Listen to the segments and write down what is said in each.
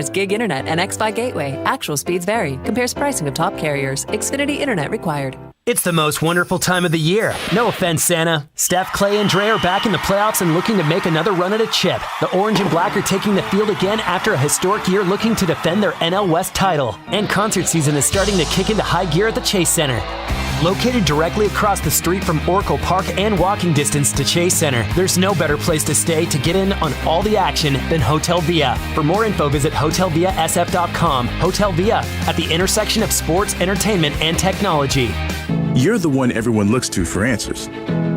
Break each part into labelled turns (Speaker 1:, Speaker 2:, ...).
Speaker 1: Gig internet and X-Fi gateway. Actual speeds vary. Compares pricing of top carriers. Xfinity internet required.
Speaker 2: It's the most wonderful time of the year. No offense, Santa. Steph, Clay, and Dre are back in the playoffs and looking to make another run at a chip. The Orange and Black are taking the field again after a historic year looking to defend their NL West title. And concert season is starting to kick into high gear at the Chase Center. Located directly across the street from Oracle Park and walking distance to Chase Center, there's no better place to stay to get in on all the action than Hotel Via. For more info, visit hotelviasf.com. Hotel Via, at the intersection of sports, entertainment, and technology.
Speaker 3: You're the one everyone looks to for answers.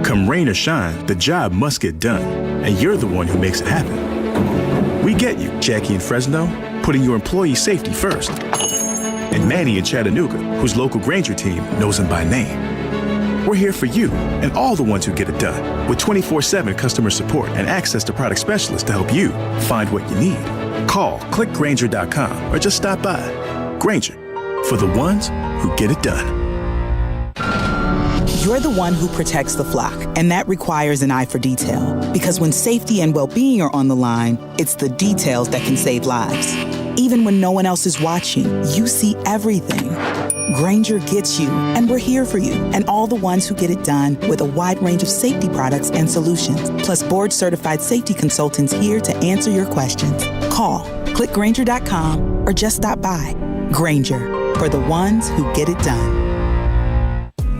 Speaker 3: Come rain or shine, the job must get done, and you're the one who makes it happen. We get you, Jackie in Fresno, putting your employee safety first. And Manny in Chattanooga, whose local Grainger team knows him by name. We're here for you and all the ones who get it done, with 24/7 customer support and access to product specialists to help you find what you need. Call, click Grainger.com, or just stop by. Grainger, for the ones who get it done.
Speaker 4: You're the one who protects the flock, and that requires an eye for detail. Because when safety and well-being are on the line, it's the details that can save lives. Even when no one else is watching, you see everything. Grainger gets you, and we're here for you, and all the ones who get it done with a wide range of safety products and solutions, plus board-certified safety consultants here to answer your questions. Call, click Grainger.com, or just stop by. Grainger, for the ones who get it done.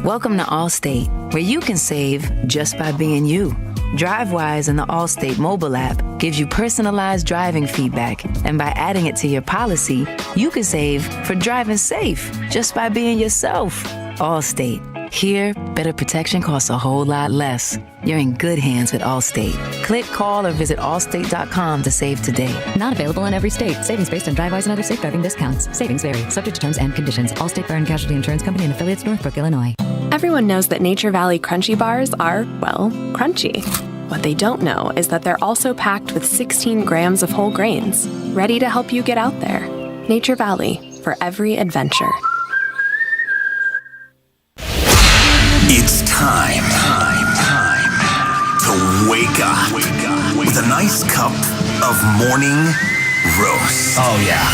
Speaker 5: Welcome to Allstate, where you can save just by being you. DriveWise in the Allstate mobile app gives you personalized driving feedback, and by adding it to your policy, you can save for driving safe just by being yourself. Allstate. Here, better protection costs a whole lot less. You're in good hands with Allstate. Click, call, or visit allstate.com to save today.
Speaker 6: Not available in every state. Savings based on DriveWise and other safe driving discounts. Savings vary. Subject to terms and conditions. Allstate Fire and Casualty Insurance Company and affiliates, Northbrook, Illinois.
Speaker 7: Everyone knows that Nature Valley Crunchy Bars are, well, crunchy. What they don't know is that they're also packed with 16 grams of whole grains, ready to help you get out there. Nature Valley, for every adventure.
Speaker 8: It's time to wake up with a nice cup of morning roast.
Speaker 9: Oh, yeah.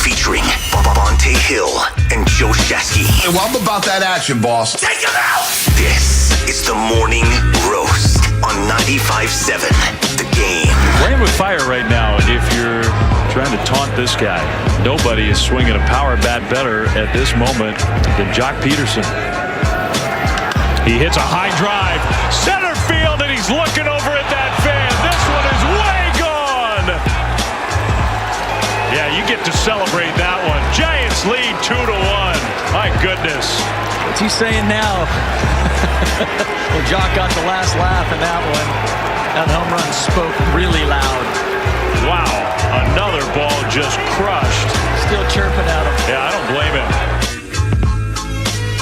Speaker 8: Featuring Bonte Hill and Joe Shasky.
Speaker 9: Hey, well, I'm about that action, boss.
Speaker 8: Take it out! This is the morning roast on 95.7 The Game.
Speaker 10: Playing with fire right now, and if you're trying to taunt this guy, nobody is swinging a power bat better at this moment than Jock Peterson. He hits a high drive, center field, and he's looking over at that fan. This one is way gone. Yeah, you get to celebrate that one. Giants lead 2-1. My goodness.
Speaker 11: What's he saying now? Well, Jock got the last laugh in that one. That home run spoke really loud.
Speaker 10: Wow, another ball just crushed.
Speaker 11: Still chirping at him.
Speaker 10: Yeah, I don't blame him.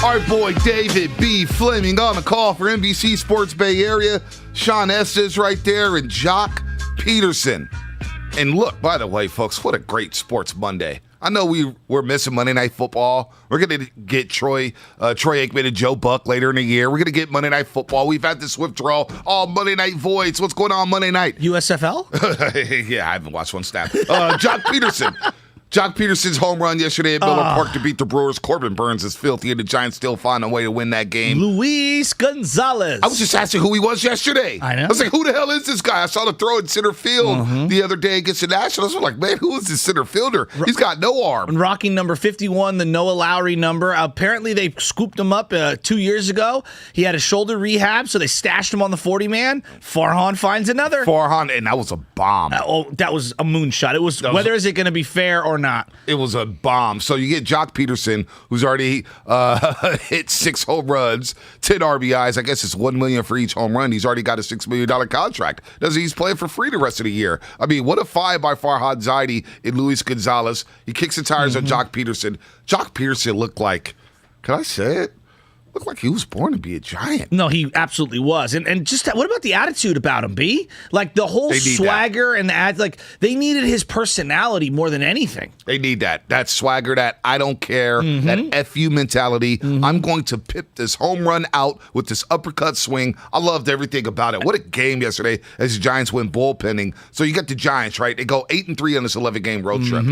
Speaker 12: Our boy David B. Fleming on the call for NBC Sports Bay Area. Sean Estes right there and Jock Peterson. And look, by the way, folks, what a great Sports Monday. I know we're missing Monday Night Football. We're going to get Troy Aikman and Joe Buck later in the year. We're going to get Monday Night Football. We've had this withdrawal. All Monday Night voids. What's going on Monday night?
Speaker 11: USFL?
Speaker 12: Yeah, I haven't watched one snap. Jock Peterson. Jock Peterson's home run yesterday at Miller Park to beat the Brewers. Corbin Burns is filthy, and the Giants still find a way to win that game.
Speaker 11: Luis Gonzalez.
Speaker 12: I was just asking who he was yesterday.
Speaker 11: I know.
Speaker 12: I was like, who the hell is this guy? I saw the throw in center field the other day against the Nationals. I was like, man, who is this center fielder? He's got no arm.
Speaker 11: Rocking number 51, the Noah Lowry number. Apparently, they scooped him up 2 years ago. He had a shoulder rehab, so they stashed him on the 40-man. Farhan finds another.
Speaker 12: Farhan, and that was a bomb.
Speaker 11: That was a moonshot. It was whether is it going to be fair or not.
Speaker 12: It was a bomb. So you get Jock Peterson, who's already hit 6 home runs, 10 RBIs. I guess it's $1 million for each home run. He's already got a $6 million contract. He's playing for free the rest of the year. I mean, what a five by Farhad Zaidi in Luis Gonzalez. He kicks the tires on Jock Peterson. Jock Peterson looked like, can I say it? looked like he was born to be a Giant.
Speaker 11: No, he absolutely was. And just what about the attitude about him, B? Like the whole swagger and they needed his personality more than anything.
Speaker 12: They need that. That swagger, that I don't care, that FU mentality. I'm going to pip this home run out with this uppercut swing. I loved everything about it. What a game yesterday as the Giants went bullpenning. So you got the Giants, right? They go 8-3 on this 11-game road trip.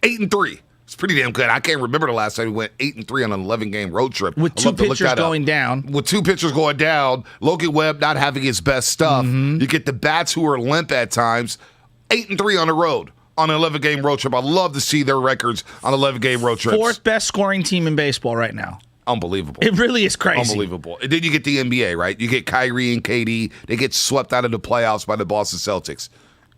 Speaker 12: 8-3. It's pretty damn good. I can't remember the last time we went 8-3 on an 11-game road trip.
Speaker 11: With two pitchers going down.
Speaker 12: With two pitchers going down, Logan Webb not having his best stuff. You get the bats who are limp at times. 8-3 on the road on an 11-game road trip. I love to see their records on 11-game road trips.
Speaker 11: Fourth best scoring team in baseball right now.
Speaker 12: Unbelievable.
Speaker 11: It really is crazy.
Speaker 12: Unbelievable. And then you get the NBA, right? You get Kyrie and KD. They get swept out of the playoffs by the Boston Celtics.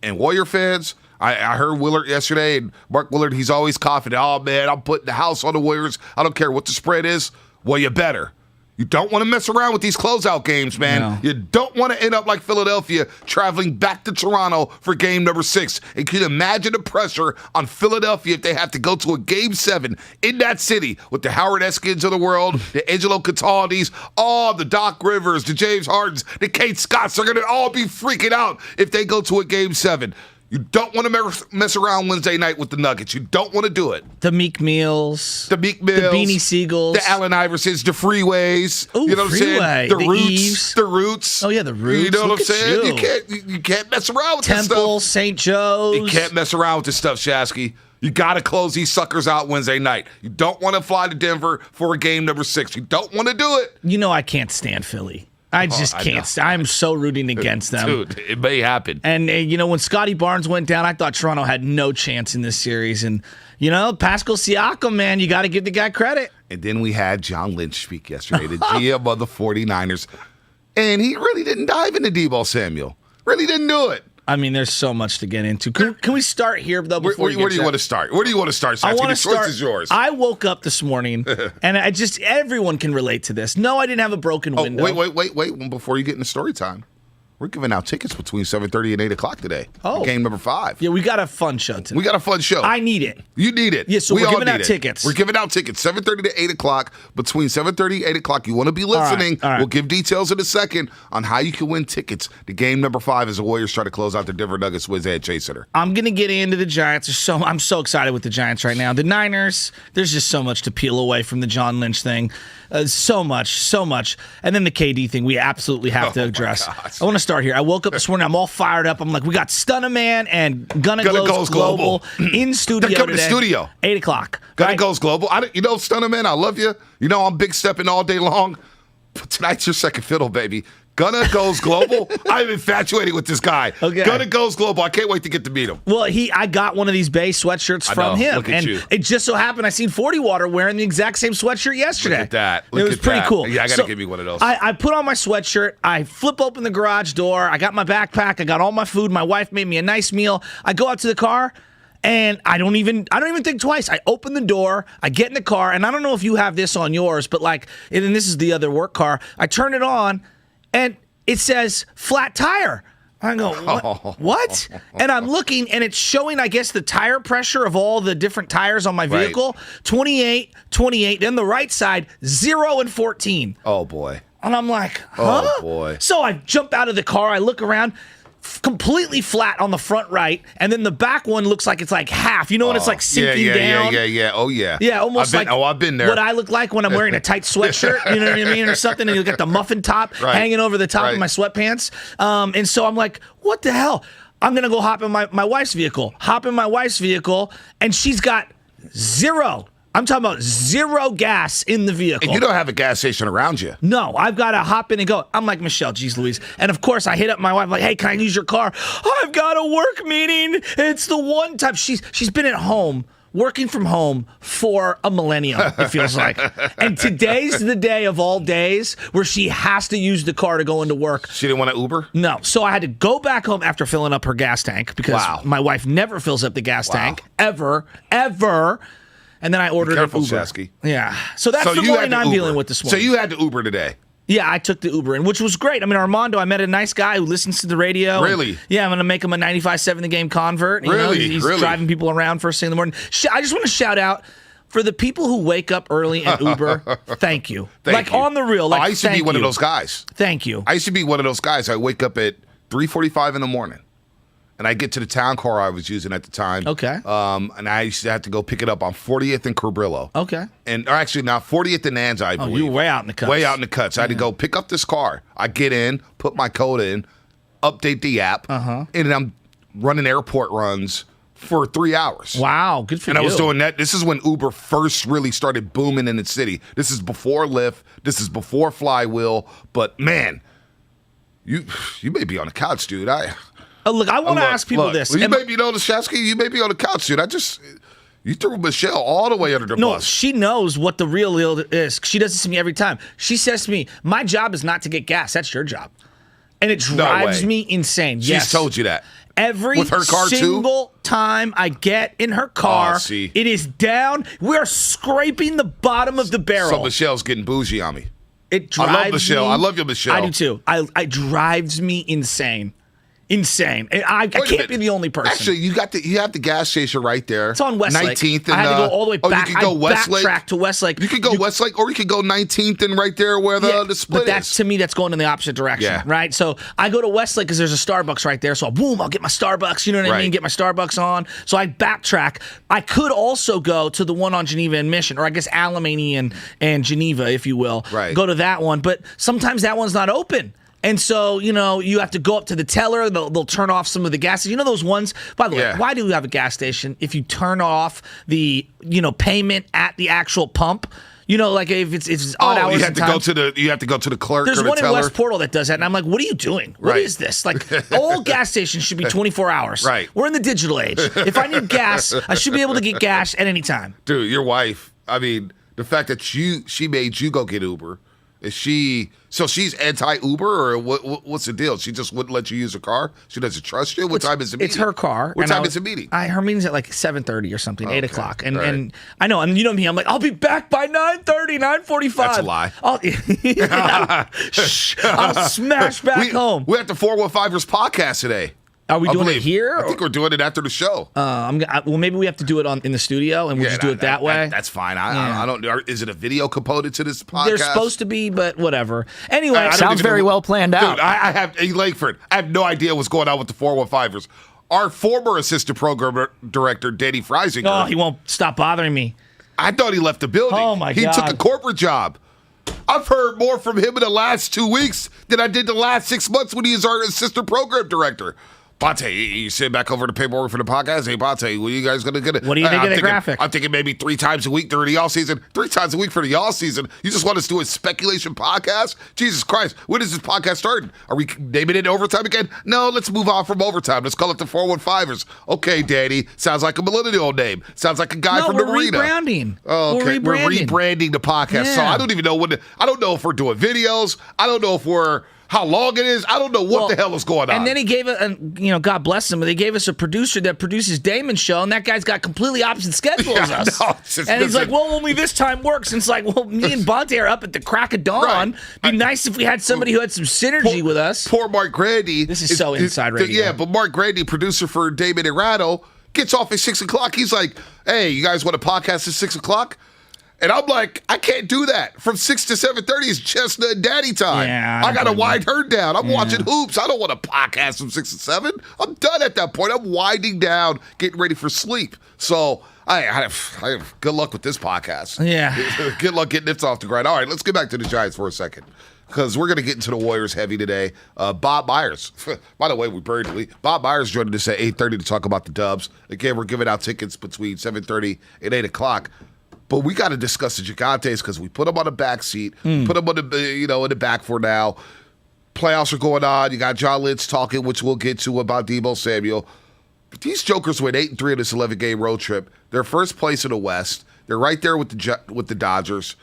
Speaker 12: And Warrior fans, I heard Willard yesterday, and Mark Willard, he's always confident. Oh, man, I'm putting the house on the Warriors. I don't care what the spread is. Well, you better. You don't want to mess around with these closeout games, man. No. You don't want to end up like Philadelphia traveling back to Toronto for game number 6. And can you imagine the pressure on Philadelphia if they have to go to a game 7 in that city with the Howard Eskins of the world, the Angelo Cataldis, all the Doc Rivers, the James Hardens, the Kate Scotts. They're going to all be freaking out if they go to a game 7. You don't want to mess around Wednesday night with the Nuggets. You don't want to do it.
Speaker 11: The Meek Mills.
Speaker 12: The
Speaker 11: Beanie Siegels.
Speaker 12: The Allen Iversons. The Freeways.
Speaker 11: Ooh,
Speaker 12: you know what I'm saying?
Speaker 11: The
Speaker 12: Roots.
Speaker 11: Eves.
Speaker 12: The Roots.
Speaker 11: Oh, yeah, the Roots.
Speaker 12: You know what I'm saying?
Speaker 11: You.
Speaker 12: You can't mess around with this stuff.
Speaker 11: Temple, St. Joe's.
Speaker 12: You can't mess around with this stuff, Shasky. You got to close these suckers out Wednesday night. You don't want to fly to Denver for a game number 6. You don't want to do it.
Speaker 11: You know I can't stand Philly. I just can't. I'm so rooting against them.
Speaker 12: Dude, it may happen.
Speaker 11: And, when Scotty Barnes went down, I thought Toronto had no chance in this series. And, Pascal Siakam, man, you got to give the guy credit.
Speaker 12: And then we had John Lynch speak yesterday, the GM of the 49ers. And he really didn't dive into Deebo Samuel. Really didn't do it.
Speaker 11: I mean, there's so much to get into. Can we start here, though?
Speaker 12: Where do you want to start? Where do you want to start, Satsky? The choice is yours.
Speaker 11: I woke up this morning, and everyone can relate to this. No, I didn't have a broken window.
Speaker 12: Wait. Before you get into story time, we're giving out tickets between 7:30 and 8 o'clock today. Game number 5.
Speaker 11: Yeah, we got a fun show today.
Speaker 12: We got a fun show.
Speaker 11: I need it.
Speaker 12: You need it.
Speaker 11: Yeah, so we're giving out tickets.
Speaker 12: We're giving out tickets, 7:30 to 8 o'clock. Between 7:30 and 8 o'clock, you want to be listening.
Speaker 11: All right.
Speaker 12: We'll give details in a second on how you can win tickets to game number 5 as the Warriors try to close out the Denver Nuggets Wednesday at Chase Center.
Speaker 11: I'm going to get into the Giants. I'm so excited with the Giants right now. The Niners, there's just so much to peel away from the John Lynch thing. So much. And then the KD thing we absolutely have to address. I want to start here. I woke up this morning. I'm all fired up. I'm like, we got Stunna Man and Gunna Goes Global in studio
Speaker 12: They're coming
Speaker 11: today.
Speaker 12: to studio.
Speaker 11: 8 o'clock.
Speaker 12: Gunna Goes Global. Stunna Man, I love you. I'm big stepping all day long. But tonight's your second fiddle, baby. Gunna Goes Global. I'm infatuated with this guy.
Speaker 11: Okay.
Speaker 12: Gunna Goes Global. I can't wait to get to meet him.
Speaker 11: Well, I got one of these Bay sweatshirts from him.
Speaker 12: Look at
Speaker 11: and
Speaker 12: you.
Speaker 11: It just so happened I seen 40 Water wearing the exact same sweatshirt yesterday.
Speaker 12: Look at that.
Speaker 11: It was pretty cool.
Speaker 12: Yeah, I got to give you one of those.
Speaker 11: I put on my sweatshirt. I flip open the garage door. I got my backpack. I got all my food. My wife made me a nice meal. I go out to the car. And I don't even think twice. I open the door, I get in the car, and I don't know if you have this on yours, but and this is the other work car. I turn it on, and it says flat tire. I go, what? And I'm looking, and it's showing, I guess, the tire pressure of all the different tires on my vehicle. Right. 28, then the right side, 0 and 14.
Speaker 12: Oh, boy.
Speaker 11: And I'm like, huh?
Speaker 12: Oh, boy.
Speaker 11: So I jump out of the car, I look around, completely flat on the front right, and then the back one looks like it's like half. You know when it's like sinking down?
Speaker 12: Yeah. Oh, yeah.
Speaker 11: Yeah, almost
Speaker 12: I've been there.
Speaker 11: What I look like when I'm wearing a tight sweatshirt, you know what I mean, or something, and you got the muffin top hanging over the top of my sweatpants. And so I'm like, what the hell? I'm going to go hop in my wife's vehicle. And she's got 0. I'm talking about 0 gas in the vehicle.
Speaker 12: And you don't have a gas station around you.
Speaker 11: No, I've got to hop in and go. I'm like, Michelle, geez Louise. And of course, I hit up my wife like, hey, can I use your car? I've got a work meeting. It's the one time. She's been at home, working from home for a millennium, it feels like. And today's the day of all days where she has to use the car to go into work.
Speaker 12: She didn't want to Uber?
Speaker 11: No. So I had to go back home after filling up her gas tank because my wife never fills up the gas tank, ever. And then I ordered an Uber.
Speaker 12: Shasky.
Speaker 11: Yeah. So that's the morning I'm dealing with this morning.
Speaker 12: So you had to Uber today?
Speaker 11: Yeah, I took the Uber in, which was great. I mean, Armando, I met a nice guy who listens to the radio.
Speaker 12: Really?
Speaker 11: Yeah, I'm going to make him a 95.7 The Game convert. He's driving people around first thing in the morning. I just want to shout out for the people who wake up early and Uber, thank you.
Speaker 12: Thank you.
Speaker 11: On the real,
Speaker 12: I used to be one of those guys.
Speaker 11: Thank you.
Speaker 12: I used to be one of those guys. I wake up at 3:45 in the morning, and I get to the town car I was using at the time.
Speaker 11: Okay.
Speaker 12: And I used to have to go pick it up on 40th and Cabrillo.
Speaker 11: Okay.
Speaker 12: Or actually, now 40th and Anza, I believe.
Speaker 11: You were way out in the cuts.
Speaker 12: Way out in the cuts. I had to go pick up this car. I get in, put my code in, update the app, and then I'm running airport runs for 3 hours.
Speaker 11: Wow, good for you.
Speaker 12: And I was doing that. This is when Uber first really started booming in the city. This is before Lyft. This is before Flywheel. But man, you may be on the couch, dude.
Speaker 11: Look, I want to ask people this.
Speaker 12: Well, you may be on the Shasky. You may be on the couch, dude. You threw Michelle all the way under the bus.
Speaker 11: No, she knows what the real deal is. She does this to me every time. She says to me, "My job is not to get gas. That's your job," and it drives me insane.
Speaker 12: She's told you that.
Speaker 11: Every
Speaker 12: with her car
Speaker 11: single time I get in her car, it is down. We're scraping the bottom of the barrel.
Speaker 12: So Michelle's getting bougie on me.
Speaker 11: It drives me.
Speaker 12: I love Michelle. I love you, Michelle.
Speaker 11: I do too. It drives me insane. Insane. I can't be the only person.
Speaker 12: Actually, you have the gas station right there.
Speaker 11: It's on Westlake.
Speaker 12: 19th and
Speaker 11: I had to go all the way back.
Speaker 12: You can go Westlake.
Speaker 11: Backtrack to Westlake.
Speaker 12: You can go Westlake, or you can go 19th and right there where the split
Speaker 11: but to me, that's going in the opposite direction, right? So I go to Westlake because there's a Starbucks right there. So I'll get my Starbucks. You know what I mean? Get my Starbucks on. So I backtrack. I could also go to the one on Geneva and Mission, or I guess Alamany and Geneva, if you will.
Speaker 12: Right.
Speaker 11: Go to that one, but sometimes that one's not open. And so, you have to go up to the teller. They'll turn off some of the gas. You know those ones? By the way, why do we have a gas station if you turn off the, payment at the actual pump? Like if it's odd hours.
Speaker 12: You have to go to the clerk.
Speaker 11: There's
Speaker 12: or the
Speaker 11: one
Speaker 12: teller.
Speaker 11: in West Portal that does that, and I'm like, what are you doing? What is this? Like, all gas stations should be 24 hours.
Speaker 12: Right.
Speaker 11: We're in the digital age. If I need gas, I should be able to get gas at any time.
Speaker 12: Dude, your wife. I mean, the fact that she made you go get Uber. So she's anti-Uber, or what's the deal? She just wouldn't let you use her car? She doesn't trust you? What time is the meeting?
Speaker 11: It's her car.
Speaker 12: What time is the meeting?
Speaker 11: Her meeting's at like 7:30 or something, 8 o'clock. And I know, and you know me, I'm like, I'll be back by 9:30, 9:45.
Speaker 12: That's a lie.
Speaker 11: I'll smash back home.
Speaker 12: We're at the 415ers podcast today.
Speaker 11: Are we doing it here?
Speaker 12: I think we're doing it after the show.
Speaker 11: Well, maybe we have to do it in the studio, and we'll just do it that way.
Speaker 12: That's fine. I don't. Is it a video component to this podcast?
Speaker 11: They're supposed to be, but whatever. Anyway,
Speaker 2: sounds very well planned out.
Speaker 12: Dude, I have Langford. I have no idea what's going on with the 415ers. Our former assistant program director, Danny Freisinger.
Speaker 11: Oh, he won't stop bothering me.
Speaker 12: I thought he left the building.
Speaker 11: Oh my God!
Speaker 12: He took a corporate job. I've heard more from him in the last 2 weeks than I did the last 6 months when he was our assistant program director. Bate, you sit back over the paperwork for the podcast. Hey, Bate, what are you guys going to get it?
Speaker 11: What do you think of the graphic?
Speaker 12: I'm thinking maybe 3 times a week during the off-season. 3 times a week for the off-season. You just want us to do a speculation podcast? Jesus Christ, when is this podcast starting? Are we naming it overtime again? No, let's move on from overtime. Let's call it the 415ers. Okay, Daddy. Sounds like a millennial name. Sounds like a guy from the arena.
Speaker 11: Rebranding.
Speaker 12: Oh, okay. We're rebranding the podcast.
Speaker 11: Yeah.
Speaker 12: So I don't even know I don't know if we're doing videos. I don't know if how long it is. I don't know what the hell is going on.
Speaker 11: And then he gave God bless him, but they gave us a producer that produces Damon's show, and that guy's got completely opposite schedule as us. And he's like, well, only this time works. And it's like, well, me and Bonte are up at the crack of dawn. Right. It'd be nice if we had somebody who had some synergy with us.
Speaker 12: Poor Mark Grandy.
Speaker 11: This is so inside radio.
Speaker 12: Yeah, but Mark Grandy, producer for Damon Ratto, gets off at 6 o'clock. He's like, hey, you guys want to podcast at 6 o'clock? And I'm like, I can't do that. From 6 to 7:30 is Chestnut and Daddy time.
Speaker 11: Yeah,
Speaker 12: I got to wind her down. I'm watching hoops. I don't want to podcast from 6 to 7. I'm done at that point. I'm winding down, getting ready for sleep. So I have good luck with this podcast.
Speaker 11: Yeah.
Speaker 12: Good luck getting this off the grind. All right, let's get back to the Giants for a second, because we're going to get into the Warriors heavy today. Bob Myers. By the way, we buried the lead. Bob Myers joining us at 8:30 to talk about the Dubs. Again, we're giving out tickets between 7:30 and 8 o'clock. But we got to discuss the Gigantes because we put them on the back seat, put them on the in the back for now. Playoffs are going on. You got John Lynch talking, which we'll get to, about Deebo Samuel. But these Jokers went 8-3 in this 11-game road trip. They're first place in the West. They're right there with the Dodgers.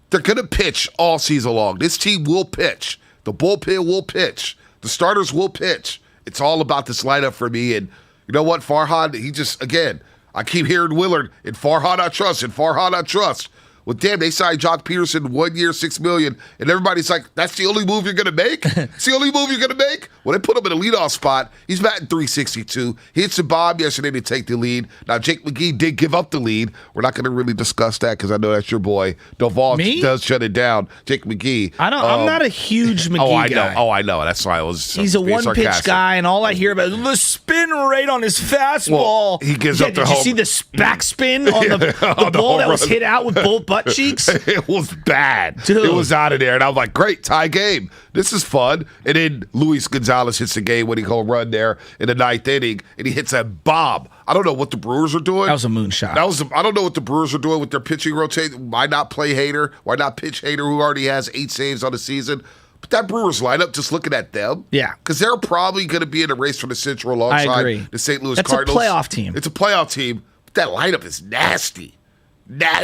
Speaker 12: They're going to pitch all season long. This team will pitch. The bullpen will pitch. The starters will pitch. It's all about this lineup for me. And you know what, Farhad? He just, again, I keep hearing Willard, in Farhad I trust, in Farhad I trust. Well, damn, they signed Jock Peterson 1 year, $6 million, and everybody's like, that's the only move you're going to make? It's the only move you're going to make? Well, they put him in a leadoff spot. He's batting .362. He hits a bomb yesterday to take the lead. Now, Jake McGee did give up the lead. We're not going to really discuss that because I know that's your boy. Duvall does shut it down. Jake McGee.
Speaker 11: I'm not a huge McGee guy.
Speaker 12: I know. That's why I was
Speaker 11: He's a one-pitch guy, and all I hear about is the spin rate on his fastball.
Speaker 12: Well, he gives up the
Speaker 11: Did you see the backspin on the ball that was hit out with both butt cheeks?
Speaker 12: It was bad.
Speaker 11: Dude.
Speaker 12: It was out of there. And I was like, great, tie game. This is fun. And then Luis Gonzalez hits the game when he home run there in the ninth inning, and he hits a bomb. I don't know what the Brewers are doing.
Speaker 11: That was a moonshot.
Speaker 12: I don't know what the Brewers are doing with their pitching rotation. Why not play Hader? Why not pitch Hader, who already has 8 saves on the season? But that Brewers lineup, just looking at them, because they're probably going to be in a race for the Central alongside the St. Louis Cardinals.
Speaker 11: That's a playoff team.
Speaker 12: It's a playoff team. But that lineup is nasty.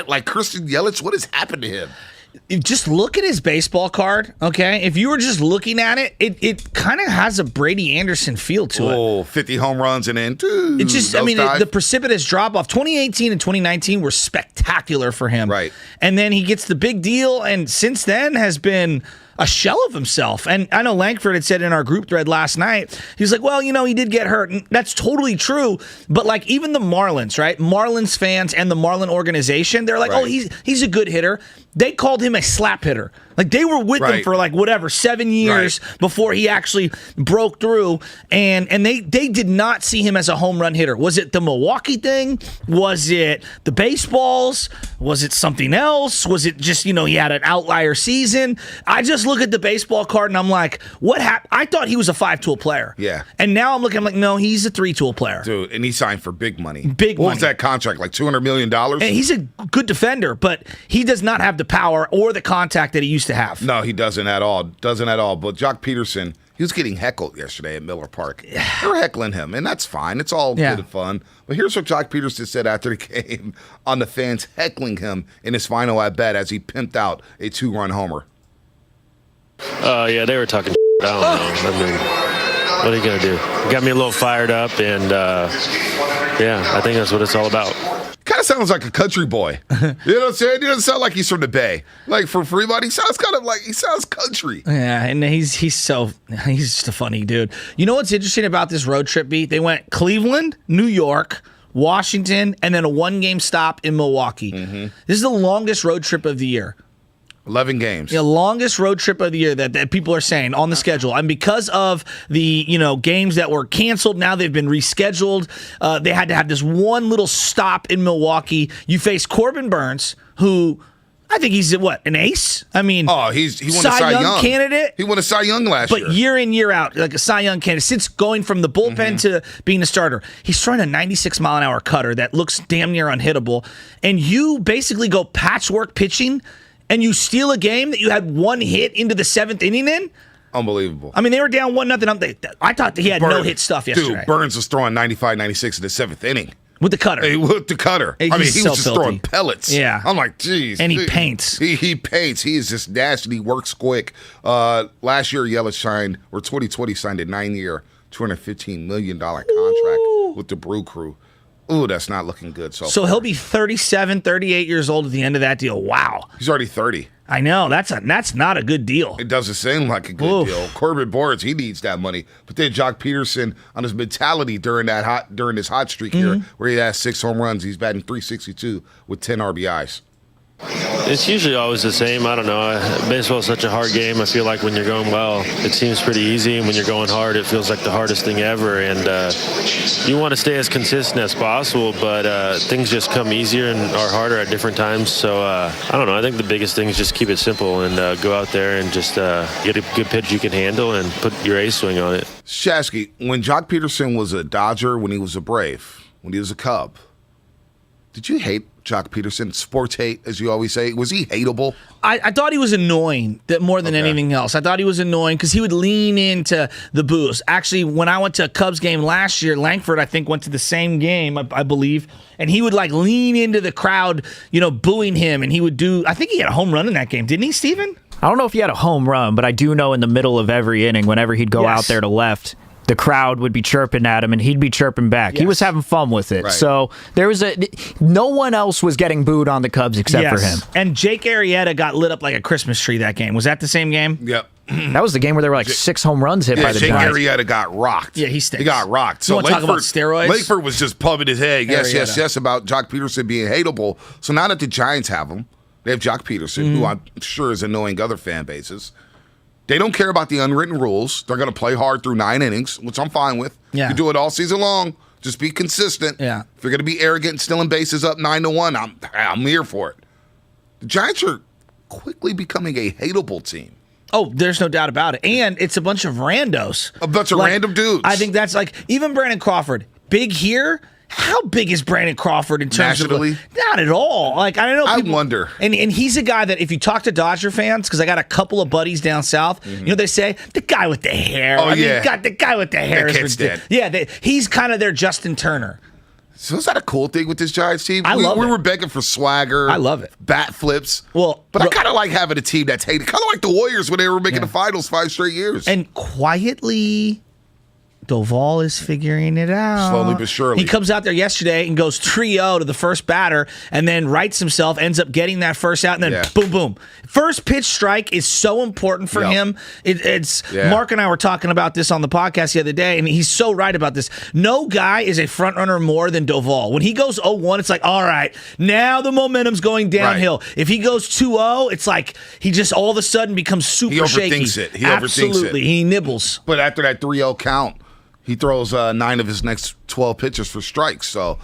Speaker 12: Like Christian Yelich, what has happened to him?
Speaker 11: Just look at his baseball card, okay? If you were just looking at it, it kind of has a Brady Anderson feel to it.
Speaker 12: Oh, 50 home runs and then two.
Speaker 11: It's just, the precipitous drop-off. 2018 and 2019 were spectacular for him.
Speaker 12: Right.
Speaker 11: And then he gets the big deal, and since then has been a shell of himself. And I know Langford had said in our group thread last night, he was like, well, he did get hurt. And that's totally true. But like even the Marlins, right? Marlins fans and the Marlin organization, they're like, oh, he's a good hitter. They called him a slap hitter. Like they were with him for 7 years before he actually broke through. And they did not see him as a home run hitter. Was it the Milwaukee thing? Was it the baseballs? Was it something else? Was it just, he had an outlier season? I just look at the baseball card and I'm like, what happened? I thought he was a 5-tool player.
Speaker 12: Yeah.
Speaker 11: And now I'm like, no, he's a 3-tool player.
Speaker 12: Dude, and he signed for big money.
Speaker 11: What
Speaker 12: was that contract? Like $200 million?
Speaker 11: And he's a good defender, but he does not have the power or the contact that he used to have.
Speaker 12: No, he doesn't at all. But Jock Peterson, he was getting heckled yesterday at Miller Park. They were heckling him, and that's fine. It's all good and fun. But here's what Jock Peterson said after the game on the fans heckling him in his final at-bat as he pimped out a 2-run homer.
Speaker 13: Yeah, they were talking I don't know. What are you going to do? It got me a little fired up, and I think that's what it's all about.
Speaker 12: Kind of sounds like a country boy. You know what I'm saying? He doesn't sound like he's from the Bay. Like for Fremont, he sounds kind of like he sounds country.
Speaker 11: Yeah, and he's just a funny dude. You know what's interesting about this road trip, B? They went Cleveland, New York, Washington, and then a 1-game stop in Milwaukee. Mm-hmm. This is the longest road trip of the year.
Speaker 12: 11 games.
Speaker 11: The longest road trip of the year that people are saying on the schedule. And because of the games that were canceled, now they've been rescheduled. They had to have this one little stop in Milwaukee. You face Corbin Burns, who I think he's an ace? I mean,
Speaker 12: he won a Cy Young
Speaker 11: candidate.
Speaker 12: He won a Cy Young last year.
Speaker 11: But year in, year out, like a Cy Young candidate, since going from the bullpen to being a starter. He's throwing a 96-mile-an-hour cutter that looks damn near unhittable. And you basically go patchwork pitching, and you steal a game that you had one hit into the 7th inning in?
Speaker 12: Unbelievable.
Speaker 11: I mean, they were down 1-0. I thought that he had no-hit stuff yesterday.
Speaker 12: Dude, Burns was throwing 95, 96 in the 7th inning.
Speaker 11: With the cutter.
Speaker 12: With the cutter. He was just throwing pellets.
Speaker 11: Yeah.
Speaker 12: I'm like, geez.
Speaker 11: And he paints.
Speaker 12: He paints. He is just nasty. He works quick. Last year, Yelich signed, or 2020 signed a 9-year, $215 million contract with the Brew Crew. Ooh, that's not looking good. So
Speaker 11: he'll be 37, 38 years old at the end of that deal. Wow.
Speaker 12: He's already 30.
Speaker 11: I know. That's not a good deal.
Speaker 12: It doesn't seem like a good deal. Corbin Burns, he needs that money. But then Jock Peterson, on his mentality during this hot streak here, where he has 6 home runs, he's batting .362 with 10 RBIs.
Speaker 13: It's usually always the same. I don't know. Baseball is such a hard game. I feel like when you're going well, it seems pretty easy. And when you're going hard, it feels like the hardest thing ever. And you want to stay as consistent as possible, but things just come easier and are harder at different times. So, I don't know. I think the biggest thing is just keep it simple and go out there and just get a good pitch you can handle and put your ace swing on it.
Speaker 12: Shasky, when Jock Peterson was a Dodger, when he was a Brave, when he was a Cub, did you hate Jock Peterson? Sports hate, as you always say. Was he hateable?
Speaker 11: I thought he was annoying more than anything else. I thought he was annoying because he would lean into the boos. Actually, when I went to a Cubs game last year, Langford, I think, went to the same game, I believe, and he would lean into the crowd, booing him, and he would I think he had a home run in that game. Didn't he, Steven?
Speaker 14: I don't know if he had a home run, but I do know in the middle of every inning, whenever he'd go out there to left, the crowd would be chirping at him and he'd be chirping back.
Speaker 11: Yes.
Speaker 14: He was having fun with it.
Speaker 12: Right.
Speaker 14: So there was no one else was getting booed on the Cubs except for him.
Speaker 11: And Jake Arrieta got lit up like a Christmas tree that game. Was that the same game?
Speaker 12: Yep.
Speaker 14: That was the game where there were like 6 home runs hit by the
Speaker 12: Jake
Speaker 14: Giants.
Speaker 12: Arrieta got rocked.
Speaker 11: Yeah, he stinks.
Speaker 12: He got rocked.
Speaker 11: You want to talk about steroids?
Speaker 12: Langford was just pumping his head. Yes,
Speaker 11: Arrieta.
Speaker 12: yes, about Jock Peterson being hateable. So now that the Giants have him, they have Jock Peterson, who I'm sure is annoying other fan bases. They don't care about the unwritten rules. They're going to play hard through 9 innings, which I'm fine with.
Speaker 11: Yeah.
Speaker 12: You do it all season long. Just be consistent.
Speaker 11: Yeah.
Speaker 12: If you're going to be arrogant and stealing bases up 9-1, I'm here for it. The Giants are quickly becoming a hateable team.
Speaker 11: Oh, there's no doubt about it. And it's a bunch of randos.
Speaker 12: A bunch of random dudes.
Speaker 11: I think that's like, even Brandon Crawford, big here. How big is Brandon Crawford in terms
Speaker 12: Nationally?
Speaker 11: of not at all? Like, I don't know.
Speaker 12: I wonder.
Speaker 11: And he's a guy that if you talk to Dodger fans, because I got a couple of buddies down south, you know, they say the guy with the hair.
Speaker 12: Oh, yeah.
Speaker 11: The guy with the hair
Speaker 12: That
Speaker 11: is
Speaker 12: kid's
Speaker 11: ridiculous. Yeah, he's kind of their Justin Turner.
Speaker 12: So is that a cool thing with this Giants team?
Speaker 11: I love it.
Speaker 12: We were begging for swagger.
Speaker 11: I love it.
Speaker 12: Bat flips.
Speaker 11: Well,
Speaker 12: but I kind of like having a team that's hated. Kind of like the Warriors when they were making the finals 5 straight years.
Speaker 11: And quietly, Doval is figuring it out.
Speaker 12: Slowly but surely.
Speaker 11: He comes out there yesterday and goes 3-0 to the first batter and then rights himself, ends up getting that first out, and then boom, boom. First pitch strike is so important for him. It's Mark and I were talking about this on the podcast the other day, and he's so right about this. No guy is a front runner more than Doval. When he goes 0-1, it's like, all right, now the momentum's going downhill. Right. If he goes 2-0, it's like he just all of a sudden becomes super shaky.
Speaker 12: He overthinks it.
Speaker 11: Absolutely. He nibbles.
Speaker 12: But after that 3-0 count, he throws 9 of his next 12 pitches for strikes. So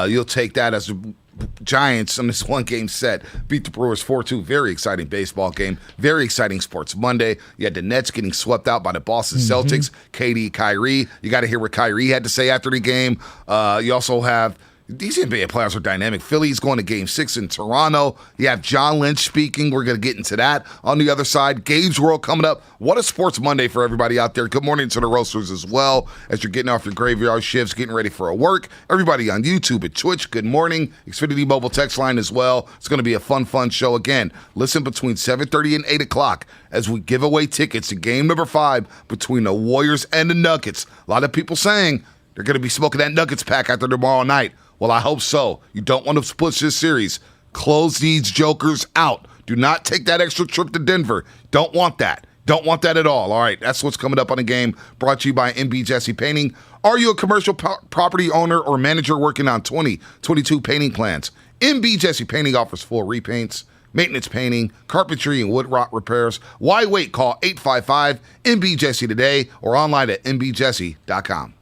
Speaker 12: you'll take that as the Giants on this one-game set. Beat the Brewers 4-2. Very exciting baseball game. Very exciting Sports Monday. You had the Nets getting swept out by the Boston Celtics. KD, Kyrie. You got to hear what Kyrie had to say after the game. You also have these NBA playoffs are dynamic. Philly's going to Game 6 in Toronto. You have John Lynch speaking. We're going to get into that on the other side. Gabe's World coming up. What a Sports Monday for everybody out there. Good morning to the roasters as well as you're getting off your graveyard shifts, getting ready for a work. Everybody on YouTube and Twitch, good morning. Xfinity mobile text line as well. It's going to be a fun show. Again, listen between 7:30 and 8 o'clock as we give away tickets to game number 5 between the Warriors and the Nuggets. A lot of people saying they're going to be smoking that Nuggets pack after tomorrow night. Well, I hope so. You don't want to push this series. Close these jokers out. Do not take that extra trip to Denver. Don't want that. Don't want that at all. All right, that's what's coming up on the game. Brought to you by MB Jesse Painting. Are you a commercial property owner or manager working on 2022 painting plans? MB Jesse Painting offers full repaints, maintenance painting, carpentry, and wood rot repairs. Why wait? Call 855-MB-JESSE today or online at mbjesse.com.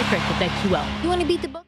Speaker 15: Crick with BetQL. You want to beat the books?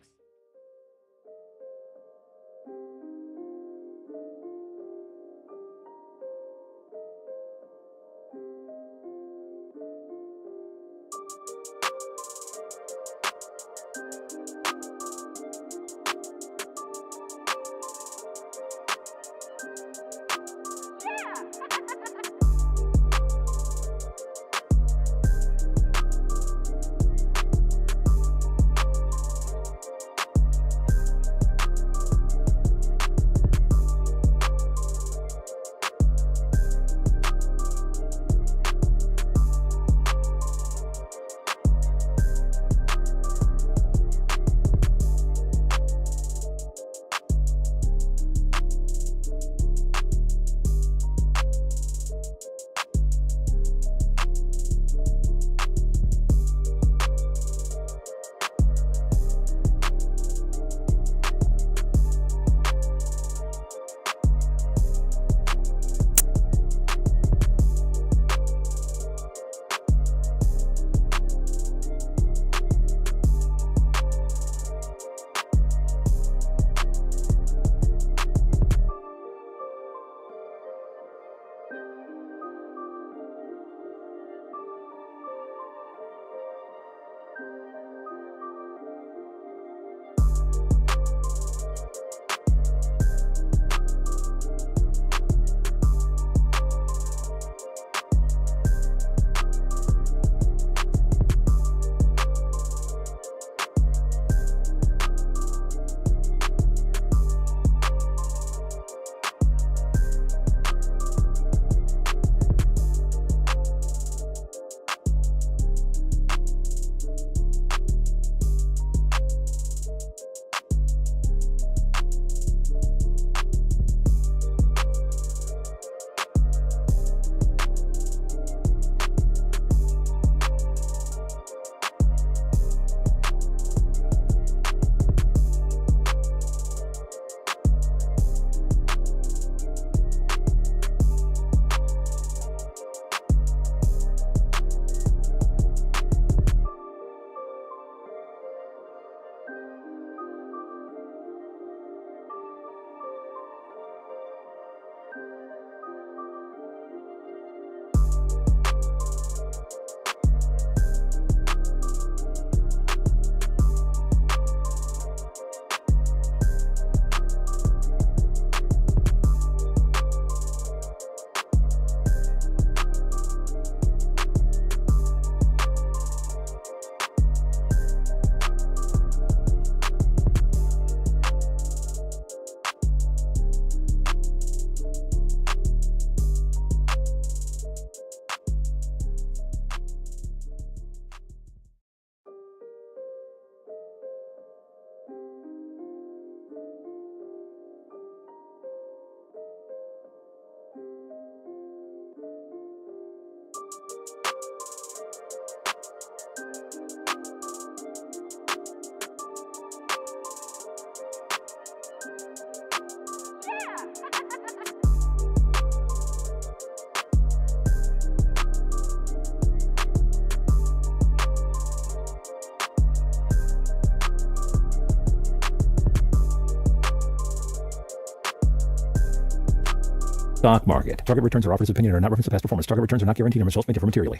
Speaker 16: stock market. Target returns are offers of opinion and are not reference to past performance. Target returns are not guaranteed and results may differ materially.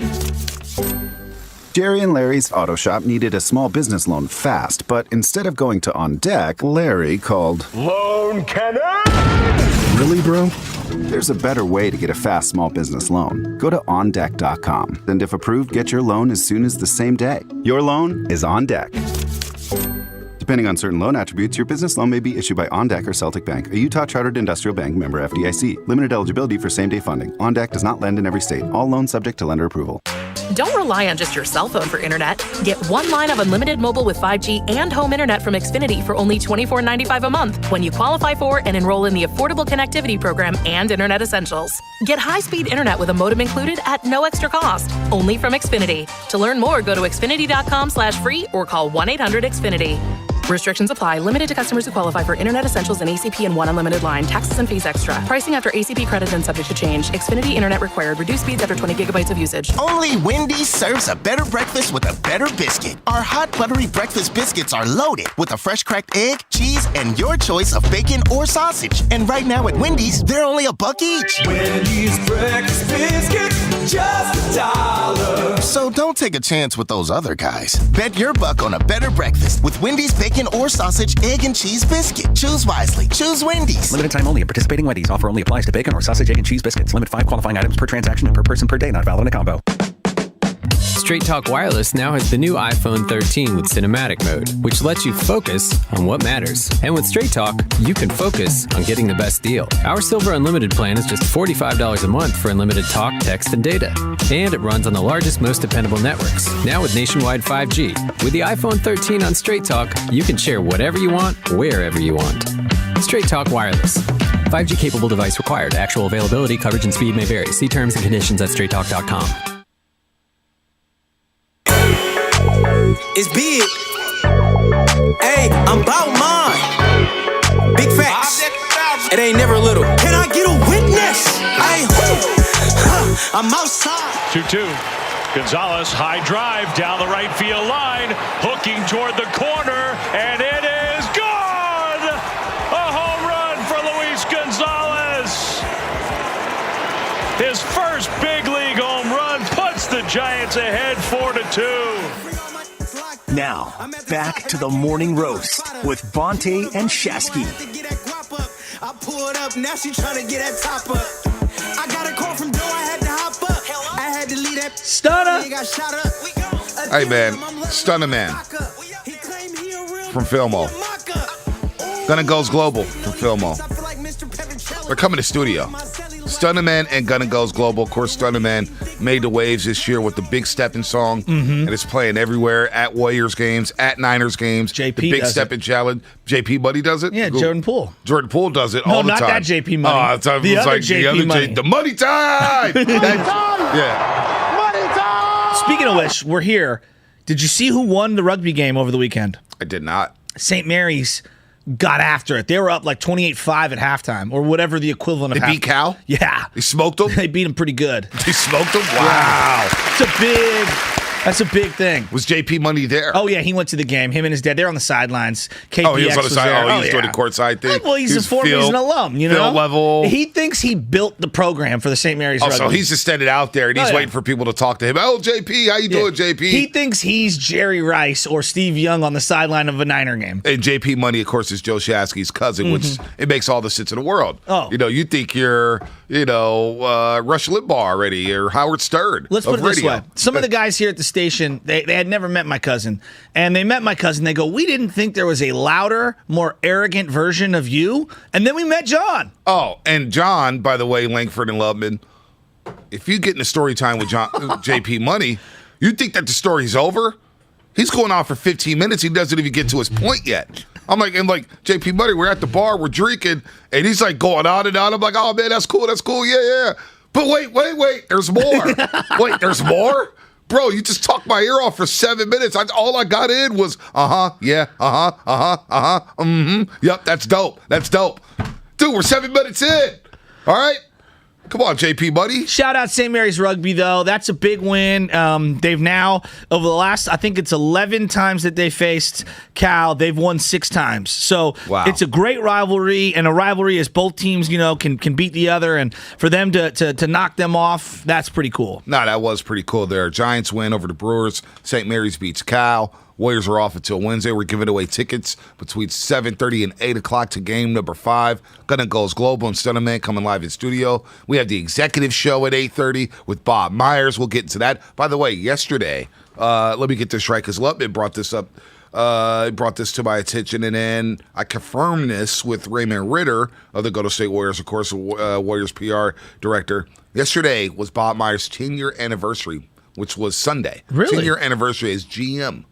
Speaker 17: Jerry and Larry's auto shop needed a small business loan fast, but instead of going to On Deck, Larry called
Speaker 8: Loan Cannon!
Speaker 17: Really, bro? There's a better way to get a fast small business loan. Go to OnDeck.com, and if approved, get your loan as soon as the same day. Your loan is on deck. Depending on certain loan attributes, your business loan may be issued by OnDeck or Celtic Bank, a Utah Chartered Industrial Bank member FDIC. Limited eligibility for same-day funding. OnDeck does not lend in every state. All loans subject to lender approval.
Speaker 18: Don't rely on just your cell phone for internet. Get one line of unlimited mobile with 5G and home internet from Xfinity for only $24.95 a month when you qualify for and enroll in the Affordable Connectivity Program and Internet Essentials. Get high-speed internet with a modem included at no extra cost, only from Xfinity. To learn more, go to xfinity.com/free or call 1-800-XFINITY. Restrictions apply. Limited to customers who qualify for Internet Essentials and ACP and one unlimited line. Taxes and fees extra. Pricing after ACP credit and subject to change. Xfinity Internet required. Reduced speeds after 20 gigabytes of usage.
Speaker 8: Only Wendy's serves a better breakfast with a better biscuit. Our hot buttery breakfast biscuits are loaded with a fresh cracked egg, cheese, and your choice of bacon or sausage. And right now at Wendy's, they're only $1 each.
Speaker 19: Wendy's breakfast biscuits, just $1.
Speaker 8: So don't take a chance with those other guys. Bet your buck on a better breakfast with Wendy's bacon or sausage, egg, and cheese biscuit. Choose wisely. Choose Wendy's.
Speaker 16: Limited time only at participating Wendy's. Offer only applies to bacon or sausage, egg, and cheese biscuits. Limit 5 qualifying items per transaction and per person per day. Not valid in a combo.
Speaker 20: Straight Talk Wireless now has the new iPhone 13 with cinematic mode, which lets you focus on what matters. And with Straight Talk, you can focus on getting the best deal. Our Silver Unlimited plan is just $45 a month for unlimited talk, text, and data. And it runs on the largest, most dependable networks, now with nationwide 5G. With the iPhone 13 on Straight Talk, you can share whatever you want, wherever you want. Straight Talk Wireless. 5G capable device required. Actual availability, coverage, and speed may vary. See terms and conditions at straighttalk.com.
Speaker 19: It's big. Hey, I'm about mine. Big facts. It ain't never little. Can I get a witness? Hey, I'm outside.
Speaker 10: 2-2. Gonzalez, high drive down the right field line, hooking toward the corner, and it is gone! A home run for Luis Gonzalez. His first big league home run puts the Giants ahead 4-2.
Speaker 8: Now, back to the morning roast with Bonte and Shasky.
Speaker 19: I pulled up, now she trying to get that top up. I got a call from Joe, I had to hop up. I had to leave that
Speaker 11: Stunner.
Speaker 12: Hey, man. Stunner Man from Filmo. Gun and Goes Global from Filmo. They're coming to studio. Stunner Man and Gun and Goes Global. Of course, Stunner Man made the waves this year with the Big Steppin' song. And it's playing everywhere at Warriors games, at Niners games.
Speaker 11: JP
Speaker 12: the Big
Speaker 11: does
Speaker 12: Steppin' Challenge. JP Buddy does it?
Speaker 11: Yeah, Jordan Poole.
Speaker 12: Jordan Poole does it all the time.
Speaker 11: No, not that JP Money.
Speaker 12: The other JP Money. The Money Time!
Speaker 11: Yeah.
Speaker 19: Money time!
Speaker 11: Speaking of which, we're here. Did you see who won the rugby game over the weekend?
Speaker 12: I did not.
Speaker 11: St. Mary's got after it. They were up like 28-5 at halftime, or whatever the equivalent of
Speaker 12: They beat Cal?
Speaker 11: Yeah.
Speaker 12: They smoked them?
Speaker 11: They beat them pretty good.
Speaker 12: They smoked them? Wow.
Speaker 11: Yeah. That's a big thing.
Speaker 12: Was JP Money there?
Speaker 11: Oh, yeah, he went to the game. Him and his dad, they're on the sidelines. KPX
Speaker 12: he was on the side.
Speaker 11: there.
Speaker 12: He was doing the courtside thing.
Speaker 11: Well, he's an alum, you know?
Speaker 12: Field level.
Speaker 11: He thinks he built the program for the St. Mary's rugby.
Speaker 12: So he's just standing out there, and he's waiting for people to talk to him. Oh, JP, how you doing, JP?
Speaker 11: He thinks he's Jerry Rice or Steve Young on the sideline of a Niner game.
Speaker 12: And JP Money, of course, is Joe Shasky's cousin, which it makes all the sense in the world.
Speaker 11: Oh.
Speaker 12: You think you're, Rush Limbaugh already, or Howard Stern.
Speaker 11: Let's put it this way. Some of the guys here at the station, they had never met my cousin. And they met my cousin. They go, we didn't think there was a louder, more arrogant version of you. And then we met John.
Speaker 12: Oh, and John, by the way, Langford and Lubman, if you get in a story time with JP Money, you think that the story's over? He's going on for 15 minutes. He doesn't even get to his point yet. I'm like, JP Money, we're at the bar, we're drinking, and he's like going on and on. I'm like, oh, man, that's cool, yeah. But wait, there's more. Wait, there's more? Bro, you just talked my ear off for 7 minutes. All I got in was, yep, that's dope. Dude, we're 7 minutes in. All right? Come on, JP, buddy.
Speaker 11: Shout out St. Mary's Rugby, though. That's a big win. They've now, over the last, I think it's 11 times that they faced Cal, they've won 6 times. So It's a great rivalry, and a rivalry is both teams, can beat the other, and for them to knock them off, that's pretty cool.
Speaker 12: No, that was pretty cool there. Giants win over the Brewers. St. Mary's beats Cal. Warriors are off until Wednesday. We're giving away tickets between 7:30 and 8 o'clock to game number 5. Gonna Goes Global and Stunnerman coming live in studio. We have the executive show at 8:30 with Bob Myers. We'll get into that. By the way, yesterday, let me get this right because Lutman brought this up. Brought this to my attention, and then I confirmed this with Raymond Ritter of the Golden State Warriors, of course, Warriors PR director. Yesterday was Bob Myers' 10-year anniversary, which was Sunday.
Speaker 11: Really?
Speaker 12: 10-year anniversary as GM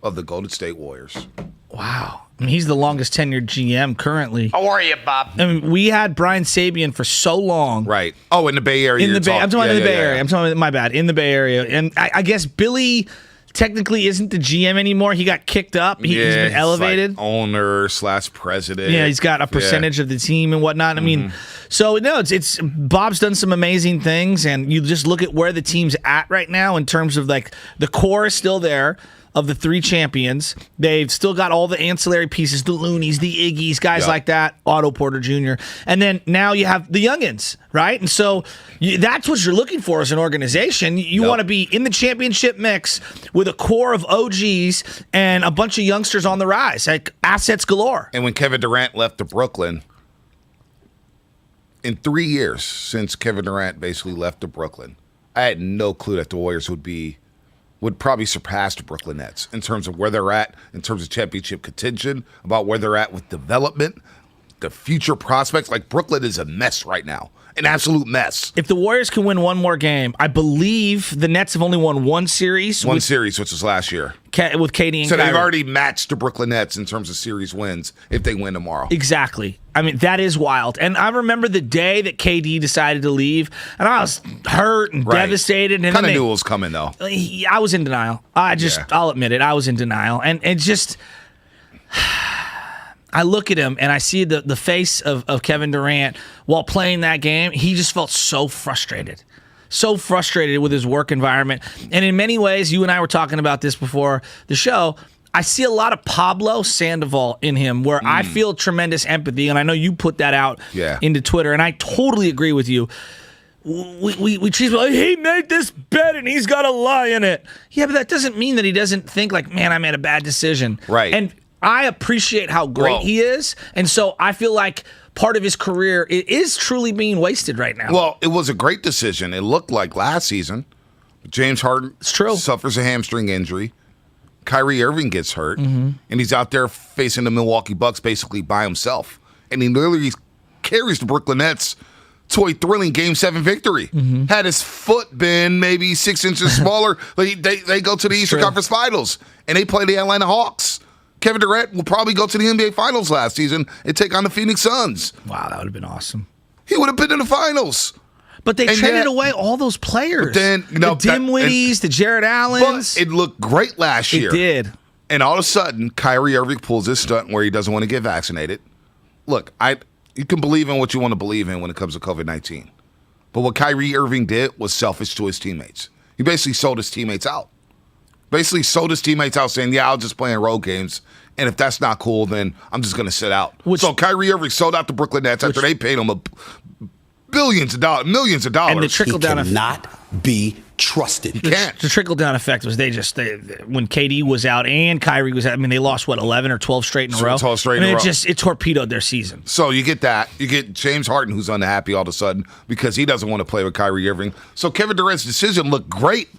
Speaker 12: of the Golden State Warriors.
Speaker 11: Wow. I mean, he's the longest tenured GM currently.
Speaker 21: How are you, Bob?
Speaker 11: I mean, we had Brian Sabian for so long.
Speaker 12: Right. Oh, in the Bay Area.
Speaker 11: I'm talking about in the Bay Area. I'm talking about, my bad, in the Bay Area. And I guess Billy technically isn't the GM anymore. He got kicked up. He's been elevated.
Speaker 12: Like owner/president.
Speaker 11: Yeah, he's got a percentage of the team and whatnot. I mean, so no, it's Bob's done some amazing things, and you just look at where the team's at right now in terms of like the core is still there. Of the 3 champions, they've still got all the ancillary pieces, the Loonies, the Iggies, guys like that, Otto Porter Jr. And then now you have the youngins, right? And so that's what you're looking for as an organization. You want to be in the championship mix with a core of OGs and a bunch of youngsters on the rise, like assets galore.
Speaker 12: And when Kevin Durant left to Brooklyn, in 3 years since Kevin Durant basically left to Brooklyn, I had no clue that the Warriors would probably surpass the Brooklyn Nets in terms of where they're at, in terms of championship contention, about where they're at with development, the future prospects. Like, Brooklyn is a mess right now, an absolute mess.
Speaker 11: If the Warriors can win one more game, I believe the Nets have only won one series.
Speaker 12: One series, which was last year.
Speaker 11: With KD and
Speaker 12: So
Speaker 11: Kyrie.
Speaker 12: they've already matched the Brooklyn Nets in terms of series wins if they win tomorrow.
Speaker 11: Exactly. I mean, that is wild. And I remember the day that KD decided to leave, and I was hurt and devastated. And
Speaker 12: kind of knew it was coming, though.
Speaker 11: I was in denial. I'll admit it. I was in denial. And just, I look at him, and I see the face of Kevin Durant while playing that game. He just felt so frustrated. So frustrated with his work environment. And in many ways, you and I were talking about this before the show, I see a lot of Pablo Sandoval in him where I feel tremendous empathy, and I know you put that out into Twitter, and I totally agree with you. We treat him like, he made this bet and he's got a lie in it. Yeah, but that doesn't mean that he doesn't think like, man, I made a bad decision.
Speaker 12: Right.
Speaker 11: And I appreciate how great he is, and so I feel like part of his career is truly being wasted right now.
Speaker 12: Well, it was a great decision. It looked like last season. James Harden suffers a hamstring injury. Kyrie Irving gets hurt, and he's out there facing the Milwaukee Bucks basically by himself. And he literally carries the Brooklyn Nets to a thrilling Game 7 victory. Had his foot been maybe 6 inches smaller, they go to the Eastern Conference Finals, and they play the Atlanta Hawks. Kevin Durant will probably go to the NBA Finals last season and take on the Phoenix Suns.
Speaker 11: Wow, that would have been awesome.
Speaker 12: He would have been in the finals.
Speaker 11: But they traded away all those players.
Speaker 12: Then,
Speaker 11: the Dinwiddies, the Jared Allens.
Speaker 12: But it looked great last year.
Speaker 11: It did.
Speaker 12: And all of a sudden, Kyrie Irving pulls this stunt where he doesn't want to get vaccinated. Look, you can believe in what you want to believe in when it comes to COVID-19. But what Kyrie Irving did was selfish to his teammates. He basically sold his teammates out. Saying, I'll just play in road games. And if that's not cool, then I'm just going to sit out. So Kyrie Irving sold out the Brooklyn Nets after they paid him millions of dollars.
Speaker 11: And the trickle-down
Speaker 22: effect cannot be trusted.
Speaker 12: You can't.
Speaker 11: The trickle-down effect was when KD was out and Kyrie was out, I mean, they lost, 11 or 12 straight in a row?
Speaker 12: 12 straight in a row.
Speaker 11: It torpedoed their season.
Speaker 12: So you get that. You get James Harden, who's unhappy all of a sudden because he doesn't want to play with Kyrie Irving. So Kevin Durant's decision looked great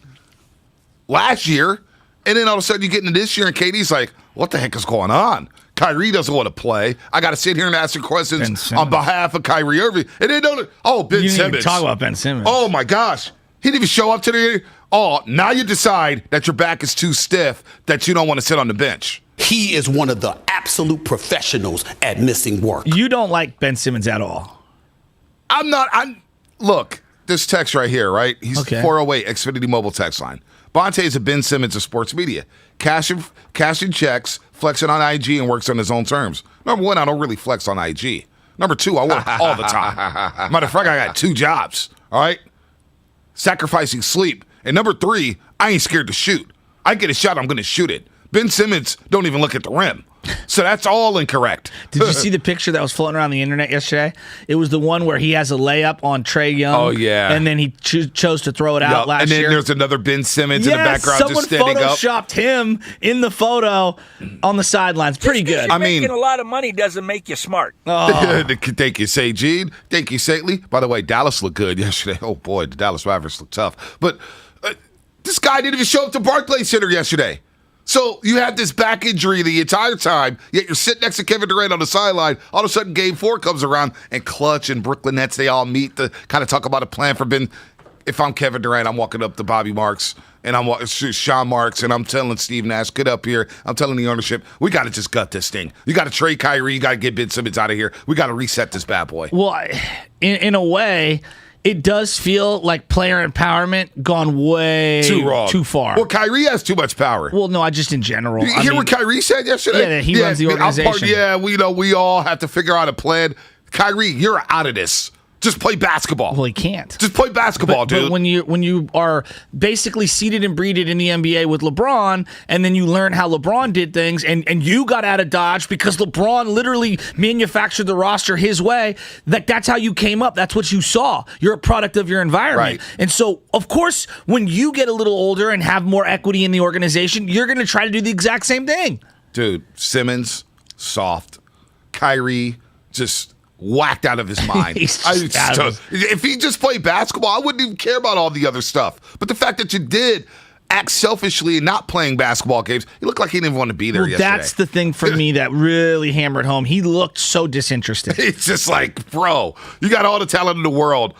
Speaker 12: last year, and then all of a sudden you get into this year and KD's like, what the heck is going on? Kyrie doesn't want to play. I got to sit here and ask you questions on behalf of Kyrie Irving. And they don't. Oh, Ben Simmons.
Speaker 11: You didn't even talk about Ben Simmons.
Speaker 12: Oh, my gosh. He didn't even show up to the. Oh, now you decide that your back is too stiff, that you don't want to sit on the bench.
Speaker 22: He is one of the absolute professionals at missing work.
Speaker 11: You don't like Ben Simmons at all.
Speaker 12: I'm not. Look, this text right here, right? He's 408 Xfinity Mobile text line. Bonte is a Ben Simmons of sports media. Cashing checks, flexing on IG, and works on his own terms. Number one, I don't really flex on IG. Number 2, I work all the time. Matter of fact, I got 2 jobs, all right? Sacrificing sleep. And number 3, I ain't scared to shoot. I get a shot, I'm going to shoot it. Ben Simmons don't even look at the rim. So that's all incorrect.
Speaker 11: Did you see the picture that was floating around the internet yesterday? It was the one where he has a layup on Trae Young.
Speaker 12: Oh, yeah.
Speaker 11: And then he chose to throw it out last year.
Speaker 12: And then there's another Ben Simmons in the background just standing up.
Speaker 11: Someone photoshopped him in the photo on the sidelines. Pretty good.
Speaker 1: I mean, making a lot of money doesn't make you smart.
Speaker 12: Oh. Thank you, Sajid. Thank you, Sately. By the way, Dallas looked good yesterday. Oh, boy, the Dallas Mavericks look tough. But this guy didn't even show up to Barclays Center yesterday. So you had this back injury the entire time, yet you're sitting next to Kevin Durant on the sideline. All of a sudden, Game 4 comes around, and Clutch and Brooklyn Nets, they all meet to kind of talk about a plan for Ben. If I'm Kevin Durant, I'm walking up to Bobby Marks, and I'm Sean Marks, and I'm telling Steve Nash, get up here. I'm telling the ownership, we got to just gut this thing. You got to trade Kyrie. You got to get Ben Simmons out of here. We got to reset this bad boy.
Speaker 11: Well, in a way, it does feel like player empowerment gone way too far.
Speaker 12: Well, Kyrie has too much power.
Speaker 11: Well, no, I just in general.
Speaker 12: You hear what Kyrie said yesterday?
Speaker 11: Yeah, he runs the organization.
Speaker 12: We all have to figure out a plan. Kyrie, you're out of this. Just play basketball.
Speaker 11: Well, he can't.
Speaker 12: Just play basketball, dude.
Speaker 11: But when you are basically seeded and breeded in the NBA with LeBron, and then you learn how LeBron did things, and you got out of Dodge because LeBron literally manufactured the roster his way, that's how you came up. That's what you saw. You're a product of your environment.
Speaker 12: Right.
Speaker 11: And so, of course, when you get a little older and have more equity in the organization, you're going to try to do the exact same thing.
Speaker 12: Dude, Simmons, soft. Kyrie, just whacked out of his mind. If he just played basketball, I wouldn't even care about all the other stuff. But the fact that you did act selfishly and not playing basketball games, he looked like he didn't want to be there yesterday.
Speaker 11: That's the thing for me that really hammered home. He looked so disinterested.
Speaker 12: It's just like, bro, you got all the talent in the world.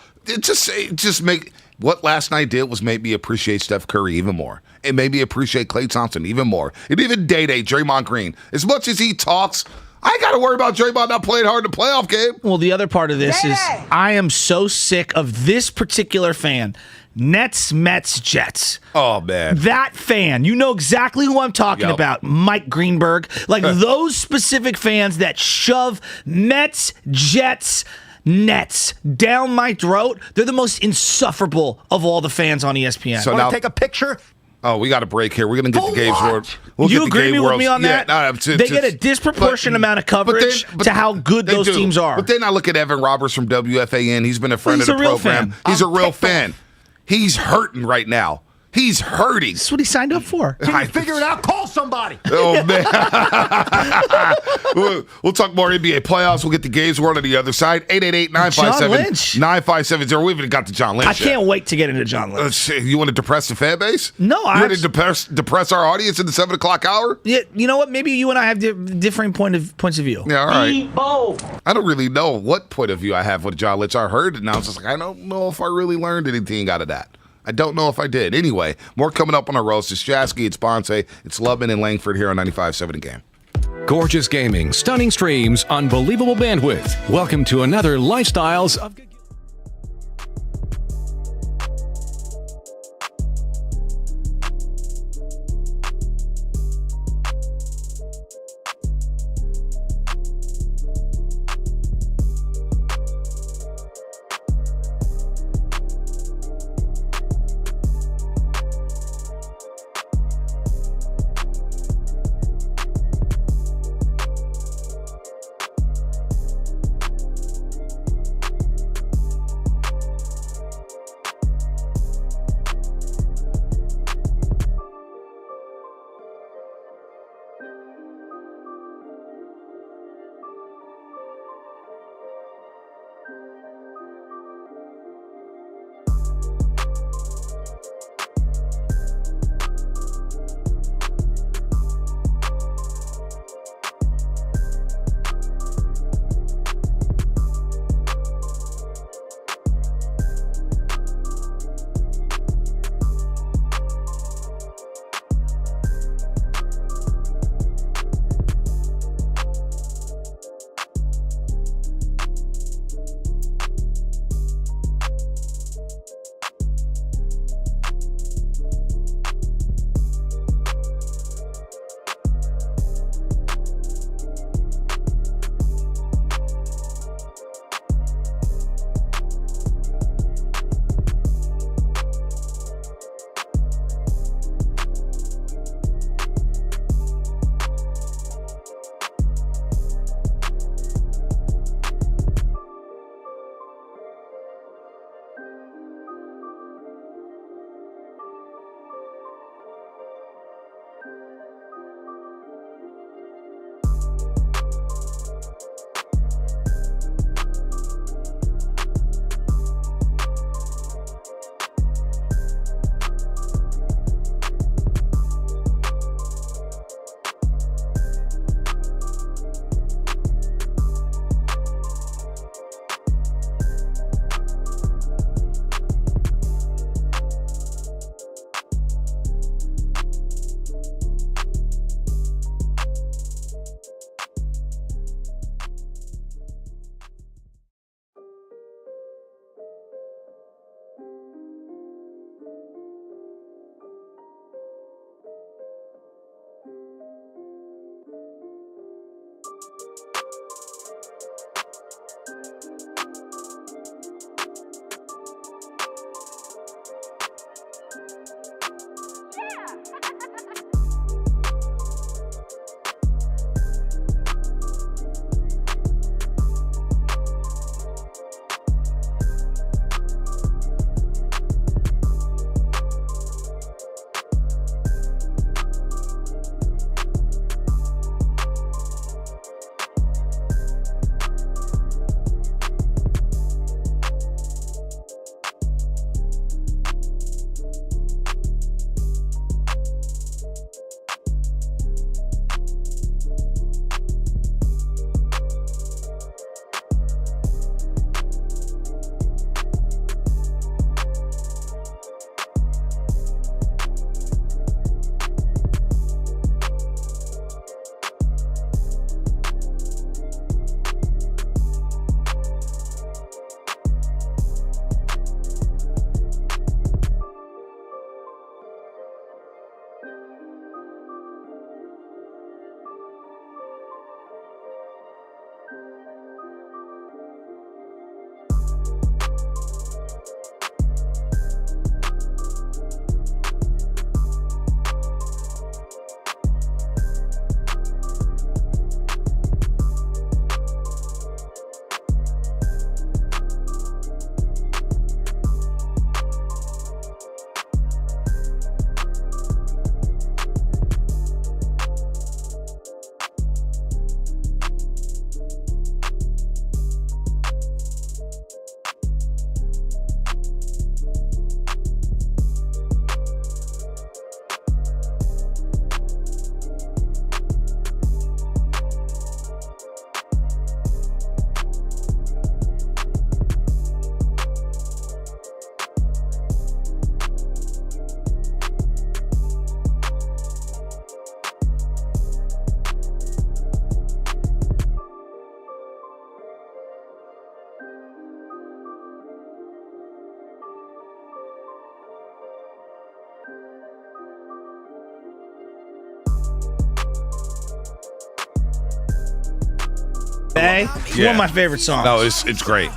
Speaker 12: What last night did was make me appreciate Steph Curry even more. It made me appreciate Klay Thompson even more. And even Day-Day, Draymond Green. As much as he talks, I ain't got to worry about Draymond not playing hard in the playoff game.
Speaker 11: Well, the other part of this is I am so sick of this particular fan. Nets, Mets, Jets.
Speaker 12: Oh, man.
Speaker 11: That fan. You know exactly who I'm talking about. Mike Greenberg. Like those specific fans that shove Mets, Jets, Nets down my throat. They're the most insufferable of all the fans on ESPN.
Speaker 21: So now take a picture.
Speaker 12: Oh, we got a break here. We're going to get the Games World.
Speaker 11: You agree with me on that? They get a disproportionate amount of coverage to how good those teams are.
Speaker 12: But then I look at Evan Roberts from WFAN. He's been a friend of the program. He's a real fan. He's hurting right now. He's hurting.
Speaker 11: That's what he signed up for.
Speaker 21: Can you figure it out? Call somebody.
Speaker 12: Oh, man. We'll talk more NBA playoffs. We'll get the Games World on the other side. 888-957-9570. We even got to John Lynch.
Speaker 11: I can't wait to get into John Lynch.
Speaker 12: You want to depress the fan base?
Speaker 11: No.
Speaker 12: You want to depress our audience in the 7 o'clock hour?
Speaker 11: Yeah, you know what? Maybe you and I have differing points of view.
Speaker 12: Yeah, all right. I don't really know what point of view I have with John Lynch. I heard it, and I was just like, I don't know if I really learned anything out of that. I don't know if I did. Anyway, more coming up on our roast. It's Jasky, it's Bonce, it's Lubman and Langford here on 95.7 The Game.
Speaker 23: Gorgeous gaming, stunning streams, unbelievable bandwidth. Welcome to another Lifestyles of Good.
Speaker 11: It's one of my favorite songs.
Speaker 12: No, it's great.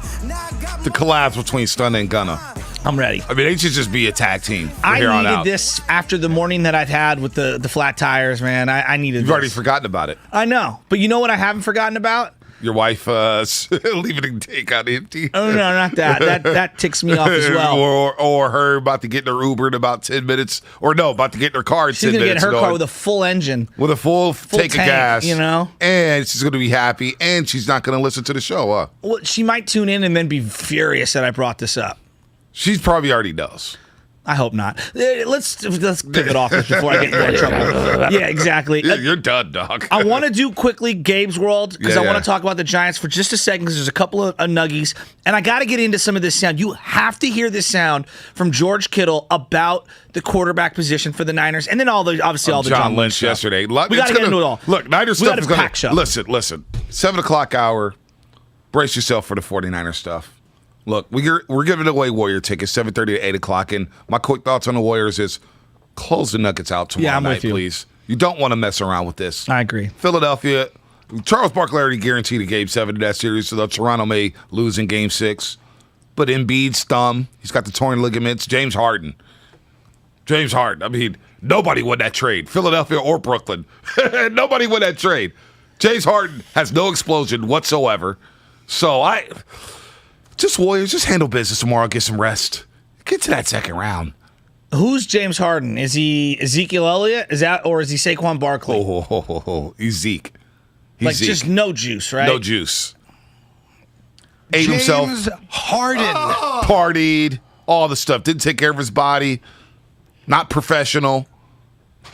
Speaker 12: The collabs between Stunna and Gunna.
Speaker 11: I'm ready.
Speaker 12: I mean, they should just be a tag team from
Speaker 11: I
Speaker 12: here on
Speaker 11: needed
Speaker 12: out.
Speaker 11: this after the morning that I've had with the flat tires, man. I needed
Speaker 12: You've
Speaker 11: this.
Speaker 12: already forgotten about it.
Speaker 11: I know. But you know what I haven't forgotten about?
Speaker 12: Your wife leaving the tank out empty.
Speaker 11: Oh, no, not that. That ticks me off as well.
Speaker 12: or her about to get in her Uber in about 10 minutes. Or no, about to get in her car in 10 minutes.
Speaker 11: She's going to get in her car with a full engine.
Speaker 12: With a full tank of gas.
Speaker 11: You know?
Speaker 12: And she's going to be happy. And she's not going to listen to the show, huh?
Speaker 11: Well, she might tune in and then be furious that I brought this up.
Speaker 12: She probably already knows.
Speaker 11: I hope not. Let's pick it off before I get in more trouble. Yeah, exactly.
Speaker 12: Yeah, you're done, dog.
Speaker 11: I want to do quickly Gabe's World because
Speaker 12: Yeah,
Speaker 11: I want
Speaker 12: yeah.
Speaker 11: to talk about the Giants for just a second because there's a couple of nuggies. And I got to get into some of this sound. You have to hear this sound from George Kittle about the quarterback position for the Niners. And then obviously all the
Speaker 12: John Lynch
Speaker 11: stuff.
Speaker 12: yesterday.
Speaker 11: We got to get into it all.
Speaker 12: Look, Niners
Speaker 11: We
Speaker 12: stuff
Speaker 11: got
Speaker 12: is
Speaker 11: a
Speaker 12: going
Speaker 11: pack show.
Speaker 12: Listen. 7 o'clock hour. Brace yourself for the 49ers stuff. Look, we're giving away Warrior tickets 7:30 to 8 o'clock, and my quick thoughts on the Warriors is close the Nuggets out tomorrow
Speaker 11: I'm
Speaker 12: night,
Speaker 11: with you.
Speaker 12: please. You don't want to mess around with this.
Speaker 11: I agree.
Speaker 12: Philadelphia, Charles Barkley already guaranteed a Game 7 in that series, so Toronto may lose in Game 6. But Embiid's thumb, he's got the torn ligaments. James Harden. I mean, nobody won that trade, Philadelphia or Brooklyn. Nobody won that trade. James Harden has no explosion whatsoever. So Warriors, just handle business tomorrow, get some rest. Get to that second round.
Speaker 11: Who's James Harden? Is he Ezekiel Elliott? Or is he Saquon Barkley?
Speaker 12: He's Zeke.
Speaker 11: Like just no juice, right?
Speaker 12: No juice. Ate himself.
Speaker 21: Harden.
Speaker 12: Partied. All the stuff. Didn't take care of his body. Not professional.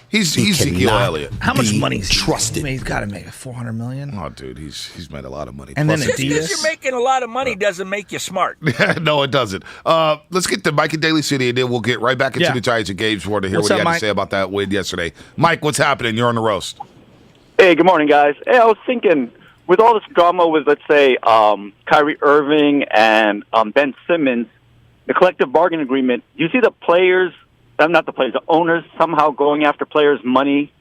Speaker 12: He's Ezekiel Elliott.
Speaker 11: How much money is he trusted? He's got to make $400 million.
Speaker 12: Oh, dude, he's made a lot of money.
Speaker 11: And then
Speaker 1: Just
Speaker 11: Adidas.
Speaker 1: because you're making a lot of money doesn't make you smart.
Speaker 12: No, it doesn't. Let's get to Mike in Daly City, and then we'll get right back into the Giants and Gabe's World to hear
Speaker 11: What's
Speaker 12: what he
Speaker 11: up,
Speaker 12: had
Speaker 11: Mike?
Speaker 12: to say about that win yesterday. Mike, what's happening? You're on the roast.
Speaker 3: Hey, good morning, guys. Hey, I was thinking, with all this drama with, let's say, Kyrie Irving and Ben Simmons, the collective bargaining agreement, do you see the players, not the players, the owners somehow going after players' money?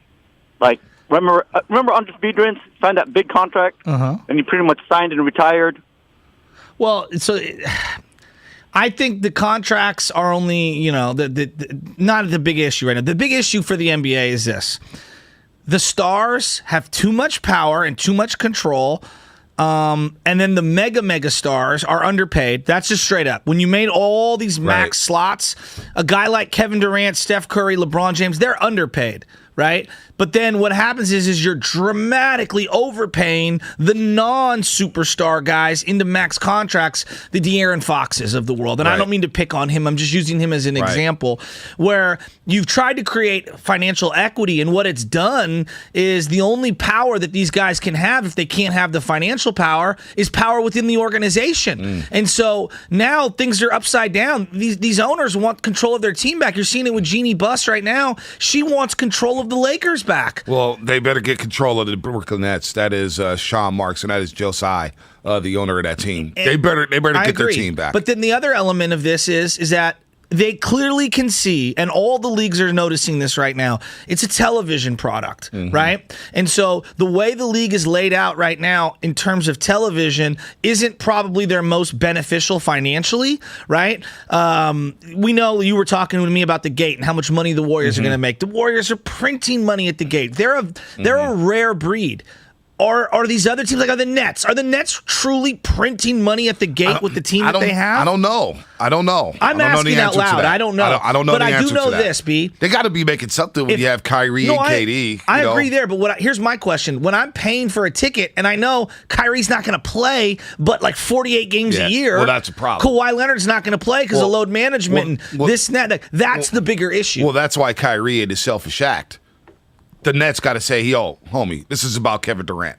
Speaker 3: Like, remember Andres Biedrins signed that big contract, and he pretty much signed and retired?
Speaker 11: Well, I think the contracts are only, not the big issue right now. The big issue for the NBA is this. The stars have too much power and too much control, and then the mega stars are underpaid. That's just straight up. When you made all these max slots, a guy like Kevin Durant, Steph Curry, LeBron James, they're underpaid, right? But then what happens is you're dramatically overpaying the non-superstar guys into max contracts, the De'Aaron Foxes of the world. And I don't mean to pick on him. I'm just using him as an example where you've tried to create financial equity, and what it's done is the only power that these guys can have if they can't have the financial power is power within the organization. And so now things are upside down. These owners want control of their team back. You're seeing it with Jeannie Buss right now. She wants control of the Lakers back.
Speaker 12: Well, they better get control of the Brooklyn Nets. That is Sean Marks, and that is Joe Tsai, the owner of that team. They better get their team back.
Speaker 11: But then the other element of this is that they clearly can see, and all the leagues are noticing this right now, it's a television product, right? And so the way the league is laid out right now in terms of television isn't probably their most beneficial financially, right? We know you were talking to me about the gate and how much money the Warriors are going to make. The Warriors are printing money at the gate. They're a rare breed. Are these other teams, like, are the Nets truly printing money at the gate with the team that they have?
Speaker 12: I don't know.
Speaker 11: I'm asking out loud. I don't know.
Speaker 12: I don't know.
Speaker 11: But
Speaker 12: I
Speaker 11: do know this, B.
Speaker 12: They got to be making something when you have Kyrie and KD.
Speaker 11: I agree there, but here's my question: when I'm paying for a ticket and I know Kyrie's not going to play, but like 48 games a year,
Speaker 12: well, that's a problem.
Speaker 11: Kawhi Leonard's not going to play because of load management and this and that. That's the bigger issue.
Speaker 12: Well, that's why Kyrie in his selfish act. The Nets got to say, yo, homie, this is about Kevin Durant.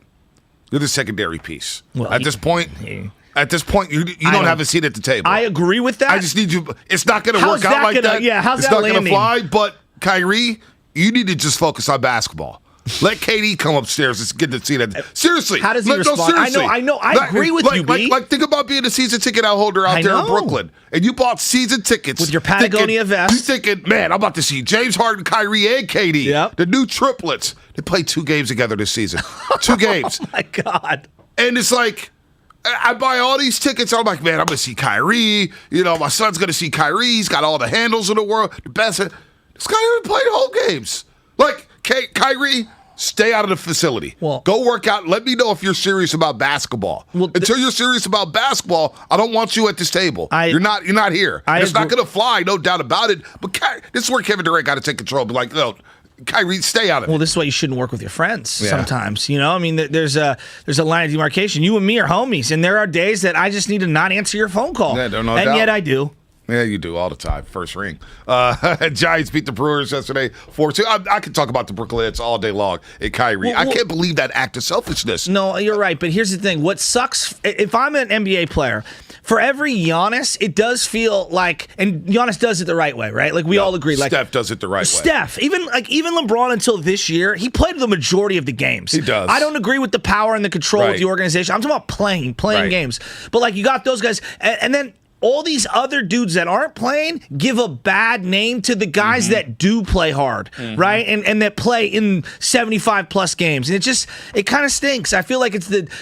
Speaker 12: You're the secondary piece. Well, at this point, you don't have a seat at the table.
Speaker 11: I agree with that.
Speaker 12: I just need you. It's not going to work out like that.
Speaker 11: Yeah, how's
Speaker 12: it's
Speaker 11: that
Speaker 12: not
Speaker 11: landing?
Speaker 12: going to fly. But Kyrie, you need to just focus on basketball. Let KD come upstairs and get the seat. Seriously.
Speaker 11: How does he respond?
Speaker 12: Seriously.
Speaker 11: I know. I agree with you, B.
Speaker 12: Like, think about being a season ticket holder out there in Brooklyn, and you bought season tickets.
Speaker 11: With your Patagonia vest.
Speaker 12: You thinking, man, I'm about to see James Harden, Kyrie, and KD. The new triplets. They played 2 games together this season. 2 games.
Speaker 11: Oh, my God.
Speaker 12: And it's like, I buy all these tickets. I'm like, man, I'm going to see Kyrie. You know, my son's going to see Kyrie. He's got all the handles in the world. The best. This guy haven't played whole games. Like, Kyrie, stay out of the facility.
Speaker 11: Well,
Speaker 12: go work out. Let me know if you're serious about basketball. Until you're serious about basketball, I don't want you at this table. You're not here. It's not going to fly, no doubt about it. But this is where Kevin Durant got to take control. Be like, no, Kyrie, stay out of it.
Speaker 11: Well, this is why you shouldn't work with your friends sometimes. You know, I mean, there's a line of demarcation. You and me are homies, and there are days that I just need to not answer your phone call.
Speaker 12: Yeah, no
Speaker 11: and
Speaker 12: doubt.
Speaker 11: Yet I do.
Speaker 12: Yeah, you do all the time. First ring. Giants beat the Brewers yesterday 4-2. I could talk about the Brooklyn Nets all day long. And Kyrie, I can't believe that act of selfishness.
Speaker 11: No, you're right. But here's the thing. What sucks, if I'm an NBA player, for every Giannis, it does feel like, and Giannis does it the right way, right? Like we all agree. Like
Speaker 12: Steph does it the right way.
Speaker 11: Steph, even LeBron until this year, he played the majority of the games.
Speaker 12: He does.
Speaker 11: I don't agree with the power and the control of the organization. I'm talking about playing games. But like you got those guys, and then all these other dudes that aren't playing give a bad name to the guys that do play hard, right? And that play in 75-plus games. And it kind of stinks. I feel like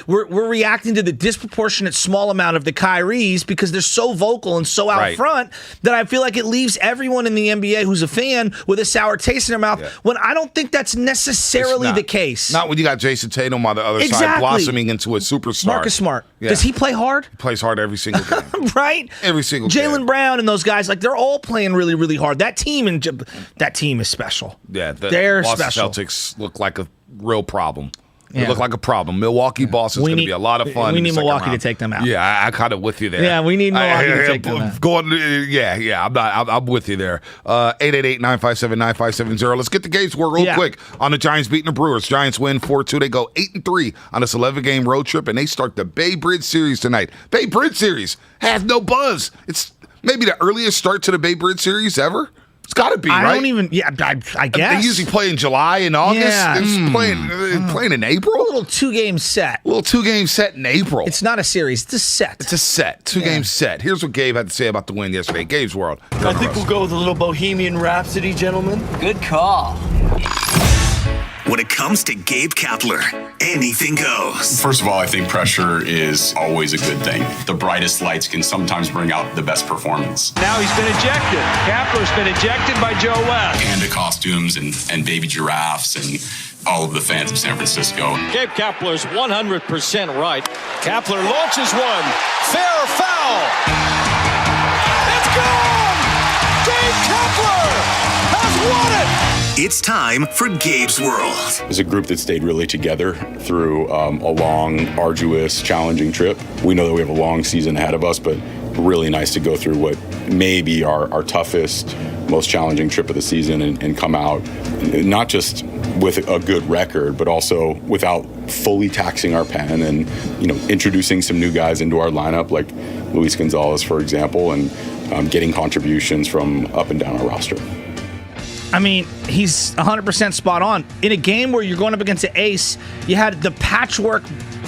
Speaker 11: we're reacting to the disproportionate small amount of the Kyries because they're so vocal and so out front that I feel like it leaves everyone in the NBA who's a fan with a sour taste in their mouth when I don't think that's necessarily the case.
Speaker 12: Not when you got Jason Tatum on the other side blossoming into a superstar.
Speaker 11: Marcus Smart. Yeah. Does he play hard?
Speaker 12: He plays hard every single game.
Speaker 11: Right?
Speaker 12: Every single game.
Speaker 11: Jaylen Brown and those guys, like they're all playing really, really hard. That team is special.
Speaker 12: Yeah,
Speaker 11: they're
Speaker 12: Boston
Speaker 11: special.
Speaker 12: Celtics look like a real problem. They look like a problem. Milwaukee, Boston's going to be a lot of fun.
Speaker 11: We need Milwaukee to take them out.
Speaker 12: Yeah, I kind of with you there.
Speaker 11: Yeah, we need Milwaukee to take them out.
Speaker 12: I'm with you there. 888-957-9570. Let's get the games score real quick on the Giants beating the Brewers. Giants win 4-2. They go 8-3 on this 11-game road trip, and they start the Bay Bridge Series tonight. Bay Bridge Series has no buzz. It's maybe the earliest start to the Bay Bridge Series ever. It's got to be, right?
Speaker 11: I don't even, I guess.
Speaker 12: They usually play in July and August.
Speaker 11: Yeah.
Speaker 12: It's playing in April?
Speaker 11: A little 2-game set.
Speaker 12: A little 2-game set in April.
Speaker 11: It's not a series. It's a set.
Speaker 12: It's a set. 2-game set. Here's what Gabe had to say about the win yesterday. Gabe's World.
Speaker 4: I think we'll go with a little Bohemian Rhapsody, gentlemen. Good call.
Speaker 5: When it comes to Gabe Kapler, anything goes.
Speaker 6: First of all, I think pressure is always a good thing. The brightest lights can sometimes bring out the best performance.
Speaker 10: Now he's been ejected. Kapler's been ejected by Joe West.
Speaker 6: Panda costumes and baby giraffes and all of the fans of San Francisco.
Speaker 10: Gabe Kapler's 100% right. Kapler launches one. Fair or foul? It's gone! Gabe Kapler has won it!
Speaker 5: It's time for Gabe's World.
Speaker 6: It's a group that stayed really together through a long, arduous, challenging trip. We know that we have a long season ahead of us, but really nice to go through what may be our toughest, most challenging trip of the season and come out not just with a good record, but also without fully taxing our pen and, introducing some new guys into our lineup, like Luis Gonzalez, for example, and getting contributions from up and down our roster.
Speaker 11: I mean, he's 100% spot on. In a game where you're going up against an ace, you had the patchwork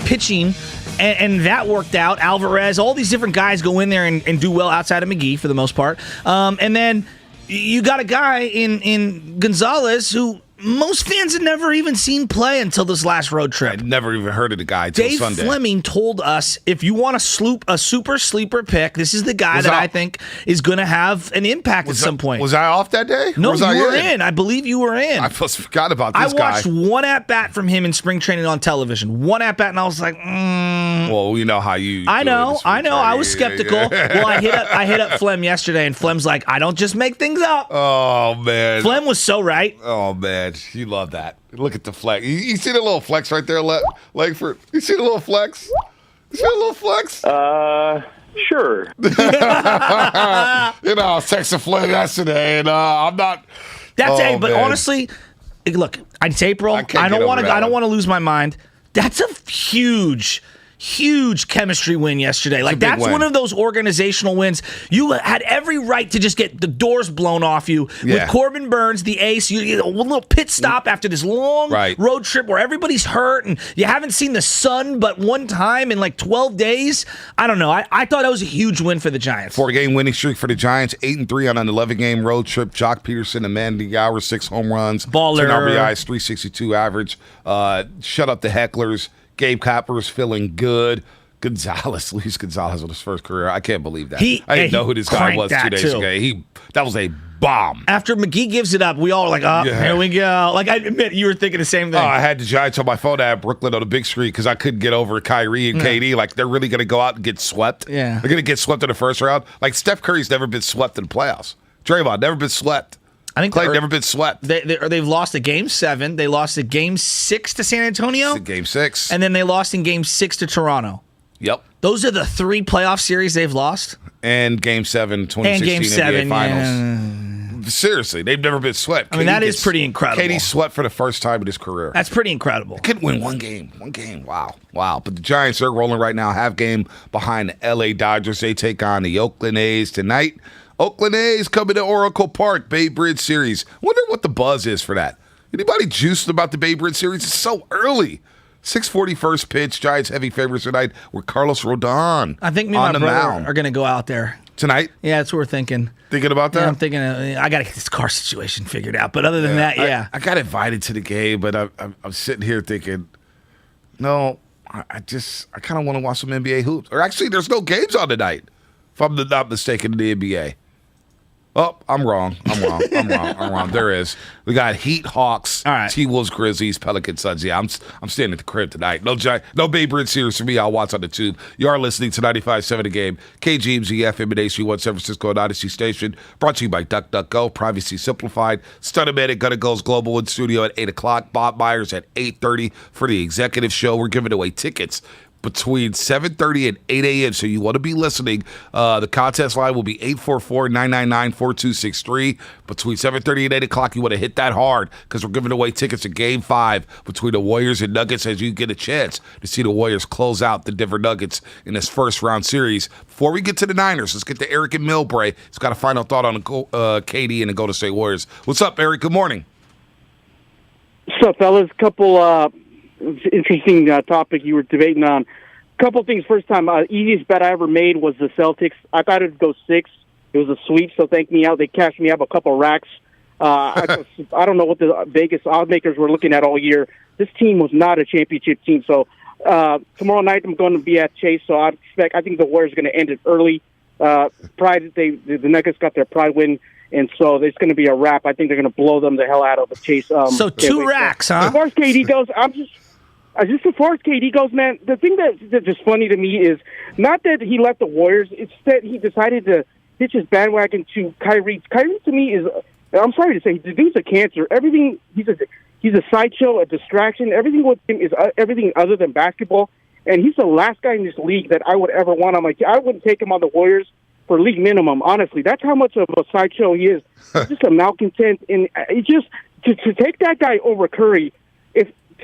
Speaker 11: pitching and that worked out. Alvarez, all these different guys go in there and do well outside of McGee for the most part. And then you got a guy in Gonzalez who most fans had never even seen play until this last road trip.
Speaker 12: I'd never even heard of the guy until Sunday.
Speaker 11: Dave Fleming told us, if you want a super sleeper pick, this is the guy I think is going to have an impact at some point.
Speaker 12: Was I off that day?
Speaker 11: No, you were in. I believe you were in.
Speaker 12: I almost forgot about this guy.
Speaker 11: I watched one at-bat from him in spring training on television. One at-bat, and I was like,
Speaker 12: Well, you know how you
Speaker 11: I know. I was skeptical. Well, I hit up Flem yesterday, and Flem's like, I don't just make things up.
Speaker 12: Oh, man.
Speaker 11: Flem was so right.
Speaker 12: Oh, man. You love that. Look at the flex. You see the little flex right there, Langford? You see the little flex? You see the little flex?
Speaker 3: Sure.
Speaker 12: I was texting Flem yesterday, and I'm not.
Speaker 11: But honestly, look, it's April. I don't want to lose my mind. That's a huge chemistry win yesterday. Like, that's one of those organizational wins. You had every right to just get the doors blown off you with Corbin Burns, the ace. You a little pit stop after this long road trip where everybody's hurt and you haven't seen the sun but one time in like 12 days. I don't know. I thought that was a huge win for the Giants.
Speaker 12: 4-game winning streak for the Giants. 8-3 on an 11-game road trip. Jock Peterson and Mandy Gower, 6 home runs.
Speaker 11: Baller.
Speaker 12: 10 RBIs, 362 average. Shut up the hecklers. Gabe Kapler's feeling good. Luis Gonzalez with his first career. I can't believe that. I didn't know who this guy was 2 days ago. That was a bomb.
Speaker 11: After McGee gives it up, we all were like, here we go. Like, I admit, you were thinking the same thing.
Speaker 12: I had the Giants on my phone. I had Brooklyn on the big screen because I couldn't get over Kyrie and KD. Like, they're really going to go out and get swept.
Speaker 11: Yeah.
Speaker 12: They're going to get swept in the first round. Like, Steph Curry's never been swept in the playoffs. Draymond, never been swept.
Speaker 11: I think
Speaker 12: Clay never been swept.
Speaker 11: They've lost a Game 7. They lost a Game 6 to San Antonio.
Speaker 12: Game 6.
Speaker 11: And then they lost in Game 6 to Toronto.
Speaker 12: Yep.
Speaker 11: Those are the 3 playoff series they've lost.
Speaker 12: And Game 7, 2016 NBA Finals. Seriously, they've never been swept.
Speaker 11: I mean, that is pretty incredible.
Speaker 12: KD swept for the first time in his career.
Speaker 11: That's pretty incredible.
Speaker 12: They couldn't win one game. Wow. But the Giants are rolling right now. Half game behind the LA Dodgers. They take on the Oakland A's tonight. Oakland A's coming to Oracle Park, Bay Bridge Series. Wonder what the buzz is for that. Anybody juiced about the Bay Bridge Series? It's so early. 6:40 first pitch. Giants heavy favorites tonight with Carlos Rodon.
Speaker 11: I think me and my brother are going to go out there.
Speaker 12: Tonight?
Speaker 11: Yeah, that's what we're thinking.
Speaker 12: Thinking about that?
Speaker 11: Yeah, I'm thinking, I got to get this car situation figured out. But other than that,
Speaker 12: I got invited to the game, but I'm sitting here thinking, no, I kind of want to watch some NBA hoops. Or actually, there's no games on tonight, if I'm not mistaken, in the NBA. Oh, I'm wrong. There is. We got Heat, Hawks, T-Wolves, Grizzlies, Pelicans, Suns. Yeah, I'm staying at the crib tonight. No Bay Bridge Series for me. I'll watch on the tube. You are listening to 95.7 The Game. KGMZ FM and HG1 San Francisco and Odyssey Station. Brought to you by DuckDuckGo. Privacy Simplified. Stunnerman at Gonna Goes Global in studio at 8 o'clock. Bob Myers at 8:30 for the executive show. We're giving away tickets between 7:30 and 8 a.m. So you want to be listening. The contest line will be 844-999-4263. Between 7:30 and 8 o'clock, you want to hit that hard because we're giving away tickets to Game 5 between the Warriors and Nuggets as you get a chance to see the Warriors close out the Denver Nuggets in this first round series. Before we get to the Niners, let's get to Eric and Millbrae. He's got a final thought on KD and the Golden State Warriors. What's up, Eric? Good morning.
Speaker 2: What's up, fellas? Couple interesting topic you were debating on. Couple things. First time, easiest bet I ever made was the Celtics. I thought it'd go 6. It was a sweep, so thank me out. They cashed me up a couple racks. I don't know what the Vegas odds makers were looking at all year. This team was not a championship team. So tomorrow night I'm going to be at Chase. So I think the Warriors are going to end it early. Pride. The Nuggets got their pride win. And so it's going to be a wrap. I think they're going to blow them the hell out of the Chase.
Speaker 11: So 2 racks, huh?
Speaker 2: As far as KD goes, just as far as KD goes, man, the thing that's just funny to me is not that he left the Warriors. It's that he decided to hitch his bandwagon to Kyrie. Kyrie, to me, is, I'm sorry to say, the dude's a cancer. Everything, he's a sideshow, a distraction. Everything with him is everything other than basketball. And he's the last guy in this league that I would ever want on my team. I wouldn't take him on the Warriors for league minimum, honestly. That's how much of a sideshow he is. He's just a malcontent. And it just, to take that guy over Curry,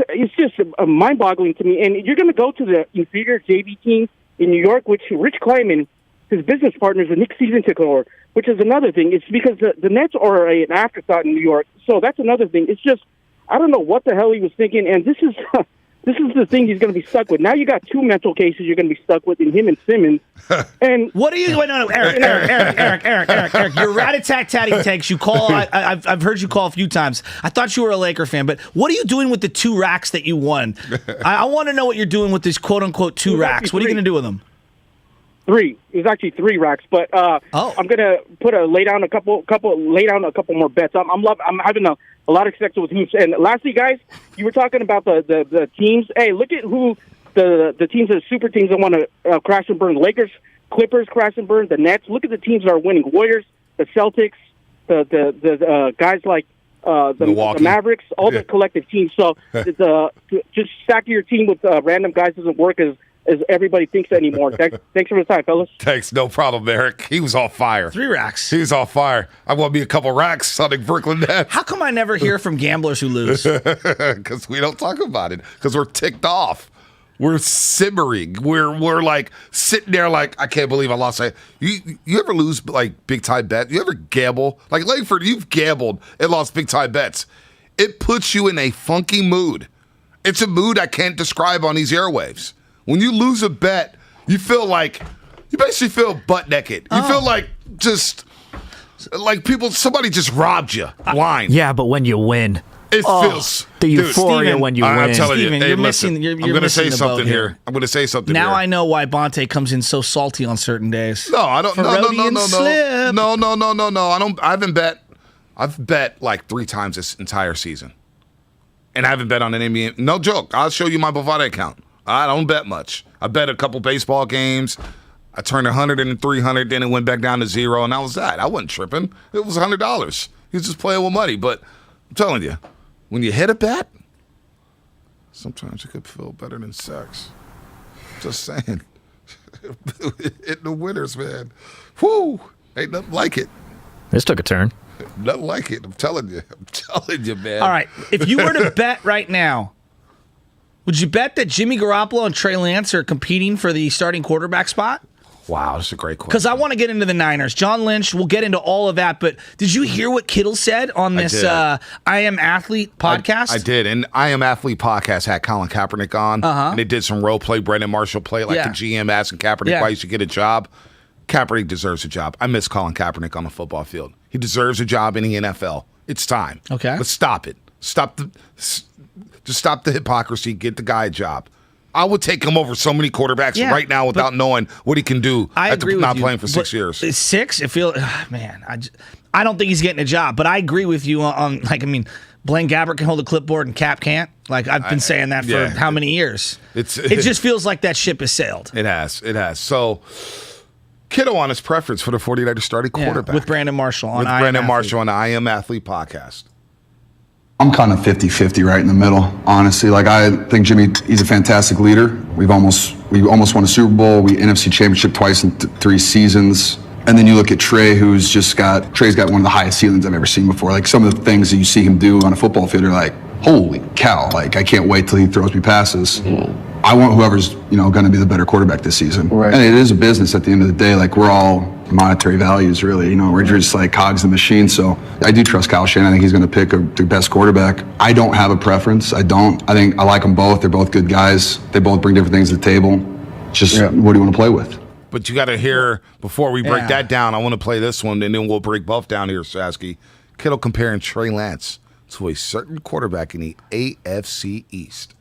Speaker 2: it's just mind-boggling to me. And you're going to go to the inferior JV team in New York, which Rich Kleiman, his business partners, and Nick Season took over, which is another thing. It's because the Nets are an afterthought in New York. So that's another thing. It's just, I don't know what the hell he was thinking. And this is, This is the thing he's going to be stuck with. Now you got two mental cases you're going to be stuck with in him and Simmons. And
Speaker 11: what are you? Wait, no, Eric. Your rat-a-tat-tatty takes. You call. I've heard you call a few times. I thought you were a Laker fan, but what are you doing with the 2 racks that you won? I want to know what you're doing with these quote-unquote 2 racks. What are you going to do with them?
Speaker 2: 3. It was actually 3 racks, but I'm gonna lay down a couple more bets. I'm having a lot of success with hoops. And lastly, guys, you were talking about the teams. Hey, look at who the teams, the super teams that want to crash and burn. Lakers, Clippers, crash and burn. The Nets. Look at the teams that are winning. Warriors, the Celtics, the guys like the Mavericks, all the collective teams. So just stacking your team with random guys doesn't work as everybody thinks anymore. Thanks for the time, fellas.
Speaker 12: Thanks. No problem, Eric. He was on fire.
Speaker 11: 3 racks.
Speaker 12: He was on fire. I want me a couple racks on the Brooklyn Nets.
Speaker 11: How come I never hear from gamblers who lose?
Speaker 12: Because we don't talk about it. Because we're ticked off. We're simmering. We're like sitting there like, I can't believe I lost. You ever lose like big time bet? You ever gamble? Like Langford, you've gambled and lost big time bets. It puts you in a funky mood. It's a mood I can't describe on these airwaves. When you lose a bet, you basically feel butt naked. You feel like just like somebody just robbed you blind.
Speaker 14: Yeah, but when you win,
Speaker 12: it feels
Speaker 14: the euphoria
Speaker 11: Steven,
Speaker 14: when you win.
Speaker 12: I'm telling
Speaker 11: Steven,
Speaker 12: you,
Speaker 11: you're
Speaker 12: listen,
Speaker 11: missing. You're
Speaker 12: I'm going to say
Speaker 11: missing the
Speaker 12: something
Speaker 11: boat
Speaker 12: here. I'm going to say something.
Speaker 11: Now
Speaker 12: here.
Speaker 11: I know why Bonte comes in so salty on certain days.
Speaker 12: No, I don't. No. I don't. I haven't bet. I've bet like 3 times this entire season, and I haven't bet on an NBA. No joke. I'll show you my Bovada account. I don't bet much. I bet a couple baseball games. I turned 100 into 300, then it went back down to 0, and that was that. I wasn't tripping. It was $100. He was just playing with money. But I'm telling you, when you hit a bet, sometimes it could feel better than sex. Just saying. Hitting the winners, man. Whoo! Ain't nothing like it.
Speaker 14: This took a turn.
Speaker 12: Nothing like it. I'm telling you, man.
Speaker 11: All right. If you were to bet right now, would you bet that Jimmy Garoppolo and Trey Lance are competing for the starting quarterback spot?
Speaker 12: Wow, that's a great question.
Speaker 11: Because I want to get into the Niners. John Lynch, we'll get into all of that. But did you hear what Kittle said on this I Am Athlete podcast?
Speaker 12: I did. And I Am Athlete podcast had Colin Kaepernick on. And they did some role play, Brandon Marshall play, like the GM asking Kaepernick why he should get a job. Kaepernick deserves a job. I miss Colin Kaepernick on the football field. He deserves a job in the NFL. It's time.
Speaker 11: Okay.
Speaker 12: Let's stop it. Just stop the hypocrisy. Get the guy a job. I would take him over so many quarterbacks right now without knowing what he can do after not playing for 6 years.
Speaker 11: 6? It feels, man, I don't think he's getting a job. But I agree with you on Blaine Gabbert can hold a clipboard and Cap can't. Like, I've been saying that for how many years? It just feels like that ship has sailed.
Speaker 12: It has. So, Kiddo on his preference for the 49ers starting quarterback.
Speaker 11: With Brandon Marshall on
Speaker 12: the I Am Athlete podcast.
Speaker 7: I'm kind of 50-50 right in the middle, honestly. Like, I think Jimmy, he's a fantastic leader. We almost won a Super Bowl. We NFC Championship twice in 3 seasons. And then you look at Trey, Trey's got one of the highest ceilings I've ever seen before. Like, some of the things that you see him do on a football field are like, holy cow. Like, I can't wait till he throws me passes. I want whoever's, going to be the better quarterback this season. Right. And it is a business at the end of the day. Like, we're all monetary values, really. We're just like cogs in the machine. So I do trust Kyle Shanahan. I think he's going to pick the best quarterback. I don't have a preference. I think I like them both. They're both good guys. They both bring different things to the table. Just what do you want to play with?
Speaker 12: But you got to hear, before we break that down, I want to play this one, and then we'll break both down here, Sasky. Kittle comparing Trey Lance to a certain quarterback in the AFC East.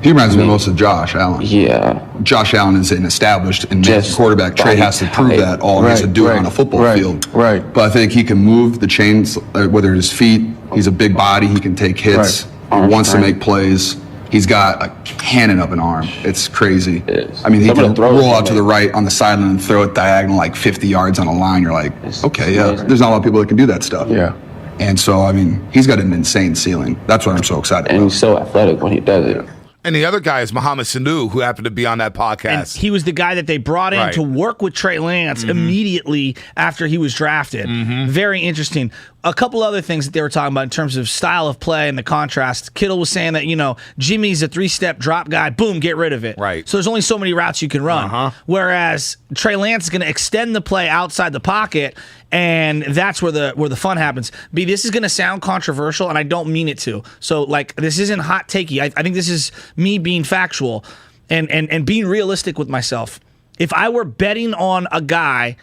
Speaker 7: He reminds me most of Josh Allen. Yeah. Josh Allen is an established and quarterback. Trey has to prove that all. He has to do it on a football field. Right. But I think he can move the chains, whether his feet, he's a big body, he can take hits, he wants to make plays. He's got a cannon of an arm. It's crazy. I mean, he can roll out to the right on the sideline and throw it diagonal like 50 yards on a line. You're like, okay, there's not a lot of people that can do that stuff. Yeah. And so, I mean, he's got an insane ceiling. That's what I'm so excited about. And he's so athletic when he does it.
Speaker 12: And the other guy is Mohamed Sanu, who happened to be on that podcast.
Speaker 11: And he was the guy that they brought in to work with Trey Lance immediately after he was drafted. Very interesting. a couple other things that they were talking about in terms of style of play and the contrast. Kittle was saying that, Jimmy's a 3-step drop guy. Boom, get rid of it.
Speaker 12: Right.
Speaker 11: So there's only so many routes you can run. Whereas Trey Lance is going to extend the play outside the pocket, and that's where the fun happens. B, this is going to sound controversial, and I don't mean it to. So, this isn't hot takey. I think this is me being factual and being realistic with myself. If I were betting on a guy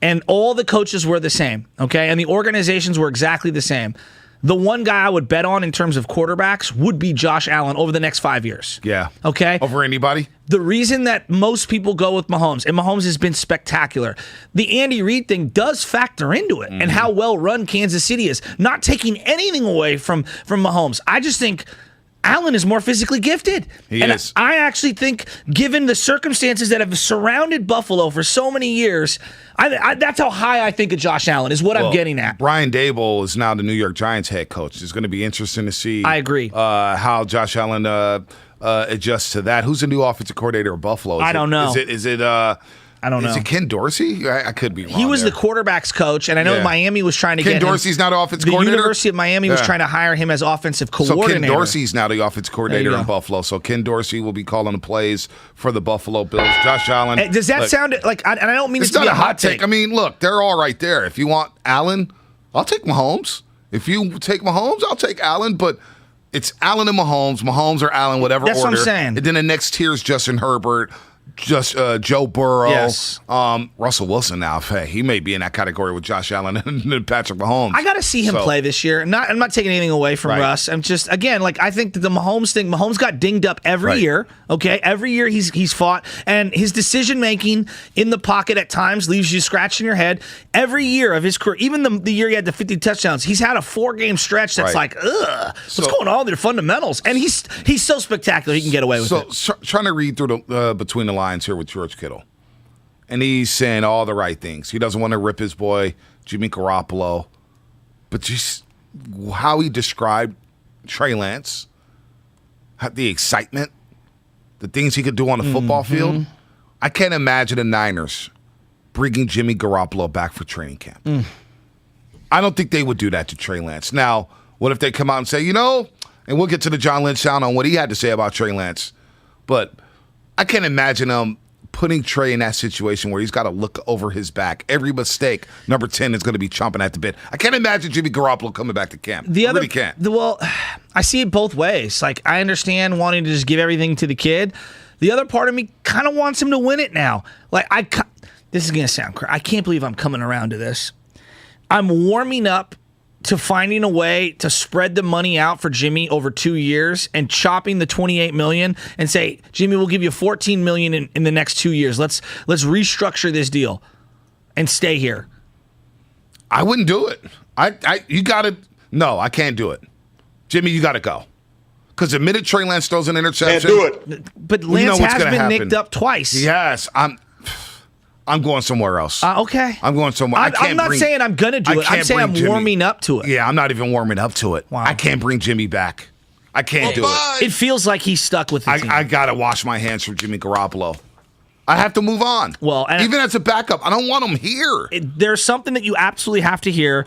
Speaker 11: and all the coaches were the same, okay, and the organizations were exactly the same, the one guy I would bet on in terms of quarterbacks would be Josh Allen over the next 5 years.
Speaker 12: Yeah.
Speaker 11: Okay?
Speaker 12: Over anybody?
Speaker 11: The reason that most people go with Mahomes, and Mahomes has been spectacular, the Andy Reid thing does factor into it, and how well run Kansas City is. Not taking anything away from Mahomes. I just think Allen is more physically gifted.
Speaker 12: He is.
Speaker 11: I actually think, given the circumstances that have surrounded Buffalo for so many years, that's how high I think of Josh Allen, is what I'm getting at.
Speaker 12: Brian Daboll is now the New York Giants head coach. It's going to be interesting to see.
Speaker 11: I agree.
Speaker 12: How Josh Allen adjusts to that. Who's the new offensive coordinator of Buffalo?
Speaker 11: I don't know.
Speaker 12: Is it
Speaker 11: I don't know.
Speaker 12: Is it Ken Dorsey? I could be wrong.
Speaker 11: He was the quarterback's coach, and I know Miami was trying to get him.
Speaker 12: Ken Dorsey's now the offensive coordinator?
Speaker 11: The University of Miami was trying to hire him as offensive coordinator.
Speaker 12: So Ken Dorsey's now the offensive coordinator in Buffalo. So Ken Dorsey will be calling the plays for the Buffalo Bills. Josh Allen.
Speaker 11: Does that sound like, and I don't mean
Speaker 12: it's
Speaker 11: it to
Speaker 12: not
Speaker 11: be
Speaker 12: a hot take. I mean, look, they're all right there. If you want Allen, I'll take Mahomes. If you take Mahomes, I'll take Allen, but it's Allen and Mahomes or Allen, whatever
Speaker 11: That's
Speaker 12: order.
Speaker 11: what I'm saying.
Speaker 12: And then the next tier is Justin Herbert, just Joe Burrow, Russell Wilson. Now, hey, he may be in that category with Josh Allen and Patrick Mahomes.
Speaker 11: I got to see him play this year. I'm not taking anything away from Russ. I'm just, again, I think that the Mahomes thing, Mahomes got dinged up every year. Okay, every year he's fought, and his decision making in the pocket at times leaves you scratching your head. Every year of his career, even the year he had the 50 touchdowns, he's had a 4-game stretch that's what's going on with their fundamentals? And he's so spectacular, he can get away with it.
Speaker 12: So trying to read through the between the lines here with George Kittle, and he's saying all the right things. He doesn't want to rip his boy Jimmy Garoppolo, but just how he described Trey Lance, the excitement, the things he could do on the football field. I can't imagine the Niners bringing Jimmy Garoppolo back for training camp. I don't think they would do that to Trey Lance. Now, what if they come out and say, and we'll get to the John Lynch sound on what he had to say about Trey Lance, but I can't imagine him putting Trey in that situation where he's got to look over his back. Every mistake, number 10 is going to be chomping at the bit. I can't imagine Jimmy Garoppolo coming back to camp. I really can't.
Speaker 11: Well, I see it both ways. I understand wanting to just give everything to the kid. The other part of me kind of wants him to win it now. This is going to sound crazy. I can't believe I'm coming around to this. I'm warming up to finding a way to spread the money out for Jimmy over 2 years and chopping the $28 million and say, Jimmy, we'll give you $14 million in the next 2 years. Let's restructure this deal and stay here.
Speaker 12: I wouldn't do it. You got to. No, I can't do it. Jimmy, you got to go. Because the minute Trey Lance throws an interception,
Speaker 9: can't do it.
Speaker 11: But Lance has been nicked up twice.
Speaker 12: Yes, I'm going somewhere else.
Speaker 11: Okay.
Speaker 12: I'm going somewhere.
Speaker 11: I'm not saying I'm going to do it. I'm saying I'm warming up to it.
Speaker 12: Yeah, I'm not even warming up to it. Wow. I can't bring Jimmy back. I can't do it.
Speaker 11: It feels like he's stuck with the team.
Speaker 12: I got to wash my hands from Jimmy Garoppolo. I have to move on.
Speaker 11: Well, and
Speaker 12: even as a backup, I don't want him here.
Speaker 11: There's something that you absolutely have to hear.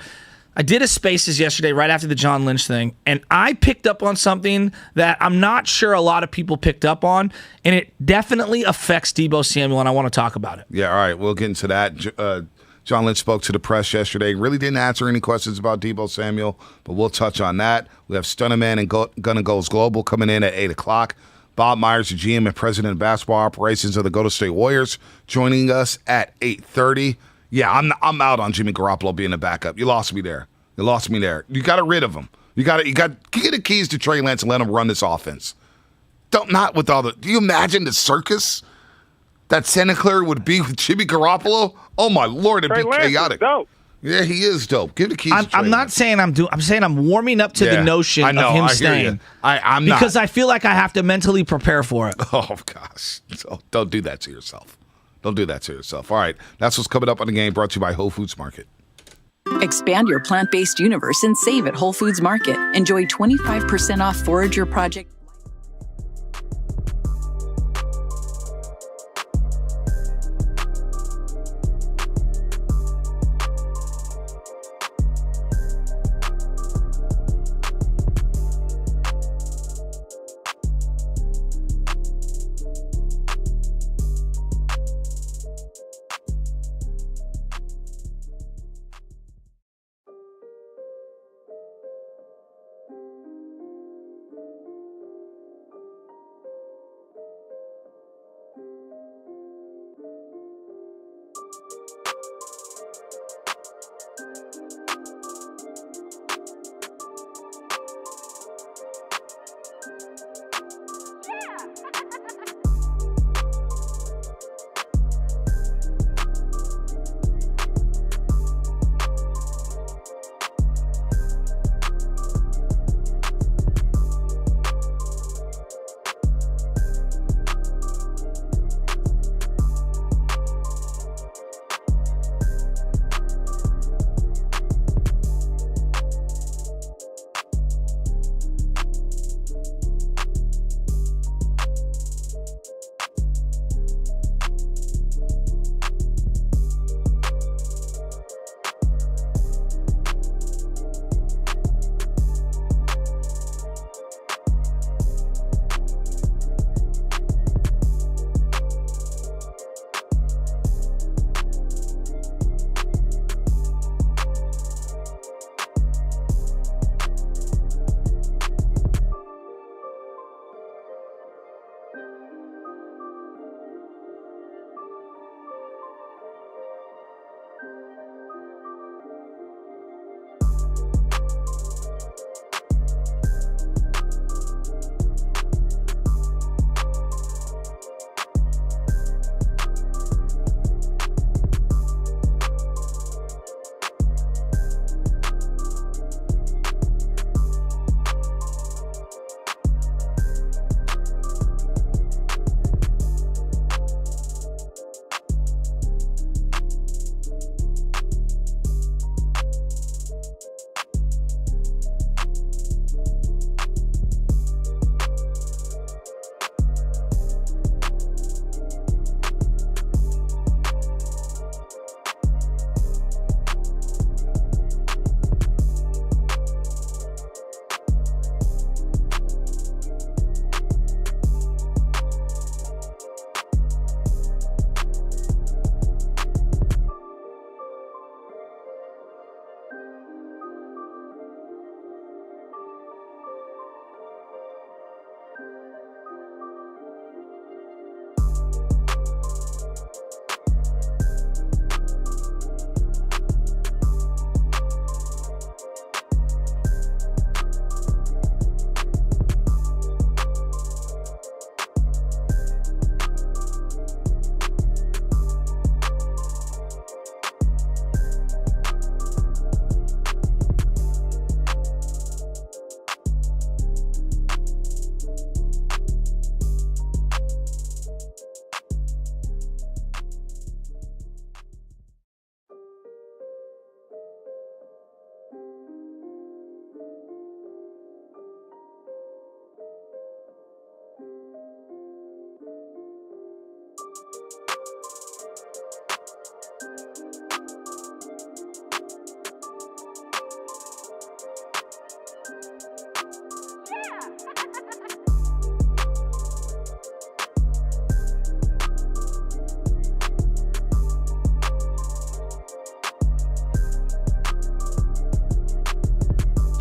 Speaker 11: I did a Spaces yesterday right after the John Lynch thing, and I picked up on something that I'm not sure a lot of people picked up on, and it definitely affects Deebo Samuel, and I want to talk about it.
Speaker 12: Yeah, all right, we'll get into that. John Lynch spoke to the press yesterday. Really didn't answer any questions about Deebo Samuel, but we'll touch on that. We have Stunnerman and Gun and Goals Global coming in at 8 o'clock. Bob Myers, the GM and President of Basketball Operations of the Golden State Warriors, joining us at 8:30. Yeah, I'm out on Jimmy Garoppolo being a backup. You lost me there. You got to rid of him. You got get the keys to Trey Lance and let him run this offense. Do you imagine the circus that Santa Clara would be with Jimmy Garoppolo? Oh my Lord, it'd be chaotic.
Speaker 9: Dope.
Speaker 12: Yeah, he is dope. Give the keys.
Speaker 11: I'm not saying I'm saying I'm warming up to the notion of him staying.
Speaker 12: I'm not,
Speaker 11: because I feel like I have to mentally prepare for it.
Speaker 12: Oh gosh, so don't do that to yourself. Don't do that to yourself. All right, that's what's coming up on the game. Brought to you by Whole Foods Market.
Speaker 13: Expand your plant-based universe and save at Whole Foods Market. Enjoy 25% off Forager Project.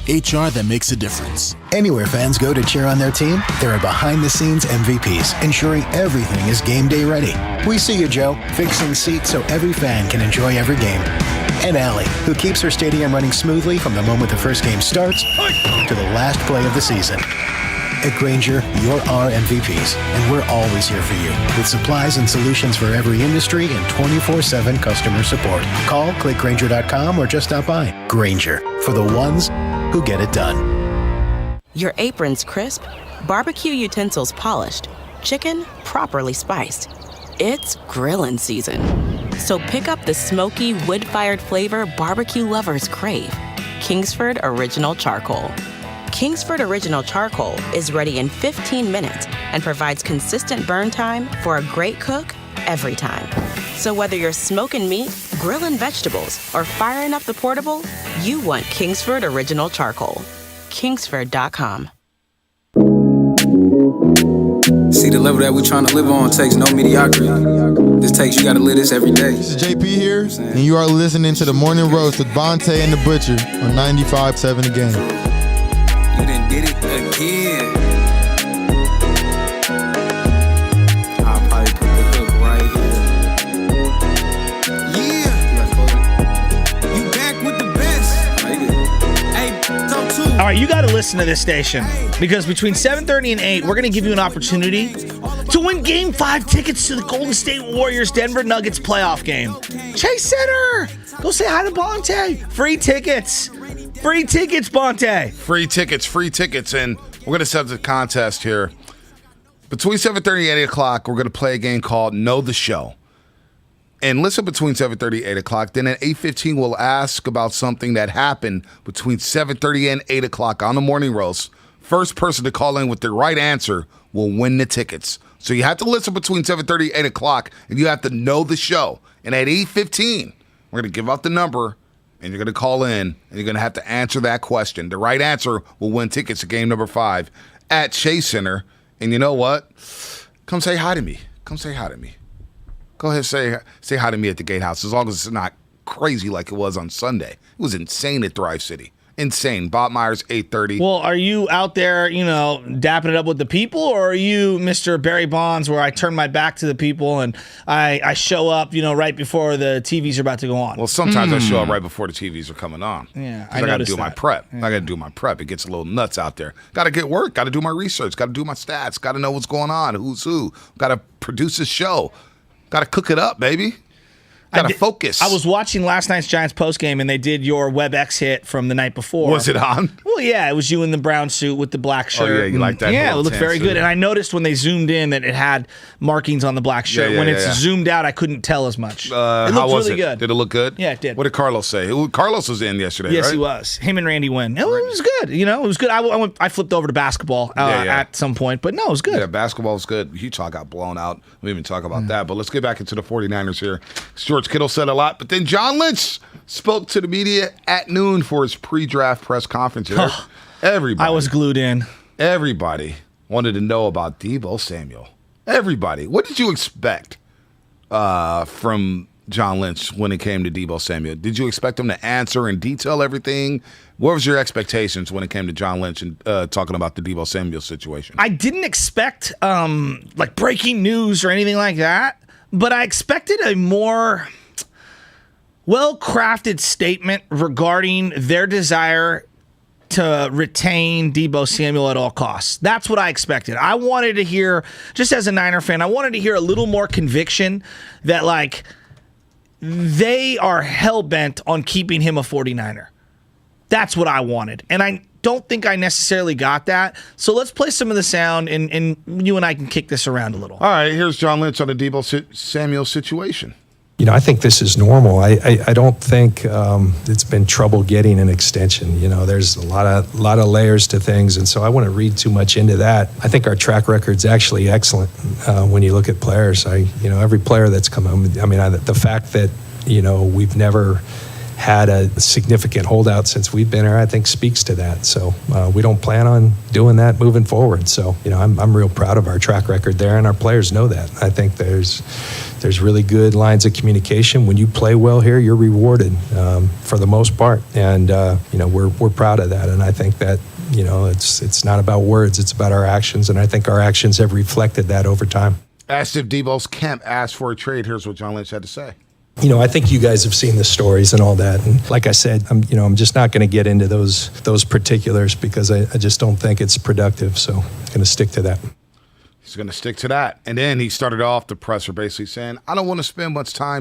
Speaker 9: HR that makes a difference.
Speaker 15: Anywhere fans go to cheer on their team, there are behind-the-scenes MVPs ensuring everything is game day ready. We see you, Joe, fixing seats so every fan can enjoy every game. And Allie, who keeps her stadium running smoothly from the moment the first game starts to the last play of the season. At Grainger, you're our MVPs, and we're always here for you with supplies and solutions for every industry and 24/7 customer support. Call, click Grainger.com, or just stop by. Grainger, for the ones who get it done.
Speaker 17: Your apron's crisp, barbecue utensils polished, chicken properly spiced. It's grillin' season. So pick up the smoky, wood-fired flavor barbecue lovers crave. Kingsford Original Charcoal. Kingsford Original Charcoal is ready in 15 minutes and provides consistent burn time for a great cook every time. So whether you're smoking meat, grilling vegetables, or firing up the portable, you want Kingsford Original Charcoal. Kingsford.com.
Speaker 24: See, the level that we trying to live on takes no mediocrity. This takes, you gotta live this every day.
Speaker 25: This is JP here, and you are listening to the Morning Roast with Bonte and the Butcher on 95.7 The Game.
Speaker 24: You done did it again. I'll probably put the hook right here. Yeah. You back with the best. Hey, talk to.
Speaker 11: All right, you got to listen to this station because between 7:30 and 8, we're going to give you an opportunity to win Game 5 tickets to the Golden State Warriors Denver Nuggets playoff game. Chase Center. Go say hi to Bonte. Free tickets. Free tickets, Bonte.
Speaker 12: Free tickets. And we're going to set the contest here. Between 7:30 and 8 o'clock, we're going to play a game called Know the Show. And listen between 7:30 and 8 o'clock. Then at 8:15, we'll ask about something that happened between 7:30 and 8 o'clock on the Morning Roast. First person to call in with the right answer will win the tickets. So you have to listen between 7:30 and 8 o'clock, and you have to know the show. And at 8:15, we're going to give out the number, and you're going to call in, and you're going to have to answer that question. The right answer will win tickets to game number 5 at Chase Center. And you know what? Come say hi to me. Come say hi to me. Go ahead and say hi to me at the Gatehouse, as long as it's not crazy like it was on Sunday. It was insane at Thrive City. Insane. Bob Myers, 8:30.
Speaker 11: Well, are you out there, dapping it up with the people, or are you Mr. Barry Bonds, where I turn my back to the people and I show up, right before the TVs are about to go on?
Speaker 12: Well, sometimes I show up right before the TVs are coming on.
Speaker 11: Yeah,
Speaker 12: I got to do my prep. Yeah. I got to do my prep. It gets a little nuts out there. Got to get work. Got to do my research. Got to do my stats. Got to know what's going on. Who's who. Got to produce a show. Got to cook it up, baby. Got to focus.
Speaker 11: I was watching last night's Giants postgame, and they did your WebEx hit from the night before.
Speaker 12: Was it on?
Speaker 11: Well, yeah. It was you in the brown suit with the black shirt.
Speaker 12: Oh, yeah. You like that?
Speaker 11: Yeah, it looked very good. And I noticed when they zoomed in that it had markings on the black shirt. When it's zoomed out, I couldn't tell as much. It looked really good.
Speaker 12: Did it look good?
Speaker 11: Yeah, it did.
Speaker 12: What did Carlos say? Carlos was in yesterday,
Speaker 11: yes,
Speaker 12: right?
Speaker 11: He was. Him and Randy win. It was good. It was good. I flipped over to basketball at some point, but no, it was good.
Speaker 12: Yeah, basketball was good. Utah got blown out. We didn't even talk about that. But let's get back into the 49ers here. George Kittle said a lot, but then John Lynch spoke to the media at noon for his pre-draft press conference. Everybody.
Speaker 11: I was glued in.
Speaker 12: Everybody wanted to know about Deebo Samuel. Everybody. What did you expect from John Lynch when it came to Deebo Samuel? Did you expect him to answer in detail everything? What was your expectations when it came to John Lynch and talking about the Deebo Samuel situation?
Speaker 11: I didn't expect breaking news or anything like that, but I expected a more well-crafted statement regarding their desire to retain Deebo Samuel at all costs. That's what I expected. I wanted to hear, just as a Niner fan, I wanted to hear a little more conviction that, they are hell-bent on keeping him a 49er. That's what I wanted. And I don't think I necessarily got that. So let's play some of the sound, and you and I can kick this around a little.
Speaker 12: All right, here's John Lynch on the Deebo Samuel situation.
Speaker 26: I think this is normal. I don't think it's been trouble getting an extension. There's a lot of layers to things, and so I wouldn't read too much into that. I think our track record's actually excellent when you look at players. Every player that's come home. The fact that we've never had a significant holdout since we've been here, I think speaks to that. So we don't plan on doing that moving forward. So, I'm real proud of our track record there, and our players know that. I think there's really good lines of communication. When you play well here, you're rewarded for the most part. And, we're proud of that. And I think that, it's not about words, it's about our actions. And I think our actions have reflected that over time.
Speaker 12: Asked if Debo's camp asked for a trade. Here's what John Lynch had to say.
Speaker 26: I think you guys have seen the stories and all that. And like I said, I'm just not going to get into those particulars because I just don't think it's productive. So I'm going to stick to that.
Speaker 12: He's going to stick to that. And then he started off the presser basically saying, I don't want to spend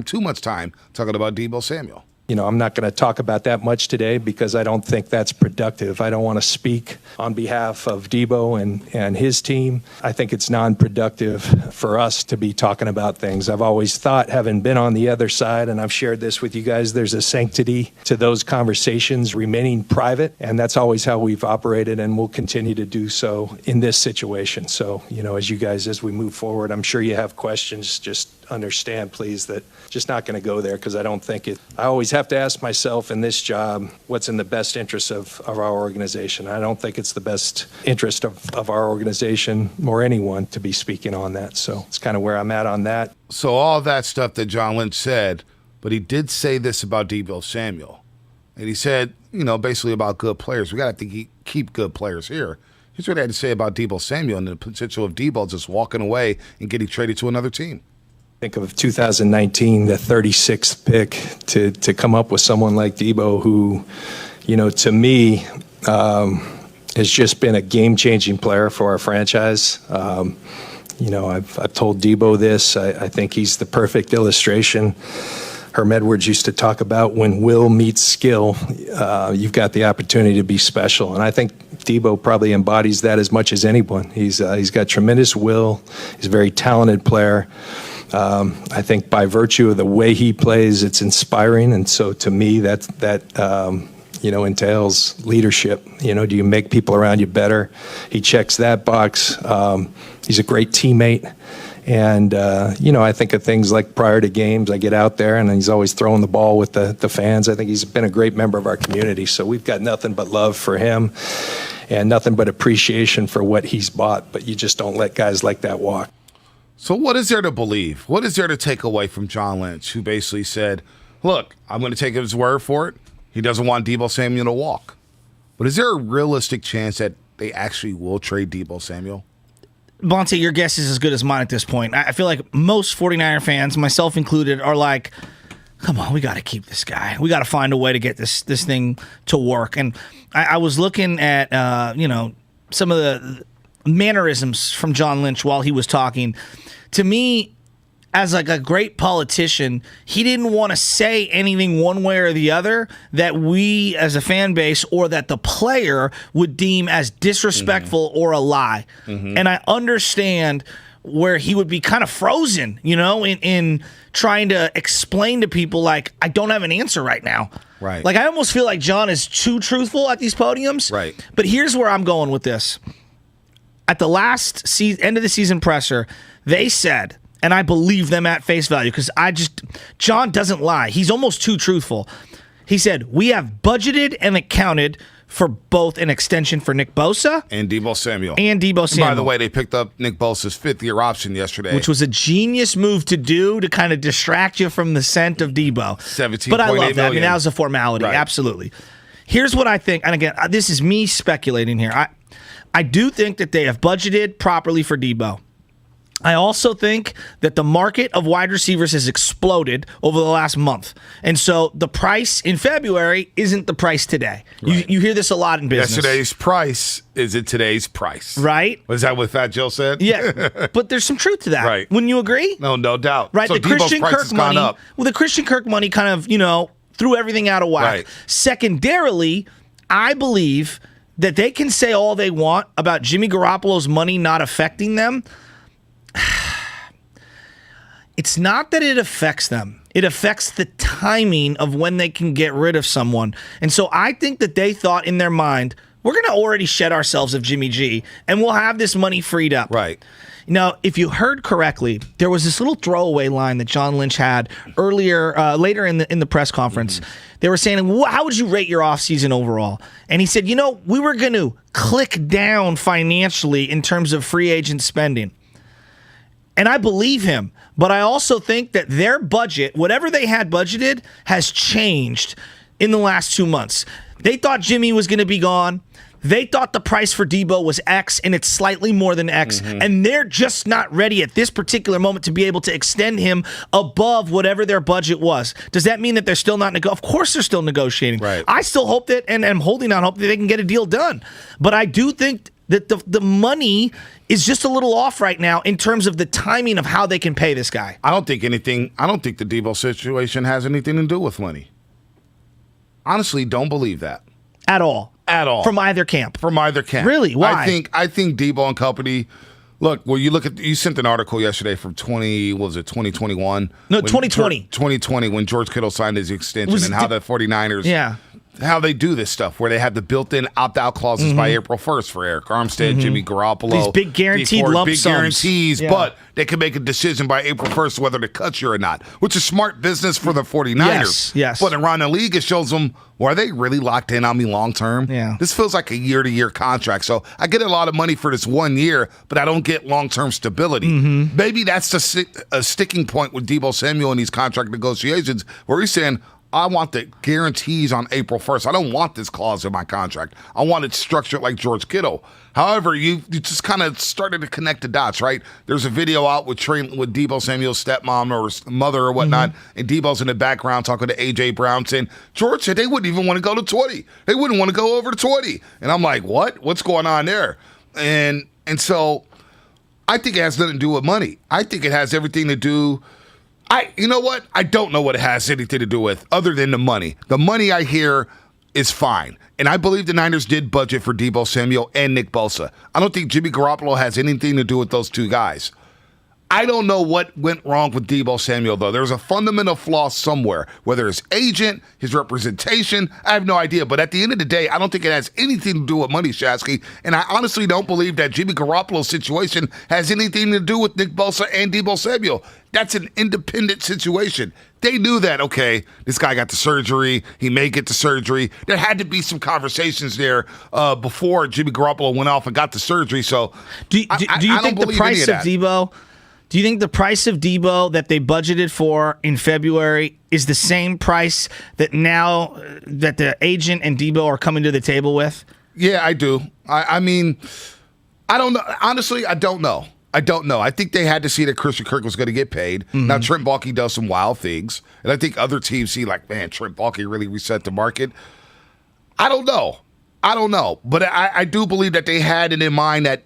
Speaker 12: too much time talking about Debo Samuel.
Speaker 26: I'm not going to talk about that much today because I don't think that's productive. I don't want to speak on behalf of Debo and his team. I think it's non-productive for us to be talking about things. I've always thought, having been on the other side, and I've shared this with you guys, there's a sanctity to those conversations remaining private, and that's always how we've operated and will continue to do so in this situation. So, as we move forward, I'm sure you have questions. Just understand, please, that just not going to go there because I don't think it. I always have to ask myself in this job what's in the best interest of our organization. I don't think it's the best interest of our organization or anyone to be speaking on that. So it's kind of where I'm at on that.
Speaker 12: So all that stuff that John Lynch said, but he did say this about Debo Samuel. And he said, basically about good players. We got to keep good players here. Here's what he had to say about Debo Samuel and the potential of Debo just walking away and getting traded to another team.
Speaker 26: Think of 2019, the 36th pick, to come up with someone like Debo who, to me, has just been a game-changing player for our franchise. I've told Debo this. I think he's the perfect illustration. Herm Edwards used to talk about when will meets skill, you've got the opportunity to be special. And I think Debo probably embodies that as much as anyone. He's got tremendous will. He's a very talented player. I think by virtue of the way he plays, it's inspiring. And so to me, that entails leadership. Do you make people around you better? He checks that box. He's a great teammate. And, I think of things like prior to games, I get out there and he's always throwing the ball with the fans. I think he's been a great member of our community. So we've got nothing but love for him and nothing but appreciation for what he's bought. But you just don't let guys like that walk.
Speaker 12: So what is there to believe? What is there to take away from John Lynch, who basically said, look, I'm going to take his word for it. He doesn't want Debo Samuel to walk. But is there a realistic chance that they actually will trade Debo Samuel?
Speaker 11: Bonte, your guess is as good as mine at this point. I feel like most 49er fans, myself included, are like, come on, we got to keep this guy. We got to find a way to get this thing to work. And I was looking at, some of the mannerisms from John Lynch while he was talking. To me, as like a great politician, he didn't want to say anything one way or the other that we as a fan base or that the player would deem as disrespectful or a lie. Mm-hmm. And I understand where he would be kind of frozen, in trying to explain to people like, I don't have an answer right now.
Speaker 12: Right.
Speaker 11: Like I almost feel like John is too truthful at these podiums.
Speaker 12: Right.
Speaker 11: But here's where I'm going with this. At the last end of the season presser, they said, and I believe them at face value because John doesn't lie. He's almost too truthful. He said, we have budgeted and accounted for both an extension for Nick Bosa
Speaker 12: and Debo Samuel.
Speaker 11: And
Speaker 12: by the way, they picked up Nick Bosa's fifth-year option yesterday.
Speaker 11: Which was a genius move to do to kind of distract you from the scent of Debo.
Speaker 12: 17.8
Speaker 11: But I love that.
Speaker 12: million.
Speaker 11: I mean, that was a formality.
Speaker 12: Right.
Speaker 11: Absolutely. Here's what I think. And again, this is me speculating here. I do think that they have budgeted properly for Debo. I also think that the market of wide receivers has exploded over the last month. And so the price in February isn't the price today. Right. You hear this a lot in business.
Speaker 12: Yesterday's price isn't today's price.
Speaker 11: Right.
Speaker 12: Was that what Fat Joe said?
Speaker 11: Yeah. But there's some truth to that.
Speaker 12: Right.
Speaker 11: Wouldn't you agree?
Speaker 12: No doubt.
Speaker 11: Right.
Speaker 12: So
Speaker 11: The Christian Kirk money.
Speaker 12: Up.
Speaker 11: Well, the Christian Kirk money kind of, threw everything out of whack.
Speaker 12: Right.
Speaker 11: Secondarily, I believe that they can say all they want about Jimmy Garoppolo's money not affecting them. It's not that it affects them. It affects the timing of when they can get rid of someone. And so I think that they thought in their mind, we're going to already shed ourselves of Jimmy G, and we'll have this money freed up.
Speaker 12: Right.
Speaker 11: Now, if you heard correctly, there was this little throwaway line that John Lynch had later in the press conference. They were saying, how would you rate your offseason overall? And he said, we were going to click down financially in terms of free agent spending. And I believe him, but I also think that their budget, whatever they had budgeted, has changed in the last 2 months. They thought Jimmy was going to be gone. They thought the price for Debo was X, and it's slightly more than X, and they're just not ready at this particular moment to be able to extend him above whatever their budget was. Does that mean that they're still not Of course they're still negotiating.
Speaker 12: Right.
Speaker 11: I still hope that, and I'm holding out hope that they can get a deal done. But I do think that the money is just a little off right now in terms of the timing of how they can pay this guy.
Speaker 12: I don't think the Debo situation has anything to do with money. Honestly, don't believe that.
Speaker 11: At all. From either camp.
Speaker 12: Really?
Speaker 11: Why?
Speaker 12: I think Debo and company. Look, you sent an article yesterday from 2021?
Speaker 11: No, 2020.
Speaker 12: 2020 when George Kittle signed his extension and how the 49ers how they do this stuff where they have the built-in opt-out clauses by April 1st for Eric Armstead, Jimmy Garoppolo.
Speaker 11: These big guaranteed lump
Speaker 12: big
Speaker 11: sums.
Speaker 12: guarantees, but they can make a decision by April 1st whether to cut you or not, which is smart business for the 49ers.
Speaker 11: Yes.
Speaker 12: But around the league, it shows them, are they really locked in on me long-term?
Speaker 11: Yeah.
Speaker 12: This feels like a year-to-year contract. So I get a lot of money for this 1 year, but I don't get long-term stability. Maybe that's a sticking point with Debo Samuel in these contract negotiations where he's saying, I want the guarantees on April 1st. I don't want this clause in my contract. I want it structured like George Kittle. However, you just kind of started to connect the dots, right? There's a video out with Debo Samuel's stepmom or mother or whatnot, and Debo's in the background talking to A.J. Brown saying, George said they wouldn't even want to go to 20. They wouldn't want to go over to 20. And I'm like, what? What's going on there? And so I think it has nothing to do with money. I think it has everything to do... you know what? I don't know what it has anything to do with other than the money. The money I hear is fine. And I believe the Niners did budget for Debo Samuel and Nick Bosa. I don't think Jimmy Garoppolo has anything to do with those two guys. I don't know what went wrong with Debo Samuel, though. There's a fundamental flaw somewhere, whether his agent, his representation, I have no idea. But at the end of the day, I don't think it has anything to do with money, Shasky. And I honestly don't believe that Jimmy Garoppolo's situation has anything to do with Nick Bosa and Debo Samuel. That's an independent situation. They knew that, okay, this guy got the surgery. He may get the surgery. There had to be some conversations there before Jimmy Garoppolo went off and got the surgery. So
Speaker 11: do you think the price of Debo... Do you think the price of Debo that they budgeted for in February is the same price that now that the agent and Debo are coming to the table with?
Speaker 12: Yeah, I do. I mean, I don't know. Honestly, I don't know. I think they had to see that Christian Kirk was going to get paid. Now, Trent Baalke does some wild things. And I think other teams see like, man, Trent Baalke really reset the market. I don't know. But I do believe that they had it in mind that,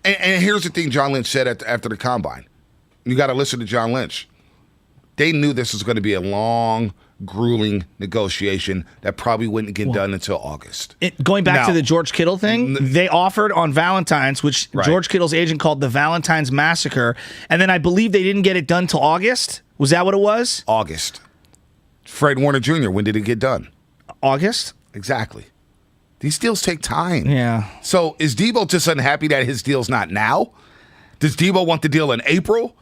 Speaker 12: and here's the thing John Lynch said after the Combine. You got to listen to John Lynch. They knew this was going to be a long, grueling negotiation that probably wouldn't get done until August.
Speaker 11: Going back to the George Kittle thing, they offered on Valentine's, which George Kittle's agent called the Valentine's Massacre, and then I believe they didn't get it done till August. Was that what it was?
Speaker 12: August. Fred Warner Jr., when did it get done?
Speaker 11: August?
Speaker 12: Exactly. These deals take time.
Speaker 11: Yeah.
Speaker 12: So is Debo just unhappy that his deal's not now? Does Debo want the deal in April?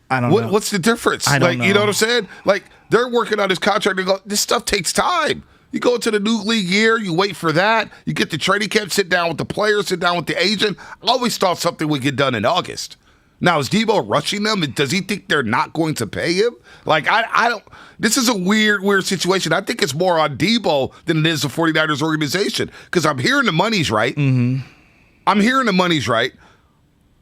Speaker 11: I don't know.
Speaker 12: What's the difference?
Speaker 11: I don't know.
Speaker 12: You know what I'm saying? Like, they're working on this contract and go, this stuff takes time. You go into the new league year, you wait for that, you get the training camp, sit down with the players, sit down with the agent. I always thought something would get done in August. Now, is Debo rushing them? Does he think they're not going to pay him? Like, I don't. This is a weird situation. I think it's more on Debo than it is the 49ers organization because I'm hearing the money's right. I'm hearing the money's right.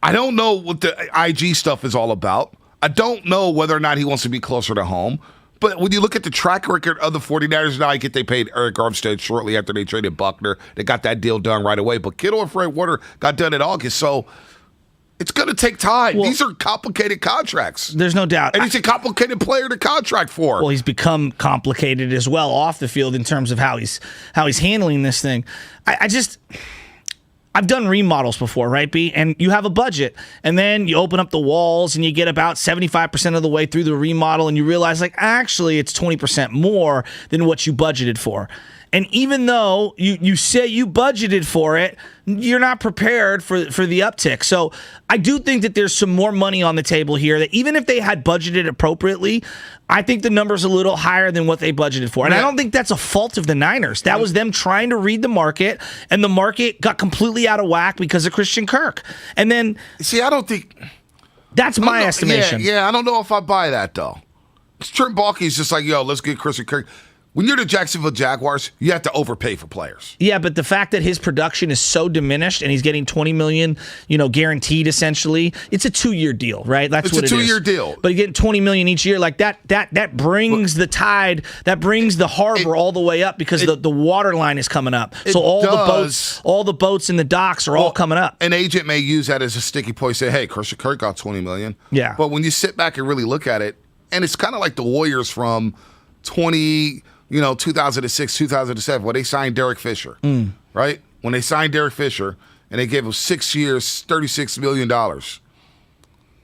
Speaker 12: I don't know what the IG stuff is all about. I don't know whether or not he wants to be closer to home. But when you look at the track record of the 49ers, now I get they paid Eric Armstead shortly after they traded Buckner. They got that deal done right away. But Kittle and Fred Warner got done in August. So it's going to take time. Well, these are complicated contracts.
Speaker 11: There's no doubt.
Speaker 12: And he's a complicated player to contract for.
Speaker 11: Well, he's become complicated as well off the field in terms of how he's handling this thing. I've done remodels before, right, B? And you have a budget, and then you open up the walls, and you get about 75% of the way through the remodel, and you realize, like, actually, it's 20% more than what you budgeted for. And even though you say you budgeted for it, you're not prepared for the uptick. So I do think that there's some more money on the table here, that even if they had budgeted appropriately, I think the number's a little higher than what they budgeted for. And I don't think that's a fault of the Niners. That was them trying to read the market, and the market got completely out of whack because of Christian Kirk. And then...
Speaker 12: See, I don't think...
Speaker 11: That's my estimation.
Speaker 12: Yeah, I don't know if I buy that, though. Trent Baalke's just like, yo, let's get Christian Kirk. When you're the Jacksonville Jaguars, you have to overpay for players.
Speaker 11: Yeah, but the fact that his production is so diminished and he's getting $20 million, guaranteed essentially, it's a 2-year deal, right? That's what it is.
Speaker 12: It's a 2-year deal.
Speaker 11: But getting $20 million each year, like that brings the tide, that brings the harbor all the way up because the water line is coming up. So all the boats in the docks are all coming up.
Speaker 12: An agent may use that as a sticky point, say, hey, Christian Kirk got $20 million.
Speaker 11: Yeah.
Speaker 12: But when you sit back and really look at it, and it's kind of like the Warriors from 2006, 2007, where they signed Derek Fisher, right? When they signed Derek Fisher, and they gave him 6 years, $36 million.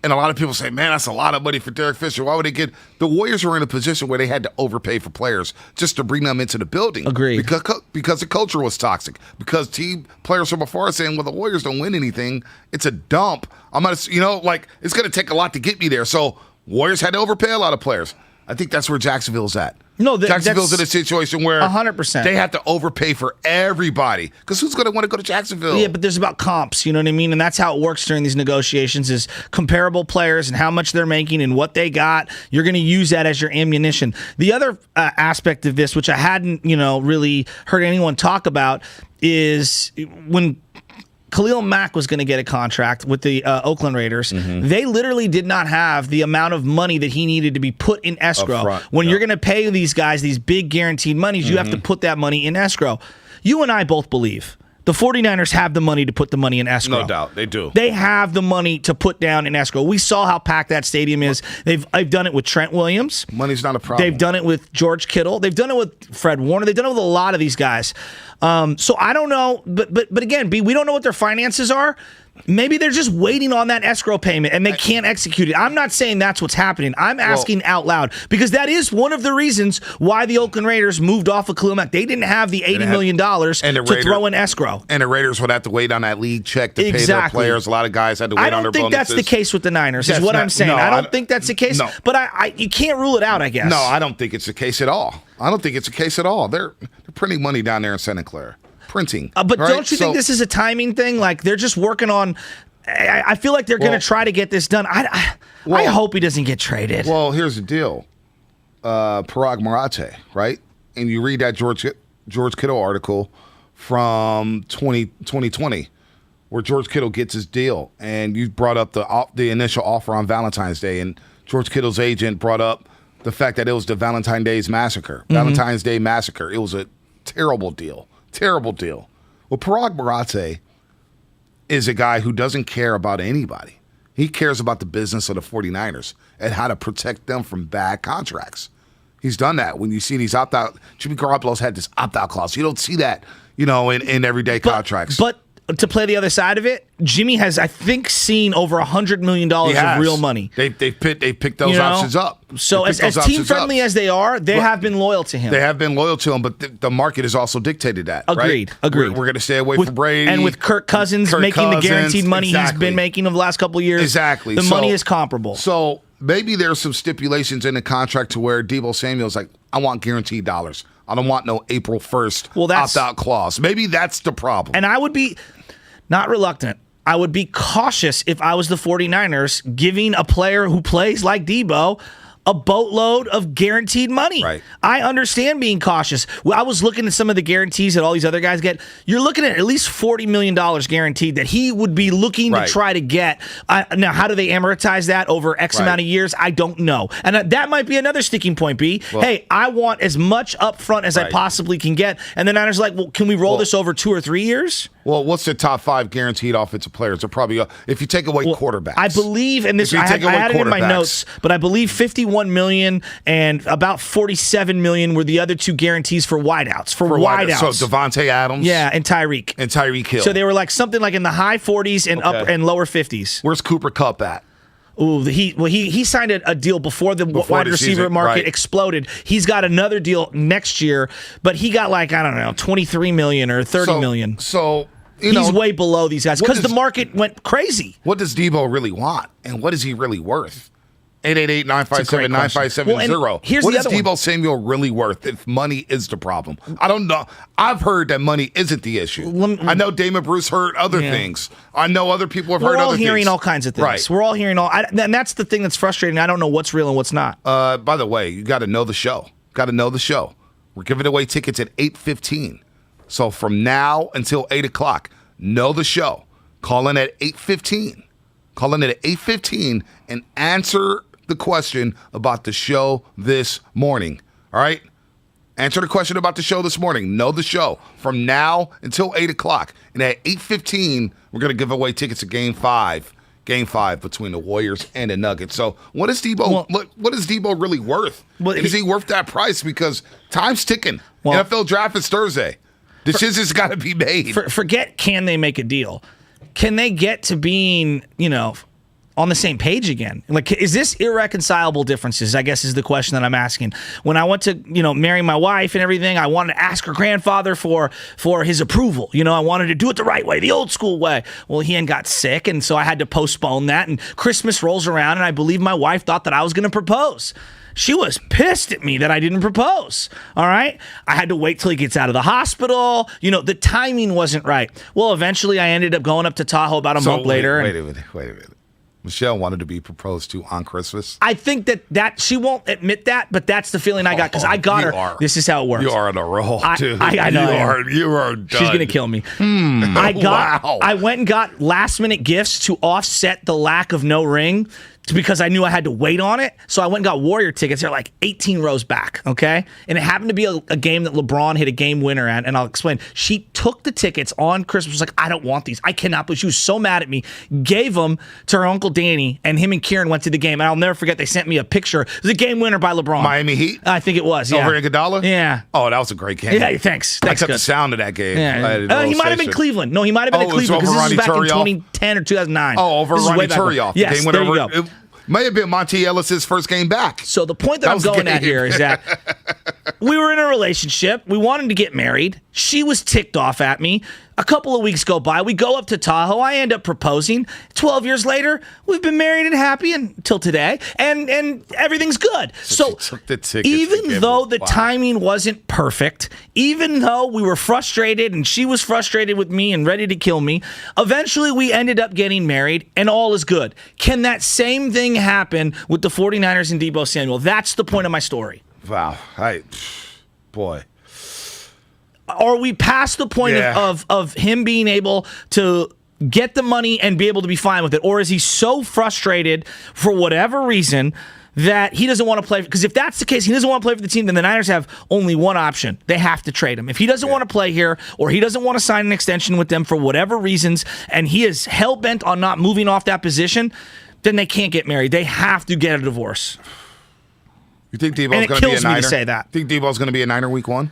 Speaker 12: And a lot of people say, man, that's a lot of money for Derek Fisher. Why would they get... The Warriors were in a position where they had to overpay for players just to bring them into the building.
Speaker 11: Agreed.
Speaker 12: Because the culture was toxic. Because team players from before are saying, well, the Warriors don't win anything. It's a dump. I'm going to, it's going to take a lot to get me there. So Warriors had to overpay a lot of players. I think that's where Jacksonville's at.
Speaker 11: No,
Speaker 12: Jacksonville's in a situation where
Speaker 11: 100%.
Speaker 12: They have to overpay for everybody. Because who's going to want to go to Jacksonville?
Speaker 11: Yeah, but there's about comps, you know what I mean? And that's how it works during these negotiations is comparable players and how much they're making and what they got. You're going to use that as your ammunition. The other aspect of this, which I hadn't, really heard anyone talk about, is when Khalil Mack was going to get a contract with the Oakland Raiders. They literally did not have the amount of money that he needed to be put in escrow. When you're going to pay these guys these big guaranteed monies, you have to put that money in escrow. You and I both believe the 49ers have the money to put the money in escrow.
Speaker 12: No doubt, they do.
Speaker 11: They have the money to put down in escrow. We saw how packed that stadium is. They've done it with Trent Williams.
Speaker 12: Money's not a problem.
Speaker 11: They've done it with George Kittle. They've done it with Fred Warner. They've done it with a lot of these guys. So I don't know, but again, B, we don't know what their finances are. Maybe they're just waiting on that escrow payment and they can't execute it. I'm not saying that's what's happening. I'm asking out loud because that is one of the reasons why the Oakland Raiders moved off of Khalil Mack. They didn't have the $80 million to throw in escrow.
Speaker 12: And the Raiders would have to wait on that league check to pay their players. A lot of guys had to wait on their bonuses.
Speaker 11: I don't think that's the case with the Niners, is what I'm saying. I don't think that's the case, but you can't rule it out, I guess.
Speaker 12: No, I don't think it's the case at all. They're printing money down there in Santa Clara. Printing.
Speaker 11: But don't you think this is a timing thing? Like they're just working on. I feel like they're going to try to get this done. I hope he doesn't get traded.
Speaker 12: Well, here's the deal. Parag Marathe, right? And you read that George Kittle article from 2020 where George Kittle gets his deal. And you brought up the initial offer on Valentine's Day. And George Kittle's agent brought up the fact that it was the Valentine's Day Massacre. It was a terrible deal. Terrible deal. Well, Parag Marathe is a guy who doesn't care about anybody. He cares about the business of the 49ers and how to protect them from bad contracts. He's done that. When you see these opt-out, Jimmy Garoppolo's had this opt-out clause. You don't see that, in everyday contracts.
Speaker 11: But to play the other side of it, Jimmy has, I think, seen over $100 million of real money.
Speaker 12: They picked those options up.
Speaker 11: So as team-friendly as they are, they have been loyal to him.
Speaker 12: They have been loyal to him, but the market has also dictated that.
Speaker 11: Agreed.
Speaker 12: Right? We're going to stay away from Brady.
Speaker 11: And with Kirk Cousins making the guaranteed money he's been making over the last couple of years, the money is comparable.
Speaker 12: So maybe there's some stipulations in the contract to where Deebo Samuel's like, I want guaranteed dollars. I don't want no April 1st opt-out clause. Maybe that's the problem.
Speaker 11: And I would be not reluctant. I would be cautious if I was the 49ers giving a player who plays like Deebo a boatload of guaranteed money.
Speaker 12: Right.
Speaker 11: I understand being cautious. Well, I was looking at some of the guarantees that all these other guys get. You're looking at least $40 million guaranteed that he would be looking to try to get. Now, how do they amortize that over X amount of years? I don't know. And that might be another sticking point, B. Well, hey, I want as much up front as I possibly can get. And the Niners are like, well, can we roll this over 2 or 3 years?
Speaker 12: Well, what's the top 5 guaranteed offensive players? They're probably, if you take away quarterbacks.
Speaker 11: I believe, and this I had it in my notes, but I believe $51 million and about $47 million were the other two guarantees for wideouts. For wideouts.
Speaker 12: So Devontae Adams.
Speaker 11: Yeah, and Tyreek.
Speaker 12: Hill.
Speaker 11: So they were like something like in the high 40s and upper and lower 50s.
Speaker 12: Where's Cooper Kupp at?
Speaker 11: He signed a deal before the wide receiver market exploded. He's got another deal next year, but he got like, I don't know, $23 million or $30 million.
Speaker 12: So
Speaker 11: he's way below these guys because the market went crazy.
Speaker 12: What does Debo really want, and what is he really worth? 888-957-9570. What is Debo Samuel really worth if money is the problem? I don't know. I've heard that money isn't the issue. I know Damon Bruce heard other things. I know other people have heard other things.
Speaker 11: We're all hearing all kinds of things.
Speaker 12: Right.
Speaker 11: We're all hearing and that's the thing that's frustrating. I don't know what's real and what's not.
Speaker 12: By the way, you got to know the show. We're giving away tickets at 8:15. So from now until 8 o'clock, know the show. Call in at 8:15. Call in at 8:15 and answer the question about the show this morning. All right? Answer the question about the show this morning. Know the show from now until 8 o'clock. And at 8:15, we're going to give away tickets to Game 5. Game 5 between the Warriors and the Nuggets. So what is Debo? What is Debo really worth? Is he worth that price? Because time's ticking. NFL draft is Thursday. Decisions got to be made.
Speaker 11: Forget can they make a deal. Can they get to being, on the same page again? Like, is this irreconcilable differences, I guess is the question that I'm asking. When I went to, marry my wife and everything, I wanted to ask her grandfather for his approval. I wanted to do it the right way, the old school way. Well, he got sick, and so I had to postpone that, and Christmas rolls around, and I believe my wife thought that I was going to propose. She was pissed at me that I didn't propose, all right? I had to wait till he gets out of the hospital. The timing wasn't right. Well, eventually I ended up going up to Tahoe about a month later.
Speaker 12: Wait a minute. Michelle wanted to be proposed to on Christmas.
Speaker 11: I think that she won't admit that, but I got because I got her. This is how it works.
Speaker 12: You are on a roll, dude.
Speaker 11: I know.
Speaker 12: You are done.
Speaker 11: She's gonna kill me. I went and got last minute gifts to offset the lack of no ring. Because I knew I had to wait on it. So I went and got Warrior tickets. They're like 18 rows back, okay? And it happened to be a game that LeBron hit a game winner at, and I'll explain. She took the tickets on Christmas. Was like, I don't want these. I cannot. But she was so mad at me. Gave them to her Uncle Danny, and him and Kieran went to the game. And I'll never forget, they sent me a picture. It was a game winner by LeBron.
Speaker 12: Miami Heat?
Speaker 11: I think it was, yeah.
Speaker 12: Over in Godala?
Speaker 11: Yeah.
Speaker 12: Oh, that was a great game.
Speaker 11: Yeah, thanks.
Speaker 12: I kept the sound of that game.
Speaker 11: Yeah. He might have been Cleveland. No, he might have been in Cleveland because this was back in 2010 or 2009.
Speaker 12: Oh, over Ronnie Turioff.
Speaker 11: Yes, there you go.
Speaker 12: May have been Monty Ellis's first game back.
Speaker 11: So the point that I'm going at here is that we were in a relationship. We wanted to get married. She was ticked off at me. A couple of weeks go by. We go up to Tahoe. I end up proposing. 12 years later, we've been married and happy until today, and everything's good. So even though the timing wasn't perfect, even though we were frustrated and she was frustrated with me and ready to kill me, eventually we ended up getting married, and all is good. Can that same thing happen with the 49ers and Debo Samuel? That's the point of my story.
Speaker 12: Wow. Boy.
Speaker 11: Are we past the point of him being able to get the money and be able to be fine with it? Or is he so frustrated for whatever reason that he doesn't want to play? Because if that's the case, he doesn't want to play for the team, then the Niners have only one option. They have to trade him. If he doesn't want to play here, or he doesn't want to sign an extension with them for whatever reasons, and he is hell-bent on not moving off that position, then they can't get married. They have to get a divorce.
Speaker 12: You think Debo's going to be a Niner?
Speaker 11: And it kills me to say that.
Speaker 12: Think Debo's going to be a Niner week 1?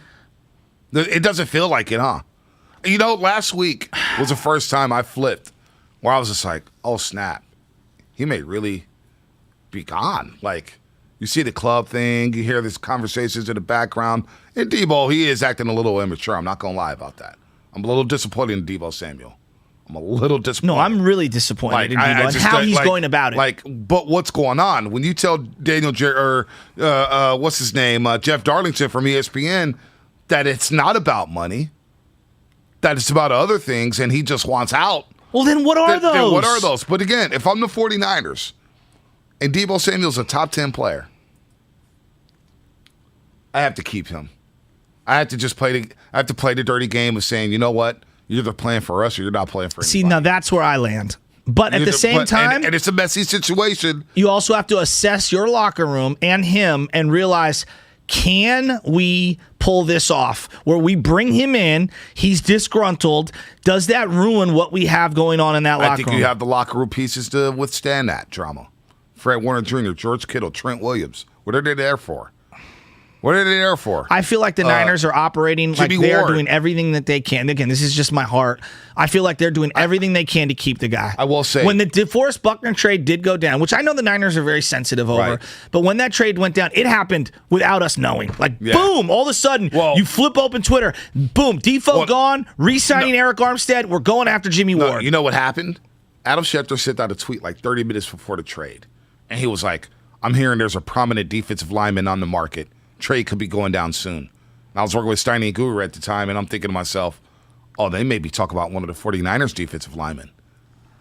Speaker 12: It doesn't feel like it, huh? Last week was the first time I flipped where I was just like, oh, snap. He may really be gone. Like, you see the club thing, you hear these conversations in the background. And Debo, he is acting a little immature. I'm not going to lie about that. I'm a little disappointed in Debo Samuel. I'm a little disappointed.
Speaker 11: No, I'm really disappointed in Debo and how he's going about it.
Speaker 12: But what's going on? When you tell Daniel what's his name, Jeff Darlington from ESPN, that it's not about money, that it's about other things, and he just wants out.
Speaker 11: Well, then what are those?
Speaker 12: Then what are those? But again, if I'm the 49ers and Debo Samuel's a top 10 player, I have to keep him. I have to just play the dirty game of saying, you know what? You're either playing for us or you're not playing for anybody.
Speaker 11: See, now that's where I land. But at the same time,
Speaker 12: and it's a messy situation.
Speaker 11: You also have to assess your locker room and him and realize, can we pull this off where we bring him in, he's disgruntled, does that ruin what we have going on in that locker room?
Speaker 12: I think you have the locker room pieces to withstand that drama. Fred Warner Jr., George Kittle, Trent Williams. What are they there for? What are they there for?
Speaker 11: I feel like the Niners are operating like they're doing everything that they can. Again, this is just my heart. I feel like they're doing everything they can to keep the guy.
Speaker 12: I will say,
Speaker 11: when the DeForest Buckner trade did go down, which I know the Niners are very sensitive over, but when that trade went down, it happened without us knowing. Like, boom, all of a sudden, you flip open Twitter, boom, Defoe gone, re-signing Eric Armstead, we're going after Jimmy Ward.
Speaker 12: You know what happened? Adam Schefter sent out a tweet like 30 minutes before the trade, and he was like, I'm hearing there's a prominent defensive lineman on the market. Trade could be going down soon. And I was working with Steiny Guru at the time, and I'm thinking to myself, oh, they maybe talk about one of the 49ers defensive linemen.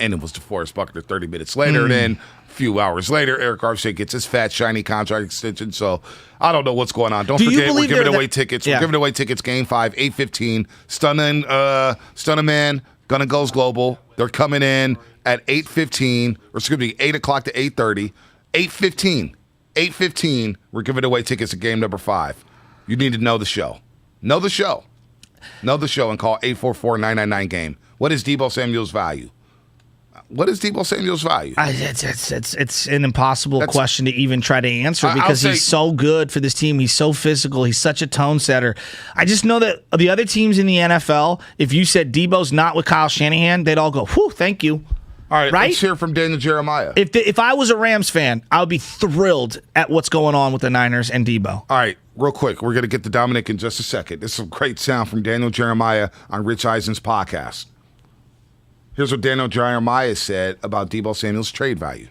Speaker 12: And it was DeForest Buckner 30 minutes later. Then a few hours later, Eric Armstead gets his fat, shiny contract extension. So I don't know what's going on. Don't forget, we're giving away tickets. We're giving away tickets Game 5, 8:15. Stunning Man, Gonna Goes Global. They're coming in at 8:15, or excuse me, 8 o'clock to 8:30. 8:15, we're giving away tickets to game number 5. You need to know the show. Know the show and call 844-999-GAME. What is Deebo Samuel's value?
Speaker 11: It's an impossible question to even try to answer because he's so good for this team. He's so physical. He's such a tone setter. I just know that the other teams in the NFL, if you said Deebo's not with Kyle Shanahan, they'd all go, whew, thank you.
Speaker 12: All right, let's hear from Daniel Jeremiah.
Speaker 11: If I was a Rams fan, I would be thrilled at what's going on with the Niners and Deebo.
Speaker 12: All right, real quick, we're going to get to Dominic in just a second. This is some great sound from Daniel Jeremiah on Rich Eisen's podcast. Here's what Daniel Jeremiah said about Deebo Samuel's trade value.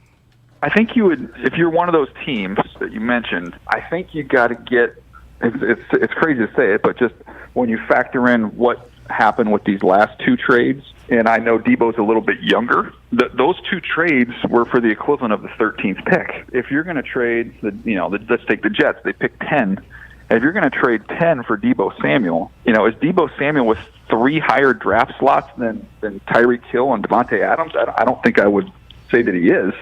Speaker 8: I think you would, if you're one of those teams that you mentioned, I think you got to get, it's crazy to say it, but just when you factor in what happened with these last 2 trades, and I know Deebo's a little bit younger, those 2 trades were for the equivalent of the 13th pick. If you're going to trade, let's take the Jets, they picked 10. If you're going to trade 10 for Deebo Samuel, is Deebo Samuel with 3 higher draft slots than Tyreek Hill and Devontae Adams? I don't think I would say that he is.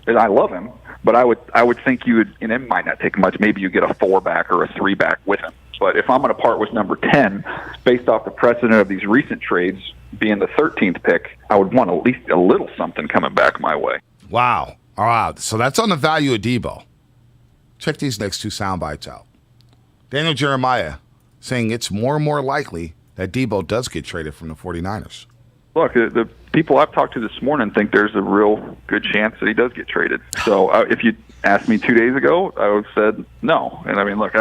Speaker 8: And I love him, but I would think you would, and it might not take much. Maybe you get a 4-back or a 3-back with him. But if I'm going to part with number 10, based off the precedent of these recent trades being the 13th pick, I would want at least a little something coming back my way.
Speaker 12: Wow. All right. So that's on the value of Deebo. Check these next 2 sound bites out. Daniel Jeremiah saying it's more and more likely that Deebo does get traded from the 49ers.
Speaker 8: Look, the people I've talked to this morning think there's a real good chance that he does get traded. So if you asked me 2 days ago, I would have said no. And I mean, look,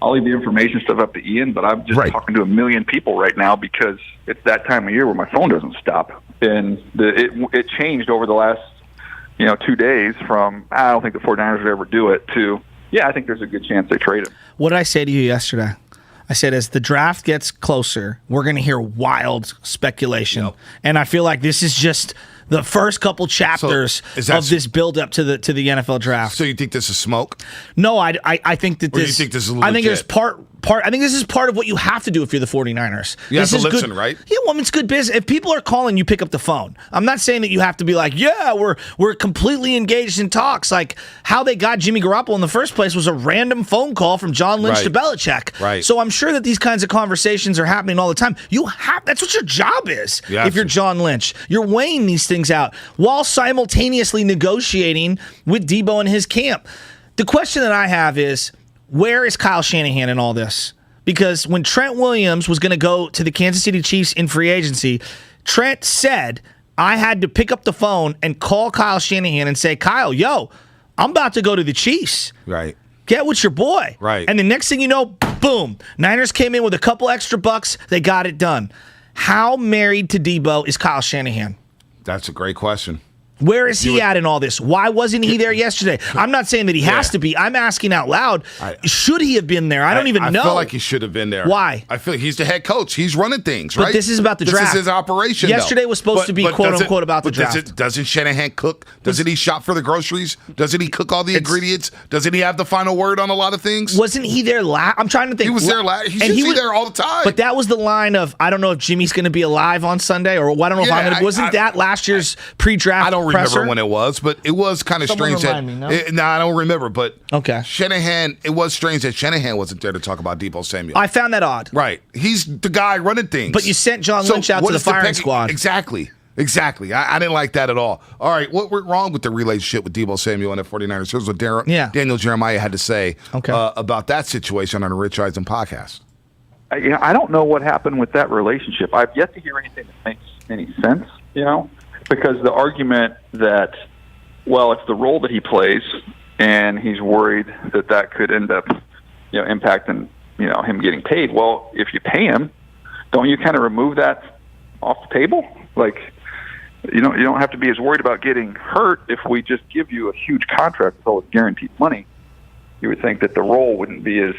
Speaker 8: I'll leave the information stuff up to Ian, but I'm just talking to a million people right now because it's that time of year where my phone doesn't stop. And it changed over the last 2 days from, I don't think the 49ers would ever do it, to, I think there's a good chance they trade him.
Speaker 11: What did I say to you yesterday? I said, as the draft gets closer, we're going to hear wild speculation. Yep. And I feel like this is just the first couple chapters of this build-up to the NFL draft.
Speaker 12: So you think this is smoke?
Speaker 11: No, I think that
Speaker 12: this... Or do you think this is legit?
Speaker 11: I think there's I think this is part of what you have to do if you're the 49ers.
Speaker 12: You have
Speaker 11: to
Speaker 12: listen, right?
Speaker 11: Yeah, well, it's good business. If people are calling, you pick up the phone. I'm not saying that you have to be like, we're completely engaged in talks. Like, how they got Jimmy Garoppolo in the first place was a random phone call from John Lynch to Belichick.
Speaker 12: Right.
Speaker 11: So I'm sure that these kinds of conversations are happening all the time. That's what your job is. If you're John Lynch, you're weighing these things out while simultaneously negotiating with Deebo and his camp. The question that I have is, where is Kyle Shanahan in all this? Because when Trent Williams was going to go to the Kansas City Chiefs in free agency, Trent said, I had to pick up the phone and call Kyle Shanahan and say, Kyle, I'm about to go to the Chiefs.
Speaker 12: Right.
Speaker 11: Get with your boy.
Speaker 12: Right.
Speaker 11: And the next thing you know, boom, Niners came in with a couple extra bucks. They got it done. How married to Deebo is Kyle Shanahan?
Speaker 12: That's a great question.
Speaker 11: Where is he at in all this? Why wasn't he there yesterday? I'm not saying that he has to be. I'm asking out loud. Should he have been there? I don't even know.
Speaker 12: I feel like he should have been there.
Speaker 11: Why?
Speaker 12: I feel like he's the head coach. He's running things, right?
Speaker 11: But this is about the draft.
Speaker 12: This is his operation,
Speaker 11: Yesterday was supposed to be quote-unquote about the draft.
Speaker 12: Doesn't Shanahan cook? Doesn't he shop for the groceries? Doesn't he cook all the ingredients? Doesn't he have the final word on a lot of things?
Speaker 11: Wasn't he there last? I'm trying to think.
Speaker 12: He was there last. He should be there all the time.
Speaker 11: But that was the line of, I don't know if Jimmy's going to be alive on Sunday, or I don't know if I'm going to. Wasn't that last year's pre-draft
Speaker 12: I don't remember when it was. But it was kind of strange that. No, I don't remember. But Shanahan, it was strange that Shanahan wasn't there to talk about Deebo Samuel.
Speaker 11: I found that odd.
Speaker 12: Right, he's the guy running things.
Speaker 11: But you sent John Lynch out to the firing squad.
Speaker 12: Exactly. Exactly. I didn't like that at all. All right, what went wrong with the relationship with Deebo Samuel and the 49ers? Here's what Daniel Jeremiah had to say about that situation on the Rich Eisen podcast.
Speaker 8: I don't know what happened with that relationship. I've yet to hear anything that makes any sense, because the argument that, well, it's the role that he plays, and he's worried that could end up, impacting, him getting paid. Well, if you pay him, don't you kind of remove that off the table? Like, you don't have to be as worried about getting hurt if we just give you a huge contract with all this guaranteed money. You would think that the role wouldn't be as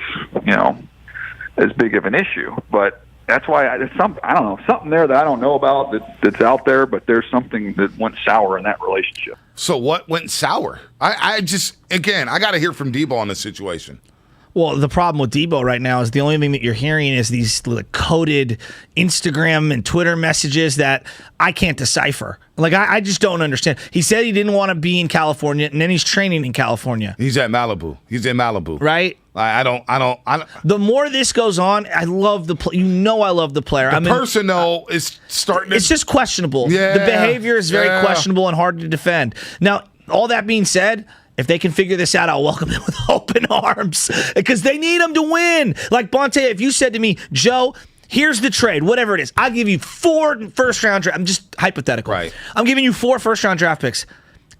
Speaker 8: big of an issue. But that's why I don't know, something there that I don't know about that's out there, but there's something that went sour in that relationship.
Speaker 12: So what went sour? I got to hear from Deebo on this situation.
Speaker 11: Well, the problem with Deebo right now is the only thing that you're hearing is these coded Instagram and Twitter messages that I can't decipher. Like, I just don't understand. He said he didn't want to be in California, and then he's training in California.
Speaker 12: He's at Malibu. He's in Malibu.
Speaker 11: Right?
Speaker 12: I don't.
Speaker 11: The more this goes on, I love the player. I love the player.
Speaker 12: The person, though, is starting to...
Speaker 11: It's just questionable.
Speaker 12: Yeah.
Speaker 11: The behavior is very questionable and hard to defend. Now, all that being said... If they can figure this out, I'll welcome them with open arms because they need them to win. Like, Bonte, if you said to me, Joe, here's the trade, whatever it is, I'll give you 4 first-round draft. I'm just hypothetical.
Speaker 12: Right.
Speaker 11: I'm giving you 4 first-round draft picks.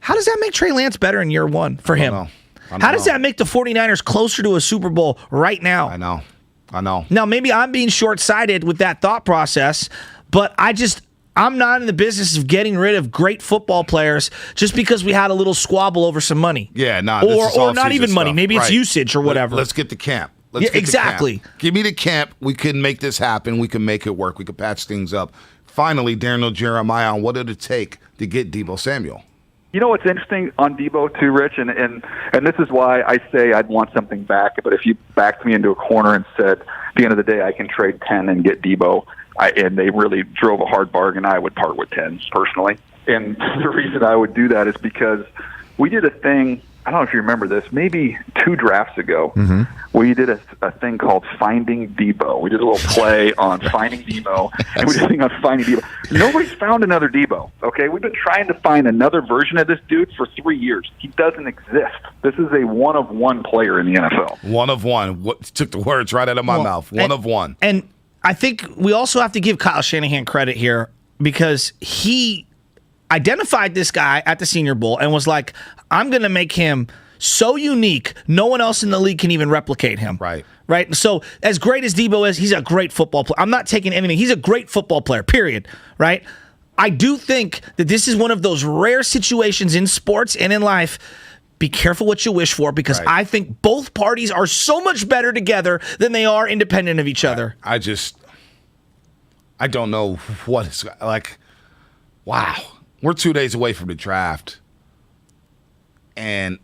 Speaker 11: How does that make Trey Lance better in year 1 for him? How does that make the 49ers closer to a Super Bowl right now?
Speaker 12: I know.
Speaker 11: Now, maybe I'm being short-sighted with that thought process, but I'm not in the business of getting rid of great football players just because we had a little squabble over some money.
Speaker 12: Yeah,
Speaker 11: or not even money. Maybe it's usage or whatever.
Speaker 12: Let's get to camp.
Speaker 11: Exactly.
Speaker 12: Give me the camp. We can make this happen. We can make it work. We can patch things up. Finally, Daniel Jeremiah on what did it take to get Deebo Samuel?
Speaker 8: You know what's interesting on Deebo too, Rich, and this is why I say I'd want something back. But if you backed me into a corner and said, at the end of the day, I can trade 10 and get Deebo, and they really drove a hard bargain, I would part with 10 personally. And the reason I would do that is because we did a thing, I don't know if you remember this, maybe 2 drafts ago, we did a thing called Finding Deebo. We did a little play on Finding Deebo, and we did a thing on Finding Deebo. Nobody's found another Deebo, okay? We've been trying to find another version of this dude for 3 years. He doesn't exist. This is a one-of-one player in the NFL.
Speaker 12: One of one. Took the words right out of my mouth. One of one.
Speaker 11: And I think we also have to give Kyle Shanahan credit here because he identified this guy at the Senior Bowl and was like, I'm going to make him so unique, no one else in the league can even replicate him.
Speaker 12: Right.
Speaker 11: So as great as Deebo is, he's a great football player. I'm not taking anything. He's a great football player, period. Right? I do think that this is one of those rare situations in sports and in life. Be careful what you wish for because I think both parties are so much better together than they are independent of each other.
Speaker 12: I don't know what it's like. Wow. We're 2 days away from the draft. And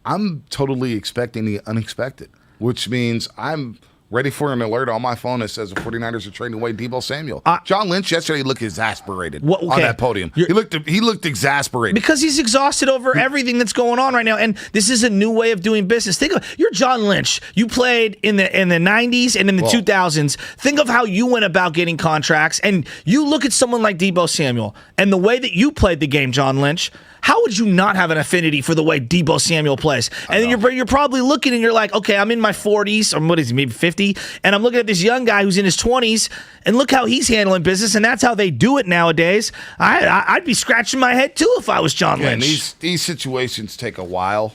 Speaker 12: I'm totally expecting the unexpected, which means I'm ready for an alert on my phone that says the 49ers are trading away Deebo Samuel. John Lynch yesterday looked exasperated on that podium. He looked exasperated.
Speaker 11: Because he's exhausted over everything that's going on right now, and this is a new way of doing business. Think of you're John Lynch. You played in the 90s and in the 2000s. Think of how you went about getting contracts, and you look at someone like Deebo Samuel and the way that you played the game, John Lynch. How would you not have an affinity for the way Deebo Samuel plays? And then you're probably looking and you're like, okay, I'm in my 40s, or what is he, maybe 50, and I'm looking at this young guy who's in his 20s, and look how he's handling business, and that's how they do it nowadays. I'd be scratching my head too if I was John Lynch.
Speaker 12: And these situations take a while.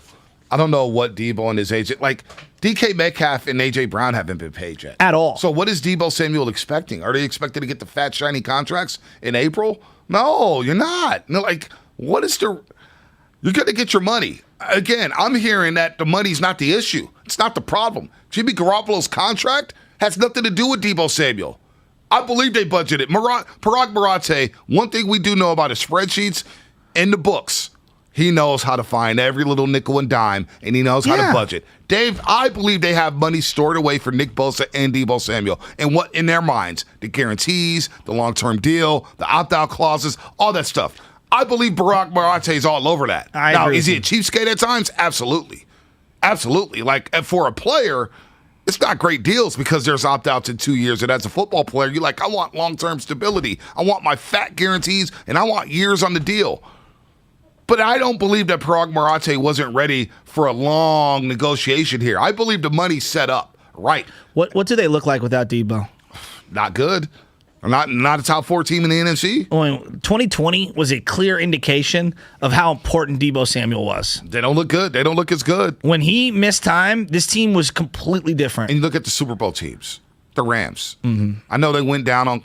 Speaker 12: I don't know what Deebo and his agent, like DK Metcalf and A.J. Brown haven't been paid yet.
Speaker 11: At all.
Speaker 12: So what is Deebo Samuel expecting? Are they expecting to get the fat, shiny contracts in April? No, you're not. No, like... you're going to get your money. Again, I'm hearing that the money's not the issue. It's not the problem. Jimmy Garoppolo's contract has nothing to do with Deebo Samuel. I believe they budgeted. Parag Marate, one thing we do know about his spreadsheets and the books, he knows how to find every little nickel and dime, and he knows how to budget. Dave, I believe they have money stored away for Nick Bosa and Deebo Samuel. And what in their minds? The guarantees, the long-term deal, the opt-out clauses, all that stuff. I believe Barack Marate is all over that. Now, is he a cheapskate at times? Absolutely. Absolutely. Like, for a player, it's not great deals because there's opt-outs in 2 years. And as a football player, you're like, I want long-term stability. I want my fat guarantees, and I want years on the deal. But I don't believe that Parag Marate wasn't ready for a long negotiation here. I believe the money's set up right.
Speaker 11: What do they look like without Debo?
Speaker 12: Not good. Not a top 4 team in the NFC.
Speaker 11: Well, 2020 was a clear indication of how important Debo Samuel was.
Speaker 12: They don't look good. They don't look as good.
Speaker 11: When he missed time, this team was completely different.
Speaker 12: And you look at the Super Bowl teams, the Rams.
Speaker 11: Mm-hmm.
Speaker 12: I know they went down on,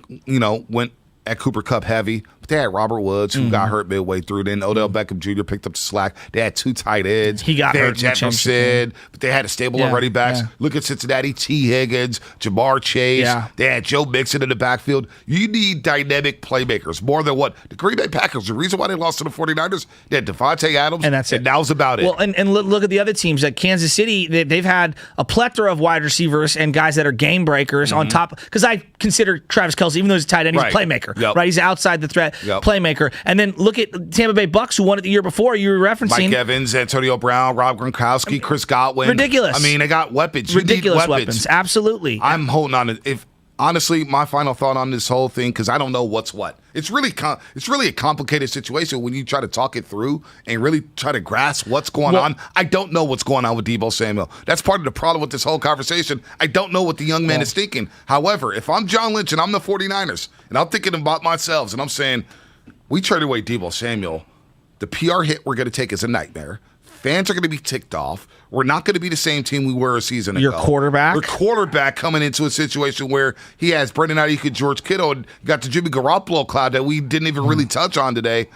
Speaker 12: went at Cooper Kupp heavy, but they had Robert Woods, who got hurt midway through. Then Odell Beckham Jr. picked up the slack. They had 2 tight ends.
Speaker 11: He got hurt.
Speaker 12: They had Jefferson, but they had a stable of running backs.
Speaker 11: Yeah.
Speaker 12: Look at Cincinnati, T. Higgins, Jamar Chase.
Speaker 11: Yeah.
Speaker 12: They had Joe Mixon in the backfield. You need dynamic playmakers more than what the Green Bay Packers. The reason why they lost to the 49ers, they had Devontae Adams,
Speaker 11: and that's it.
Speaker 12: And that was about it.
Speaker 11: Well, and look at the other teams. Like Kansas City, they've had a plethora of wide receivers and guys that are game breakers on top. Because I consider Travis Kelce, even though he's a tight end, he's a playmaker.
Speaker 12: Yep.
Speaker 11: Right? He's outside the threat playmaker. And then look at Tampa Bay Bucks, who won it the year before. You were referencing
Speaker 12: Mike Evans, Antonio Brown, Rob Gronkowski, Chris Godwin.
Speaker 11: Ridiculous.
Speaker 12: I mean, they got weapons.
Speaker 11: Ridiculous weapons. Absolutely.
Speaker 12: I'm holding on to if. Honestly, my final thought on this whole thing, because I don't know what's what. It's really a complicated situation when you try to talk it through and really try to grasp what's going on. I don't know what's going on with Debo Samuel. That's part of the problem with this whole conversation. I don't know what the young man is thinking. However, if I'm John Lynch and I'm the 49ers, and I'm thinking about myself, and I'm saying, we traded away Debo Samuel, the PR hit we're going to take is a nightmare. Fans are going to be ticked off. We're not going to be the same team we were a season ago.
Speaker 11: Your quarterback?
Speaker 12: Your quarterback coming into a situation where he has Brandon Ayuk and George Kittle and got the Jimmy Garoppolo cloud that we didn't even really touch on today.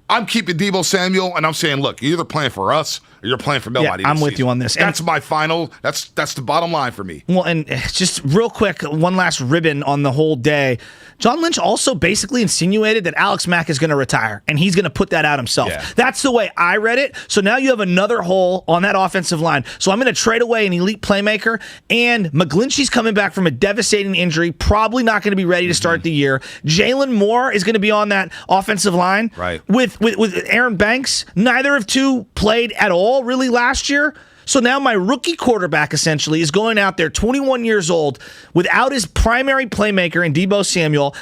Speaker 12: I'm keeping Debo Samuel, and I'm saying, look, you're either playing for us or you're playing for nobody.
Speaker 11: Yeah, I'm with you on this.
Speaker 12: That's my final. That's the bottom line for me.
Speaker 11: Well, and just real quick, one last ribbon on the whole day. John Lynch also basically insinuated that Alex Mack is going to retire, and he's going to put that out himself.
Speaker 12: Yeah.
Speaker 11: That's the way I read it. So now you have another hole on that offensive line. So I'm going to trade away an elite playmaker, and McGlinchey's coming back from a devastating injury, probably not going to be ready to start the year. Jalen Moore is going to be on that offensive line.
Speaker 12: Right.
Speaker 11: With Aaron Banks. Neither of two played at all really last year. So now my rookie quarterback essentially is going out there 21 years old without his primary playmaker in Debo Samuel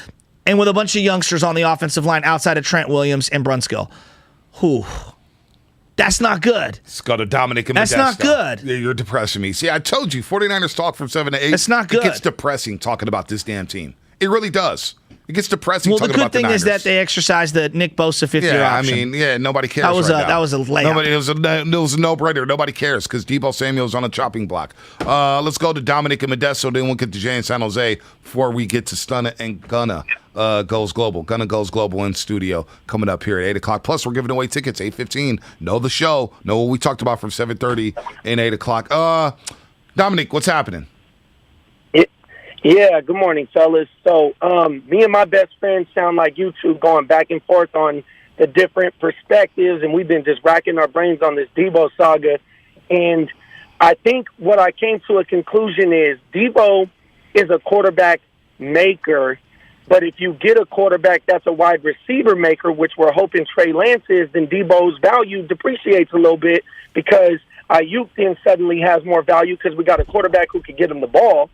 Speaker 11: and with a bunch of youngsters on the offensive line outside of Trent Williams and Brunskill. Whew. That's not good.
Speaker 12: It's got a Dominic and
Speaker 11: That's not good.
Speaker 12: Yeah, you're depressing me. See, I told you, 49ers talk from 7 to 8.
Speaker 11: It's not good.
Speaker 12: It gets depressing talking about this damn team. It really does. It gets depressing
Speaker 11: well,
Speaker 12: talking about the
Speaker 11: good thing is
Speaker 12: Niners.
Speaker 11: that they exercised the Nick Bosa 5th-year option.
Speaker 12: Nobody cares
Speaker 11: That was
Speaker 12: right now.
Speaker 11: That was a layup.
Speaker 12: It was a no-brainer. Nobody cares because Debo Samuel's on a chopping block. Let's go to Dominic and Modesto, then we'll get to Jay in San Jose before we get to Stunna and Gunna Goes Global. Gunna Goes Global in studio coming up here at 8 o'clock. Plus, we're giving away tickets, 8:15. Know the show. Know what we talked about from 7:30 and 8 o'clock. Dominic, what's happening?
Speaker 2: Yeah, good morning, fellas. So me and my best friend sound like you two going back and forth on the different perspectives, and we've been just racking our brains on this Debo saga. And I think what I came to a conclusion is Debo is a quarterback maker, but if you get a quarterback that's a wide receiver maker, which we're hoping Trey Lance is, then Debo's value depreciates a little bit because Ayuk then suddenly has more value because we got a quarterback who can get him the ball.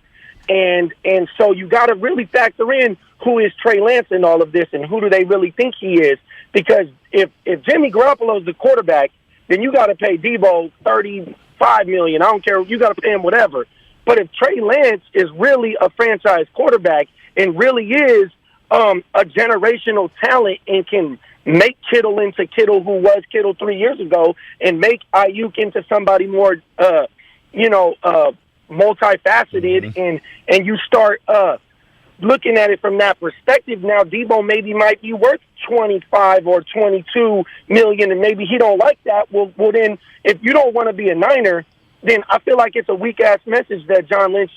Speaker 2: And so you got to really factor in who is Trey Lance in all of this and who do they really think he is. Because if Jimmy Garoppolo's the quarterback, then you got to pay Debo $35 million. I don't care. You got to pay him whatever. But if Trey Lance is really a franchise quarterback and really is a generational talent and can make Kittle into Kittle, who was Kittle 3 years ago, and make Ayuk into somebody more, multifaceted, and you start looking at it from that perspective. Now Debo maybe might be worth 25 or 22 million, and maybe he don't like that. Well then, if you don't want to be a Niner, then I feel like it's a weak ass message that John Lynch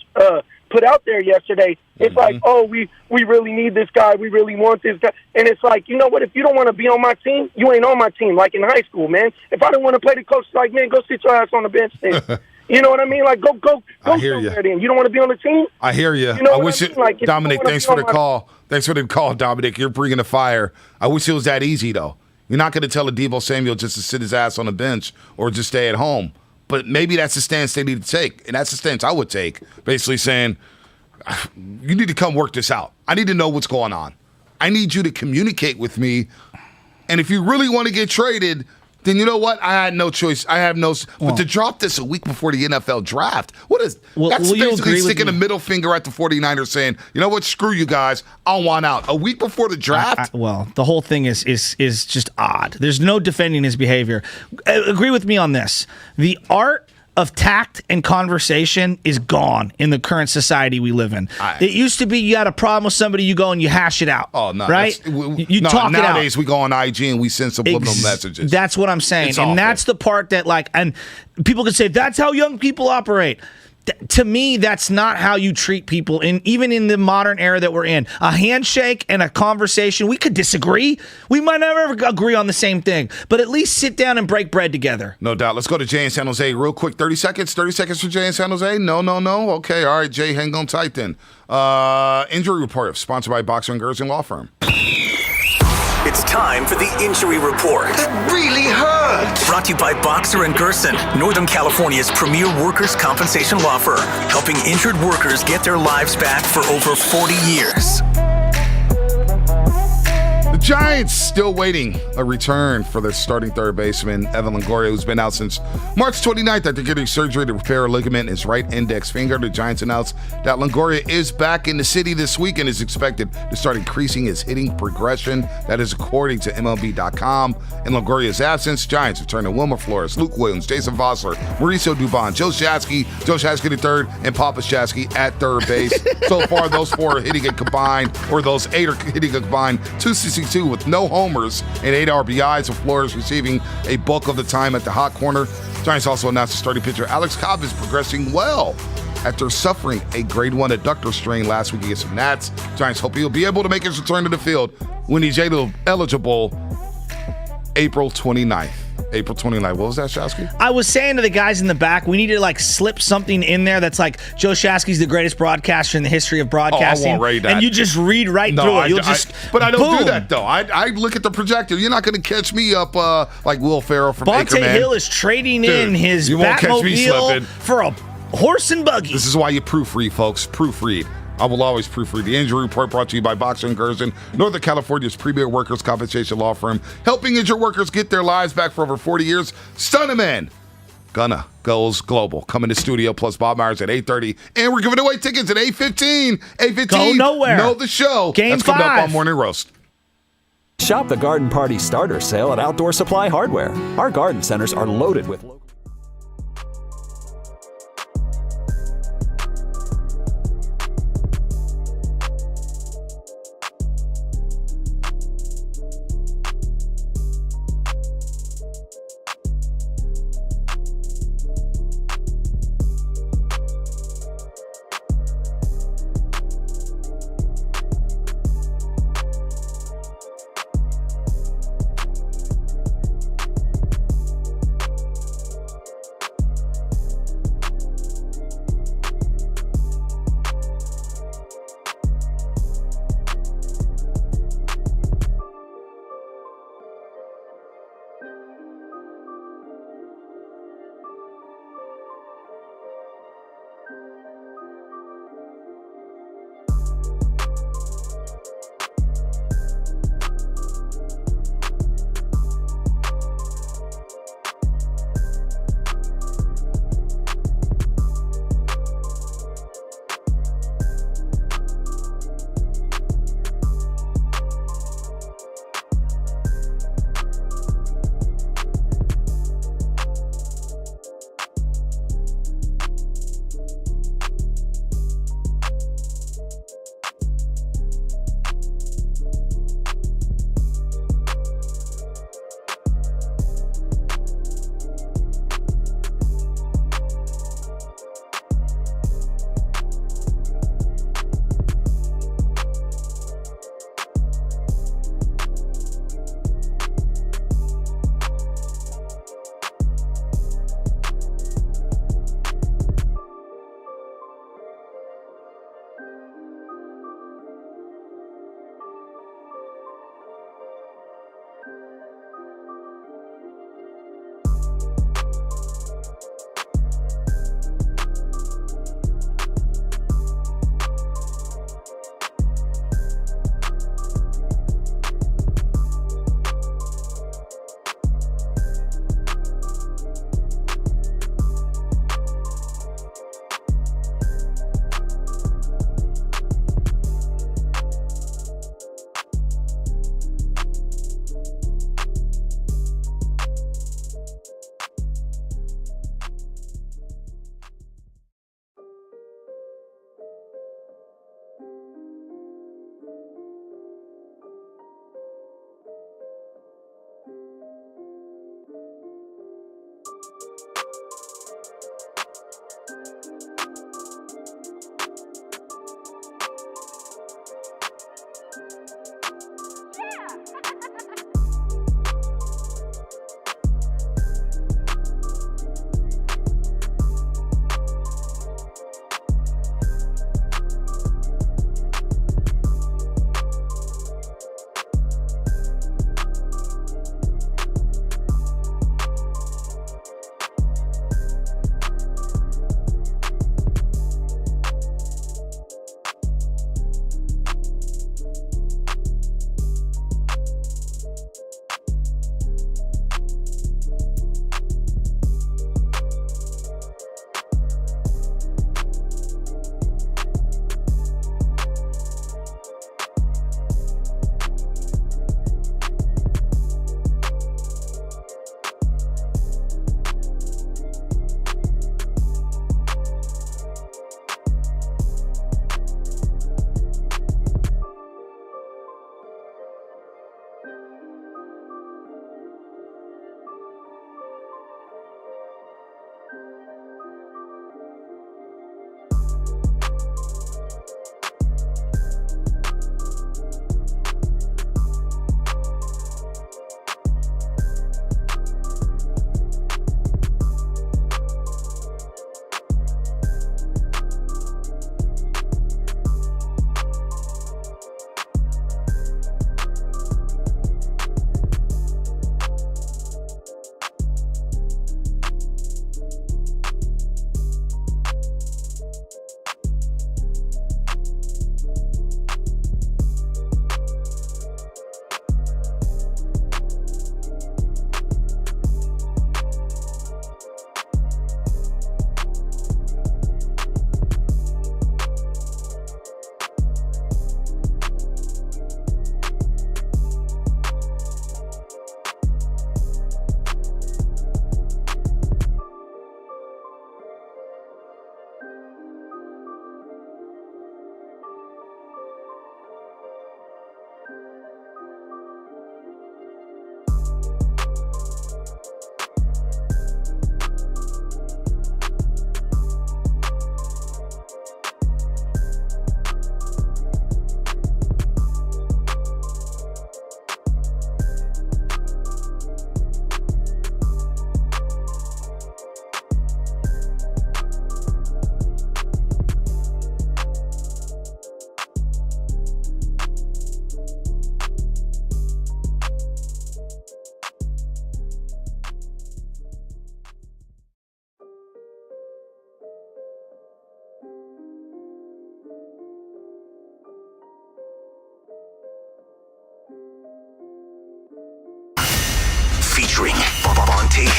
Speaker 2: put out there yesterday. It's like, oh, we really need this guy, we really want this guy, and it's like, you know what? If you don't want to be on my team, you ain't on my team. Like in high school, man. If I didn't want to play, the coach is like, man, go sit your ass on the bench then. You know what I mean? Like, go somewhere then. You don't want to be on the team?
Speaker 12: I hear you.
Speaker 2: You know
Speaker 12: I wish
Speaker 2: I mean? Like,
Speaker 12: Dominic, thanks for the call. Thanks for the call, Dominic. You're bringing the fire. I wish it was that easy, though. You're not going to tell a Debo Samuel just to sit his ass on the bench or just stay at home. But maybe that's the stance they need to take, and that's the stance I would take, basically saying, you need to come work this out. I need to know what's going on. I need you to communicate with me, and if you really want to get traded, then you know what? I had no choice. I have no. But to drop this a week before the NFL draft, that's basically sticking a middle finger at the 49ers saying, you know what? Screw you guys. I'll want out. A week before the draft?
Speaker 11: The whole thing is just odd. There's no defending his behavior. Agree with me on this. The art of tact and conversation is gone in the current society we live in. It used to be you had a problem with somebody, you go and you hash it out. Oh, no. Right? You talk it out.
Speaker 12: Nowadays, we go on IG and we send subliminal messages.
Speaker 11: That's what I'm saying.
Speaker 12: It's
Speaker 11: and
Speaker 12: awful.
Speaker 11: that's the part that, and people can say, that's how young people operate. To me, that's not how you treat people, even in the modern era that we're in. A handshake and a conversation, we could disagree. We might never agree on the same thing, but at least sit down and break bread together.
Speaker 12: No doubt. Let's go to Jay in San Jose real quick. 30 seconds. 30 seconds for Jay in San Jose? No. Okay, all right, Jay, hang on tight then. Injury report sponsored by Boxer & Gerson Law Firm.
Speaker 5: It's time for the injury report. That really hurt. Brought to you by Boxer & Gerson, Northern California's premier workers' compensation law firm, helping injured workers get their lives back for over 40 years.
Speaker 12: The Giants still waiting a return for their starting third baseman, Evan Longoria, who's been out since March 29th after getting surgery to repair a ligament in his right index finger. The Giants announced that Longoria is back in the city this week and is expected to start increasing his hitting progression. That is according to MLB.com. In Longoria's absence, Giants return to Wilmer Flores, Luke Williams, Jason Vossler, Mauricio Dubon, Joe Shasky III, and Papa Shasky at third base. So far, those four are hitting a combined, or those eight are hitting a combined 262 with no homers and 8 RBIs, with Flores receiving a bulk of the time at the hot corner. Giants also announced the starting pitcher Alex Cobb is progressing well after suffering a grade 1 adductor strain last week against the Nats. Giants hope he'll be able to make his return to the field when he's eligible April 29th. April 29th. What was that, Shasky?
Speaker 11: I was saying to the guys in the back, we need to slip something in there that's like, Joe Shasky's the greatest broadcaster in the history of broadcasting.
Speaker 12: I won't read that.
Speaker 11: And you just read through it.
Speaker 12: But I don't do that, though. I look at the projector. You're not going to catch me up like Will Ferrell from
Speaker 11: Bonte
Speaker 12: Anchorman.
Speaker 11: Hill is trading in his Batmobile for a horse and buggy.
Speaker 12: This is why you proofread, folks. Proofread. I will always proofread. The injury report brought to you by Boxer & Gerson, Northern California's premier workers' compensation law firm, helping injured workers get their lives back for over 40 years. Stunnaman Gunna goes global. Coming to studio plus Bob Myers at 8:30. And we're giving away tickets at 8:15. 8:15.
Speaker 11: Go nowhere.
Speaker 12: Know the show.
Speaker 11: Game
Speaker 12: That's
Speaker 11: 5.
Speaker 12: coming up on Morning Roast.
Speaker 16: Shop the Garden Party Starter Sale at Outdoor Supply Hardware. Our garden centers are loaded with local.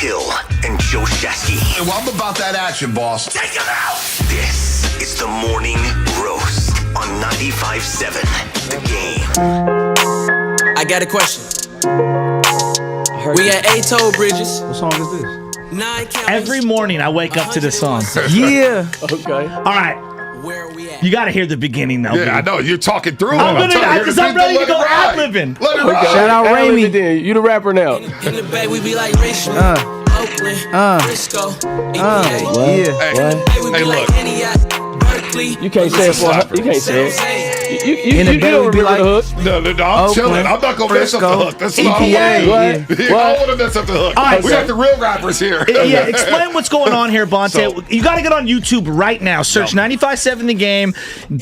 Speaker 5: Hill and Joe Shasky.
Speaker 12: Well, I'm about that action, boss.
Speaker 5: Take him out! This is the Morning Roast on 95.7 The Game.
Speaker 24: I got a question. We at Ato Bridges.
Speaker 18: What song is this?
Speaker 11: Every morning I wake up to this song.
Speaker 18: Yeah. Okay.
Speaker 11: All right. You got to hear the beginning, though.
Speaker 12: Yeah, I know. You're talking through it.
Speaker 11: I'm ready to go ad-libbing.
Speaker 12: Let it ride.
Speaker 18: Shout out Raimi. You the rapper now.
Speaker 24: In the Bay, we be like Richmond, Oakland, Frisco, EPA.
Speaker 12: Hey, look.
Speaker 18: You can't say it for you can't say it. You don't remember the hook.
Speaker 12: No, I'm chilling. I'm not gonna mess up the hook. That's what I don't want to mess up the hook.
Speaker 11: Right,
Speaker 12: we got the real rappers here.
Speaker 11: Yeah, explain what's going on here, Bonte. You got to get on YouTube right now. Search 95.7 The Game.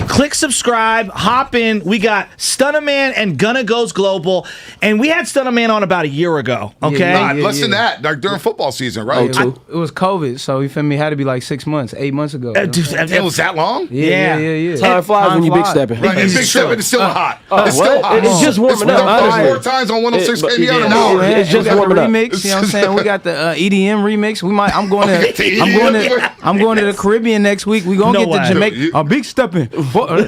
Speaker 11: Click subscribe. Hop in. We got Stunna Man and Gunna Goes Global, and we had Stunna Man on about a year ago. Okay,
Speaker 12: less than that. Like during football season, right?
Speaker 18: It was COVID, so you feel me? Had to be like 6 months, 8 months ago.
Speaker 12: It was that long?
Speaker 18: Yeah.
Speaker 24: Time flies when you big stepping.
Speaker 12: Right, and big stepping is still hot. It's still hot.
Speaker 18: It's just warming up.
Speaker 12: There's 4 times on 106 KBO an hour.
Speaker 18: It's just warming up. Remix, you know what I'm saying? We got the EDM remix. I'm going to the Caribbean next week. We gonna get the Jamaica. Big stepping. Dude, you
Speaker 12: gonna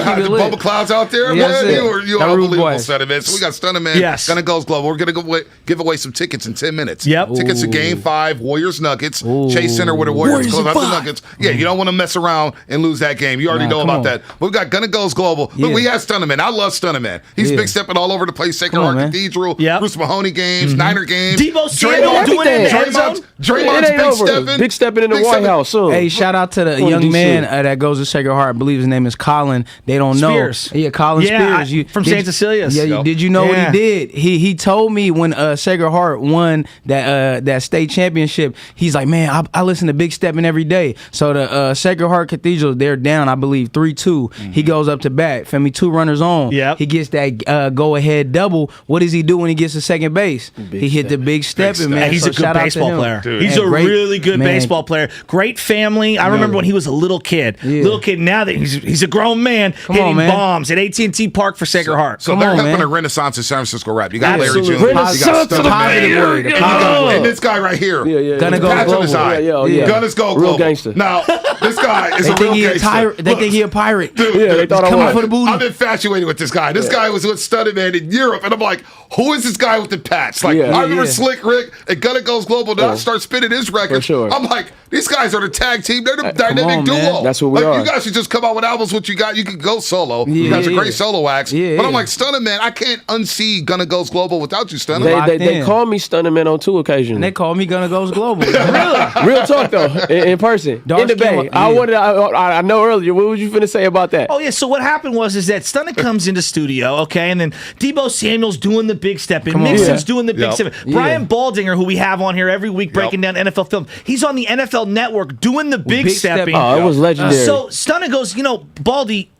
Speaker 12: have the Bubba Clouds out there, man? You're unbelievable, man. So we got Stunna Man.
Speaker 11: Yes.
Speaker 12: Gonna Goes Global. We're gonna give away some tickets in 10 minutes.
Speaker 11: Yep.
Speaker 12: Tickets to Game 5, Warriors Nuggets. Chase Center where the Warriors close out the Nuggets. Yeah, you don't want to mess around and lose that game. You already know about that. But we got Gonna Goes Global. Look, we have Stunna Man. I love Stunna Man. He's big stepping all over the place. Sacred Heart Cathedral, Bruce Mahoney games, Niner games.
Speaker 11: Debo Samuel doing it in the end zone.
Speaker 12: Draymond's big stepping.
Speaker 18: Big stepping in the White House. Hey, shout out to the young man that goes to Sacred Heart. I believe his name is Colin. They don't know.
Speaker 11: Spears.
Speaker 18: Yeah, Colin Spears.
Speaker 11: From St. Cecilia's.
Speaker 18: Yeah, did you know what he did? He told me when Sacred Heart won that state championship, he's like, man, I listen to Big Steppin' every day. So the Sacred Heart Cathedral, they're down, I believe, 3-2. He goes up to bat. Feel me, 2 runners on.
Speaker 11: Yep.
Speaker 18: He gets that go-ahead double. What does he do when he gets to second base? He hit the Big Steppin', man.
Speaker 11: He's a good baseball player. He's a really good baseball player. Great family. I remember when he was a little kid. Now that he's a grown man hitting bombs at AT&T Park for Sacred Heart.
Speaker 12: So they're helping a renaissance in San Francisco rap. You got Larry June.
Speaker 18: Renaissance of the man.
Speaker 12: And this guy right here.
Speaker 18: Gonna go global.
Speaker 12: Gunna's go global.
Speaker 18: Real gangster.
Speaker 12: Now, this guy is a real gangster.
Speaker 18: They think he a pirate.
Speaker 12: Dude,
Speaker 18: they thought I was.
Speaker 12: I'm infatuated with this guy. This guy was with Stunna Man in Europe, and I'm like, who is this guy with the patch? Like, I remember Slick Rick and Gunna Goes Global. Then I start spinning his records. I'm like, these guys are the tag team. They're the dynamic duo.
Speaker 18: Man. That's what we are.
Speaker 12: You guys should just come out with albums. What you got? You can go solo. You guys are great solo acts. But I'm like, Stunna Man, I can't unsee Gunna Goes Global without you, Stunna.
Speaker 18: They call me Stunna Man on 2 occasions. And they call me Gunna Goes Global. Really? Real talk though, in person, in the Bay. I know earlier. What was you finna say about that?
Speaker 11: Oh yeah. So what happened was that Stunna comes into studio, okay, and then Debo Samuel's doing the big step, and Mixon's doing the big step. Brian Baldinger, who we have on here every week breaking down NFL film, he's on the NFL Network doing the big stepping.
Speaker 18: Oh, it was legendary.
Speaker 11: So Stunna goes, Baldy,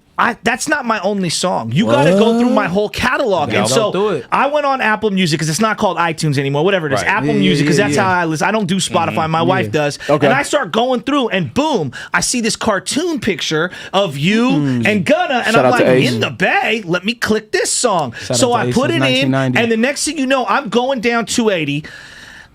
Speaker 11: that's not my only song. You got to go through my whole catalog. And so I went on Apple Music, because it's not called iTunes anymore, whatever it is. Apple Music, because that's how I listen. I don't do Spotify. My wife does. Okay. And I start going through, and boom, I see this cartoon picture of you and Gunna, and I'm like, in the Bay, let me click this song. So I put it in, and the next thing you know, I'm going down 280.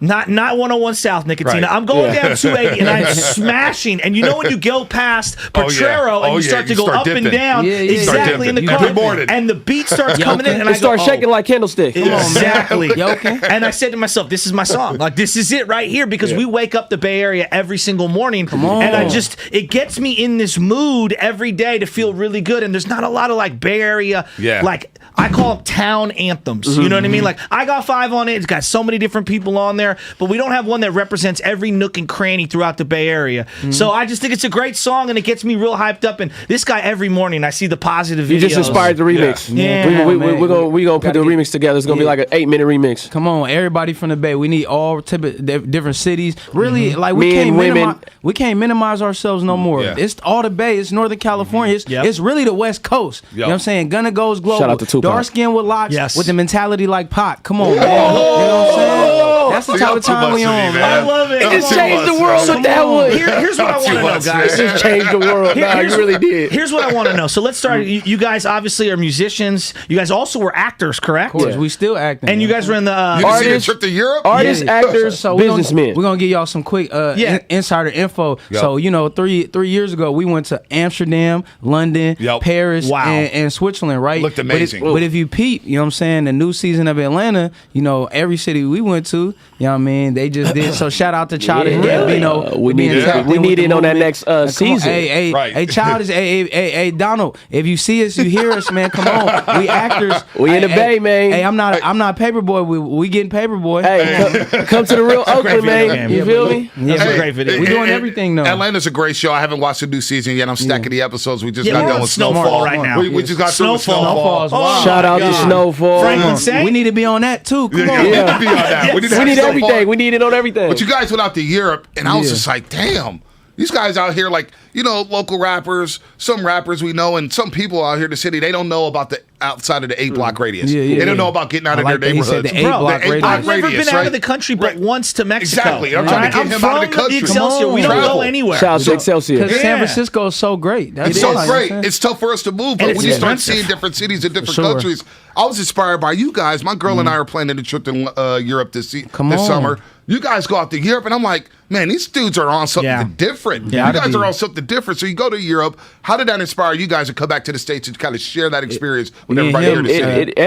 Speaker 11: Not 101 South, Nicotina. Right. I'm going down 280 and I'm smashing. And you know when you go past Potrero and you start to go up
Speaker 12: dipping.
Speaker 11: And down, exactly in the car, and the beat starts coming in, and I
Speaker 18: start shaking like candlestick.
Speaker 11: Exactly. And I said to myself, "This is my song. Like this is it right here." Because we wake up the Bay Area every single morning, and it gets me in this mood every day to feel really good. And there's not a lot of like Bay Area, like I call them town anthems. You know what I mean? Like I Got 5 on it. It's got so many different people on there. But we don't have one that represents every nook and cranny throughout the Bay Area. So I just think it's a great song, and it gets me real hyped up. And this guy, every morning, I see the positive videos.
Speaker 18: You just inspired the remix. We're going to put the remix together. It's going to be like an 8-minute remix. Come on, everybody from the Bay. We need all type of different cities. Really, like we can't minimize ourselves no more. It's all the Bay. It's Northern California. It's really the West Coast. You know what I'm saying? Gunna Goes Global. Shout out to Tupac.
Speaker 11: Dark skin with locks, with the mentality like Pac. Come on, man. You know what I'm saying?
Speaker 18: That's the type of time we on, man.
Speaker 11: I love it.
Speaker 14: It just changed the world with that one.
Speaker 11: Here's what I want to know, guys.
Speaker 14: It just changed the world. Nah, you really did.
Speaker 11: Here's what I want to know. So let's start. You guys obviously are musicians. You guys also were actors, correct?
Speaker 18: Of course, we still acting.
Speaker 11: And you guys were in the
Speaker 12: artists, trip to Europe?
Speaker 14: Artists, actors,
Speaker 18: so
Speaker 14: businessmen.
Speaker 18: We're gonna give y'all some quick insider info.
Speaker 12: Yep.
Speaker 18: So 3 years ago, we went to Amsterdam, London, Paris, and Switzerland. Right?
Speaker 12: Looked amazing.
Speaker 18: But if you peep, you know what I'm saying, the new season of Atlanta, every city we went to, you know what I mean, they just did. So shout out to Childish Gambino.
Speaker 14: We need it on that next season.
Speaker 18: Hey, Childish, hey, Donald, if you see us, you hear us, man. Come on, we actors.
Speaker 14: We in the Bay, man.
Speaker 18: Hey, I'm not Paperboy. We getting Paperboy.
Speaker 14: Hey, come to the real Oakland, man. You feel me?
Speaker 11: Yeah, it's a great video.
Speaker 18: We're doing everything though.
Speaker 12: Atlanta's a great show. I haven't watched the new season yet. I'm stacking the episodes. We just got done with
Speaker 11: Snowfall right now.
Speaker 12: We just got through with Snowfall.
Speaker 14: Shout out to Snowfall.
Speaker 11: Franklin Saint.
Speaker 18: We need to be on that too. Come on.
Speaker 12: We need to be on that.
Speaker 14: We need everything. We need it on everything.
Speaker 12: But you guys went out to Europe, and I was just like, damn. These guys out here, like, local rappers, some rappers we know, and some people out here in the city, they don't know about the outside of the 8-block radius. They don't know about getting out of their neighborhoods.
Speaker 18: The 8-block radius.
Speaker 11: I've never been out of the country but once to Mexico.
Speaker 12: Exactly. I'm trying to get him out of the country.
Speaker 11: Excelsior. We don't go anywhere.
Speaker 14: Shout out to Excelsior.
Speaker 18: Because San Francisco is so great.
Speaker 12: It's so great. It's tough for us to move, but when you start seeing different cities in different countries, I was inspired by you guys. My girl and I are planning a trip to Europe this summer. You guys go out to Europe, and I'm like, man, these dudes are on something different. You guys are on something different. So you go to Europe. How did that inspire you guys to come back to the States and kind of share that experience with everybody here in the city?
Speaker 14: It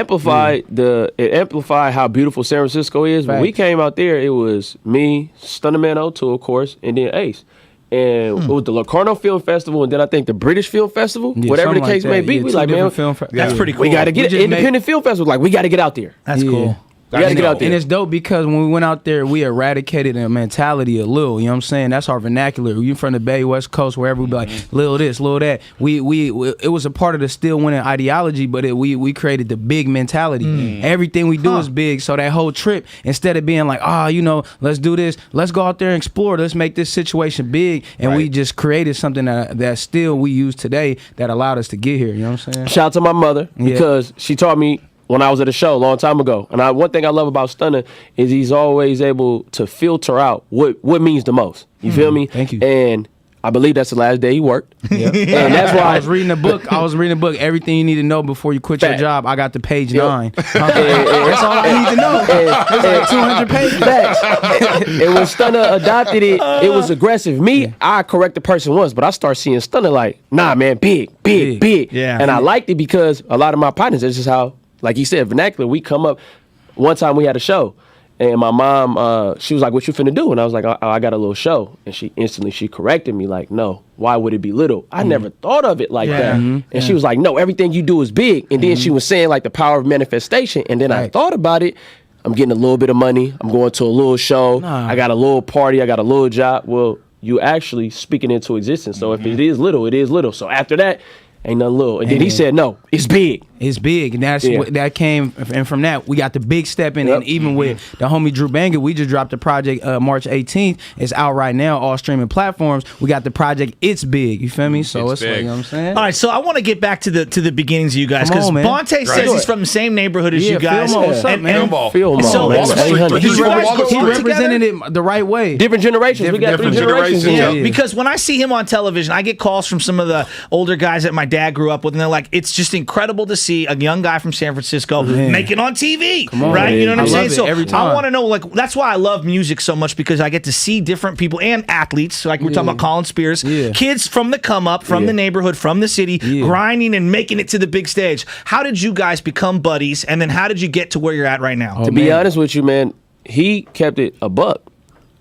Speaker 14: amplified how beautiful San Francisco is. When we came out there, it was me, Stunnerman O2, of course, and then Ace. And it was the Locarno Film Festival, and then I think the British Film Festival, whatever the case may be. We like, man,
Speaker 11: that's pretty cool.
Speaker 14: We got to get independent film festival. Like, we got to get out there.
Speaker 11: That's cool.
Speaker 14: We got to get out there.
Speaker 18: And it's dope because when we went out there, we eradicated a mentality a little. You know what I'm saying? That's our vernacular. You from the Bay, West Coast, wherever we be like, little this, little that. We it was a part of the still winning ideology, but we created the big mentality. Everything we do is big. So that whole trip, instead of being like, let's do this, let's go out there and explore, let's make this situation big, and we just created something that still we use today that allowed us to get here. You know what I'm saying?
Speaker 14: Shout out to my mother because she taught me when I was at a show a long time ago. And one thing I love about Stunner is he's always able to filter out what means the most. You feel me?
Speaker 18: Thank you.
Speaker 14: And I believe that's the last day he worked.
Speaker 18: Yep.
Speaker 14: And that's why
Speaker 18: I was reading a book. Everything you need to know before you quit your job. I got to page 9. That's all I need to know. It's like 200 pages.
Speaker 14: And when Stunner adopted it, it was aggressive. I correct the person once, but I start seeing Stunner like, nah, man, big.
Speaker 11: Yeah.
Speaker 14: And I liked it because a lot of my partners, this is how, like he said, vernacular, we come up. One time we had a show, and my mom, she was like, what you finna do? And I was like, I got a little show. And she corrected me like, no, why would it be little? I never thought of it like that. And she was like, no, everything you do is big. And then she was saying like the power of manifestation. And then I thought about it. I'm getting a little bit of money. I'm going to a little show. I got a little party. I got a little job. Well, you actually speaking into existence. So if it is little, it is little. So after that, ain't nothing little. And then he said, no, it's big.
Speaker 18: It's big, and that's what that came. And from that, we got the big step in. And even with the homie Drew Banger, we just dropped the project March 18th. It's out right now, all streaming platforms. We got the project It's Big. You feel me? So it's like, you know what I'm saying?
Speaker 11: All right, so I want to get back to the beginnings of you guys because Bonte says he's from the same neighborhood as you guys.
Speaker 18: Philmo, what's up, man?
Speaker 11: He
Speaker 18: represented it the right way.
Speaker 14: Different generations. We got 3 generations.
Speaker 11: Because when I see him on television, I get calls from some of the older guys that my dad grew up with, and they're like, it's just incredible to see a young guy from San Francisco make it on TV, right? You know what I'm saying? So I want to know, like, that's why I love music so much because I get to see different people and athletes, like we're talking about Colin Spears, kids from the come up, from the neighborhood, from the city, grinding and making it to the big stage. How did you guys become buddies, and then how did you get to where you're at right now?
Speaker 14: To be honest with you, man, he kept it a buck.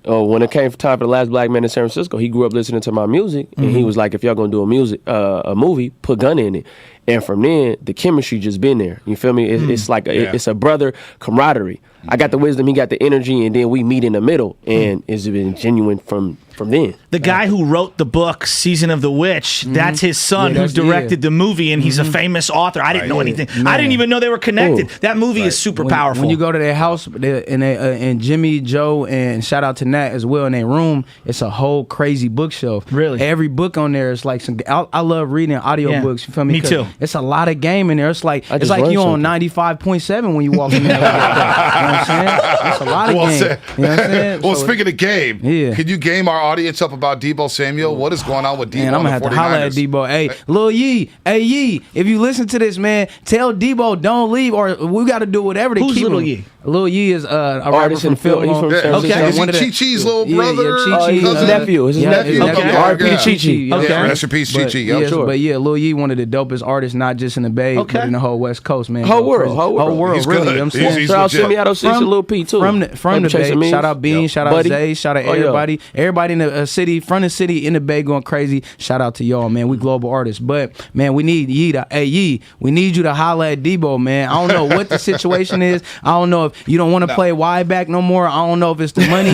Speaker 14: When it came time for the last black man in San Francisco, he grew up listening to my music, and he was like, if y'all gonna do a movie, put Gunna in it. And from then, the chemistry just been there. You feel me? It's like it's a brother camaraderie. I got the wisdom, he got the energy, and then we meet in the middle, and it's been genuine from then.
Speaker 11: The guy who wrote the book Season of the Witch, that's his son who directed the movie, and he's a famous author. I didn't know anything. I didn't even know they were connected. That movie is super powerful.
Speaker 18: When you go to their house, and Jimmy, Joe, and shout out to Nat as well, in their room, it's a whole crazy bookshelf.
Speaker 11: Really?
Speaker 18: Every book on there is like some. I love reading audio books. You feel me?
Speaker 11: Me too.
Speaker 18: it's a lot of game in there. It's like you on 95.7 when you walk in there. You know what I'm saying? It's a lot of game.
Speaker 12: Said.
Speaker 18: You know what I'm saying?
Speaker 12: Well,
Speaker 18: So
Speaker 12: speaking of game, can you game our audience up about Debo Samuel? What is going on with Debo?
Speaker 18: Man, I'm gonna have to holler at Debo. Hey, Lil Yee, if you listen to this, man, tell Debo don't leave, or we got to do whatever to
Speaker 11: Who's
Speaker 18: keep
Speaker 11: Lil
Speaker 18: him.
Speaker 11: Yee?
Speaker 18: Lil Yee is a rapper from Philly.
Speaker 12: Is he Chi-Chi's little brother?
Speaker 14: His nephew. His nephew. R.I.P. to Chi-Chi.
Speaker 12: Okay. Rest in peace, Chi-Chi.
Speaker 18: But yeah, Lil Yee, one of the dopest artists, not just in the Bay, but in the whole West Coast, man.
Speaker 14: Whole world.
Speaker 18: He's really. You know what I'm saying?
Speaker 14: Shout out Semi-Auto 6 and Lil P, too.
Speaker 18: From the Bay. Shout out Bean. Shout out Zay. Shout out everybody. Everybody in the city, from the city, in the Bay going crazy. Shout out to y'all, man. We global artists. But, man, we need Yee to, we need you to holler at Debo, man. I don't know what the situation is. I don't know if you don't want to play wide back no more. I don't know if it's the money.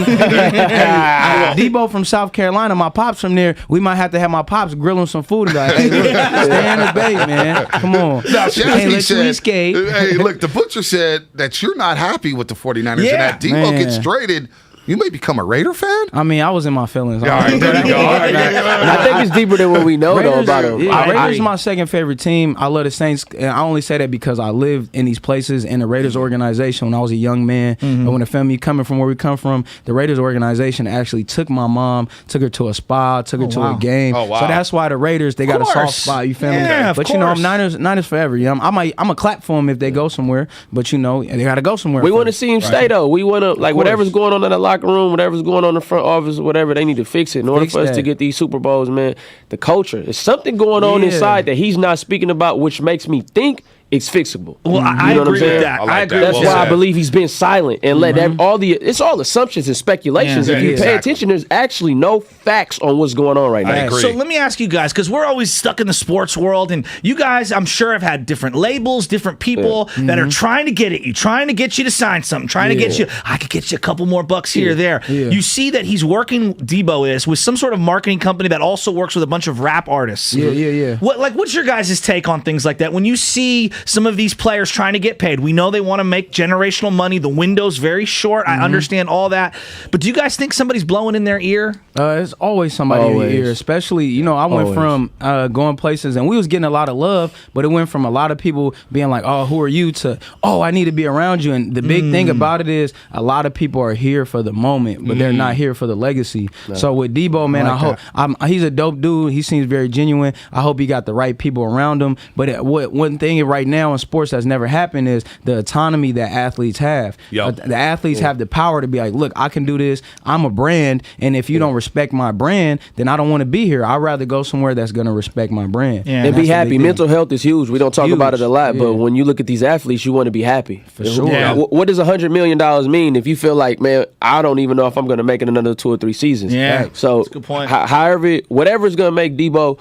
Speaker 18: Debo from South Carolina, my pops from there. We might have to have my pops grill him some food. Like, hey, look, stay in the Bay, man. Come on.
Speaker 12: Now,
Speaker 18: Let's
Speaker 12: said,
Speaker 18: escape.
Speaker 12: Hey, look, the butcher said that you're not happy with the 49ers and that Debo gets traded. You may become a Raider fan?
Speaker 18: I mean, I was in my feelings.
Speaker 12: All right, there you go. All right,
Speaker 14: I think it's deeper than what we know, though, about him.
Speaker 18: Raiders is my second favorite team. I love the Saints. And I only say that because I lived in these places in the Raiders organization when I was a young man. And when the family coming from where we come from, the Raiders organization actually took my mom, took her to a spa, took her to a game. So that's why the Raiders, they got a soft spot. You feel me? But you know, Niners forever. You know, I'm a clap for them if they go somewhere. But you know, they got to go somewhere.
Speaker 14: We want to see him stay though. We want to whatever's going on in the locker room, whatever's going on in the front office, whatever, they need to fix it in order for us to get these Super Bowls, man. The culture, there's something going on inside that he's not speaking about, which makes me think it's fixable.
Speaker 11: Well, I agree with that. I agree.
Speaker 14: That's why I believe he's been silent and let it's all assumptions and speculations. If you pay attention, there's actually no facts on what's going on right now.
Speaker 11: So let me ask you guys, because we're always stuck in the sports world, and you guys, I'm sure, have had different labels, different people that are trying to get at you, trying to get you to sign something, trying to get you, I could get you a couple more bucks here or there. You see that he's working, Debo is, with some sort of marketing company that also works with a bunch of rap artists. What's your guys' take on things like that? When you see some of these players trying to get paid, we know they want to make generational money. The window's very short. I understand all that. But do you guys think somebody's blowing in their ear?
Speaker 18: It's always somebody in your ear, especially, you know, I went from going places and we was getting a lot of love, but it went from a lot of people being like, oh, who are you, to, oh, I need to be around you. And the big thing about it is a lot of people are here for the moment, but they're not here for the legacy. So with Debo, man, I hope he's a dope dude. He seems very genuine. I hope he got the right people around him. But one thing right now in sports that's never happened is the autonomy that athletes have. The athletes have the power to be like, look, I can do this. I'm a brand, and if you don't respect my brand, then I don't want to be here. I'd rather go somewhere that's going to respect my brand.
Speaker 14: And be happy. Mental health is huge. We don't talk about it a lot, but when you look at these athletes, you want to be happy.
Speaker 18: For sure.
Speaker 14: What does $100 million mean if you feel like, man, I don't even know if I'm going to make it another 2 or 3 seasons? So,
Speaker 11: that's a good point.
Speaker 14: However, whatever's going to make Debo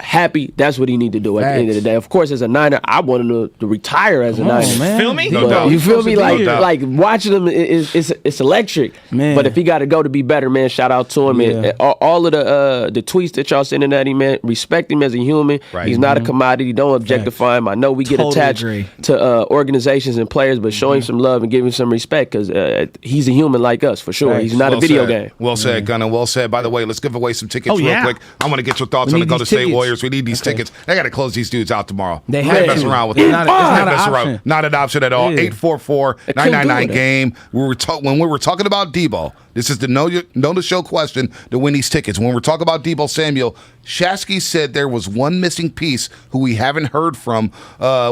Speaker 14: happy, that's what he need to do at the end of the day. Of course, as a Niner, I want him to retire as a Niner.
Speaker 11: Man. Feel me?
Speaker 12: No doubt.
Speaker 14: You feel me? Like watching him it's electric.
Speaker 18: Man.
Speaker 14: But if he got to go to be better, man, shout out to him. And all of the tweets that y'all sending at him, man, respect him as a human. He's not a commodity. Don't objectify him. I know we get attached to organizations and players, but show him some love and give him some respect, because he's a human like us, for sure. He's not a video game.
Speaker 12: Well said, Gunnar. Well said. By the way, let's give away some tickets real quick. I want to get your thoughts on the Golden State Warriors. We need these tickets. They got to close these dudes out tomorrow.
Speaker 18: They have
Speaker 12: mess around with it. Not an option at all. 844-999-GAME. When we were talking about Debo, this is the know the show question to win these tickets. When we're talking about Debo Samuel, Shasky said there was one missing piece who we haven't heard from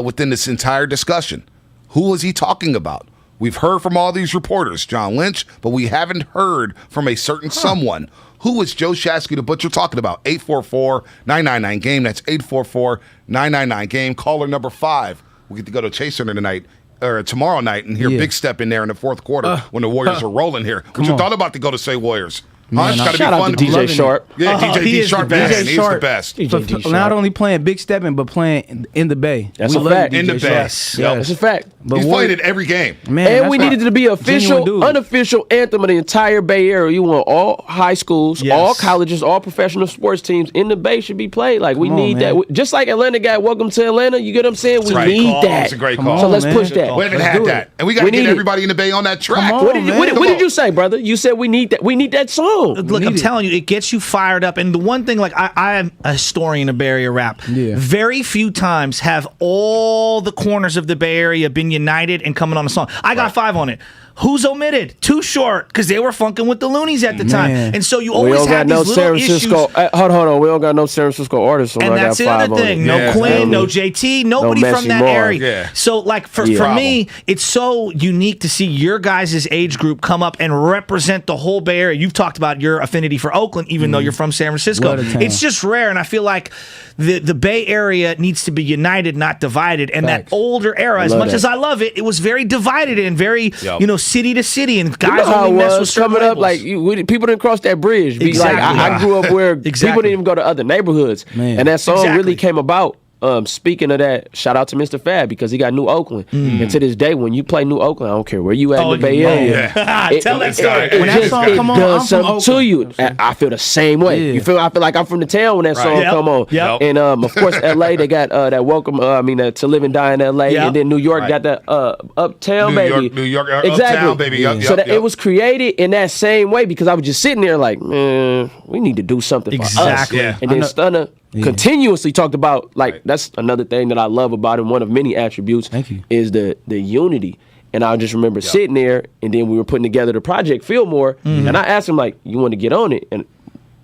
Speaker 12: within this entire discussion. Who was he talking about? We've heard from all these reporters, John Lynch, but we haven't heard from a certain someone. Who is Joe Shasky, the Butcher, talking about? 844-999-GAME. That's 844-999-GAME. Caller number 5. We get to go to Chase Center tonight, or tomorrow night, and hear Big Step in there in the fourth quarter when the Warriors are rolling here. What you thought about the Go to Say Warriors?
Speaker 14: Man, shout out to DJ Sharp.
Speaker 12: Yeah, DJ Sharp, man. He's the best.
Speaker 18: Not only playing Big Stepping, but playing in the Bay.
Speaker 14: That's a fact.
Speaker 12: In the Bay.
Speaker 18: Yes.
Speaker 14: That's a fact.
Speaker 12: But he's playing it every game.
Speaker 18: Man,
Speaker 14: and we needed to be official, unofficial anthem of the entire Bay Area. You want all high schools, all colleges, all professional sports teams in the Bay should be played. Like, we need that. Just like Atlanta got Welcome to Atlanta, you get what I'm saying? We need that.
Speaker 12: It's a great call.
Speaker 14: So let's push that.
Speaker 12: We haven't had that. And we got to get everybody in the Bay on that track.
Speaker 14: What did you say, brother? You said we need that. We need that song. Boom.
Speaker 11: Look, I'm telling you, it gets you fired up. And the one thing, like, I am a historian of Bay Area rap.
Speaker 18: Yeah.
Speaker 11: Very few times have all the corners of the Bay Area been united and coming on a song. I got 5 on it. Who's omitted? Too Short, because they were funking with the Loonies at the time. And so you always have these little issues.
Speaker 14: Hold on. We don't got no San Francisco artists.
Speaker 11: And that's the other thing. No Quinn, no JT, nobody from that area.
Speaker 12: Yeah.
Speaker 11: So, like, for me, it's so unique to see your guys' age group come up and represent the whole Bay Area. You've talked about your affinity for Oakland, even though you're from San Francisco. It's just rare, and I feel like the Bay Area needs to be united, not divided. And that older era, as much as I love it, it was very divided and very, city to city, and guys only mess with certain
Speaker 14: coming up.
Speaker 11: labels.
Speaker 14: Like people didn't cross that bridge.
Speaker 11: Exactly.
Speaker 14: Like I grew up where people didn't even go to other neighborhoods, and that song really came about. Speaking of that, shout out to Mr. Fab because he got New Oakland, and to this day, when you play New Oakland, I don't care where you at in the Bay Area.
Speaker 11: Tell that story.
Speaker 14: It does something to you. I feel the same way. I feel like I'm from the town when that song come on. And of course, LA, they got that Welcome. To Live and Die in LA, and then New York got that Uptown Baby.
Speaker 12: New York,
Speaker 14: exactly.
Speaker 12: Uptown Baby.
Speaker 14: So it was created in that same way because I was just sitting there like, man, we need to do something for us. And then Stunner continuously talked about, like, that's another thing that I love about him. One of many attributes is the unity. And I just remember sitting there, and then we were putting together the project Fillmore, and I asked him, like, you want to get on it? And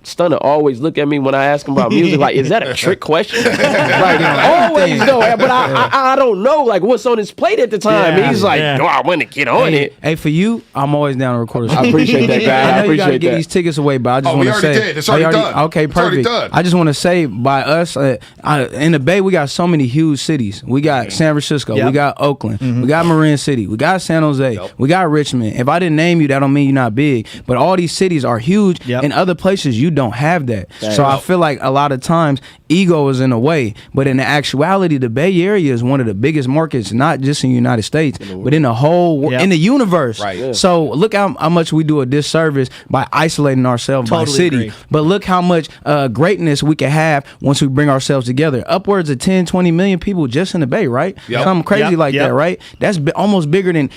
Speaker 14: Stunner always look at me when I ask him about music like, is that a trick question? Like, always know, but I don't know, like, what's on his plate at the time. And he's like, no, I want to get on it.
Speaker 18: Hey, for you, I'm always down to record a show.
Speaker 14: I appreciate that, guy.
Speaker 18: I know you got to get these tickets away, but I just want to say.
Speaker 12: Did. It's already done.
Speaker 18: Okay, perfect. I just want to say, by us, in the Bay, we got so many huge cities. We got San Francisco. We got Oakland. We got Marin City. We got San Jose. We got Richmond. If I didn't name you, that don't mean you're not big. But all these cities are huge. In other places, you don't have that. So I feel like a lot of times ego is in the way, but in the actuality, the Bay Area is one of the biggest markets, not just in the United States, but in the whole in the universe. So look how much we do a disservice by isolating ourselves by city. Agree. But look how much greatness we can have once we bring ourselves together. Upwards of 10, 20 million people just in the Bay, right? Something crazy like that, right? That's almost bigger than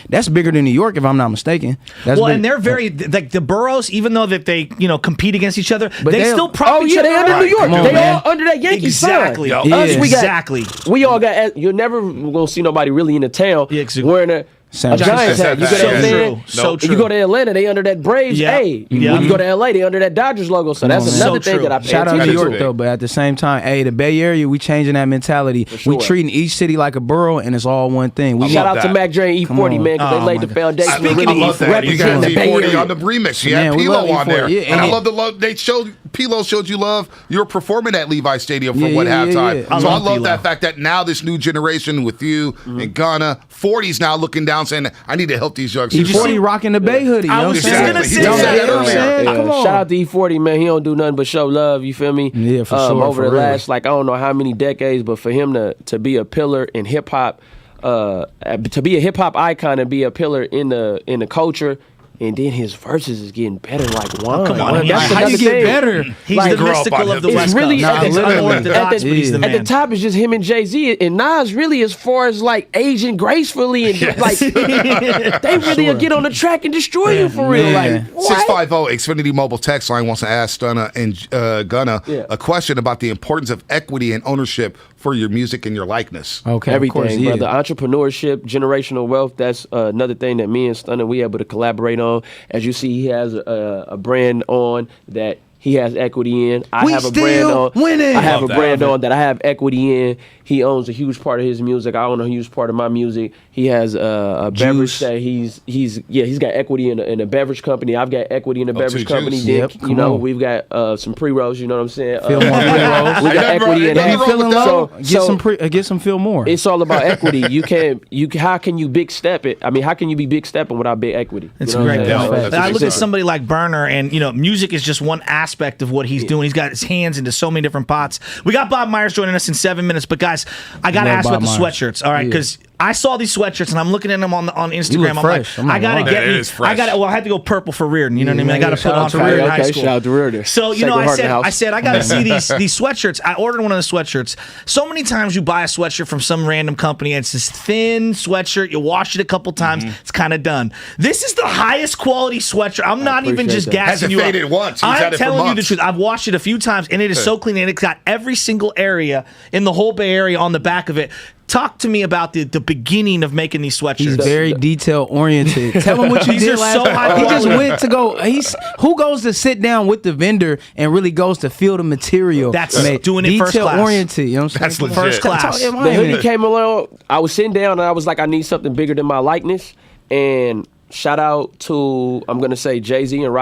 Speaker 18: New York, if I'm not mistaken.
Speaker 11: And they're very, like, the boroughs, even though that they compete against each other, they still prop each other.
Speaker 14: They under New York. They all under that Yankee
Speaker 11: exactly.
Speaker 14: sign.
Speaker 11: Exactly.
Speaker 14: We all got. You're never gonna see nobody really in the town wearing a Giants hat. You go to Atlanta,
Speaker 11: so true.
Speaker 14: You go to Atlanta, they under that Braves. Hey, when you go to LA, they under that Dodgers logo. So that's another thing that I pay
Speaker 18: Shout out
Speaker 14: attention
Speaker 18: to New York though, but at the same time, hey, the Bay Area, we changing that mentality. We treating each city like a borough, and it's all one thing.
Speaker 14: Shout out to Mac Dre and E40, man, because they laid the foundation.
Speaker 12: Speaking of E40, you got E40 on the remix. You had Pilo on there, and I love the love they showed. Pilo showed you love. You're performing at Levi Stadium for halftime. So I love that fact that now this new generation with you and Ghana, 40's now looking down saying, I need to help these youngsters.
Speaker 18: E40 rocking the Bay hoodie.
Speaker 11: I was just going to say that.
Speaker 14: Shout out to E40, man. He don't do nothing but show love, you feel me?
Speaker 18: Yeah, for sure.
Speaker 14: Over the last, I don't know how many decades, but for him to be a pillar in hip-hop, to be a hip-hop icon and be a pillar in the culture, and then his verses is getting better like wine.
Speaker 11: Come on,
Speaker 18: how you get better?
Speaker 11: He's like, the mystical of the West
Speaker 14: really
Speaker 11: Coast.
Speaker 14: At the top is just him and Jay-Z, and Nas really as far as like aging gracefully and like they really get on the track and destroy you for real. Like
Speaker 12: 650 Xfinity Mobile text line wants to ask Stunna and Gunna a question about the importance of equity and ownership for your music and your likeness.
Speaker 14: Okay, everything, brother. Entrepreneurship, generational wealth. That's another thing that me and Stunna we able to collaborate on. As you see, he has a brand on that he has equity in. I have a brand on that I have equity in. He owns a huge part of his music. I own a huge part of my music. He has a beverage that he's got equity in a beverage company. I've got equity in a beverage company. Then, we've got some pre-rolls. You know what I'm saying?
Speaker 18: Feel more pre-rolls.
Speaker 14: We got equity in that.
Speaker 18: You feeling low? Get some feel more.
Speaker 14: It's all about equity. How can you big step it? I mean, how can you be big stepping without big equity?
Speaker 11: It's great. I look at somebody like Burner, and music is just one aspect of what he's doing. He's got his hands into so many different pots. We got Bob Myers joining us in 7 minutes, but guys, I got to ask about the sweatshirts, all right? Because I saw these sweatshirts and I'm looking at them on Instagram. I'm
Speaker 18: fresh.
Speaker 11: like, I gotta get me. I had to go purple for Reardon. You know what I mean? I gotta put on for Reardon High School.
Speaker 14: Shout out to Reardon.
Speaker 11: So I said I gotta see these sweatshirts. I ordered one of the sweatshirts. So many times you buy a sweatshirt from some random company and it's this thin sweatshirt. You wash it a couple times, it's kind of done. This is the highest quality sweatshirt. I'm not even just gassing you up.
Speaker 12: Hasn't faded once.
Speaker 11: I'm telling you the truth. I've washed it a few times and it is so clean and it's got every single area in the whole Bay Area on the back of it. Talk to me about the beginning of making these sweatshirts.
Speaker 18: He's very detail oriented. Tell him what you did last time. He just went to go. Who goes to sit down with the vendor and really goes to feel the material?
Speaker 11: That's doing it first class.
Speaker 18: Detail oriented. You know what I'm saying?
Speaker 12: That's
Speaker 11: first class.
Speaker 14: The hoodie came along. I was sitting down and I was like, I need something bigger than my likeness. And shout out to, I'm gonna say Jay-Z and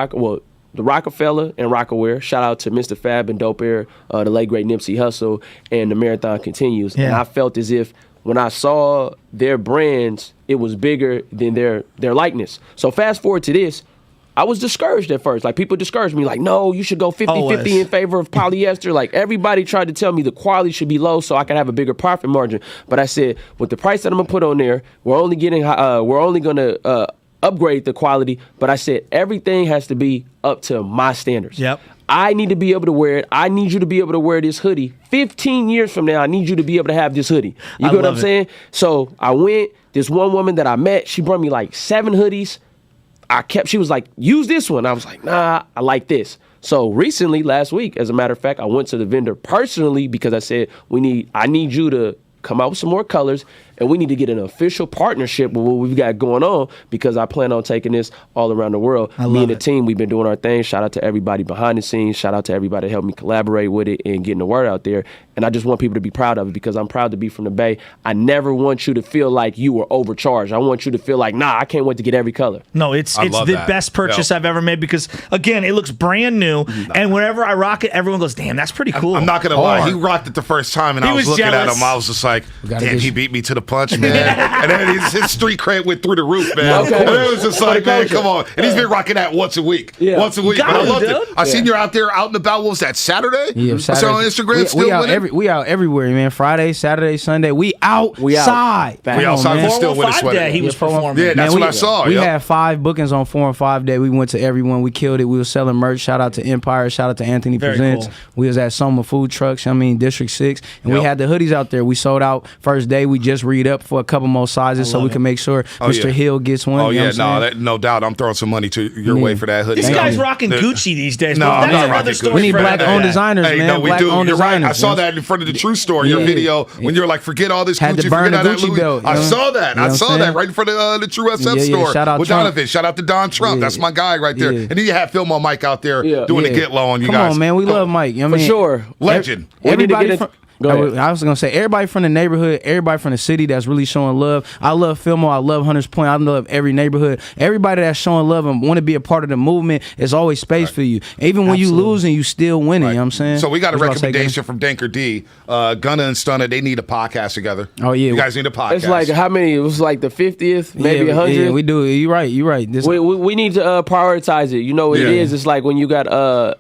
Speaker 14: the Rockefeller and Rockaware. Shout out to Mr. Fab and Dope Air, the late great Nipsey Hussle, and the marathon continues. Yeah. And I felt as if when I saw their brands, it was bigger than their likeness. So fast forward to this, I was discouraged at first. Like, people discouraged me, like, no, you should go 50-50 in favor of polyester. Like, everybody tried to tell me the quality should be low so I could have a bigger profit margin. But I said, with the price that I'm gonna put on there, we're only gonna upgrade the quality, but I said everything has to be up to my standards.
Speaker 11: Yep.
Speaker 14: I need to be able to wear it. I need you to be able to wear this hoodie. 15 years from now, I need you to be able to have this hoodie. You get what I'm saying? So I went, this one woman that I met, she brought me like 7 hoodies. She was like, use this one. I was like, nah, I like this. So recently, last week, as a matter of fact, I went to the vendor personally because I said, I need you to come out with some more colors, and we need to get an official partnership with what we've got going on because I plan on taking this all around the world. Me and the team, we've been doing our thing. Shout out to everybody behind the scenes. Shout out to everybody that helped me collaborate with it and getting the word out there. And I just want people to be proud of it because I'm proud to be from the Bay. I never want you to feel like you were overcharged. I want you to feel like, nah, I can't wait to get every color.
Speaker 11: No, it's the best purchase I've ever made because, again, it looks brand new. And whenever I rock it, everyone goes, damn, that's pretty cool.
Speaker 12: I'm not going to lie. He rocked it the first time, and I was looking at him. I was just like, damn, he beat me to the punch, man. And then his street cred went through the roof, man. Okay. And it was just like, man, come on. And he's been rocking that once a week. Yeah. Once a week. But I loved it. I seen you out there out and about. What was that, Saturday?
Speaker 18: Yeah, Saturday.
Speaker 12: I saw on Instagram.
Speaker 18: We out everywhere, man. Friday, Saturday, Sunday. We outside.
Speaker 12: We outside. We still with a sweater.
Speaker 11: He was performing.
Speaker 12: Yeah, that's what I saw.
Speaker 18: We had 5 bookings on 4 and 5 day. We went to everyone. We killed it. We were selling merch. Shout out to Empire. Shout out to Anthony Presents. Cool. We was at Soma Food Trucks. District 6. And we had the hoodies out there. We sold out first day. We just read up for a couple more sizes so we can make sure Mr. Hill gets one.
Speaker 12: Oh, yeah. No doubt. I'm throwing some money to your way for that hoodie.
Speaker 11: This guy's rocking Gucci these days.
Speaker 12: No, I'm not rocking Gucci.
Speaker 18: We need black-owned designers, man.
Speaker 12: No, we do. You're right. I saw that in front of the True Store, your video, when you were like, forget all this Gucci, forget all that Louis. Belt, I saw that. I saw that right in front of the True SF store.
Speaker 18: Shout out
Speaker 12: with Donovan. Shout out to Don Trump. That's my guy right there. And then you had Phil on Mike out there doing the get low on you guys.
Speaker 18: Come on, man. We love Mike.
Speaker 14: For sure.
Speaker 12: Legend.
Speaker 18: Everybody I was going to say, everybody from the neighborhood, everybody from the city that's really showing love. I love Fillmore. I love Hunters Point. I love every neighborhood. Everybody that's showing love and want to be a part of the movement, there's always space for you. Even when you losing, you still winning. You know what I'm saying?
Speaker 12: So we got a recommendation from Danker D. Gunna and Stunner, they need a podcast together.
Speaker 18: Oh, yeah.
Speaker 12: You guys need a podcast.
Speaker 14: It's like, how many? It was like the 50th, maybe 100?
Speaker 18: Yeah, we do. You're right.
Speaker 14: We need to prioritize it. You know what it is? It's like when you got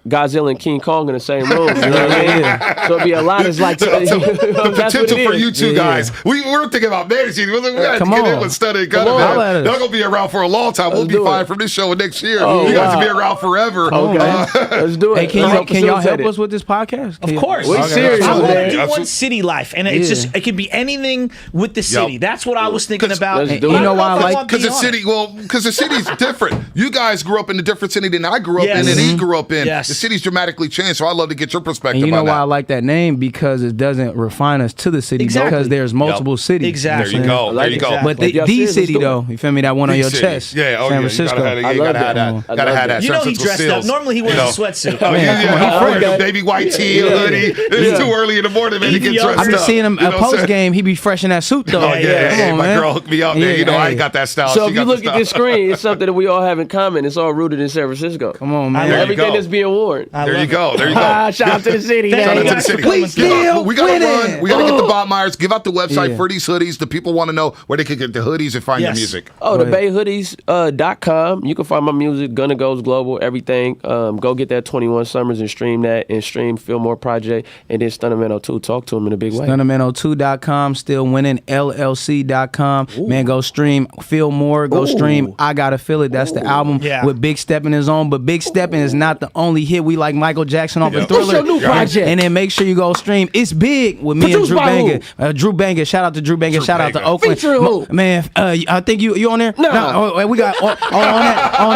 Speaker 14: Godzilla and King Kong in the same room. You know what I mean? So it'd be a lot. It's like...
Speaker 12: The potential for you two guys. We're thinking about managing. We got to get in with Stunner and Gunna, man. They're going to be around for a long time. We'll be fired from this show next year. You guys will be around forever.
Speaker 14: Let's do it.
Speaker 18: Hey, can y'all help us with this podcast?
Speaker 11: Of course.
Speaker 14: We're serious.
Speaker 11: I want to do one city life, and it's just it can be anything with the city. That's what I was thinking about.
Speaker 18: You know why I like
Speaker 12: because the city's different. You guys grew up in a different city than I grew up in, and he grew up in. The city's dramatically changed. So I'd love to get your perspective.
Speaker 18: And you know why I like that name? Because it doesn't refine us to the city because there's multiple cities.
Speaker 11: Exactly.
Speaker 12: There you go. There you go.
Speaker 18: But the city, though, you feel me? That one on your chest.
Speaker 12: Yeah.
Speaker 18: San Francisco.
Speaker 12: You gotta have that. Gotta have that.
Speaker 11: You know he dressed up. Normally he wears a sweatsuit.
Speaker 12: Oh yeah. Baby white tee, hoodie. It's too early in the morning, man, to get dressed up.
Speaker 18: I've been seeing him post game. He be fresh in that suit though.
Speaker 12: Oh yeah. My girl hooked me up, man. You know I ain't got that style.
Speaker 14: So if you look at this screen, it's something that we all have in common. It's all rooted in San Francisco.
Speaker 18: Come on, man.
Speaker 14: Everything that's being worn.
Speaker 12: There you go.
Speaker 14: Shout out to the city.
Speaker 12: Shout out to the city. We got to run. We got to get the Bob Myers. Give out the website for these hoodies. The people want to know where they can get the hoodies and find your music.
Speaker 14: Oh, the BayHoodies.com. You can find my music, Gunna Goes Global, everything. Go get that 21 Summers and stream that, and stream Fillmore Project, and then Stunnerman 02. Talk to him in a big way.
Speaker 18: Stunnerman02.com, still winning, LLC.com. Man, go stream Fillmore. Go stream I Gotta Feel It. That's the album with Big Steppin' is on. But Big Steppin' is not the only hit. We like Michael Jackson off of Thriller.
Speaker 14: What's your new project?
Speaker 18: And then make sure you go stream It's Big with me and Drew Banger. Drew Banger. Shout out to Drew Banger. Shout out to Oakland. Man, I think you on there? No. We got on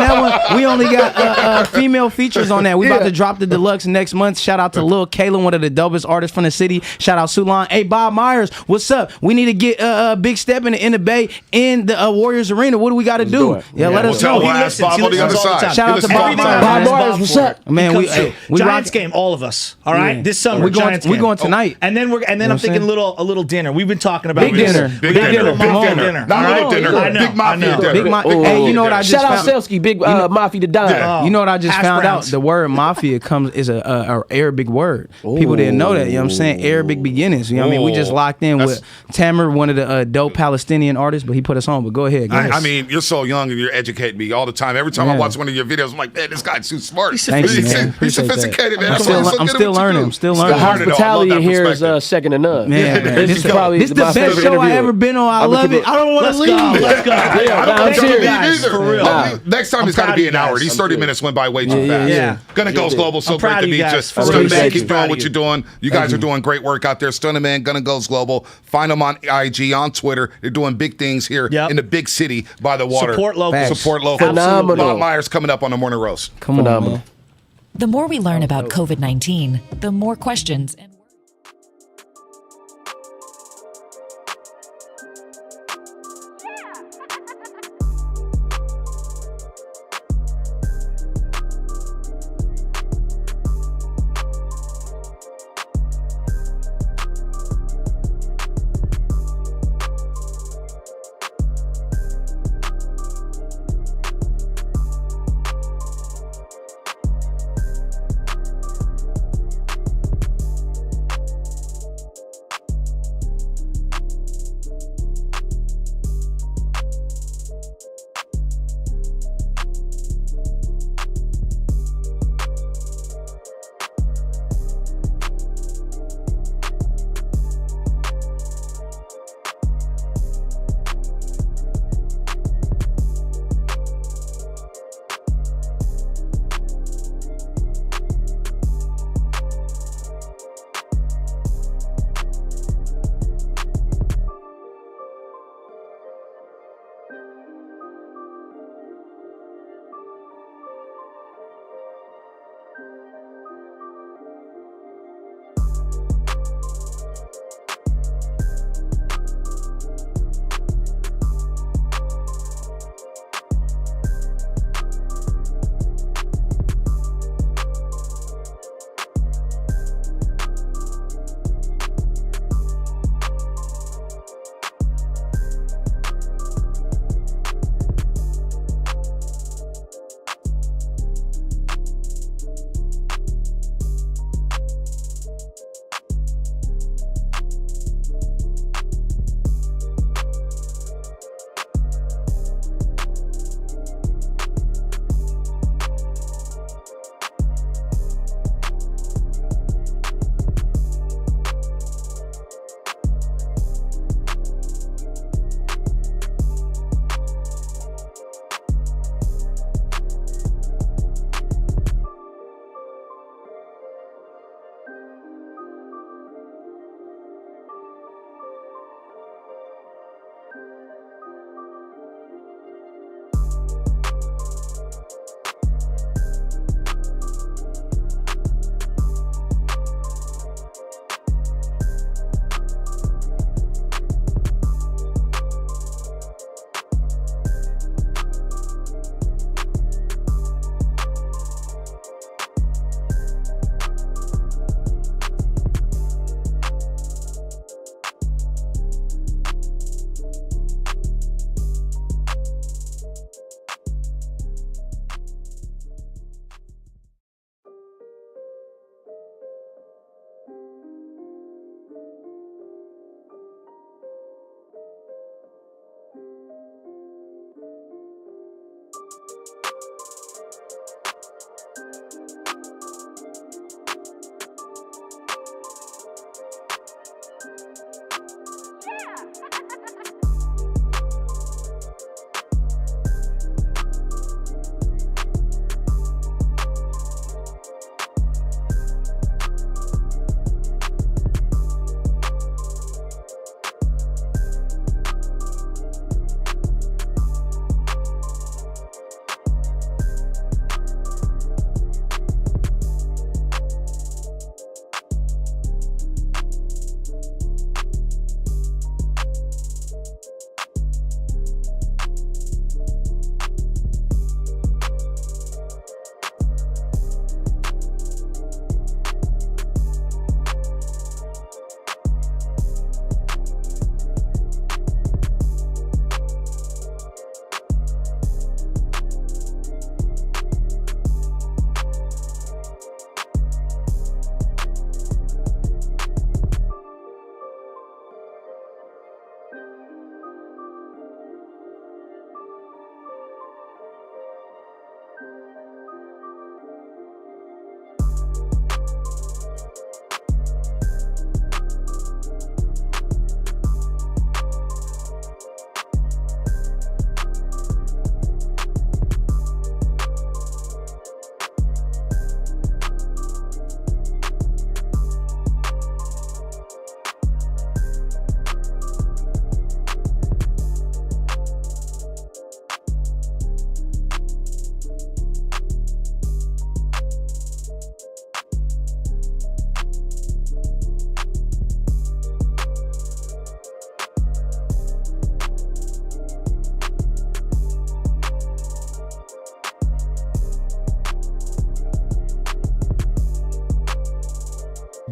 Speaker 18: that one. We only got female features on that. We about to drop the deluxe next month. Shout out to Lil Kayla, one of the dopest artists from the city. Shout out Sulan. Hey, Bob Myers, what's up? We need to get Big Step in the Bay in the Warriors Arena. What do we got to do? Let us know.
Speaker 12: Bob on the other side.
Speaker 18: Shout out to Bob Myers.
Speaker 11: What's up?
Speaker 18: Man, we
Speaker 11: Giants game, all of us. All right, this summer
Speaker 18: we going tonight,
Speaker 11: and then I'm thinking a little dinner. We've been talking about
Speaker 12: big dinner, not little dinner, big mafia dinner.
Speaker 18: Hey, you know what I just
Speaker 14: shout
Speaker 18: found?
Speaker 14: out Selsky, big mafia to dime.
Speaker 18: You know what I just found out? The word mafia is a Arabic word. People didn't know that. You know what I'm saying? Arabic beginnings. You know what I mean? We just locked in with Tamer, one of the dope Palestinian artists, but he put us on. But go ahead.
Speaker 12: I mean, you're so young and you're educating me all the time. Every time I watch one of your videos, I'm like, man, this guy's too smart.
Speaker 18: Thank you, man.
Speaker 12: He's sophisticated, man.
Speaker 18: I'm still learning.
Speaker 14: The hospitality here is second to none.
Speaker 18: This is the best show I ever been on. I love it. I don't want to leave.
Speaker 11: Let's go.
Speaker 12: I'm serious. For real. Next time it's got to be an hour. These 30 minutes went by way too fast.
Speaker 11: Yeah.
Speaker 12: Gonna Goes Global. So great to meet you. Stunnerman, keep doing what you're doing. You guys are doing great work out there. Stunnerman, Gonna Goes Global. Find them on IG, on Twitter. They're doing big things here in the big city by the water.
Speaker 11: Support local.
Speaker 12: Support local.
Speaker 14: Phenomenal.
Speaker 12: Bob Myers coming up on the Morning Roast.
Speaker 18: Phenomenal.
Speaker 1: The more we learn about COVID-19, the more questions and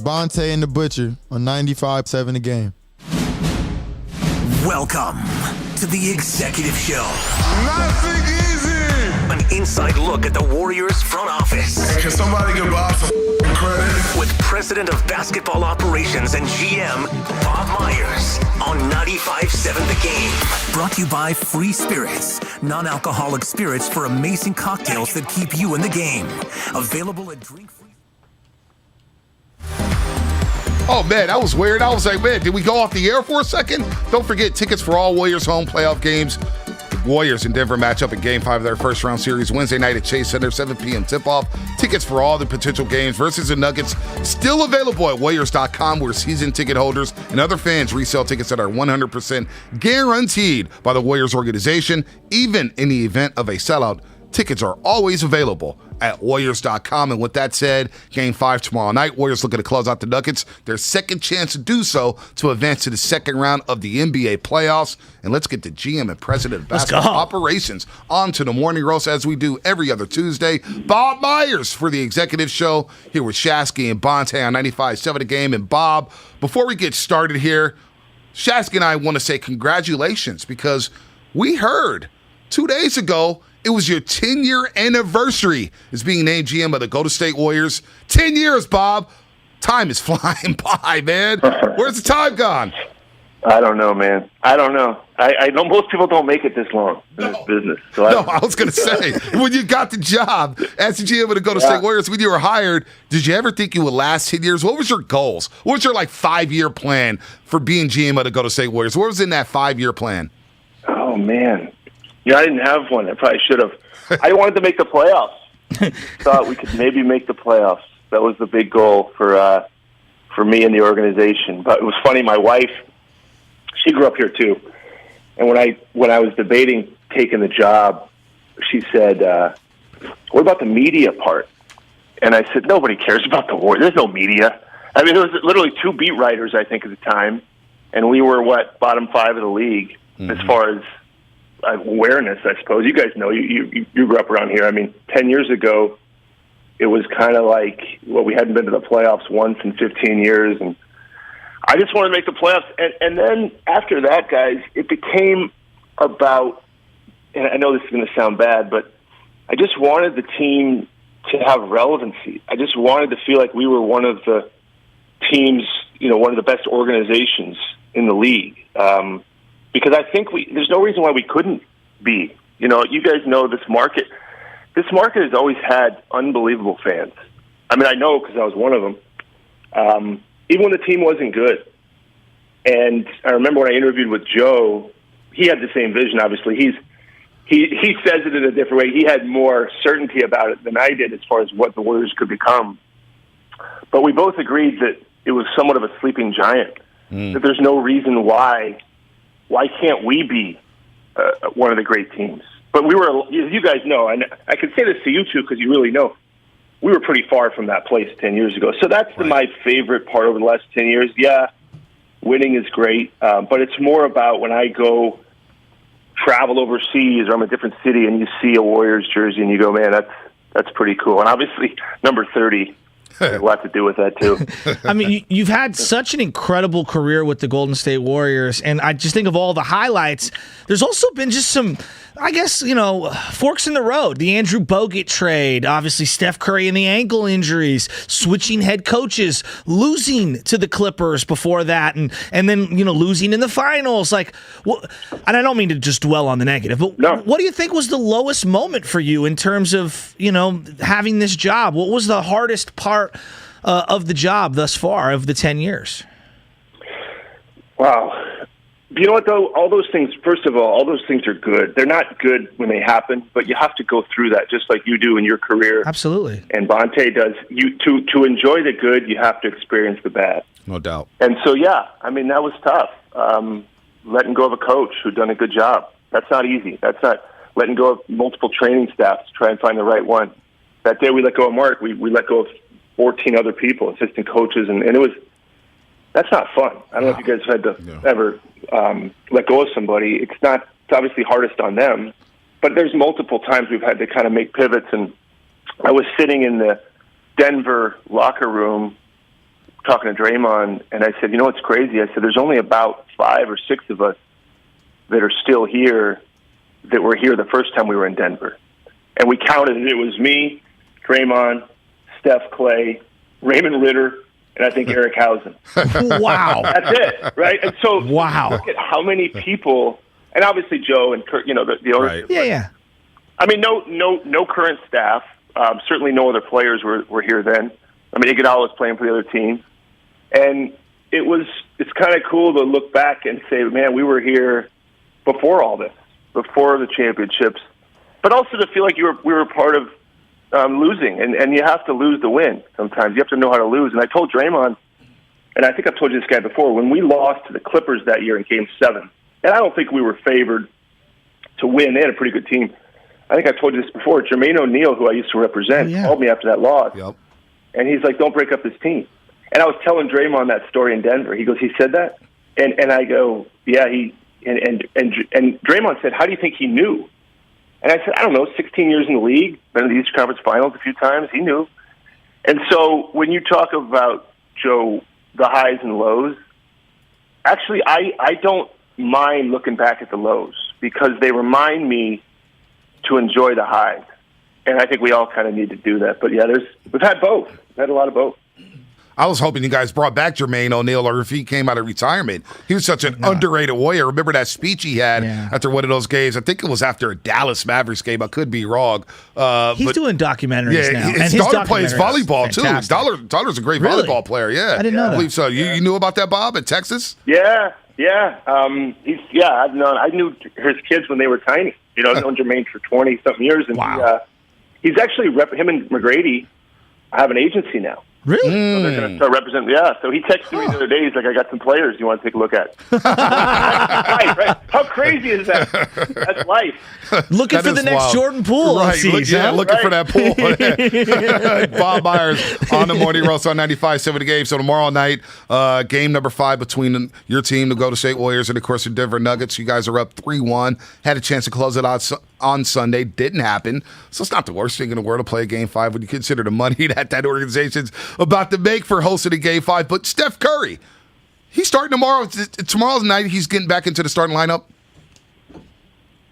Speaker 25: Bonte and the Butcher on 95.7 The Game.
Speaker 5: Welcome to the Executive Show.
Speaker 4: Nothing easy.
Speaker 5: An inside look at the Warriors front office.
Speaker 4: Can somebody give Bob some credit?
Speaker 5: With President of Basketball Operations and GM, Bob Myers, on 95.7 The Game. Brought to you by Free Spirits, non-alcoholic spirits for amazing cocktails that keep you in the game. Available at Drink Free.
Speaker 12: Oh, man, that was weird. I was like, man, did we go off the air for a second? Don't forget, tickets for all Warriors home playoff games. The Warriors in Denver match up in Game 5 of their first-round series Wednesday night at Chase Center, 7 p.m. tip-off. Tickets for all the potential games versus the Nuggets still available at Warriors.com, where season ticket holders and other fans resell tickets that are 100% guaranteed by the Warriors organization. Even in the event of a sellout, tickets are always available at Warriors.com. And with that said, Game 5 tomorrow night. Warriors looking to close out the Nuggets. Their second chance to do so to advance to the second round of the NBA playoffs. And let's get the GM and President of Basketball Operations onto the morning roast as we do every other Tuesday. Bob Myers for the Executive Show here with Shasky and Bonte on 95.7 The Game. And Bob, before we get started here, Shasky and I want to say congratulations because we heard 2 days ago it was your 10-year anniversary as being named GM of the Golden State Warriors. 10 years, Bob. Time is flying by, man. Where's the time gone?
Speaker 19: I don't know, man. I don't know. I know most people don't make it this long in this business. So
Speaker 12: I was going to say, when you got the job as the GM of the Golden State Warriors, when you were hired, did you ever think you would last 10 years? What was your goals? What was your, 5-year plan for being GM of the Golden State Warriors? What was in that 5-year plan?
Speaker 19: Oh, man. Yeah, I didn't have one. I probably should have. I wanted to make the playoffs. Thought we could maybe make the playoffs. That was the big goal for me and the organization. But it was funny. My wife, she grew up here too, and when I was debating taking the job, she said, "What about the media part?" And I said, "Nobody cares about the Warriors. There's no media. I mean, there was literally 2 beat writers, I think, at the time, and we were bottom 5 of the league as far as awareness, I suppose. You guys know, you grew up around here. I mean, 10 years ago, it was kind of like, we hadn't been to the playoffs once in 15 years, and I just wanted to make the playoffs. And then after that, guys, it became about, and I know this is going to sound bad, but I just wanted the team to have relevancy. I just wanted to feel like we were one of the teams, one of the best organizations in the league. Because I think there's no reason why we couldn't be. You guys know this market. This market has always had unbelievable fans. I mean, I know because I was one of them. Even when the team wasn't good. And I remember when I interviewed with Joe, he had the same vision, obviously. He says it in a different way. He had more certainty about it than I did as far as what the Warriors could become. But we both agreed that it was somewhat of a sleeping giant, that there's no reason why can't we be one of the great teams? But we were, you guys know, and I can say this to you two because you really know, we were pretty far from that place 10 years ago. So that's my favorite part over the last 10 years. Yeah, winning is great, but it's more about when I go travel overseas or I'm in a different city and you see a Warriors jersey and you go, man, that's pretty cool. And obviously, number 30 has a lot to do with that, too.
Speaker 11: I mean, you've had such an incredible career with the Golden State Warriors, and I just think of all the highlights. There's also been just some, I guess, forks in the road. The Andrew Bogut trade, obviously Steph Curry and the ankle injuries, switching head coaches, losing to the Clippers before that, and then, losing in the finals. And I don't mean to just dwell on the negative, but what do you think was the lowest moment for you in terms of, having this job? What was the hardest part of the job thus far of the 10 years?
Speaker 19: Wow. You know what, though? All those things, first of all those things are good. They're not good when they happen, but you have to go through that just like you do in your career.
Speaker 11: Absolutely.
Speaker 19: And Bonte does. To enjoy the good, you have to experience the bad.
Speaker 12: No doubt.
Speaker 19: And so, that was tough. Letting go of a coach who'd done a good job. That's not easy. That's not letting go of multiple training staff to try and find the right one. That day we let go of Mark. We let go of 14 other people, assistant coaches, and that's not fun. I don't know if you guys have had to ever let go of somebody. It's obviously hardest on them, but there's multiple times we've had to kind of make pivots. And I was sitting in the Denver locker room talking to Draymond, and I said, you know what's crazy? I said, there's only about 5 or 6 of us that are still here that were here the first time we were in Denver. And we counted, and it was me, Draymond, Steph Clay, Raymond Ritter, and I think Eric Hausen.
Speaker 11: Wow.
Speaker 19: That's it, right? And so look at how many people, and obviously Joe and Kurt, the owners.
Speaker 11: Right. Yeah.
Speaker 19: I mean, no current staff. Certainly no other players were here then. I mean, Iguodala was playing for the other team. And it's kind of cool to look back and say, man, we were here before all this, before the championships, but also to feel like we were part of losing. And you have to lose to win sometimes. You have to know how to lose. And I told Draymond, and I think I've told you this guy before, when we lost to the Clippers that year in Game 7, and I don't think we were favored to win. They had a pretty good team. I think I told you this before. Jermaine O'Neal, who I used to represent, called me after that loss. Yep. And he's like, don't break up this team. And I was telling Draymond that story in Denver. He goes, he said that? And I go, yeah, and Draymond said, how do you think he knew? And I said, I don't know, 16 years in the league, been in the Eastern Conference Finals a few times. He knew. And so when you talk about, Joe, the highs and lows, actually, I don't mind looking back at the lows because they remind me to enjoy the highs. And I think we all kind of need to do that. But, yeah, we've had both. We've had a lot of both.
Speaker 12: I was hoping you guys brought back Jermaine O'Neal, or if he came out of retirement. He was such an underrated Warrior. Remember that speech he had after one of those games? I think it was after a Dallas Mavericks game. I could be wrong.
Speaker 11: He's doing documentaries now.
Speaker 12: His daughter plays volleyball, too. His daughter's a great volleyball player, yeah.
Speaker 11: I didn't know that.
Speaker 12: I believe so. You knew about that, Bob, in Texas?
Speaker 19: Yeah. I knew his kids when they were tiny. I've known Jermaine for 20-something years. And he's actually, him and McGrady have an agency now.
Speaker 11: Really?
Speaker 19: So they're going to start representing. Yeah. So he texted me the other day. He's like, I got some players you want to take a look at. right? How crazy is that? That's life.
Speaker 11: Looking for the next Jordan Poole.
Speaker 12: Right. Looking for that Poole. Bob Myers on the Morning Roast on 95.7 The Game. So tomorrow night, game number 5 between your team, the Golden State Warriors, and of course the Denver Nuggets. You guys are up 3-1. Had a chance to close it out on Sunday. Didn't happen. So it's not the worst thing in the world to play Game 5 when you consider the money that organization's about to make for hosting a Game 5. But Steph Curry, he's starting tomorrow. Tomorrow's night, he's getting back into the starting lineup.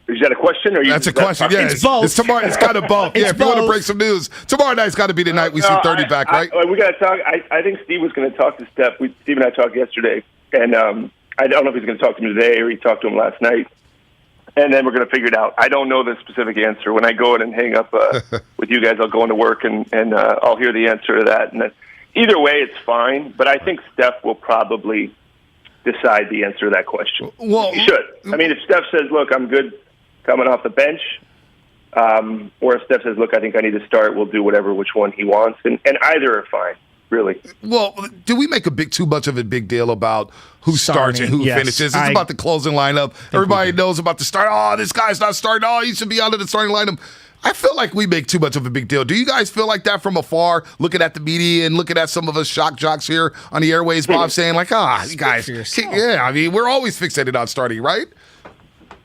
Speaker 19: Is that a question? Or
Speaker 12: That's a question. Yeah,
Speaker 11: it's both.
Speaker 12: It's tomorrow. It's kind of both. Yeah, if you want to break some news, tomorrow night's got to be the night we see 30 back, right?
Speaker 19: We got to talk. I think Steve was going to talk to Steph. Steve and I talked yesterday, and I don't know if he's going to talk to him today or he talked to him last night. And then we're going to figure it out. I don't know the specific answer. When I go in and hang up with you guys, I'll go into work and I'll hear the answer to that. And then, either way, it's fine. But I think Steph will probably decide the answer to that question.
Speaker 12: Well,
Speaker 19: he should. I mean, if Steph says, look, I'm good coming off the bench, or if Steph says, look, I think I need to start, we'll do which one he wants. And either are fine. Really?
Speaker 12: Well, do we make too much of a big deal about who starts and who finishes? It's about the closing lineup. Everybody knows about the start. Oh, this guy's not starting. Oh, he should be out of the starting lineup. I feel like we make too much of a big deal. Do you guys feel like that from afar, looking at the media and looking at some of us shock jocks here on the airways, Bob, saying like, you guys, yeah, I mean, we're always fixated on starting, right?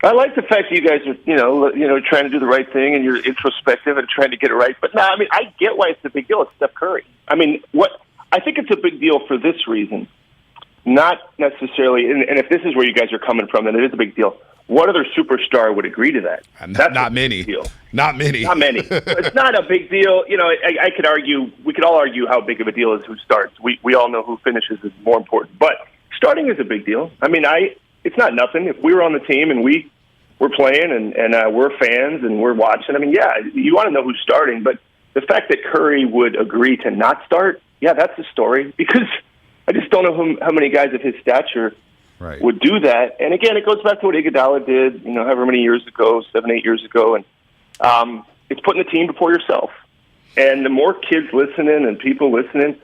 Speaker 19: I like the fact that you guys are, trying to do the right thing and you're introspective and trying to get it right. But no, I mean, I get why it's a big deal. It's Steph Curry. I mean, I think it's a big deal for this reason, not necessarily. And if this is where you guys are coming from, then it is a big deal. What other superstar would agree to that?
Speaker 12: Not many. Not many.
Speaker 19: It's not a big deal. I could argue. We could all argue how big of a deal is who starts. We all know who finishes is more important. But starting is a big deal. I mean, it's not nothing. If we were on the team and we're playing and we're fans and we're watching, I mean, yeah, you want to know who's starting. But the fact that Curry would agree to not start, yeah, that's the story. Because I just don't know how many guys of his stature would do that. And again, it goes back to what Iguodala did, however many years ago, 7, 8 years ago. And it's putting the team before yourself. And the more kids listening and people listening,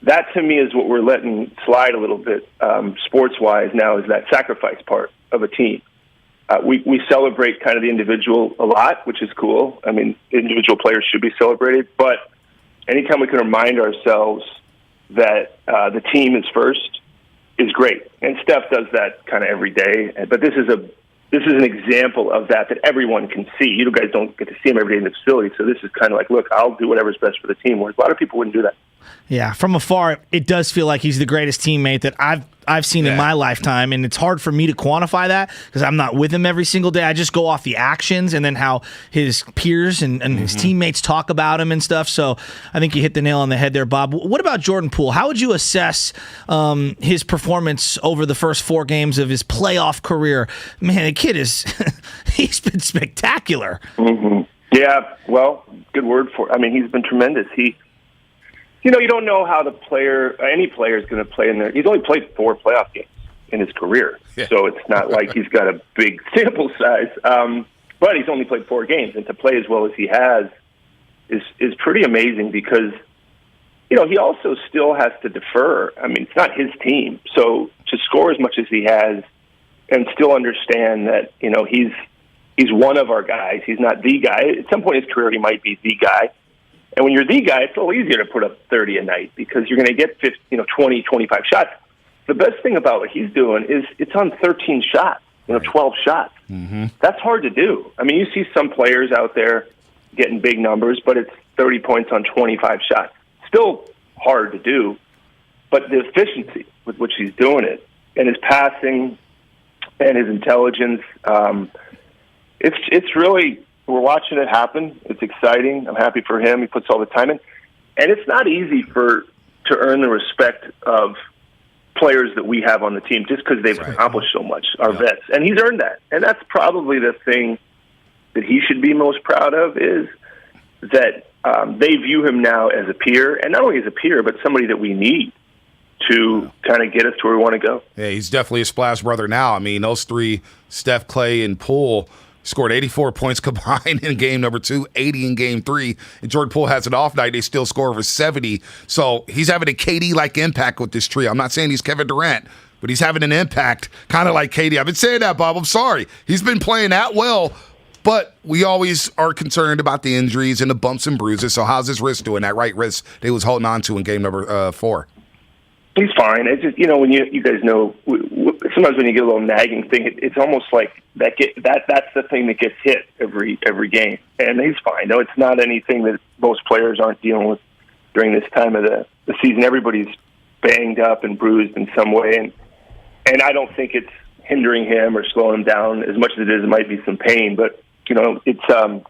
Speaker 19: that to me is what we're letting slide a little bit sports-wise now, is that sacrifice part of a team. We celebrate kind of the individual a lot, which is cool. I mean, individual players should be celebrated. But anytime we can remind ourselves that the team is first is great. And Steph does that kind of every day. But this is an example of that everyone can see. You guys don't get to see him every day in the facility. So this is kind of like, look, I'll do whatever's best for the team, whereas a lot of people wouldn't do that.
Speaker 11: Yeah, from afar, it does feel like he's the greatest teammate that I've seen in my lifetime, and it's hard for me to quantify that because I'm not with him every single day. I just go off the actions and then how his peers and his teammates talk about him and stuff. So I think you hit the nail on the head there, Bob. What about Jordan Poole? How would you assess his performance over the first 4 games of his playoff career? Man, the kid he's been spectacular.
Speaker 19: Yeah, well, good word for it. I mean, he's been tremendous. You don't know how any player is going to play in there. He's only played 4 playoff games in his career, so it's not like he's got a big sample size. But he's only played 4 games, and to play as well as he has is pretty amazing because, he also still has to defer. I mean, it's not his team, so to score as much as he has and still understand that, he's one of our guys. He's not the guy. At some point in his career, he might be the guy. And when you're the guy, it's a little easier to put up 30 a night because you're going to get 20, 25 shots. The best thing about what he's doing is it's on 13 shots, 12 shots. That's hard to do. I mean, you see some players out there getting big numbers, but it's 30 points on 25 shots. Still hard to do, but the efficiency with which he's doing it and his passing and his intelligence, it's really... We're watching it happen. It's exciting. I'm happy for him. He puts all the time in. And it's not easy to earn the respect of players that we have on the team just because they've accomplished so much, our vets. And he's earned that. And that's probably the thing that he should be most proud of is that they view him now as a peer, and not only as a peer, but somebody that we need to kind of get us to where we want to go.
Speaker 12: Yeah, he's definitely a splash brother now. I mean, those 3, Steph, Clay, and Poole, scored 84 points combined in game number 2, 80 in game 3. And Jordan Poole has an off night. They still score over 70. So he's having a KD-like impact with this trio. I'm not saying he's Kevin Durant, but he's having an impact kind of like KD. I've been saying that, Bob. I'm sorry. He's been playing that well, but we always are concerned about the injuries and the bumps and bruises. So how's his wrist doing, that right wrist that he was holding on to in game number 4?
Speaker 19: He's fine. It's just, when you guys know, sometimes when you get a little nagging thing, it's almost like that's the thing that gets hit every game. And he's fine. No, it's not anything that most players aren't dealing with during this time of the season. Everybody's banged up and bruised in some way, and I don't think it's hindering him or slowing him down as much as it might be some pain. But it's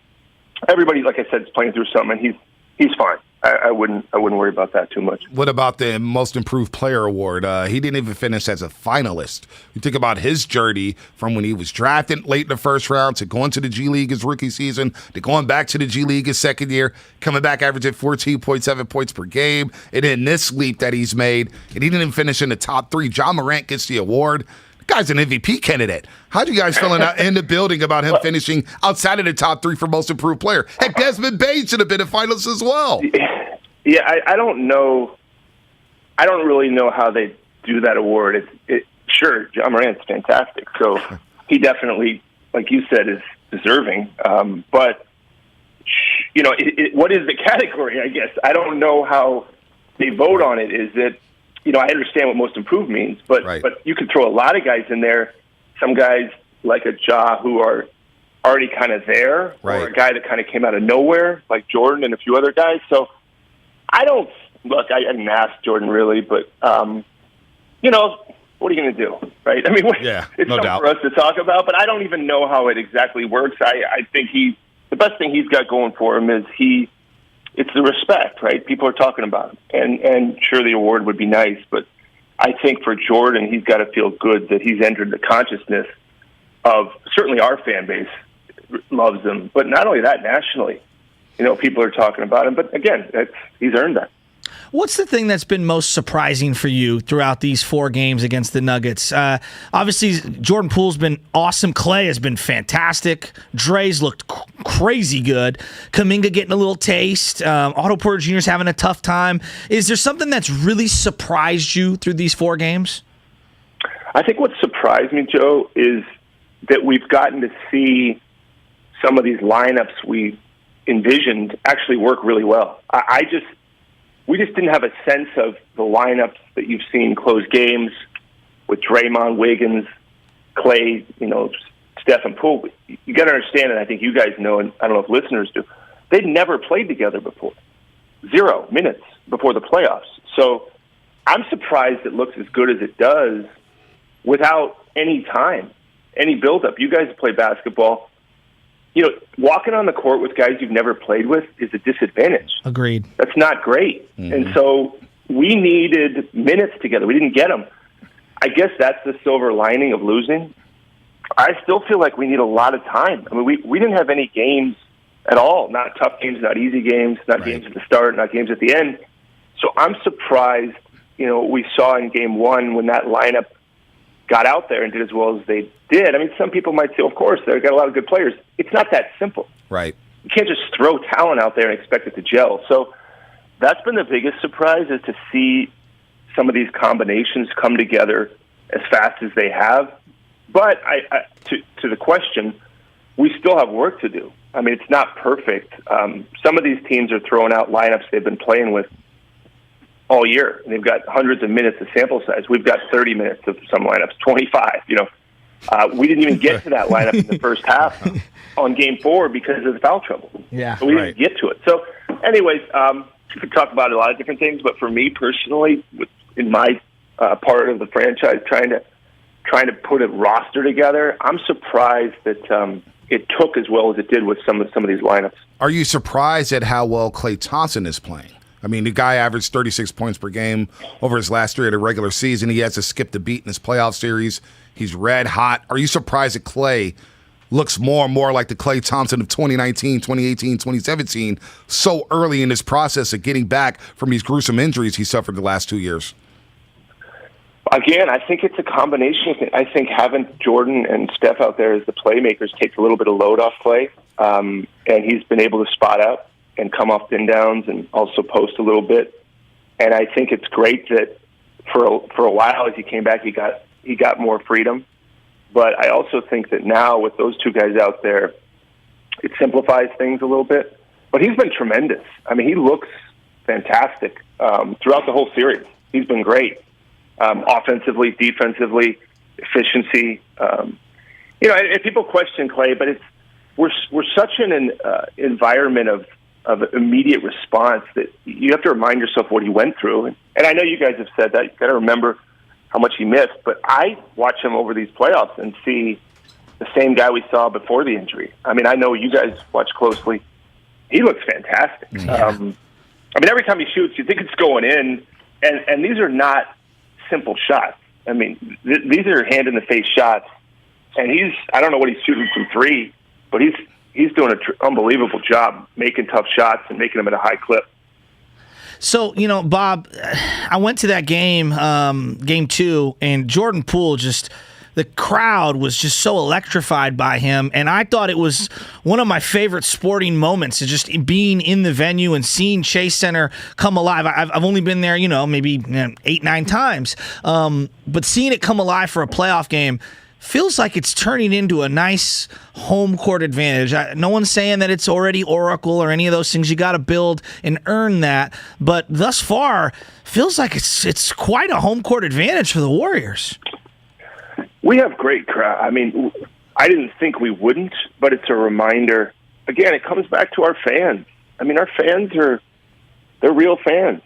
Speaker 19: everybody, like I said, is playing through something, and he's fine. I wouldn't worry about that too much.
Speaker 12: What about the Most Improved Player award? He didn't even finish as a finalist. You think about his journey from when he was drafted late in the first round to going to the G League his rookie season, to going back to the G League his second year, coming back averaging 14.7 points per game, and then this leap that he's made, and he didn't even finish in the top 3. John Morant gets the award. The guy's an MVP candidate. How do you guys feel in the building about him finishing outside of the top 3 for Most Improved Player? Heck, Desmond Bain should have been a finalist as well.
Speaker 19: Yeah, I don't know. I don't really know how they do that award. Sure, John Morant's fantastic, so he definitely, like you said, is deserving. But what is the category? I guess I don't know how they vote on it. Is it? I understand what Most Improved means, but you could throw a lot of guys in there. Some guys like a Ja who are already kind of there, or a guy that kind of came out of nowhere, like Jordan and a few other guys. So I don't look. I didn't ask Jordan really, but what are you going to do, right? I mean, it's
Speaker 12: no
Speaker 19: something
Speaker 12: doubt
Speaker 19: for us to talk about, but I don't even know how it exactly works. I think the best thing he's got going for him is it's the respect, right? People are talking about him, and sure, the award would be nice, but I think for Jordan, he's got to feel good that he's entered the consciousness of certainly our fan base loves him, but not only that, nationally. People are talking about him, but again, he's earned that.
Speaker 11: What's the thing that's been most surprising for you throughout these 4 games against the Nuggets? Obviously, Jordan Poole's been awesome. Clay has been fantastic. Dre's looked crazy good. Kuminga getting a little taste. Otto Porter Jr.'s having a tough time. Is there something that's really surprised you through these 4 games?
Speaker 19: I think what surprised me, Joe, is that we've gotten to see some of these lineups we envisioned actually work really well. We just didn't have a sense of the lineups that you've seen close games with Draymond, Wiggins, Clay, Steph and Poole. You got to understand, and I think you guys know, and I don't know if listeners do, they'd never played together before. 0 minutes. before the playoffs. So I'm surprised it looks as good as it does without any time, any buildup. You guys play basketball. You know, walking on the court with guys you've never played with is a disadvantage.
Speaker 11: Agreed.
Speaker 19: That's not great. And so we needed minutes together. We didn't get them. I guess that's the silver lining of losing. I still feel like we need a lot of time. I mean, we didn't have any games at all, not tough games, not easy games, not games at the start, not games at the end. So I'm surprised, you know, what we saw in game one when that lineup got out there and did as well as they did. I mean, some people might say, of course, they've got a lot of good players. It's not that simple.
Speaker 12: Right.
Speaker 19: You can't just throw talent out there and expect it to gel. So that's been the biggest surprise, is to see some of these combinations come together as fast as they have. But to the question, we still have work to do. I mean, it's not perfect. Some of these teams are throwing out lineups they've been playing with all year. And they've got hundreds of minutes of sample size. We've got 30 minutes of some lineups, 25. You know, we didn't even get to that lineup in the first half on game 4 because of the foul trouble.
Speaker 11: Yeah,
Speaker 19: so we didn't get to it. So, anyways, we could talk about a lot of different things. But for me personally, in my part of the franchise, trying to put a roster together, I'm surprised that it took as well as it did with some of these lineups.
Speaker 12: Are you surprised at how well Klay Thompson is playing? I mean, the guy averaged 36 points per game over his last 3 of the regular season. He has to skip the beat in his playoff series. He's red hot. Are you surprised that Klay looks more and more like the Klay Thompson of 2019, 2018, 2017 so early in his process of getting back from these gruesome injuries he suffered the last 2 years?
Speaker 19: Again, I think it's a combination. I think having Jordan and Steph out there as the playmakers takes a little bit of load off Klay, and he's been able to spot up and come off pin downs and also post a little bit. And I think it's great that for a while as he came back, he got more freedom. But I also think that now with those two guys out there, it simplifies things a little bit. But he's been tremendous. I mean, he looks fantastic throughout the whole series. He's been great. Offensively, defensively, efficiency. You know, and people question Klay, but we're such an environment of immediate response that you have to remind yourself what he went through. And I know you guys have said that. You've got to remember how much he missed. But I watch him over these playoffs and see the same guy we saw before the injury. I mean, I know you guys watch closely. He looks fantastic.
Speaker 11: Yeah.
Speaker 19: I mean, every time he shoots, you think it's going in. And these are not simple shots. I mean, these are hand-in-the-face shots. And I don't know what he's shooting from 3, but he's doing an unbelievable job making tough shots and making them at a high clip.
Speaker 11: So, you know, Bob, I went to that game, game 2, and Jordan Poole the crowd was just so electrified by him, and I thought it was one of my favorite sporting moments, just being in the venue and seeing Chase Center come alive. I've only been there, you know, maybe 8-9 times, but seeing it come alive for a playoff game feels like it's turning into a nice home court advantage. No one's saying that it's already Oracle or any of those things. You got to build and earn that. But thus far, feels like it's quite a home court advantage for the Warriors.
Speaker 19: We have great crowd. I mean, I didn't think we wouldn't, but it's a reminder. Again, it comes back to our fans. I mean, our fans they're real fans,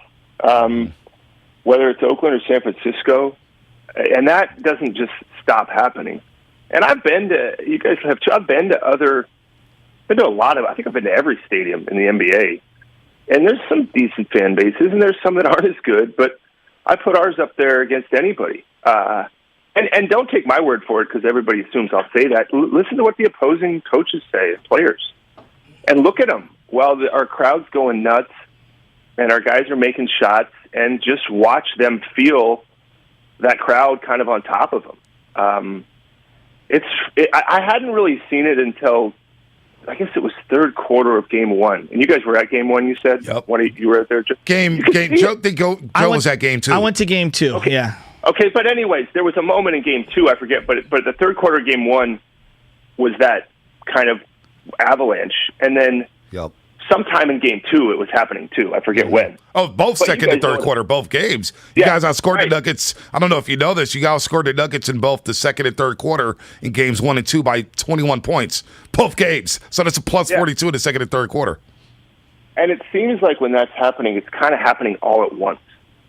Speaker 19: whether it's Oakland or San Francisco. And that doesn't just stop happening. And I've been to, you guys have too, I've been to a lot of, I think I've been to every stadium in the NBA. And there's some decent fan bases, and there's some that aren't as good, but I put ours up there against anybody. And don't take my word for it, because everybody assumes I'll say that. Listen to what the opposing coaches say, players. And look at them. While our crowd's going nuts, and our guys are making shots, and just watch them feel that crowd kind of on top of them. I hadn't really seen it until, I guess it was third quarter of game 1. And you guys were at game 1, you said?
Speaker 12: Yep.
Speaker 19: You were out there?
Speaker 12: Joe was at game 2.
Speaker 11: I went to game 2,
Speaker 19: okay.
Speaker 11: Yeah.
Speaker 19: Okay, but anyways, there was a moment in game 2, I forget, but the third quarter of game 1 was that kind of avalanche. And then sometime in game 2, it was happening too. I forget when.
Speaker 12: Oh, both second and third quarter, both games. You guys outscored the Nuggets. I don't know if you know this. You guys outscored the Nuggets in both the second and third quarter in games 1 and 2 by 21 points. Both games. So that's a plus 42 in the second and third quarter.
Speaker 19: And it seems like when that's happening, it's kind of happening all at once.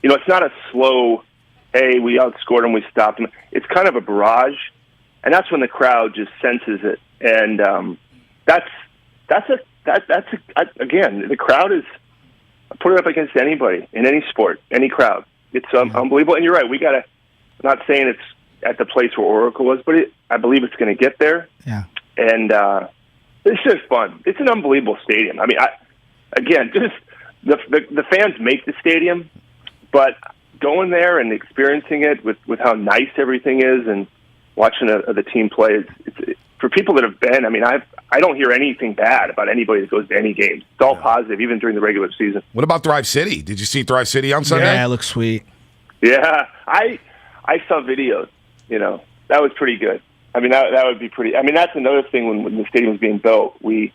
Speaker 19: You know, it's not a slow, hey, we outscored them, we stopped them. It's kind of a barrage, and that's when the crowd just senses it. And again, the crowd is, put it up against anybody in any sport, any crowd. It's unbelievable. And you're right, I'm not saying it's at the place where Oracle was, but I believe it's going to get there.
Speaker 11: Yeah.
Speaker 19: And it's just fun. It's an unbelievable stadium. I mean, again, just the fans make the stadium, but going there and experiencing it with how nice everything is and watching the team play, it's for people that have been. I mean, I don't hear anything bad about anybody that goes to any games. It's all positive, even during the regular season.
Speaker 12: What about Thrive City? Did you see Thrive City on Sunday?
Speaker 11: Yeah, it looks sweet.
Speaker 19: Yeah, I saw videos. You know, that was pretty good. I mean, that would be pretty. I mean, that's another thing when the stadium was being built, we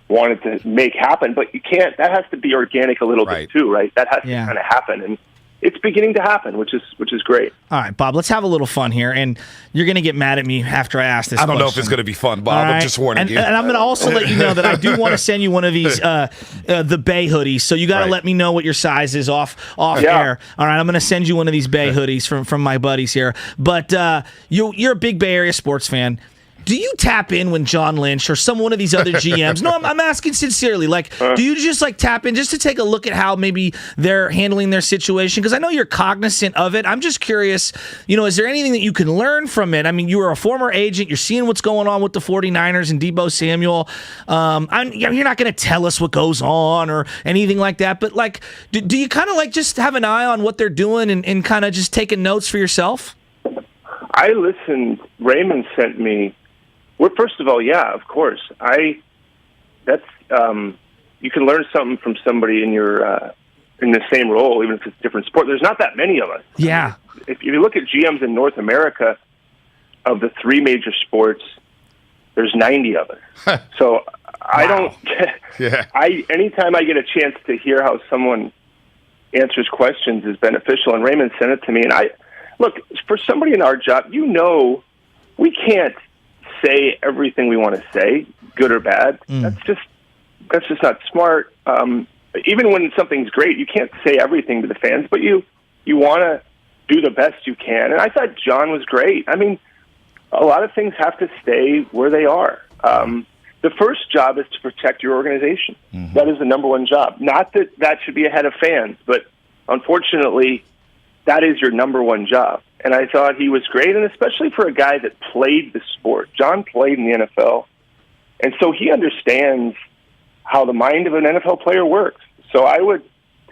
Speaker 19: wanted to make happen, but you can't. That has to be organic a little bit too, right? That has to kind of happen, and it's beginning to happen, which is great.
Speaker 11: All right, Bob, let's have a little fun here, and you're going to get mad at me after I ask this
Speaker 12: I don't
Speaker 11: question.
Speaker 12: know if it's going to be fun, Bob.
Speaker 11: Right.
Speaker 12: I'm just warning you.
Speaker 11: And I'm going to also let you know that I do want to send you one of these the Bay hoodies, so you got to let me know what your size is off air. All right, I'm going to send you one of these Bay hoodies from my buddies here. But you're a big Bay Area sports fan. Do you tap in when John Lynch or one of these other GMs? No, I'm asking sincerely. Like, do you just tap in just to take a look at how maybe they're handling their situation? Because I know you're cognizant of it. I'm just curious, is there anything that you can learn from it? I mean, you were a former agent. You're seeing what's going on with the 49ers and Deebo Samuel. You're not going to tell us what goes on or anything like that. But, do you kind of, just have an eye on what they're doing and kind of just taking notes for yourself?
Speaker 19: I listened. Raymond sent me. Well, first of all, yeah, of course. You can learn something from somebody in your in the same role, even if it's a different sport. There's not that many of us.
Speaker 11: Yeah.
Speaker 19: If you look at GMs in North America, of the three major sports, there's 90 of us. So I don't. Anytime I get a chance to hear how someone answers questions is beneficial. And Raymond sent it to me. And look, for somebody in our job, we can't say everything we want to say, good or bad. That's just not smart. Even when something's great, you can't say everything to the fans, but you want to do the best you can. And I thought John was great. I mean, a lot of things have to stay where they are. The first job is to protect your organization. Mm-hmm. That is the number one job. Not that should be ahead of fans, but unfortunately, that is your number one job. And I thought he was great, and especially for a guy that played the sport. John played in the NFL, and so he understands how the mind of an NFL player works. So I would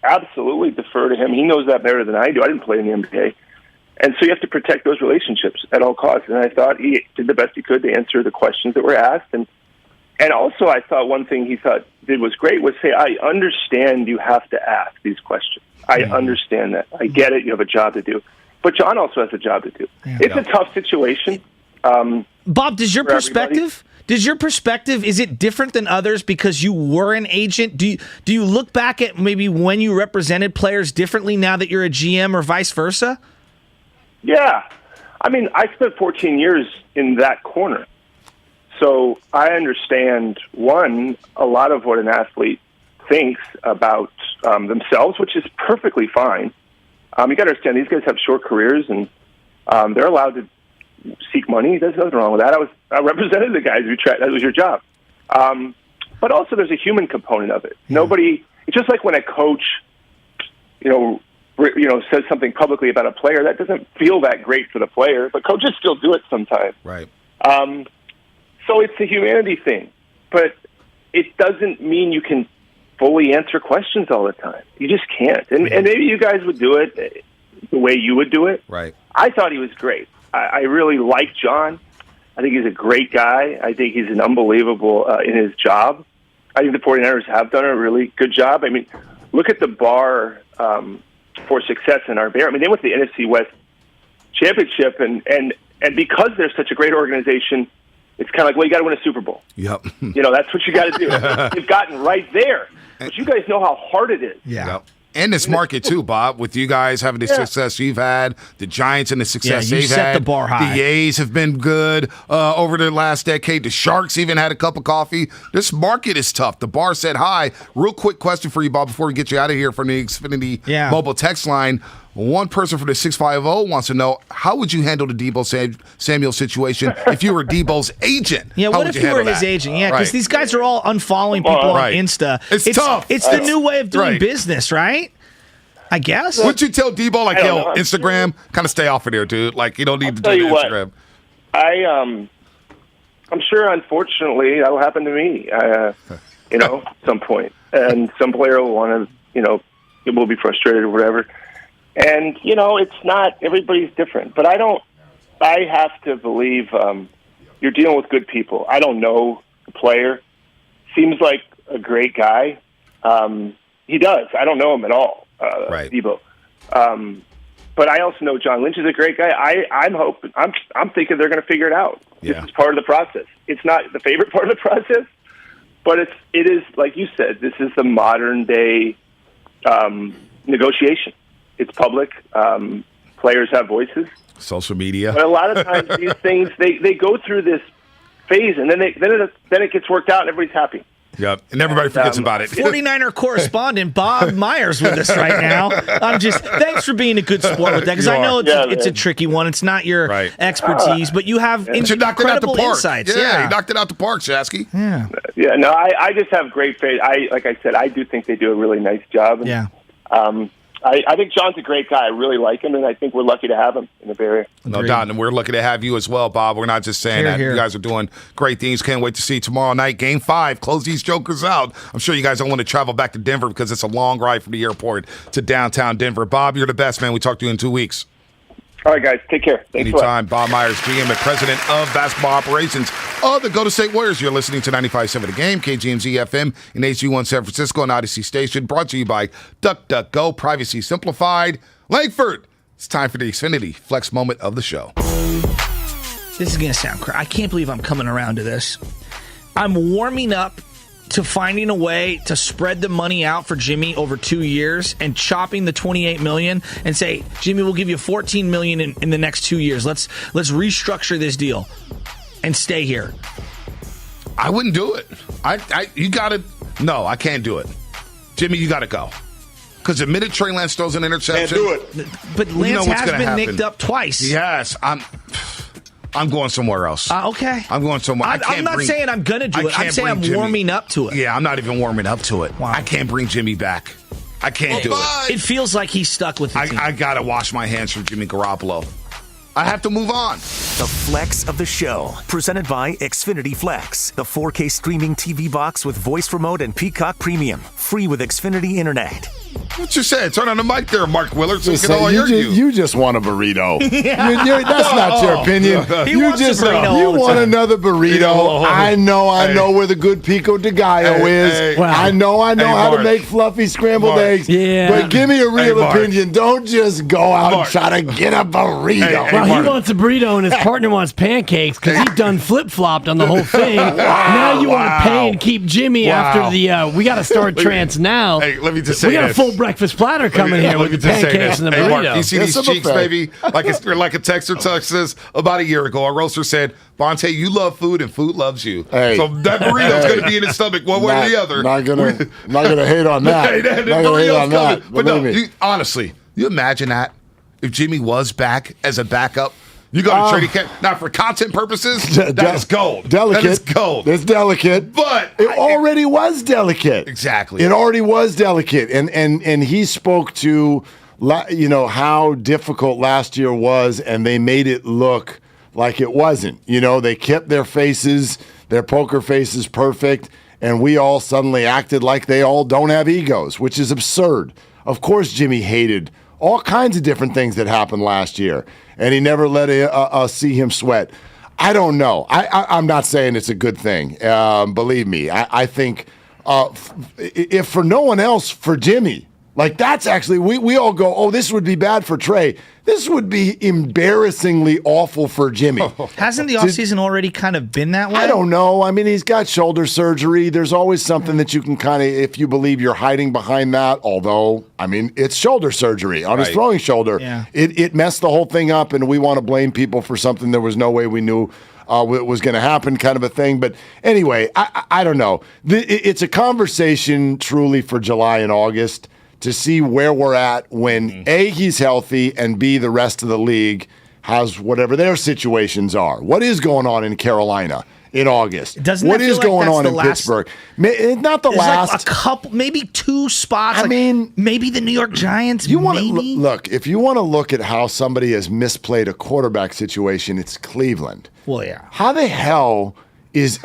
Speaker 19: absolutely defer to him. He knows that better than I do. I didn't play in the NBA. And so you have to protect those relationships at all costs. And I thought he did the best he could to answer the questions that were asked. And also I thought one thing he thought did was great was say, I understand you have to ask these questions. I understand that. I get it. You have a job to do. But John also has a job to do. Yeah. It's a tough situation.
Speaker 11: Bob, does your perspective, is it different than others because you were an agent? Do you look back at maybe when you represented players differently now that you're a GM or vice versa?
Speaker 19: Yeah. I mean, I spent 14 years in that corner. So I understand, one, a lot of what an athlete thinks about themselves, which is perfectly fine. You got to understand, these guys have short careers, and they're allowed to seek money. There's nothing wrong with that. I represented the guys who tried. That was your job. But also, there's a human component of it. Nobody. It's just like when a coach, says something publicly about a player that doesn't feel that great for the player, but coaches still do it sometimes.
Speaker 12: Right.
Speaker 19: So it's a humanity thing, but it doesn't mean you can fully answer questions all the time. You just can't. And maybe you guys would do it the way you would do it.
Speaker 12: Right.
Speaker 19: I thought he was great. I really like John. I think he's a great guy. I think he's an unbelievable in his job. I think the 49ers have done a really good job. I mean, look at the bar for success in our Bear. I mean, they went to the NFC West Championship, and because they're such a great organization, it's kind of like, well, you got to win a Super Bowl.
Speaker 12: Yep.
Speaker 19: That's what you got to do. They've gotten right there. But you guys know how hard it is.
Speaker 11: Yeah.
Speaker 12: Yep. And this market too, Bob, with you guys having the success you've had, the Giants and the success they've
Speaker 11: set
Speaker 12: had.
Speaker 11: the bar high.
Speaker 12: The A's have been good over the last decade. The Sharks even had a cup of coffee. This market is tough. The bar set high. Real quick question for you, Bob, before we get you out of here from the Xfinity mobile text line. One person from the 650 wants to know, how would you handle the Deebo Samuel situation if you were Deebo's agent?
Speaker 11: Yeah,
Speaker 12: How
Speaker 11: what
Speaker 12: would
Speaker 11: if you were his
Speaker 12: that?
Speaker 11: agent? Yeah, because these guys are all unfollowing people on Insta.
Speaker 12: It's tough.
Speaker 11: It's the new way of doing business, right? I guess.
Speaker 12: Would you tell Deebo, like, yo, Instagram, kind of stay off of there, dude? Like, you don't need to do Instagram.
Speaker 19: I'm sure, unfortunately, that will happen to me, at some point. And some player will want to, it will be frustrated or whatever. And, it's not, everybody's different. But I have to believe you're dealing with good people. I don't know the player. Seems like a great guy. He does. I don't know him at all, Deebo. But I also know John Lynch is a great guy. I'm thinking they're going to figure it out. This is part of the process. It's not the favorite part of the process, but it is, like you said, this is the modern day negotiation. It's public. Players have voices.
Speaker 12: Social media.
Speaker 19: But a lot of times these things, they go through this phase, and then it gets worked out, and everybody's happy.
Speaker 12: Yep, and everybody forgets about it.
Speaker 11: 49er correspondent Bob Myers with us right now. Thanks for being a good sport with that, because I know it's a tricky one. It's not your expertise, but you have incredible insights.
Speaker 12: Yeah, you knocked it out the park, Shasky.
Speaker 19: Yeah, no, I just have great faith. Like I said, I do think they do a really nice job. And, I think John's a great guy. I really like him, and I think we're lucky to have him in the Bay Area.
Speaker 12: No doubt, and we're lucky to have you as well, Bob. We're not just saying that. You guys are doing great things. Can't wait to see you tomorrow night. Game 5. Close these jokers out. I'm sure you guys don't want to travel back to Denver because it's a long ride from the airport to downtown Denver. Bob, you're the best, man. We talk to you in 2 weeks.
Speaker 19: All right, guys. Take care. Thanks
Speaker 12: Anytime. Bob Myers, GM and President of Basketball Operations of the Golden State Warriors. You're listening to 95.7 The Game, KGMZ FM in HD1 San Francisco and Odyssey Station. Brought to you by DuckDuckGo, Privacy Simplified. Langford, it's time for the Xfinity Flex moment of the show.
Speaker 11: This is going to sound crazy. I can't believe I'm coming around to this. I'm warming up to finding a way to spread the money out for Jimmy over 2 years and chopping the $28 million and say, Jimmy, we'll give you $14 million in the next 2 years. Let's restructure this deal and stay here.
Speaker 12: I wouldn't do it. You got to. No, I can't do it. Jimmy, you got to go. Because the minute Trey Lance throws an interception,
Speaker 19: can't do it.
Speaker 11: But Lance has been nicked up twice.
Speaker 12: Yes, I'm going somewhere else.
Speaker 11: Okay.
Speaker 12: I'm going somewhere.
Speaker 11: I'm not saying I'm going to do it. I'm saying I'm warming up to it.
Speaker 12: Yeah, I'm not even warming up to it. Wow. I can't bring Jimmy back. I can't do it.
Speaker 11: It feels like he's stuck with the team.
Speaker 12: I got to wash my hands from Jimmy Garoppolo. I have to move on.
Speaker 5: The Flex of the Show, presented by Xfinity Flex, the 4K streaming TV box with voice remote and Peacock Premium, free with Xfinity Internet.
Speaker 12: What you said? Turn on the mic there, Mark Willard, so we can all hear you.
Speaker 6: You just want a burrito. That's not your opinion. You want another burrito. I know where the good pico de gallo is. Wow. I know how to make fluffy scrambled eggs. Yeah. But give me a real opinion. Don't just go out and try to get a burrito.
Speaker 10: He wants a burrito and his partner wants pancakes because he's done flip-flopped on the whole thing. Now you want to pay and keep Jimmy after the we got to start trance now.
Speaker 12: Hey, let me just say
Speaker 10: we got a full breakfast platter coming here with the pancakes and the burrito.
Speaker 12: Mark, you see these cheeks, baby? Like a texter says about a year ago, a roaster said, Bonte, you love food and food loves you.
Speaker 6: Hey.
Speaker 12: So that burrito's going to be in his stomach one way or the other.
Speaker 6: Not gonna hate on that. Not gonna hate on that.
Speaker 12: But no, honestly, you imagine that if Jimmy was back as a backup. You go to trading camp. Now, for content purposes, that is gold.
Speaker 6: Delicate.
Speaker 12: That is gold.
Speaker 6: It's delicate.
Speaker 12: But
Speaker 6: it already was delicate.
Speaker 12: Exactly.
Speaker 6: It already was delicate. And he spoke to, how difficult last year was, and they made it look like it wasn't. They kept their faces, their poker faces perfect, and we all suddenly acted like they all don't have egos, which is absurd. Of course, Jimmy hated all kinds of different things that happened last year, and he never let us see him sweat. I don't know. I'm not saying it's a good thing. Believe me. I think if for no one else, for Jimmy, Like, that's actually, we all go, oh, this would be bad for Trey. This would be embarrassingly awful for Jimmy.
Speaker 11: Hasn't the offseason already kind of been that way?
Speaker 6: I don't know. I mean, he's got shoulder surgery. There's always something that you can kind of, if you believe you're hiding behind that, although, I mean, it's shoulder surgery on his throwing shoulder.
Speaker 11: Yeah.
Speaker 6: It messed the whole thing up, and we want to blame people for something there was no way we knew was going to happen, kind of a thing. But anyway, I don't know. It's a conversation truly for July and August to see where we're at when A, he's healthy, and B, the rest of the league has whatever their situations are. What is going on in Carolina in August? What is going on in Pittsburgh? Not the last.
Speaker 11: Like a couple, maybe 2 spots. I mean, maybe the New York Giants.
Speaker 6: You want to look, if you want to look at how somebody has misplayed a quarterback situation, it's Cleveland.
Speaker 11: Well, yeah.
Speaker 6: How the hell is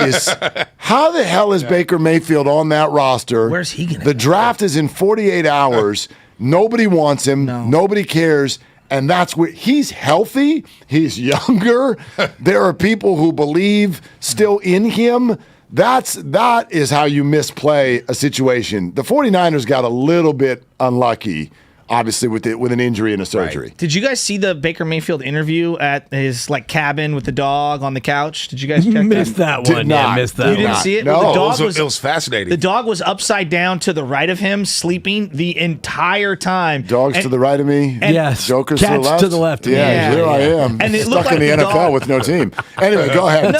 Speaker 6: Baker Mayfield on that roster?
Speaker 11: Where's he going?
Speaker 6: The draft is in 48 hours. Nobody wants him. Nobody cares. And that's where he's healthy. He's younger. There are people who believe still in him. That is how you misplay a situation. The 49ers got a little bit unlucky, obviously, with an injury and a surgery.
Speaker 11: Right. Did you guys see the Baker Mayfield interview at his cabin with the dog on the couch? Did you guys check
Speaker 10: missed that one?
Speaker 11: Yeah,
Speaker 10: missed that.
Speaker 11: You didn't see it?
Speaker 12: No,
Speaker 11: Well, the dog
Speaker 12: it was fascinating.
Speaker 11: The dog was upside down to the right of him, sleeping the entire time.
Speaker 6: Dogs to the right of me.
Speaker 10: Yes.
Speaker 6: Jokers
Speaker 10: Cats
Speaker 6: to the left.
Speaker 10: Yeah,
Speaker 6: here I am.
Speaker 11: And it
Speaker 6: stuck
Speaker 11: looked
Speaker 6: in the
Speaker 11: like the
Speaker 6: NFL
Speaker 11: dog-
Speaker 6: with no team. Anyway, go ahead.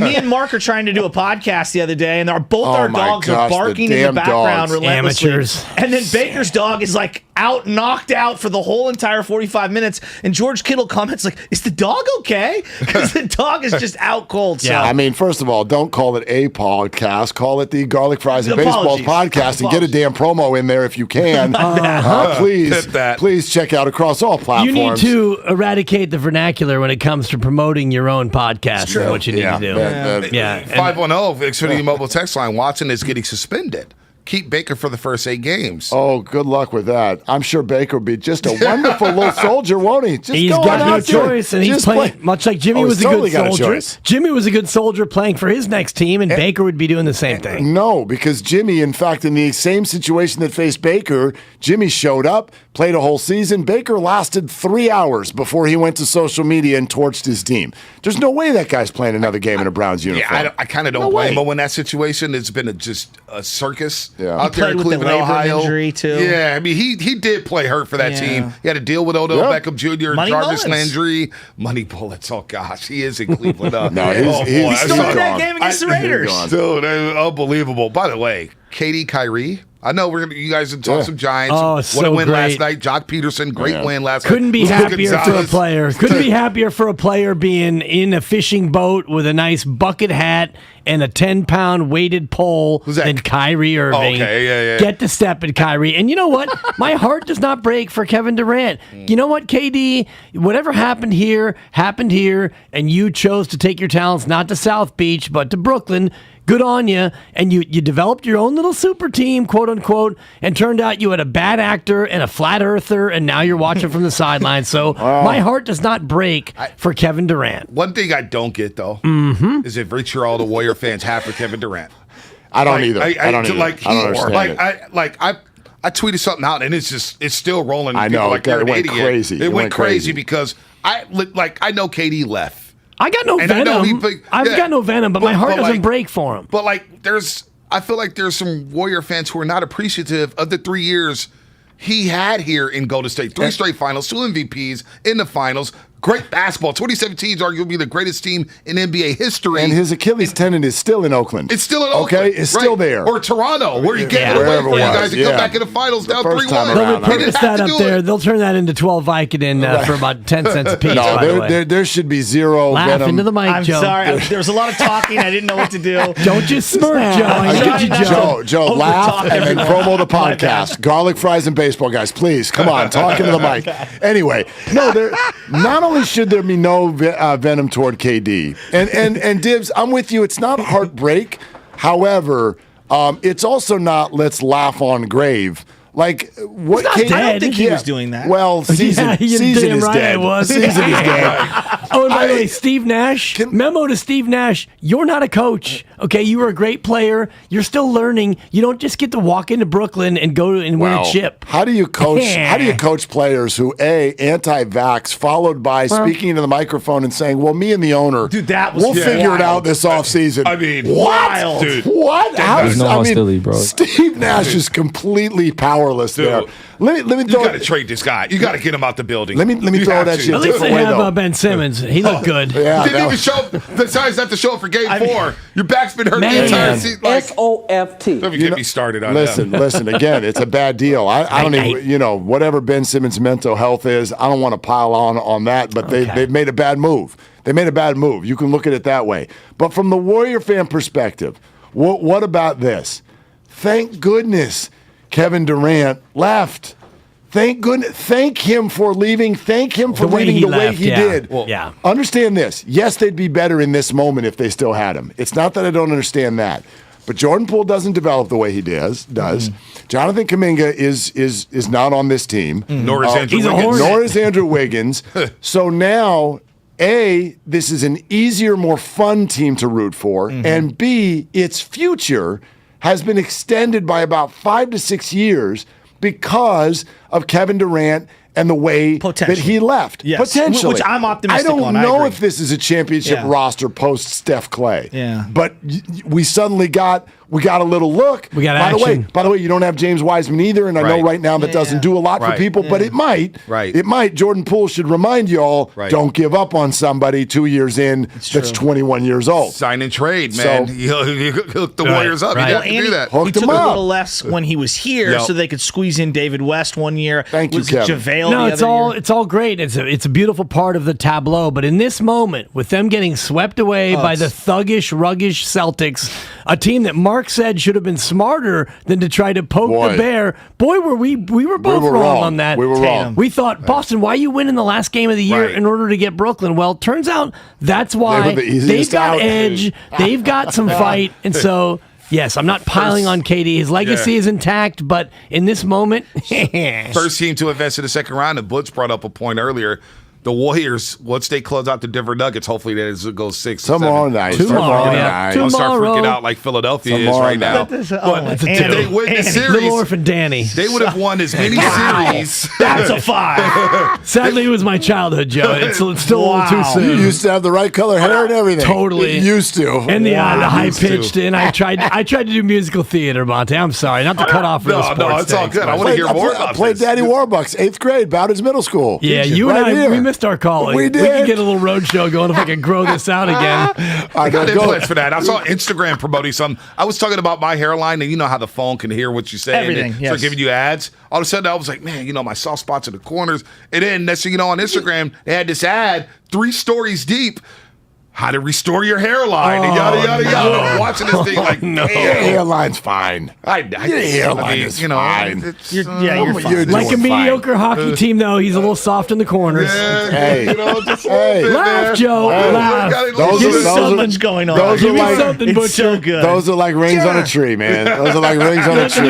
Speaker 11: Me and Mark are trying to do a podcast the other day, and both our dogs are barking in the background relentlessly.
Speaker 10: Amateurs.
Speaker 11: And then Baker's dog is knocked out for the whole entire 45 minutes. And George Kittle comments is the dog okay? Because the dog is just out cold. So.
Speaker 6: Yeah, I mean, first of all, don't call it a podcast. Call it the Garlic Fries and Baseballs podcast and get a damn promo in there if you can. Please check out across all platforms.
Speaker 10: You need to eradicate the vernacular when it comes to promoting your own podcast. Is what you need to do.
Speaker 12: 510 Xfinity Mobile text line. Watson is getting suspended. Keep Baker for the first 8 games.
Speaker 6: Oh, good luck with that. I'm sure Baker will be just a wonderful little soldier, won't he?
Speaker 10: He's got no choice, and he's playing much like Jimmy was a good soldier. Jimmy was a good soldier playing for his next team, and Baker would be doing the same thing.
Speaker 6: No, because Jimmy, in fact, in the same situation that faced Baker, Jimmy showed up, played a whole season. Baker lasted 3 hours before he went to social media and torched his team. There's no way that guy's playing another game in a Browns uniform.
Speaker 12: Yeah, I kind of don't blame him in that situation. It's been just a circus. Out there in Cleveland, Ohio.
Speaker 11: Injury too.
Speaker 12: Yeah, I mean, he did play hurt for that team. He had to deal with Odell Beckham Jr., Jarvis Landry, Money Bullets. Oh gosh, he is in Cleveland.
Speaker 11: He started that game against the Raiders.
Speaker 12: Dude, unbelievable. By the way, KD, Kyrie. I know you guys have talked some Giants.
Speaker 10: Oh,
Speaker 12: what
Speaker 10: so
Speaker 12: a win
Speaker 10: great.
Speaker 12: last night. Jock Peterson, great win last night.
Speaker 10: Couldn't be happier for a player. Couldn't be happier for a player being in a fishing boat with a nice bucket hat and a 10-pound weighted pole than Kyrie Irving.
Speaker 12: Okay,
Speaker 10: Get to step at Kyrie. And you know what? My heart does not break for Kevin Durant. You know what, KD? Whatever happened here, and you chose to take your talents not to South Beach, but to Brooklyn. Good on you. And you developed your own little super team, quote unquote, and turned out you had a bad actor and a flat earther, and now you're watching from the sidelines. So my heart does not break for Kevin Durant.
Speaker 12: One thing I don't get, though, is that virtue all the Warrior fans have for Kevin Durant.
Speaker 6: I don't either. I don't either.
Speaker 12: I tweeted something out, and it's still rolling.
Speaker 6: I know.
Speaker 12: It went crazy. It went crazy because I know KD left.
Speaker 10: I got no venom. I've got no venom, but my heart doesn't break for him.
Speaker 12: But I feel like there's some Warrior fans who are not appreciative of the 3 years he had here in Golden State. 3 straight finals, 2 MVPs in the finals. Great basketball. 2017 is arguably the greatest team in NBA history.
Speaker 6: And his Achilles tendon is still in Oakland.
Speaker 12: It's still in Oakland.
Speaker 6: Okay, it's still there.
Speaker 12: Or Toronto, where you get away from you guys and come back in the finals down 3-1.
Speaker 10: They'll repurpose that up there. They'll turn that into 12 Vicodin for about 10 cents a piece.
Speaker 6: No, there should be zero
Speaker 10: Laugh
Speaker 6: venom.
Speaker 10: into the mic,
Speaker 11: I'm
Speaker 10: Joe.
Speaker 11: sorry. There was a lot of talking. I didn't know what to do.
Speaker 10: Don't just smirk, Joe. I need you, Joe.
Speaker 6: Joe, laugh and then promo the podcast. Garlic Fries and Baseball Guys, please. Come on, talk into the mic. Anyway, not only should there be no venom toward KD. And Dibs, I'm with you. It's not heartbreak. However, it's also not let's laugh on grave. Like what?
Speaker 11: I don't think he was doing that.
Speaker 6: Well, season is dead. Season is dead.
Speaker 10: Oh, and by the way, Steve Nash, memo to Steve Nash, you're not a coach, okay? You were a great player. You're still learning. You don't just get to walk into Brooklyn and go and win a chip.
Speaker 6: How do you coach? How do you coach players who anti-vax, followed by speaking into the microphone and saying, "Well, me and the owner,
Speaker 11: dude, we'll
Speaker 6: figure it out this offseason."
Speaker 12: I mean,
Speaker 11: wild,
Speaker 12: dude.
Speaker 6: What?
Speaker 18: There's no hostility, bro.
Speaker 6: Steve Nash is completely powerless there. Let me
Speaker 12: You got to trade this guy. You got to get him out the building.
Speaker 6: Let me throw that shit.
Speaker 10: At least they have Ben Simmons. He looked good.
Speaker 6: Yeah,
Speaker 12: didn't even show up. Besides, have to show up for game 4. Your back's been hurt the entire season.
Speaker 3: SOFT.
Speaker 12: Don't get me started on
Speaker 6: listen, again, it's a bad deal. I don't even, whatever Ben Simmons' mental health is, I don't want to pile on that, but they've made a bad move. They made a bad move. You can look at it that way. But from the Warrior fan perspective, what about this? Thank goodness Kevin Durant left. Thank goodness. Thank him for leaving. Thank him for leaving the way he did.
Speaker 10: Well, yeah.
Speaker 6: Understand this. Yes, they'd be better in this moment if they still had him. It's not that I don't understand that. But Jordan Poole doesn't develop the way he does. Jonathan Kuminga is not on this team.
Speaker 12: Nor is Andrew Wiggins.
Speaker 6: Nor is Andrew Wiggins. So now, A, this is an easier, more fun team to root for. And B, its future has been extended by about 5 to 6 years because of Kevin Durant and the way that he left.
Speaker 11: Yes.
Speaker 6: Potentially.
Speaker 11: Which I'm optimistic
Speaker 6: on. I
Speaker 11: don't
Speaker 6: know if this is a championship roster post Steph Clay.
Speaker 11: Yeah.
Speaker 6: But we suddenly got a little look.
Speaker 10: We got action.
Speaker 6: By the way, you don't have James Wiseman either, and I know right now that doesn't do a lot for people, but it might.
Speaker 12: Right.
Speaker 6: It might. Jordan Poole should remind y'all, don't give up on somebody 2 years in that's 21 years old.
Speaker 12: Sign and trade, man. You hook the Warriors up. You have to do that.
Speaker 11: He took a little less when he was here so they could squeeze in David West one year.
Speaker 6: Thank you, Kevin.
Speaker 11: JaVale
Speaker 10: No,
Speaker 11: the
Speaker 10: it's all great. It's a beautiful part of the tableau. But in this moment, with them getting swept away by the thuggish, ruggish Celtics, a team that Mark said should have been smarter than to try to poke the bear. Boy, we were both wrong on that.
Speaker 6: We were wrong.
Speaker 10: We thought, Boston, why are you winning the last game of the year in order to get Brooklyn? Well, turns out that's why they've got edge. They've got some fight. And so, yes, I'm not piling on KD. His legacy is intact, but in this moment,
Speaker 12: first team to advance to the second round, and Butch brought up a point earlier. The Warriors, once they close out the Denver Nuggets, hopefully that goes 6
Speaker 6: tomorrow night.
Speaker 12: Tomorrow night. Don't start freaking out like Philadelphia is right now.
Speaker 10: It's a
Speaker 12: if they win the series,
Speaker 10: Little Orphan Danny.
Speaker 12: They would have won as many series.
Speaker 11: That's a 5.
Speaker 10: Sadly, it was my childhood, Joe. It's still a little too soon.
Speaker 6: You used to have the right color hair and everything.
Speaker 10: Totally.
Speaker 6: You used to.
Speaker 10: And the high pitched, and I tried to do musical theater, Monte. I'm sorry, not to cut off for the sports.
Speaker 12: No, it's all good. I want to hear more about
Speaker 6: this. I played Daddy Warbucks, 8th grade, Bowditch Middle School.
Speaker 10: Yeah, you and I, we missed our calling. We can get a little road show going if I can grow this out again.
Speaker 12: I got implants for that. I saw Instagram promoting something. I was talking about my hairline, and you know how the phone can hear what you say.
Speaker 11: Everything,
Speaker 12: and start giving you ads. All of a sudden, I was like, man, my soft spots in the corners. And then next thing you know, on Instagram, they had this ad, 3 stories deep. How to restore your hairline and yada yada yada. I'm watching this thing like,
Speaker 6: your hairline's fine. Your hairline is fine.
Speaker 11: You're fine.
Speaker 10: Like a mediocre hockey team, though, he's a little soft in the corners.
Speaker 6: Hey,
Speaker 10: laugh, Joe. Laugh.
Speaker 11: There's so much going on.
Speaker 10: Give me something, Butcher.
Speaker 11: So good.
Speaker 6: Those are like rings on a tree, man. Those are like rings on a tree.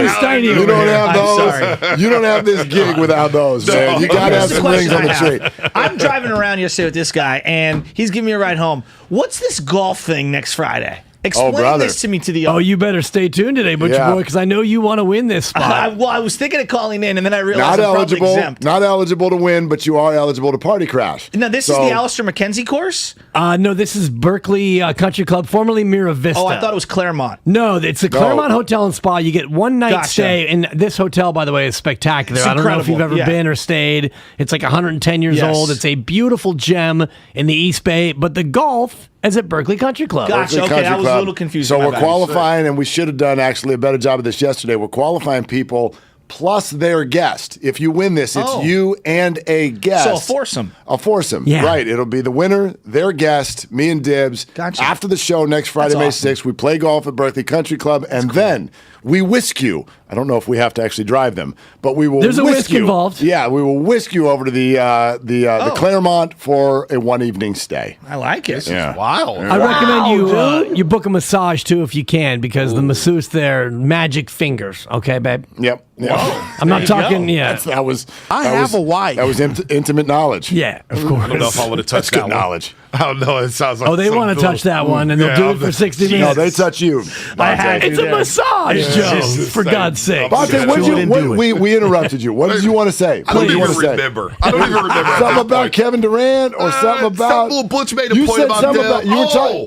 Speaker 6: You don't have those. You don't have this gig without those, man. You got to have some rings on the tree.
Speaker 11: I'm driving around yesterday with this guy, and he's giving me a ride home. What's this golf thing next Friday? Explain this to me to the.
Speaker 10: Oh, you better stay tuned today, Butcher Boy, because I know you want to win this spot.
Speaker 11: I was thinking of calling in, and then I realized I'm probably exempt.
Speaker 6: Not eligible to win, but you are eligible to party crash.
Speaker 11: Now, this is the Alistair McKenzie course?
Speaker 10: No, this is Berkeley Country Club, formerly Mira Vista.
Speaker 11: Oh, I thought it was Claremont.
Speaker 10: No, it's the Claremont Hotel and Spa. You get one night stay, and this hotel, by the way, is spectacular. I don't know if you've ever been or stayed. It's like 110 years old. It's a beautiful gem in the East Bay, but the golf is at Berkeley Country Club.
Speaker 11: Gotcha. Okay, I was a little confused.
Speaker 6: So we're qualifying, and we should have done actually a better job of this yesterday. We're qualifying people plus their guest. If you win this, it's you and a guest.
Speaker 11: So a foursome.
Speaker 6: A foursome. Yeah. Right. It'll be the winner, their guest, me and Dibs.
Speaker 11: Gotcha.
Speaker 6: After the show next Friday, May 6th, we play golf at Berkeley Country Club, and then we whisk you. I don't know if we have to actually drive them, but we will.
Speaker 10: There's a whisk
Speaker 6: you.
Speaker 10: involved.
Speaker 6: Yeah, we will whisk you over to the Claremont for a one evening stay.
Speaker 11: I like it.
Speaker 12: This is wild.
Speaker 10: I recommend you book a massage too if you can, because the masseuse there, magic fingers. Okay, babe.
Speaker 6: Yep.
Speaker 11: Wow.
Speaker 10: I'm not talking. Yeah,
Speaker 6: That was
Speaker 3: a wife.
Speaker 6: That was intimate knowledge.
Speaker 10: Yeah, of course.
Speaker 12: I don't know if I would have touched
Speaker 6: That's
Speaker 12: that
Speaker 6: good
Speaker 12: one.
Speaker 6: knowledge.
Speaker 12: I don't know. It sounds like.
Speaker 10: Oh, they want to touch that one, and they'll do it for 60 minutes.
Speaker 6: No, they touch you.
Speaker 10: It's a massage, Joe. For God's sake.
Speaker 6: Bonte, we interrupted you. What did you want to say?
Speaker 12: I don't even remember.
Speaker 6: Something about Kevin Durant or something about.
Speaker 12: Little Butch made a point about them.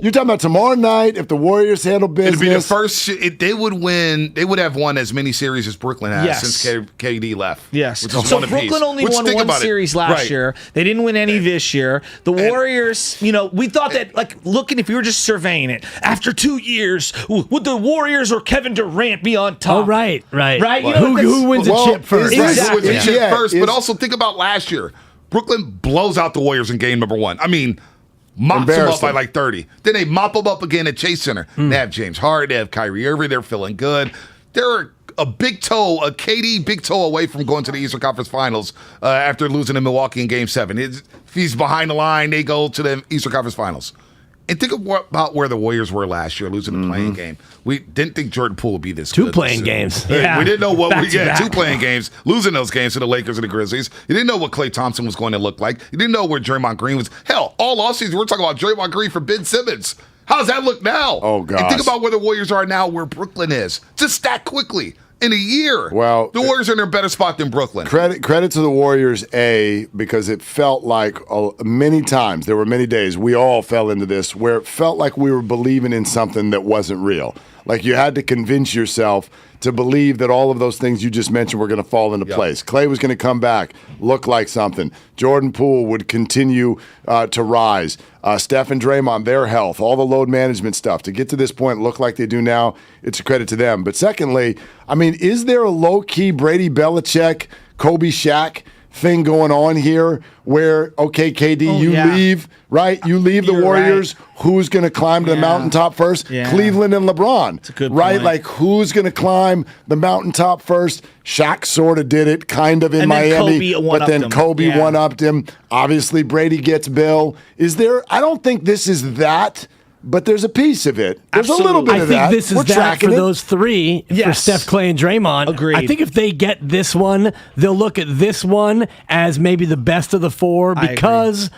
Speaker 6: You're talking about tomorrow night if the Warriors handle business.
Speaker 12: It'd be the first. They would win. They would have won as many series as Brooklyn has since KD left.
Speaker 11: Yes.
Speaker 12: Which is
Speaker 11: So
Speaker 12: one
Speaker 11: Brooklyn
Speaker 12: apiece.
Speaker 11: only
Speaker 12: Which,
Speaker 11: won
Speaker 12: think
Speaker 11: one
Speaker 12: about it.
Speaker 11: series last
Speaker 12: Right.
Speaker 11: year. They didn't win any this year. The Warriors, we thought that, looking, if we were just surveying it, after 2 years, would the Warriors or Kevin Durant be on top?
Speaker 10: Oh, right.
Speaker 11: Right?
Speaker 10: Who wins a chip first?
Speaker 12: Who wins a chip first? But also think about last year. Brooklyn blows out the Warriors in game number 1. I mean, mops them up by like 30. Then they mop them up again at Chase Center. They have James Harden, they have Kyrie Irving. They're feeling good. They're a KD big toe away from going to the Eastern Conference Finals after losing to Milwaukee in Game 7. If he's behind the line, they go to the Eastern Conference Finals. And think about where the Warriors were last year, losing the playing game. We didn't think Jordan Poole would be this good.
Speaker 10: 2 playing games.
Speaker 12: Yeah. We didn't know what
Speaker 10: Back
Speaker 12: we
Speaker 10: to
Speaker 12: get.
Speaker 10: back.
Speaker 12: 2 playing games, losing those games to the Lakers and the Grizzlies. You didn't know what Klay Thompson was going to look like. You didn't know where Draymond Green was. Hell, all offseason, we're talking about Draymond Green for Ben Simmons. How does that look now?
Speaker 6: Oh, gosh.
Speaker 12: And think about where the Warriors are now, where Brooklyn is. Just that quickly. In a year,
Speaker 6: well,
Speaker 12: the Warriors are in a better spot than Brooklyn.
Speaker 6: Credit to the Warriors, because it felt like many times, there were many days, we all fell into this, where it felt like we were believing in something that wasn't real. Like you had to convince yourself to believe that all of those things you just mentioned were going to fall into place. Klay was going to come back, look like something. Jordan Poole would continue to rise. Steph and Draymond, their health, all the load management stuff. To get to this point, look like they do now, it's a credit to them. But secondly, I mean, is there a low-key Brady Belichick, Kobe Shaq thing going on here where, okay, KD, leave, right? You leave the Warriors. Right. Who's going to climb to the mountaintop first? Yeah. Cleveland and LeBron. That's a good point. Right? Like, who's going to climb the mountaintop first? Shaq sort of did it, kind of in Miami. But then Kobe one-upped him. Obviously, Brady gets Bill. I don't think this is that. But there's a piece of it. There's a little bit of that.
Speaker 10: I think this is that for those three, for Steph, Klay, and Draymond.
Speaker 11: Agreed.
Speaker 10: I think if they get this one, they'll look at this one as maybe the best of the 4 because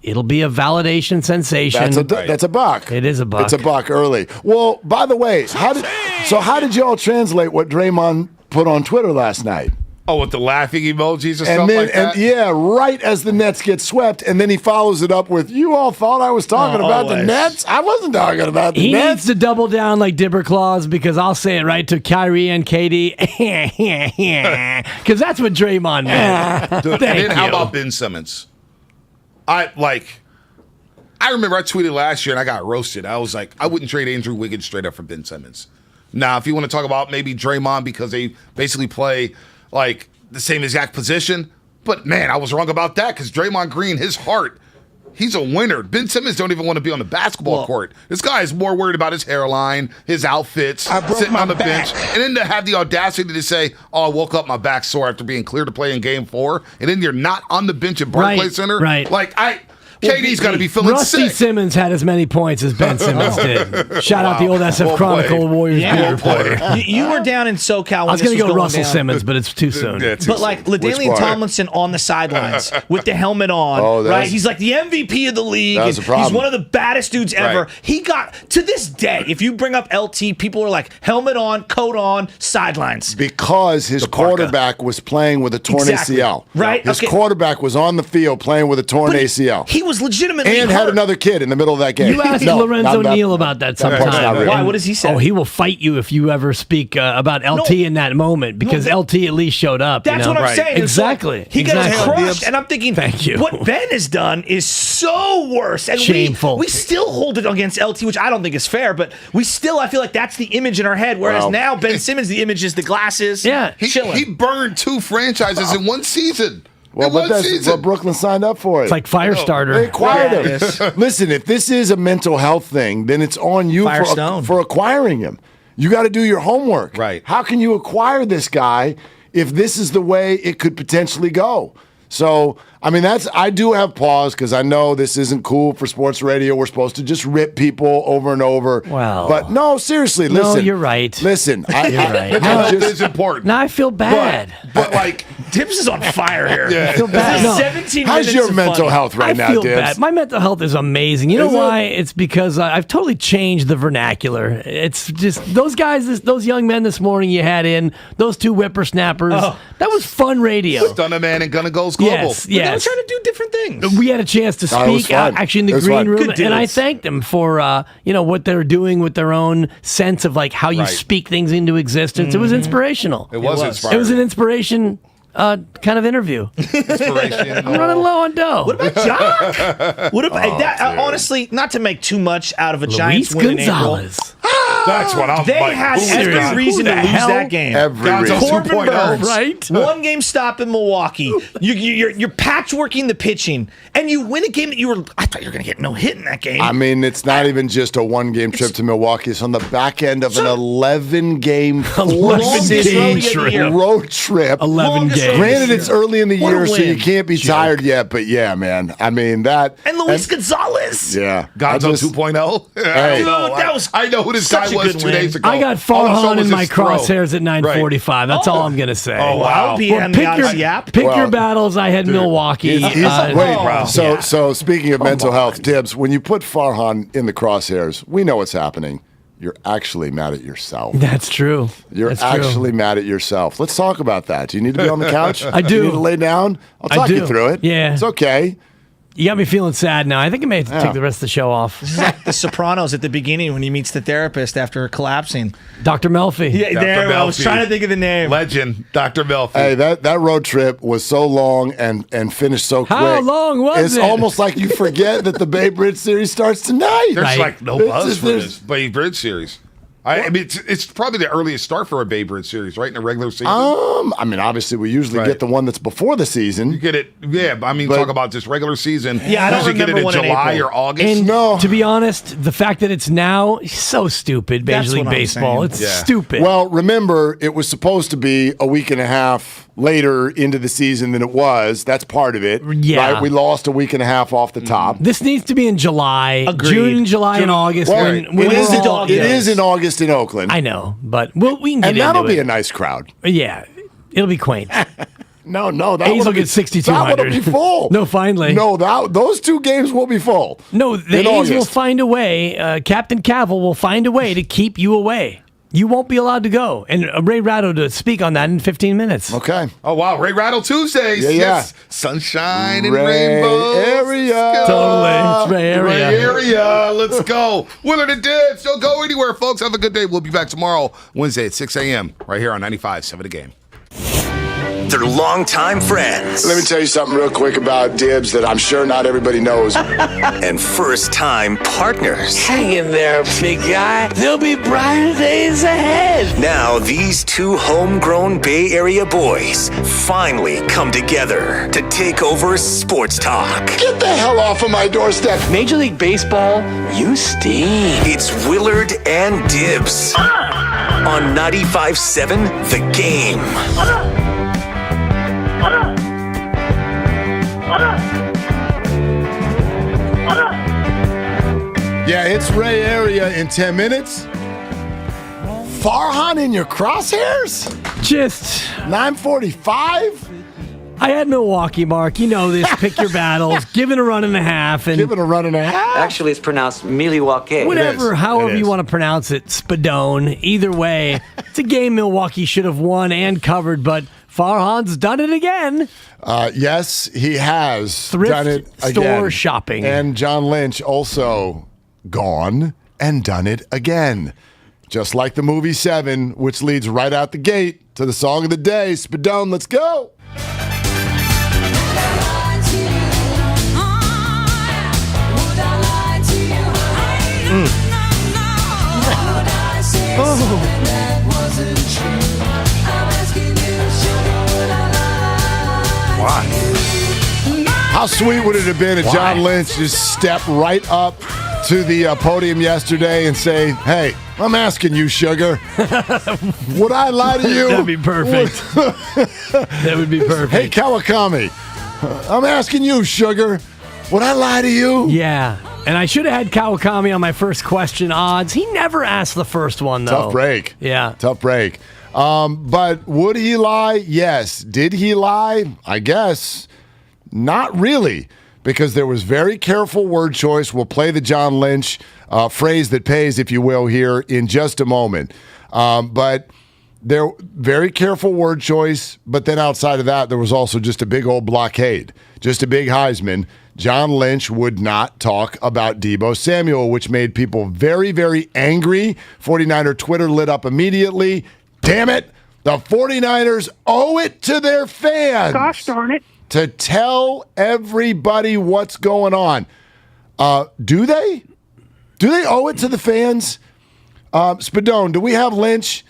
Speaker 10: it'll be a validation sensation.
Speaker 6: That's a buck.
Speaker 10: It is a buck.
Speaker 6: It's a buck early. Well, by the way, how did y'all translate what Draymond put on Twitter last night?
Speaker 12: Oh, with the laughing emojis or something like that?
Speaker 6: Right as the Nets get swept, and then he follows it up with, you all thought I was talking about the Nets? I wasn't talking about the Nets.
Speaker 10: He needs to double down like Dibber Claus because I'll say it right to Kyrie and KD. Because that's what Draymond meant.
Speaker 12: Dude, and then how about Ben Simmons? I remember I tweeted last year and I got roasted. I was like, I wouldn't trade Andrew Wiggins straight up for Ben Simmons. Now, if you want to talk about maybe Draymond because they basically play like the same exact position. But, man, I was wrong about that because Draymond Green, his heart, he's a winner. Ben Simmons don't even want to be on the basketball court. This guy is more worried about his hairline, his outfits, sitting on the bench. And then to have the audacity to say, I woke up my back sore after being cleared to play in Game 4. And then you're not on the bench at Barclays Center.
Speaker 10: Right.
Speaker 12: KD's got to be feeling
Speaker 10: Rusty
Speaker 12: sick.
Speaker 10: Simmons had as many points as Ben Simmons did. Shout out the old SF Chronicle Warriors beat reporter.
Speaker 11: You were down in SoCal when
Speaker 10: I was going to go Russell
Speaker 11: down.
Speaker 10: Simmons, but it's too soon.
Speaker 11: But LaDainian Tomlinson on the sidelines with the helmet on, right? He's like the MVP of the league.
Speaker 6: That's a problem.
Speaker 11: He's one of the baddest dudes ever. He got, to this day, if you bring up LT, people are like, helmet on, coat on, sidelines.
Speaker 6: Because his quarterback was playing with a torn ACL.
Speaker 11: Right?
Speaker 6: His quarterback was on the field playing with a torn ACL.
Speaker 11: He was legitimately
Speaker 6: and had another kid in the middle of that game.
Speaker 10: You asked Lorenzo Neal about that sometime.
Speaker 11: Why? What does he say?
Speaker 10: Oh, he will fight you if you ever speak about LT in that moment because LT at least showed up.
Speaker 11: That's what I'm saying.
Speaker 10: Exactly.
Speaker 11: He gets crushed, and I'm thinking,
Speaker 10: thank you.
Speaker 11: What Ben has done is so worse. And
Speaker 10: shameful.
Speaker 11: We still hold it against LT, which I don't think is fair, but I feel like that's the image in our head, whereas now Ben Simmons, the image is the glasses.
Speaker 10: Yeah.
Speaker 12: He burned 2 franchises in one season.
Speaker 6: Well, but that's what Brooklyn signed up for.
Speaker 10: It's like Firestarter.
Speaker 6: They acquired him. Listen, if this is a mental health thing, then it's on you for acquiring him. You got to do your homework.
Speaker 12: Right.
Speaker 6: How can you acquire this guy if this is the way it could potentially go? So, I mean, I do have pause because I know this isn't cool for sports radio. We're supposed to just rip people over and over.
Speaker 10: Well.
Speaker 6: But no, seriously, listen.
Speaker 10: No, you're right.
Speaker 6: Listen.
Speaker 10: You're right.
Speaker 12: It is important.
Speaker 10: Now I feel bad.
Speaker 12: But like,
Speaker 11: Dibs is on fire here.
Speaker 12: Yeah.
Speaker 10: I feel bad. No.
Speaker 11: 17
Speaker 6: How's
Speaker 11: minutes
Speaker 6: your
Speaker 11: of
Speaker 6: mental
Speaker 11: fun.
Speaker 6: health right now,
Speaker 10: I feel
Speaker 6: Dibs?
Speaker 10: bad. My mental health is amazing. You know why? It's because I've totally changed the vernacular. It's just those guys, those young men this morning you had in, those two whippersnappers. That was fun radio.
Speaker 12: Stunner Man and Gunna Goes Global.
Speaker 10: Yes.
Speaker 11: They were trying to do different things.
Speaker 10: We had a chance to
Speaker 6: Oh, it was
Speaker 10: speak
Speaker 6: fun.
Speaker 10: actually in the
Speaker 6: It was
Speaker 10: green
Speaker 6: fun.
Speaker 10: room,
Speaker 11: Good
Speaker 10: and I
Speaker 11: dudes.
Speaker 10: thanked them for what they're doing with their own sense of like how you
Speaker 12: Right.
Speaker 10: speak things into existence. It was inspirational.
Speaker 12: It was inspiring.
Speaker 10: It was an inspiration kind of interview.
Speaker 12: Inspiration.
Speaker 10: I'm running low on dough.
Speaker 11: What about Jock? What about honestly? Not to make too much out of a Giants
Speaker 10: Luis
Speaker 11: win in April.
Speaker 10: Gonzalez.
Speaker 12: That's what I'm
Speaker 11: They
Speaker 12: like.
Speaker 11: had
Speaker 12: who is
Speaker 11: every reason to
Speaker 10: Who the
Speaker 11: lose
Speaker 10: hell?
Speaker 11: that game.
Speaker 6: Every
Speaker 12: Gonzo
Speaker 6: reason.
Speaker 11: Corbin
Speaker 12: 2.0.
Speaker 11: Burns,
Speaker 10: Right?
Speaker 11: One game stop in Milwaukee. You're patchworking the pitching, and you win a game that I thought you were going to get no hit in that game.
Speaker 6: I mean, it's not even just a one-game trip to Milwaukee. It's on the back end of an 11-game,
Speaker 10: 11-game
Speaker 6: road trip.
Speaker 10: 11
Speaker 11: Longest
Speaker 10: games.
Speaker 6: Granted, it's early in the
Speaker 11: What a
Speaker 6: year, so you
Speaker 11: win.
Speaker 6: can't be tired yet. But yeah, man. I mean that.
Speaker 11: and Luis Gonzalez.
Speaker 6: Yeah,
Speaker 12: Gonzo 2.0.
Speaker 6: Hey.
Speaker 11: Dude, that was
Speaker 12: I know who this
Speaker 11: such
Speaker 12: guy
Speaker 11: a
Speaker 12: was
Speaker 11: good
Speaker 12: 2
Speaker 11: win.
Speaker 12: days ago.
Speaker 10: I got
Speaker 12: All I saw
Speaker 10: Farhan
Speaker 12: was
Speaker 10: in my
Speaker 12: his throw.
Speaker 10: crosshairs at 9:45. That's all I'm gonna say.
Speaker 12: Oh, wow.
Speaker 11: I'll be on the Odyssey app.
Speaker 10: Pick
Speaker 6: Well,
Speaker 10: your battles. I had Milwaukee.
Speaker 6: Wait,
Speaker 10: yeah.
Speaker 6: so speaking of mental health, Dibs, when you put Farhan in the crosshairs, we know what's happening. You're actually mad at yourself.
Speaker 10: That's true.
Speaker 6: You're
Speaker 10: That's
Speaker 6: actually
Speaker 10: true.
Speaker 6: mad at yourself. Let's talk about that. Do you need to be on the couch?
Speaker 10: I do.
Speaker 6: You need to lay down? I'll
Speaker 10: I
Speaker 6: talk you
Speaker 10: do.
Speaker 6: through it.
Speaker 10: Yeah.
Speaker 6: It's okay.
Speaker 10: You got me feeling sad now. I think I may have to take the rest of the show off.
Speaker 11: This is like The Sopranos at the beginning when he meets the therapist after collapsing.
Speaker 10: Dr. Melfi.
Speaker 11: Yeah,
Speaker 12: Dr.
Speaker 11: there. I was
Speaker 12: Melfi.
Speaker 11: trying to think of the name.
Speaker 12: Legend, Dr. Melfi.
Speaker 6: Hey, that road trip was so long and finished so quick.
Speaker 10: How long was
Speaker 6: it's
Speaker 10: it?
Speaker 6: almost like you forget that the Bay Bridge series starts tonight.
Speaker 12: There's
Speaker 10: Right.
Speaker 12: like no
Speaker 6: It's
Speaker 12: buzz
Speaker 6: just-
Speaker 12: for this Bay Bridge series. I mean, it's probably the earliest start for a Bay Bridge series, right? In a regular season.
Speaker 6: I mean, obviously, we usually get the one that's before the season.
Speaker 12: You get it, yeah. I mean,
Speaker 6: But-
Speaker 12: talk about just regular season.
Speaker 11: Yeah, I don't
Speaker 12: usually get it
Speaker 11: remember
Speaker 12: in
Speaker 11: one in
Speaker 12: July
Speaker 11: April.
Speaker 12: or August.
Speaker 10: And
Speaker 6: No.
Speaker 10: to be honest, the fact that it's now is so stupid.
Speaker 11: That's
Speaker 10: Major League
Speaker 11: what I'm
Speaker 10: Baseball.
Speaker 11: saying.
Speaker 10: It's
Speaker 12: Yeah.
Speaker 10: stupid.
Speaker 6: Well, remember, it was supposed to be a week and a half later into the season than it was. That's part of it.
Speaker 10: Yeah.
Speaker 6: Right? We lost a week and a half off the top.
Speaker 10: this needs to be in July,
Speaker 11: Agreed.
Speaker 10: June, July, and August.
Speaker 6: Well,
Speaker 10: when
Speaker 6: it
Speaker 10: we're
Speaker 6: is in-
Speaker 10: all-
Speaker 6: it is in August in Oakland.
Speaker 10: I know, but we can get
Speaker 6: and that'll
Speaker 10: into
Speaker 6: be
Speaker 10: it.
Speaker 6: a nice crowd.
Speaker 10: Yeah, it'll be quaint.
Speaker 6: No, that
Speaker 10: A's
Speaker 6: will
Speaker 10: will
Speaker 6: be
Speaker 10: get 6,200.
Speaker 6: That will be full.
Speaker 10: No, finally.
Speaker 6: No, those two games will be full.
Speaker 10: No, the
Speaker 6: in
Speaker 10: A's will
Speaker 6: August.
Speaker 10: find a way. Captain Cavill will find a way to keep you away. You won't be allowed to go. And Ray Ratto to speak on that in 15 minutes.
Speaker 6: Okay.
Speaker 12: Oh wow, Ray Rattle Tuesdays.
Speaker 6: Yeah, yeah.
Speaker 12: Yes. Sunshine and
Speaker 6: Ray
Speaker 12: rainbows.
Speaker 6: area.
Speaker 12: Let's go.
Speaker 10: Totally. It's Ray area.
Speaker 12: Ray area. Let's go. Willard and Dibs. Don't go anywhere, folks. Have a good day. We'll be back tomorrow, Wednesday at 6 a.m. right here on 95.7 The Game.
Speaker 5: They're longtime friends.
Speaker 6: Let me tell you something real quick about Dibs that I'm sure not everybody knows.
Speaker 5: And first-time partners.
Speaker 3: Hang in there, big guy. There'll be brighter days ahead.
Speaker 5: Now, these two homegrown Bay Area boys finally come together to take over sports talk.
Speaker 6: Get the hell off of my doorstep.
Speaker 3: Major League Baseball, you stink.
Speaker 5: It's Willard and Dibs on 95.7 The Game.
Speaker 6: Yeah, it's Ray area in 10 minutes. Farhan in your crosshairs?
Speaker 10: Just
Speaker 6: 9:45?
Speaker 10: I had Milwaukee, Mark. You know this. Pick your battles. Give it a run and a half. And
Speaker 6: Give it a run and a half?
Speaker 3: Actually, it's pronounced Milwaukee.
Speaker 10: whatever, however
Speaker 6: It
Speaker 10: you
Speaker 6: is.
Speaker 10: want to pronounce it, Spadone. Either way, it's a game Milwaukee should have won and covered, but Farhan's done it again.
Speaker 6: Yes, he has
Speaker 10: Thrift
Speaker 6: done it again.
Speaker 10: store shopping.
Speaker 6: And John Lynch also gone and done it again. Just like the movie 7, which leads right out the gate to the song of the day. Spadone, let's go.
Speaker 12: Why?
Speaker 6: How sweet would it have been if John Lynch just stepped right up to the podium yesterday and say, "Hey, I'm asking you, sugar. Would I lie to you?"
Speaker 10: That'd be perfect. That would be perfect.
Speaker 6: Hey, Kawakami, I'm asking you, Sugar. Would I lie to you?
Speaker 10: Yeah. And I should have had Kawakami on my first question odds. He never asked the first one, though.
Speaker 6: Tough break.
Speaker 10: Yeah.
Speaker 6: Tough break. But would he lie? Yes. Did he lie? I guess. Not really, because there was very careful word choice. We'll play the John Lynch phrase that pays, if you will, here in just a moment. But there, very careful word choice. But then outside of that, there was also just a big old blockade, just a big Heisman. John Lynch would not talk about Deebo Samuel, which made people very, very angry. 49er Twitter lit up immediately. Damn it. The 49ers owe it to their fans.
Speaker 2: Gosh darn it.
Speaker 6: To tell everybody what's going on. Do they? Do they owe it to the fans? Spadone, do we have Lynch?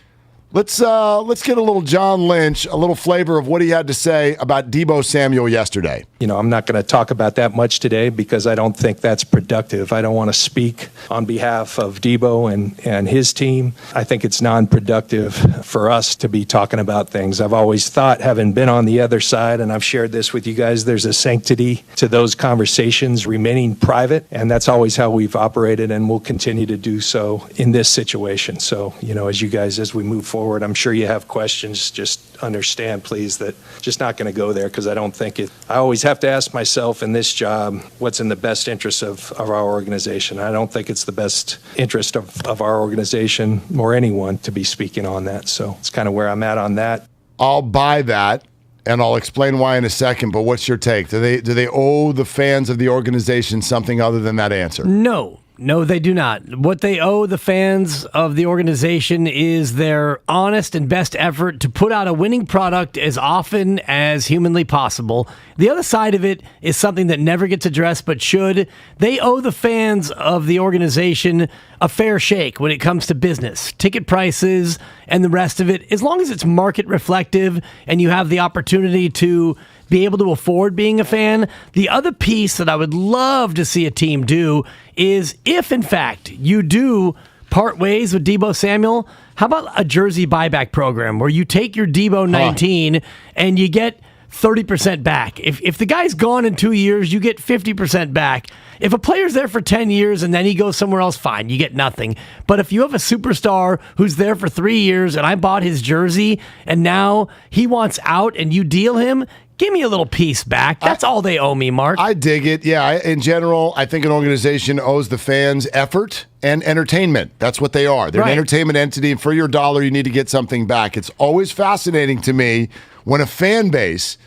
Speaker 6: Let's get a little John Lynch, a little flavor of what he had to say about Deebo Samuel yesterday.
Speaker 26: You know, I'm not going to talk about that much today because I don't think that's productive. I don't want to speak on behalf of Deebo and his team. I think it's non-productive for us to be talking about things. I've always thought, having been on the other side, and I've shared this with you guys, there's a sanctity to those conversations remaining private, and that's always how we've operated and will continue to do so in this situation. So, you know, as we move forward, I'm sure you have questions. Just understand, please, that just not going to go there because I don't think it. I always have to ask myself in this job what's in the best interest of our organization. I don't think it's the best interest of our organization or anyone to be speaking on that. So it's kind of where I'm at on that.
Speaker 6: I'll buy that, and I'll explain why in a second. But what's your take? Do they owe the fans of the organization something other than that answer?
Speaker 10: No, they do not. What they owe the fans of the organization is their honest and best effort to put out a winning product as often as humanly possible. The other side of it is something that never gets addressed but should. They owe the fans of the organization a fair shake when it comes to business, ticket prices, and the rest of it. As long as it's market reflective and you have the opportunity to be able to afford being a fan. The other piece that I would love to see a team do is if, in fact, you do part ways with Deebo Samuel, how about a jersey buyback program where you take your Deebo 19 and you get 30% back. If the guy's gone in 2 years, you get 50% back. If a player's there for 10 years and then he goes somewhere else, fine, you get nothing. But if you have a superstar who's there for 3 years and I bought his jersey and now he wants out and you deal him, give me a little piece back. That's all they owe me, Mark.
Speaker 6: I dig it. Yeah, in general, I think an organization owes the fans effort and entertainment. That's what they are. They're an entertainment entity, and for your dollar, you need to get something back. It's always fascinating to me when a fan base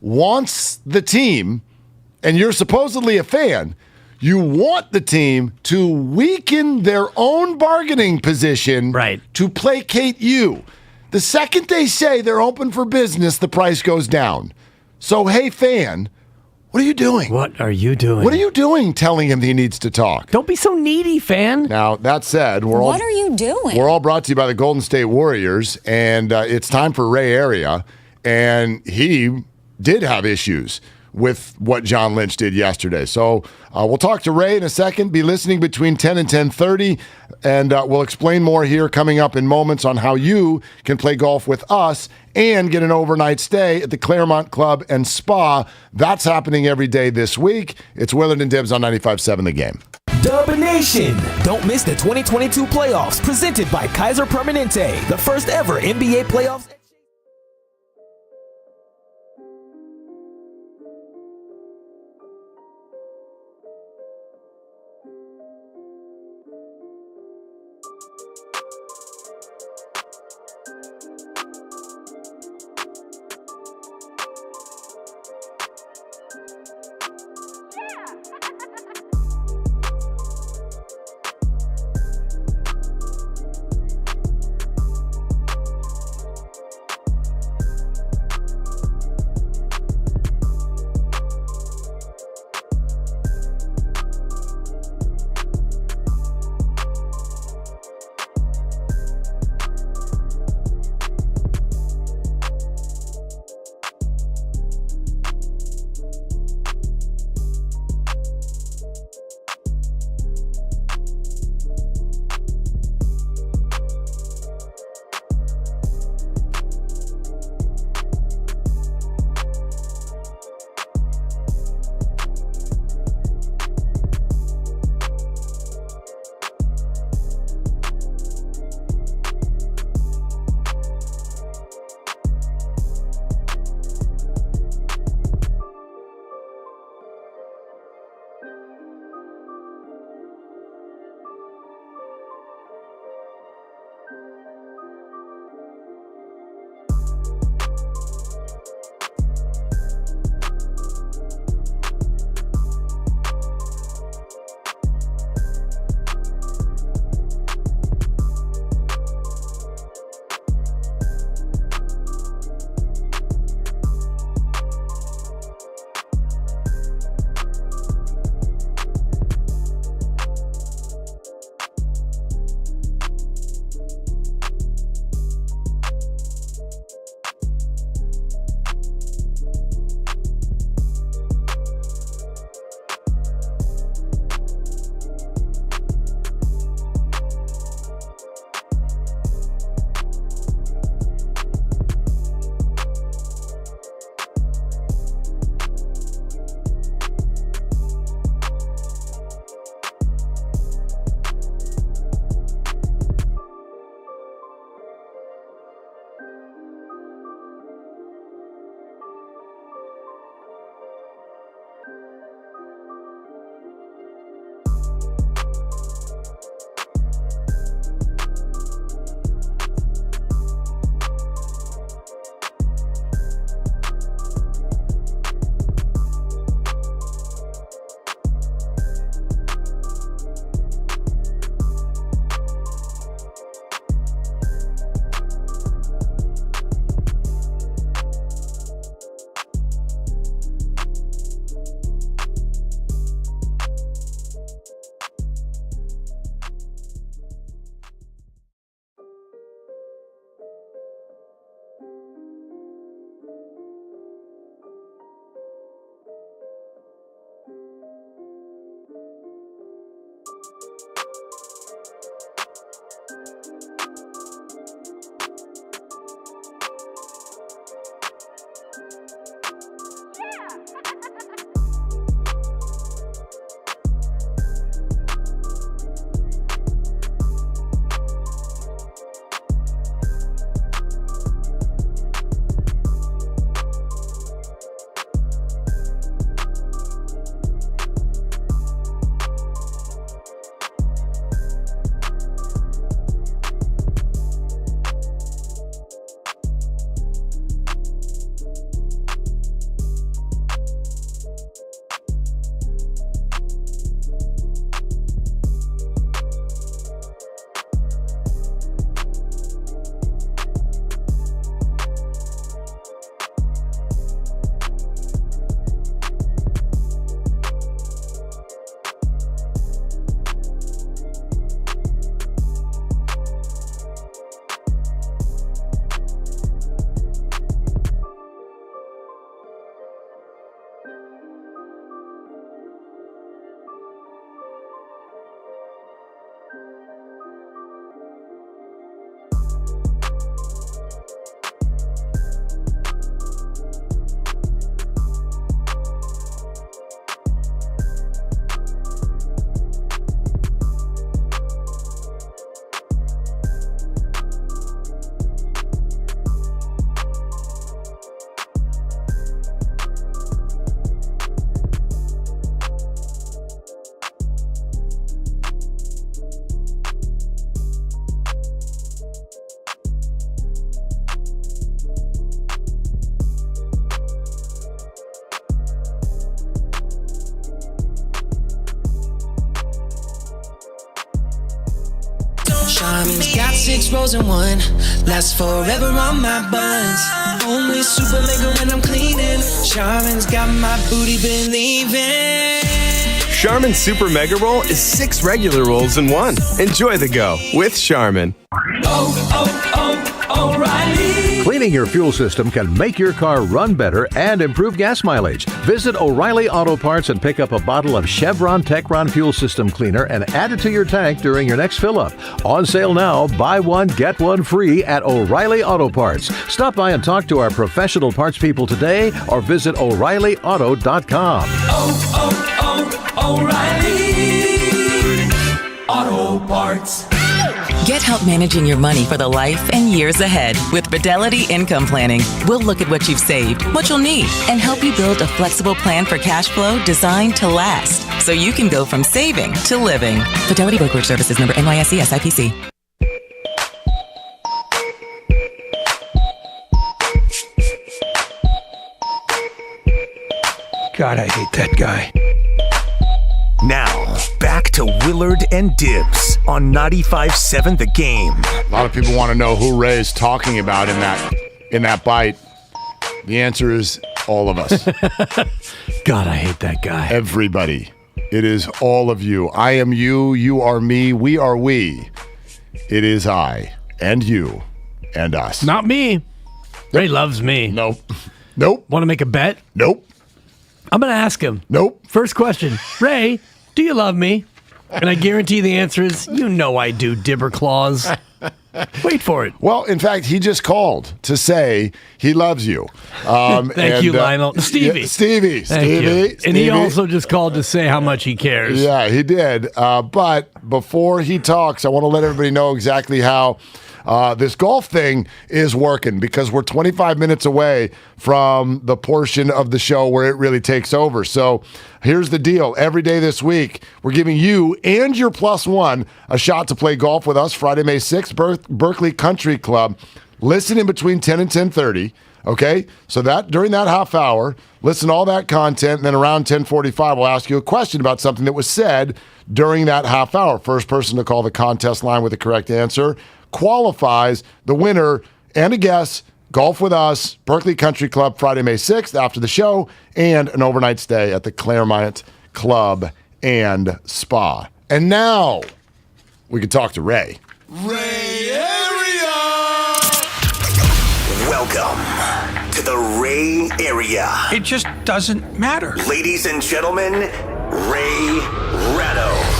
Speaker 6: wants the team, and you're supposedly a fan, you want the team to weaken their own bargaining position to placate you. The second they say they're open for business, the price goes down. So, hey, fan, what are you doing?
Speaker 10: What are you doing?
Speaker 6: What are you doing telling him he needs to talk?
Speaker 10: Don't be so needy, fan.
Speaker 6: Now, that said,
Speaker 7: what are you doing?
Speaker 6: We're all brought to you by the Golden State Warriors, and it's time for Ray Area, and he did have issues with what John Lynch did yesterday. So we'll talk to Ray in a second. Be listening between 10 and 10:30, and we'll explain more here coming up in moments on how you can play golf with us and get an overnight stay at the Claremont Club and Spa. That's happening every day this week. It's Willard and Dibs on 95.7 The Game.
Speaker 13: Dub Nation! Don't miss the 2022 playoffs presented by Kaiser Permanente, the first ever NBA playoffs.
Speaker 7: Charmin's got 6 rows in one. Lasts forever on my buns. Only super mega when I'm cleaning. Charmin's got my booty believing.
Speaker 9: Charmin Super Mega Roll is 6 regular rolls in one. Enjoy the go with Charmin.
Speaker 20: O'Reilly. Cleaning your fuel system can make your car run better and improve gas mileage. Visit O'Reilly Auto Parts and pick up a bottle of Chevron Techron Fuel System Cleaner and add it to your tank during your next fill-up. On sale now, buy one, get one free at O'Reilly Auto Parts. Stop by and talk to our professional parts people today or visit O'ReillyAuto.com.
Speaker 7: O'Reilly Auto Parts.
Speaker 21: Get help managing your money for the life and years ahead with Fidelity Income Planning. We'll look at what you've saved, what you'll need, and help you build a flexible plan for cash flow designed to last, so you can go from saving to living. Fidelity Brokerage Services, member NYSE SIPC.
Speaker 22: God, I hate that guy.
Speaker 5: Now, back to Willard and Dibs on 95.7 The Game.
Speaker 6: A lot of people want to know who Ray is talking about in that bite. The answer is all of us.
Speaker 10: God, I hate that guy.
Speaker 6: Everybody. It is all of you. I am you. You are me. We are we. It is I and you and us.
Speaker 10: Not me. Ray loves me.
Speaker 6: Nope. Nope.
Speaker 10: Want to make a bet?
Speaker 6: Nope.
Speaker 10: I'm going to ask him.
Speaker 6: Nope.
Speaker 10: First question. Ray, do you love me? And I guarantee the answer is, you know I do, Dibber Claus. Wait for it.
Speaker 6: Well, in fact, he just called to say he loves you.
Speaker 10: Thank you, Lionel. Stevie.
Speaker 6: Yeah, Stevie.
Speaker 10: And he also just called to say how much he cares.
Speaker 6: Yeah, he did. But before he talks, I want to let everybody know exactly how this golf thing is working, because we're 25 minutes away from the portion of the show where it really takes over. So here's the deal. Every day this week, we're giving you and your plus one a shot to play golf with us Friday, May 6th, Berkeley Country Club. Listen in between 10 and 10:30. Okay, so that during that half hour, listen to all that content, and then around 10:45, we'll ask you a question about something that was said during that half hour. First person to call the contest line with the correct answer qualifies. The winner and a guest, golf with us, Berkeley Country Club, Friday, May 6th, after the show, and an overnight stay at the Claremont Club and Spa. And now we can talk to Ray.
Speaker 4: Ray Area!
Speaker 5: Welcome to the Ray Area.
Speaker 22: It just doesn't matter.
Speaker 5: Ladies and gentlemen, Ray Ratto.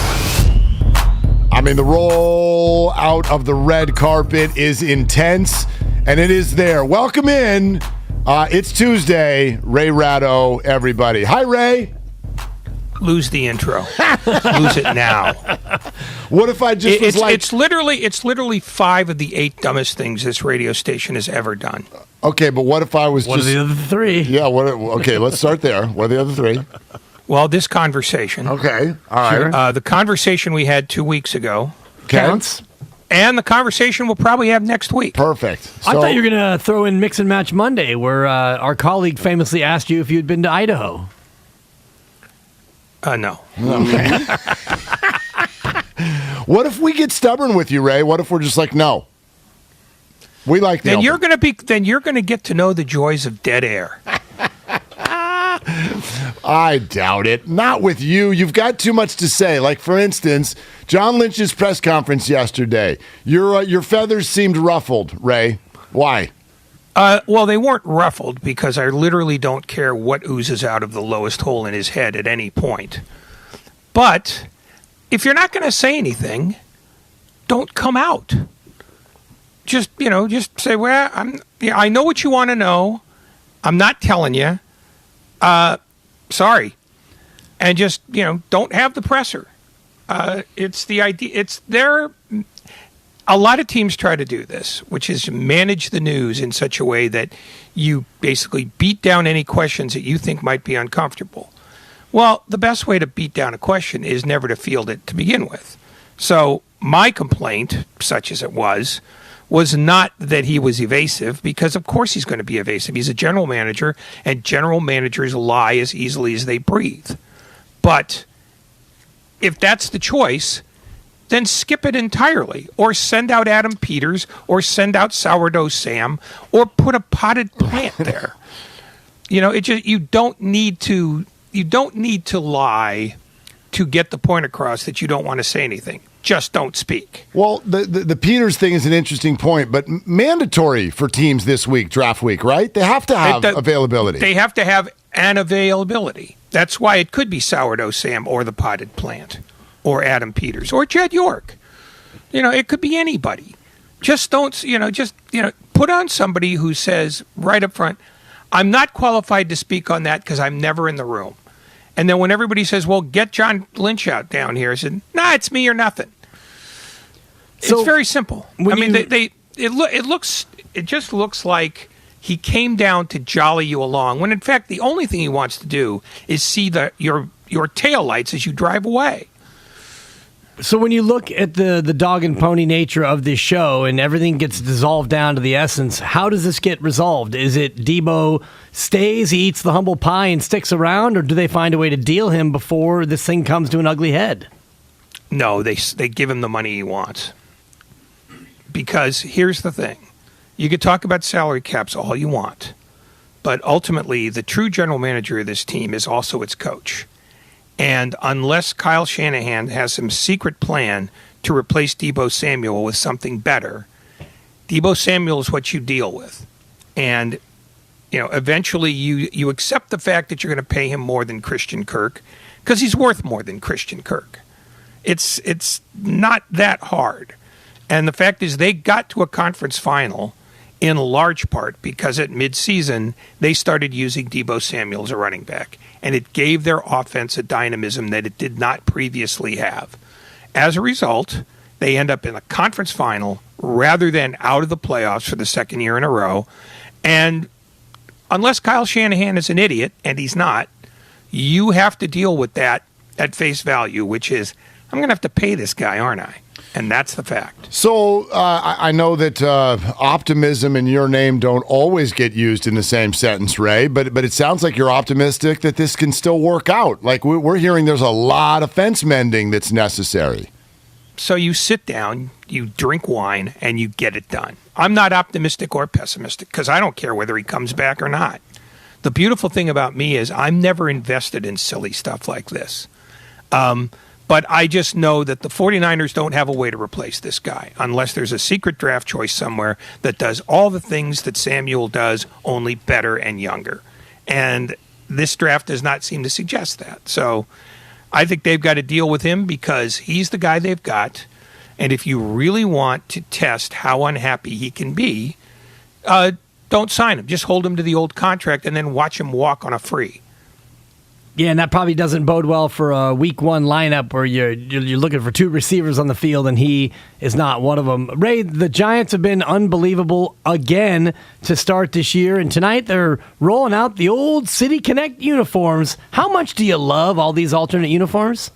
Speaker 6: I mean, the roll out of the red carpet is intense, and it is there. Welcome in. It's Tuesday. Ray Ratto, everybody. Hi, Ray.
Speaker 22: Lose the intro. Lose it now.
Speaker 6: What if I just was like...
Speaker 22: It's literally 5 of the 8 dumbest things this radio station has ever done.
Speaker 6: Okay, but what if I was
Speaker 10: What are the other 3?
Speaker 6: Yeah, okay, let's start there. What are the other 3?
Speaker 22: Well, this conversation.
Speaker 6: Okay, all right.
Speaker 22: The conversation we had 2 weeks ago.
Speaker 6: Counts.
Speaker 22: And the conversation we'll probably have next week.
Speaker 6: Perfect.
Speaker 10: I thought you were going to throw in Mix and Match Monday, where our colleague famously asked you if you'd been to Idaho.
Speaker 22: No.
Speaker 6: Okay. What if we get stubborn with you, Ray? What if we're just like, no? We like the
Speaker 22: Then you're going to get to know the joys of dead air.
Speaker 6: I doubt it. Not with you. You've got too much to say. Like, for instance, John Lynch's press conference yesterday. Your feathers seemed ruffled, Ray. Why?
Speaker 22: Well, they weren't ruffled because I literally don't care what oozes out of the lowest hole in his head at any point. But if you're not going to say anything, don't come out. Just say, well, I know what you want to know. I'm not telling you. Sorry. And just, don't have the presser. It's the idea. It's there. A lot of teams try to do this, which is manage the news in such a way that you basically beat down any questions that you think might be uncomfortable. Well, the best way to beat down a question is never to field it to begin with. So my complaint, such as it was not that he was evasive, because of course he's going to be evasive. He's a general manager, and general managers lie as easily as they breathe. But if that's the choice, then skip it entirely, or send out Adam Peters, or send out Sourdough Sam, or put a potted plant there. You don't need to lie to get the point across that you don't want to say anything. Just don't speak.
Speaker 6: Well, the Peters thing is an interesting point, but mandatory for teams this week, draft week, right? They have to have availability.
Speaker 22: They have to have an availability. That's why it could be Sourdough Sam or the potted plant or Adam Peters or Jed York. It could be anybody. Just don't, put on somebody who says right up front, I'm not qualified to speak on that because I'm never in the room. And then when everybody says, well, get John Lynch out down here, I said, nah, it's me or nothing. It's very simple. It just looks like he came down to jolly you along, when in fact the only thing he wants to do is see your taillights as you drive away.
Speaker 10: So when you look at the dog and pony nature of this show and everything gets dissolved down to the essence, how does this get resolved? Is it Debo stays, he eats the humble pie and sticks around, or do they find a way to deal him before this thing comes to an ugly head?
Speaker 22: No, they give him the money he wants. Because here's the thing. You could talk about salary caps all you want, but ultimately the true general manager of this team is also its coach. And unless Kyle Shanahan has some secret plan to replace Debo Samuel with something better, Debo Samuel is what you deal with. And, eventually you accept the fact that you're going to pay him more than Christian Kirk because he's worth more than Christian Kirk. It's not that hard. And the fact is they got to a conference final in large part because at midseason they started using Debo Samuel as a running back. And it gave their offense a dynamism that it did not previously have. As a result, they end up in a conference final rather than out of the playoffs for the second year in a row. And unless Kyle Shanahan is an idiot, and he's not, you have to deal with that at face value, which is, I'm going to have to pay this guy, aren't I? And that's the fact.
Speaker 6: So I know that optimism and your name don't always get used in the same sentence, Ray, but it sounds like you're optimistic that this can still work out. Like we're hearing there's a lot of fence mending that's necessary.
Speaker 22: So you sit down, you drink wine, and you get it done. I'm not optimistic or pessimistic because I don't care whether he comes back or not. The beautiful thing about me is I'm never invested in silly stuff like this. But I just know that the 49ers don't have a way to replace this guy unless there's a secret draft choice somewhere that does all the things that Samuel does, only better and younger. And this draft does not seem to suggest that. So I think they've got to deal with him because he's the guy they've got. And if you really want to test how unhappy he can be, don't sign him. Just hold him to the old contract and then watch him walk on a free.
Speaker 10: Yeah, and that probably doesn't bode well for a week one lineup where you're looking for two receivers on the field and he is not one of them. Ray, the Giants have been unbelievable again to start this year, and tonight they're rolling out the old City Connect uniforms. How much do you love all these alternate uniforms?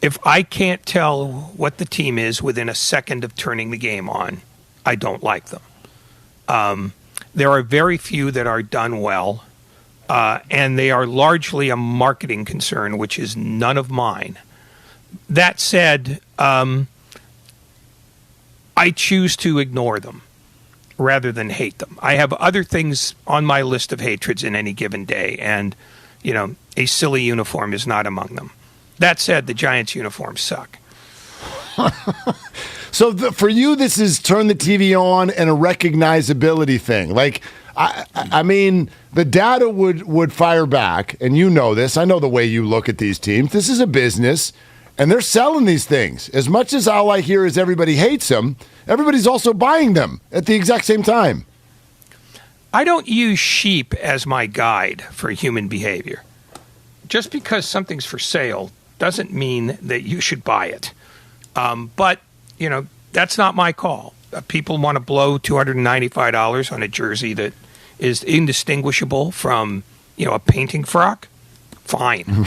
Speaker 22: If I can't tell what the team is within a second of turning the game on, I don't like them. There are very few that are done well. And they are largely a marketing concern, which is none of mine. That said, I choose to ignore them rather than hate them. I have other things on my list of hatreds in any given day, and, a silly uniform is not among them. That said, the Giants' uniforms suck.
Speaker 6: So for you, this is turn the TV on and a recognizability thing. Like, I mean, the data would fire back, and you know this. I know the way you look at these teams. This is a business, and they're selling these things. As much as all I hear is everybody hates them, everybody's also buying them at the exact same time.
Speaker 22: I don't use sheep as my guide for human behavior. Just because something's for sale doesn't mean that you should buy it. But, that's not my call. People want to blow $295 on a jersey that is indistinguishable from, a painting frock. Fine.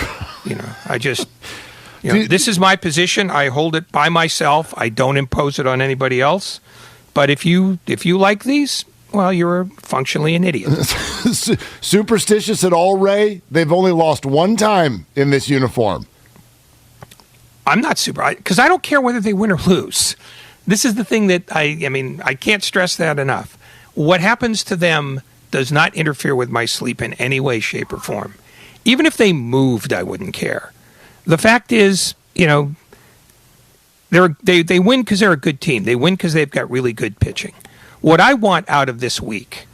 Speaker 22: This is my position. I hold it by myself. I don't impose it on anybody else. But if you like these, well, you're functionally an idiot.
Speaker 6: Superstitious at all, Ray? They've only lost one time in this uniform.
Speaker 22: I'm not super, because I don't care whether they win or lose. This is the thing that I can't stress that enough. What happens to them does not interfere with my sleep in any way, shape, or form. Even if they moved, I wouldn't care. The fact is, they win because they're a good team. They win because they've got really good pitching. What I want out of this week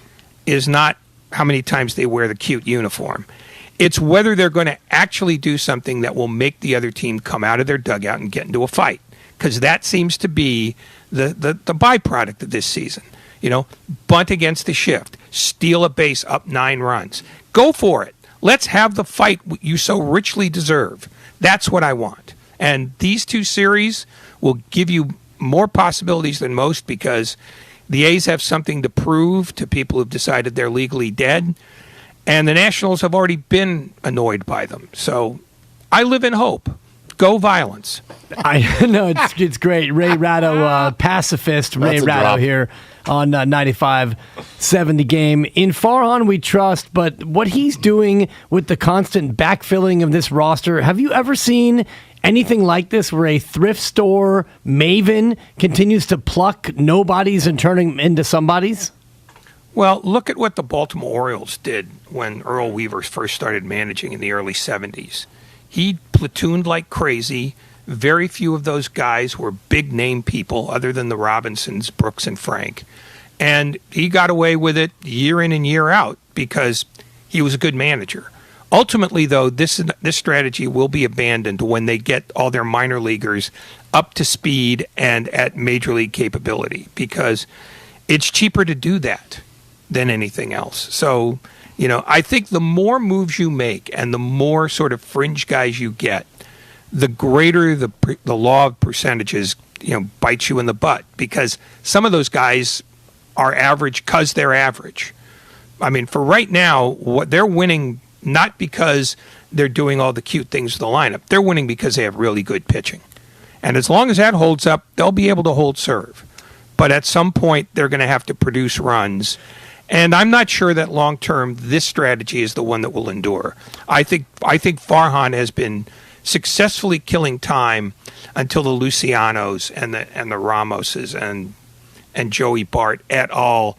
Speaker 22: is not how many times they wear the cute uniform. It's whether they're going to actually do something that will make the other team come out of their dugout and get into a fight. Because that seems to be the byproduct of this season. Bunt against the shift, steal a base up 9 runs. Go for it. Let's have the fight you so richly deserve. That's what I want. And these 2 series will give you more possibilities than most because the A's have something to prove to people who've decided they're legally dead. And the Nationals have already been annoyed by them. So I live in hope. Go Violence.
Speaker 10: I know it's great. Ray Ratto, pacifist. Ray Ratto here on 95.7 The Game. In Farhan we trust, but what he's doing with the constant backfilling of this roster, have you ever seen anything like this where a thrift store maven continues to pluck nobodies and turning them into somebodies?
Speaker 22: Well, look at what the Baltimore Orioles did when Earl Weaver first started managing in the early 70s. He platooned like crazy. Very few of those guys were big-name people other than the Robinsons, Brooks, and Frank. And he got away with it year in and year out because he was a good manager. Ultimately, though, this strategy will be abandoned when they get all their minor leaguers up to speed and at major league capability because it's cheaper to do that than anything else. So, I think the more moves you make and the more sort of fringe guys you get, the greater the law of percentages, bites you in the butt because some of those guys are average because they're average. I mean, for right now, what they're winning not because they're doing all the cute things with the lineup. They're winning because they have really good pitching. And as long as that holds up, they'll be able to hold serve. But at some point, they're going to have to produce runs. And I'm not sure that long-term this strategy is the one that will endure. I think Farhan has been successfully killing time until the Lucianos and the Ramoses and Joey Bart et al.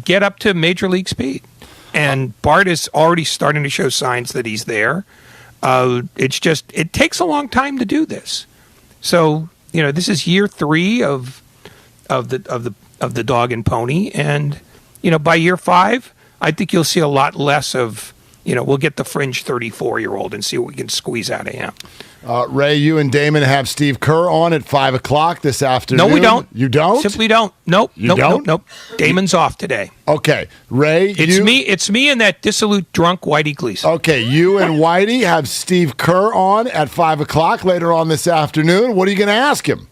Speaker 22: Get up to major league speed. And Bart is already starting to show signs that he's there. It takes a long time to do this. So, this is year 3 of the dog and pony, and by year 5, I think you'll see a lot less of, we'll get the fringe 34-year-old and see what we can squeeze out of him.
Speaker 6: Ray, you and Damon have Steve Kerr on at 5 o'clock this afternoon.
Speaker 22: No, we don't.
Speaker 6: You don't?
Speaker 22: Simply don't. Nope. Nope. Damon's off today.
Speaker 6: Okay. Ray,
Speaker 22: It's me and that dissolute drunk Whitey Gleason.
Speaker 6: Okay, you and Whitey have Steve Kerr on at 5 o'clock later on this afternoon. What are you going to ask him?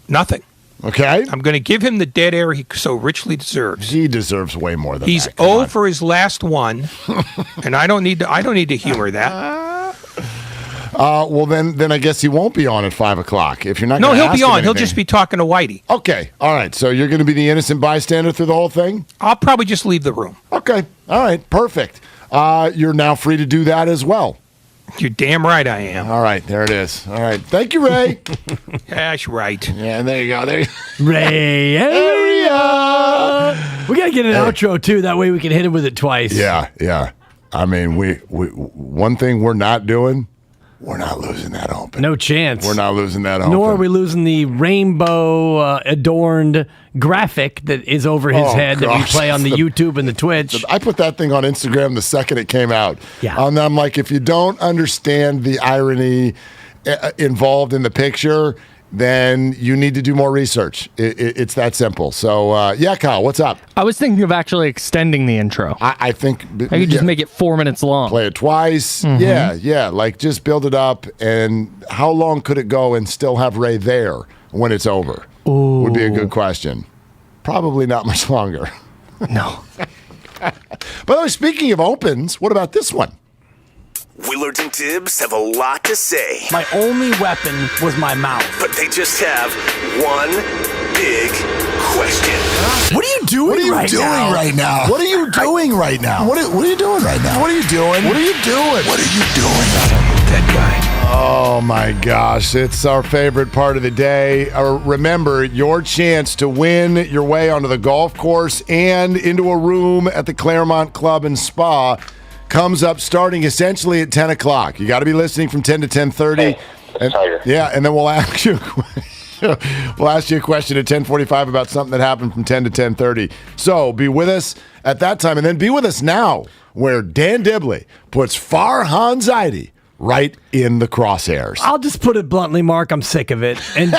Speaker 22: Nothing.
Speaker 6: Okay.
Speaker 22: I'm going to give him the dead air he so richly deserves.
Speaker 6: He deserves way more than
Speaker 22: He's
Speaker 6: that.
Speaker 22: He's 0 for his last one, and I don't need to humor that.
Speaker 6: Well, then I guess he won't be on at 5 o'clock. If you're not,
Speaker 22: no, he'll be on. He'll just be talking to Whitey.
Speaker 6: Okay, all right. So you're going to be the innocent bystander through the whole thing?
Speaker 22: I'll probably just leave the room.
Speaker 6: Okay, all right, perfect. You're now free to do that as well.
Speaker 22: You're damn right I am.
Speaker 6: All right, there it is. All right, thank you, Ray.
Speaker 22: That's right.
Speaker 6: Yeah, there you go.
Speaker 10: Ray area. We got to get an outro too. That way we can hit him with it twice.
Speaker 6: Yeah. I mean, we one thing we're not doing. We're not losing that open.
Speaker 10: No chance.
Speaker 6: We're not losing that open.
Speaker 10: Nor are we losing the rainbow adorned graphic that is over his head that we play on the YouTube and the Twitch.
Speaker 6: I put that thing on Instagram the second it came out.
Speaker 10: Yeah.
Speaker 6: And I'm like, if you don't understand the irony involved in the picture, then you need to do more research. It's that simple. So, Kyle, what's up?
Speaker 8: I was thinking of actually extending the intro.
Speaker 6: I think
Speaker 8: I could just make it 4 minutes long.
Speaker 6: Play it twice. Mm-hmm. Yeah. Like, just build it up. And how long could it go and still have Ray there when it's over?
Speaker 8: Ooh.
Speaker 6: Would be a good question. Probably not much longer.
Speaker 8: No.
Speaker 6: By the way, speaking of opens, what about this one?
Speaker 5: Willard and Dibs have a lot to say.
Speaker 15: My only weapon was my mouth.
Speaker 5: But they just have one big question.
Speaker 15: What are you doing right now?
Speaker 6: What are you doing right now? What are you doing right now? What are you doing? What are you doing? What are you doing?
Speaker 10: that guy.
Speaker 6: Oh my gosh, it's our favorite part of the day. Remember, your chance to win your way onto the golf course and into a room at the Claremont Club and Spa comes up starting essentially at 10 o'clock. You got to be listening from 10 to 10:30. And then we'll ask you a question at 10:45 about something that happened from 10 to 10:30. So be with us at that time, and then be with us now, where Dan Dibley puts Farhan Zaidi right in the crosshairs.
Speaker 10: I'll just put it bluntly, Mark, I'm sick of it. And,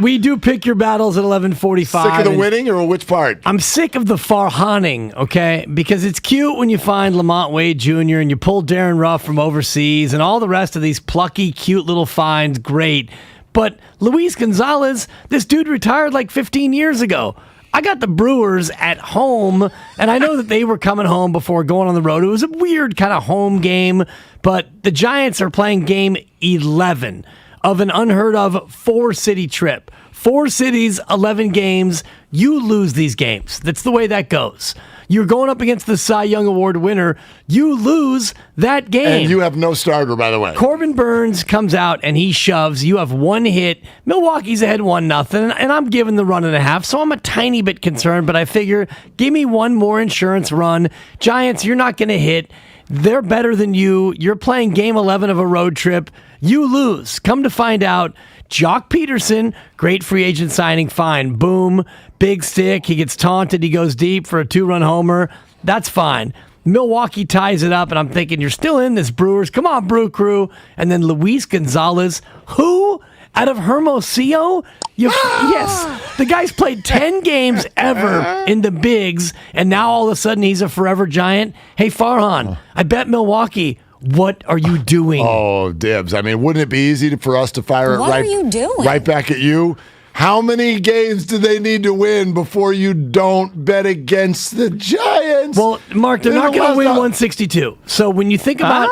Speaker 10: we do pick your battles at 11:45.
Speaker 6: Sick of the winning, or which part?
Speaker 10: I'm sick of the Farhaning, okay? Because it's cute when you find Lamont Wade Jr. and you pull Darren Ruff from overseas and all the rest of these plucky, cute little finds. Great. But Luis Gonzalez, this dude retired like 15 years ago. I got the Brewers at home, and I know that they were coming home before going on the road. It was a weird kind of home game, but the Giants are playing game 11 of an unheard of 4-city trip. 4 cities, 11 games. You lose these games. That's the way that goes. You're going up against the Cy Young Award winner. You lose that game.
Speaker 6: And you have no starter, by the way.
Speaker 10: Corbin Burns comes out and he shoves. You have 1 hit. Milwaukee's ahead 1-0, and I'm giving the run and a half, so I'm a tiny bit concerned, but I figure, give me one more insurance run. Giants, you're not going to hit. They're better than you. You're playing game 11 of a road trip. You lose. Come to find out, Jock Peterson, great free agent signing, fine. Boom, big stick. He gets taunted. He goes deep for a 2-run homer. That's fine. Milwaukee ties it up, and I'm thinking, you're still in this, Brewers. Come on, Brew Crew. And then Luis Gonzalez, who, out of Hermosillo? Yes, the guy's played 10 games ever in the bigs, and now all of a sudden he's a forever Giant. Hey, Farhan, I bet Milwaukee. What are you doing?
Speaker 6: Oh, Dibs. I mean, wouldn't it be easy for us to fire it right back at you? How many games do they need to win before you don't bet against the Giants?
Speaker 10: Well, Mark, they're not going to win 162. So when you think about,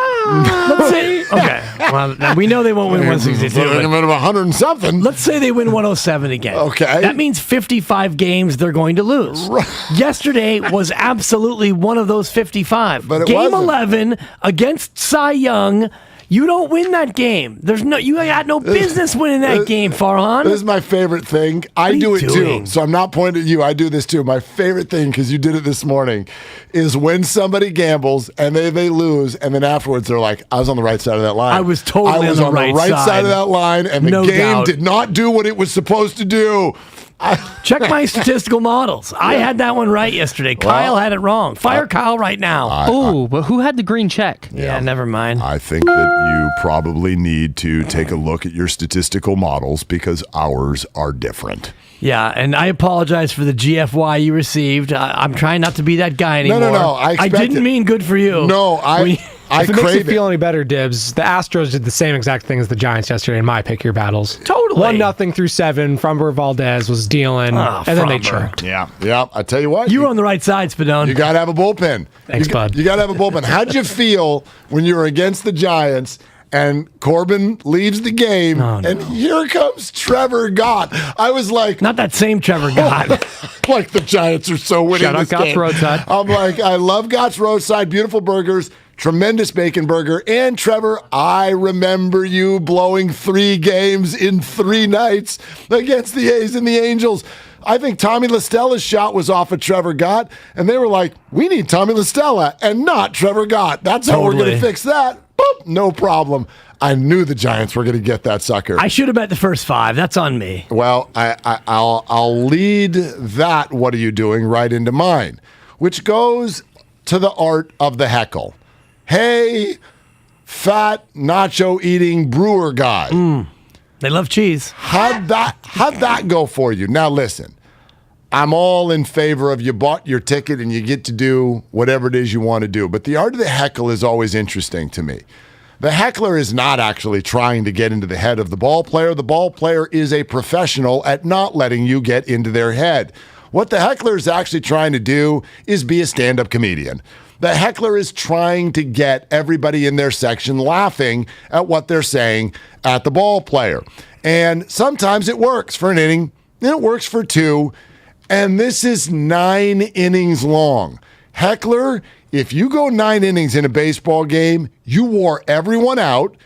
Speaker 10: let's say, okay, well, we know they won't win 162.
Speaker 6: They're going to 100 and something.
Speaker 10: Let's say they win 107 again.
Speaker 6: Okay.
Speaker 10: That means 55 games they're going to lose. Yesterday was absolutely one of those 55.
Speaker 6: But
Speaker 10: Game 11 against Cy Young. You don't win that game. You got no business winning that game, Farhan.
Speaker 6: This is my favorite thing. I do it too. So I'm not pointing at you. I do this too. My favorite thing, because you did it this morning, is when somebody gambles and they lose, and then afterwards they're like, I was on the right side of that line.
Speaker 10: I was totally
Speaker 6: on the right side of that line, and the game did not do what it was supposed to do.
Speaker 10: Check my statistical models. I had that one right yesterday. Kyle had it wrong. Fire Kyle right now.
Speaker 8: But who had the green check?
Speaker 10: Yeah, never mind.
Speaker 6: I think that you probably need to take a look at your statistical models, because ours are different.
Speaker 10: Yeah, and I apologize for the GFY you received. I'm trying not to be that guy anymore.
Speaker 6: No.
Speaker 10: I didn't mean good for you.
Speaker 6: No,
Speaker 1: if it makes you feel any better, Dibs, the Astros did the same exact thing as the Giants yesterday in my pick your battles.
Speaker 10: Totally.
Speaker 1: 1-0 through 7. Framber Valdez was dealing, and then they choked.
Speaker 6: Yeah. I tell you what.
Speaker 10: You were on the right side, Spadone.
Speaker 6: You got to have a bullpen.
Speaker 1: Thanks, bud.
Speaker 6: You got to have a bullpen. How'd you feel when you were against the Giants and Corbin leaves the game, and here comes Trevor Gott? I was like...
Speaker 10: Not that same Trevor Gott.
Speaker 6: Like, the Giants are so winning
Speaker 1: Shout
Speaker 6: this
Speaker 1: out Gott's
Speaker 6: game.
Speaker 1: Roadside.
Speaker 6: I'm like, I love Gott's Roadside. Beautiful burgers. Tremendous bacon burger. And Trevor, I remember you blowing 3 games in 3 nights against the A's and the Angels. I think Tommy LaStella's shot was off of Trevor Gott, and they were like, we need Tommy LaStella and not Trevor Gott. That's how we're going to fix that. Boop, no problem. I knew the Giants were going to get that sucker.
Speaker 10: I should have bet the first 5. That's on me.
Speaker 6: Well, I'll lead that "what are you doing" right into mine, which goes to the art of the heckle. Hey, fat nacho-eating brewer guy.
Speaker 10: They love cheese.
Speaker 6: How'd that go for you? Now listen, I'm all in favor of you bought your ticket and you get to do whatever it is you want to do. But the art of the heckle is always interesting to me. The heckler is not actually trying to get into the head of the ball player. The ball player is a professional at not letting you get into their head. What the heckler is actually trying to do is be a stand-up comedian. The heckler is trying to get everybody in their section laughing at what they're saying at the ball player. And sometimes it works for an inning, and it works for 2, and this is 9 innings long. Heckler if you go 9 innings in a baseball game, you wore everyone out.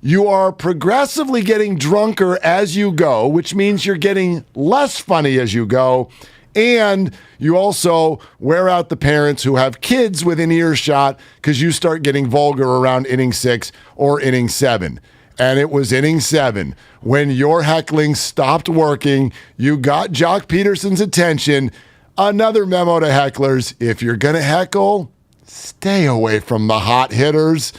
Speaker 6: You are progressively getting drunker as you go, which means you're getting less funny as you go. And you also wear out the parents who have kids within earshot because you start getting vulgar around inning 6 or inning 7. And it was inning 7 when your heckling stopped working. You got Jock Peterson's attention. Another memo to hecklers: if you're going to heckle, stay away from the hot hitters.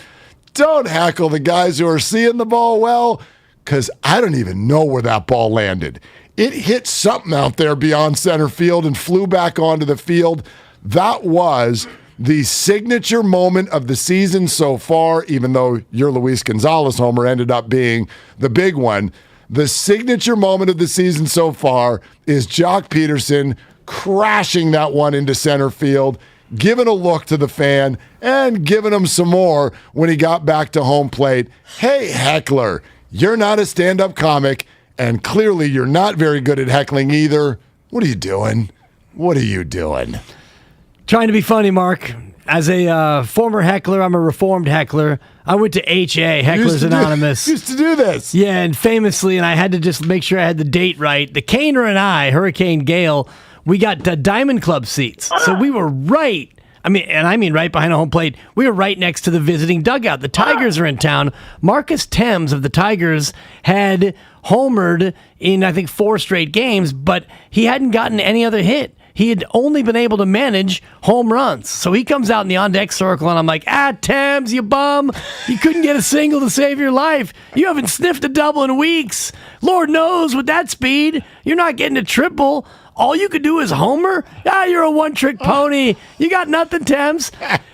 Speaker 6: Don't heckle the guys who are seeing the ball well, because I don't even know where that ball landed. It hit something out there beyond center field and flew back onto the field. That was the signature moment of the season so far, even though your Luis Gonzalez homer ended up being the big one. The signature moment of the season so far is Jock Peterson crashing that one into center field, giving a look to the fan, and giving him some more when he got back to home plate. Hey, heckler, you're not a stand-up comic, and clearly you're not very good at heckling either. What are you doing? What are you doing?
Speaker 10: Trying to be funny, Mark. As a former heckler, I'm a reformed heckler. I went to HA, Hecklers Anonymous.
Speaker 6: Used to do this.
Speaker 10: Yeah, and famously, and I had to just make sure I had the date right, the Caner and I, Hurricane Gale, we got Diamond Club seats. So we were right. I mean right behind the home plate. We were right next to the visiting dugout. The Tigers are in town. Marcus Thames of the Tigers had homered in, I think, 4 straight games, but he hadn't gotten any other hit. He had only been able to manage home runs. So he comes out in the on-deck circle, and I'm like, Thames, you bum. You couldn't get a single to save your life. You haven't sniffed a double in weeks. Lord knows, with that speed, you're not getting a triple. All you could do is homer? You're a one-trick pony. You got nothing, Thames.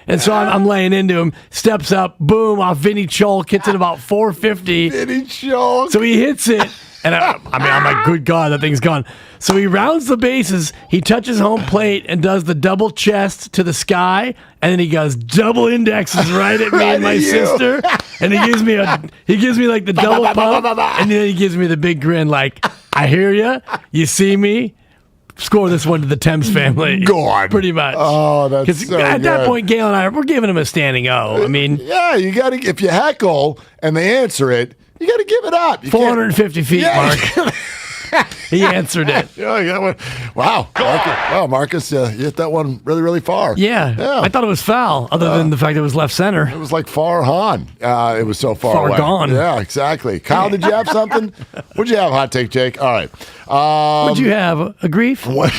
Speaker 10: And so I'm laying into him. Steps up, boom, off Vinny Cholk, hits it about 450.
Speaker 6: Vinny Cholk.
Speaker 10: So he hits it. And I'm like, good God, that thing's gone. So he rounds the bases. He touches home plate and does the double chest to the sky. And then he goes double indexes right at me
Speaker 6: Right
Speaker 10: and my
Speaker 6: at you.
Speaker 10: sister. And he gives me like the double pump. And then he gives me the big grin like, I hear you. You see me. Score this one to the Thames family.
Speaker 6: God.
Speaker 10: Pretty much.
Speaker 6: Oh, that's so
Speaker 10: at that
Speaker 6: good.
Speaker 10: point, Gail and I, we're giving him a standing O. I mean,
Speaker 6: yeah, you got to. If you heckle and they answer it, you got to give it up. You
Speaker 10: 450 feet,
Speaker 6: Yeah.
Speaker 10: Mark. He answered it.
Speaker 6: Yeah, you got one. Wow, Marcus, you hit that one really, really far.
Speaker 10: Yeah. I thought it was foul, other than the fact that it was left center.
Speaker 6: It was like far on. It was so far away.
Speaker 10: gone.
Speaker 6: Yeah, exactly. Kyle, did you have something? What'd you have, Hot Take Jake? All right.
Speaker 10: What'd you have? A grief?
Speaker 6: Ray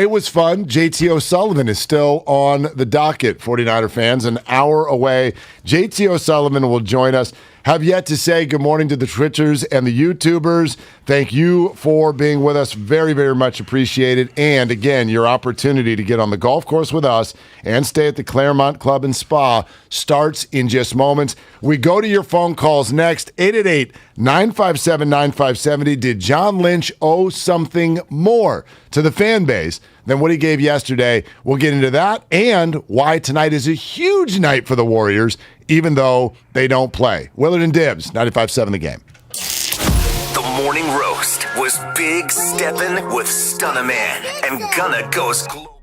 Speaker 6: was fun. JT O'Sullivan is still on the docket, 49er fans, an hour away. JT O'Sullivan will join us. Have yet to say good morning to the Twitchers and the YouTubers. Thank you for being with us. Very, very much appreciated. And again, your opportunity to get on the golf course with us and stay at the Claremont Club and Spa starts in just moments. We go to your phone calls next. 888-957-9570. Did John Lynch owe something more to the fan base than what he gave yesterday? We'll get into that and why tonight is a huge night for the Warriors, even though they don't play. Willard and Dibs, 95.7 The Game.
Speaker 5: The morning roast was Big Steppin' with Stunna Man and Gunna Goes Global.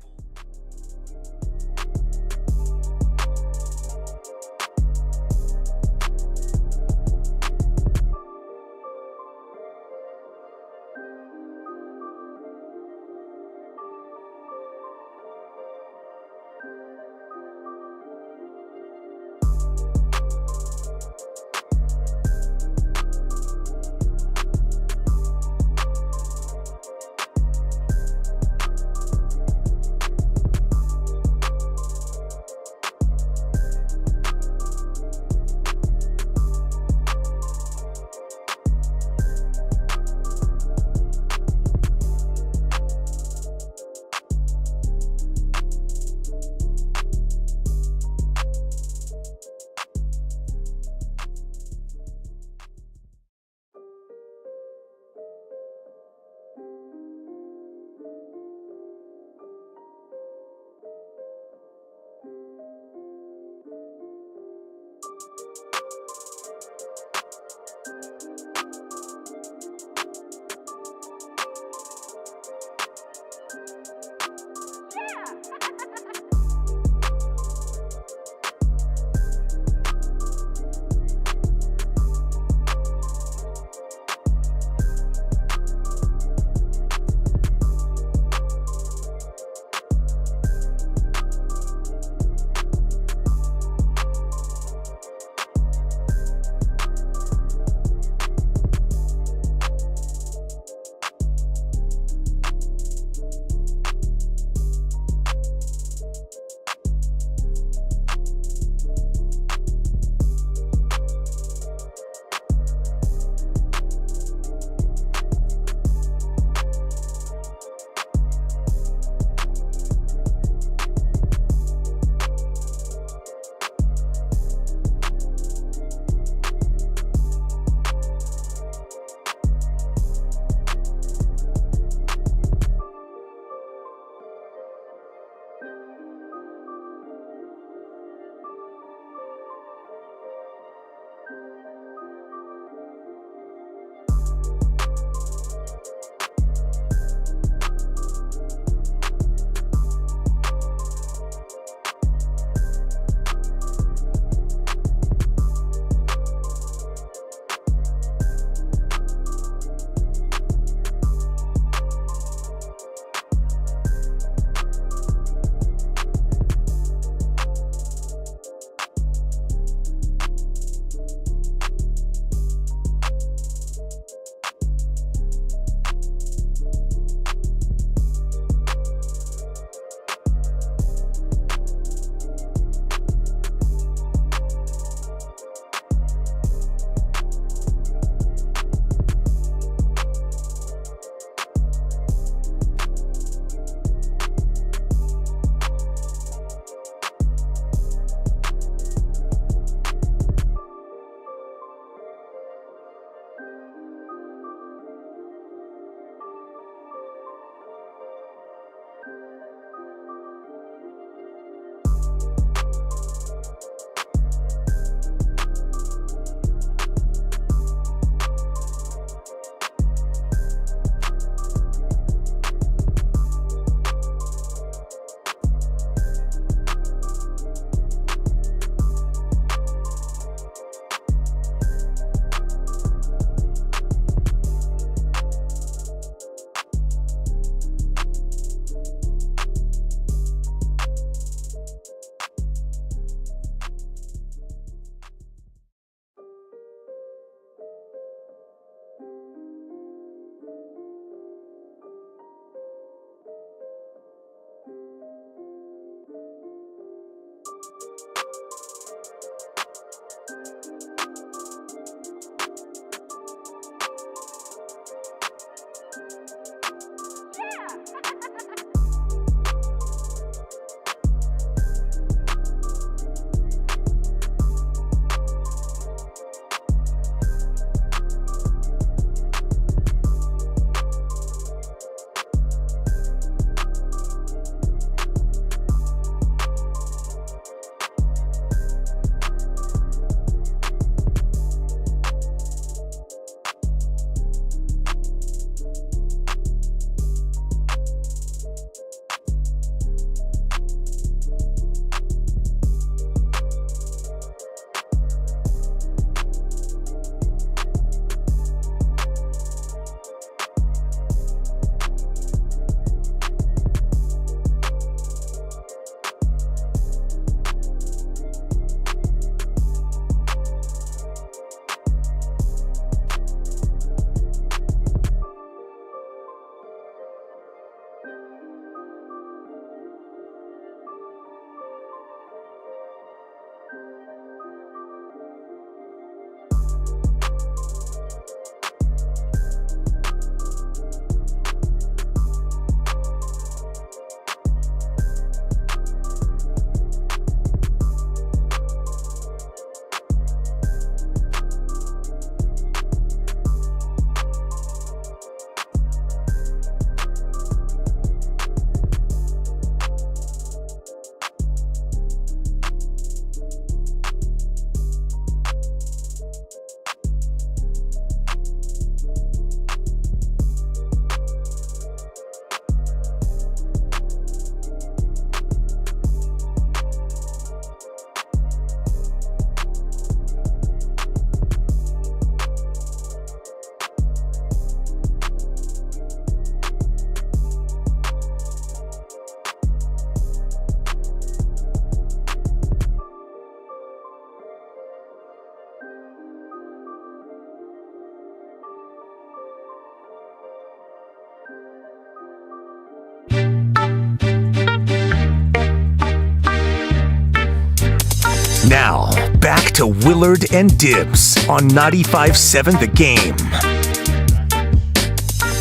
Speaker 5: to Willard and Dibs on 95.7 The Game.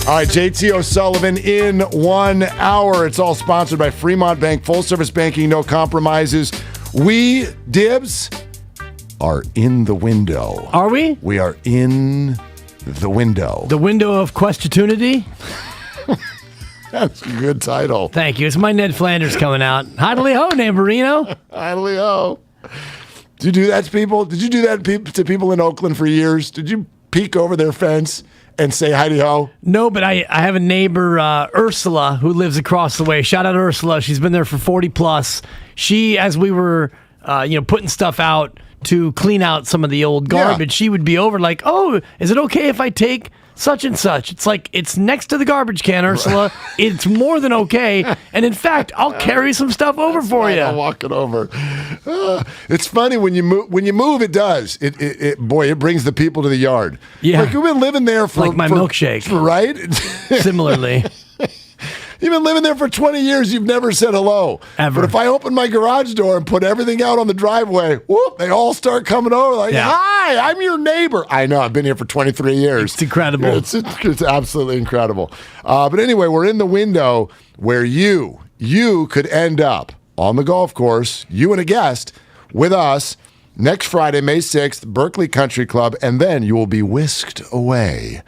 Speaker 6: All right, JT O'Sullivan in 1 hour. It's all sponsored by Fremont Bank. Full service banking, no compromises. We, Dibs, are in the window.
Speaker 10: Are we?
Speaker 6: We are in the window.
Speaker 10: The window of questiontunity?
Speaker 6: That's a good title.
Speaker 10: Thank you. It's my Ned Flanders coming out. Hi-de-ho, Namborino.
Speaker 6: Hi-de-ho. Did you do that to people? Did you do that to people in Oakland for years? Did you peek over their fence and say hi-de-ho?
Speaker 10: No, but I have a neighbor, Ursula, who lives across the way. Shout out Ursula. She's been there for 40 plus. She, as we were putting stuff out to clean out some of the old garbage, she would be over like, oh, is it okay if I take such and such? It's like, it's next to the garbage can, Ursula. It's more than okay. And in fact, I'll carry some stuff over for you.
Speaker 6: I'll walk it over. It's funny when you move, it does. It brings the people to the yard.
Speaker 10: Yeah.
Speaker 6: Like you've been living there for
Speaker 10: like my milkshake.
Speaker 6: Right?
Speaker 10: Similarly.
Speaker 6: You've been living there for 20 years. You've never said hello.
Speaker 10: Ever.
Speaker 6: But if I open my garage door and put everything out on the driveway, whoop, they all start coming over like, hi, I'm your neighbor. I know. I've been here for 23 years.
Speaker 10: It's incredible.
Speaker 6: It's absolutely incredible. But anyway, we're in the window where you could end up on the golf course, you and a guest, with us next Friday, May 6th, Berkeley Country Club, and then you will be whisked away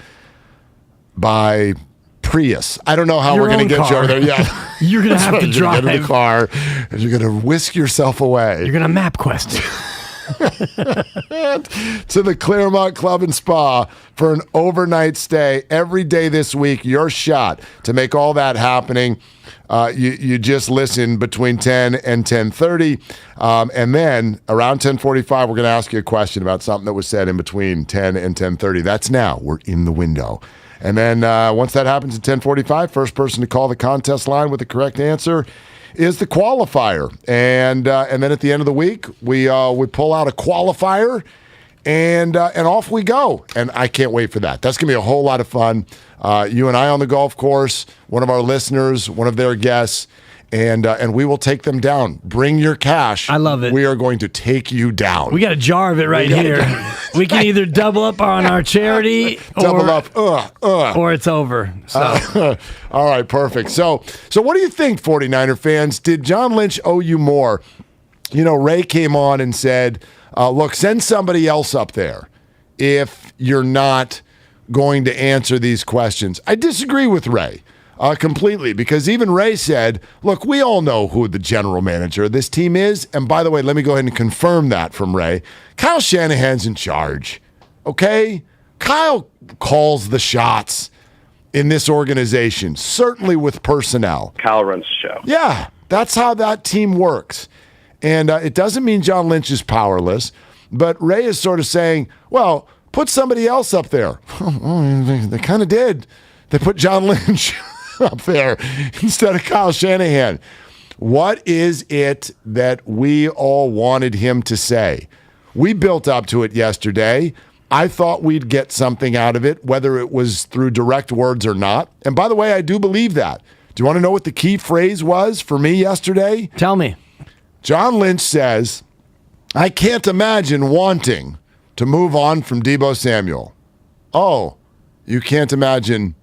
Speaker 6: by Prius. I don't know how we're going to get you over there. Yeah.
Speaker 10: You're going to have to drive.
Speaker 6: You're going to get in the car, and you're going to whisk yourself away.
Speaker 10: You're going to map quest
Speaker 6: to the Claremont Club and Spa for an overnight stay every day this week. Your shot to make all that happening. You just listen between 10 and 10:30, and then around 10:45, we're going to ask you a question about something that was said in between 10 and 10:30. That's now. We're in the window. And then once that happens at 10:45, first person to call the contest line with the correct answer is the qualifier. And then at the end of the week, we pull out a qualifier, and off we go. And I can't wait for that. That's going to be a whole lot of fun. You and I on the golf course, one of our listeners, one of their guests, and we will take them down. Bring your cash.
Speaker 10: I love it.
Speaker 6: We are going to take you down.
Speaker 10: We got a jar of it right here. We can either double up on our charity or it's over. So.
Speaker 6: All right, perfect. So what do you think, 49er fans? Did John Lynch owe you more? You know, Ray came on and said, look, send somebody else up there if you're not going to answer these questions. I disagree with Ray. Completely, because even Ray said, look, we all know who the general manager of this team is. And by the way, let me go ahead and confirm that from Ray. Kyle Shanahan's in charge, okay? Kyle calls the shots in this organization, certainly with personnel.
Speaker 14: Kyle runs the show.
Speaker 6: Yeah, that's how that team works. And it doesn't mean John Lynch is powerless, but Ray is sort of saying, well, put somebody else up there. They kind of did. They put John Lynch up there instead of Kyle Shanahan. What is it that we all wanted him to say? We built up to it yesterday. I thought we'd get something out of it, whether it was through direct words or not. And by the way, I do believe that. Do you want to know what the key phrase was for me yesterday?
Speaker 10: Tell me.
Speaker 6: John Lynch says, I can't imagine wanting to move on from Deebo Samuel. Oh, you can't imagine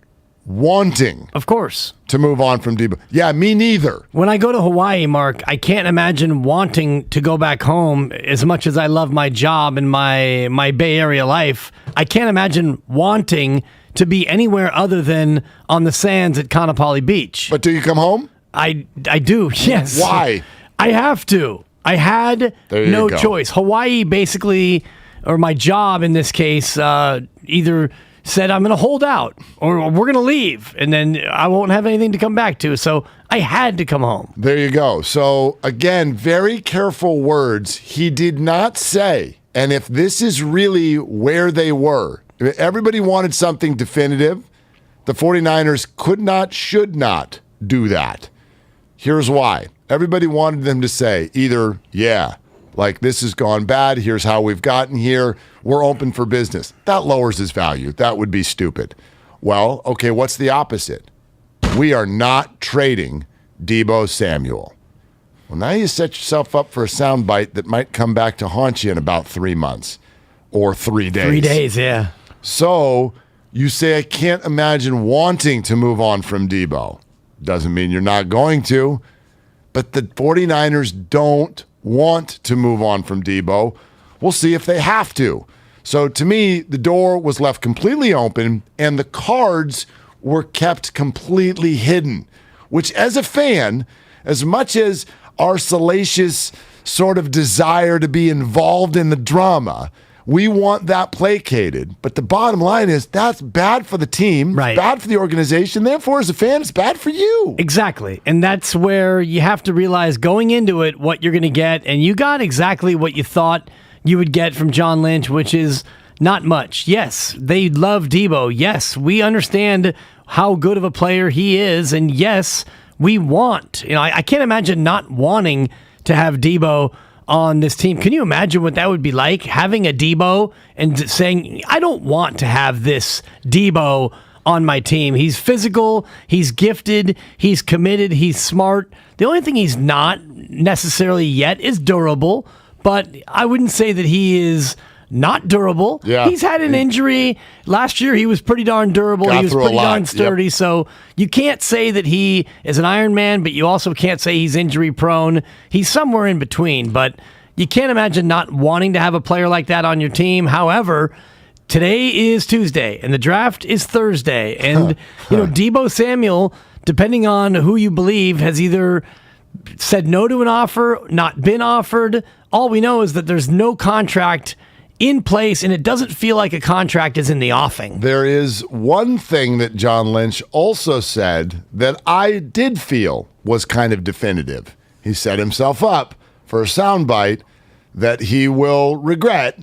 Speaker 6: wanting,
Speaker 10: of course,
Speaker 6: to move on from Deebo. Yeah, me neither.
Speaker 10: When I go to Hawaii, Mark, I can't imagine wanting to go back home as much as I love my job and my Bay Area life. I can't imagine wanting to be anywhere other than on the sands at Kaanapali Beach.
Speaker 6: But do you come home?
Speaker 10: I do, yes.
Speaker 6: Why?
Speaker 10: I have to. I had no choice. Hawaii basically, or my job in this case, either said I'm going to hold out or we're going to leave, and then I won't have anything to come back to. So I had to come home.
Speaker 6: There you go. So again, very careful words. He did not say, and if this is really where they were, everybody wanted something definitive. The 49ers could not, should not do that. Here's why. Everybody wanted them to say either, yeah, like this has gone bad, here's how we've gotten here, we're open for business. That lowers his value. That would be stupid. Well, okay, what's the opposite? We are not trading Deebo Samuel. Well, now you set yourself up for a soundbite that might come back to haunt you in about 3 months or 3 days.
Speaker 10: 3 days, yeah.
Speaker 6: So you say, I can't imagine wanting to move on from Debo. Doesn't mean you're not going to, but the 49ers don't want to move on from Debo. We'll see if they have to. So to me, the door was left completely open and the cards were kept completely hidden, which as a fan, as much as our salacious sort of desire to be involved in the drama, we want that placated. But the bottom line is that's bad for the team,
Speaker 10: right.
Speaker 6: Bad for the organization. Therefore, as a fan, it's bad for you.
Speaker 10: Exactly. And that's where you have to realize going into it what you're going to get. And you got exactly what you thought you would get from John Lynch, which is not much. Yes, they love Debo. Yes, we understand how good of a player he is. And yes, we want, I can't imagine not wanting to have Debo on this team. Can you imagine what that would be like, having a Debo and saying, I don't want to have this Debo on my team. He's physical, he's gifted, he's committed, he's smart. The only thing he's not necessarily yet is durable, but I wouldn't say that he is not durable.
Speaker 6: Yeah.
Speaker 10: He's had an injury. Last year, he was pretty darn durable. He was pretty darn sturdy. Yep. So you can't say that he is an Iron Man, but you also can't say he's injury prone. He's somewhere in between, but you can't imagine not wanting to have a player like that on your team. However, today is Tuesday and the draft is Thursday. And, Debo Samuel, depending on who you believe, has either said no to an offer, not been offered. All we know is that there's no contract in place, and it doesn't feel like a contract is in the offing.
Speaker 6: There is one thing that John Lynch also said that I did feel was kind of definitive. He set himself up for a soundbite that he will regret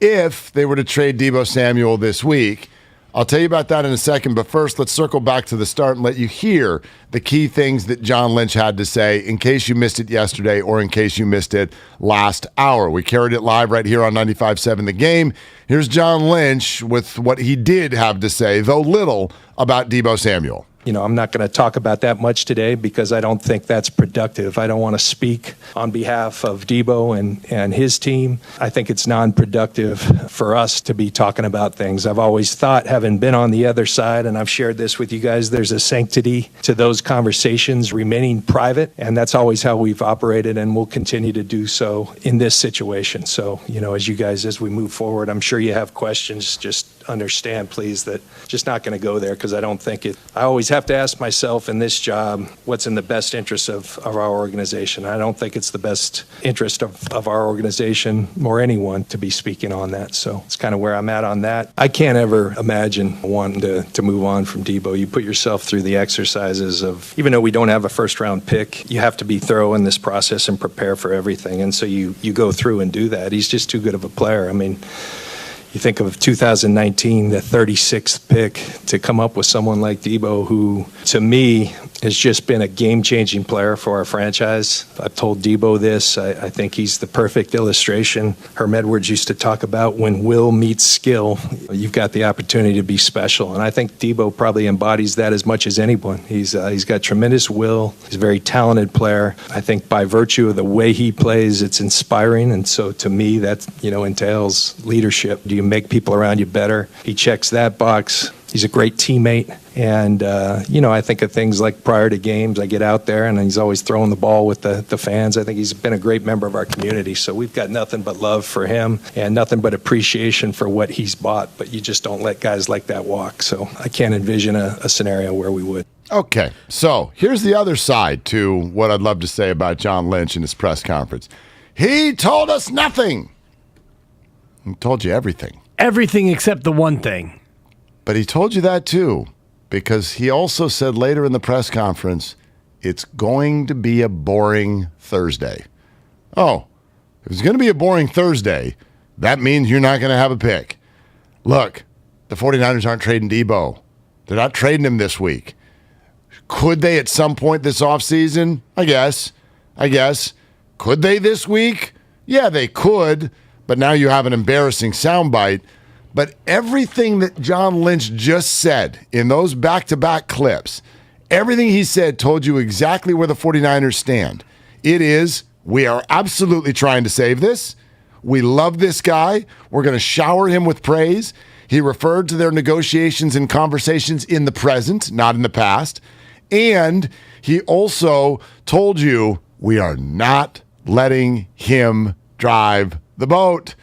Speaker 6: if they were to trade Debo Samuel this week. I'll tell you about that in a second, but first let's circle back to the start and let you hear the key things that John Lynch had to say in case you missed it yesterday or in case you missed it last hour. We carried it live right here on 95.7 The Game. Here's John Lynch with what he did have to say, though little, about Debo Samuel.
Speaker 26: I'm not going to talk about that much today because I don't think that's productive. I don't want to speak on behalf of Debo and his team. I think it's non-productive for us to be talking about things. I've always thought, having been on the other side, and I've shared this with you guys, there's a sanctity to those conversations remaining private, and that's always how we've operated and will continue to do so in this situation. So, as we move forward, I'm sure you have questions. Just understand, please, that just not going to go there because I don't think it. I always have to ask myself in this job what's in the best interest of our organization. I don't think it's the best interest of our organization or anyone to be speaking on that. So it's kind of where I'm at on that. I can't ever imagine wanting to move on from Debo. You put yourself through the exercises of, even though we don't have a first round pick, you have to be thorough in this process and prepare for everything. And so you go through and do that. He's just too good of a player. I mean, you think of 2019, the 36th pick, to come up with someone like Debo, who, to me, has just been a game-changing player for our franchise. I've told Debo this. I think he's the perfect illustration. Herm Edwards used to talk about when will meets skill, you've got the opportunity to be special. And I think Debo probably embodies that as much as anyone. He's got tremendous will. He's a very talented player. I think by virtue of the way he plays, it's inspiring. And so to me, that entails leadership. Do you make people around you better? He checks that box. He's a great teammate. And, I think of things like prior to games, I get out there and he's always throwing the ball with the fans. I think he's been a great member of our community. So we've got nothing but love for him and nothing but appreciation for what he's bought. But you just don't let guys like that walk. So I can't envision a scenario where we would.
Speaker 6: Okay, so here's the other side to what I'd love to say about John Lynch in his press conference. He told us nothing. He told you everything.
Speaker 10: Everything except the one thing.
Speaker 6: But he told you that too, because he also said later in the press conference, it's going to be a boring Thursday. Oh, if it's going to be a boring Thursday, that means you're not going to have a pick. Look, the 49ers aren't trading Debo. They're not trading him this week. Could they at some point this offseason? I guess. Could they this week? Yeah, they could, but now you have an embarrassing soundbite. But everything that John Lynch just said in those back-to-back clips, everything he said told you exactly where the 49ers stand. It is, we are absolutely trying to save this. We love this guy. We're going to shower him with praise. He referred to their negotiations and conversations in the present, not in the past. And he also told you we are not letting him drive the boat.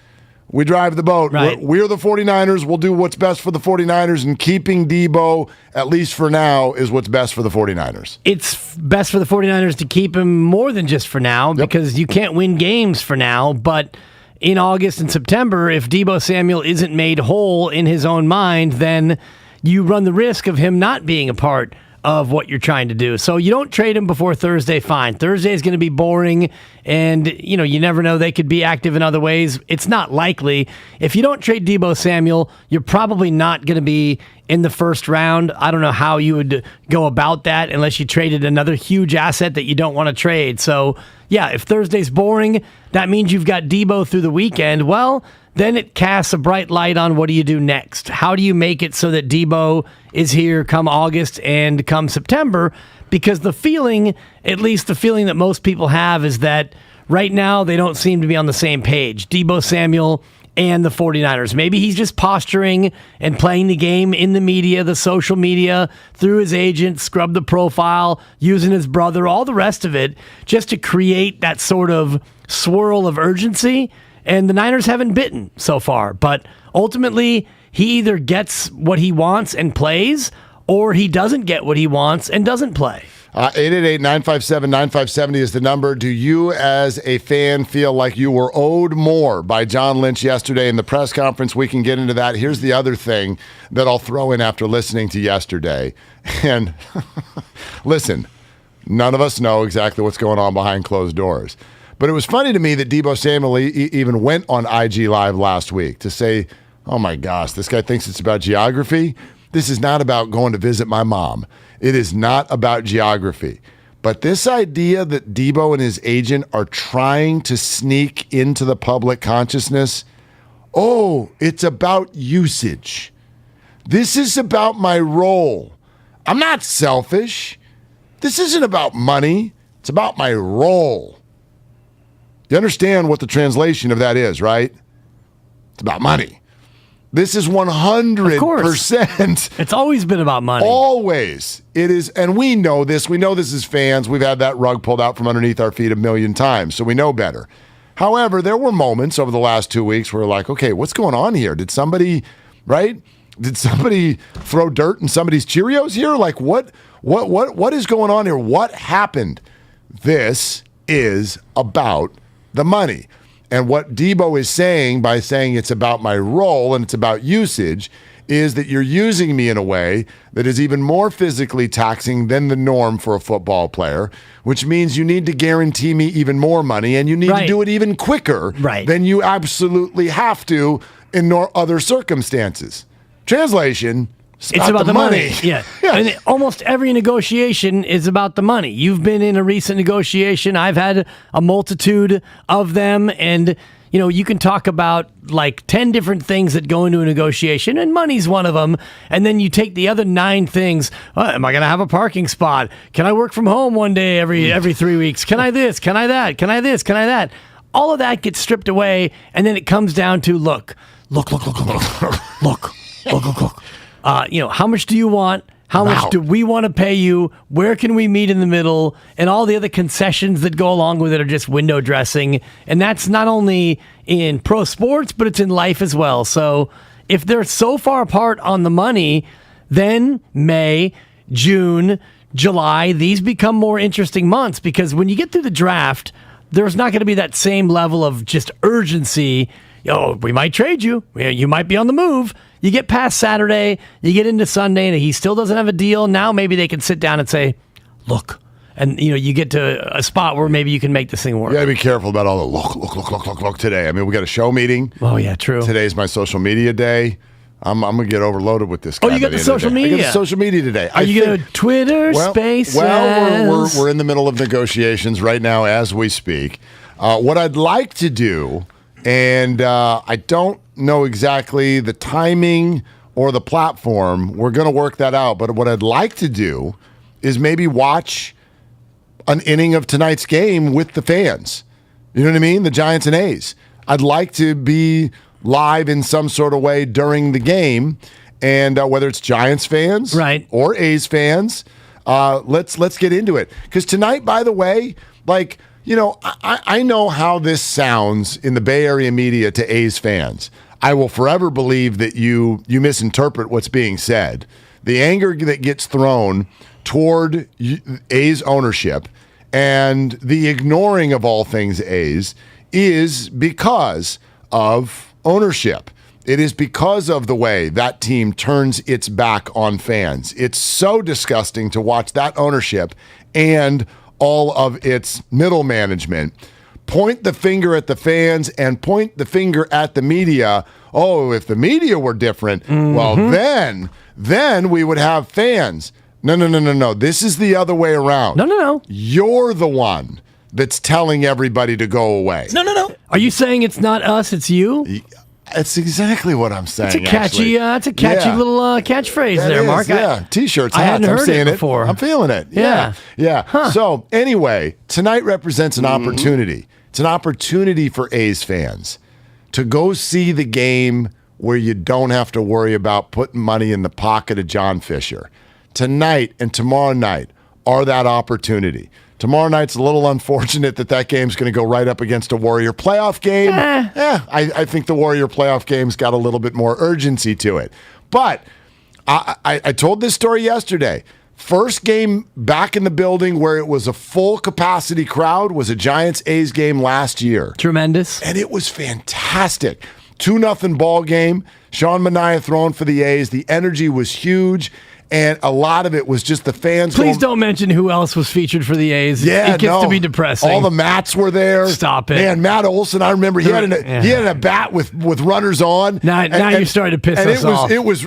Speaker 6: We drive the boat.
Speaker 10: Right.
Speaker 6: We're the 49ers. We'll do what's best for the 49ers, and keeping Debo, at least for now, is what's best for the 49ers.
Speaker 10: It's best for the 49ers to keep him more than just for now, because you can't win games for now, but in August and September, if Deebo Samuel isn't made whole in his own mind, then you run the risk of him not being a part of what you're trying to do. So you don't trade him before Thursday, fine. Thursday is going to be boring, and you never know, they could be active in other ways. It's not likely. If you don't trade Deebo Samuel, you're probably not going to be in the first round. I don't know how you would go about that unless you traded another huge asset that you don't want to trade. So yeah, if Thursday's boring, that means you've got Deebo through the weekend. Well, then it casts a bright light on what do you do next? How do you make it so that Deebo is here come August and come September? Because the feeling, at least the feeling that most people have, is that right now they don't seem to be on the same page. Deebo Samuel and the 49ers. Maybe he's just posturing and playing the game in the media, the social media, through his agent, scrub the profile, using his brother, all the rest of it, just to create that sort of swirl of urgency. And the Niners haven't bitten so far. But ultimately, he either gets what he wants and plays, or he doesn't get what he wants and doesn't play.
Speaker 6: 888-957-9570 is the number. Do you, as a fan, feel like you were owed more by John Lynch yesterday in the press conference? We can get into that. Here's the other thing that I'll throw in after listening to yesterday. And listen, none of us know exactly what's going on behind closed doors. But it was funny to me that Deebo Samuel even went on IG Live last week to say, oh my gosh, this guy thinks it's about geography. This is not about going to visit my mom. It is not about geography. But this idea that Deebo and his agent are trying to sneak into the public consciousness, oh, it's about usage. This is about my role. I'm not selfish. This isn't about money. It's about my role. You understand what the translation of that is, right? It's about money. This is 100%.
Speaker 10: It's always been about money.
Speaker 6: Always. It is, and we know this. We know this as fans. We've had that rug pulled out from underneath our feet a million times, so we know better. However, there were moments over the last 2 weeks where we're like, okay, what's going on here? Did somebody throw dirt in somebody's Cheerios here? Like, what is going on here? What happened? This is about the money. And what Deebo is saying by saying it's about my role and it's about usage is that you're using me in a way that is even more physically taxing than the norm for a football player, which means you need to guarantee me even more money and you need to do it even quicker than you absolutely have to in other circumstances. Translation, it's about the money.
Speaker 10: Yeah. And almost every negotiation is about the money. You've been in a recent negotiation. I've had a multitude of them. And, you can talk about like 10 different things that go into a negotiation, and money's one of them. And then you take the other 9 things. Am I going to have a parking spot? Can I work from home one day every 3 weeks? Can I this? Can I that? Can I this? Can I that? All of that gets stripped away. And then it comes down to look. How much do you want? How much do we want to pay you? Where can we meet in the middle? And all the other concessions that go along with it are just window dressing. And that's not only in pro sports, but it's in life as well. So if they're so far apart on the money, then May, June, July, these become more interesting months, because when you get through the draft, there's not going to be that same level of just urgency. We might trade you. You might be on the move. You get past Saturday, you get into Sunday, and he still doesn't have a deal. Now maybe they can sit down and say, look. And, you get to a spot where maybe you can make this thing work.
Speaker 6: You got to be careful about all the look today. I mean, we got a show meeting.
Speaker 10: Oh, yeah, true.
Speaker 6: Today's my social media day. I'm going to get overloaded with this guy.
Speaker 10: Oh, you got the social media?
Speaker 6: I got the social media today.
Speaker 10: Are you going to Twitter, Spaces?
Speaker 6: Well, we're in the middle of negotiations right now as we speak. What I'd like to do, and I don't know exactly the timing or the platform. We're going to work that out. But what I'd like to do is maybe watch an inning of tonight's game with the fans. You know what I mean? The Giants and A's. I'd like to be live in some sort of way during the game, and whether it's Giants fans or A's fans, let's get into it. Because tonight, by the way, I know how this sounds in the Bay Area media to A's fans. I will forever believe that you misinterpret what's being said. The anger that gets thrown toward A's ownership and the ignoring of all things A's is because of ownership. It is because of the way that team turns its back on fans. It's so disgusting to watch that ownership and all of its middle management point the finger at the fans and point the finger at the media. Oh, if the media were different, well, then we would have fans. No. This is the other way around.
Speaker 10: No.
Speaker 6: You're the one that's telling everybody to go away.
Speaker 10: No. Are you saying it's not us, it's you?
Speaker 6: That's exactly what I'm saying.
Speaker 10: It's a catchy little catchphrase there, Mark.
Speaker 6: T-shirts,
Speaker 10: I hadn't heard
Speaker 6: it
Speaker 10: before.
Speaker 6: I'm feeling it. Yeah.
Speaker 10: Huh.
Speaker 6: So anyway, tonight represents an opportunity. It's an opportunity for A's fans to go see the game where you don't have to worry about putting money in the pocket of John Fisher. Tonight and tomorrow night are that opportunity. Tomorrow night's a little unfortunate that game's going to go right up against a Warrior playoff game. I think the Warrior playoff game's got a little bit more urgency to it. But I told this story yesterday. First game back in the building where it was a full capacity crowd was a Giants-A's game last year.
Speaker 10: Tremendous.
Speaker 6: And it was fantastic. 2-0 ball game. Sean Manaea throwing for the A's. The energy was huge. And a lot of it was just the fans.
Speaker 10: Please don't mention who else was featured for the A's.
Speaker 6: Yeah,
Speaker 10: it gets to be depressing.
Speaker 6: All the Matts were there.
Speaker 10: Stop it.
Speaker 6: Man, Matt Olson, I remember he had a bat with runners on.
Speaker 10: Now you started to piss us off.
Speaker 6: It was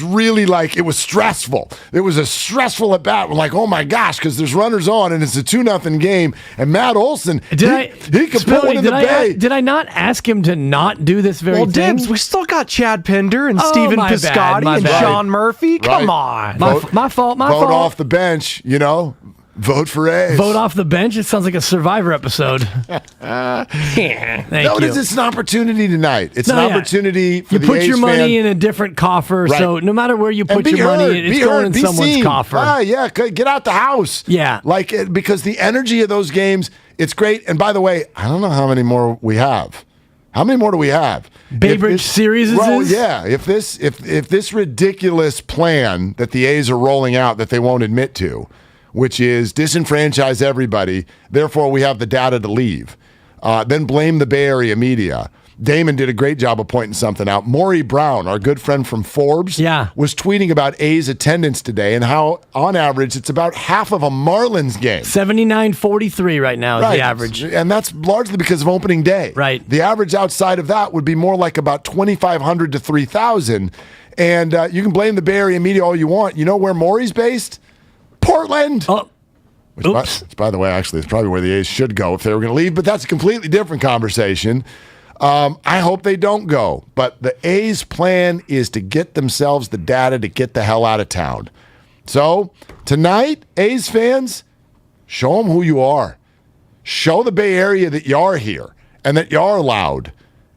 Speaker 6: really like, it was stressful. It was a stressful at bat. We're like, oh my gosh, because there's runners on and it's a 2-0 game. And Matt Olson, he could put one in the bay.
Speaker 10: Did I not ask him to not do this very thing?
Speaker 1: Dibs, we still got Chad Pinder and Steven Piscotty and Sean Murphy. Come on.
Speaker 10: My fault.
Speaker 6: Vote off the bench, vote for A's.
Speaker 10: Vote off the bench? It sounds like a Survivor episode. Thank you.
Speaker 6: It's an opportunity tonight. It's an opportunity for the A's
Speaker 10: You put your money in a different coffer, so no matter where you put your money, it's going in someone's coffer.
Speaker 6: Get out the house.
Speaker 10: Yeah.
Speaker 6: Because the energy of those games, it's great. And by the way, I don't know how many more we have. How many more do we have?
Speaker 10: Babe Ridge series
Speaker 6: is? Yeah. If this ridiculous plan that the A's are rolling out that they won't admit to, which is disenfranchise everybody, therefore we have the data to leave, then blame the Bay Area media. Damon did a great job of pointing something out. Maury Brown, our good friend from Forbes, was tweeting about A's attendance today and how, on average, it's about half of a Marlins game.
Speaker 10: 79.43 right now is the average.
Speaker 6: And that's largely because of opening day.
Speaker 10: Right.
Speaker 6: The average outside of that would be more like about 2,500 to 3,000. And you can blame the Bay Area media all you want. You know where Maury's based? Portland. Which, by the way, actually, it's probably where the A's should go if they were going to leave, but that's a completely different conversation. I hope they don't go, but the A's plan is to get themselves the data to get the hell out of town. So tonight, A's fans, show them who you are. Show the Bay Area that you are here and that you are loud.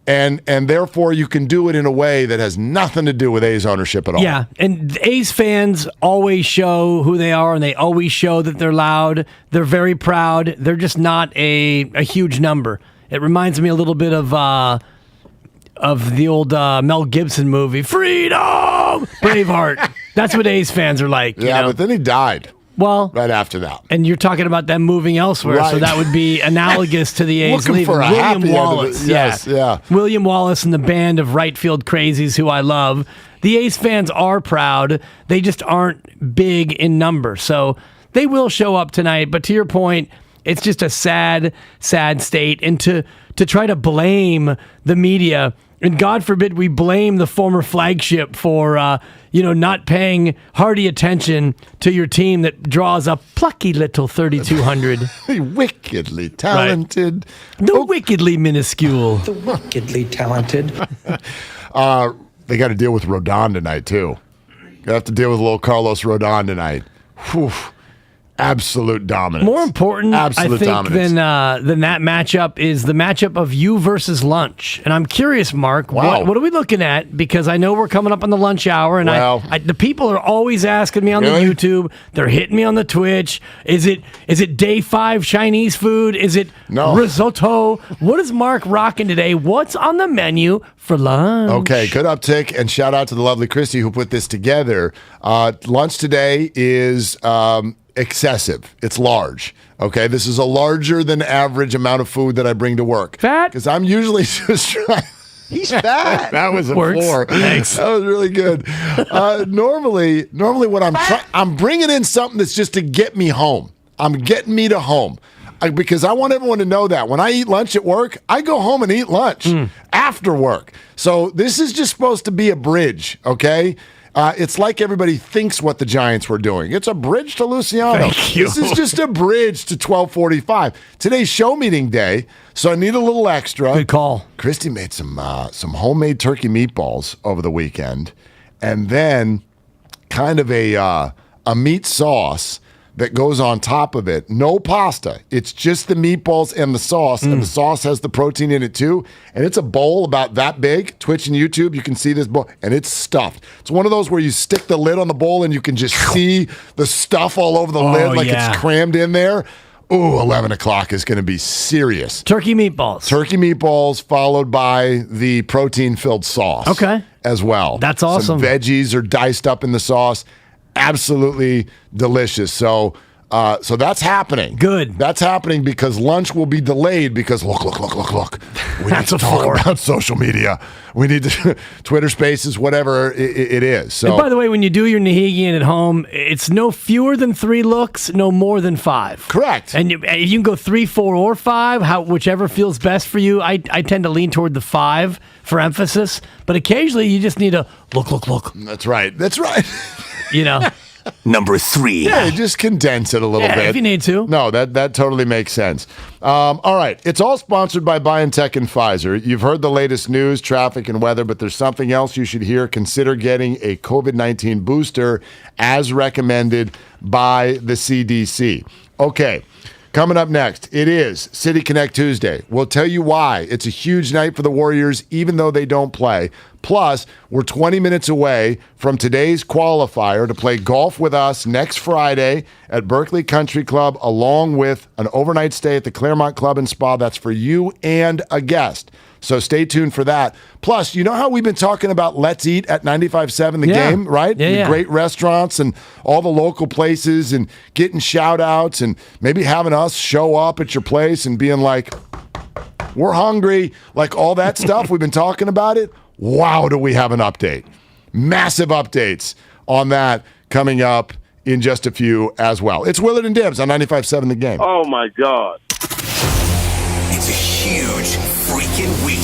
Speaker 6: And therefore you can do it in a way that has nothing to do with A's ownership at all.
Speaker 10: Yeah, and A's fans always show who they are, and they always show that they're loud. They're very proud. They're just not a huge number. It reminds me a little bit of the old Mel Gibson movie, Freedom! Braveheart. That's what A's fans are like.
Speaker 6: Yeah, but then he died.
Speaker 10: Well,
Speaker 6: right after that.
Speaker 10: And you're talking about them moving elsewhere, so that would be analogous to the A's
Speaker 6: leaving.
Speaker 10: For a William Wallace.
Speaker 6: Yes, yeah.
Speaker 10: William Wallace and the band of right field crazies who I love. The A's fans are proud. They just aren't big in number. So they will show up tonight. But to your point, it's just a sad, sad state. And to try to blame the media, and God forbid we blame the former flagship for not paying hearty attention to your team that draws a plucky little 3,200.
Speaker 6: Wickedly talented.
Speaker 10: Right. The wickedly minuscule.
Speaker 14: The wickedly talented.
Speaker 6: They got to deal with Rodon tonight, too. Got to have to deal with little Carlos Rodon tonight. Whew. Absolute dominance.
Speaker 10: More important,
Speaker 6: Absolute
Speaker 10: I think,
Speaker 6: dominance.
Speaker 10: than that matchup is the matchup of you versus Lunch. And I'm curious, Mark,
Speaker 6: Wow.
Speaker 10: what are we looking at? Because I know we're coming up on the lunch hour, and the people are always asking me on the YouTube. They're hitting me on the Twitch. Is it day 5 Chinese food? Is it risotto? What is Mark rocking today? What's on the menu for lunch?
Speaker 6: Okay, good uptick, and shout out to the lovely Christy who put this together. Lunch today is excessive. It's large. Okay, this is a larger than average amount of food that I bring to work.
Speaker 10: Fat?
Speaker 6: Because I'm usually just trying.
Speaker 15: He's fat.
Speaker 6: That was a
Speaker 10: Works.
Speaker 6: 4.
Speaker 10: Thanks.
Speaker 6: That was really good. Normally, what I'm bringing in something that's just to get me home. I'm getting me to home. Because I want everyone to know that when I eat lunch at work, I go home and eat lunch after work. So this is just supposed to be a bridge, okay? It's like everybody thinks what the Giants were doing. It's a bridge to Luciano.
Speaker 10: Thank you.
Speaker 6: This is just a bridge to 12:45. Today's show meeting day, so I need a little extra.
Speaker 10: Good call.
Speaker 6: Christy made some homemade turkey meatballs over the weekend, and then kind of a meat sauce that goes on top of it. No pasta. It's just the meatballs and the sauce, and the sauce has the protein in it too. And it's a bowl about that big. Twitch and YouTube, you can see this bowl, and it's stuffed. It's one of those where you stick the lid on the bowl and you can just see the stuff all over the lid like it's crammed in there. Ooh, 11 o'clock is going to be serious.
Speaker 10: Turkey meatballs.
Speaker 6: Turkey meatballs followed by the protein-filled sauce.
Speaker 10: Okay.
Speaker 6: As well.
Speaker 10: That's awesome.
Speaker 6: Some veggies are diced up in the sauce. Absolutely delicious. So that's happening.
Speaker 10: Good.
Speaker 6: That's happening because lunch will be delayed because look. We
Speaker 10: That's
Speaker 6: need to
Speaker 10: a
Speaker 6: talk
Speaker 10: 4.
Speaker 6: about social media. We need to Twitter Spaces, whatever it is. So
Speaker 10: And by the way, when you do your Nahigian at home, it's no fewer than 3 looks, no more than 5.
Speaker 6: Correct.
Speaker 10: And you can go 3, 4, or 5, whichever feels best for you. I tend to lean toward the 5 for emphasis, but occasionally you just need a look.
Speaker 6: That's right.
Speaker 10: You know.
Speaker 5: Number 3.
Speaker 6: Yeah, just condense it a little bit.
Speaker 10: If you need to.
Speaker 6: No, that totally makes sense. All right. It's all sponsored by BioNTech and Pfizer. You've heard the latest news, traffic, and weather, but there's something else you should hear. Consider getting a COVID-19 booster as recommended by the CDC. Okay. Coming up next, it is City Connect Tuesday. We'll tell you why. It's a huge night for the Warriors, even though they don't play. Plus, we're 20 minutes away from today's qualifier to play golf with us next Friday at Berkeley Country Club, along with an overnight stay at the Claremont Club and Spa. That's for you and a guest. So stay tuned for that. Plus, you know how we've been talking about Let's Eat at 95.7 The Game, right?
Speaker 10: Yeah.
Speaker 6: Great restaurants and all the local places and getting shout outs and maybe having us show up at your place and being like, we're hungry, like all that stuff. We've been talking about it. Wow, do we have an update. Massive updates on that coming up in just a few as well. It's Willard and Dibs on 95.7 The Game.
Speaker 16: Oh, my God.
Speaker 5: It's a huge freaking week.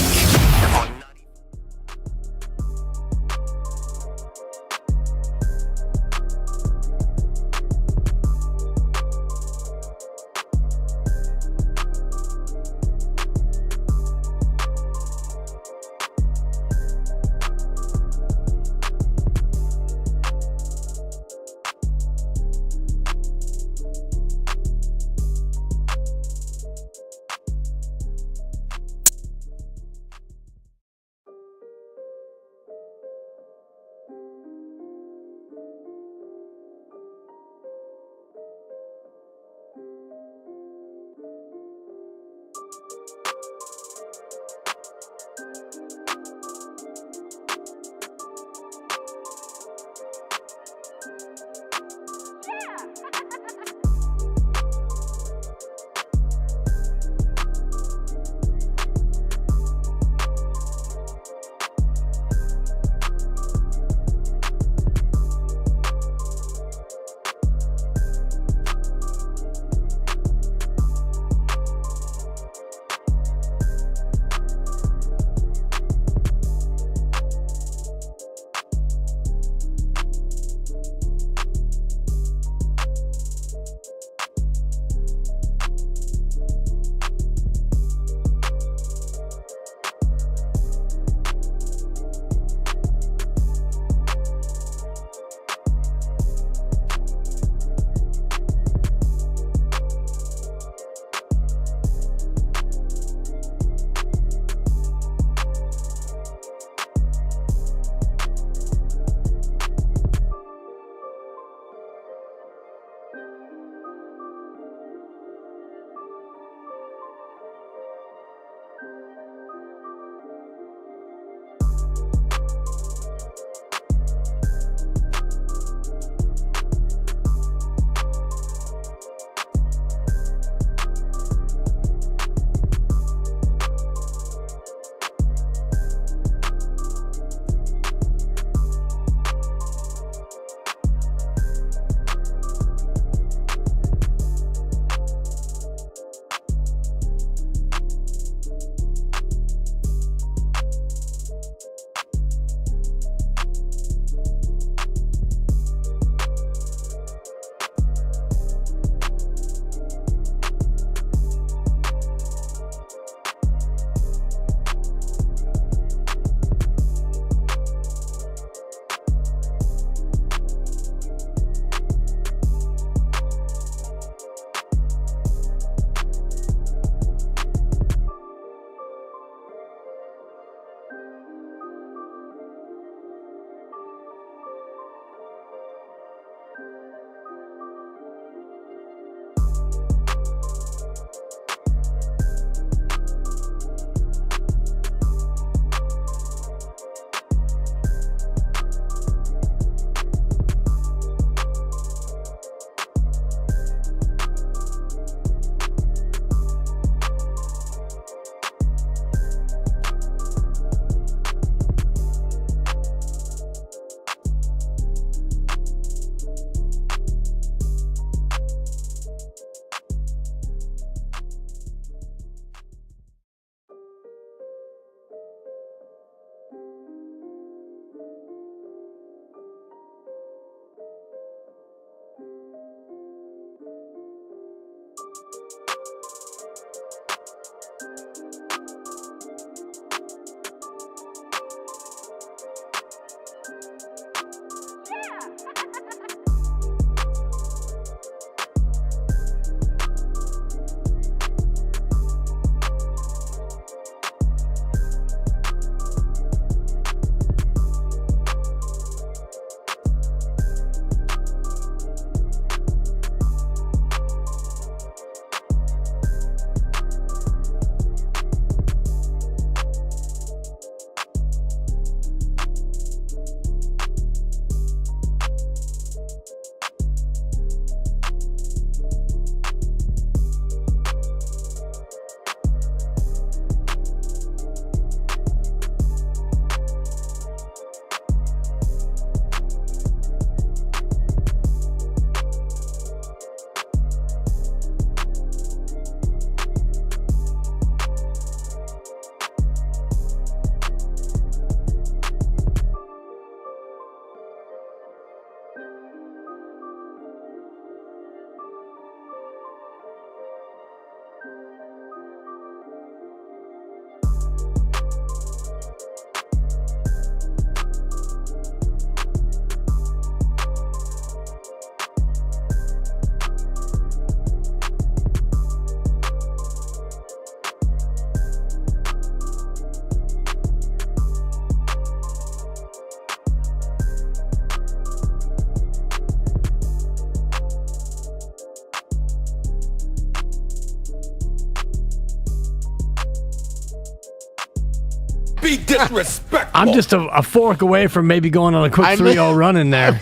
Speaker 4: Very disrespectful.
Speaker 10: I'm just a fork away from maybe going on a quick 3-0 run in there.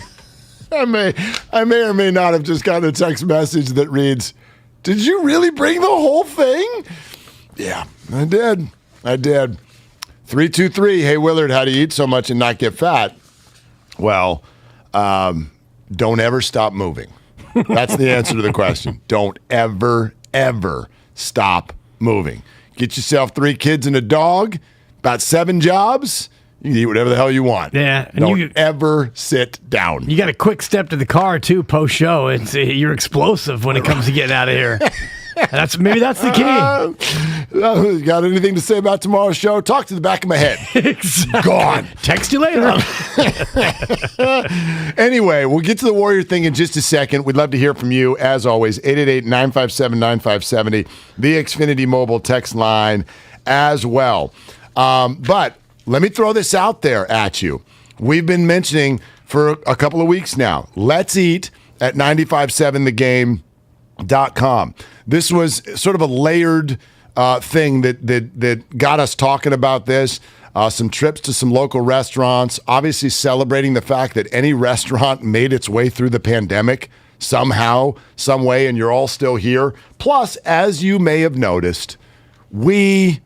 Speaker 6: I may or may not have just gotten a text message that reads, "Did you really bring the whole thing?" Yeah, I did. 323. Hey, Willard, how do you eat so much and not get fat? Well, don't ever stop moving. That's the answer to the question. Don't ever stop moving. Get yourself 3 kids and a dog, about 7 jobs. You can eat whatever the hell you want.
Speaker 10: Yeah, and
Speaker 6: don't ever sit down.
Speaker 10: You got a quick step to the car too post show. It's you're explosive when it comes to getting out of here. Maybe that's the key.
Speaker 6: Got anything to say about tomorrow's show? Talk to the back of my head.
Speaker 10: Exactly.
Speaker 6: Gone.
Speaker 10: Text you later.
Speaker 6: Anyway, we'll get to the Warrior thing in just a second. We'd love to hear from you, as always. 888-957-9570, the Xfinity mobile text line as well. But let me throw this out there at you. We've been mentioning for a couple of weeks now, let's eat at 957thegame.com. This was sort of a layered thing that got us talking about this. Some trips to some local restaurants, obviously celebrating the fact that any restaurant made its way through the pandemic somehow, some way, and you're all still here. Plus, as you may have noticed, we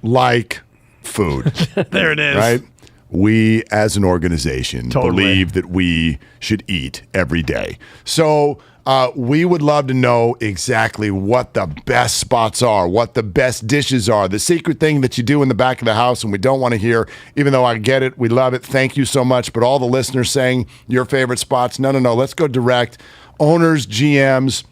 Speaker 6: like food.
Speaker 10: There it is.
Speaker 6: Right? We, as an organization, believe that we should eat every day. So we would love to know exactly what the best spots are, what the best dishes are, the secret thing that you do in the back of the house and we don't want to hear, even though I get it, we love it, thank you so much. But all the listeners saying your favorite spots, no, let's go direct. Owners, GMs,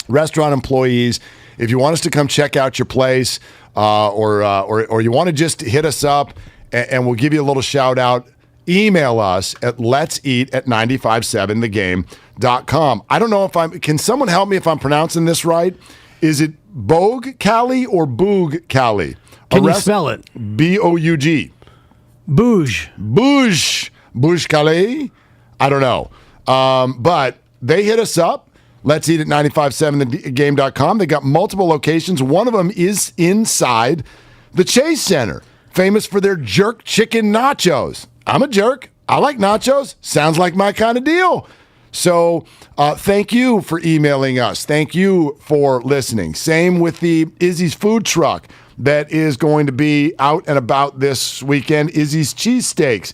Speaker 6: restaurant employees, if you want us to come check out your place or you want to just hit us up and we'll give you a little shout out, email us at let'seat@957thegame.com. I don't know can someone help me if I'm pronouncing this right? Is it Bogue Cali or Boog Cali?
Speaker 10: Can you spell it?
Speaker 6: B-O-U-G.
Speaker 10: Bouge.
Speaker 6: Bouge Cali? I don't know. But they hit us up. Let's eat at 957thegame.com. They got multiple locations. One of them is inside the Chase Center, famous for their jerk chicken nachos. I'm a jerk. I like nachos. Sounds like my kind of deal. So thank you for emailing us. Thank you for listening. Same with the Izzy's food truck that is going to be out and about this weekend, Izzy's Cheesesteaks.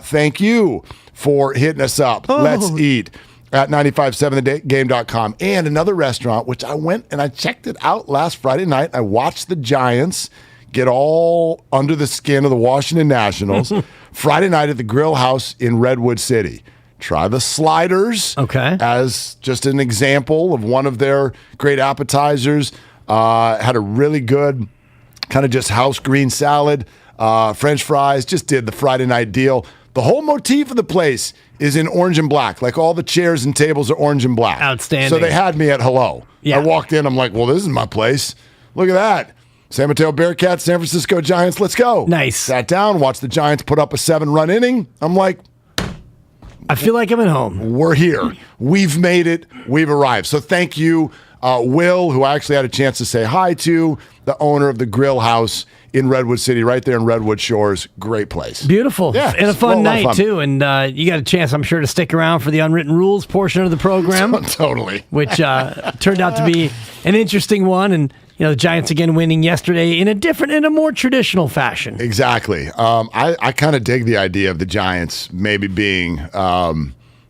Speaker 6: Thank you for hitting us up. Let's eat at 957thegame.com. And another restaurant, which I went and I checked it out last Friday night. I watched the Giants get all under the skin of the Washington Nationals. Friday night at the Grill House in Redwood City. Try the sliders as just an example of one of their great appetizers. Had a really good kind of just house green salad, French fries, just did the Friday night deal. The whole motif of the place is in orange and black. Like all the chairs and tables are orange and black.
Speaker 10: Outstanding.
Speaker 6: So they had me at hello.
Speaker 10: Yeah.
Speaker 6: I walked in, I'm like, well, this is my place. Look at that. San Mateo Bearcats, San Francisco Giants, let's go.
Speaker 10: Nice.
Speaker 6: Sat down, watched the Giants put up a 7-run inning. I'm like,
Speaker 10: I feel like I'm at home.
Speaker 6: We're here. We've made it. We've arrived. So thank you, Will, who I actually had a chance to say hi to, the owner of the Grill House in Redwood City, right there in Redwood Shores. Great place.
Speaker 10: Beautiful.
Speaker 6: Yeah,
Speaker 10: and a fun night,
Speaker 6: fun.
Speaker 10: too. And you got a chance, I'm sure, to stick around for the unwritten rules portion of the program.
Speaker 6: Totally.
Speaker 10: Which turned out to be an interesting one. And the Giants again winning yesterday in a more traditional fashion.
Speaker 6: Exactly. I kind of dig the idea of the Giants maybe being, I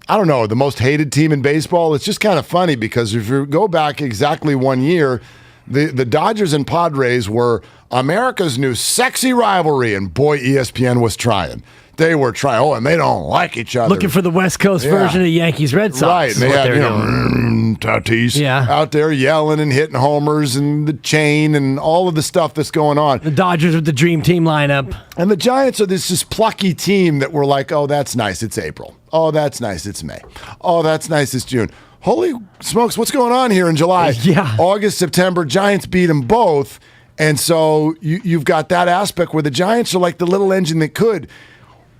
Speaker 6: don't know, the most hated team in baseball. It's just kind of funny because if you go back exactly 1 year, the Dodgers and Padres were America's new sexy rivalry, and boy, ESPN was trying. They were trying. Oh, and they don't like each other.
Speaker 10: Looking for the West Coast version of Yankees-Red Sox.
Speaker 6: Right. They had, Tatis out there yelling and hitting homers and the chain and all of the stuff that's going on.
Speaker 10: The Dodgers with the dream team lineup.
Speaker 6: And the Giants are this plucky team that we're like, oh, that's nice, it's April. Oh, that's nice, it's May. Oh, that's nice, it's June. Holy smokes, what's going on here in July?
Speaker 10: Yeah.
Speaker 6: August, September, Giants beat them both. And so you've got that aspect where the Giants are like the little engine that could.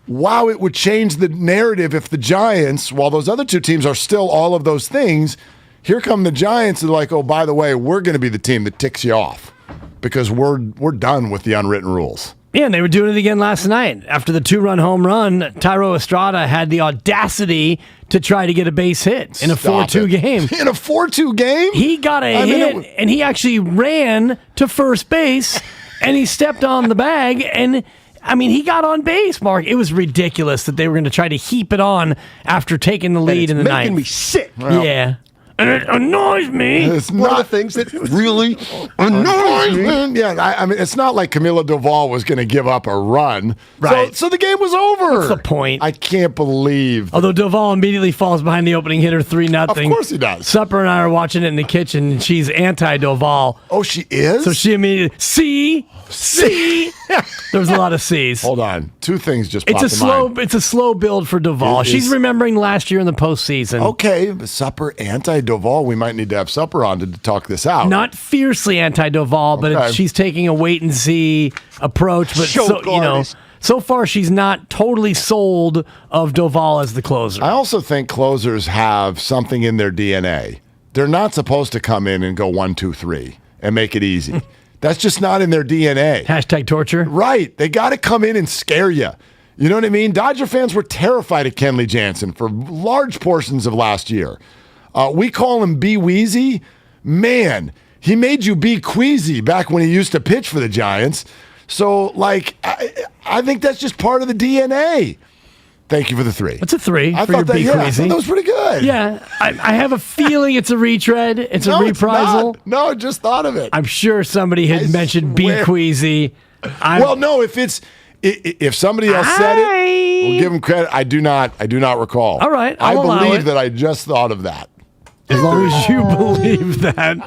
Speaker 6: Wow, it would change the narrative if the Giants, while those other two teams are still all of those things, here come the Giants and like, oh, by the way, we're going to be the team that ticks you off because we're done with the unwritten rules.
Speaker 10: Yeah, and they were doing it again last night. After the 2-run home run, Thairo Estrada had the audacity to try to get a base hit in a 4-2 game.
Speaker 6: In a 4-2 game?
Speaker 10: He got a hit, and he actually ran to first base, and he stepped on the bag, and he got on base, Mark. It was ridiculous that they were going to try to heap it on after taking the lead in the ninth.
Speaker 16: Making me sick.
Speaker 10: Yeah. And it annoys me.
Speaker 16: It's one of the things that really annoys me.
Speaker 6: Yeah, it's not like Camilo Doval was going to give up a run.
Speaker 10: Right.
Speaker 6: So the game was over.
Speaker 10: What's the point?
Speaker 6: I can't believe.
Speaker 10: Although Doval immediately falls behind the opening hitter 3-0.
Speaker 6: Of course he does.
Speaker 10: Supper and I are watching it in the kitchen, and she's anti-Doval.
Speaker 6: Oh, she is?
Speaker 10: So she immediately, see? There was a lot of C's.
Speaker 6: Hold on. Two things just popped in mind.
Speaker 10: It's a slow build for Doval. She's remembering last year in the postseason.
Speaker 6: Okay, Supper anti-Doval. We might need to have Supper on to talk this out.
Speaker 10: Not fiercely anti-Doval, but she's taking a wait-and-see approach. But so far she's not totally sold of Doval as the closer.
Speaker 6: I also think closers have something in their DNA. They're not supposed to come in and go 1, 2, 3 and make it easy. That's just not in their DNA.
Speaker 10: Hashtag torture.
Speaker 6: Right. They got to come in and scare you. You know what I mean? Dodger fans were terrified of Kenley Jansen for large portions of last year. We call him B Weezy. Man, he made you be queasy back when he used to pitch for the Giants. So, I think that's just part of the DNA. Thank you for the 3.
Speaker 10: It's a 3
Speaker 6: I
Speaker 10: for
Speaker 6: thought
Speaker 10: your
Speaker 6: that,
Speaker 10: B
Speaker 6: I
Speaker 10: queasy.
Speaker 6: thought that was pretty good.
Speaker 10: Yeah, I have a feeling it's a retread. It's a reprisal.
Speaker 6: No, just thought of it.
Speaker 10: I'm sure somebody had mentioned B queasy.
Speaker 6: No, if somebody else said it, we'll give them credit. I do not recall.
Speaker 10: All right,
Speaker 6: I
Speaker 10: allow
Speaker 6: believe
Speaker 10: it.
Speaker 6: that I just thought of that.
Speaker 10: As long as you believe that.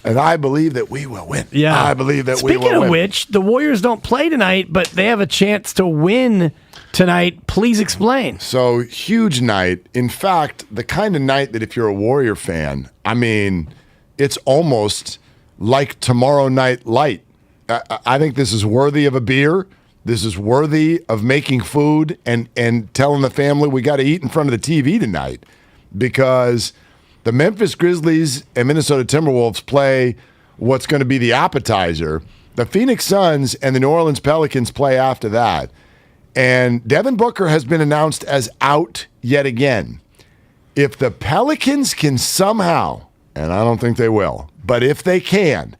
Speaker 6: I believe that we will win.
Speaker 10: Yeah.
Speaker 6: I believe that we will win.
Speaker 10: Speaking of which, the Warriors don't play tonight, but they have a chance to win tonight. Please explain.
Speaker 6: So, huge night. In fact, the kind of night that if you're a Warrior fan, it's almost like tomorrow night light. I think this is worthy of a beer. This is worthy of making food and telling the family we got to eat in front of the TV tonight, because the Memphis Grizzlies and Minnesota Timberwolves play what's going to be the appetizer. The Phoenix Suns and the New Orleans Pelicans play after that. And Devin Booker has been announced as out yet again. If the Pelicans can somehow, and I don't think they will, but if they can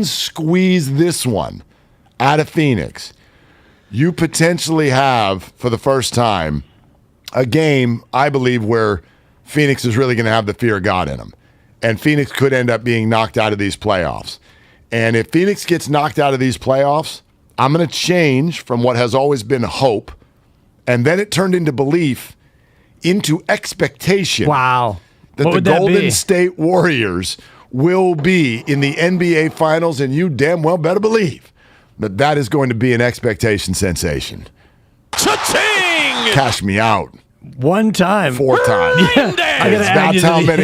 Speaker 6: squeeze this one out of Phoenix, you potentially have, for the first time, a game, I believe, where Phoenix is really going to have the fear of God in them. And Phoenix could end up being knocked out of these playoffs. And if Phoenix gets knocked out of these playoffs, I'm going to change from what has always been hope, and then it turned into belief, into expectation.
Speaker 10: Wow.
Speaker 6: That the Golden State Warriors will be in the NBA Finals, and you damn well better believe that is going to be an expectation sensation.
Speaker 3: Cha-ching!
Speaker 6: Cash me out.
Speaker 10: One time.
Speaker 6: 4 times.
Speaker 10: Yeah.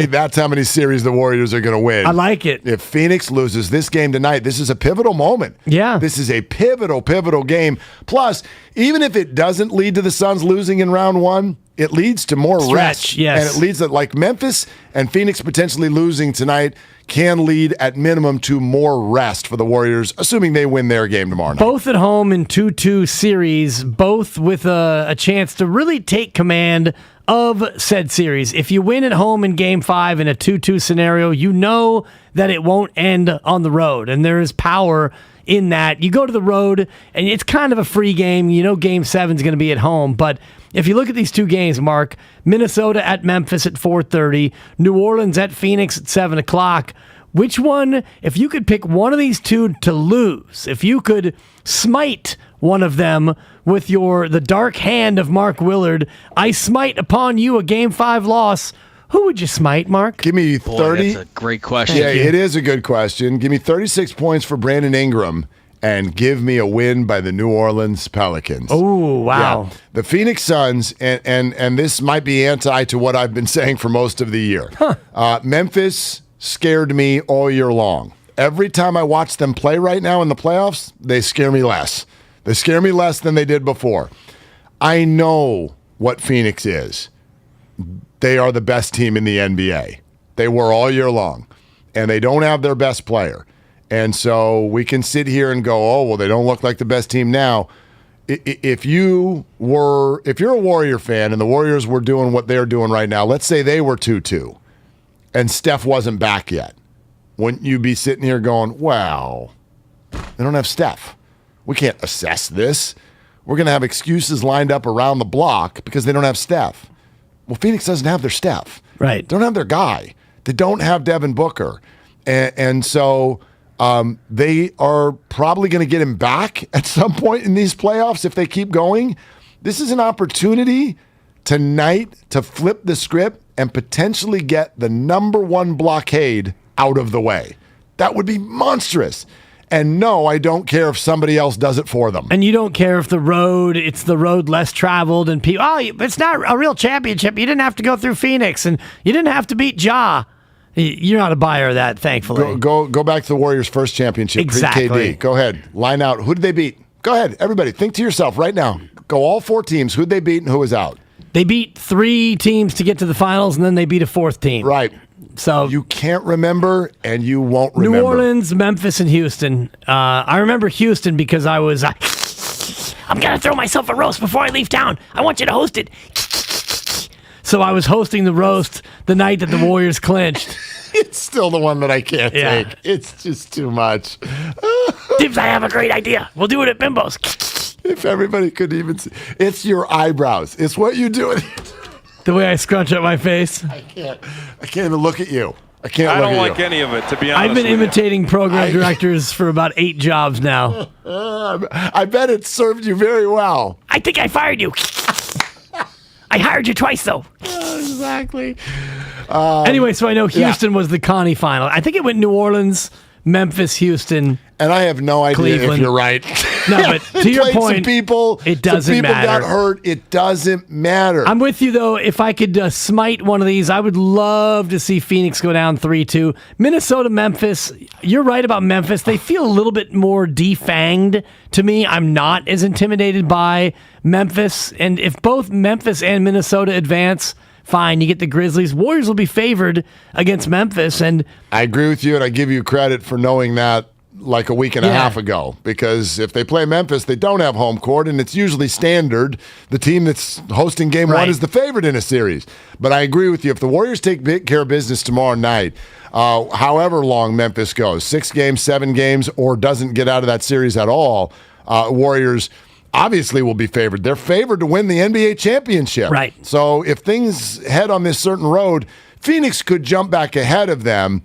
Speaker 6: That's how many series the Warriors are going to win.
Speaker 10: I like it.
Speaker 6: If Phoenix loses this game tonight, this is a pivotal moment.
Speaker 10: Yeah.
Speaker 6: This is a pivotal game. Plus, even if it doesn't lead to the Suns losing in round 1, it leads to more rest.
Speaker 10: Yes.
Speaker 6: And it leads to, like, Memphis and Phoenix potentially losing tonight can lead at minimum to more rest for the Warriors, assuming they win their game tomorrow night.
Speaker 10: Both at home in 2-2 series, both with a chance to really take command of said series. If you win at home in Game 5 in a 2-2 scenario, you know that it won't end on the road, and there is power in that. You go to the road, and it's kind of a free game. You know Game 7 is going to be at home, but if you look at these two games, Mark, Minnesota at Memphis at 4:30, New Orleans at Phoenix at 7 o'clock, which one, if you could pick one of these two to lose, if you could smite one of them with the dark hand of Mark Willard, I smite upon you a Game 5 loss, who would you smite, Mark?
Speaker 6: Give me 30.
Speaker 8: That's a great question.
Speaker 6: Yeah, it is a good question. Give me 36 points for Brandon Ingram and give me a win by the New Orleans Pelicans.
Speaker 10: Oh, wow.
Speaker 6: Yeah. The Phoenix Suns, and this might be anti to what I've been saying for most of the year. Memphis scared me all year long. Every time I watch them play right now in the playoffs, they scare me less. They scare me less than they did before. I know what Phoenix is. They are the best team in the NBA. They were all year long. And they don't have their best player. And so we can sit here and go, oh, well, they don't look like the best team now. If you're a Warrior fan and the Warriors were doing what they're doing right now, let's say they were 2-2 and Steph wasn't back yet, wouldn't you be sitting here going, well, they don't have Steph. We can't assess this. We're going to have excuses lined up around the block because they don't have Steph. Well, Phoenix doesn't have their Steph.
Speaker 10: Right.
Speaker 6: They don't have their guy. They don't have Devin Booker. And so they are probably going to get him back at some point in these playoffs if they keep going. This is an opportunity tonight to flip the script and potentially get the number one blockade out of the way. That would be monstrous. And no, I don't care if somebody else does it for them.
Speaker 10: And you don't care if it's the road less traveled and people, it's not a real championship. You didn't have to go through Phoenix and you didn't have to beat Ja. You're not a buyer of that, thankfully.
Speaker 6: Go back to the Warriors' first championship.
Speaker 10: Exactly.
Speaker 6: Pre-KD. Go ahead. Line out. Who did they beat? Go ahead. Everybody, think to yourself right now. Go all 4 teams. Who did they beat and who was out?
Speaker 10: They beat 3 teams to get to the finals, and then they beat a 4th team.
Speaker 6: Right.
Speaker 10: So
Speaker 6: you can't remember, and you won't remember.
Speaker 10: New Orleans, Memphis, and Houston. I remember Houston because I was, I'm going to throw myself a roast before I leave town. I want you to host it. So I was hosting the roast the night that the Warriors clinched.
Speaker 6: It's still the one that I can't take. It's just too much.
Speaker 10: Dibs, I have a great idea. We'll do it at Bimbo's.
Speaker 6: If everybody could even see. It's your eyebrows. It's what you do.
Speaker 10: The way I scrunch up my face.
Speaker 6: I can't even look at you. I
Speaker 17: don't like any of it, to be honest.
Speaker 10: I've been imitating program directors for about 8 jobs now.
Speaker 6: I bet it served you very well.
Speaker 10: I think I fired you. I hired you twice, though.
Speaker 6: Exactly.
Speaker 10: Anyway, so I know Houston was the Connie final. I think it went New Orleans, Memphis, Houston.
Speaker 6: And I have no idea
Speaker 10: Cleveland.
Speaker 6: if you're right.
Speaker 10: No, but to your point,
Speaker 6: some people,
Speaker 10: it doesn't
Speaker 6: some people
Speaker 10: matter.
Speaker 6: got hurt. It doesn't matter.
Speaker 10: I'm with you, though. If I could smite one of these, I would love to see Phoenix go down 3-2. Minnesota, Memphis. You're right about Memphis. They feel a little bit more defanged to me. I'm not as intimidated by Memphis. And if both Memphis and Minnesota advance, fine, you get the Grizzlies. Warriors will be favored against Memphis. And
Speaker 6: I agree with you, and I give you credit for knowing that like a week and a half ago, because if they play Memphis, they don't have home court, and it's usually standard. The team that's hosting game one is the favorite in a series. But I agree with you. If the Warriors take care of business tomorrow night, however long Memphis goes, 6 games, 7 games, or doesn't get out of that series at all, Warriors obviously will be favored. They're favored to win the NBA championship.
Speaker 10: Right.
Speaker 6: So if things head on this certain road, Phoenix could jump back ahead of them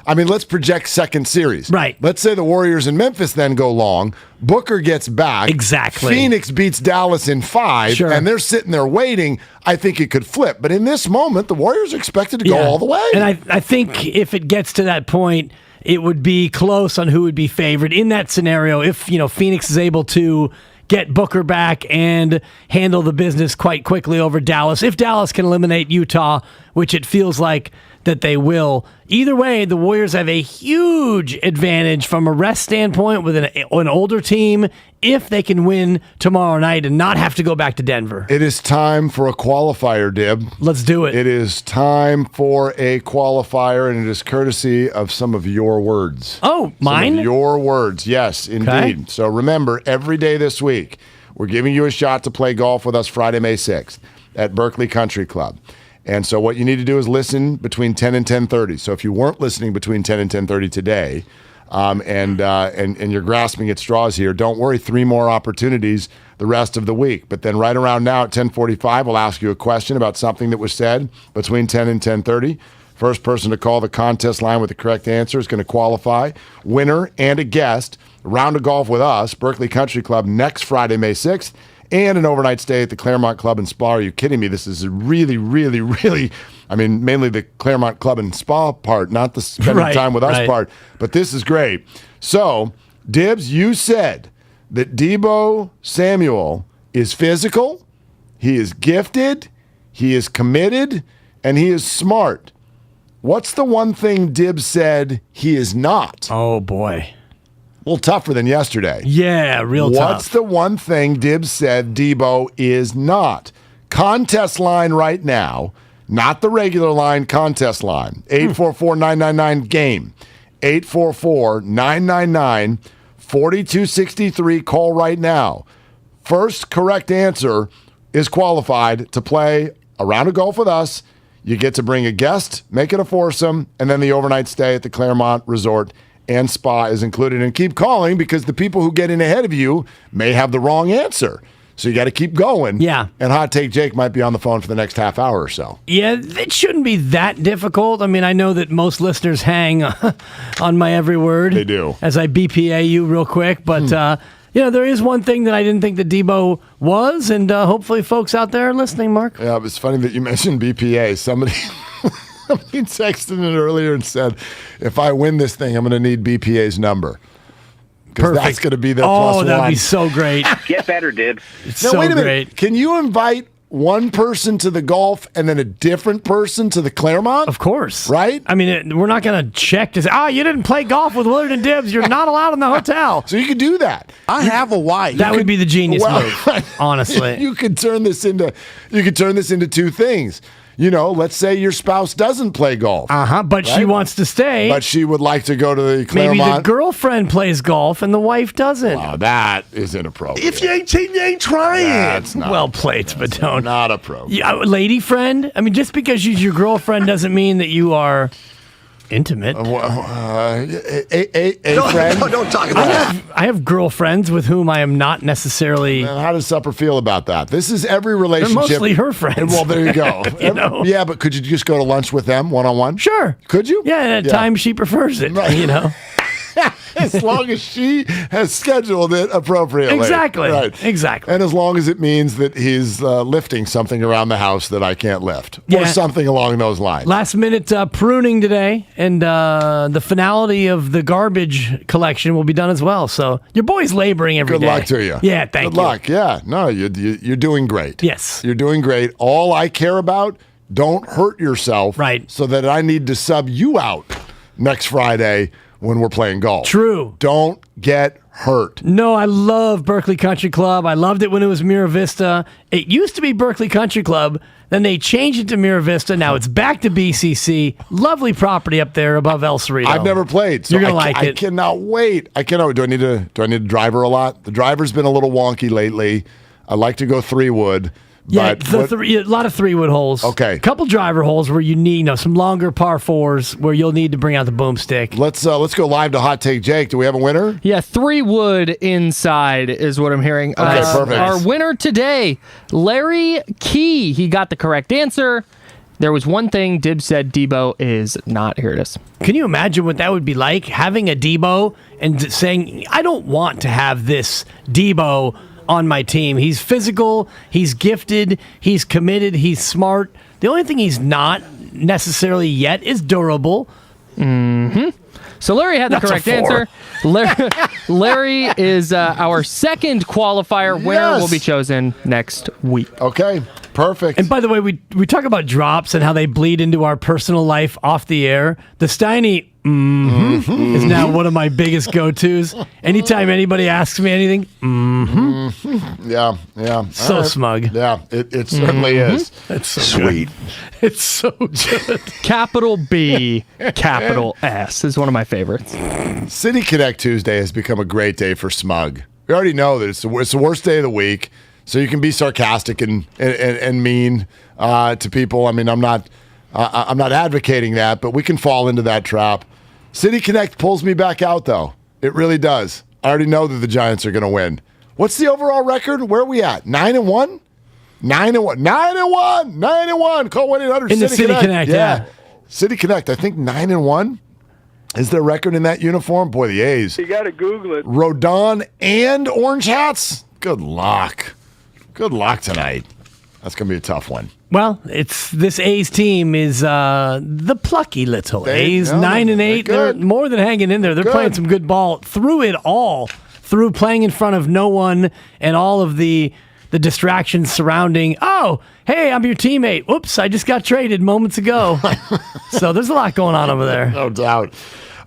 Speaker 6: let's project second series.
Speaker 10: Right.
Speaker 6: Let's say the Warriors in Memphis then go long. Booker gets back.
Speaker 10: Exactly.
Speaker 6: Phoenix beats Dallas in 5, and they're sitting there waiting. I think it could flip. But in this moment, the Warriors are expected to go all the way.
Speaker 10: And I think if it gets to that point, it would be close on who would be favored in that scenario. If Phoenix is able to get Booker back and handle the business quite quickly over Dallas. If Dallas can eliminate Utah, which it feels like that they will. Either way, the Warriors have a huge advantage from a rest standpoint with an older team if they can win tomorrow night and not have to go back to Denver.
Speaker 6: It is time for a qualifier, Dib.
Speaker 10: Let's do it.
Speaker 6: It is time for a qualifier, and it is courtesy of some of your words.
Speaker 10: Oh, mine?
Speaker 6: Some of your words, yes, indeed. Okay. So remember, every day this week, we're giving you a shot to play golf with us Friday, May 6th at Berkeley Country Club. And so what you need to do is listen between 10 and 10:30. So if you weren't listening between 10 and 10:30 today, and you're grasping at straws here, don't worry, 3 more opportunities the rest of the week. But then right around now at 10:45, we'll ask you a question about something that was said between 10 and 10:30. First person to call the contest line with the correct answer is going to qualify. Winner and a guest, a round of golf with us, Berkeley Country Club, next Friday, May 6th. And an overnight stay at the Claremont Club and Spa. Are you kidding me? This is really, really, really, mainly the Claremont Club and Spa part, not the spending time with us part. But this is great. So, Dibs, you said that Deebo Samuel is physical, he is gifted, he is committed, and he is smart. What's the one thing Dibs said he is not?
Speaker 10: Oh, boy.
Speaker 6: A little tougher than yesterday.
Speaker 10: Yeah, real tough.
Speaker 6: What's the one thing Dibs said Deebo is not? Contest line right now, not the regular line, contest line. 844-999-GAME. 844-999-4263. Call right now. First correct answer is qualified to play a round of golf with us. You get to bring a guest, make it a foursome, and then the overnight stay at the Claremont Resort and Spa is included. And keep calling because the people who get in ahead of you may have the wrong answer. So you got to keep going.
Speaker 10: Yeah.
Speaker 6: And Hot Take Jake might be on the phone for the next half hour or so.
Speaker 10: Yeah, it shouldn't be that difficult. I mean, I know that most listeners hang on my every word.
Speaker 6: They do.
Speaker 10: As I BPA you real quick. But, there is one thing that I didn't think that Debo was, and hopefully folks out there are listening, Mark.
Speaker 6: Yeah, it was funny that you mentioned BPA. Somebody texted it earlier and said, if I win this thing, I'm going to need BPA's number. Because that's going to be their plus one.
Speaker 10: Oh, that'd be so great.
Speaker 11: Get better, Dibs.
Speaker 10: It's so
Speaker 6: wait a minute.
Speaker 10: great.
Speaker 6: Can you invite one person to the golf and then a different person to the Claremont?
Speaker 10: Of course.
Speaker 6: Right?
Speaker 10: I mean, we're not going to check to say, you didn't play golf with Willard and Dibs. You're not allowed in the hotel.
Speaker 6: So you could do that.
Speaker 16: I have a wife.
Speaker 10: That would be the genius move, honestly.
Speaker 6: You could turn this into two things. Let's say your spouse doesn't play golf.
Speaker 10: But she wants to stay.
Speaker 6: But she would like to go to the Claremont.
Speaker 10: Maybe the girlfriend plays golf and the wife doesn't.
Speaker 6: Wow, that is inappropriate.
Speaker 16: If you ain't cheating, you ain't trying.
Speaker 6: That's not
Speaker 10: well played, Spadone.
Speaker 6: Not appropriate.
Speaker 10: Yeah, lady friend? I mean, just because she's your girlfriend doesn't mean that you are intimate.
Speaker 6: A friend?
Speaker 16: Don't talk about that.
Speaker 10: I have girlfriends with whom I am not necessarily.
Speaker 6: And how does Supper feel about that? This is every relationship.
Speaker 10: They're mostly her friends.
Speaker 6: Well, there you go. Yeah, but could you just go to lunch with them one-on-one?
Speaker 10: Sure.
Speaker 6: Could you?
Speaker 10: Yeah, at time she prefers it,
Speaker 6: As long as she has scheduled it appropriately.
Speaker 10: Exactly.
Speaker 6: Right.
Speaker 10: Exactly.
Speaker 6: And as long as it means that he's lifting something around the house that I can't lift.
Speaker 10: Yeah.
Speaker 6: Or something along those lines.
Speaker 10: Last minute pruning today, and the finality of the garbage collection will be done as well. So your boy's laboring every day.
Speaker 6: Good luck to you.
Speaker 10: Yeah, thank you.
Speaker 6: Good luck. Yeah. No, you're doing great.
Speaker 10: Yes.
Speaker 6: You're doing great. All I care about, don't hurt yourself.
Speaker 10: Right.
Speaker 6: So that I need to sub you out next Friday when we're playing golf.
Speaker 10: True.
Speaker 6: Don't get hurt.
Speaker 10: No, I love Berkeley Country Club. I loved it when it was Mira Vista. It used to be Berkeley Country Club. Then they changed it to Mira Vista. Now it's back to BCC. Lovely property up there above El Cerrito.
Speaker 6: I've never played. So
Speaker 10: You're gonna like it.
Speaker 6: I cannot wait. Do I need to driver a lot? The driver's been a little wonky lately. I like to go 3-wood.
Speaker 10: Yeah,
Speaker 6: But
Speaker 10: a lot of 3-wood holes.
Speaker 6: Okay.
Speaker 10: A couple driver holes where you need some longer par 4s where you'll need to bring out the boomstick.
Speaker 6: Let's go live to Hot Take Jake. Do we have a winner?
Speaker 8: Yeah, 3-wood inside is what I'm hearing.
Speaker 6: Okay, perfect.
Speaker 8: Our winner today, Larry Key. He got the correct answer. There was one thing Dibs said Debo is not. Here it is.
Speaker 10: Can you imagine what that would be like, having a Debo and saying, I don't want to have this Debo on my team. He's physical, he's gifted, he's committed, he's smart. The only thing he's not necessarily yet is durable.
Speaker 8: Mm-hmm. So Larry had the correct answer. Larry is our second qualifier. Winner will be chosen next week.
Speaker 6: Okay, perfect.
Speaker 10: And by the way, we talk about drops and how they bleed into our personal life off the air. The Steiny is now one of my biggest go-tos. Anytime anybody asks me anything,
Speaker 6: Yeah.
Speaker 10: So smug.
Speaker 6: Yeah, it certainly is.
Speaker 10: It's so
Speaker 6: sweet.
Speaker 10: Good. It's so good.
Speaker 8: Capital B, capital S is one of my favorites.
Speaker 6: City Connect Tuesday has become a great day for smug. We already know that it's the worst day of the week, so you can be sarcastic and mean to people. I mean, I'm not advocating that, but we can fall into that trap. City Connect pulls me back out, though. It really does. I already know that the Giants are going to win. What's the overall record? Where are we at? 9-1? 9-1. 9-1. Call 1-800
Speaker 10: In the City Connect, yeah.
Speaker 6: City Connect, I think 9-1 is their record in that uniform. Boy, the A's.
Speaker 2: You got to Google it.
Speaker 6: Rodon and orange hats? Good luck. Good luck tonight. That's going to be a tough one.
Speaker 10: Well, this A's team is the plucky little A's. 9-8. They're more than hanging in there. They're playing some good ball through it all. Through playing in front of no one and all of the distractions surrounding, oh, hey, I'm your teammate. Whoops, I just got traded moments ago. So there's a lot going on over there.
Speaker 6: No doubt.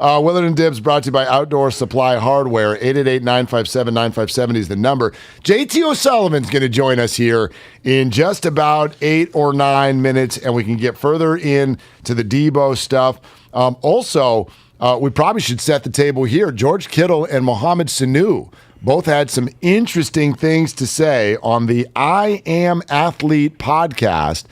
Speaker 6: Willard and Dibs brought to you by Outdoor Supply Hardware. 888-957-9570 is the number. JT O'Sullivan's going to join us here in just about 8 or 9 minutes, and we can get further into the Debo stuff. Also, we probably should set the table here. George Kittle and Mohamed Sanu both had some interesting things to say on the I Am Athlete podcast,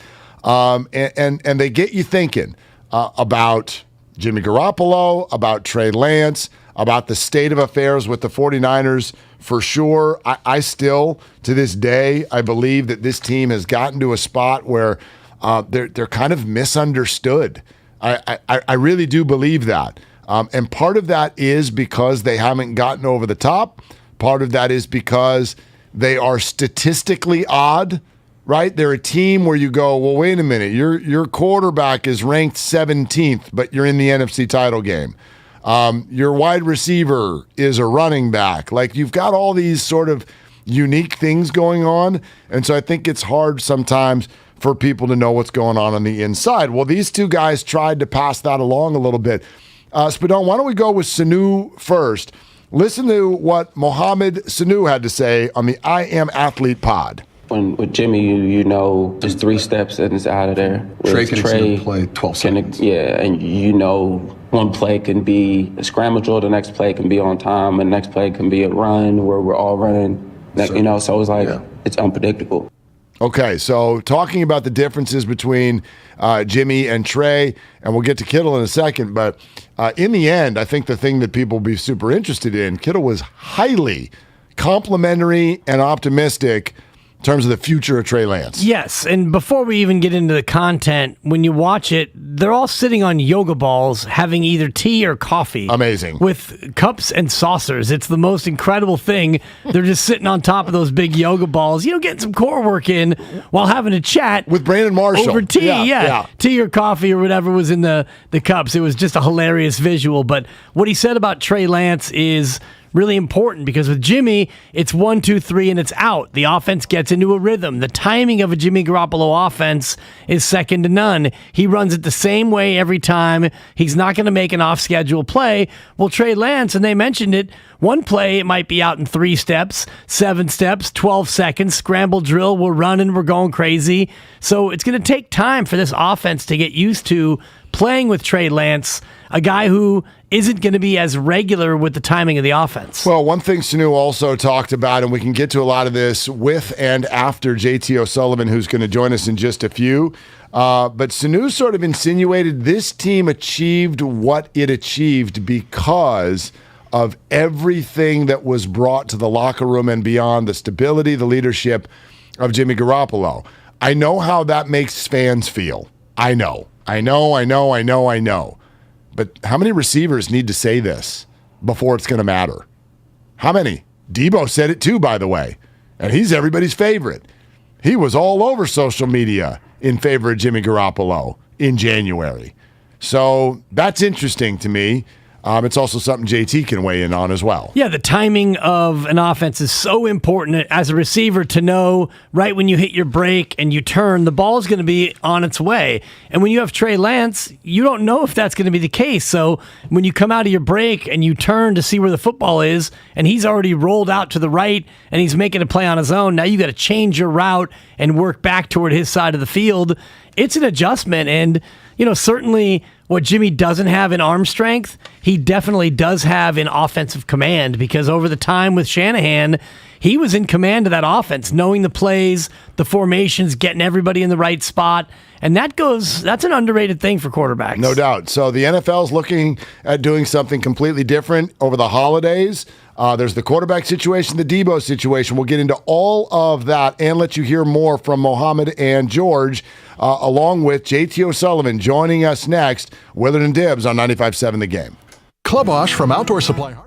Speaker 6: and they get you thinking about Jimmy Garoppolo, about Trey Lance, about the state of affairs with the 49ers for sure. I still, to this day, I believe that this team has gotten to a spot where they're kind of misunderstood. I really do believe that. And part of that is because they haven't gotten over the top. Part of that is because they are statistically odd, right? They're a team where you go, well, wait a minute, your quarterback is ranked 17th, but you're in the NFC title game. Your wide receiver is a running back. Like, you've got all these sort of unique things going on. And so I think it's hard sometimes for people to know what's going on the inside. Well, these two guys tried to pass that along a little bit. Spadone, why don't we go with Sanu first? Listen to what Mohamed Sanu had to say on the I Am Athlete pod.
Speaker 11: With Jimmy, you know, there's 3 steps and it's out of there.
Speaker 16: Trey can play 12 seconds.
Speaker 11: Yeah, and you know, one play can be a scramble drill, the next play can be on time, and the next play can be a run where we're all running. You know, so it's like, it's unpredictable.
Speaker 6: Okay, so talking about the differences between Jimmy and Trey, and we'll get to Kittle in a second, but in the end, I think the thing that people will be super interested in, Kittle was highly complimentary and optimistic in terms of the future of Trey Lance.
Speaker 10: Yes, and before we even get into the content, when you watch it, they're all sitting on yoga balls having either tea or coffee.
Speaker 6: Amazing.
Speaker 10: With cups and saucers. It's the most incredible thing. They're just sitting on top of those big yoga balls, getting some core work in while having a chat.
Speaker 6: With Brandon Marshall.
Speaker 10: Over tea, yeah. Tea or coffee or whatever was in the cups. It was just a hilarious visual. But what he said about Trey Lance is really important, because with Jimmy, it's 1, 2, 3, and it's out. The offense gets into a rhythm. The timing of a Jimmy Garoppolo offense is second to none. He runs it the same way every time. He's not going to make an off-schedule play. Well, Trey Lance, and they mentioned it, one play, it might be out in 3 steps, 7 steps, 12 seconds, scramble drill, we're running, we're going crazy. So it's going to take time for this offense to get used to playing with Trey Lance, a guy who isn't going to be as regular with the timing of the offense.
Speaker 6: Well, one thing Sanu also talked about, and we can get to a lot of this with and after JT O'Sullivan, who's going to join us in just a few, but Sanu sort of insinuated this team achieved what it achieved because of everything that was brought to the locker room and beyond, the stability, the leadership of Jimmy Garoppolo. I know how that makes fans feel. I know. But how many receivers need to say this before it's going to matter? How many? Debo said it too, by the way, and he's everybody's favorite. He was all over social media in favor of Jimmy Garoppolo in January. So that's interesting to me. It's also something JT can weigh in on as well.
Speaker 10: Yeah, the timing of an offense is so important as a receiver to know right when you hit your break and you turn, the ball is going to be on its way. And when you have Trey Lance, you don't know if that's going to be the case. So when you come out of your break and you turn to see where the football is, and he's already rolled out to the right and he's making a play on his own, now you got to change your route and work back toward his side of the field. It's an adjustment, and certainly what Jimmy doesn't have in arm strength, he definitely does have in offensive command, because over the time with Shanahan, he was in command of that offense, knowing the plays, the formations, getting everybody in the right spot. And that's an underrated thing for quarterbacks.
Speaker 6: No doubt. So the NFL's looking at doing something completely different over the holidays. There's the quarterback situation, the Debo situation. We'll get into all of that and let you hear more from Mohamed and George, along with JT O'Sullivan joining us next. Willard and Dibs on 95.7 The Game.
Speaker 18: Club Wash from Outdoor Supply Hardware.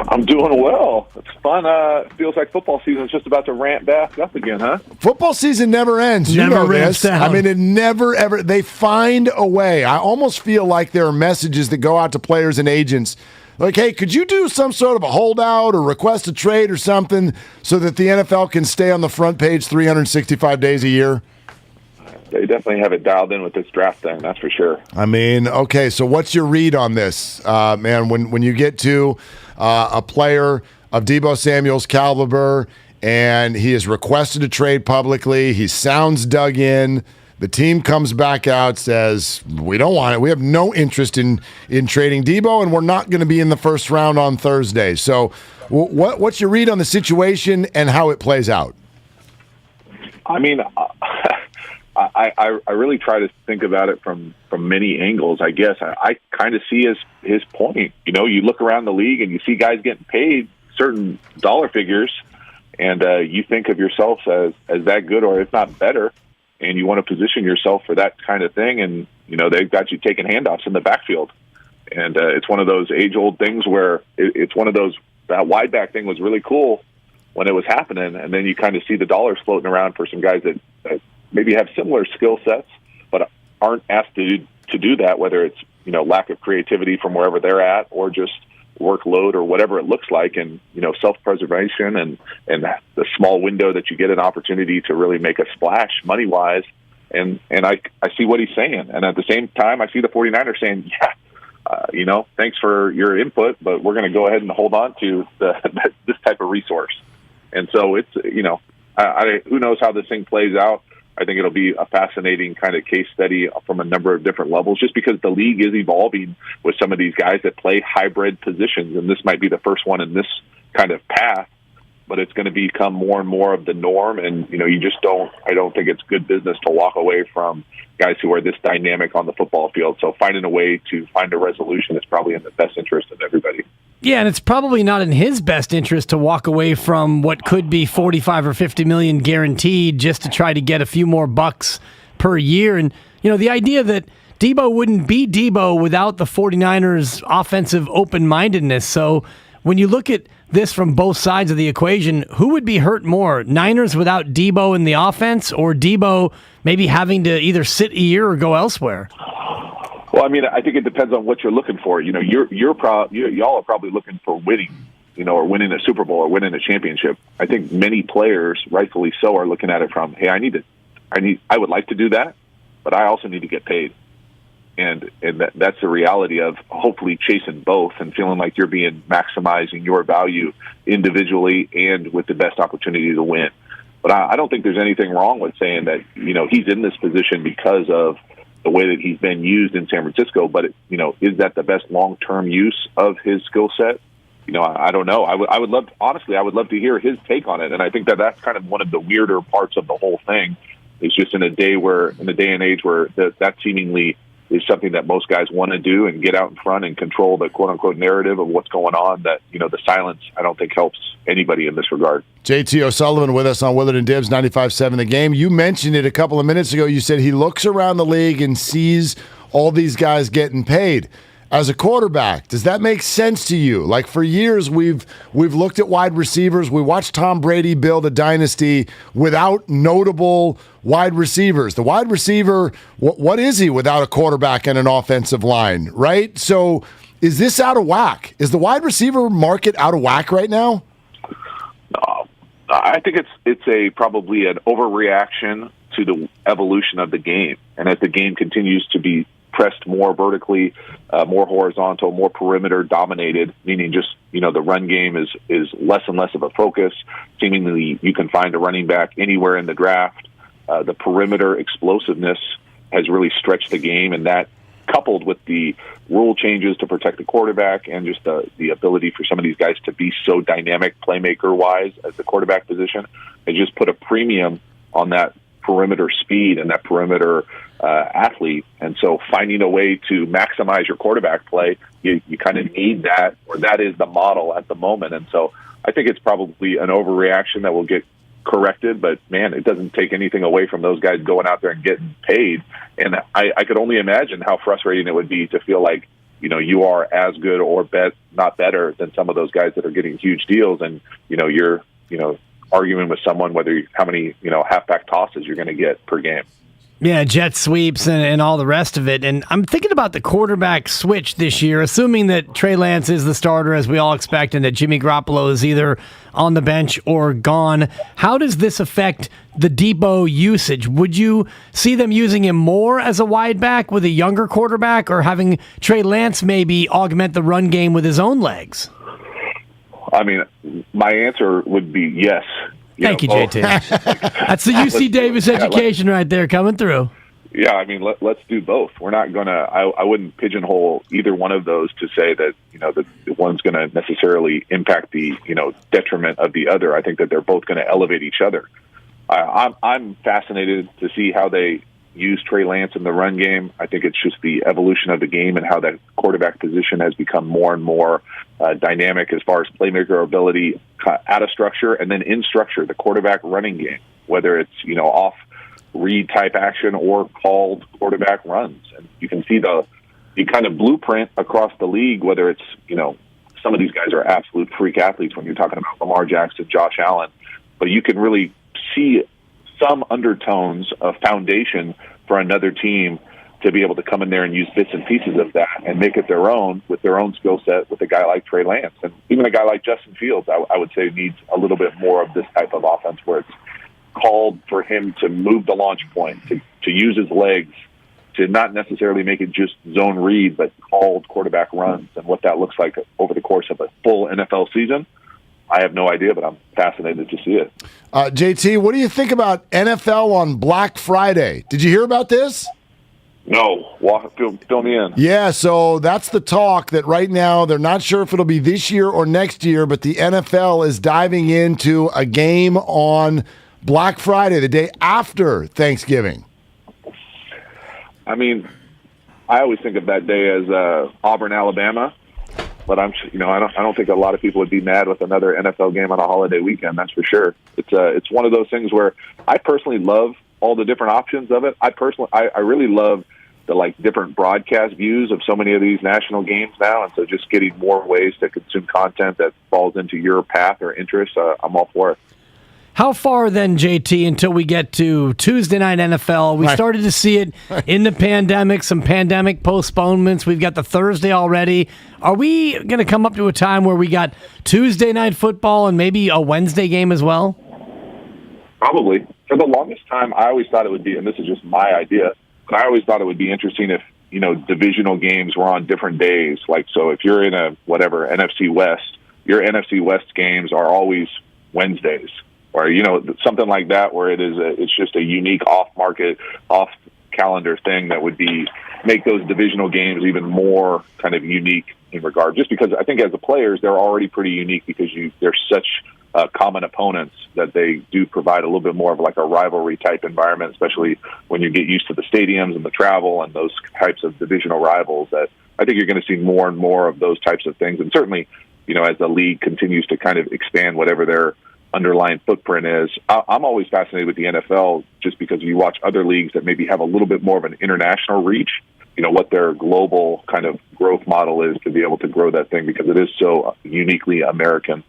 Speaker 12: I'm doing well. It's fun. It feels like football season is just about to ramp back up again, huh?
Speaker 6: Football season never ends. You know this. I mean, it never, ever. They find a way. I almost feel like there are messages that go out to players and agents like, hey, could you do some sort of a holdout or request a trade or something so that the NFL can stay on the front page 365 days a year?
Speaker 12: They definitely have it dialed in with this draft thing, that's for sure.
Speaker 6: I mean, okay, so what's your read on this, man? When you get to a player of Deebo Samuel's caliber and he has requested a trade publicly, he sounds dug in, the team comes back out, says, we don't want it. We have no interest in trading Deebo, and we're not going to be in the first round on Thursday. So what's your read on the situation and how it plays out?
Speaker 12: I mean, I really try to think about it from many angles, I guess. I kind of see his point. You know, you look around the league and you see guys getting paid certain dollar figures, and you think of yourself as that good or if not better, and you want to position yourself for that kind of thing, and, you know, they've got you taking handoffs in the backfield. And it's one of those age-old things where it's one of those, that wide back thing was really cool when it was happening, and then you kind of see the dollars floating around for some guys that maybe have similar skill sets but aren't asked to do that, whether it's, you know, lack of creativity from wherever they're at or just workload or whatever it looks like, and, you know, self-preservation and the small window that you get an opportunity to really make a splash money-wise. And I see what he's saying. And at the same time, I see the 49ers saying, you know, thanks for your input, but we're going to go ahead and hold on to this type of resource. And so it's, you know, who knows how this thing plays out. I think it'll be a fascinating kind of case study from a number of different levels, just because the league is evolving with some of these guys that play hybrid positions, and this might be the first one in this kind of path, but it's going to become more and more of the norm. And, you know, I don't think it's good business to walk away from guys who are this dynamic on the football field. So finding a way to find a resolution is probably in the best interest of everybody.
Speaker 10: Yeah, and it's probably not in his best interest to walk away from what could be 45 or 50 million guaranteed just to try to get a few more bucks per year. And, you know, the idea that Deebo wouldn't be Deebo without the 49ers' offensive open-mindedness. So when you look at this from both sides of the equation, who would be hurt more? Niners without Deebo in the offense, or Deebo maybe having to either sit a year or go elsewhere?
Speaker 12: Well, I mean, I think it depends on what you're looking for. You know, y'all are probably looking for winning, you know, or winning a Super Bowl or winning a championship. I think many players, rightfully so, are looking at it from, hey, I would like to do that, but I also need to get paid. And that's the reality of hopefully chasing both and feeling like you're maximizing your value individually and with the best opportunity to win. But I don't think there's anything wrong with saying that, you know, he's in this position because of the way that he's been used in San Francisco. But, you know, is that the best long-term use of his skill set? You know, I don't know. I would love to hear his take on it. And I think that's kind of one of the weirder parts of the whole thing. It's just in a day and age where that seemingly is something that most guys want to do and get out in front and control the quote-unquote narrative of what's going on, that, you know, the silence, I don't think, helps anybody in this regard.
Speaker 6: JT O'Sullivan with us on Willard and Dibs, 95.7 The Game. You mentioned it a couple of minutes ago. You said he looks around the league and sees all these guys getting paid. As a quarterback, does that make sense to you? Like, for years, we've looked at wide receivers. We watched Tom Brady build a dynasty without notable wide receivers. The wide receiver, what is he without a quarterback and an offensive line, right? So is this out of whack? Is the wide receiver market out of whack right now?
Speaker 12: No, I think it's probably an overreaction to the evolution of the game. And as the game continues to be pressed more vertically, more horizontal, more perimeter dominated, meaning just, you know, the run game is less and less of a focus. Seemingly you can find a running back anywhere in the draft. The perimeter explosiveness has really stretched the game, and that, coupled with the rule changes to protect the quarterback and just the ability for some of these guys to be so dynamic playmaker-wise as the quarterback position, has just put a premium on that perimeter speed and that perimeter athlete. And so finding a way to maximize your quarterback play, you kind of need that, or that is the model at the moment. And so I think it's probably an overreaction that will get corrected, but man, it doesn't take anything away from those guys going out there and getting paid. And I could only imagine how frustrating it would be to feel like you are as good or not better than some of those guys that are getting huge deals, and you're arguing with someone how many halfback tosses you're going to get per game.
Speaker 10: Yeah, jet sweeps and all the rest of it. And I'm thinking about the quarterback switch this year, assuming that Trey Lance is the starter, as we all expect, and that Jimmy Garoppolo is either on the bench or gone. How does this affect the Debo usage? Would you see them using him more as a wide back with a younger quarterback, or having Trey Lance maybe augment the run game with his own legs?
Speaker 12: I mean, my answer would be yes.
Speaker 10: Thank you, JT. That's the UC Davis education right there coming through.
Speaker 12: Yeah, I mean, let's do both. We're not going to – I wouldn't pigeonhole either one of those to say that, that one's going to necessarily impact the, detriment of the other. I think that they're both going to elevate each other. I'm fascinated to see how they use Trey Lance in the run game. I think it's just the evolution of the game and how that quarterback position has become more and more dynamic as far as playmaker ability out of structure and then in structure, the quarterback running game, whether it's, off read type action or called quarterback runs. And you can see the kind of blueprint across the league, whether it's, some of these guys are absolute freak athletes when you're talking about Lamar Jackson, Josh Allen, but you can really see some undertones of foundation for another team to be able to come in there and use bits and pieces of that and make it their own with their own skill set with a guy like Trey Lance. And even a guy like Justin Fields, I would say, needs a little bit more of this type of offense where it's called for him to move the launch point, to use his legs, to not necessarily make it just zone read, but called quarterback runs. And what that looks like over the course of a full NFL season, I have no idea, but I'm fascinated to see it.
Speaker 6: JT, what do you think about NFL on Black Friday? Did you hear about this?
Speaker 12: No. Fill me in.
Speaker 6: Yeah, so that's the talk that right now they're not sure if it'll be this year or next year, but the NFL is diving into a game on Black Friday, the day after Thanksgiving.
Speaker 12: I mean, I always think of that day as Auburn, Alabama. But I don't think a lot of people would be mad with another NFL game on a holiday weekend. That's for sure. It's one of those things where I personally love all the different options of it. I really love the different broadcast views of so many of these national games now, and so just getting more ways to consume content that falls into your path or interest, I'm all for it.
Speaker 10: How far then, JT, until we get to Tuesday night NFL? We started to see it in the pandemic, some pandemic postponements. We've got the Thursday already. Are we going to come up to a time where we got Tuesday night football and maybe a Wednesday game as well?
Speaker 12: Probably. For the longest time, I always thought it would be, and this is just my idea, but I always thought it would be interesting if, divisional games were on different days. So if you're in a, NFC West, your NFC West games are always Wednesdays. Or, something like that where it's just a unique off-market, off-calendar thing that would make those divisional games even more kind of unique in regard. Just because I think as the players, they're already pretty unique because they're such common opponents that they do provide a little bit more of a rivalry-type environment, especially when you get used to the stadiums and the travel and those types of divisional rivals that I think you're going to see more and more of those types of things. And certainly, as the league continues to kind of expand whatever their underlying footprint is. I'm always fascinated with the NFL just because you watch other leagues that maybe have a little bit more of an international reach, what their global kind of growth model is to be able to grow that thing because it is so uniquely American.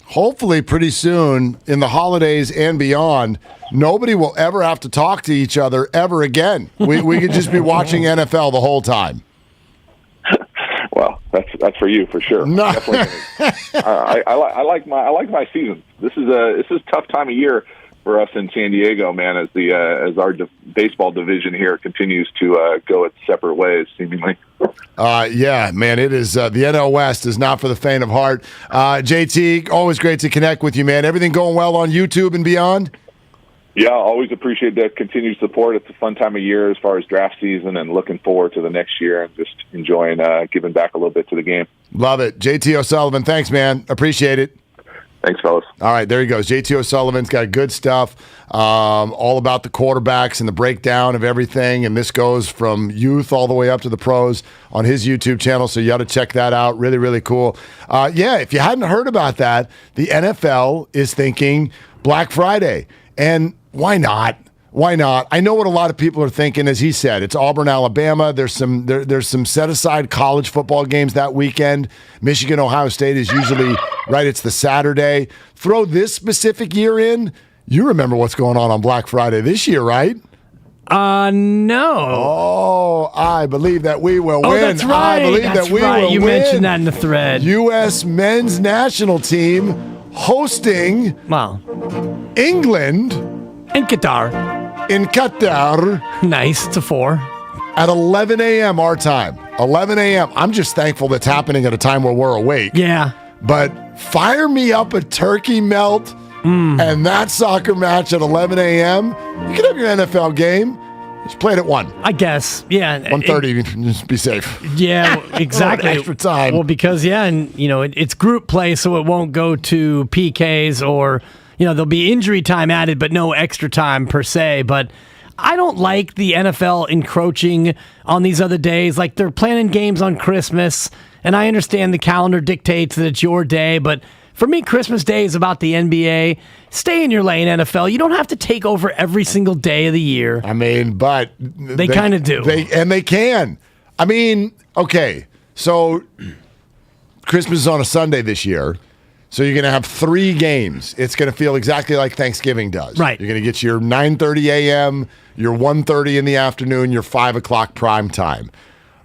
Speaker 6: Hopefully pretty soon in the holidays and beyond, nobody will ever have to talk to each other ever again. We could just be watching NFL the whole time.
Speaker 12: Well, that's for you for sure.
Speaker 6: No.
Speaker 12: I like my season. This is a tough time of year for us in San Diego, man. As our baseball division here continues to go its separate ways, seemingly.
Speaker 6: Yeah, man, it is. The NL West is not for the faint of heart. JT, always great to connect with you, man. Everything going well on YouTube and beyond?
Speaker 12: Yeah, always appreciate that continued support. It's a fun time of year as far as draft season and looking forward to the next year and just enjoying giving back a little bit to the game.
Speaker 6: Love it. JT O'Sullivan, thanks, man. Appreciate it.
Speaker 12: Thanks, fellas.
Speaker 6: All right, there he goes. JT O'Sullivan's got good stuff all about the quarterbacks and the breakdown of everything, and this goes from youth all the way up to the pros on his YouTube channel, so you ought to check that out. Really, really cool. Yeah, if you hadn't heard about that, the NFL is thinking Black Friday, and why not? Why not? I know what a lot of people are thinking. As he said, it's Auburn, Alabama. There's some set-aside college football games that weekend. Michigan, Ohio State is usually, right, it's the Saturday. Throw this specific year in. You remember what's going on Black Friday this year, right?
Speaker 10: No.
Speaker 6: Oh, I believe that we will win.
Speaker 10: Oh, that's right.
Speaker 6: I believe
Speaker 10: that's
Speaker 6: that we
Speaker 10: right.
Speaker 6: will
Speaker 10: You
Speaker 6: win.
Speaker 10: mentioned that in the thread.
Speaker 6: U.S. men's national team hosting England
Speaker 10: in Qatar. Nice. It's a 4.
Speaker 6: At 11 a.m. our time. 11 a.m. I'm just thankful that's happening at a time where we're awake.
Speaker 10: Yeah.
Speaker 6: But fire me up a turkey melt and that soccer match at 11 a.m. You can have your NFL game. Just play it at 1.
Speaker 10: I guess. Yeah.
Speaker 6: 1:30. Just be safe.
Speaker 10: Yeah, exactly.
Speaker 6: Extra time.
Speaker 10: Well, because, it's group play, so it won't go to PKs or, there'll be injury time added, but no extra time per se. But I don't like the NFL encroaching on these other days. Like, they're planning games on Christmas, and I understand the calendar dictates that it's your day, but for me, Christmas Day is about the NBA. Stay in your lane, NFL. You don't have to take over every single day of the year.
Speaker 6: I mean, but
Speaker 10: they kind of do.
Speaker 6: They can. I mean, okay, so Christmas is on a Sunday this year, so you're going to have 3 games. It's going to feel exactly like Thanksgiving does.
Speaker 10: Right.
Speaker 6: You're going to get your 9:30 a.m., your 1:30 in the afternoon, your 5 o'clock prime time.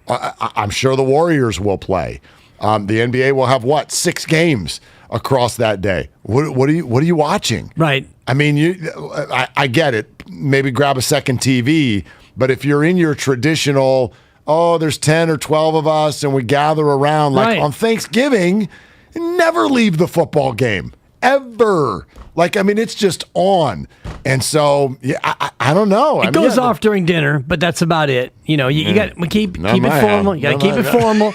Speaker 6: I'm sure the Warriors will play. The NBA will have, 6 games across that day. What are you watching?
Speaker 10: Right.
Speaker 6: I mean, I get it. Maybe grab a second TV, but if you're in your traditional, there's 10 or 12 of us and we gather around, like on Thanksgiving, never leave the football game. Ever. It's just on. And so, I don't know.
Speaker 10: It goes off during dinner, but that's about it. You got to keep it formal. You got to keep it formal.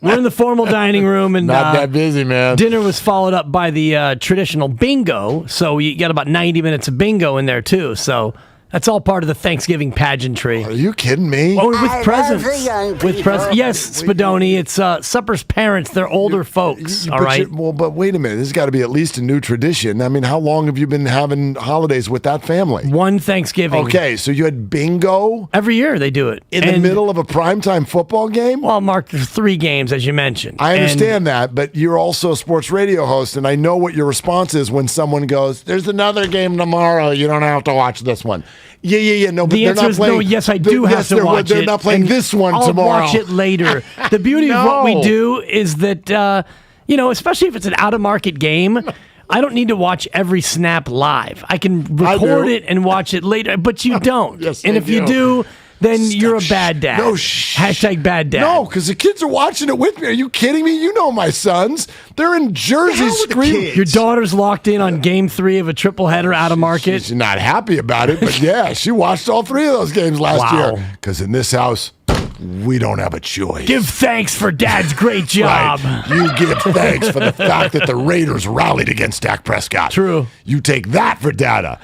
Speaker 10: We're in the formal dining room, and
Speaker 6: not that busy, man.
Speaker 10: Dinner was followed up by the traditional bingo, so you got about 90 minutes of bingo in there too. So that's all part of the Thanksgiving pageantry.
Speaker 6: Are you kidding me?
Speaker 10: Oh, with presents. Yes, Spadoni. It's Supper's parents. They're older folks. All right.
Speaker 6: But wait a minute. This has got to be at least a new tradition. I mean, how long have you been having holidays with that family?
Speaker 10: One Thanksgiving.
Speaker 6: Okay, so you had bingo?
Speaker 10: Every year they do it.
Speaker 6: In the middle of a primetime football game?
Speaker 10: Well, Mark, there's 3 games, as you mentioned.
Speaker 6: I understand that, but you're also a sports radio host, and I know what your response is when someone goes, there's another game tomorrow. You don't have to watch this one. Yeah. No, but
Speaker 10: the answer is no. Yes, I do have to watch it.
Speaker 6: They're not playing this one tomorrow.
Speaker 10: I'll watch it later. The beauty of what we do is that, especially if it's an out-of-market game, I don't need to watch every snap live. I can record it and watch it later, but you don't.
Speaker 6: Yes,
Speaker 10: and if you do, then you're a bad dad.
Speaker 6: No,
Speaker 10: Hashtag bad dad.
Speaker 6: No, because the kids are watching it with me. Are you kidding me? You know my sons. They're in Jersey screaming.
Speaker 10: Your daughter's locked in on game 3 of a triple header out of market.
Speaker 6: She's not happy about it, but yeah, she watched all 3 of those games last year. Because in this house, we don't have a choice.
Speaker 10: Give thanks for Dad's great job.
Speaker 6: Right. You give thanks for the fact that the Raiders rallied against Dak Prescott.
Speaker 10: True.
Speaker 6: You take that for data.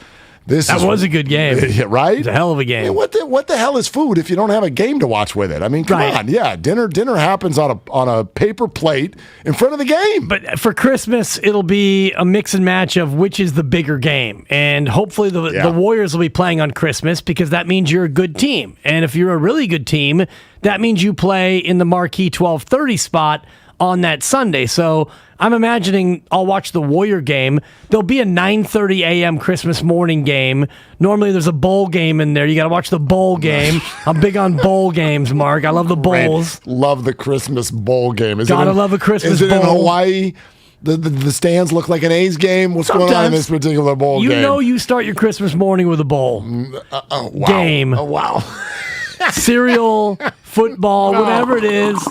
Speaker 10: That was a good game.
Speaker 6: Right?
Speaker 10: It was a hell of a game.
Speaker 6: Yeah, what the hell is food if you don't have a game to watch with it? I mean, come on. Yeah, dinner happens on a paper plate in front of the game.
Speaker 10: But for Christmas, it'll be a mix and match of which is the bigger game. And hopefully the Warriors will be playing on Christmas because that means you're a good team. And if you're a really good team, that means you play in the marquee 12:30 spot on that Sunday. So I'm imagining I'll watch the Warrior game. There'll be a 9:30 a.m. Christmas morning game. Normally there's a bowl game in there. You got to watch the bowl game. I'm big on bowl games, Mark. I love the bowls.
Speaker 6: Right. Love the Christmas bowl game.
Speaker 10: Gotta love a Christmas bowl.
Speaker 6: Is it in Hawaii? The stands look like an A's game. What's going on in this particular bowl game?
Speaker 10: You know you start your Christmas morning with a bowl game.
Speaker 6: Oh, wow.
Speaker 10: Cereal, football, whatever it is.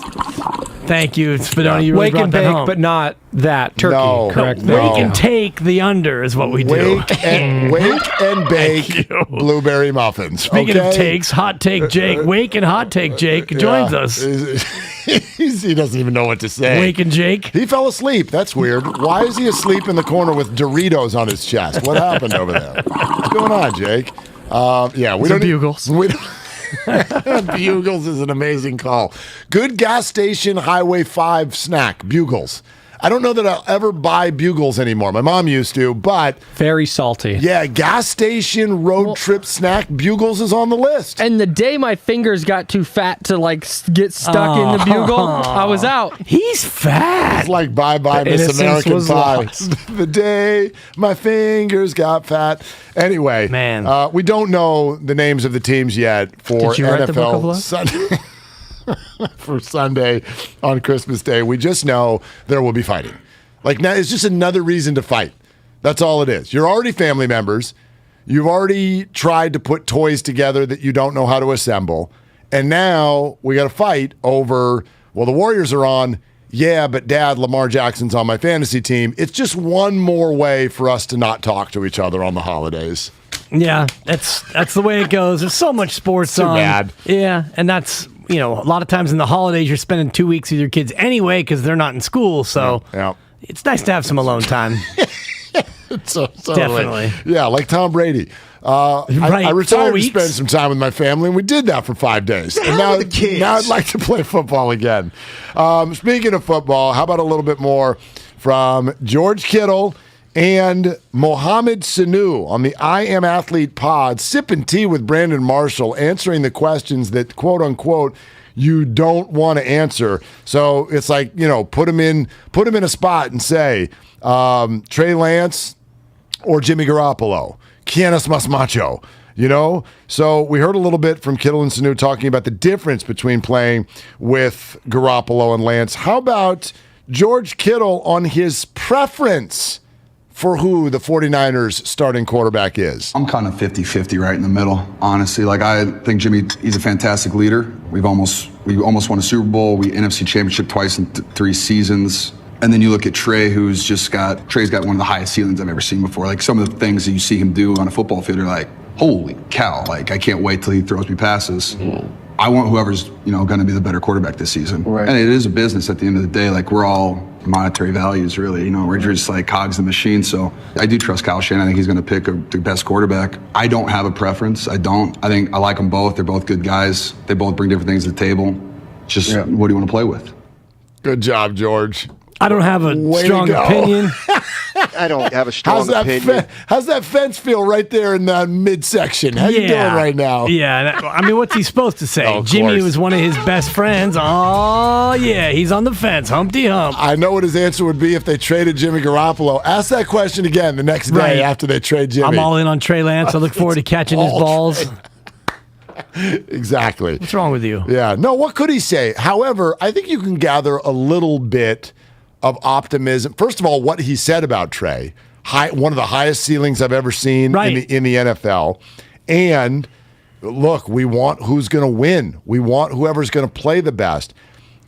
Speaker 10: Thank you, Spadoni. You really
Speaker 1: Wake
Speaker 10: brought
Speaker 1: and
Speaker 10: that
Speaker 1: bake,
Speaker 10: home.
Speaker 1: but not that turkey.
Speaker 6: No.
Speaker 1: Correct.
Speaker 10: Wake and take the under is what we do.
Speaker 6: Wake and bake blueberry muffins.
Speaker 10: Speaking of takes, hot take Jake. Wake and hot take Jake joins us.
Speaker 6: He doesn't even know what to say.
Speaker 10: Wake and Jake.
Speaker 6: He fell asleep. That's weird. Why is he asleep in the corner with Doritos on his chest? What happened over there? What's going on, Jake? We don't
Speaker 10: Bugles.
Speaker 6: Bugles is an amazing call. Good gas station Highway 5 snack, Bugles. I don't know that I'll ever buy Bugles anymore. My mom used to, but
Speaker 1: very salty.
Speaker 6: Yeah, gas station road trip snack. Bugles is on the list.
Speaker 8: And the day my fingers got too fat to like get stuck in the Bugle, I was out.
Speaker 10: He's fat.
Speaker 6: It's like bye-bye Miss American Pie. The day my fingers got fat. Anyway,
Speaker 10: man,
Speaker 6: we don't know the names of the teams yet for
Speaker 8: Did you write the Book of
Speaker 6: NFL
Speaker 8: Love?
Speaker 6: Sunday. For Sunday on Christmas Day. We just know there will be fighting. Like, now it's just another reason to fight. That's all it is. You're already family members. You've already tried to put toys together that you don't know how to assemble. And now we got to fight over, well, the Warriors are on. Yeah, but Dad, Lamar Jackson's on my fantasy team. It's just one more way for us to not talk to each other on the holidays.
Speaker 10: Yeah, that's the way it goes. There's so much sports
Speaker 6: Too
Speaker 10: on.
Speaker 6: bad.
Speaker 10: Yeah, and that's, a lot of times in the holidays you're spending 2 weeks with your kids anyway because they're not in school. So it's nice to have some alone time. Definitely.
Speaker 6: Yeah, like Tom Brady.
Speaker 10: Right,
Speaker 6: I
Speaker 10: 4
Speaker 6: retired to
Speaker 10: weeks.
Speaker 6: spend some time with my family, and we did that for 5 days. And now I'd like to play football again. Speaking of football, how about a little bit more from George Kittle and Mohamed Sanu on the I Am Athlete pod, sipping tea with Brandon Marshall, answering the questions that, quote unquote, you don't want to answer. So it's like, put him in a spot and say, Trey Lance or Jimmy Garoppolo, ¿Quién es más macho? So we heard a little bit from Kittle and Sanu talking about the difference between playing with Garoppolo and Lance. How about George Kittle on his preference for who the 49ers starting quarterback is?
Speaker 9: I'm kind of 50-50 right in the middle, honestly. Like, I think Jimmy, he's a fantastic leader. We almost won a Super Bowl. We NFC Championship twice in 3 seasons. And then you look at Trey, Trey's got one of the highest ceilings I've ever seen before. Like, some of the things that you see him do on a football field are like, holy cow, like, I can't wait till he throws me passes. I want whoever's, going to be the better quarterback this season. Right. And it is a business at the end of the day. Like, we're all monetary values, really. We're just like cogs in the machine. So I do trust Kyle Shanahan. I think he's going to pick the best quarterback. I don't have a preference. I think I like them both. They're both good guys. They both bring different things to the table. Just what do you want to play with?
Speaker 6: Good job, George.
Speaker 10: I don't have a strong opinion.
Speaker 13: I don't have a strong opinion.
Speaker 6: How's that fence feel right there in that midsection? How you doing right now?
Speaker 10: Yeah, I mean, what's he supposed to say? Jimmy
Speaker 6: course.
Speaker 10: was one of his best friends. Oh, yeah, he's on the fence. Humpty Hump.
Speaker 6: I know what his answer would be if they traded Jimmy Garoppolo. Ask that question again the next day after they trade Jimmy.
Speaker 10: I'm all in on Trey Lance. I look forward to catching his balls.
Speaker 6: Exactly.
Speaker 10: What's wrong with you?
Speaker 6: Yeah. No, what could he say? However, I think you can gather a little bit of optimism. First of all, what he said about Trey, one of the highest ceilings I've ever seen in the NFL. And look, we want who's going to win. We want whoever's going to play the best.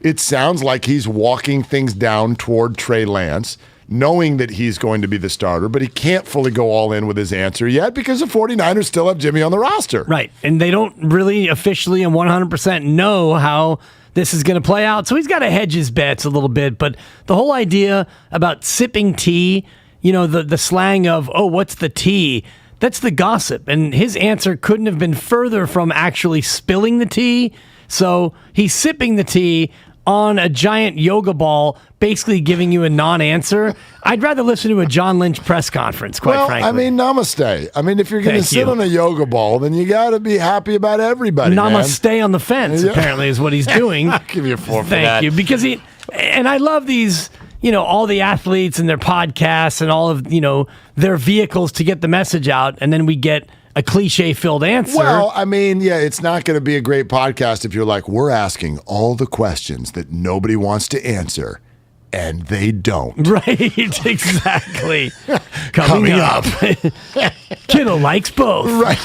Speaker 6: It sounds like he's walking things down toward Trey Lance, knowing that he's going to be the starter, but he can't fully go all in with his answer yet because the 49ers still have Jimmy on the roster.
Speaker 10: Right. And they don't really officially and 100% know how this is going to play out. So he's got to hedge his bets a little bit. But the whole idea about sipping tea, the slang of, oh, what's the tea? That's the gossip. And his answer couldn't have been further from actually spilling the tea. So he's sipping the tea on a giant yoga ball, basically giving you a non-answer. I'd rather listen to a John Lynch press conference, quite frankly.
Speaker 6: I mean, namaste. I mean, if you're going to sit on a yoga ball, then you got to be happy about everybody,
Speaker 10: Namaste on the fence, apparently, is what he's doing.
Speaker 6: I'll give you a 4 for that.
Speaker 10: Thank you. Because and I love these, all the athletes and their podcasts and all of, their vehicles to get the message out, and then we get a cliche-filled answer.
Speaker 6: Well, I mean, it's not going to be a great podcast if you're like, we're asking all the questions that nobody wants to answer, and they don't.
Speaker 10: Right, exactly. Coming up. Kiddo likes both.
Speaker 6: Right.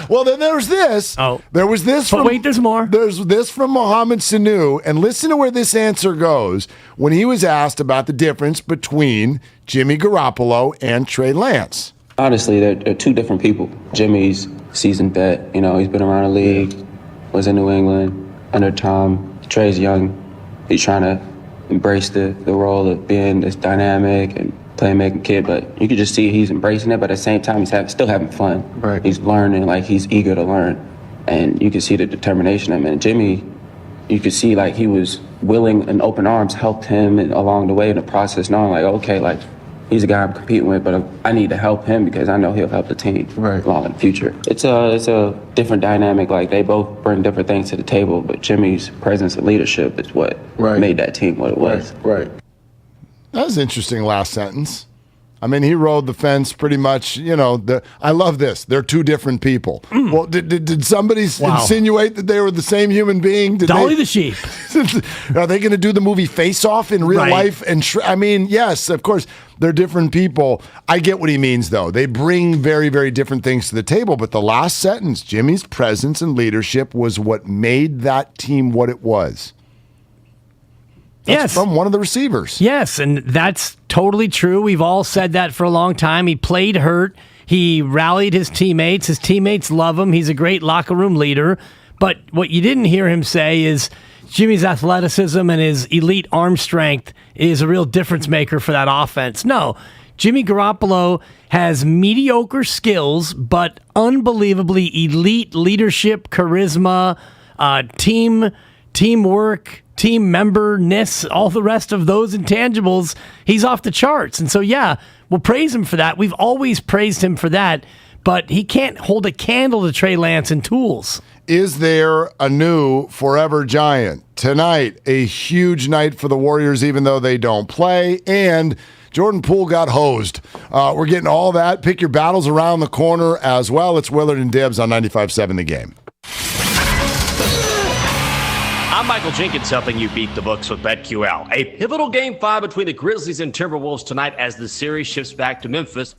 Speaker 6: Well, then there's this.
Speaker 10: Oh.
Speaker 6: There was this
Speaker 10: But wait, there's more.
Speaker 6: There's this from Mohamed Sanu, and listen to where this answer goes when he was asked about the difference between Jimmy Garoppolo and Trey Lance.
Speaker 11: Honestly, they're 2 different people. Jimmy's seasoned vet. He's been around the league, was in New England under Tom. Trey's young. He's trying to embrace the role of being this dynamic and playmaking kid, but you can just see he's embracing it, but at the same time, he's still having fun. Right. He's learning, like he's eager to learn, and you can see the determination in him. And Jimmy, you could see like he was willing and open arms helped him along the way in the process, knowing like, okay, like he's a guy I'm competing with, but I need to help him because I know he'll help the team along in the future. It's a different dynamic. Like they both bring different things to the table, but Jimmy's presence and leadership is what made that team what it was.
Speaker 13: Right.
Speaker 6: That was interesting last sentence. I mean, he rode the fence pretty much, I love this. They're two different people. Well, did somebody insinuate that they were the same human being?
Speaker 10: Dolly the sheep.
Speaker 6: Are they going to do the movie Face Off in real life? And I mean, yes, of course, they're different people. I get what he means, though. They bring very, very different things to the table. But the last sentence, Jimmy's presence and leadership was what made that team what it was. That's from one of the receivers.
Speaker 10: Yes, and that's totally true. We've all said that for a long time. He played hurt. He rallied his teammates. His teammates love him. He's a great locker room leader. But what you didn't hear him say is Jimmy's athleticism and his elite arm strength is a real difference maker for that offense. No, Jimmy Garoppolo has mediocre skills, but unbelievably elite leadership, charisma, teamwork, team member-ness, all the rest of those intangibles. He's off the charts. And so, yeah, we'll praise him for that. We've always praised him for that, but he can't hold a candle to Trey Lance in tools.
Speaker 6: Is there a new forever giant? Tonight, a huge night for the Warriors, even though they don't play, and Jordan Poole got hosed. We're getting all that. Pick your battles around the corner as well. It's Willard and Dibs on 95.7 The Game.
Speaker 7: I'm Michael Jenkins, helping you beat the books with BetQL. A pivotal Game 5 between the Grizzlies and Timberwolves tonight as the series shifts back to Memphis.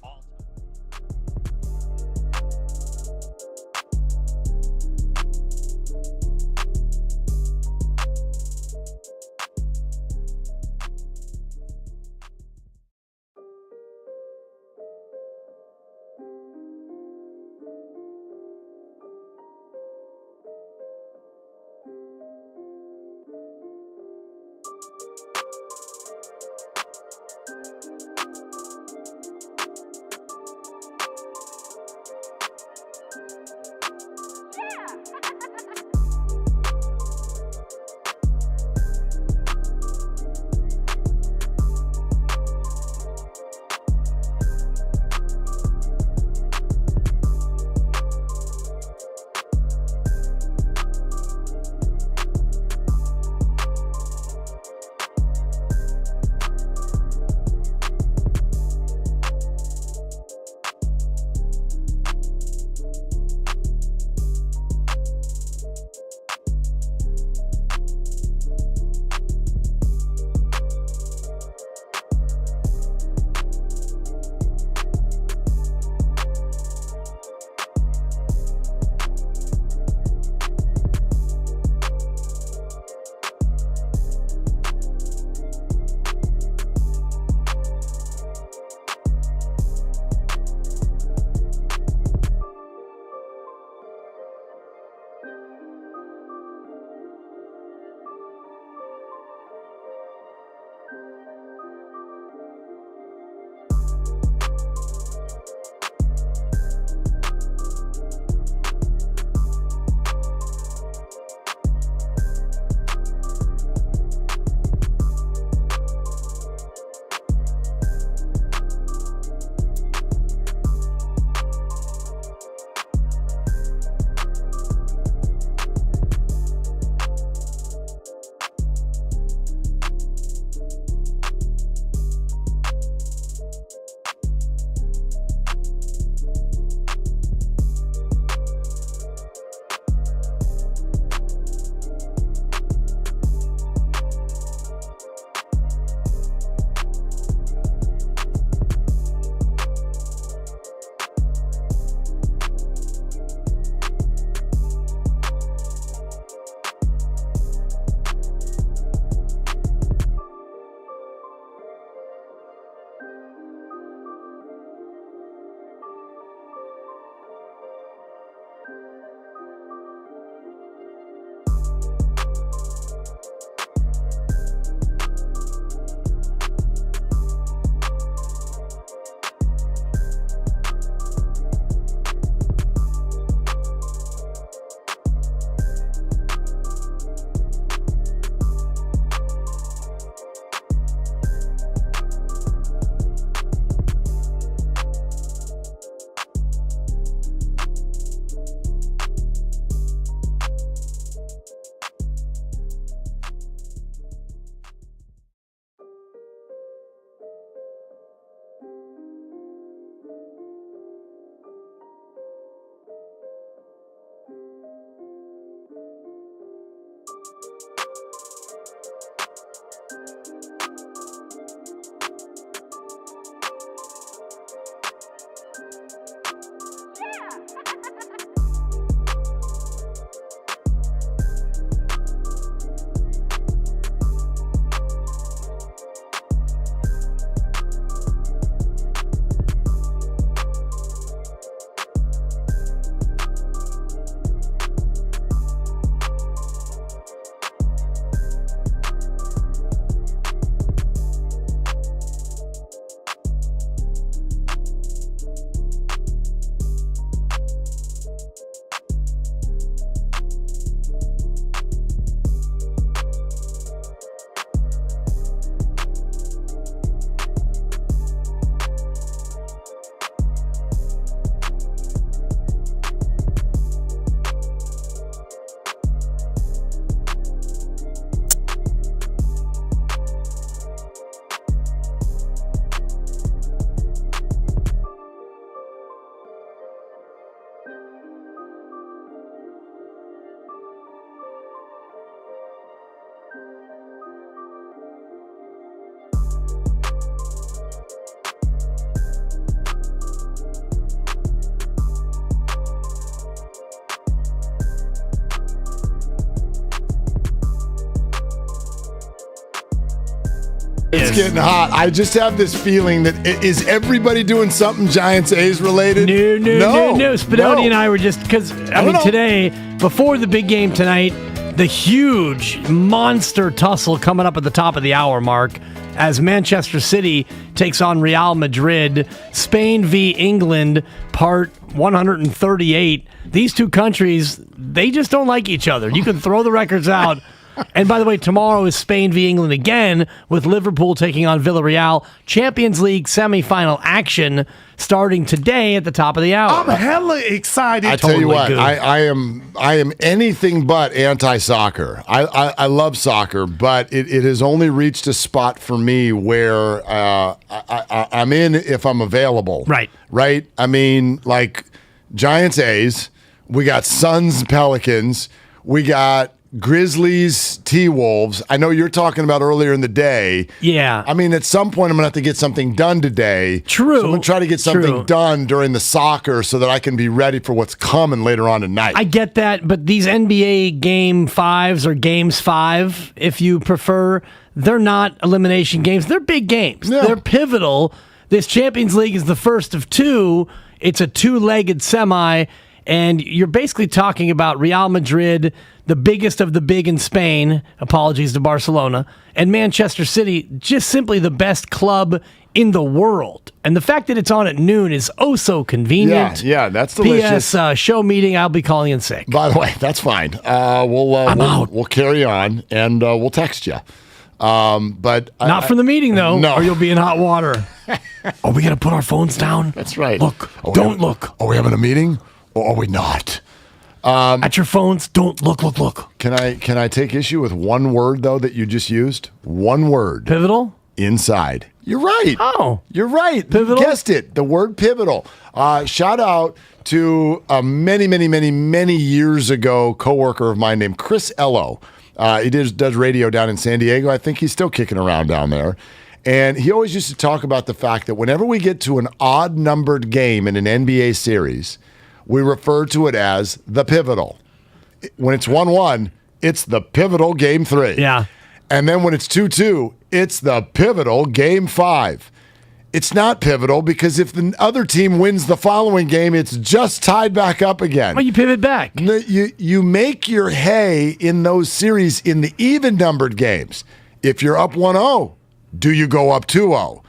Speaker 6: It's getting hot. I just have this feeling that is everybody doing something Giants A's related?
Speaker 10: No. Spinoni and I were just because today before the big game tonight, the huge monster tussle coming up at the top of the hour mark as Manchester City takes on Real Madrid. Spain v. England, part 138. These two countries, they just don't like each other. You can throw the records out. And by the way, tomorrow is Spain v. England again with Liverpool taking on Villarreal. Champions League semifinal action starting today at the top of the hour.
Speaker 19: I'm hella excited.
Speaker 6: I tell you what, I am anything but anti-soccer. I love soccer, but it has only reached a spot for me where I'm in if I'm available. Right? I mean, like Giants A's, we got Suns Pelicans, we got Grizzlies, T-Wolves. I know you're talking about earlier in the day.
Speaker 10: Yeah.
Speaker 6: I mean, at some point, I'm going to have to get something done today.
Speaker 10: True.
Speaker 6: So I'm going to try to get something done during the soccer so that I can be ready for what's coming later on tonight.
Speaker 10: I get that, but these NBA Game 5s or Games 5, if you prefer, they're not elimination games. They're big games. Yeah. They're pivotal. This Champions League is the first of two. It's a two-legged semi, and you're basically talking about Real Madrid, the biggest of the big in Spain, apologies to Barcelona, and Manchester City, just simply the best club in the world. And the fact that it's on at noon is oh so convenient.
Speaker 6: Yeah, that's delicious.
Speaker 10: P.S. Show meeting, I'll be calling in sick.
Speaker 6: By the way, that's fine. We'll carry on, and we'll text you. But
Speaker 10: not from the meeting, though,
Speaker 6: no.
Speaker 10: or you'll be in hot water. Are we going to put our phones down?
Speaker 6: That's right.
Speaker 10: Look, don't look.
Speaker 6: Are we having a meeting, or are we not?
Speaker 10: At your phones, don't look.
Speaker 6: Can I take issue with one word, though, that you just used? One word.
Speaker 10: Pivotal?
Speaker 6: Inside. You're right.
Speaker 10: Oh.
Speaker 6: You're right.
Speaker 10: Pivotal?
Speaker 6: You guessed it. The word pivotal. Shout out to a many years ago coworker of mine named Chris Ello. He does radio down in San Diego. I think he's still kicking around down there. And he always used to talk about the fact that whenever we get to an odd-numbered game in an NBA series, we refer to it as the pivotal. When it's 1-1, it's the pivotal game 3.
Speaker 10: Yeah.
Speaker 6: And then when it's 2-2, it's the pivotal game 5. It's not pivotal because if the other team wins the following game, it's just tied back up again.
Speaker 10: Well, you pivot back.
Speaker 6: You make your hay in those series in the even-numbered games. If you're up 1-0, do you go up 2-0?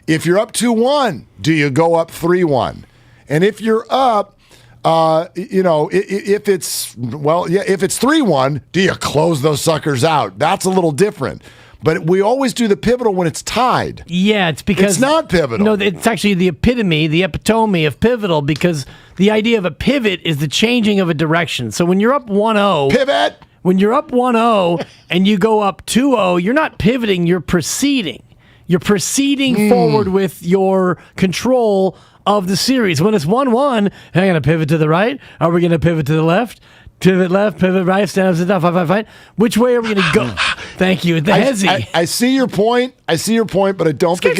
Speaker 6: If you're up 2-1, do you go up 3-1? And if you're up, if it's 3-1, do you close those suckers out? That's a little different. But we always do the pivotal when it's tied.
Speaker 10: Yeah, it's because
Speaker 6: it's not pivotal.
Speaker 10: No, it's actually the epitome of pivotal, because the idea of a pivot is the changing of a direction. So when you're up 1-0,
Speaker 6: pivot.
Speaker 10: When you're up 1-0 and you go up 2-0, you're not pivoting, you're proceeding. You're proceeding forward with your control of the series. When it's 1-1, am I going to pivot to the right? Are we going to pivot to the left? Pivot left, pivot right, stand up, sit down, fight. Which way are we going to go? Thank you. The hezzy.
Speaker 6: I see your point. But I don't think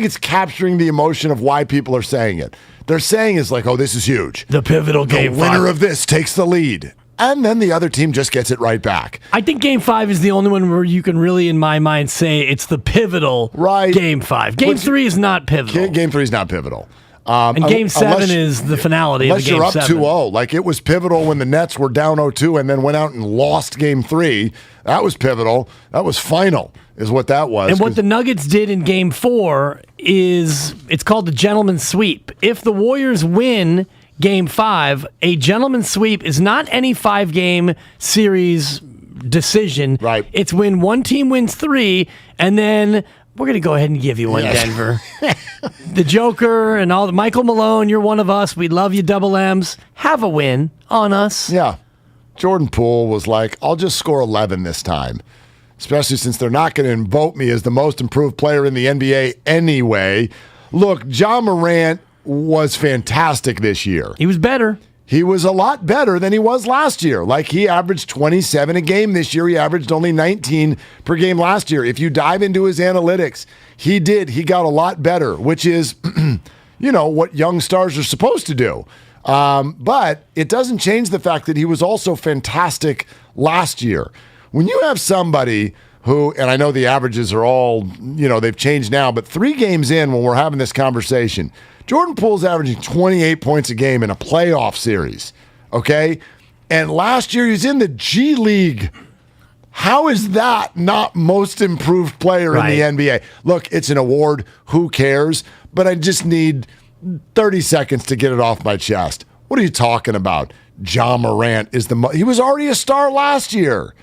Speaker 6: it's capturing the emotion of why people are saying it. They're saying is like, oh, this is huge.
Speaker 10: The pivotal game.
Speaker 6: The winner of this takes the lead. And then the other team just gets it right back.
Speaker 10: I think Game 5 is the only one where you can really, in my mind, say it's the pivotal Game 5. Game 3 is not pivotal.
Speaker 6: Game 3 is not pivotal.
Speaker 10: And Game 7 is the finality of the Game 7.
Speaker 6: Unless you're up 2-0. Like, it was pivotal when the Nets were down 0-2 and then went out and lost Game 3. That was pivotal. That was final, is what that was.
Speaker 10: And what the Nuggets did in Game 4 is, it's called the gentleman's sweep. If the Warriors win Game 5, a gentleman's sweep is not any 5-game series decision.
Speaker 6: Right.
Speaker 10: It's when one team wins 3, and then we're going to go ahead and give you one, Denver. The Joker and all the Michael Malone, you're one of us. We love you, Double M's. Have a win on us.
Speaker 6: Yeah. Jordan Poole was like, I'll just score 11 this time, especially since they're not going to invoke me as the most improved player in the NBA anyway. Look, Ja Morant was fantastic this year.
Speaker 10: He was better.
Speaker 6: He was a lot better than he was last year. Like, he averaged 27 a game this year. He averaged only 19 per game last year. If you dive into his analytics, he got a lot better, which is, what young stars are supposed to do. But it doesn't change the fact that he was also fantastic last year. When you have somebody who, and I know the averages are all, they've changed now, but 3 games in when we're having this conversation, Jordan Poole's averaging 28 points a game in a playoff series, okay? And last year he was in the G League. How is that not most improved player in the NBA? Look, it's an award. Who cares? But I just need 30 seconds to get it off my chest. What are you talking about? Ja Morant is he was already a star last year.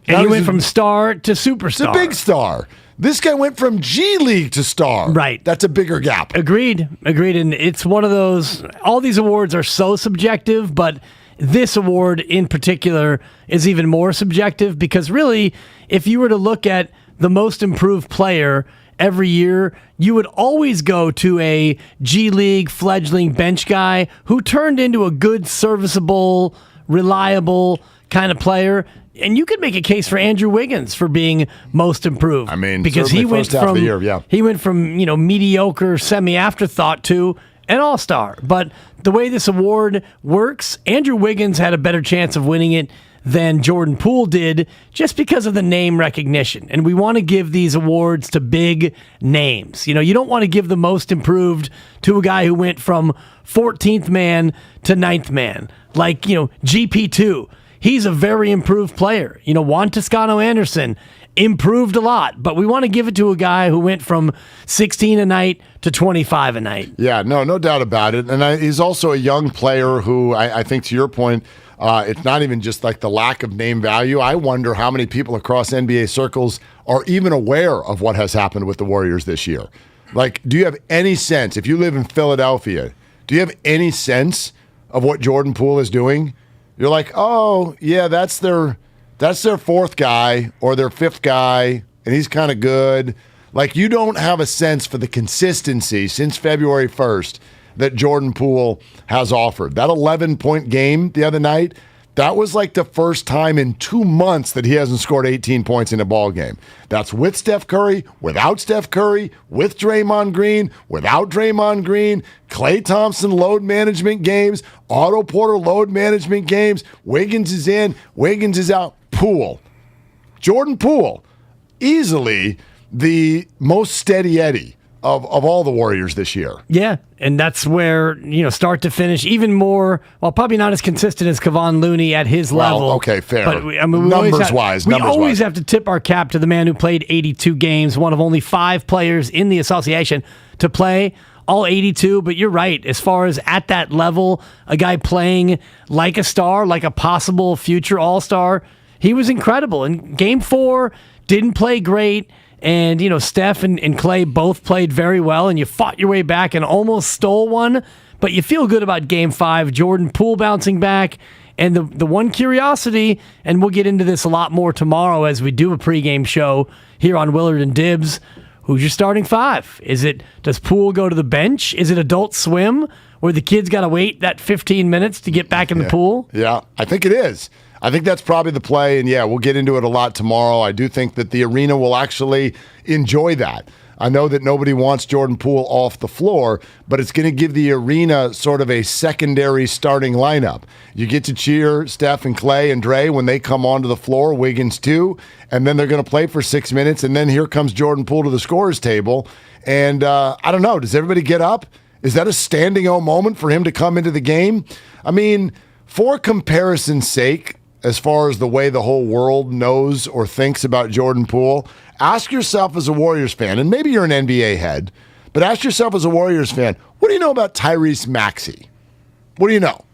Speaker 10: And he went from star to superstar.
Speaker 6: To big star. This guy went from G League to star.
Speaker 10: Right.
Speaker 6: That's a bigger gap.
Speaker 10: Agreed. And it's one of those, all these awards are so subjective, but this award in particular is even more subjective because really, if you were to look at the most improved player every year, you would always go to a G League fledgling bench guy who turned into a good, serviceable, reliable kind of player. And you could make a case for Andrew Wiggins for being most improved.
Speaker 6: I mean,
Speaker 10: because he went
Speaker 6: first half of the year,
Speaker 10: he went from mediocre, semi-afterthought to an all-star. But the way this award works, Andrew Wiggins had a better chance of winning it than Jordan Poole did just because of the name recognition. And we want to give these awards to big names. You don't want to give the most improved to a guy who went from 14th man to 9th man. Like, GP2. He's a very improved player. Juan Toscano-Anderson improved a lot, but we want to give it to a guy who went from 16 a night to 25 a night.
Speaker 6: Yeah, no doubt about it. And he's also a young player who I think, to your point, it's not even just like the lack of name value. I wonder how many people across NBA circles are even aware of what has happened with the Warriors this year. Like, do you have any sense, if you live in Philadelphia, do you have any sense of what Jordan Poole is doing? You're like, oh, yeah, that's their 4th guy or their 5th guy, and he's kind of good. Like, you don't have a sense for the consistency since February 1st that Jordan Poole has offered. That 11-point game the other night, that was like the first time in 2 months that he hasn't scored 18 points in a ball game. That's with Steph Curry, without Steph Curry, with Draymond Green, without Draymond Green, Klay Thompson load management games, Otto Porter load management games. Wiggins is in, Wiggins is out. Poole. Jordan Poole, easily the most steady Eddie of all the Warriors this year.
Speaker 10: Yeah, and that's where, start to finish, even more, probably not as consistent as Kevon Looney at his level.
Speaker 6: Okay, fair.
Speaker 10: But
Speaker 6: numbers-wise.
Speaker 10: We always have to tip our cap to the man who played 82 games, one of only 5 players in the association to play all 82. But you're right, as far as at that level, a guy playing like a star, like a possible future all-star, he was incredible. And Game 4 didn't play great. And, Steph and Klay both played very well, and you fought your way back and almost stole one. But you feel good about Game 5. Jordan Poole bouncing back. And the one curiosity, and we'll get into this a lot more tomorrow as we do a pregame show here on Willard and Dibs, who's your starting 5? Does Poole go to the bench? Is it Adult Swim, where the kids got to wait that 15 minutes to get back in the pool?
Speaker 6: Yeah, I think it is. I think that's probably the play, and yeah, we'll get into it a lot tomorrow. I do think that the arena will actually enjoy that. I know that nobody wants Jordan Poole off the floor, but it's going to give the arena sort of a secondary starting lineup. You get to cheer Steph and Klay and Dre when they come onto the floor, Wiggins too, and then they're going to play for 6 minutes, and then here comes Jordan Poole to the scorer's table. And I don't know, does everybody get up? Is that a standing O moment for him to come into the game? I mean, for comparison's sake, as far as the way the whole world knows or thinks about Jordan Poole, ask yourself as a Warriors fan, and maybe you're an NBA head, but ask yourself as a Warriors fan, what do you know about Tyrese Maxey? What do you know?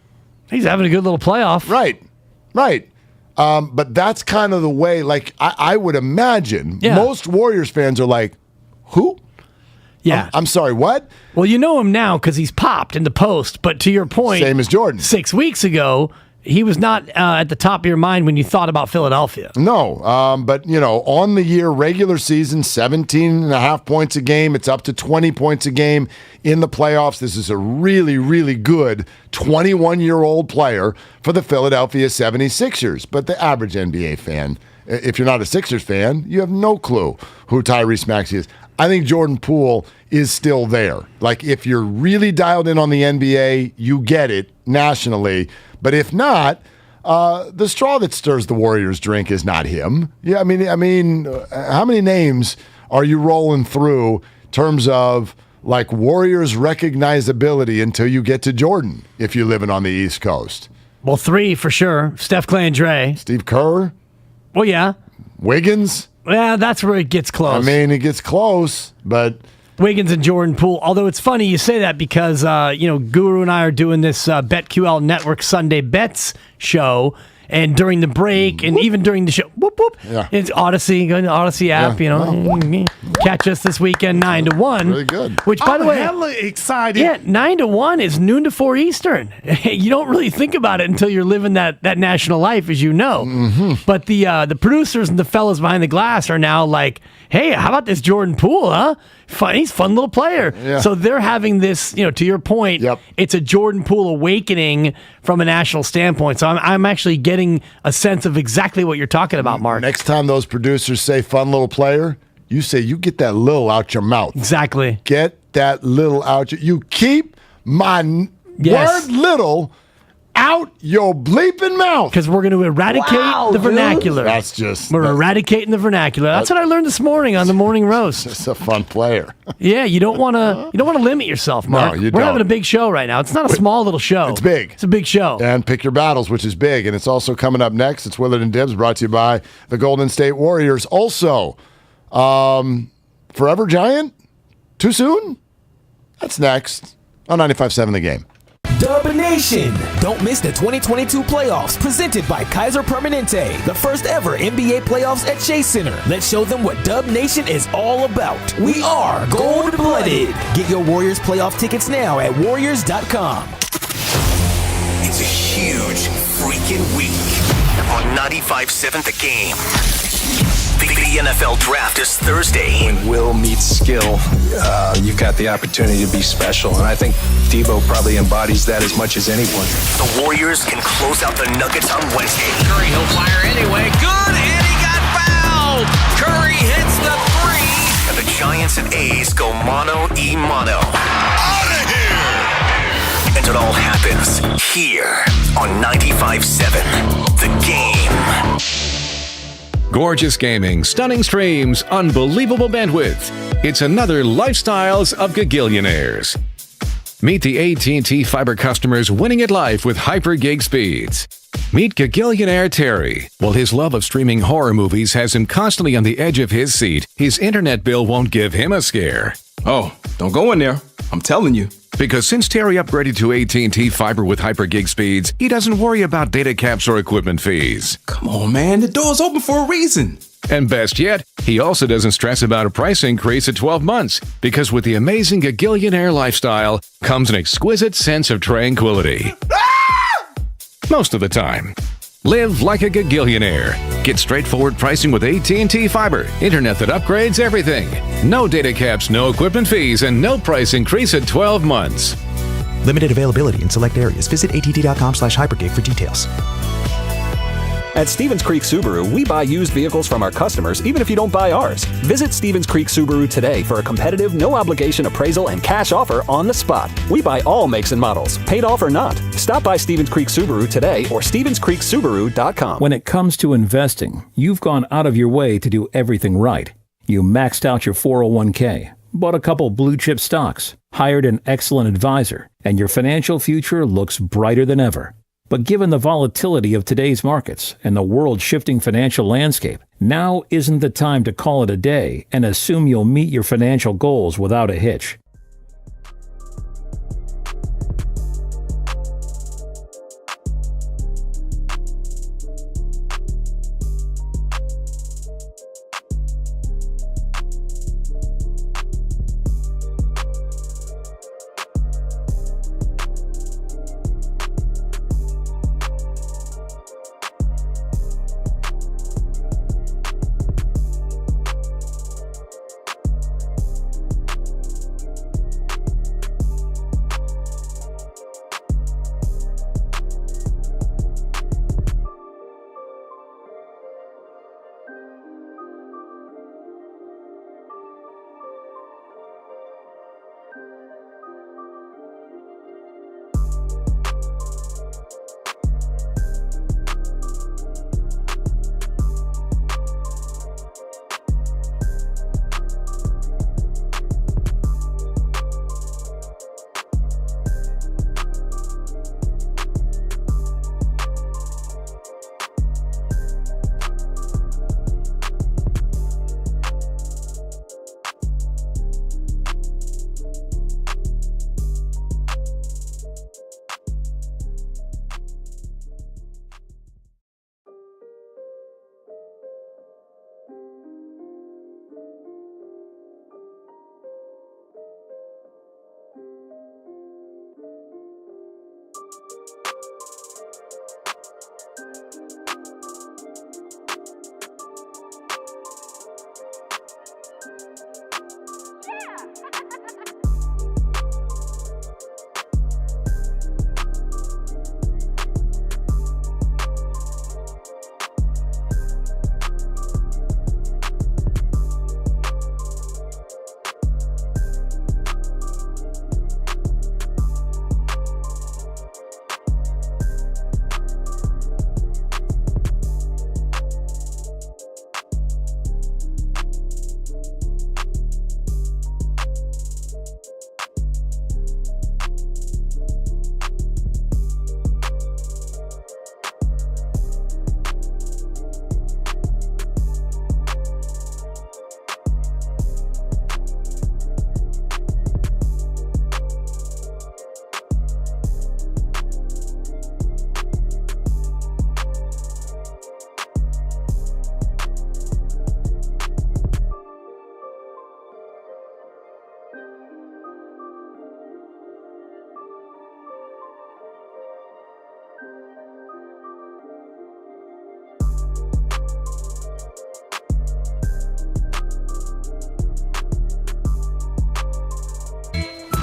Speaker 10: He's having a good little playoff.
Speaker 6: Right. But that's kind of the way, like, I would imagine most Warriors fans are like, who?
Speaker 10: Yeah.
Speaker 6: I'm sorry, what?
Speaker 10: Well, you know him now because he's popped in the post, but to your point,
Speaker 6: same as Jordan.
Speaker 10: 6 weeks ago, he was not at the top of your mind when you thought about Philadelphia.
Speaker 6: No, but, on the year, regular season, 17.5 points a game. It's up to 20 points a game in the playoffs. This is a really, really good 21-year-old player for the Philadelphia 76ers. But the average NBA fan, if you're not a Sixers fan, you have no clue who Tyrese Maxey is. I think Jordan Poole is still there. Like, if you're really dialed in on the NBA, you get it nationally. But if not, the straw that stirs the Warriors' drink is not him. Yeah, I mean, how many names are you rolling through in terms of like Warriors recognizability until you get to Jordan if you're living on the East Coast?
Speaker 10: Well, 3 for sure. Steph, Clay, and Dre.
Speaker 6: Steve Kerr?
Speaker 10: Well, yeah.
Speaker 6: Wiggins?
Speaker 10: Yeah, that's where it gets close.
Speaker 6: I mean, it gets close, but...
Speaker 10: Wiggins and Jordan Poole. Although it's funny you say that because, Guru and I are doing this BetQL Network Sunday Bets show. And during the break and even during the show, it's Odyssey, go to the Odyssey app, catch us this weekend 9 to 1.
Speaker 6: Really good.
Speaker 10: Which, by the way,
Speaker 15: hella excited.
Speaker 10: Yeah, 9 to 1 is noon to 4 Eastern. You don't really think about it until you're living that national life, as you know.
Speaker 6: Mm-hmm.
Speaker 10: But the producers and the fellas behind the glass are now like, hey, how about this Jordan Poole, huh? He's a fun little player.
Speaker 6: Yeah.
Speaker 10: So they're having this, to your point, it's a Jordan Poole awakening from a national standpoint. So I'm actually getting a sense of exactly what you're talking about, Mark.
Speaker 6: Next time those producers say fun little player, you say you get that little out your mouth.
Speaker 10: Exactly.
Speaker 6: Get that little out you keep my word little out your bleeping mouth.
Speaker 10: Because we're going to eradicate the vernacular.
Speaker 6: That's just...
Speaker 10: We're eradicating the vernacular. That's what I learned this morning on the morning roast.
Speaker 6: It's a fun player.
Speaker 10: Yeah, you don't want to limit yourself, Mark.
Speaker 6: No, you
Speaker 10: We're
Speaker 6: don't.
Speaker 10: having a big show right now. It's not a small little show.
Speaker 6: It's big.
Speaker 10: It's a big show.
Speaker 6: And pick your battles, which is big. And it's also coming up next. It's Willard and Dibs, brought to you by the Golden State Warriors. Also, Forever Giant? Too soon? That's next on 95.7 The Game.
Speaker 19: Dub Nation! Don't miss the 2022 playoffs presented by Kaiser Permanente, the first ever NBA playoffs at Chase Center. Let's show them what Dub Nation is all about. We are gold-blooded. Get your Warriors playoff tickets now at warriors.com.
Speaker 5: It's a huge freaking week on 95.7 The Game. The NFL Draft is Thursday.
Speaker 20: When will meets skill, you've got the opportunity to be special. And I think Debo probably embodies that as much as anyone.
Speaker 5: The Warriors can close out the Nuggets on Wednesday.
Speaker 3: Curry, he'll fire anyway. Good, and he got fouled. Curry hits the 3.
Speaker 5: And the Giants and A's go mano-a-mano.
Speaker 4: Out of here!
Speaker 5: And it all happens here on 95.7 The Game.
Speaker 21: Gorgeous gaming, stunning streams, unbelievable bandwidth. It's another Lifestyles of Gagillionaires. Meet the AT&T Fiber customers winning at life with hyper-gig speeds. Meet Gagillionaire Terry. While his love of streaming horror movies has him constantly on the edge of his seat, his internet bill won't give him a scare.
Speaker 23: Oh, don't go in there. I'm telling you.
Speaker 21: Because since Terry upgraded to AT&T Fiber with hyper-gig speeds, he doesn't worry about data caps or equipment fees.
Speaker 23: Come on, man. The door's open for a reason.
Speaker 21: And best yet, he also doesn't stress about a price increase at 12 months, because with the amazing Gagillionaire lifestyle comes an exquisite sense of tranquility. Most of the time. Live like a Gagillionaire. Get straightforward pricing with AT&T Fiber. Internet that upgrades everything. No data caps, no equipment fees, and no price increase at 12 months.
Speaker 24: Limited availability in select areas. Visit att.com/hypergig for details.
Speaker 25: At Stevens Creek Subaru, we buy used vehicles from our customers, even if you don't buy ours. Visit Stevens Creek Subaru today for a competitive, no-obligation appraisal and cash offer on the spot. We buy all makes and models, paid off or not. Stop by Stevens Creek Subaru today or StevensCreekSubaru.com.
Speaker 27: When it comes to investing, you've gone out of your way to do everything right. You maxed out your 401k, bought a couple blue-chip stocks, hired an excellent advisor, and your financial future looks brighter than ever. But given the volatility of today's markets and the world-shifting financial landscape, now isn't the time to call it a day and assume you'll meet your financial goals without a hitch.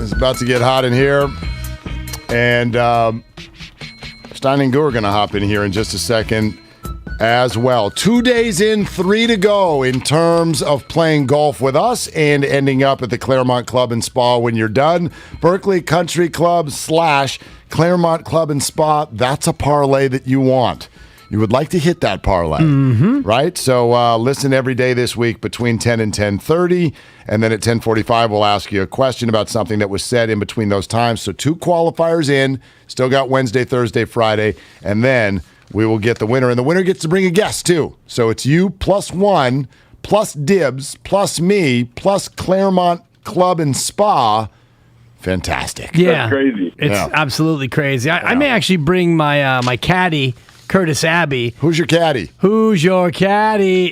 Speaker 6: It's about to get hot in here. And Steiny Guru are going to hop in here in just a second as well. 2 days in, 3 to go in terms of playing golf with us and ending up at the Claremont Club and Spa when you're done. Berkeley Country Club / Claremont Club and Spa, that's a parlay that you want. You would like to hit that parlay, right? So listen every day this week between 10 and 10:30, and then at 10:45 we'll ask you a question about something that was said in between those times. So 2 qualifiers in, still got Wednesday, Thursday, Friday, and then we will get the winner. And the winner gets to bring a guest, too. So it's you plus 1, plus Dibs, plus me, plus Claremont Club and Spa. Fantastic.
Speaker 10: Yeah.
Speaker 12: That's crazy.
Speaker 10: It's absolutely crazy. I may actually bring my my caddy, Curtis Abbey.
Speaker 6: Who's your caddy?
Speaker 10: Who's your caddy?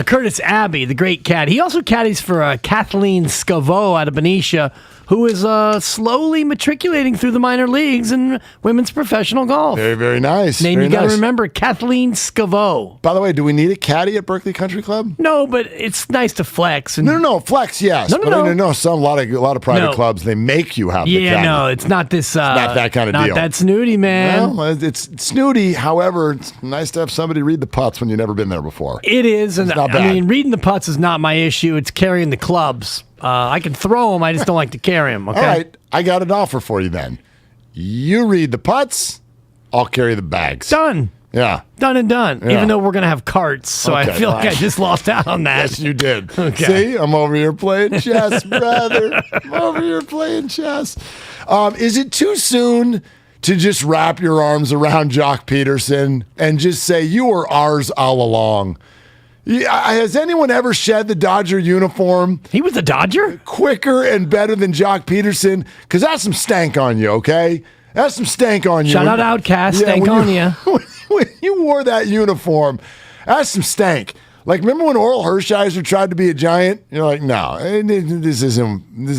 Speaker 10: Curtis Abbey, the great caddy. He also caddies for Kathleen Scavo out of Benicia, who is slowly matriculating through the minor leagues in women's professional golf.
Speaker 6: Very, very nice.
Speaker 10: Name
Speaker 6: very
Speaker 10: you got to
Speaker 6: nice.
Speaker 10: remember, Kathleen Scavo.
Speaker 6: By the way, do we need a caddy at Berkeley Country Club?
Speaker 10: No, but it's nice to flex. And
Speaker 6: No, flex, yes.
Speaker 10: No.
Speaker 6: A lot of private clubs, they make you have the caddy.
Speaker 10: Yeah, no, it's not this.
Speaker 6: It's not that kind of deal.
Speaker 10: Not that snooty, man.
Speaker 6: Well, it's snooty. However, it's nice to have somebody read the putts when you've never been there before.
Speaker 10: It is, and
Speaker 6: It's not
Speaker 10: I
Speaker 6: bad.
Speaker 10: mean, reading the putts is not my issue. It's carrying the clubs. I can throw them. I just don't like to carry them. Okay.
Speaker 6: All right, I got an offer for you then. You read the putts, I'll carry the bags.
Speaker 10: Done.
Speaker 6: Yeah.
Speaker 10: Done and done.
Speaker 6: Yeah.
Speaker 10: Even though we're going to have carts, so I
Speaker 6: Okay,
Speaker 10: feel like
Speaker 6: all right.
Speaker 10: I just lost out on that.
Speaker 6: Yes, you did.
Speaker 10: Okay.
Speaker 6: See, I'm over here playing chess, brother. I'm over here playing chess. Is it too soon to just wrap your arms around Jock Peterson and just say, you were ours all along? Has anyone ever shed the Dodger uniform?
Speaker 10: He was a Dodger?
Speaker 6: Quicker and better than Jock Peterson? Because that's some stank on you, okay? That's some stank on you.
Speaker 10: Shout out Outcast, stank
Speaker 6: when
Speaker 10: on you.
Speaker 6: When you wore that uniform, that's some stank. Like, remember when Oral Hershiser tried to be a Giant? You're like, no, this is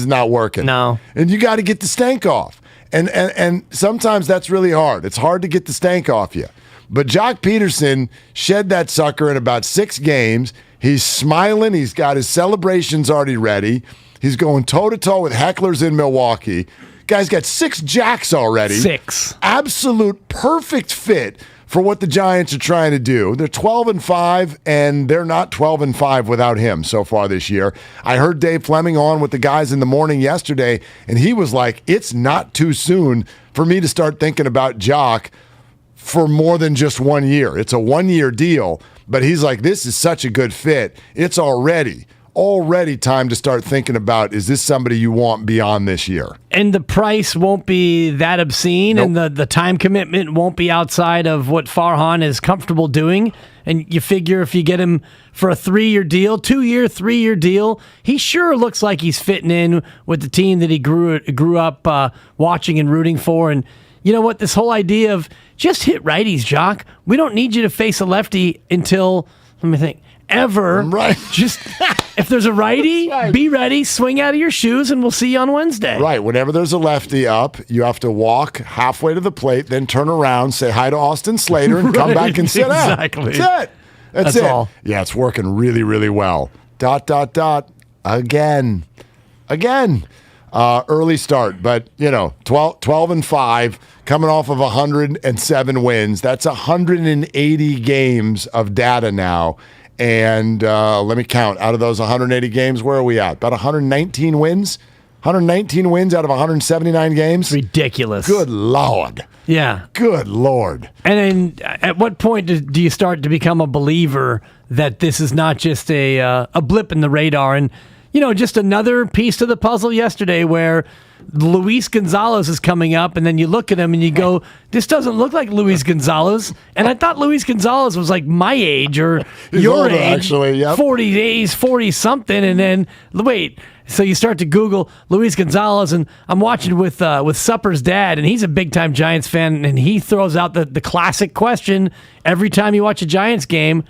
Speaker 6: not working.
Speaker 10: No.
Speaker 6: And you got to get the stank off. And sometimes that's really hard. It's hard to get the stank off you. But Jock Peterson shed that sucker in about 6 games. He's smiling. He's got his celebrations already ready. He's going toe-to-toe with hecklers in Milwaukee. Guy's got 6 jacks already.
Speaker 10: 6.
Speaker 6: Absolute perfect fit for what the Giants are trying to do. They're 12-5, and they're not 12-5 without him so far this year. I heard Dave Fleming on with the guys in the morning yesterday, and he was like, it's not too soon for me to start thinking about Jock for more than just 1 year. It's a 1-year deal, but he's like, this is such a good fit. It's already time to start thinking about, is this somebody you want beyond this year?
Speaker 10: And the price won't be that obscene, and the time commitment won't be outside of what Farhan is comfortable doing. And you figure if you get him for a 3-year deal, 2-year, 3-year deal, he sure looks like he's fitting in with the team that he grew up watching and rooting for. And you know what? This whole idea of just hit righties, Jock. We don't need you to face a lefty until, let me think, ever.
Speaker 6: Right.
Speaker 10: Just if there's a righty, be ready, swing out of your shoes, and we'll see you on Wednesday.
Speaker 6: Right. Whenever there's a lefty up, you have to walk halfway to the plate, then turn around, say hi to Austin Slater, and come back and sit down.
Speaker 10: Exactly.
Speaker 6: That's it. That's it.
Speaker 10: all.
Speaker 6: Yeah, it's working really, really well. ... Again. Early start, but 12-5, coming off of 107 wins. That's 180 games of data now. And let me count. Out of those 180 games, where are we at? About 119 wins? 119 wins out of 179 games?
Speaker 10: Ridiculous.
Speaker 6: Good Lord.
Speaker 10: Yeah.
Speaker 6: Good Lord.
Speaker 10: And then at what point do you start to become a believer that this is not just a blip in the radar? And just another piece to the puzzle yesterday where Luis Gonzalez is coming up, and then you look at him and you go, this doesn't look like Luis Gonzalez. And I thought Luis Gonzalez was like my age or your
Speaker 6: older,
Speaker 10: age.
Speaker 6: actually, yep.
Speaker 10: 40 days, 40-something. And then, wait, so you start to Google Luis Gonzalez, and I'm watching with Supper's dad, and he's a big-time Giants fan, and he throws out the classic question every time you watch a Giants game.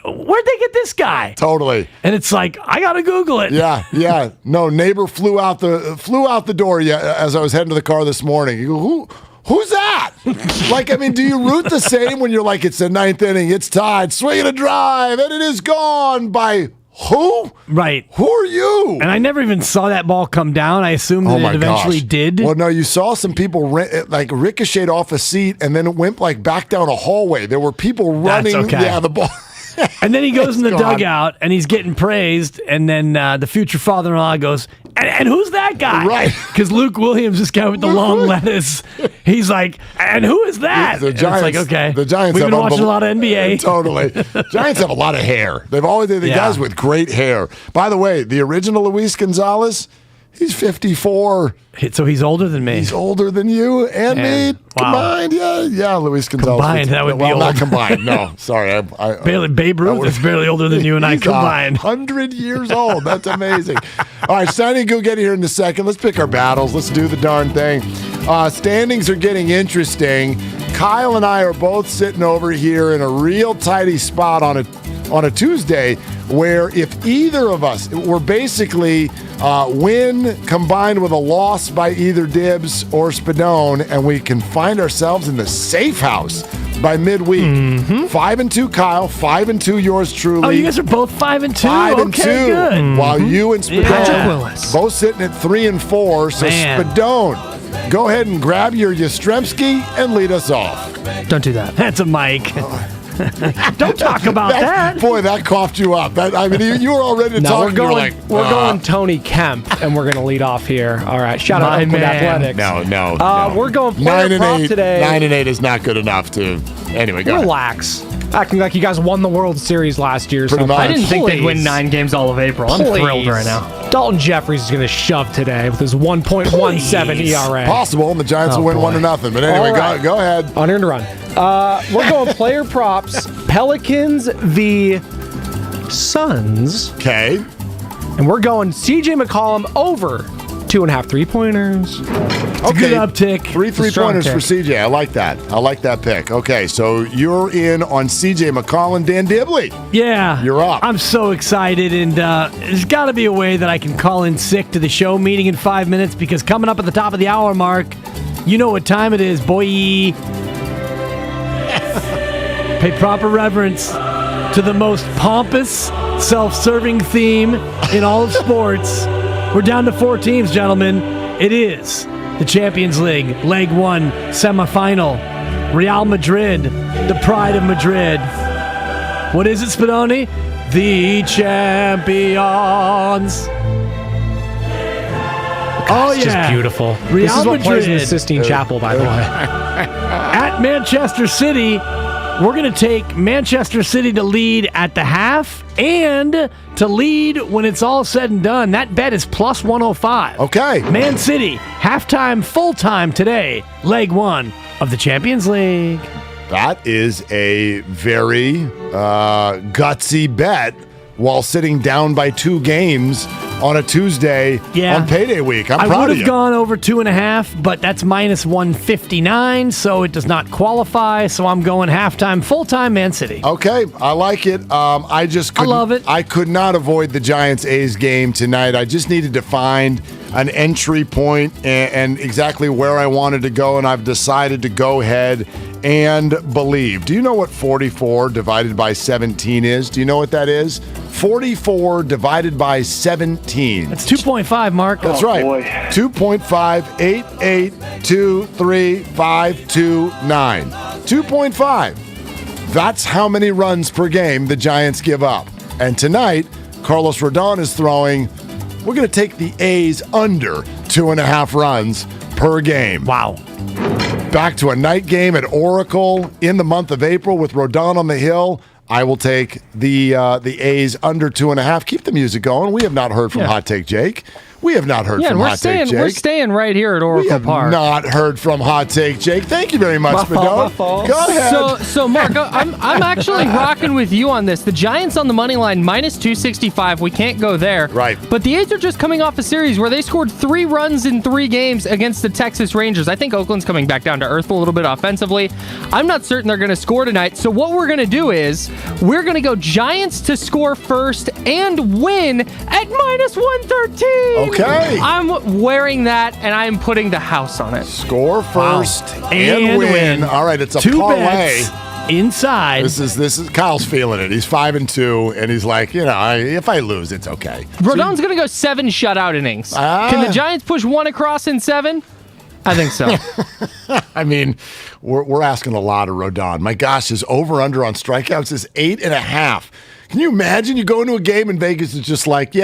Speaker 10: Where'd they get this guy?
Speaker 6: Totally.
Speaker 10: And it's like, I gotta Google it.
Speaker 6: Yeah. No, neighbor flew out the door as I was heading to the car this morning. You go, who's that? Do you root the same when you're like, it's the 9th inning, it's tied, swing and a drive, and it is gone by Who?
Speaker 10: Right.
Speaker 6: Who are you?
Speaker 10: And I never even saw that ball come down. I assumed that it eventually did.
Speaker 6: Well, no, you saw some people ricocheted off a seat and then it went back down a hallway. There were people running.
Speaker 10: That's okay.
Speaker 6: Yeah, the ball.
Speaker 10: And then he goes in the dugout and he's getting praised. And then the future father-in-law goes, and who's that guy?
Speaker 6: Right.
Speaker 10: Because Luke Williams, this guy with the long lettuce, he's like, and who is that?
Speaker 6: The Giants,
Speaker 10: it's like, okay.
Speaker 6: The Giants
Speaker 10: We've
Speaker 6: have
Speaker 10: been watching a lot of NBA.
Speaker 6: Totally. Giants have a lot of hair. They're guys with great hair. By the way, the original Luis Gonzalez, he's 54.
Speaker 10: So he's older than me.
Speaker 6: He's older than you and me combined. Yeah, Luis Gonzalez.
Speaker 10: Combined, that would be old.
Speaker 6: Not combined. No, sorry.
Speaker 10: Babe Ruth is barely older than you and I combined.
Speaker 6: 100 years old. That's amazing. All right, Steiny Guru, get here in a second. Let's pick our battles. Let's do the darn thing. Standings are getting interesting. Kyle and I are both sitting over here in a real tidy spot on a Tuesday where if either of us, we're basically win combined with a loss by either Dibs or Spadone, and we can find ourselves in the safe house by midweek. 5-2 Kyle, 5-2 yours truly.
Speaker 10: Oh, you guys are both 5-2?
Speaker 6: 5-2.
Speaker 10: Okay, good.
Speaker 6: While you and Spadone
Speaker 8: Willis.
Speaker 6: both sitting at 3-4. So Spadone, go ahead and grab your Yastrzemski and lead us off.
Speaker 8: Don't do that.
Speaker 10: That's a mic. Don't talk about that.
Speaker 6: Boy, that coughed you up. You were all ready to talk.
Speaker 1: We're going Tony Kemp, and we're going to lead off here. All right, shout out Oakland Athletics.
Speaker 6: No.
Speaker 1: We're going player prop today.
Speaker 6: 9-8 is not good enough to. Anyway, go
Speaker 1: relax. Acting like you guys won the World Series last year.
Speaker 8: I didn't think they'd win 9 games all of April. I'm thrilled right now.
Speaker 1: Dalton Jeffries is going to shove today with his 1.17 ERA.
Speaker 6: Possible, and the Giants will win 1-0. But anyway, go ahead.
Speaker 1: Unearned run. We're going player props. Pelicans v. Suns.
Speaker 6: Okay.
Speaker 1: And we're going CJ McCollum over 2.5 3-pointers.
Speaker 10: Okay. Good uptick.
Speaker 6: 3 3-pointers for CJ. I like that. I like that pick. Okay, so you're in on CJ McCollum, Dan Dibley.
Speaker 10: Yeah.
Speaker 6: You're up.
Speaker 10: I'm so excited, and there's got to be a way that I can call in sick to the show meeting in 5 minutes, because coming up at the top of the hour mark, you know what time it is, boy. Pay proper reverence to the most pompous, self-serving theme in all of sports. We're down to 4 teams, gentlemen. It is the Champions League, Leg 1, semifinal. Real Madrid, the pride of Madrid. What is it, Spadoni? The champions.
Speaker 1: God, it's just beautiful.
Speaker 10: Real
Speaker 1: this is what
Speaker 10: Madrid
Speaker 1: plays in the Sistine Chapel, by the way.
Speaker 10: At Manchester City, we're going to take Manchester City to lead at the half and to lead when it's all said and done. That bet is plus 105.
Speaker 6: Okay.
Speaker 10: Man City, halftime, full-time today, leg 1 of the Champions League.
Speaker 6: That is a very gutsy bet while sitting down by 2 games on a Tuesday on payday week. I'm proud of you.
Speaker 10: I would have gone over 2.5, but that's minus 159, so it does not qualify. So I'm going halftime, full-time, Man City.
Speaker 6: Okay, I like it. I love it. I could not avoid the Giants-A's game tonight. I just needed to find an entry point and exactly where I wanted to go, and I've decided to go ahead and believe. Do you know what 44 divided by 17 is? Do you know what that is? 44 divided by 17.
Speaker 10: That's 2.5, Mark.
Speaker 6: That's right. 2.588235229. 2.5. That's how many runs per game the Giants give up. And tonight, Carlos Rodon is throwing. We're going to take the A's under 2.5 runs per game.
Speaker 10: Wow.
Speaker 6: Back to a night game at Oracle in the month of April with Rodon on the hill. I will take the A's under 2.5. Keep the music going. We have not heard from Hot Take Jake. We have not heard from Hot Take Jake.
Speaker 8: We're staying right here at Oracle Park.
Speaker 6: Not heard from Hot Take Jake. Thank you very much, Spadone. Go ahead.
Speaker 8: So Mark, I'm actually rocking with you on this. The Giants on the money line, minus 265. We can't go there.
Speaker 6: Right.
Speaker 8: But the A's are just coming off a series where they scored 3 runs in 3 games against the Texas Rangers. I think Oakland's coming back down to earth a little bit offensively. I'm not certain they're going to score tonight. So what we're going to do is we're going to go Giants to score first and win at minus 113.
Speaker 6: Okay.
Speaker 8: I'm wearing that, and I'm putting the house on it.
Speaker 6: Score first and win. All right, it's a
Speaker 10: 2
Speaker 6: parlay.
Speaker 10: bets. inside.
Speaker 6: This is Kyle's feeling it. He's 5-2, and he's like, if I lose, it's okay.
Speaker 8: Rodon's going to go 7 shutout innings. Can the Giants push 1 across in 7? I think so.
Speaker 6: I mean, we're asking a lot of Rodon. My gosh, his over-under on strikeouts is 8.5. Can you imagine? You go into a game in Vegas, it's just like,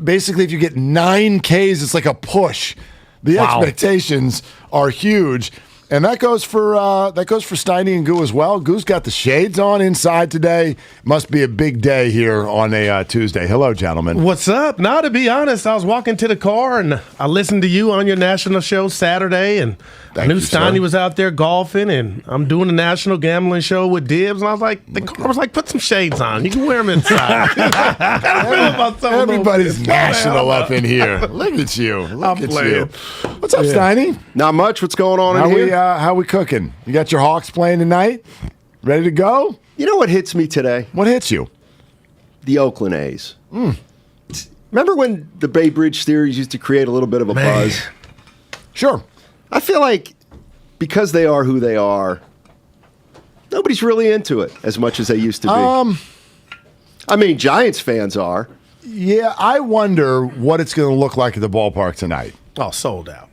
Speaker 6: basically if you get 9 Ks, it's like a push. The expectations are huge. And that goes for Steiny and Goo as well. Goo's got the shades on inside today. Must be a big day here on a Tuesday. Hello, gentlemen.
Speaker 2: What's up? Now, to be honest, I was walking to the car and I listened to you on your national show Saturday, and I knew Steiny was out there golfing, and I'm doing a national gambling show with Dibs, and I was like, the car was like, put some shades on. You can wear them inside.
Speaker 6: Everybody's national up in here. Look at you. Look at you. What's up, Steiny?
Speaker 13: Not much. What's going on in here?
Speaker 6: How we cooking? You got your Hawks playing tonight? Ready to go?
Speaker 13: You know what hits me today?
Speaker 6: What hits you?
Speaker 13: The Oakland A's. Remember when the Bay Bridge series used to create a little bit of a buzz?
Speaker 6: Sure.
Speaker 13: I feel like because they are who they are, nobody's really into it as much as they used to be. I mean, Giants fans are.
Speaker 6: Yeah, I wonder what it's going to look like at the ballpark tonight.
Speaker 2: Oh, sold out.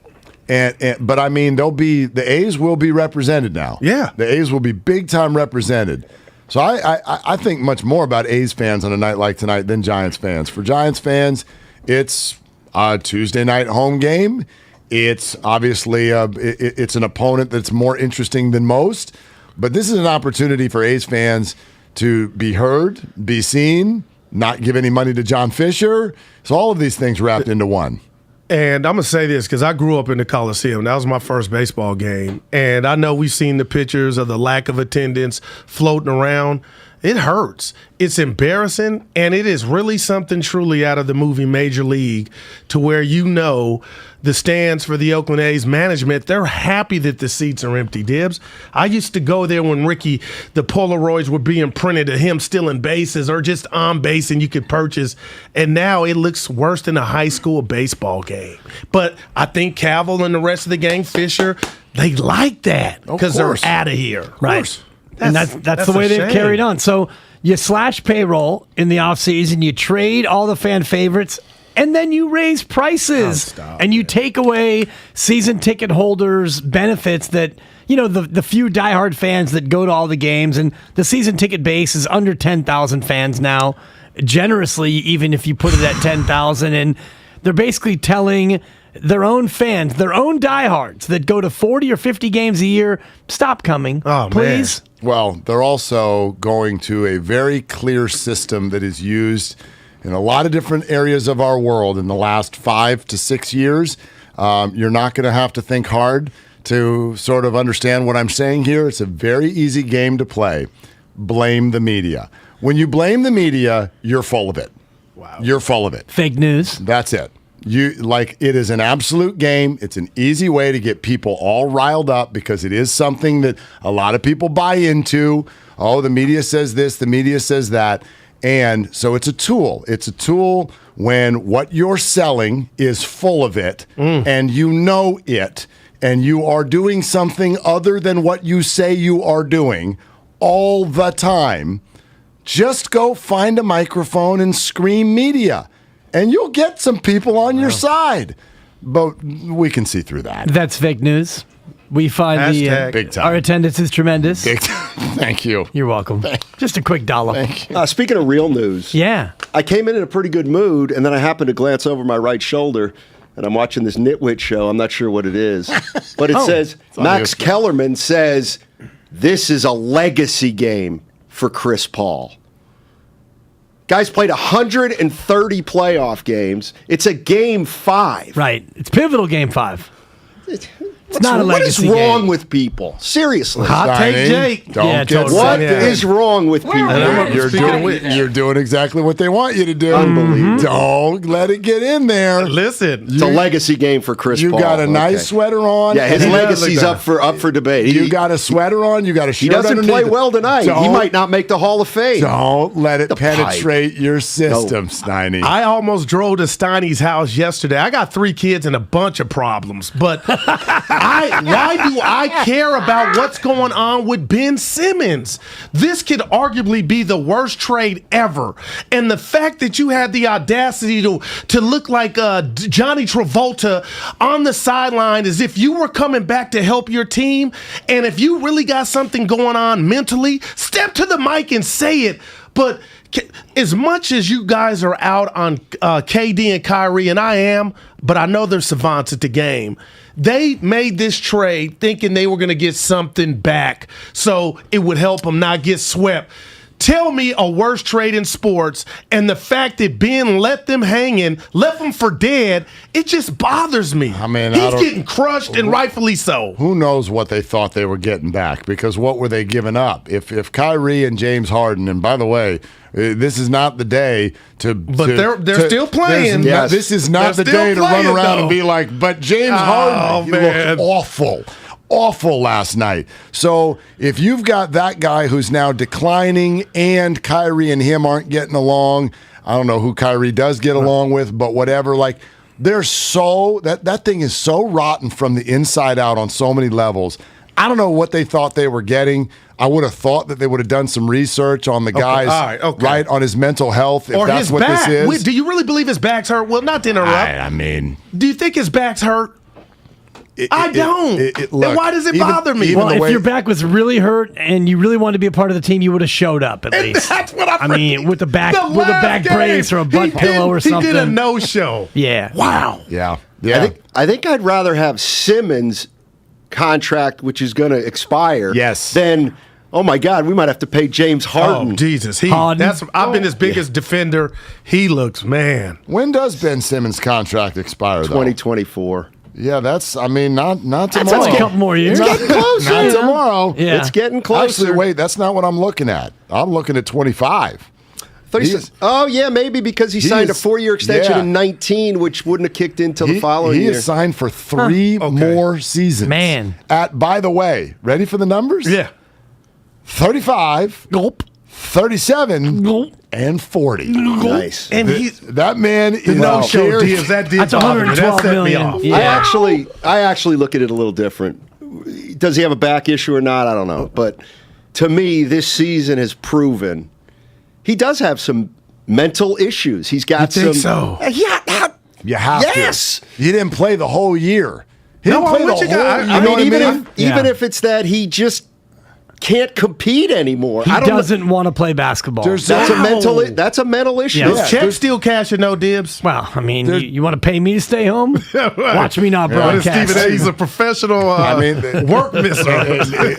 Speaker 6: But I mean, the A's will be represented now.
Speaker 2: Yeah,
Speaker 6: the A's will be big time represented. So I think much more about A's fans on a night like tonight than Giants fans. For Giants fans, it's a Tuesday night home game. It's obviously it's an opponent that's more interesting than most. But this is an opportunity for A's fans to be heard, be seen, not give any money to John Fisher. So all of these things wrapped into one.
Speaker 2: And I'm going to say this because I grew up in the Coliseum. That was my first baseball game. And I know we've seen the pictures of the lack of attendance floating around. It hurts. It's embarrassing. And it is really something truly out of the movie Major League, to where the stands for the Oakland A's management, they're happy that the seats are empty, Dibs. I used to go there when the Polaroids were being printed of him stealing bases or just on base and you could purchase. And now it looks worse than a high school baseball game. But I think Cavill and the rest of the gang, Fisher, they like that because they're out of here.
Speaker 10: Right. And that's the way they've carried on. So you slash payroll in the offseason, you trade all the fan favorites, and then you raise prices and you take away season ticket holders' benefits that, the few diehard fans that go to all the games, and the season ticket base is under 10,000 fans now, generously, even if you put it at 10,000. And they're basically telling their own fans, their own diehards that go to 40 or 50 games a year, stop coming, please.
Speaker 6: Man. Well, they're also going to a very clear system that is used in a lot of different areas of our world in the last 5 to 6 years. You're not going to have to think hard to sort of understand what I'm saying here. It's a very easy game to play. Blame the media. When you blame the media, you're full of it. Wow. You're full of it.
Speaker 10: Fake news.
Speaker 6: That's it. It is an absolute game. It's an easy way to get people all riled up because it is something that a lot of people buy into. Oh, the media says this, the media says that. And so it's a tool. It's a tool when what you're selling is full of it and you know it, and you are doing something other than what you say you are doing all the time. Just go find a microphone and scream media, and you'll get some people on your side. But we can see through that.
Speaker 10: That's fake news. We find
Speaker 6: big time.
Speaker 10: Our attendance is tremendous.
Speaker 6: Big time. Thank you.
Speaker 10: You're welcome. Just a quick dollop.
Speaker 13: Speaking of real news,
Speaker 10: I
Speaker 13: came in a pretty good mood, and then I happened to glance over my right shoulder, and I'm watching this nitwit show. I'm not sure what it is, but it says Max Kellerman says this is a legacy game for Chris Paul. Guys played 130 playoff games. It's a game 5.
Speaker 10: Right. It's pivotal game 5.
Speaker 13: It's not a legacy. What is wrong with people? Seriously.
Speaker 2: Hot take, Jake.
Speaker 6: Don't get
Speaker 13: what is wrong with people?
Speaker 6: You're doing exactly what they want you to do.
Speaker 13: Unbelievable.
Speaker 6: Don't let it get in there.
Speaker 2: Listen,
Speaker 13: it's a legacy game for Chris Paul.
Speaker 6: You got a nice sweater on.
Speaker 13: Yeah, his legacy's up for debate.
Speaker 6: You got a sweater on. You got a shirt.
Speaker 13: He doesn't play well tonight. He might not make the Hall of Fame.
Speaker 6: Don't let it penetrate your system, Steiny.
Speaker 2: I almost drove to Steiny's house yesterday. I got 3 kids and a bunch of problems, but why do I care about what's going on with Ben Simmons? This could arguably be the worst trade ever. And the fact that you had the audacity to look like Johnny Travolta on the sideline as if you were coming back to help your team, and if you really got something going on mentally, step to the mic and say it. But as much as you guys are out on KD and Kyrie, and I am, but I know they're savants at the game, they made this trade thinking they were going to get something back so it would help them not get swept. Tell me a worse trade in sports, and the fact that Ben let them hanging, left them for dead, it just bothers me.
Speaker 6: I mean,
Speaker 2: he's getting crushed, and rightfully so.
Speaker 6: Who knows what they thought they were getting back? Because what were they giving up? If Kyrie and James Harden, and by the way, this is not the day to.
Speaker 2: But they're still playing.
Speaker 6: Yes. This is not the day to run around and be like, but James Harden looked awful last night. So if you've got that guy who's now declining and Kyrie and him aren't getting along, I don't know who Kyrie does get along with, but whatever, like they're so that thing is so rotten from the inside out on so many levels. I don't know what they thought they were getting. I would have thought that they would have done some research on the guy's right on his mental health, if
Speaker 2: or
Speaker 6: that's
Speaker 2: his
Speaker 6: what
Speaker 2: back.
Speaker 6: this is.
Speaker 2: Do you really believe his back's hurt? Well, not to interrupt.
Speaker 6: I mean,
Speaker 2: do you think his back's hurt? I don't.
Speaker 6: Look,
Speaker 2: then why does it bother me?
Speaker 10: Well, if your back was really hurt and you really wanted to be a part of the team, you would have showed up at least.
Speaker 2: That's what
Speaker 10: I mean, with a back brace or a butt pillow or something.
Speaker 2: He did a no-show.
Speaker 10: Yeah.
Speaker 2: Wow.
Speaker 6: Yeah.
Speaker 13: I think I'd rather have Simmons' contract, which is going to expire, than, oh my God, we might have to pay James Harden.
Speaker 2: Oh, Jesus. I've been his biggest defender. He looks, man.
Speaker 6: When does Ben Simmons' contract expire, though?
Speaker 13: 2024.
Speaker 6: Yeah, not tomorrow.
Speaker 10: That's a couple more years.
Speaker 13: It's getting closer.
Speaker 6: Not tomorrow.
Speaker 10: Yeah.
Speaker 13: It's getting closer.
Speaker 6: Actually, wait, that's not what I'm looking at. I'm looking at 25.
Speaker 13: Oh, yeah, maybe because he signed a 4-year extension in 19, which wouldn't have kicked in until the following year.
Speaker 6: He is signed for 3 more seasons.
Speaker 10: Man.
Speaker 6: By the way, ready for the numbers?
Speaker 2: Yeah.
Speaker 6: 35.
Speaker 10: Gulp.
Speaker 6: 37 and 40.
Speaker 13: Nice.
Speaker 2: And
Speaker 6: that man is
Speaker 2: no-show Dibs. That did
Speaker 10: That's
Speaker 2: bother me. That set me off.
Speaker 10: Yeah.
Speaker 13: I actually look at it a little different. Does he have a back issue or not? I don't know. But to me, this season has proven he does have some mental issues. He's got some.
Speaker 2: So?
Speaker 13: Yeah.
Speaker 6: You have
Speaker 13: yes.
Speaker 6: to. He didn't play the whole year. He didn't play the whole year.
Speaker 13: I mean, even if it's that he just can't compete anymore.
Speaker 10: He doesn't want to play basketball.
Speaker 13: That's a mental issue.
Speaker 2: Yeah. Is check still cashing no Dibs?
Speaker 10: Well, I mean, you want to pay me to stay home? Watch me not broadcast.
Speaker 2: Stephen A's a professional work misser.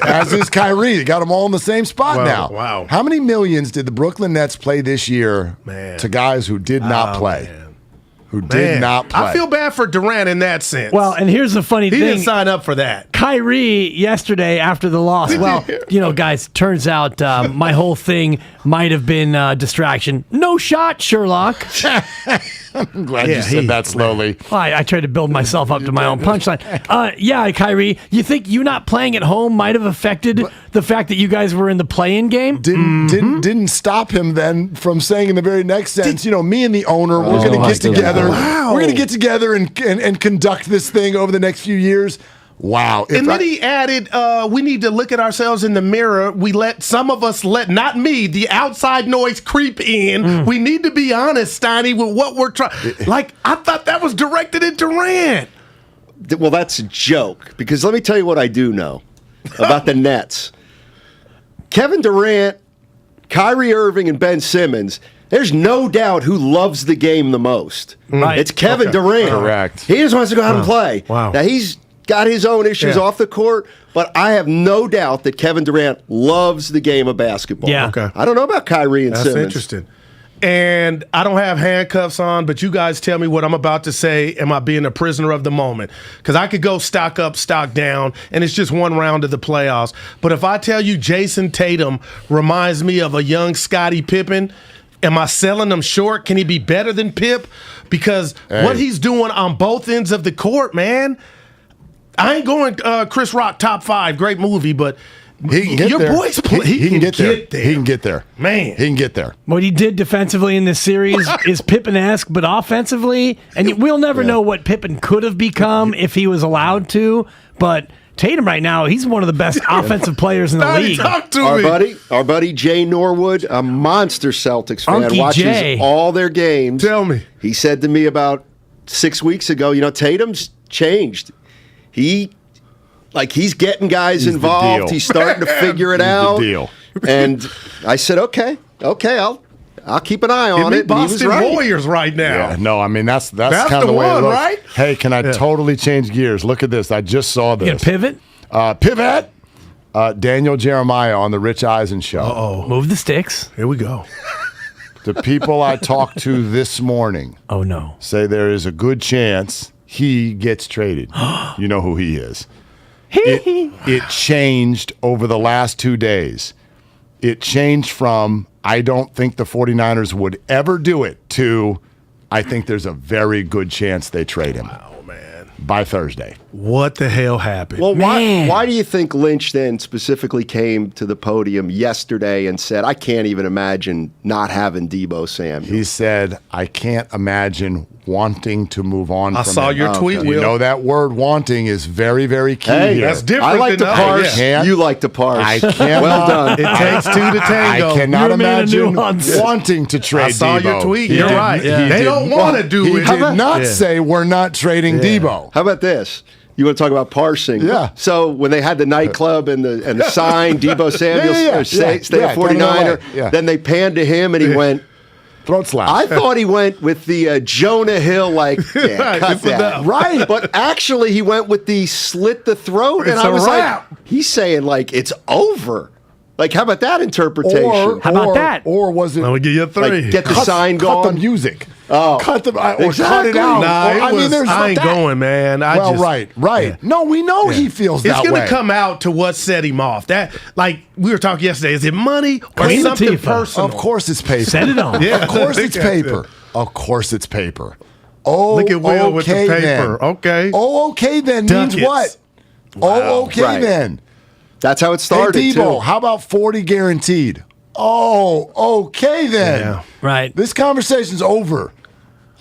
Speaker 6: As is Kyrie. You got them all in the same spot now.
Speaker 2: Wow.
Speaker 6: How many millions did the Brooklyn Nets play this year to guys who did not play?
Speaker 2: Man.
Speaker 6: Who did not play.
Speaker 2: I feel bad for Durant in that sense.
Speaker 10: Well, and here's the funny thing.
Speaker 2: He didn't sign up for that.
Speaker 10: Kyrie yesterday after the loss. Well, guys, turns out my whole thing might have been distraction. No shot, Sherlock.
Speaker 6: I'm glad you said that slowly.
Speaker 10: Well, I tried to build myself up to my own punchline. Kyrie, you think you not playing at home might have affected the fact that you guys were in the play-in game?
Speaker 6: Didn't stop him then from saying in the very next sentence, me and the owner, we're going to get together. Wow. We're going to get together and conduct this thing over the next few years. Wow.
Speaker 2: And then he added, we need to look at ourselves in the mirror. Some of us let, not me, the outside noise creep in. We need to be honest, Steiny, with what we're trying. Like, I thought that was directed at Durant.
Speaker 13: Well, that's a joke, because let me tell you what I do know about the Nets. Kevin Durant, Kyrie Irving, and Ben Simmons, there's no doubt who loves the game the most.
Speaker 10: Right.
Speaker 13: It's Kevin Durant.
Speaker 6: Correct.
Speaker 13: He just wants to go out and play.
Speaker 2: Wow.
Speaker 13: Now, he's got his own issues off the court, but I have no doubt that Kevin Durant loves the game of basketball.
Speaker 10: Yeah.
Speaker 2: Okay.
Speaker 13: I don't know about Kyrie and
Speaker 2: That's
Speaker 13: Simmons.
Speaker 2: Interesting. And I don't have handcuffs on, but you guys tell me what I'm about to say. Am I being a prisoner of the moment? Because I could go stock up, stock down, and it's just one round of the playoffs. But if I tell you Jason Tatum reminds me of a young Scottie Pippen, am I selling him short? Can he be better than Pip? Because what he's doing on both ends of the court, man, I ain't going Chris Rock top 5, great movie, but
Speaker 6: He can get
Speaker 2: Your
Speaker 6: there.
Speaker 2: boy's
Speaker 6: He can get there. He can get there.
Speaker 2: Man.
Speaker 6: He can get there.
Speaker 10: What he did defensively in this series is Pippen-esque, but offensively, and we'll never know what Pippen could have become if he was allowed to, but Tatum right now, he's one of the best offensive players in the league.
Speaker 13: Our buddy Jay Norwood, a monster Celtics fan,
Speaker 10: Unky
Speaker 13: watches
Speaker 10: Jay.
Speaker 13: all their games.
Speaker 2: Tell me.
Speaker 13: He said to me about 6 weeks ago, Tatum's changed. He's getting guys involved. He's starting to figure it out.
Speaker 6: The deal.
Speaker 13: And I said, okay, I'll keep an eye on it.
Speaker 2: Boston
Speaker 13: and he was right.
Speaker 2: Warriors right now.
Speaker 6: Yeah, no, I mean that's kind of the way it looks.
Speaker 2: Right?
Speaker 6: Hey, can I totally change gears? Look at this. I just saw this.
Speaker 10: You gonna pivot?
Speaker 6: Pivot. Daniel Jeremiah on the Rich Eisen show.
Speaker 2: Uh-oh.
Speaker 10: Move the sticks.
Speaker 2: Here we go.
Speaker 6: The people I talked to this morning say there is a good chance he gets traded. You know who he is. It changed over the last 2 days. It changed from, I don't think the 49ers would ever do it, to, I think there's a very good chance they trade him.
Speaker 2: Oh, man.
Speaker 6: By Thursday.
Speaker 2: What the hell happened?
Speaker 13: Well, why do you think Lynch then specifically came to the podium yesterday and said, I can't even imagine not having Deebo Samuel?
Speaker 6: He said, I can't imagine wanting to move on
Speaker 2: I
Speaker 6: from
Speaker 2: saw
Speaker 6: him.
Speaker 2: your tweet,
Speaker 6: You
Speaker 2: Will.
Speaker 6: know that word wanting is very, very key
Speaker 13: Hey,
Speaker 6: here.
Speaker 2: that's different
Speaker 13: I like
Speaker 2: than
Speaker 13: to parse.
Speaker 6: Yeah.
Speaker 13: You like to parse.
Speaker 6: I can't.
Speaker 13: Well done.
Speaker 2: It takes two to tango.
Speaker 6: I cannot
Speaker 10: You're a man of
Speaker 6: imagine
Speaker 10: nuance.
Speaker 6: wanting to trade
Speaker 2: I saw
Speaker 6: Deebo.
Speaker 2: your tweet.
Speaker 6: He
Speaker 2: You're
Speaker 6: did-
Speaker 2: right.
Speaker 6: he
Speaker 2: They
Speaker 6: did-
Speaker 2: don't want to do
Speaker 6: He
Speaker 2: it.
Speaker 6: did not say we're not trading Deebo.
Speaker 13: How about this? You want to talk about parsing?
Speaker 6: Yeah.
Speaker 13: So when they had the nightclub and the sign, Deebo Samuel,
Speaker 6: Yeah.
Speaker 13: stay
Speaker 6: Yeah,
Speaker 13: at 49er,
Speaker 6: yeah.
Speaker 13: then they panned to him and he went,
Speaker 6: throat slap.
Speaker 13: I thought he went with the Jonah Hill, cut that.
Speaker 6: Right.
Speaker 13: But actually he went with the slit the throat.
Speaker 2: It's
Speaker 13: and I
Speaker 2: a
Speaker 13: was
Speaker 2: wrap.
Speaker 13: like, he's saying it's over. How about that interpretation?
Speaker 10: How about that?
Speaker 6: Or was it
Speaker 2: Let me give you a three.
Speaker 13: Like, get the sign
Speaker 6: cut the
Speaker 13: gone?
Speaker 6: music?
Speaker 13: Oh.
Speaker 6: Cut the or cut
Speaker 13: Exactly.
Speaker 6: it out.
Speaker 2: Nah,
Speaker 6: Or,
Speaker 2: I ain't going, man.
Speaker 6: Right.
Speaker 2: Yeah.
Speaker 6: No, we know he feels
Speaker 2: It's
Speaker 6: that
Speaker 2: going
Speaker 6: way.
Speaker 2: to come out to what set him off. That, like we were talking yesterday, is it money or
Speaker 10: Queen
Speaker 2: something
Speaker 10: Latifah.
Speaker 2: personal?
Speaker 6: Of course it's paper.
Speaker 10: Set it on.
Speaker 2: Yeah.
Speaker 6: Of course it's paper. Of course it's paper. Oh,
Speaker 2: Look at Will with the
Speaker 6: okay
Speaker 2: paper.
Speaker 6: then.
Speaker 2: Okay.
Speaker 6: Oh, okay then means
Speaker 2: Ducats.
Speaker 6: what? Oh, okay
Speaker 13: Right.
Speaker 6: then.
Speaker 13: That's how it started,
Speaker 6: Hey, Deebo,
Speaker 13: too.
Speaker 6: how about 40 guaranteed? Oh, okay then.
Speaker 2: Yeah.
Speaker 10: Right.
Speaker 6: This conversation's over.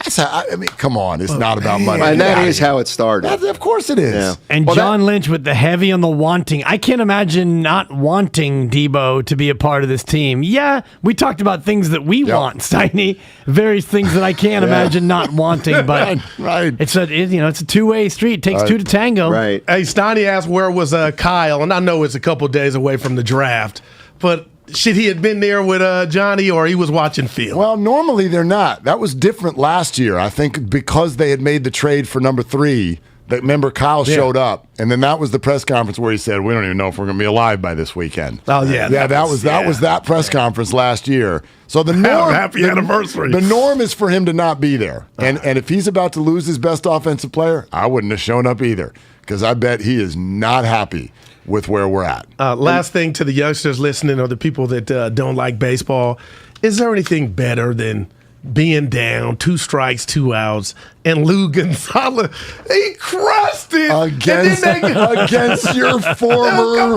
Speaker 6: That's how, I mean, come on. It's not about money.
Speaker 13: And
Speaker 6: Get
Speaker 13: that
Speaker 6: outta
Speaker 13: is
Speaker 6: here.
Speaker 13: how it started.
Speaker 6: Of course it is.
Speaker 13: Yeah.
Speaker 10: And John Lynch with the heavy on the wanting. I can't imagine not wanting Deebo to be a part of this team. Yeah, we talked about things that we want, Steiny. Various things that I can't imagine not wanting. But
Speaker 6: Right.
Speaker 10: it's a two-way street. It takes two to tango.
Speaker 13: Right.
Speaker 2: Hey, Steiny asked where was Kyle, and I know it's a couple days away from the draft, but should he have been there with Johnny, or he was watching film?
Speaker 6: Well, normally they're not. That was different last year. I think because they had made the trade for number 3, that remember Kyle showed up, and then that was the press conference where he said, "We don't even know if we're going to be alive by this weekend."
Speaker 2: Oh yeah,
Speaker 6: that was that press conference last year. So the norm,
Speaker 2: happy anniversary.
Speaker 6: The norm is for him to not be there, and if he's about to lose his best offensive player, I wouldn't have shown up either, because I bet he is not happy with where we're at.
Speaker 2: Last thing to the youngsters listening, or the people that don't like baseball, is there anything better than being down 2 strikes, 2 outs, and Lou Gonzalez, he crushed it
Speaker 6: against your former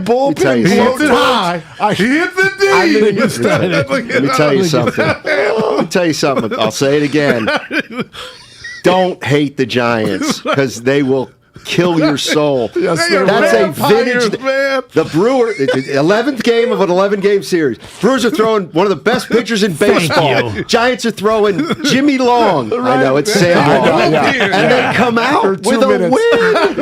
Speaker 6: bullpen.
Speaker 2: He hit it high. He hit the D.
Speaker 13: Let me tell you something. I'll say it again. Don't hate the Giants, because they will kill your soul.
Speaker 6: Yes,
Speaker 13: That's a vintage.
Speaker 2: Man.
Speaker 13: The Brewer, the 11th game of an 11-game series. Brewers are throwing one of the best pitchers in baseball. Giants are throwing Jimmy Long. I know, it's Sam Long. And they come out with a win.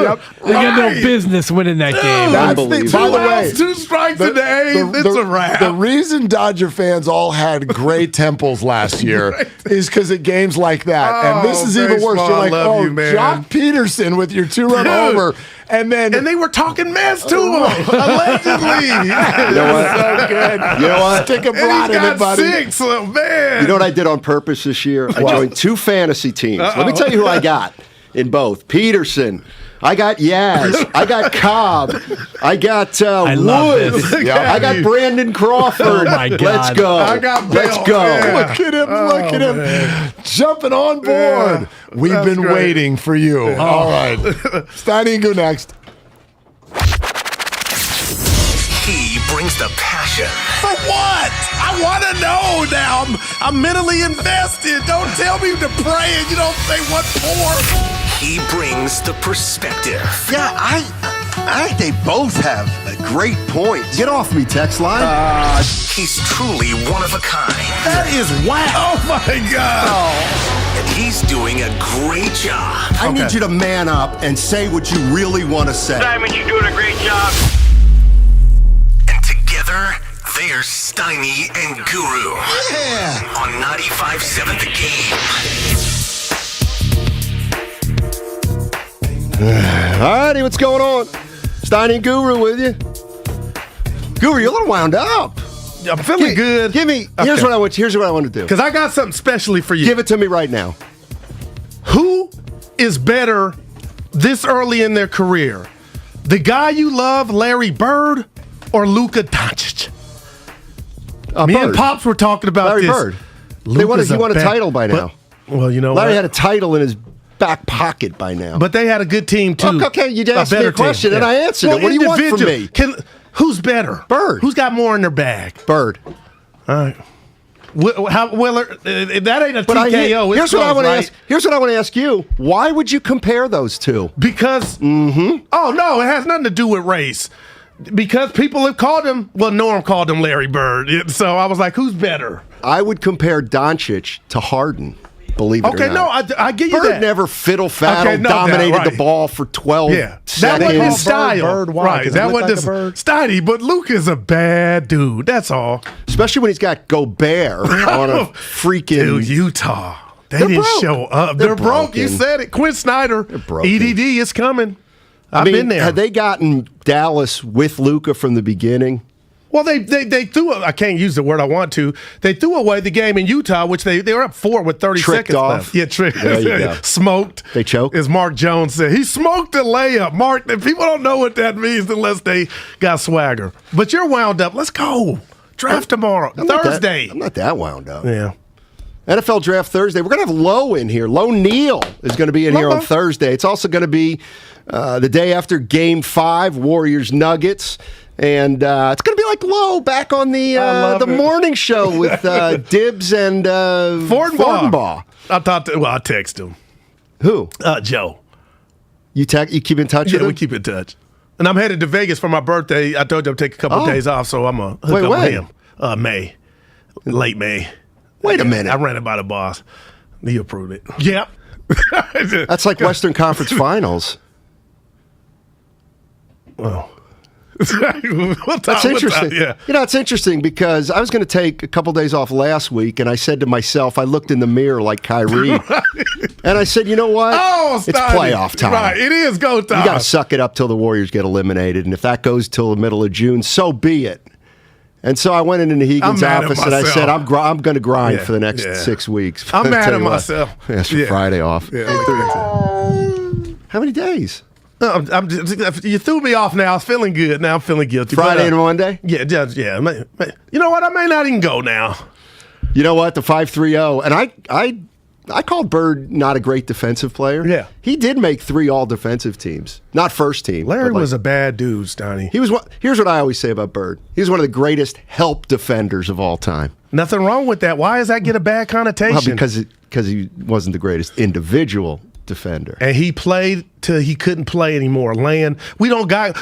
Speaker 6: Yep.
Speaker 10: They got no business winning that game.
Speaker 6: By the way,
Speaker 2: 2 strikes in the 8th. It's a wrap.
Speaker 6: The reason Dodger fans all had great temples last year is because of games like that. And this is even worse. You're like,
Speaker 2: love you, man.
Speaker 6: Jock Peterson with your 2-run homer. And
Speaker 2: they were talking mess to him, allegedly.
Speaker 13: You know what?
Speaker 6: So good.
Speaker 13: You know what?
Speaker 6: Stick a brat in it, buddy.
Speaker 2: 6, man.
Speaker 13: You know what I did on purpose this year? I joined 2 fantasy teams. Let me tell you who I got in both. Peterson. I got Yaz. I got Cobb. I got Woods. I got Brandon Crawford.
Speaker 10: Oh, my God.
Speaker 13: Let's go.
Speaker 2: I got
Speaker 13: Let's
Speaker 2: Bell.
Speaker 13: go.
Speaker 2: Yeah.
Speaker 6: Look at him. Look at him.
Speaker 2: Man.
Speaker 6: Jumping on board.
Speaker 2: Yeah.
Speaker 6: We've
Speaker 2: That's
Speaker 6: been
Speaker 2: great.
Speaker 6: waiting for you. All right. Steiny Guru next.
Speaker 5: brings the passion.
Speaker 2: For what? I want to know now. I'm mentally invested. Don't tell me to pray and you don't say what for.
Speaker 5: He brings the perspective.
Speaker 13: Yeah, I think they both have a great point. Get off me, text line.
Speaker 5: He's truly one of a kind.
Speaker 2: That is wow. Oh, my God.
Speaker 5: And he's doing a great job.
Speaker 13: I need you to man up and say what you really want to say.
Speaker 5: Diamond, you're doing a great job. And together, they're Steiny and Guru.
Speaker 13: Yeah.
Speaker 5: On 95.7 The Game.
Speaker 13: All righty, what's going on? Steiny and Guru with you. Guru, you're a little wound up.
Speaker 2: I'm feeling good.
Speaker 13: Give me. Here's what I want to do.
Speaker 2: Because I got something specially for you.
Speaker 13: Give it to me right now.
Speaker 2: Who is better this early in their career? The guy you love, Larry Bird, or Luka Doncic? Me and Pops were talking about
Speaker 13: Larry
Speaker 2: this.
Speaker 13: Bird. He won a title by now.
Speaker 2: Well, you know
Speaker 13: Larry
Speaker 2: what?
Speaker 13: had a title in his back pocket by now.
Speaker 2: But they had a good team, too.
Speaker 13: Okay, you asked me a question, and I answered it. What do you want from me?
Speaker 2: Who's better?
Speaker 13: Bird.
Speaker 2: Who's got more in their bag?
Speaker 13: Bird.
Speaker 2: All right. Willard, that ain't a TKO.
Speaker 13: Here's what I want to ask. Here's what I want to ask you. Why would you compare those two?
Speaker 2: Because, oh, no, it has nothing to do with race. Because people have called him, Norm called him Larry Bird. So I was like, who's better?
Speaker 13: I would compare Doncic to Harden. Believe it or not.
Speaker 2: Okay, no, I give you
Speaker 13: Bird
Speaker 2: that.
Speaker 13: never fiddle-faddle, dominated the ball for 12 seconds.
Speaker 2: That wasn't his style.
Speaker 1: Bird, why?
Speaker 2: Right, that wasn't his Steiny, but Luke is a bad dude. That's all.
Speaker 13: Especially when he's got Gobert on a freaking...
Speaker 2: Dude, Utah. They didn't show up. They're broke. You said it. Quinn Snyder. EDD is coming. I've been there.
Speaker 13: Had they gotten Dallas with Luka from the beginning...
Speaker 2: Well, they threw. I can't use the word I want to. They threw away the game in Utah, which they were up 4 with 30 seconds left. Yeah, tricked.
Speaker 13: There you go.
Speaker 2: Smoked.
Speaker 13: They choked.
Speaker 2: As Mark Jones said, he smoked a layup. Mark, people don't know what that means unless they got swagger. But you're wound up. Let's go. Draft tomorrow, Thursday.
Speaker 13: I'm not that wound up.
Speaker 2: Yeah.
Speaker 13: NFL Draft Thursday. We're going to have Lowe in here. Lowe Neal is going to be in here on Thursday. It's also going to be the day after Game 5, Warriors-Nuggets. And it's going to be like Lowe back on the morning show with Dibs and Fortenbaugh.
Speaker 2: I text him.
Speaker 13: Who?
Speaker 2: Joe.
Speaker 13: You keep in touch with him?
Speaker 2: Yeah, we keep in touch. And I'm headed to Vegas for my birthday. I told you I'm taking a couple of days off, so I'm going to hook up with him. May. Late May.
Speaker 13: Wait a minute.
Speaker 2: I ran it by the boss. He approved it. Yep.
Speaker 13: That's like Western Conference Finals.
Speaker 2: Oh.
Speaker 13: That's interesting.
Speaker 2: Yeah.
Speaker 13: You know, it's interesting because I was going to take a couple days off last week, and I said to myself, I looked in the mirror like Kyrie, and I said, you know what? It's playoff time.
Speaker 2: Right, it is go time.
Speaker 13: You got to suck it up till the Warriors get eliminated, and if that goes till the middle of June, so be it. And so I went into Hegan's office and I said, I'm going to grind for the next 6 weeks.
Speaker 2: I'm mad at myself.
Speaker 13: Asked for Friday off.
Speaker 2: Yeah.
Speaker 13: How many days?
Speaker 2: You threw me off now. I was feeling good. Now I'm feeling guilty.
Speaker 13: Friday and Monday?
Speaker 2: Yeah. You know what? I may not even go now.
Speaker 13: You know what? The 5-3-0. And I called Bird not a great defensive player.
Speaker 2: Yeah.
Speaker 13: He did make 3 all-defensive teams. Not first team.
Speaker 2: Larry was a bad dude, Steiny.
Speaker 13: Here's what I always say about Bird. He's one of the greatest help defenders of all time.
Speaker 2: Nothing wrong with that. Why does that get a bad connotation?
Speaker 13: Well, because he wasn't the greatest individual defender.
Speaker 2: And he played till he couldn't play anymore. I got a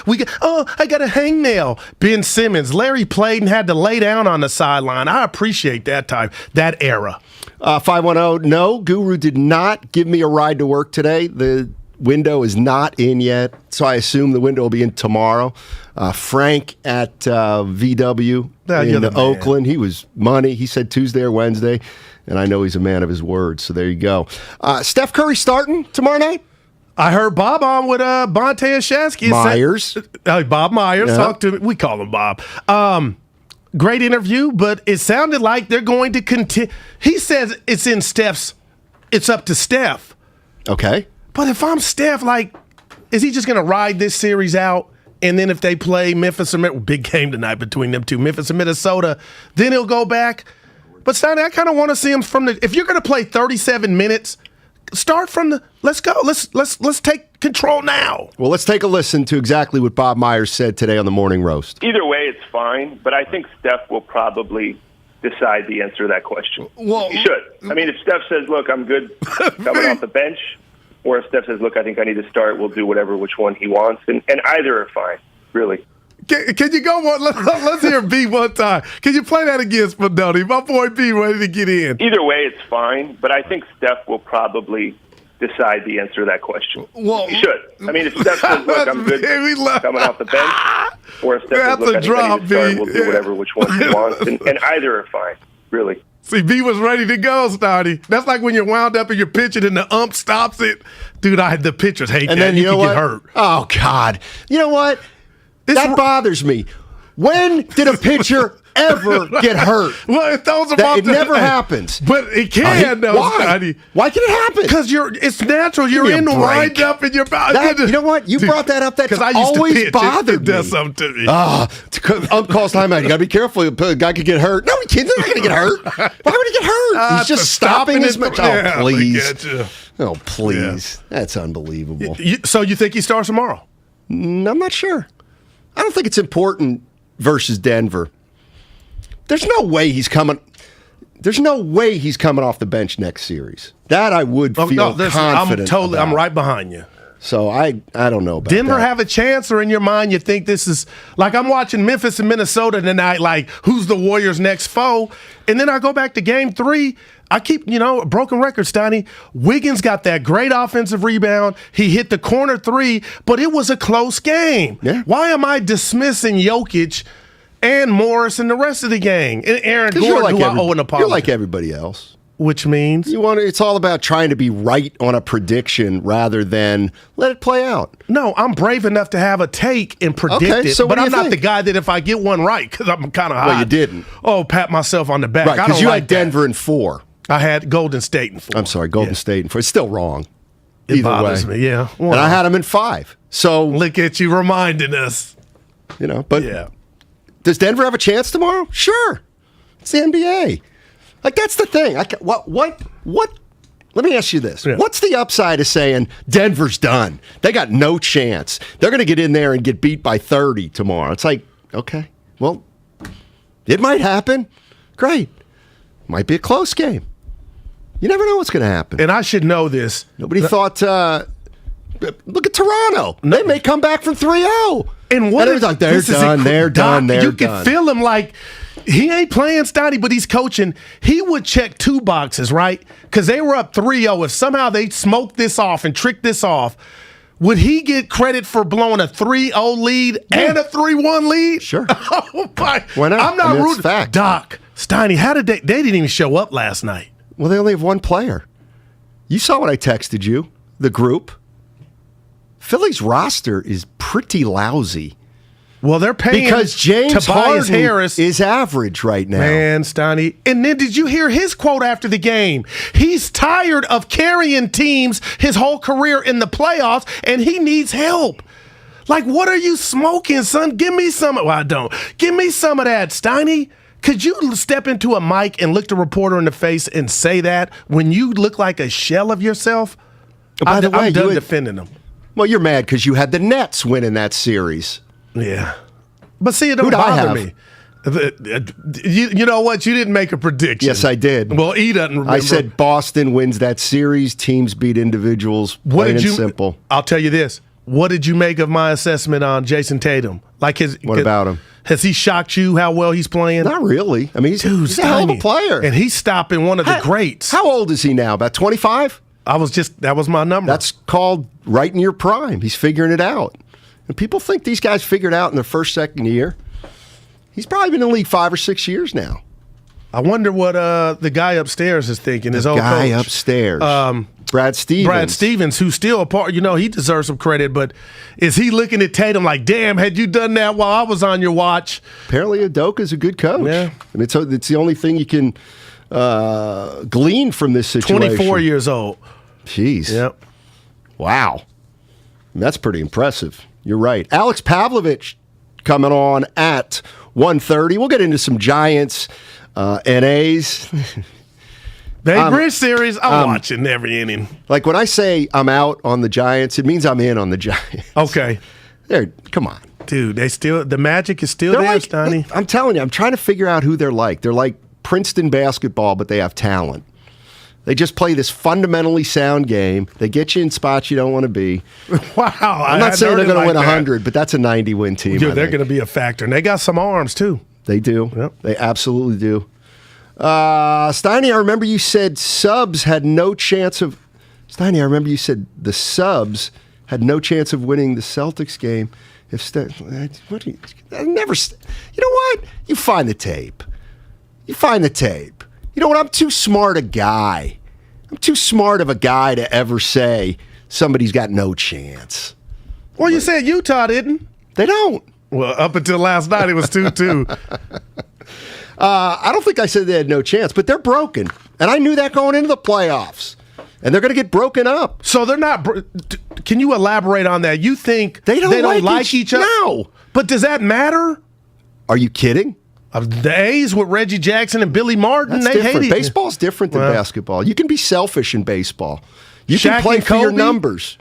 Speaker 2: hangnail. Ben Simmons. Larry played and had to lay down on the sideline. I appreciate that era.
Speaker 13: 510, no, Guru did not give me a ride to work today. The window is not in yet, so I assume the window will be in tomorrow. Frank at VW in Oakland, he was money. He said Tuesday or Wednesday, and I know he's a man of his word, so there you go. Steph Curry starting tomorrow night?
Speaker 2: I heard Bob on with Bonte and Shasky.
Speaker 13: Myers.
Speaker 2: Bob Myers.
Speaker 13: Yeah.
Speaker 2: Talk to me. We call him Bob. Great interview, but it sounded like they're going to continue. He says it's up to Steph.
Speaker 13: Okay.
Speaker 2: But if I'm Steph, is he just going to ride this series out? And then if they play Memphis and big game tonight between them two, Memphis and Minnesota, then he'll go back. But Steiny, I kind of want to see him if you're going to play 37 minutes, start from let's go. Let's take control now.
Speaker 13: Well, let's take a listen to exactly what Bob Myers said today on the Morning Roast.
Speaker 9: Either way, it's fine, but I think Steph will probably decide the answer to that question.
Speaker 2: Well,
Speaker 9: he should. I mean, if Steph says, look, I'm good coming off the bench, or if Steph says, look, I think I need to start, we'll do which one he wants. And either are fine, really.
Speaker 2: Can you go one? Let's hear B one time. Can you play that again, Spadoni? My boy B ready to get in.
Speaker 9: Either way, it's fine, but I think Steph will probably decide the answer to that question.
Speaker 2: Well,
Speaker 9: he should. I mean, if Steph says, look, I'm good coming off the bench, or if Steph says, look, I think I need to start, we'll do which one he wants. And either are fine, really.
Speaker 2: See, B was ready to go, Steiny. That's like when you're wound up and you're pitching and the ump stops it. Dude, the pitchers hate
Speaker 13: and
Speaker 2: that.
Speaker 13: Then you know
Speaker 2: can
Speaker 13: what?
Speaker 2: Get hurt.
Speaker 13: Oh, God. You know what? That bothers me. When did a pitcher ever get hurt?
Speaker 2: Well,
Speaker 13: it never happens.
Speaker 2: But it can, though, Steiny.
Speaker 13: Why can it happen?
Speaker 2: Because it's natural. You're in the wind up in your body.
Speaker 13: You know what? You brought that up. That's always bothered
Speaker 2: me. It does something to me.
Speaker 13: Ump calls timeout. You got to be careful. A guy could get hurt. No, he can't. He's not going to get hurt. Why would he get hurt? He's just stopping his match. Oh, please. Oh, please. Yeah. That's unbelievable.
Speaker 2: So you think he starts tomorrow?
Speaker 13: I'm not sure. I don't think it's important versus Denver. There's no way he's coming off the bench next series. That I would feel confident.
Speaker 2: I'm right behind you.
Speaker 13: So I don't know about
Speaker 2: Denver
Speaker 13: that.
Speaker 2: have a chance, or in your mind you think this is like I'm watching Memphis and Minnesota tonight, like who's the Warriors' next foe? And then I go back to game 3. I keep, a broken record, Steiny. Wiggins got that great offensive rebound. He hit the corner 3, but it was a close game.
Speaker 13: Yeah.
Speaker 2: Why am I dismissing Jokic and Morris and the rest of the gang? And Aaron Gordon, who I owe an apology.
Speaker 13: You're like everybody else.
Speaker 2: Which means?
Speaker 13: It's all about trying to be right on a prediction rather than let it play out.
Speaker 2: No, I'm brave enough to have a take and predict it, but I'm not the guy that if I get one right, because I'm kind of hot.
Speaker 13: Well, you didn't.
Speaker 2: Oh, pat myself on the back.
Speaker 13: Right, because you had Denver in 4.
Speaker 2: I had Golden State in 4.
Speaker 13: I'm sorry, Golden State in 4. It's still wrong.
Speaker 2: It bothers me, yeah.
Speaker 13: Well, and I had them in 5. So
Speaker 2: look at you reminding us.
Speaker 13: But does Denver have a chance tomorrow? Sure. It's the NBA. Like, that's the thing. What? Let me ask you this. Yeah. What's the upside of saying Denver's done? They got no chance. They're going to get in there and get beat by 30 tomorrow. It's like, okay, well, it might happen. Great. Might be a close game. You never know what's going to happen.
Speaker 2: And I should know this.
Speaker 13: Nobody thought, look at Toronto. They may come back from 3-0.
Speaker 2: And what is
Speaker 13: like, they're done.
Speaker 2: You can feel him like he ain't playing, Steiny, but he's coaching. He would check 2 boxes, right? Because they were up 3-0. If somehow they smoked this off and tricked this off, would he get credit for blowing a 3-0 lead and a 3-1 lead?
Speaker 13: Sure.
Speaker 2: Oh, my.
Speaker 13: Why not?
Speaker 2: I'm not rooting.
Speaker 13: Fact.
Speaker 2: Doc, Steiny, how did they didn't even show up last night.
Speaker 13: Well, they only have one player. You saw what I texted you, the group. Philly's roster is pretty lousy.
Speaker 2: Well, they're paying
Speaker 13: because James
Speaker 2: Tobias
Speaker 13: Harden
Speaker 2: Harris
Speaker 13: is average right now.
Speaker 2: Man, Steiny. And then did you hear his quote after the game? He's tired of carrying teams his whole career in the playoffs, and he needs help. Like, what are you smoking, son? Give me some. Well, I don't. Give me some of that, Steiny. Could you step into a mic and look the reporter in the face and say that when you look like a shell of yourself?
Speaker 13: By the way,
Speaker 2: I'm done defending them.
Speaker 13: Well, you're mad because you had the Nets winning that series.
Speaker 2: Yeah. But see, it don't bother me. You know what? You didn't make a prediction.
Speaker 13: Yes, I did.
Speaker 2: Well, he doesn't remember.
Speaker 13: I said Boston wins that series. Teams beat individuals. Plain and simple.
Speaker 2: I'll tell you this. What did you make of my assessment on Jason Tatum?
Speaker 13: What about him?
Speaker 2: Has he shocked you how well he's playing?
Speaker 13: Not really. I mean, he's a hell of a player.
Speaker 2: And he's stopping one of the greats.
Speaker 13: How old is he now? About 25?
Speaker 2: That was my number.
Speaker 13: That's called right in your prime. He's figuring it out. And people think these guys figured out in their first, second year. He's probably been in the league 5 or 6 years now.
Speaker 2: I wonder what the guy upstairs is thinking. His old
Speaker 13: guy
Speaker 2: coach.
Speaker 13: Upstairs. Brad Stevens.
Speaker 2: Who's still a part. He deserves some credit, but is he looking at Tatum like, damn, had you done that while I was on your watch?
Speaker 13: Apparently Udoka's a good coach.
Speaker 2: Yeah.
Speaker 13: And it's the only thing you can glean from this situation.
Speaker 2: 24 years old.
Speaker 13: Jeez.
Speaker 2: Yep.
Speaker 13: Wow. That's pretty impressive. You're right. Alex Pavlovich coming on at 1:30. We'll get into some Giants and A's.
Speaker 2: Bay Bridge series, I'm watching every inning.
Speaker 13: Like when I say I'm out on the Giants, it means I'm in on the Giants.
Speaker 2: Okay.
Speaker 13: Come on.
Speaker 2: Dude, the magic is still there,
Speaker 13: like,
Speaker 2: Steiny.
Speaker 13: I'm telling you, I'm trying to figure out who they're like. They're like Princeton basketball, but they have talent. They just play this fundamentally sound game. They get you in spots you don't want to be.
Speaker 2: Wow.
Speaker 13: I'm not saying they're going to win 100, but that's a 90-win team.
Speaker 2: Dude, they're going to be a factor. And they got some arms, too.
Speaker 13: They do. Yep. They absolutely do. Steiny, I remember you said Subs had no chance of... Steiny, I remember you said the Subs had no chance of winning the Celtics game. What do you... I never... You know what? You find the tape. You know what? I'm too smart a guy. I'm too smart of a guy to ever say somebody's got no chance.
Speaker 2: Well, you said Utah didn't.
Speaker 13: They don't.
Speaker 2: Well, up until last night, it was 2-2.
Speaker 13: I don't think I said they had no chance, but they're broken. And I knew that going into the playoffs. And they're going to get broken up.
Speaker 2: So they're not... Can you elaborate on that? You think they don't like each other?
Speaker 13: No.
Speaker 2: But does that matter?
Speaker 13: Are you kidding?
Speaker 2: The A's with Reggie Jackson and Billy Martin,
Speaker 13: That's
Speaker 2: they
Speaker 13: different.
Speaker 2: hate it.
Speaker 13: Baseball's different than basketball. You can be selfish in baseball. You
Speaker 2: Shaq
Speaker 13: can play
Speaker 2: and
Speaker 13: for your
Speaker 2: Kobe?
Speaker 13: numbers.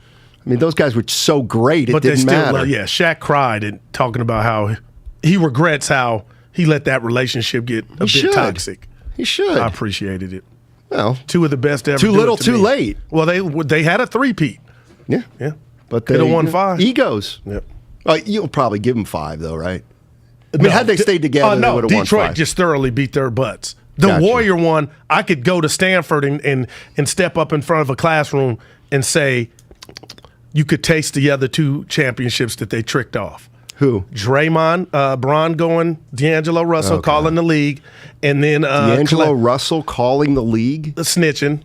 Speaker 13: I mean, those guys were so great, it didn't matter.
Speaker 2: Yeah, Shaq cried and talking about how he regrets how he let that relationship get a bit toxic.
Speaker 13: He should.
Speaker 2: I appreciated it.
Speaker 13: Well,
Speaker 2: two of the best ever.
Speaker 13: Too little, too late.
Speaker 2: Well, they had a three-peat.
Speaker 13: Yeah. But they
Speaker 2: could have won 5.
Speaker 13: Egos.
Speaker 2: Yep.
Speaker 13: You'll probably give them 5, though, right? I mean, had they stayed together, they would have won 5.
Speaker 2: Detroit just thoroughly beat their butts. The Warrior one, I could go to Stanford and step up in front of a classroom and say, you could taste the other 2 championships that they tricked off.
Speaker 13: Who?
Speaker 2: Draymond, Bron going, D'Angelo Russell calling the league, and then
Speaker 13: D'Angelo Russell calling the league?
Speaker 2: Snitching.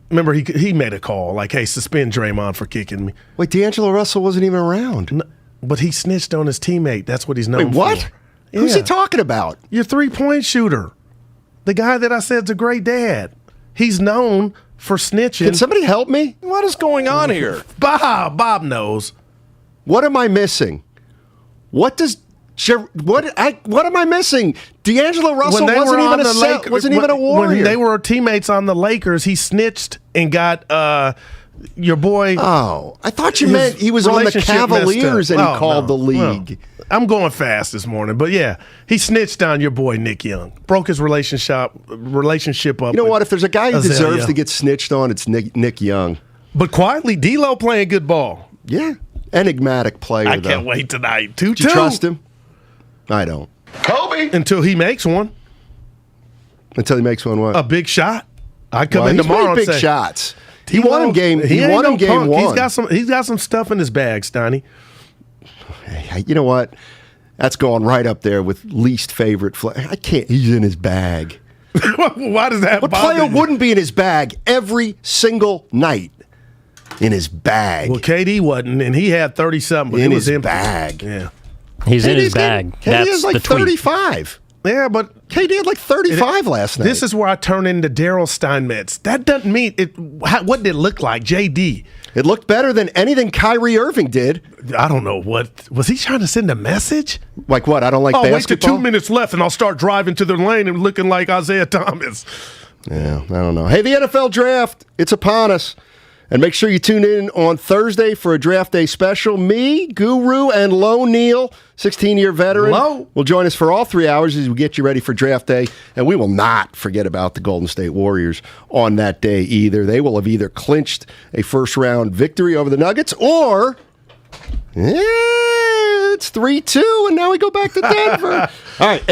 Speaker 2: Remember, he made a call like, hey, suspend Draymond for kicking me.
Speaker 13: Wait, D'Angelo Russell wasn't even around.
Speaker 2: No, but he snitched on his teammate. That's what he's known for.
Speaker 13: Wait, what?
Speaker 2: Yeah.
Speaker 13: Who's he talking about?
Speaker 2: Your 3-point shooter. The guy that I said's a great dad. He's known for snitching.
Speaker 13: Can somebody help me?
Speaker 3: What is going on here?
Speaker 2: Bob knows.
Speaker 13: What am I missing? What am I missing? D'Angelo Russell wasn't even a Warrior.
Speaker 2: When they were teammates on the Lakers, he snitched and got your boy.
Speaker 13: Oh, I thought you meant he was on the Cavaliers and he called the league.
Speaker 2: No. I'm going fast this morning, but yeah, he snitched on your boy Nick Young. Broke his relationship up.
Speaker 13: You know what? If there's a guy who deserves to get snitched on, it's Nick Young.
Speaker 2: But quietly, D'Lo playing good ball.
Speaker 13: Yeah, enigmatic player.
Speaker 2: I can't wait tonight. 2-2.
Speaker 13: Do you trust him? I don't.
Speaker 2: Kobe until he makes one.
Speaker 13: Until he makes one, what?
Speaker 2: A big shot. I come in tomorrow and say
Speaker 13: big shots. He won him game. He won him game 1.
Speaker 2: He's got some stuff in his bag, Steiny.
Speaker 13: You know what? That's going right up there with least favorite. I can't. He's in his bag.
Speaker 2: Why does that?
Speaker 13: What player wouldn't be in his bag every single night? In his bag.
Speaker 2: Well, KD wasn't, and he had 30-something. But
Speaker 13: in
Speaker 2: it was
Speaker 13: his
Speaker 2: empty.
Speaker 13: bag.
Speaker 2: Yeah.
Speaker 10: He's in his bag.
Speaker 13: KD is like 35.
Speaker 2: Yeah, but
Speaker 13: KD had like 35 last night.
Speaker 2: This is where I turn into Daryl Steinmetz. That doesn't mean it. What did it look like, JD?
Speaker 13: It looked better than anything Kyrie Irving did.
Speaker 2: I don't know what was he trying to send a message?
Speaker 13: Like what? I don't like basketball.
Speaker 2: Wait till 2 minutes left, and I'll start driving to their lane and looking like Isaiah Thomas.
Speaker 13: Yeah, I don't know. Hey, the NFL draft, it's upon us. And make sure you tune in on Thursday for a draft day special. Me, Guru, and Low Neal, 16-year veteran, will join us for all 3 hours as we get you ready for draft day. And we will not forget about the Golden State Warriors on that day either. They will have either clinched a first-round victory over the Nuggets or... it's 3-2, and now we go back to Denver. All right,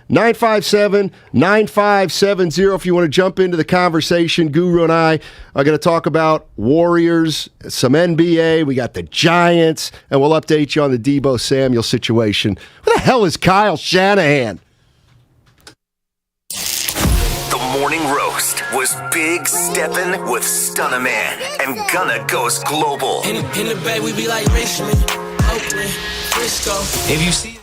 Speaker 13: 888-957-9570. If you want to jump into the conversation, Guru and I are going to talk about Warriors, some NBA. We got the Giants, and we'll update you on the Deebo Samuel situation. Where the hell is Kyle Shanahan?
Speaker 5: The Morning Roast was Big Steppin' with Stunna Man, and Gunna goes global.
Speaker 11: In the Bay, we be like Richmond, Oakland, Frisco. If you see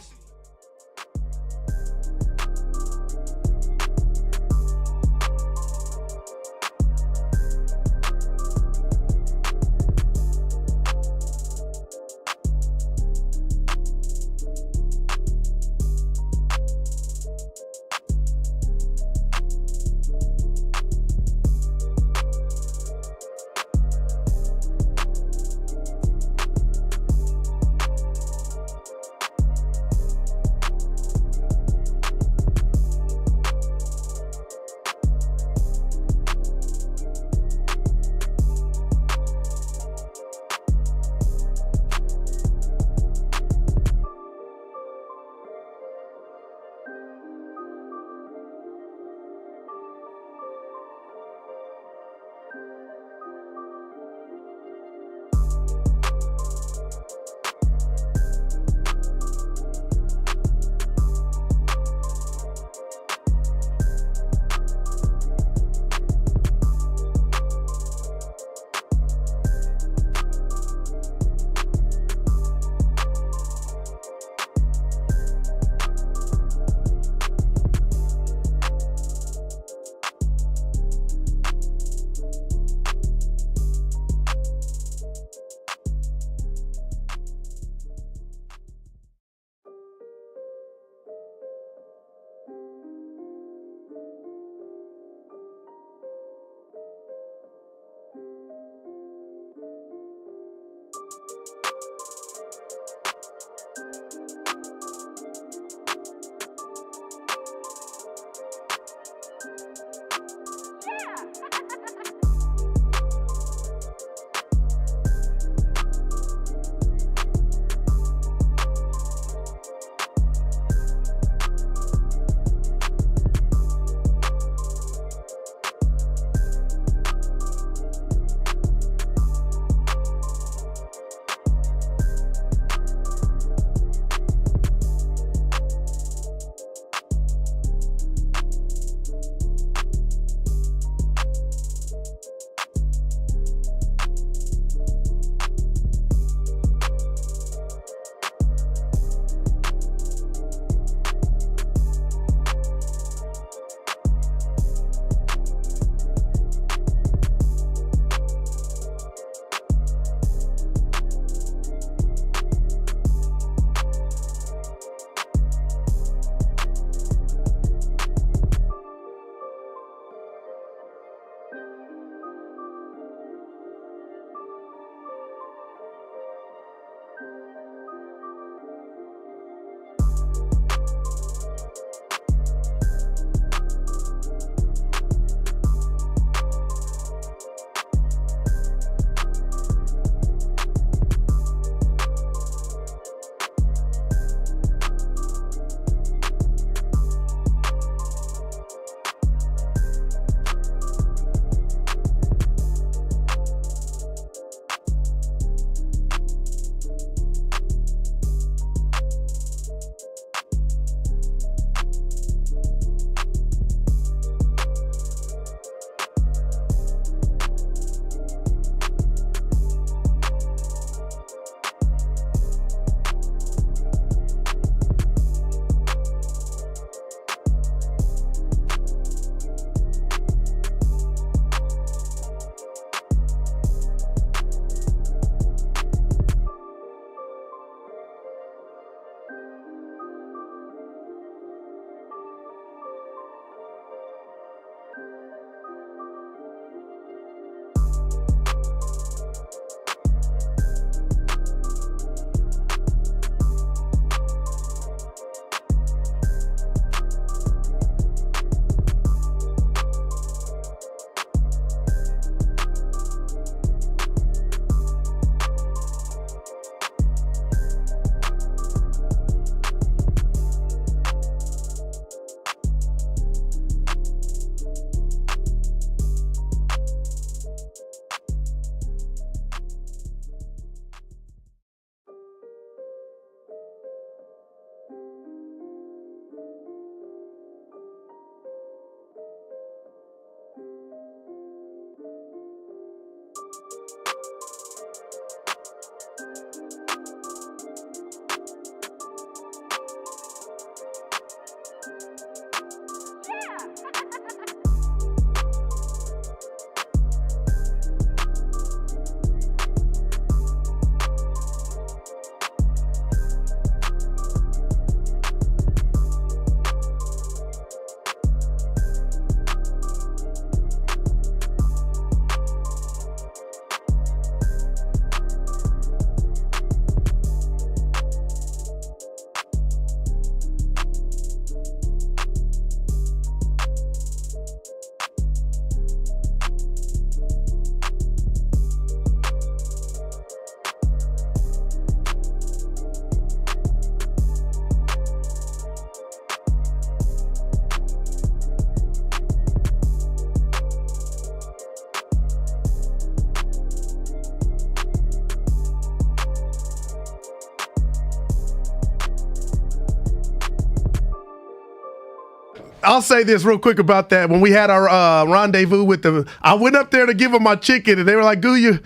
Speaker 2: I'll say this real quick about that. When we had our rendezvous with I went up there to give them my chicken, and they were like, "Goo,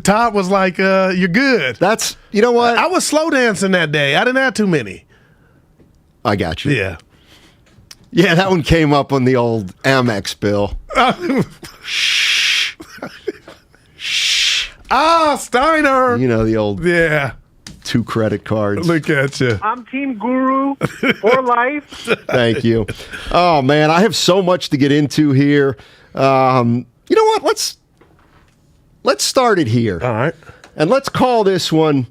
Speaker 2: Todd was like, you're good."
Speaker 13: That's, you know what?
Speaker 2: I was slow dancing that day. I didn't have too many.
Speaker 13: I got you.
Speaker 2: Yeah.
Speaker 13: Yeah, that one came up on the old Amex bill.
Speaker 2: Shh. Shh. Ah, Steiner.
Speaker 13: You know, the old 2 credit cards.
Speaker 2: Look at you.
Speaker 7: I'm Team Guru for life.
Speaker 13: Thank you. Oh, man, I have so much to get into here. You know what? Let's start it here.
Speaker 2: All right.
Speaker 13: And let's call this one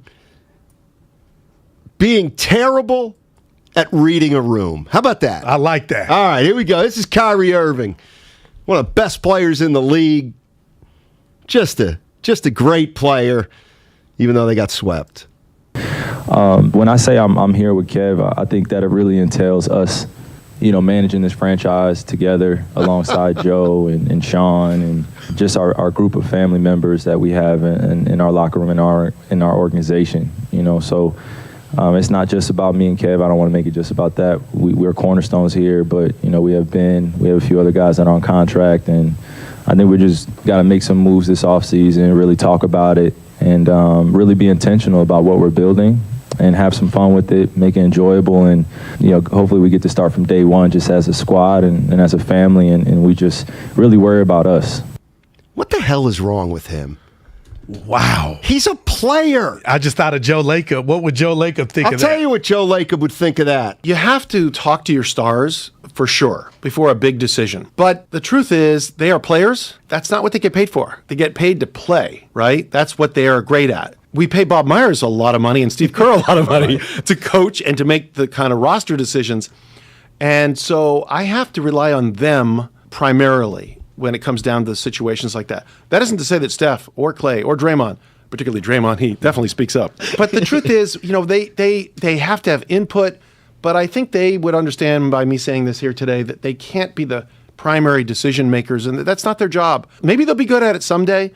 Speaker 13: being terrible at reading a room. How about that?
Speaker 2: I like that.
Speaker 13: All right, here we go. This is Kyrie Irving, one of the best players in the league. Just a great player, even though they got swept.
Speaker 14: When I say I'm here with Kev, I think that it really entails us, managing this franchise together alongside Joe and Sean and just our group of family members that we have in our locker room, in our organization. So it's not just about me and Kev. I don't want to make it just about that. We're cornerstones here, but we have a few other guys that are on contract, and I think we just got to make some moves this offseason, really talk about it, and really be intentional about what we're building and have some fun with it, make it enjoyable, and hopefully we get to start from day one just as a squad and as a family, and we just really worry about us.
Speaker 13: What the hell is wrong with him?
Speaker 2: Wow.
Speaker 13: He's a player.
Speaker 2: I just thought of Joe Lacob. What would Joe Lacob think of that?
Speaker 13: I'll tell you what Joe Lacob would think of that.
Speaker 16: You have to talk to your stars, for sure, before a big decision. But the truth is, they are players. That's not what they get paid for. They get paid to play, right? That's what they are great at. We pay Bob Myers a lot of money and Steve Kerr a lot of money to coach and to make the kind of roster decisions. And so I have to rely on them primarily when it comes down to situations like that. That isn't to say that Steph or Clay or Draymond, particularly Draymond, he definitely speaks up. But the truth is, they have to have input, but I think they would understand by me saying this here today that they can't be the primary decision makers, and that's not their job. Maybe they'll be good at it someday.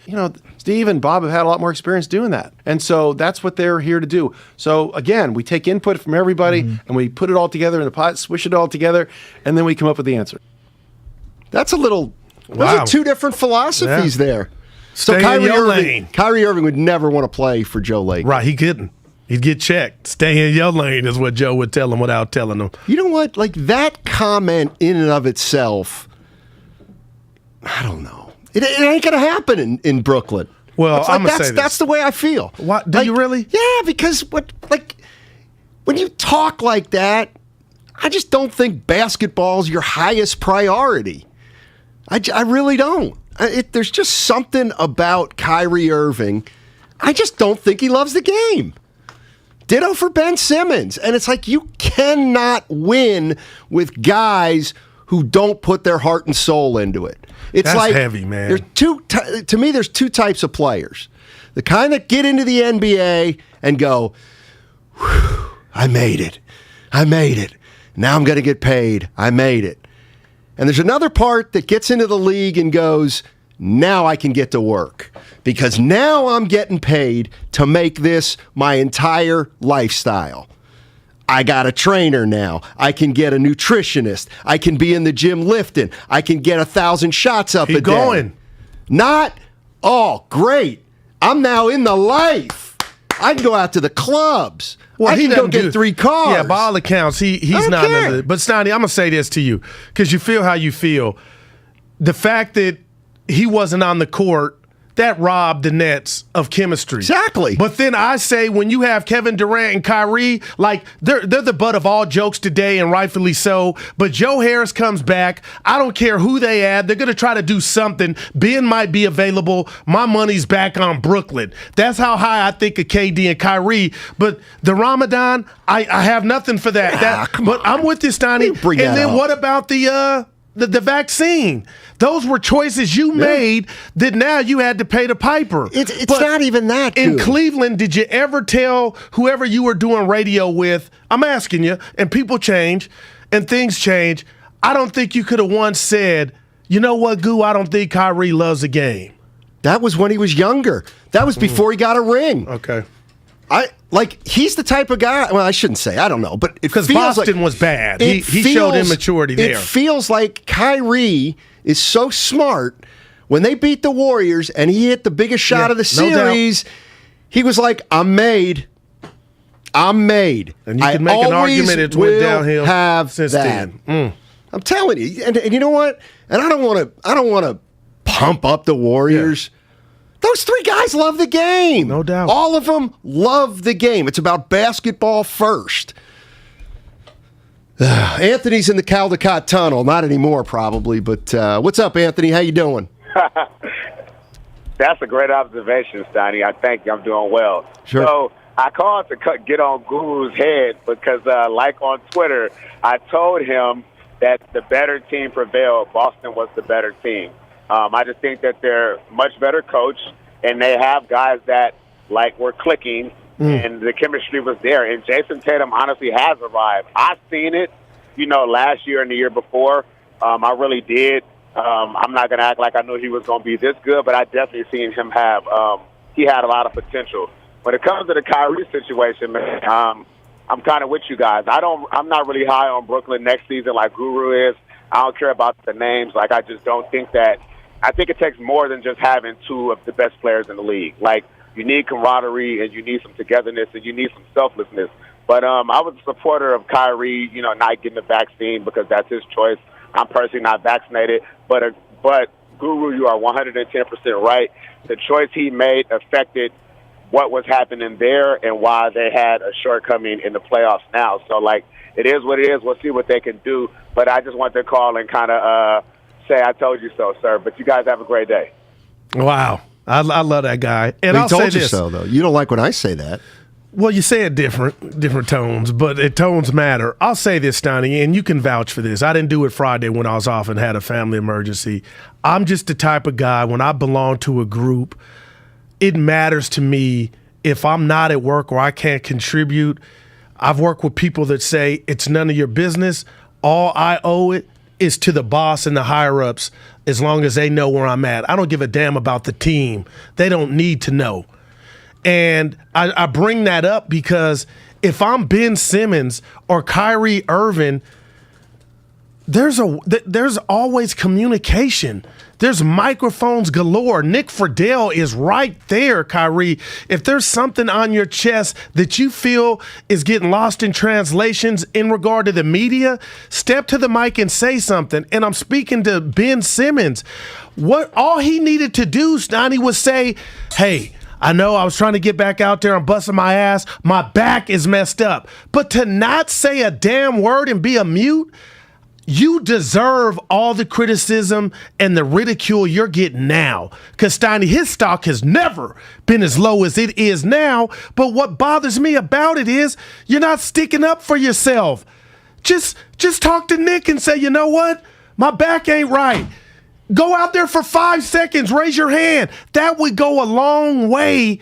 Speaker 16: Steve and Bob have had a lot more experience doing that. And so that's what they're here to do. So again, we take input from everybody and we put it all together in a pot, swish it all together, and then we come up with the answer.
Speaker 13: That's a little... Those are two different philosophies there.
Speaker 2: So
Speaker 13: Kyrie Irving would never want to play for Joe Lacob.
Speaker 2: Right, he couldn't. He'd get checked. Stay in your lane is what Joe would tell him without telling him.
Speaker 13: You know what? Like that comment in and of itself, I don't know. It ain't going to happen in Brooklyn.
Speaker 2: Well, I'm going to say this.
Speaker 13: That's the way I feel.
Speaker 2: What? Do you really?
Speaker 13: Yeah, because when you talk like that, I just don't think basketball's your highest priority. I really don't. There's just something about Kyrie Irving. I just don't think he loves the game. Ditto for Ben Simmons. And it's like you cannot win with guys who don't put their heart and soul into it. It's
Speaker 2: That's
Speaker 13: like
Speaker 2: heavy, man.
Speaker 13: To me, there's two types of players. The kind that get into the NBA and go, I made it. Now I'm going to get paid. I made it. And there's another part that gets into the league and goes, now I can get to work because now I'm getting paid to make this my entire lifestyle. I got a trainer now. I can get a nutritionist. I can be in the gym lifting. I can get 1,000 shots up a day.
Speaker 2: Keep going.
Speaker 13: Not, great. I'm now in the life. I can go out to the clubs.
Speaker 2: Well,
Speaker 13: I can go get 3 cars.
Speaker 2: Yeah, by all accounts, he's not. But Steiny, I'm gonna say this to you because you feel how you feel. The fact that he wasn't on the court, that robbed the Nets of chemistry.
Speaker 13: Exactly.
Speaker 2: But then I say when you have Kevin Durant and Kyrie, like they're the butt of all jokes today, and rightfully so. But Joe Harris comes back. I don't care who they add. They're going to try to do something. Ben might be available. My money's back on Brooklyn. That's how high I think of KD and Kyrie. But the Ramadan, I have nothing for that. But I'm with you, Steiny. And then what about the vaccine? Those were choices you made that now you had to pay the piper.
Speaker 13: It's not even that good.
Speaker 2: In Cleveland, did you ever tell whoever you were doing radio with, I'm asking you, and people change and things change, I don't think you could have once said, you know what, Goo, I don't think Kyrie loves the game.
Speaker 13: That was when he was younger. That was before he got a ring.
Speaker 2: Okay.
Speaker 13: He's the type of guy. Well, I shouldn't say. I don't know, but
Speaker 2: because Boston was bad. He showed immaturity there.
Speaker 13: It feels like Kyrie is so smart. When they beat the Warriors and he hit the biggest shot of the series, he was like, "I'm made. I'm made."
Speaker 2: And you can make an argument it went downhill since then.
Speaker 13: I'm telling you, and you know what? And I don't want to pump up the Warriors. Those three guys love the game.
Speaker 2: No doubt.
Speaker 13: All of them love the game. It's about basketball first. Anthony's in the Caldecott Tunnel. Not anymore, probably. But what's up, Anthony? How you doing?
Speaker 15: That's a great observation, Steiny. I thank you. I'm doing well.
Speaker 13: Sure.
Speaker 15: So I called to get on Guru's head because, like on Twitter, I told him that the better team prevailed. Boston was the better team. I just think that they're much better coached, and they have guys that, were clicking, and the chemistry was there. And Jason Tatum honestly has arrived. I've seen it, last year and the year before. I really did. I'm not going to act like I knew he was going to be this good, but I definitely seen him have he had a lot of potential. When it comes to the Kyrie situation, man, I'm kind of with you guys. I'm not really high on Brooklyn next season like Guru is. I don't care about the names. I just don't think that. I think it takes more than just having two of the best players in the league. You need camaraderie and you need some togetherness and you need some selflessness. But I was a supporter of Kyrie, not getting the vaccine because that's his choice. I'm personally not vaccinated, but Guru, you are 110% right. The choice he made affected what was happening there and why they had a shortcoming in the playoffs now. So, it is what it is. We'll see what they can do. But I just want to call and kind of say I told you so, sir. But you guys have a great day.
Speaker 2: Wow. I love that guy. And I'll
Speaker 13: told
Speaker 2: say
Speaker 13: you
Speaker 2: this.
Speaker 13: so, though. You don't like when I say that.
Speaker 2: Well, you say it different tones, but tones matter. I'll say this, Steiny, and you can vouch for this. I didn't do it Friday when I was off and had a family emergency. I'm just the type of guy, when I belong to a group, it matters to me if I'm not at work or I can't contribute. I've worked with people that say it's none of your business. All I owe it is to the boss and the higher-ups as long as they know where I'm at. I don't give a damn about the team. They don't need to know. And I bring that up because if I'm Ben Simmons or Kyrie Irving, there's always communication. There's microphones galore. Nick Friedel is right there, Kyrie. If there's something on your chest that you feel is getting lost in translations in regard to the media, step to the mic and say something. And I'm speaking to Ben Simmons. All he needed to do, Steiny, was say, hey, I know I was trying to get back out there and busting my ass. My back is messed up. But to not say a damn word and be a mute, you deserve all the criticism and the ridicule you're getting now. Because, Steiny, his stock has never been as low as it is now. But what bothers me about it is you're not sticking up for yourself. Just talk to Nick and say, you know what? My back ain't right. Go out there for 5 seconds. Raise your hand. That would go a long way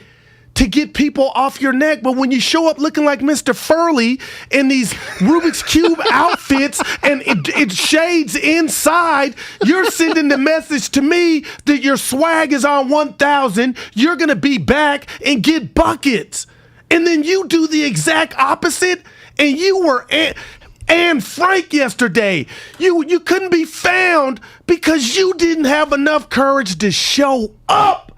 Speaker 2: to get people off your neck. But when you show up looking like Mr. Furley in these Rubik's Cube outfits and it shades inside, you're sending the message to me that your swag is on 1,000. You're going to be back and get buckets. And then you do the exact opposite, and you were Anne Frank yesterday. You couldn't be found because you didn't have enough courage to show up.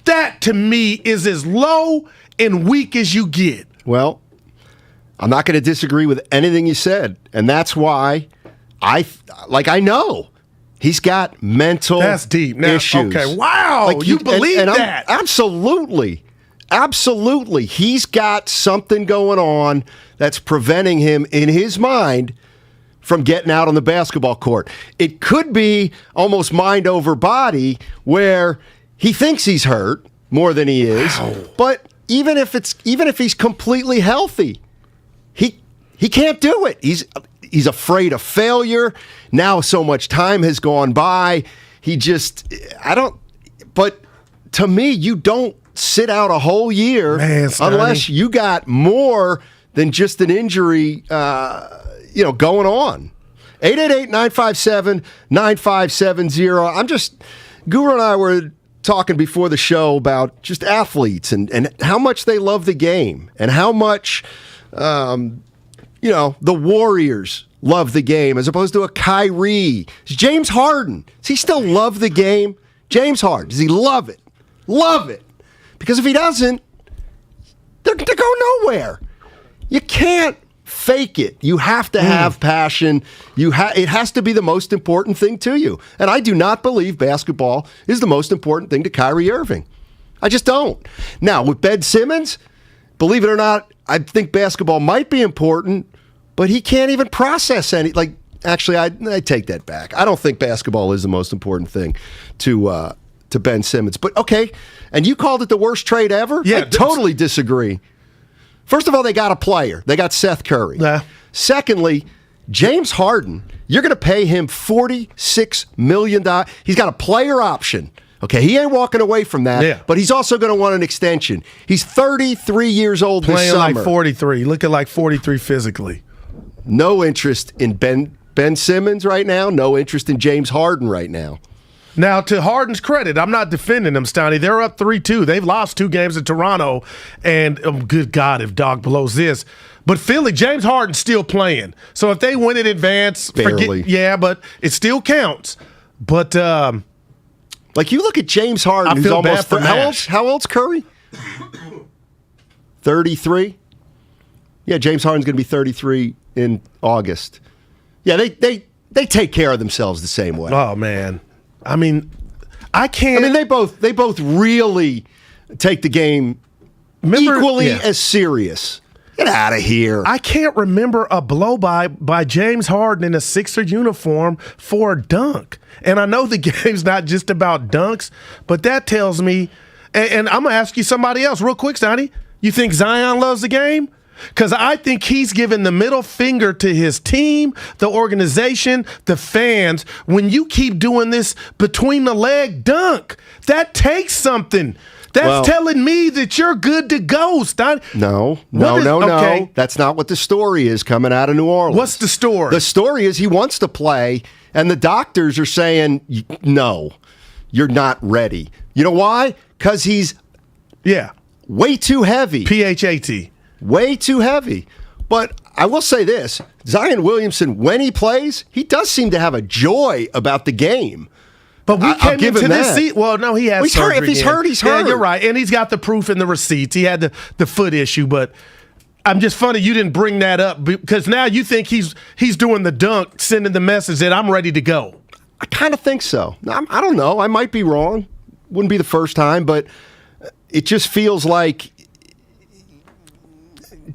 Speaker 2: That, to me, is as low and weak as you get.
Speaker 13: Well, I'm not going to disagree with anything you said, and that's why I know he's got mental
Speaker 2: That's deep. Now,
Speaker 13: issues.
Speaker 2: Okay, wow, you believe that?
Speaker 13: Absolutely. He's got something going on that's preventing him, in his mind, from getting out on the basketball court. It could be almost mind over body, where he thinks he's hurt more than he is. Wow. But even if he's completely healthy, he can't do it. He's afraid of failure. Now so much time has gone by. But to me, you don't sit out a whole year unless you got more than just an injury going on. 888-957-9570. Guru and I were talking before the show about just athletes and how much they love the game and how much, the Warriors love the game as opposed to a Kyrie. James Harden, does he still love the game? James Harden, does he love it? Love it. Because if he doesn't, they're going to go nowhere. You can't fake it. You have to have passion. It has to be the most important thing to you. And I do not believe basketball is the most important thing to Kyrie Irving. I just don't. Now, with Ben Simmons, believe it or not, I think basketball might be important, but he can't even process any. Actually, I take that back. I don't think basketball is the most important thing to Ben Simmons. But okay, and you called it the worst trade ever? Yeah, I totally disagree. First of all, they got a player. They got Seth Curry. Yeah. Secondly, James Harden, you're going to pay him $46 million. He's got a player option. Okay, he ain't walking away from that, but he's also going to want an extension. He's 33 years old this summer.
Speaker 2: Playing like 43, looking like 43 physically.
Speaker 13: No interest in Ben Simmons right now. No interest in James Harden right now.
Speaker 2: Now, to Harden's credit, I'm not defending them, Steiny. They're up 3-2. They've lost 2 games in Toronto, and good God, if Dog blows this. But Philly, James Harden's still playing. So if they win in advance,
Speaker 13: barely.
Speaker 2: But it still counts. But
Speaker 13: you look at James Harden,
Speaker 2: I feel bad for Nash.
Speaker 13: How old's Curry? 33. Yeah, James Harden's going to be 33 in August. Yeah, they take care of themselves the same way.
Speaker 2: Oh man. I mean, I can't.
Speaker 13: I mean, they both really take the game equally as serious. Get out of here.
Speaker 2: I can't remember a blow-by James Harden in a Sixer uniform for a dunk. And I know the game's not just about dunks, but that tells me, and I'm going to ask you somebody else real quick, Steiny. You think Zion loves the game? Because I think he's given the middle finger to his team, the organization, the fans. When you keep doing this between the leg dunk, that takes something. That's telling me that you're good to go, Stein.
Speaker 13: No.
Speaker 2: Okay.
Speaker 13: That's not what the story is coming out of New Orleans.
Speaker 2: What's the story?
Speaker 13: The story is he wants to play, and the doctors are saying, no, you're not ready. You know why? Because he's way too heavy.
Speaker 2: PHAT.
Speaker 13: Way too heavy. But I will say this, Zion Williamson, when he plays, he does seem to have a joy about the game.
Speaker 2: But we came into this seat. Well, no, he has
Speaker 13: he's hurt. If he's hurt, he's hurt.
Speaker 2: Yeah, you're right. And he's got the proof in the receipts. He had the foot issue, but I'm just funny you didn't bring that up because now you think he's doing the dunk, sending the message that I'm ready to go.
Speaker 13: I kind of think so. I don't know. I might be wrong. Wouldn't be the first time, but it just feels like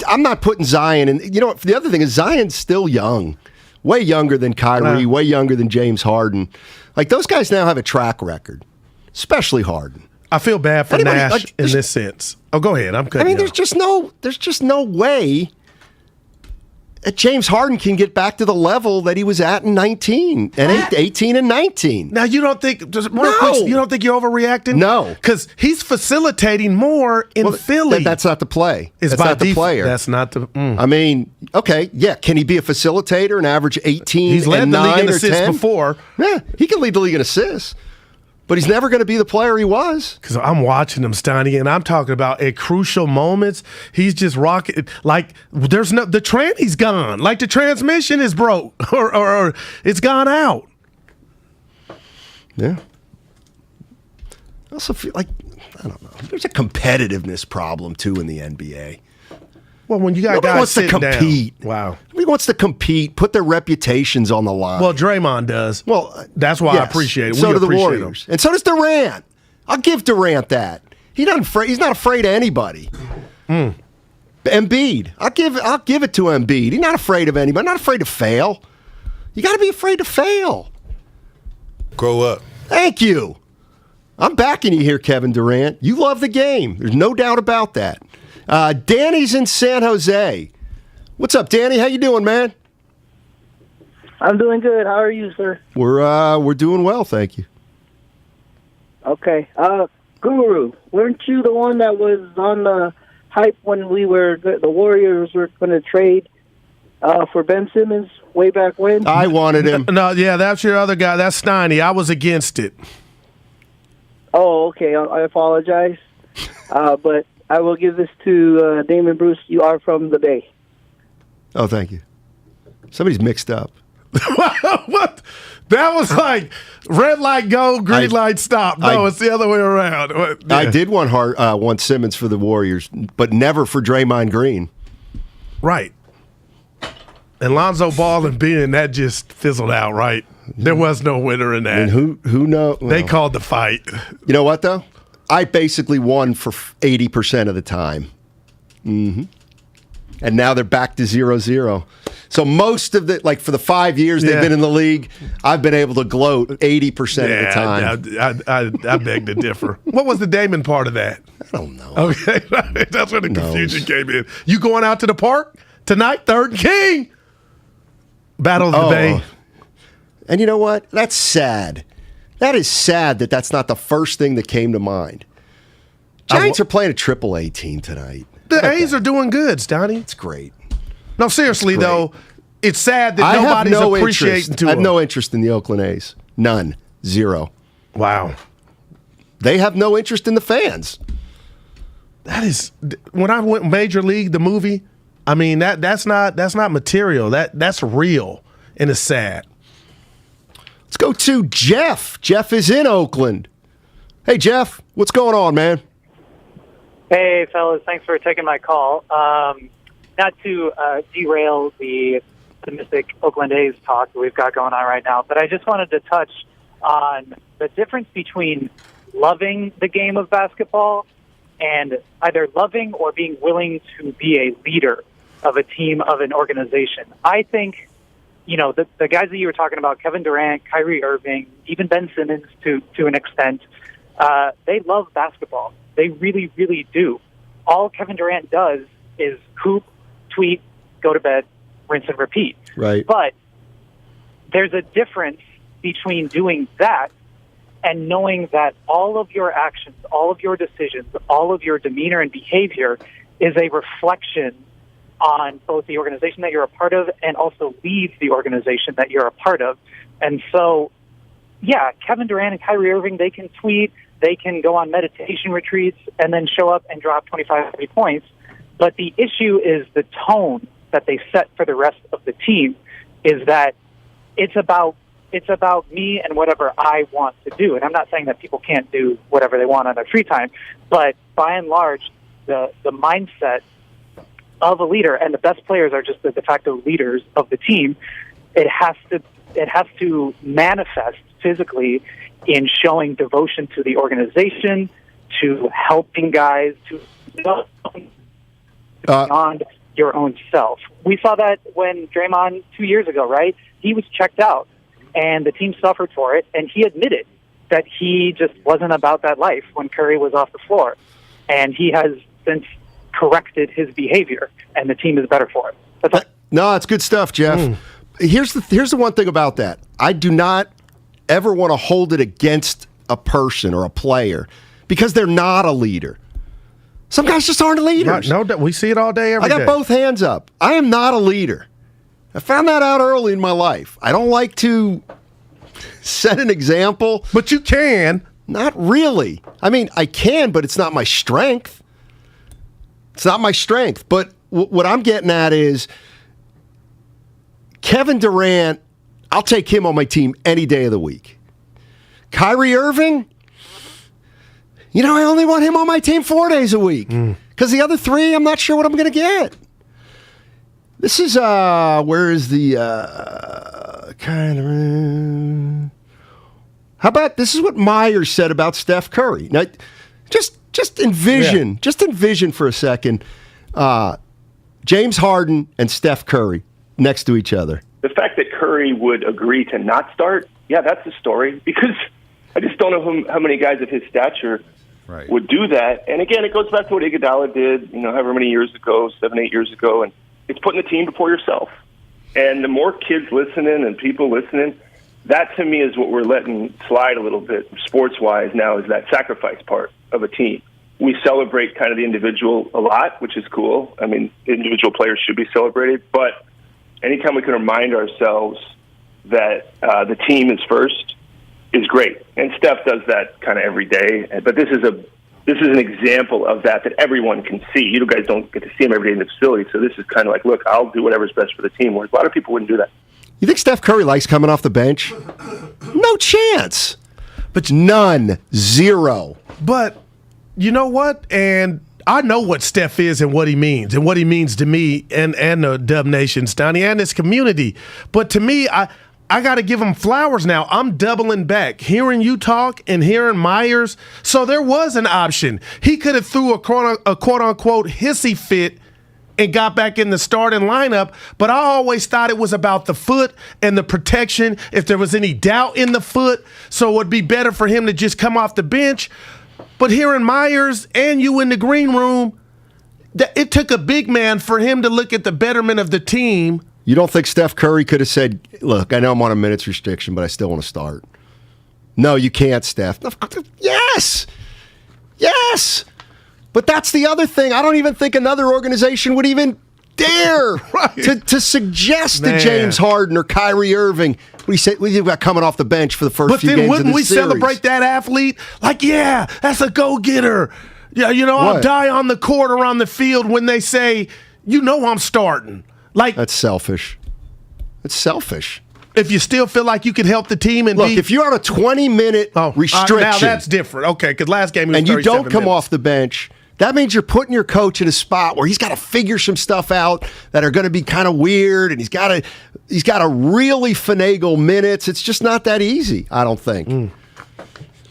Speaker 13: I'm not putting Zion in. You know, the other thing is Zion's still young. Way younger than Kyrie, way younger than James Harden. Like, those guys now have a track record, especially Harden.
Speaker 2: I feel bad for Nash in this sense. Oh, go ahead. I'm cutting
Speaker 13: there's just no way that James Harden can get back to the level that he was at in 19 and 18 and 19.
Speaker 2: Now, you don't think quick, you don't think you're overreacting?
Speaker 13: No,
Speaker 2: because he's facilitating more in Philly.
Speaker 13: That's not the play.
Speaker 2: It's
Speaker 13: that's not the player.
Speaker 2: That's not the.
Speaker 13: I mean, okay, yeah. Can he be a facilitator and average 18?
Speaker 2: He's led the league in assists before.
Speaker 13: Yeah, he can lead the league in assists. But he's never going to be the player he was.
Speaker 2: Because I'm watching him, Steiny, and I'm talking about at crucial moments, he's just rocking. Like, there's no, the tranny's gone. Like, the transmission is broke or it's gone out.
Speaker 13: Yeah. I also feel like, I don't know, there's a competitiveness problem, too, in the NBA.
Speaker 2: Well, when you got
Speaker 13: Nobody
Speaker 2: guys
Speaker 13: wants to compete.
Speaker 2: Down. Wow.
Speaker 13: Nobody wants to compete, put their reputations on the line.
Speaker 2: Well, Draymond does.
Speaker 13: Well,
Speaker 2: that's why I appreciate it.
Speaker 13: So do the Warriors. And so does Durant. I'll give Durant that. He's not afraid of anybody. Embiid. I'll give it to Embiid. He's not afraid of anybody. Not afraid to fail. You got to be afraid to fail.
Speaker 4: Grow up.
Speaker 13: Thank you. I'm backing you here, Kevin Durant. You love the game. There's no doubt about that. Danny's in San Jose. What's up, Danny? How you doing, man?
Speaker 17: I'm doing good. How are you, sir?
Speaker 13: We're doing well, thank you.
Speaker 17: Okay. Guru, weren't you the one that was on the hype when the Warriors were going to trade for Ben Simmons way back when?
Speaker 13: I wanted him.
Speaker 2: No, yeah, that's your other guy. That's Steiny. I was against it.
Speaker 17: Oh, okay. I apologize. But I will give this to Damon Bruce. You are from the Bay.
Speaker 13: Oh, thank you. Somebody's mixed up.
Speaker 2: What? That was like red light go, green light stop. No, it's the other way around. Yeah.
Speaker 13: I did want Simmons for the Warriors, but never for Draymond Green.
Speaker 2: Right. And Lonzo Ball and Bean, that just fizzled out, right? There was no winner in that.
Speaker 13: And who knows? Well,
Speaker 2: they called the fight.
Speaker 13: You know what, though? I basically won for 80% of the time. Mm-hmm. And now they're back to 0-0. So most of for the 5 years they've been in the league, I've been able to gloat 80% of the time.
Speaker 2: I beg to differ. What was the Damon part of that?
Speaker 13: I don't know.
Speaker 2: Okay, that's where the confusion came in. You going out to the park tonight? Third and King. Battle of the Bay.
Speaker 13: And you know what? That's sad. That is sad that's not the first thing that came to mind. Giants are playing a AAA team tonight.
Speaker 2: The A's are doing good, Steiny.
Speaker 13: It's great.
Speaker 2: No, seriously, though, it's sad that nobody's appreciating to
Speaker 13: I have no interest in the Oakland A's. None. Zero.
Speaker 2: Wow.
Speaker 13: They have no interest in the fans.
Speaker 2: That is, when I went Major League, the movie, I mean, that's not material. That's real, and it's sad.
Speaker 13: Let's go to Jeff. Jeff is in Oakland. Hey, Jeff, what's going on, man?
Speaker 18: Hey, fellas, thanks for taking my call. Not to derail the optimistic Oakland A's talk that we've got going on right now, but I just wanted to touch on the difference between loving the game of basketball and either loving or being willing to be a leader of a team, of an organization. I think, the guys that you were talking about, Kevin Durant, Kyrie Irving, even Ben Simmons to an extent, they love basketball. They really, really do. All Kevin Durant does is hoop, tweet, go to bed, rinse and repeat.
Speaker 13: Right.
Speaker 18: But there's a difference between doing that and knowing that all of your actions, all of your decisions, all of your demeanor and behavior is a reflection on both the organization that you're a part of and also leads the organization that you're a part of. And so, yeah, Kevin Durant and Kyrie Irving, they can tweet, they can go on meditation retreats and then show up and drop 25, 30 points. But the issue is the tone that they set for the rest of the team is that it's about me and whatever I want to do. And I'm not saying that people can't do whatever they want on their free time, but by and large, the mindset of a leader, and the best players are just the de facto leaders of the team, it has to manifest physically in showing devotion to the organization, to helping guys, to beyond your own self. We saw that when Draymond 2 years ago, right? He was checked out, and the team suffered for it, and he admitted that he just wasn't about that life when Curry was off the floor. And he has since corrected his behavior, and the team is better for it.
Speaker 13: No, it's good stuff, Jeff. Here's the one thing about that. I do not ever want to hold it against a person or a player because they're not a leader. Some guys just aren't leaders.
Speaker 2: No, we see it all day, every day.
Speaker 13: I got both hands up. I am not a leader. I found that out early in my life. I don't like to set an example.
Speaker 2: But you can.
Speaker 13: Not really. I mean, I can, but it's not my strength. It's not my strength. But what I'm getting at is Kevin Durant, I'll take him on my team any day of the week. Kyrie Irving, I only want him on my team 4 days a week. Because the other three, I'm not sure what I'm going to get. This is, where is the, how about, this is what Myers said about Steph Curry. Now, just envision for a second, James Harden and Steph Curry next to each other.
Speaker 9: The fact that Curry would agree to not start, that's the story, because I just don't know how many guys of his stature would do that. And again, it goes back to what Iguodala did, however many years ago, 7, 8 years ago, and it's putting the team before yourself. And the more kids listening and people listening, that to me is what we're letting slide a little bit sports-wise now, is that sacrifice part of a team. We celebrate kind of the individual a lot, which is cool. I mean, individual players should be celebrated, but anytime we can remind ourselves that the team is first is great. And Steph does that kind of every day. But this is an example of that everyone can see. You guys don't get to see him every day in the facility, so this is kind of like, look, I'll do whatever's best for the team, whereas a lot of people wouldn't do that.
Speaker 13: You think Steph Curry likes coming off the bench? No chance. But none. Zero.
Speaker 2: But you know what? And I know what Steph is and what he means to me and the Dub Nation, Steiny, and this community. But to me, I got to give him flowers now. I'm doubling back. Hearing you talk and hearing Myers. So there was an option. He could have threw a quote-unquote hissy fit and got back in the starting lineup, but I always thought it was about the foot and the protection, if there was any doubt in the foot, so it would be better for him to just come off the bench. But hearing Myers and you in the green room, it took a big man for him to look at the betterment of the team.
Speaker 13: You don't think Steph Curry could have said, look, I know I'm on a minutes restriction, but I still want to start? No, you can't, Steph. Yes! Yes! But that's the other thing. I don't even think another organization would even dare to suggest to James Harden or Kyrie Irving. What do you got coming off the bench for the first few games of the series? But then wouldn't we
Speaker 2: celebrate that athlete? Like, yeah, that's a go-getter. Yeah, I'll die on the court or on the field when they say, I'm starting. Like,
Speaker 13: that's selfish. It's selfish.
Speaker 2: If you still feel like you can help the team and
Speaker 13: if you're on a 20-minute restriction.
Speaker 2: Now that's different. Okay, because last game he was
Speaker 13: and you don't come
Speaker 2: minutes.
Speaker 13: off the bench, that means you're putting your coach in a spot where he's got to figure some stuff out that are going to be kind of weird, and he's got to really finagle minutes. It's just not that easy, I don't think.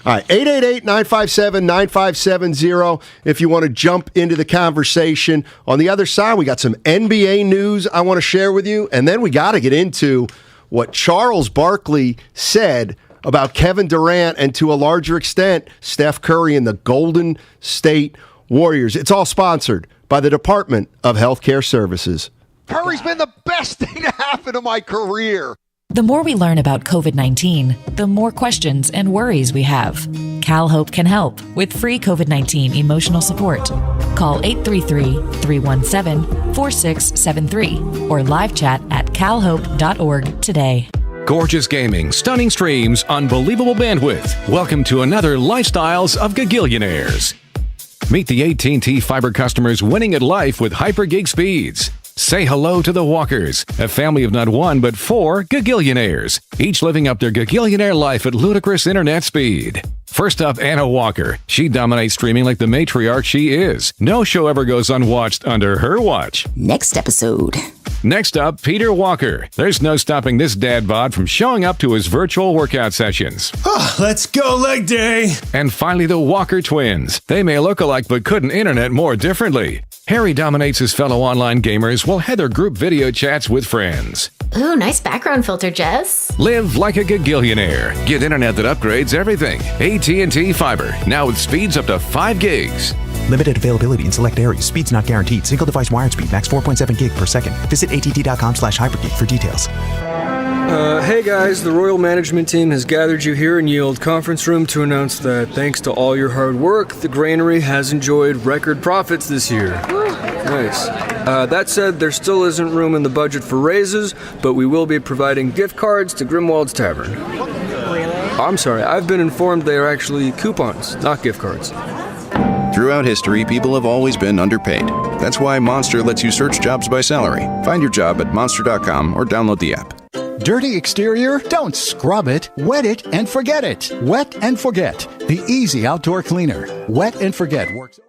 Speaker 13: All right, 888-957-9570 if you want to jump into the conversation. On the other side, we got some NBA news I want to share with you, and then we got to get into what Charles Barkley said about Kevin Durant and, to a larger extent, Steph Curry and the Golden State Warriors. It's all sponsored by the Department of Healthcare Services.
Speaker 19: Curry's been the best thing to happen to my career.
Speaker 20: The more we learn about COVID-19, the more questions and worries we have. CalHope can help with free COVID-19 emotional support. Call 833-317-4673 or live chat at calhope.org today.
Speaker 21: Gorgeous gaming, stunning streams, unbelievable bandwidth. Welcome to another Lifestyles of Gagillionaires. Meet the AT&T Fiber customers winning at life with hyper-gig speeds. Say hello to the Walkers, a family of not one but 4 Gagillionaires, each living up their Gagillionaire life at ludicrous internet speed. First up, Anna Walker. She dominates streaming like the matriarch she is. No show ever goes unwatched under her watch.
Speaker 22: Next episode.
Speaker 21: Next up, Peter Walker. There's no stopping this dad bod from showing up to his virtual workout sessions.
Speaker 23: Let's go leg day.
Speaker 21: And finally, the Walker twins. They may look alike but couldn't internet more differently. Harry dominates his fellow online gamers while Heather group video chats with friends.
Speaker 22: Ooh, nice background filter, Jess.
Speaker 21: Live like a Gagillionaire. Get internet that upgrades everything. AT&T Fiber, now with speeds up to 5 gigs.
Speaker 24: Limited availability in select areas. Speeds not guaranteed. Single device wired speed. Max 4.7 gig per second. Visit att.com/hypergig for details.
Speaker 26: Hey guys, the Royal Management Team has gathered you here in Yield Conference Room to announce that thanks to all your hard work, the granary has enjoyed record profits this year. Nice. That said, there still isn't room in the budget for raises, but we will be providing gift cards to Grimwald's Tavern. Really? I'm sorry, I've been informed they are actually coupons, not gift cards.
Speaker 28: Throughout history, people have always been underpaid. That's why Monster lets you search jobs by salary. Find your job at monster.com or download the app.
Speaker 29: Dirty exterior? Don't scrub it. Wet it and forget it. Wet and Forget, the easy outdoor cleaner. Wet and Forget works.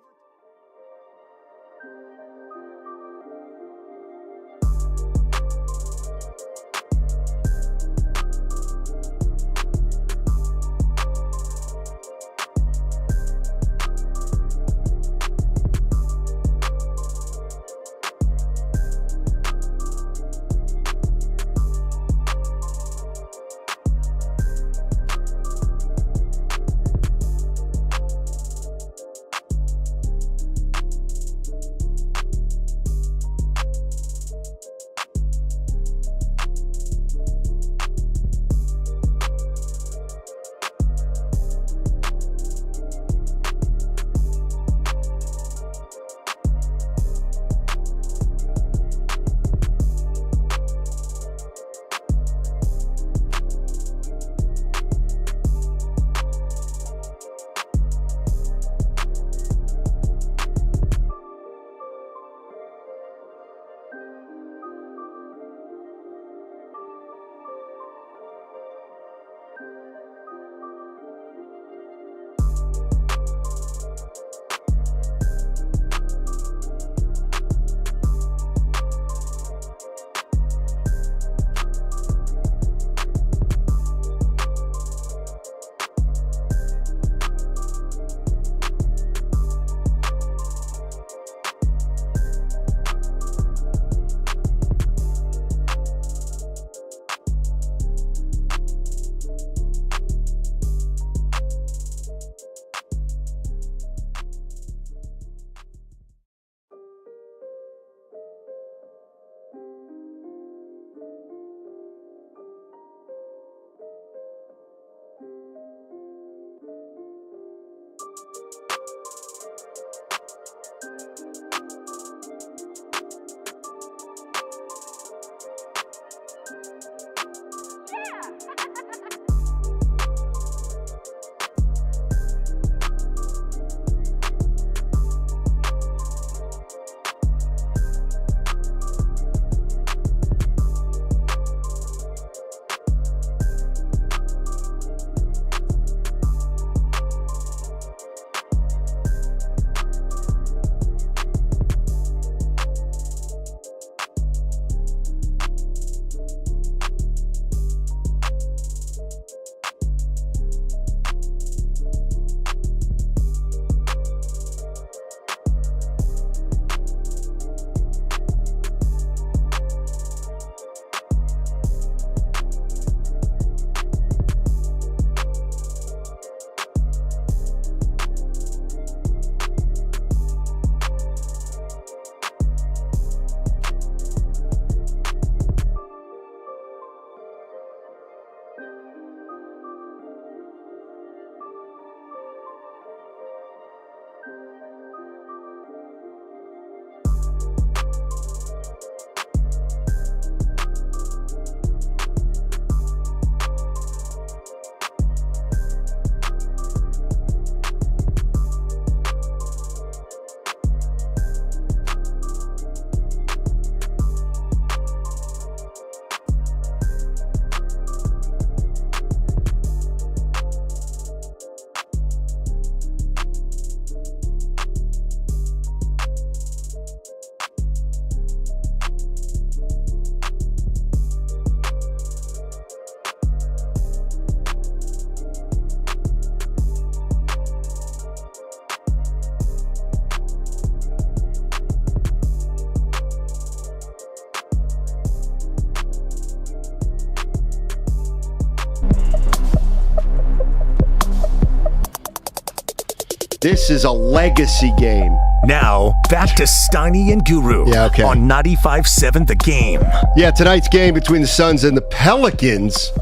Speaker 13: This is a legacy game.
Speaker 1: Now, back to Steiny and Guru on 95.7 The Game.
Speaker 13: Yeah, tonight's game between the Suns and the Pelicans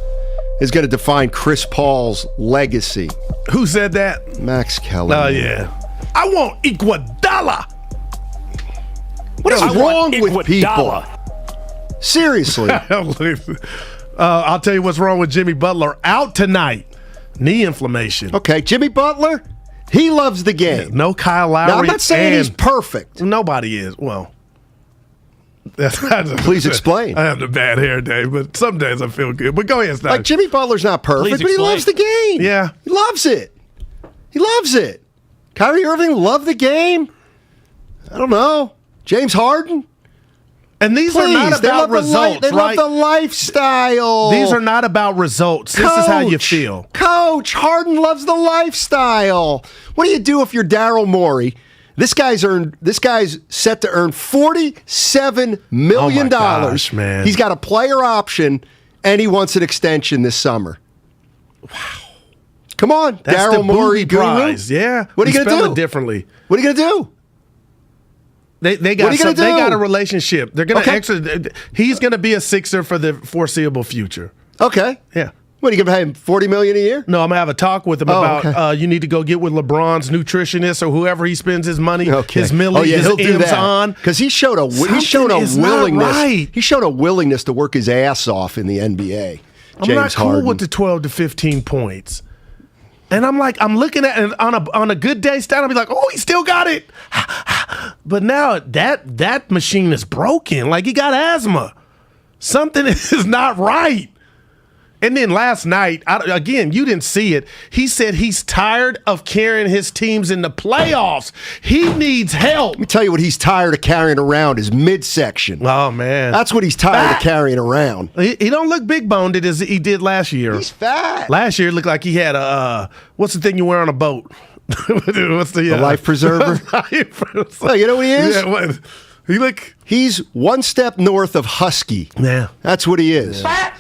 Speaker 13: is going to define Chris Paul's legacy.
Speaker 2: Who said that?
Speaker 13: Max Kellerman.
Speaker 2: Oh, yeah. I want Iguodala.
Speaker 13: What is wrong with people? Seriously.
Speaker 2: I'll tell you what's wrong with Jimmy Butler. Out tonight. Knee inflammation.
Speaker 13: Okay, Jimmy Butler, he loves the game.
Speaker 2: Yeah, no Kyle Lowry.
Speaker 13: Now, I'm not saying he's perfect.
Speaker 2: Nobody is. Well,
Speaker 13: please explain.
Speaker 2: I have the bad hair day, but some days I feel good. But go ahead, Steiny.
Speaker 13: Like, Jimmy Butler's not perfect, but he loves the game.
Speaker 2: Yeah.
Speaker 13: He loves it. He loves it. Kyrie Irving loved the game. I don't know. James Harden.
Speaker 2: And these are not about results,
Speaker 13: They love the lifestyle.
Speaker 2: These are not about results. This is how you feel.
Speaker 13: Coach, Harden loves the lifestyle. What do you do if you're Daryl Morey? This guy's set to earn $47 million.
Speaker 2: Oh my gosh, man.
Speaker 13: He's got a player option, and he wants an extension this summer. Wow. Come on, Daryl Morey
Speaker 2: prize. Yeah.
Speaker 13: What are you going to do?
Speaker 2: It differently.
Speaker 13: What are you going to do?
Speaker 2: They got a relationship. They're going to he's going to be a Sixer for the foreseeable future.
Speaker 13: Okay.
Speaker 2: Yeah.
Speaker 13: What, are you going to pay him $40 million a year?
Speaker 2: No, I'm going to have a talk with him about you need to go get with LeBron's nutritionist or whoever he spends his money, his milli, his M's on.
Speaker 13: Because he showed a willingness. He showed a willingness to work his ass off in the NBA.
Speaker 2: I'm not cool with the 12 to 15 points. And I'm looking at it on a good day, I'll be like, oh, he still got it. But now that machine is broken. Like, he got asthma. Something is not right. And then last night, again, you didn't see it. He said he's tired of carrying his teams in the playoffs. He needs help.
Speaker 13: Let me tell you what he's tired of carrying around is midsection.
Speaker 2: Oh, man.
Speaker 13: That's what he's tired of carrying around.
Speaker 2: He don't look big-boned as he did last year.
Speaker 13: He's fat.
Speaker 2: Last year, it looked like he had what's the thing you wear on a boat? What's the
Speaker 13: life preserver? Oh, you know what he is?
Speaker 2: Yeah,
Speaker 13: he's one step north of husky.
Speaker 2: Yeah.
Speaker 13: That's what he is.
Speaker 2: Yeah.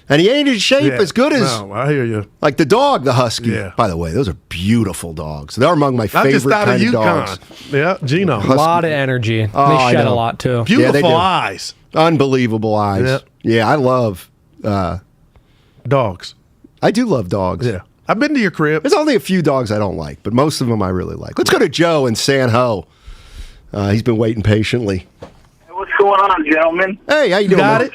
Speaker 13: And he ain't in shape as good as
Speaker 2: I hear you.
Speaker 13: Like the dog, the husky.
Speaker 2: Yeah.
Speaker 13: By the way, those are beautiful dogs. They're among my favorite kind of dogs.
Speaker 2: Yeah, Gino.
Speaker 3: A lot of energy.
Speaker 13: Oh,
Speaker 3: they shed a lot too.
Speaker 2: Beautiful eyes.
Speaker 13: Unbelievable eyes. Yeah, I love
Speaker 2: dogs.
Speaker 13: I do love dogs.
Speaker 2: Yeah. I've been to your crib.
Speaker 13: There's only a few dogs I don't like, but most of them I really like. Let's go to Joe in San Ho. He's been waiting patiently.
Speaker 5: What's going on, gentlemen?
Speaker 13: Hey, how you doing?
Speaker 5: Got it?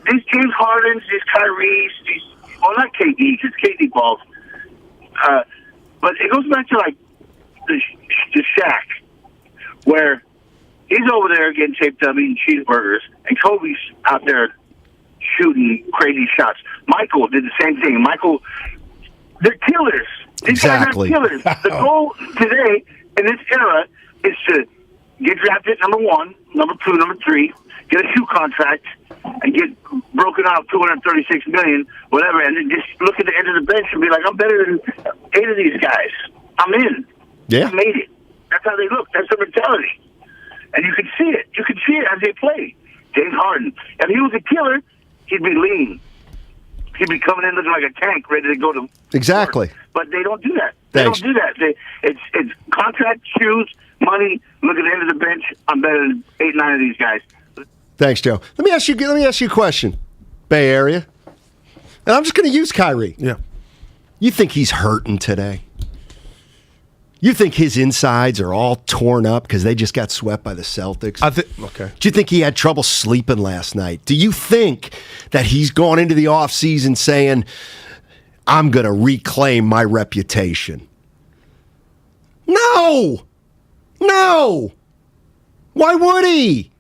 Speaker 5: These James Hardens, these Kyries, not KD, because KD balls. But it goes back to, like, the Shaq, where he's over there getting taped up, eating cheeseburgers, and Kobe's out there shooting crazy shots. Michael did the same thing. They're killers. These guys are killers. The goal today in this era is to get drafted number 1, number 2, number 3, get a shoe contract, and get broken out $236 million, whatever, and then just look at the end of the bench and be like, I'm better than 8 of these guys. I'm in.
Speaker 13: Yeah.
Speaker 5: I made it. That's how they look. That's their mentality. And you can see it. You can see it as they play. James Harden. If he was a killer, he'd be lean. He'd be coming in looking like a tank, ready to go to
Speaker 13: Exactly.
Speaker 5: work. But they don't do that.
Speaker 13: Thanks.
Speaker 5: They don't do that. It's contract, shoes, money. Look at the end of the bench. I'm better than 8, 9 of these guys.
Speaker 13: Thanks, Joe. Let me ask you a question. Bay Area. And I'm just going to use Kyrie.
Speaker 2: Yeah.
Speaker 13: You think he's hurting today? You think his insides are all torn up because they just got swept by the Celtics?
Speaker 2: Okay.
Speaker 13: Do you think he had trouble sleeping last night? Do you think that he's gone into the offseason saying, I'm going to reclaim my reputation? No! Why would he?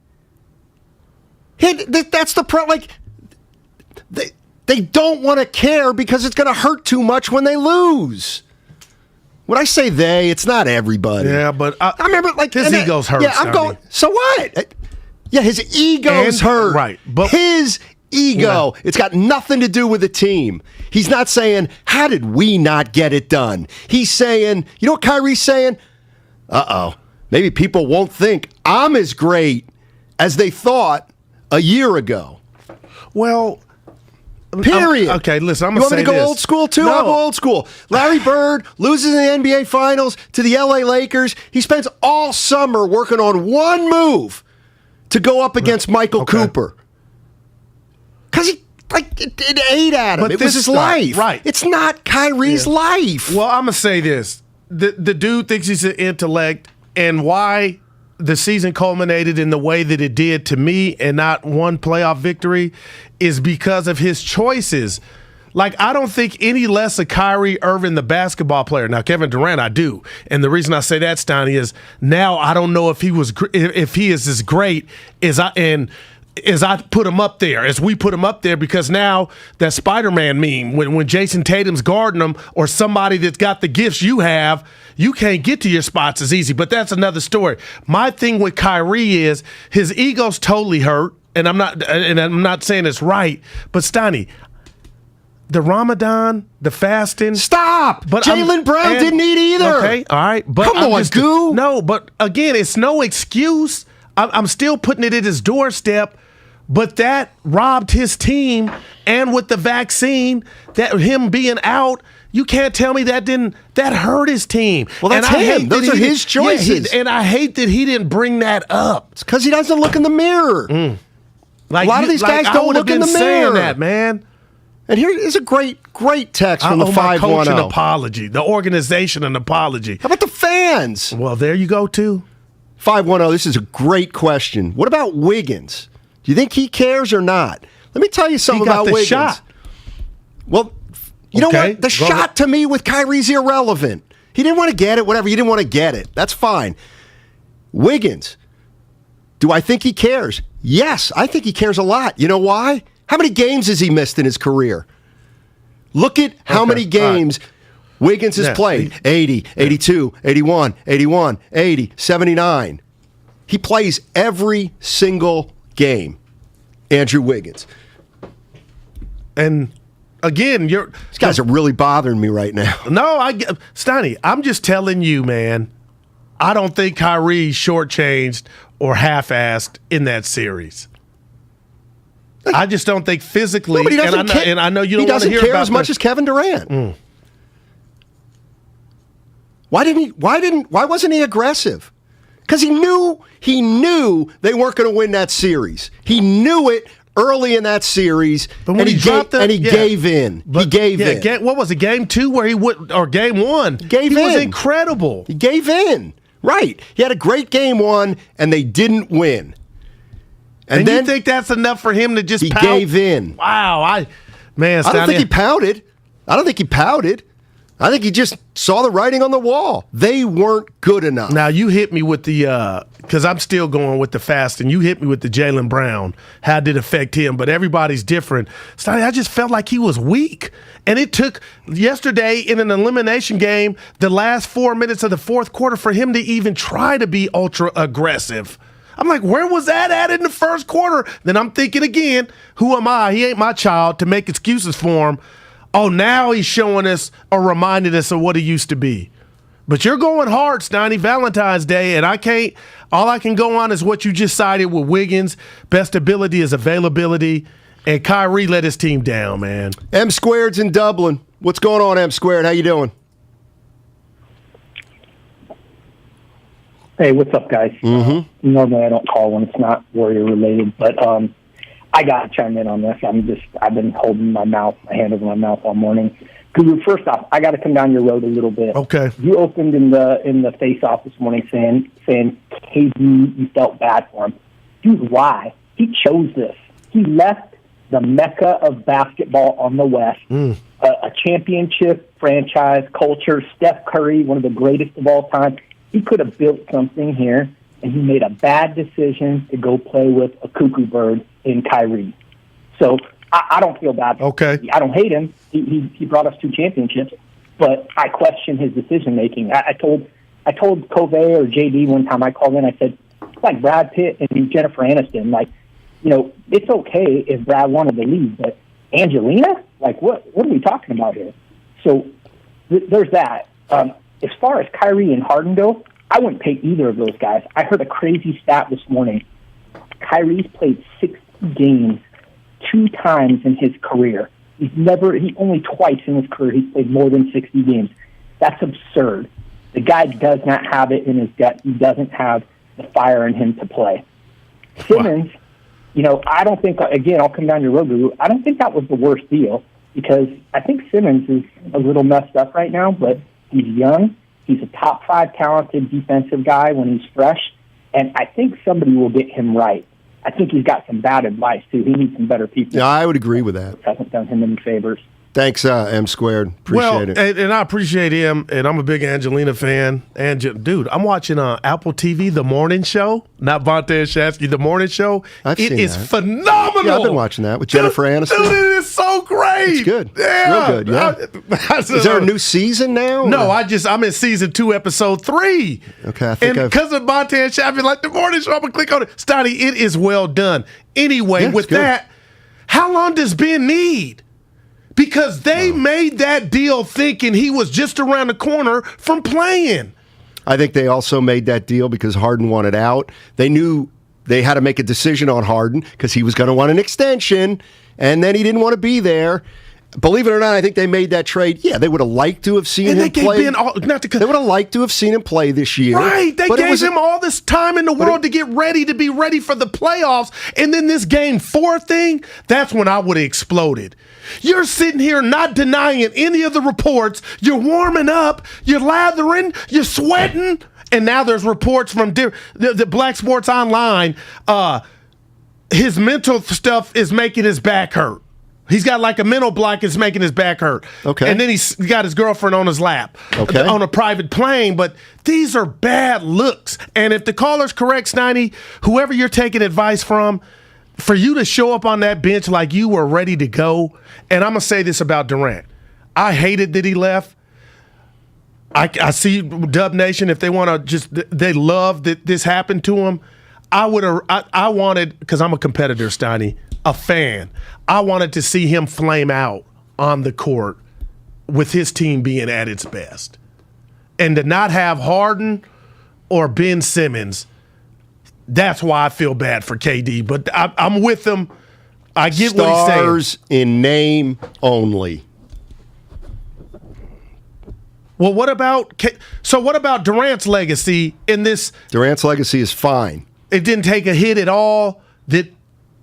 Speaker 13: That's the problem. Like, they don't want to care because it's going to hurt too much when they lose. When I say they, it's not everybody.
Speaker 2: Yeah, but
Speaker 13: I remember like
Speaker 2: his ego's hurt.
Speaker 13: Yeah, I'm going. So what? Yeah, his ego's hurt.
Speaker 2: Right, but
Speaker 13: his ego. It's got nothing to do with the team. He's not saying, how did we not get it done? He's saying, you know what Kyrie's saying? Maybe people won't think I'm as great as they thought a year ago.
Speaker 2: Well,
Speaker 13: period.
Speaker 2: Okay, listen, I'm
Speaker 13: going to say this. You want me to go old school, too?
Speaker 2: No.
Speaker 13: I'll go old school. Larry Bird loses in the NBA Finals to the LA Lakers. He spends all summer working on one move to go up against Michael Cooper. Because it ate at him. It was his life.
Speaker 2: Right.
Speaker 13: It's not Kyrie's life.
Speaker 2: Well, I'm going to say this. The dude thinks he's an intellect, and why the season culminated in the way that it did to me and not one playoff victory is because of his choices. Like, I don't think any less of Kyrie Irving, the basketball player. Now, Kevin Durant, I do. And the reason I say that, Steiny, is now I don't know if he is as great as I put him up there, as we put him up there, because now that Spider-Man meme, when Jason Tatum's guarding him or somebody that's got the gifts you have, you can't get to your spots as easy. But that's another story. My thing with Kyrie is his ego's totally hurt, and I'm not saying it's right, but Steiny, the Ramadan, the fasting.
Speaker 13: Stop! But Jaylen Brown didn't eat either.
Speaker 2: Okay, all right. But
Speaker 13: come on, Goo.
Speaker 2: No, but again, it's no excuse. I'm still putting it at his doorstep. But that robbed his team, and with the vaccine, that him being out, you can't tell me that hurt his team.
Speaker 13: Well, that's him. Those are his choices.
Speaker 2: And I hate that he didn't bring that up.
Speaker 13: It's because he doesn't look in the mirror.
Speaker 2: Like,
Speaker 13: a lot of these guys don't look in the mirror.
Speaker 2: Saying that, man.
Speaker 13: And here is a great text from the 510.
Speaker 2: Coach an apology. The organization an apology.
Speaker 13: How about the fans?
Speaker 2: Well, there you go, too.
Speaker 13: 510, this is a great question. What about Wiggins? Do you think he cares or not? Let me tell you something about Wiggins.
Speaker 2: Shot.
Speaker 13: Well, you know what? The shot to me with Kyrie's irrelevant. He didn't want to get it, whatever. He didn't want to get it. That's fine. Wiggins, do I think he cares? Yes, I think he cares a lot. You know why? How many games has he missed in his career? Look at how many games Wiggins has played. 80, 82, 81, 81, 80, 79. He plays every single game. Andrew Wiggins.
Speaker 2: And again,
Speaker 13: these guys are really bothering me right now.
Speaker 2: No, Steiny, I'm just telling you, man, I don't think Kyrie shortchanged or half-assed in that series. I just don't think physically,
Speaker 13: no, but he doesn't
Speaker 2: and I know you don't want to hear about
Speaker 13: he doesn't care as much as Kevin Durant. Why wasn't he aggressive? Because he knew they weren't going to win that series. He knew it early in that series,
Speaker 2: but when he
Speaker 13: gave in. He gave in.
Speaker 2: What was it, game 2 where he would, or game 1? He was incredible.
Speaker 13: He gave in. Right. He had a great game 1, and they didn't win.
Speaker 2: And then, you think that's enough for him to just pout?
Speaker 13: He gave in.
Speaker 2: Wow. I
Speaker 13: don't think he pouted. I think he just saw the writing on the wall. They weren't good enough.
Speaker 2: Now, you hit me with the, because I'm still going with the fast, and you hit me with the Jaylen Brown. How did it affect him? But everybody's different. Steiny, I just felt like he was weak. And it took yesterday in an elimination game, the last 4 minutes of the fourth quarter for him to even try to be ultra aggressive. I'm like, where was that at in the first quarter? Then I'm thinking again, who am I? He ain't my child to make excuses for him. Oh, now he's showing us or reminding us of what he used to be. But you're going hard, Steiny, Valentine's Day, and all I can go on is what you just cited with Wiggins. Best ability is availability, and Kyrie let his team down, man.
Speaker 13: M Squared's in Dublin. What's going on, M Squared? How you doing?
Speaker 6: Hey, what's up, guys? Normally I don't call when it's not Warrior related, but I got to chime in on this. I've been holding my hand over my mouth all morning. Guru, first off, I got to come down your road a little bit.
Speaker 2: Okay.
Speaker 6: You opened in the face-off this morning saying KD, you felt bad for him. Dude, why? He chose this. He left the mecca of basketball on the West, a championship franchise culture, Steph Curry, one of the greatest of all time. He could have built something here, and he made a bad decision to go play with a cuckoo bird in Kyrie. So I don't feel bad.
Speaker 2: Okay.
Speaker 6: I don't hate him. He brought us 2 championships, but I question his decision making. I told Covey or JD one time, I called in, I said, it's like Brad Pitt and Jennifer Aniston. Like, it's okay if Brad wanted to leave, but Angelina? Like, what are we talking about here? So there's that. As far as Kyrie and Harden go, I wouldn't pay either of those guys. I heard a crazy stat this morning. Kyrie's played 60 games 2 times in his career. He only twice in his career he's played more than 60 games. That's absurd. The guy does not have it in his gut. He doesn't have the fire in him to play. Simmons, I don't think, again, I'll come down your road, Guru. I don't think that was the worst deal because I think Simmons is a little messed up right now, but he's young. He's a top 5 talented defensive guy when he's fresh, and I think somebody will get him right. I think he's got some bad advice, too. He needs some better people.
Speaker 13: Yeah, I would agree with that.
Speaker 6: Hasn't done him any favors.
Speaker 13: Thanks, M Squared. Appreciate it.
Speaker 2: And I appreciate him, and I'm a big Angelina fan. Dude, I'm watching Apple TV, The Morning Show, not Vontae Shafsky, The Morning Show.
Speaker 13: I've seen
Speaker 2: is
Speaker 13: that.
Speaker 2: Phenomenal.
Speaker 13: Yeah, I've been watching that with Jennifer Aniston.
Speaker 2: Dude, it is so great.
Speaker 13: It's good.
Speaker 2: Yeah.
Speaker 13: Real good, yeah. Is there a new season now?
Speaker 2: No, I'm in season 2, episode 3.
Speaker 13: Okay, I think
Speaker 2: because of Vontae Shafsky, like The Morning Show, I'm going to click on it. Steiny, it is well done. Anyway, with that, how long does Ben need? Because they made that deal thinking he was just around the corner from playing.
Speaker 13: I think they also made that deal because Harden wanted out. They knew they had to make a decision on Harden because he was going to want an extension, and then he didn't want to be there. Believe it or not, I think they made that trade. Yeah, they would have liked to have seen him play. They would have liked to have seen him play this year.
Speaker 2: Right, they gave him all this time in the world to get ready, to be ready for the playoffs. And then this Game 4 thing, that's when I would have exploded. You're sitting here not denying any of the reports. You're warming up. You're lathering. You're sweating. And now there's reports from the Black Sports Online. His mental stuff is making his back hurt. He's got like a mental block that's making his back hurt.
Speaker 13: Okay.
Speaker 2: And then he's got his girlfriend on his lap on a private plane. But these are bad looks. And if the caller's correct, Steiny, whoever you're taking advice from, for you to show up on that bench like you were ready to go, and I'm going to say this about Durant. I hated that he left. I see Dub Nation, if they want to they love that this happened to him. I wanted, because I'm a competitor, Steiny, a fan. I wanted to see him flame out on the court with his team being at its best. And to not have Harden or Ben Simmons, that's why I feel bad for KD. But I'm with him. I get what he's saying.
Speaker 13: Stars in name only.
Speaker 2: Well, what about Durant's legacy in this?
Speaker 13: Durant's legacy is fine.
Speaker 2: It didn't take a hit at all. The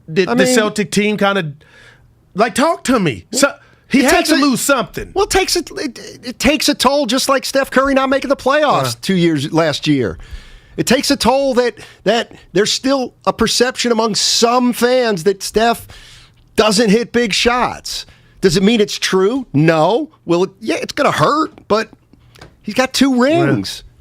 Speaker 2: Celtic team kind of talk to me. So he had to lose something.
Speaker 13: Well, it takes a toll, just like Steph Curry not making the playoffs last year. It takes a toll that there's still a perception among some fans that Steph doesn't hit big shots. Does it mean it's true? No. Well, it's going to hurt, but he's got 2 rings. Yeah.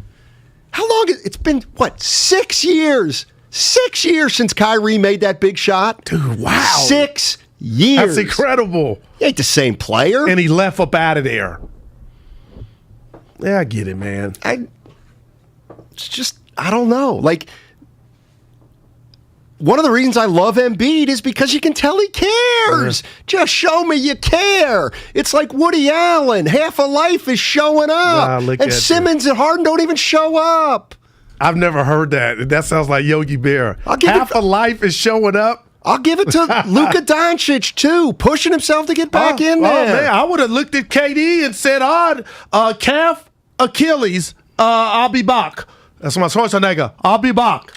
Speaker 13: How long? It's been, 6 years? 6 years since Kyrie made that big shot.
Speaker 2: Dude, wow.
Speaker 13: 6 years.
Speaker 2: That's incredible.
Speaker 13: He ain't the same player.
Speaker 2: And he left up out of there. Yeah, I get it, man.
Speaker 13: I don't know. One of the reasons I love Embiid is because you can tell he cares. Just show me you care. It's like Woody Allen. Half of life is showing up.
Speaker 2: Wow,
Speaker 13: and Simmons and Harden don't even show up.
Speaker 2: I've never heard that. That sounds like Yogi Bear. Half of life is showing up.
Speaker 13: I'll give it to Luka Doncic, too, pushing himself to get back in there.
Speaker 2: Oh, man, I would have looked at KD and said, calf, Achilles, I'll be back. That's my choice, nigga. I'll be back.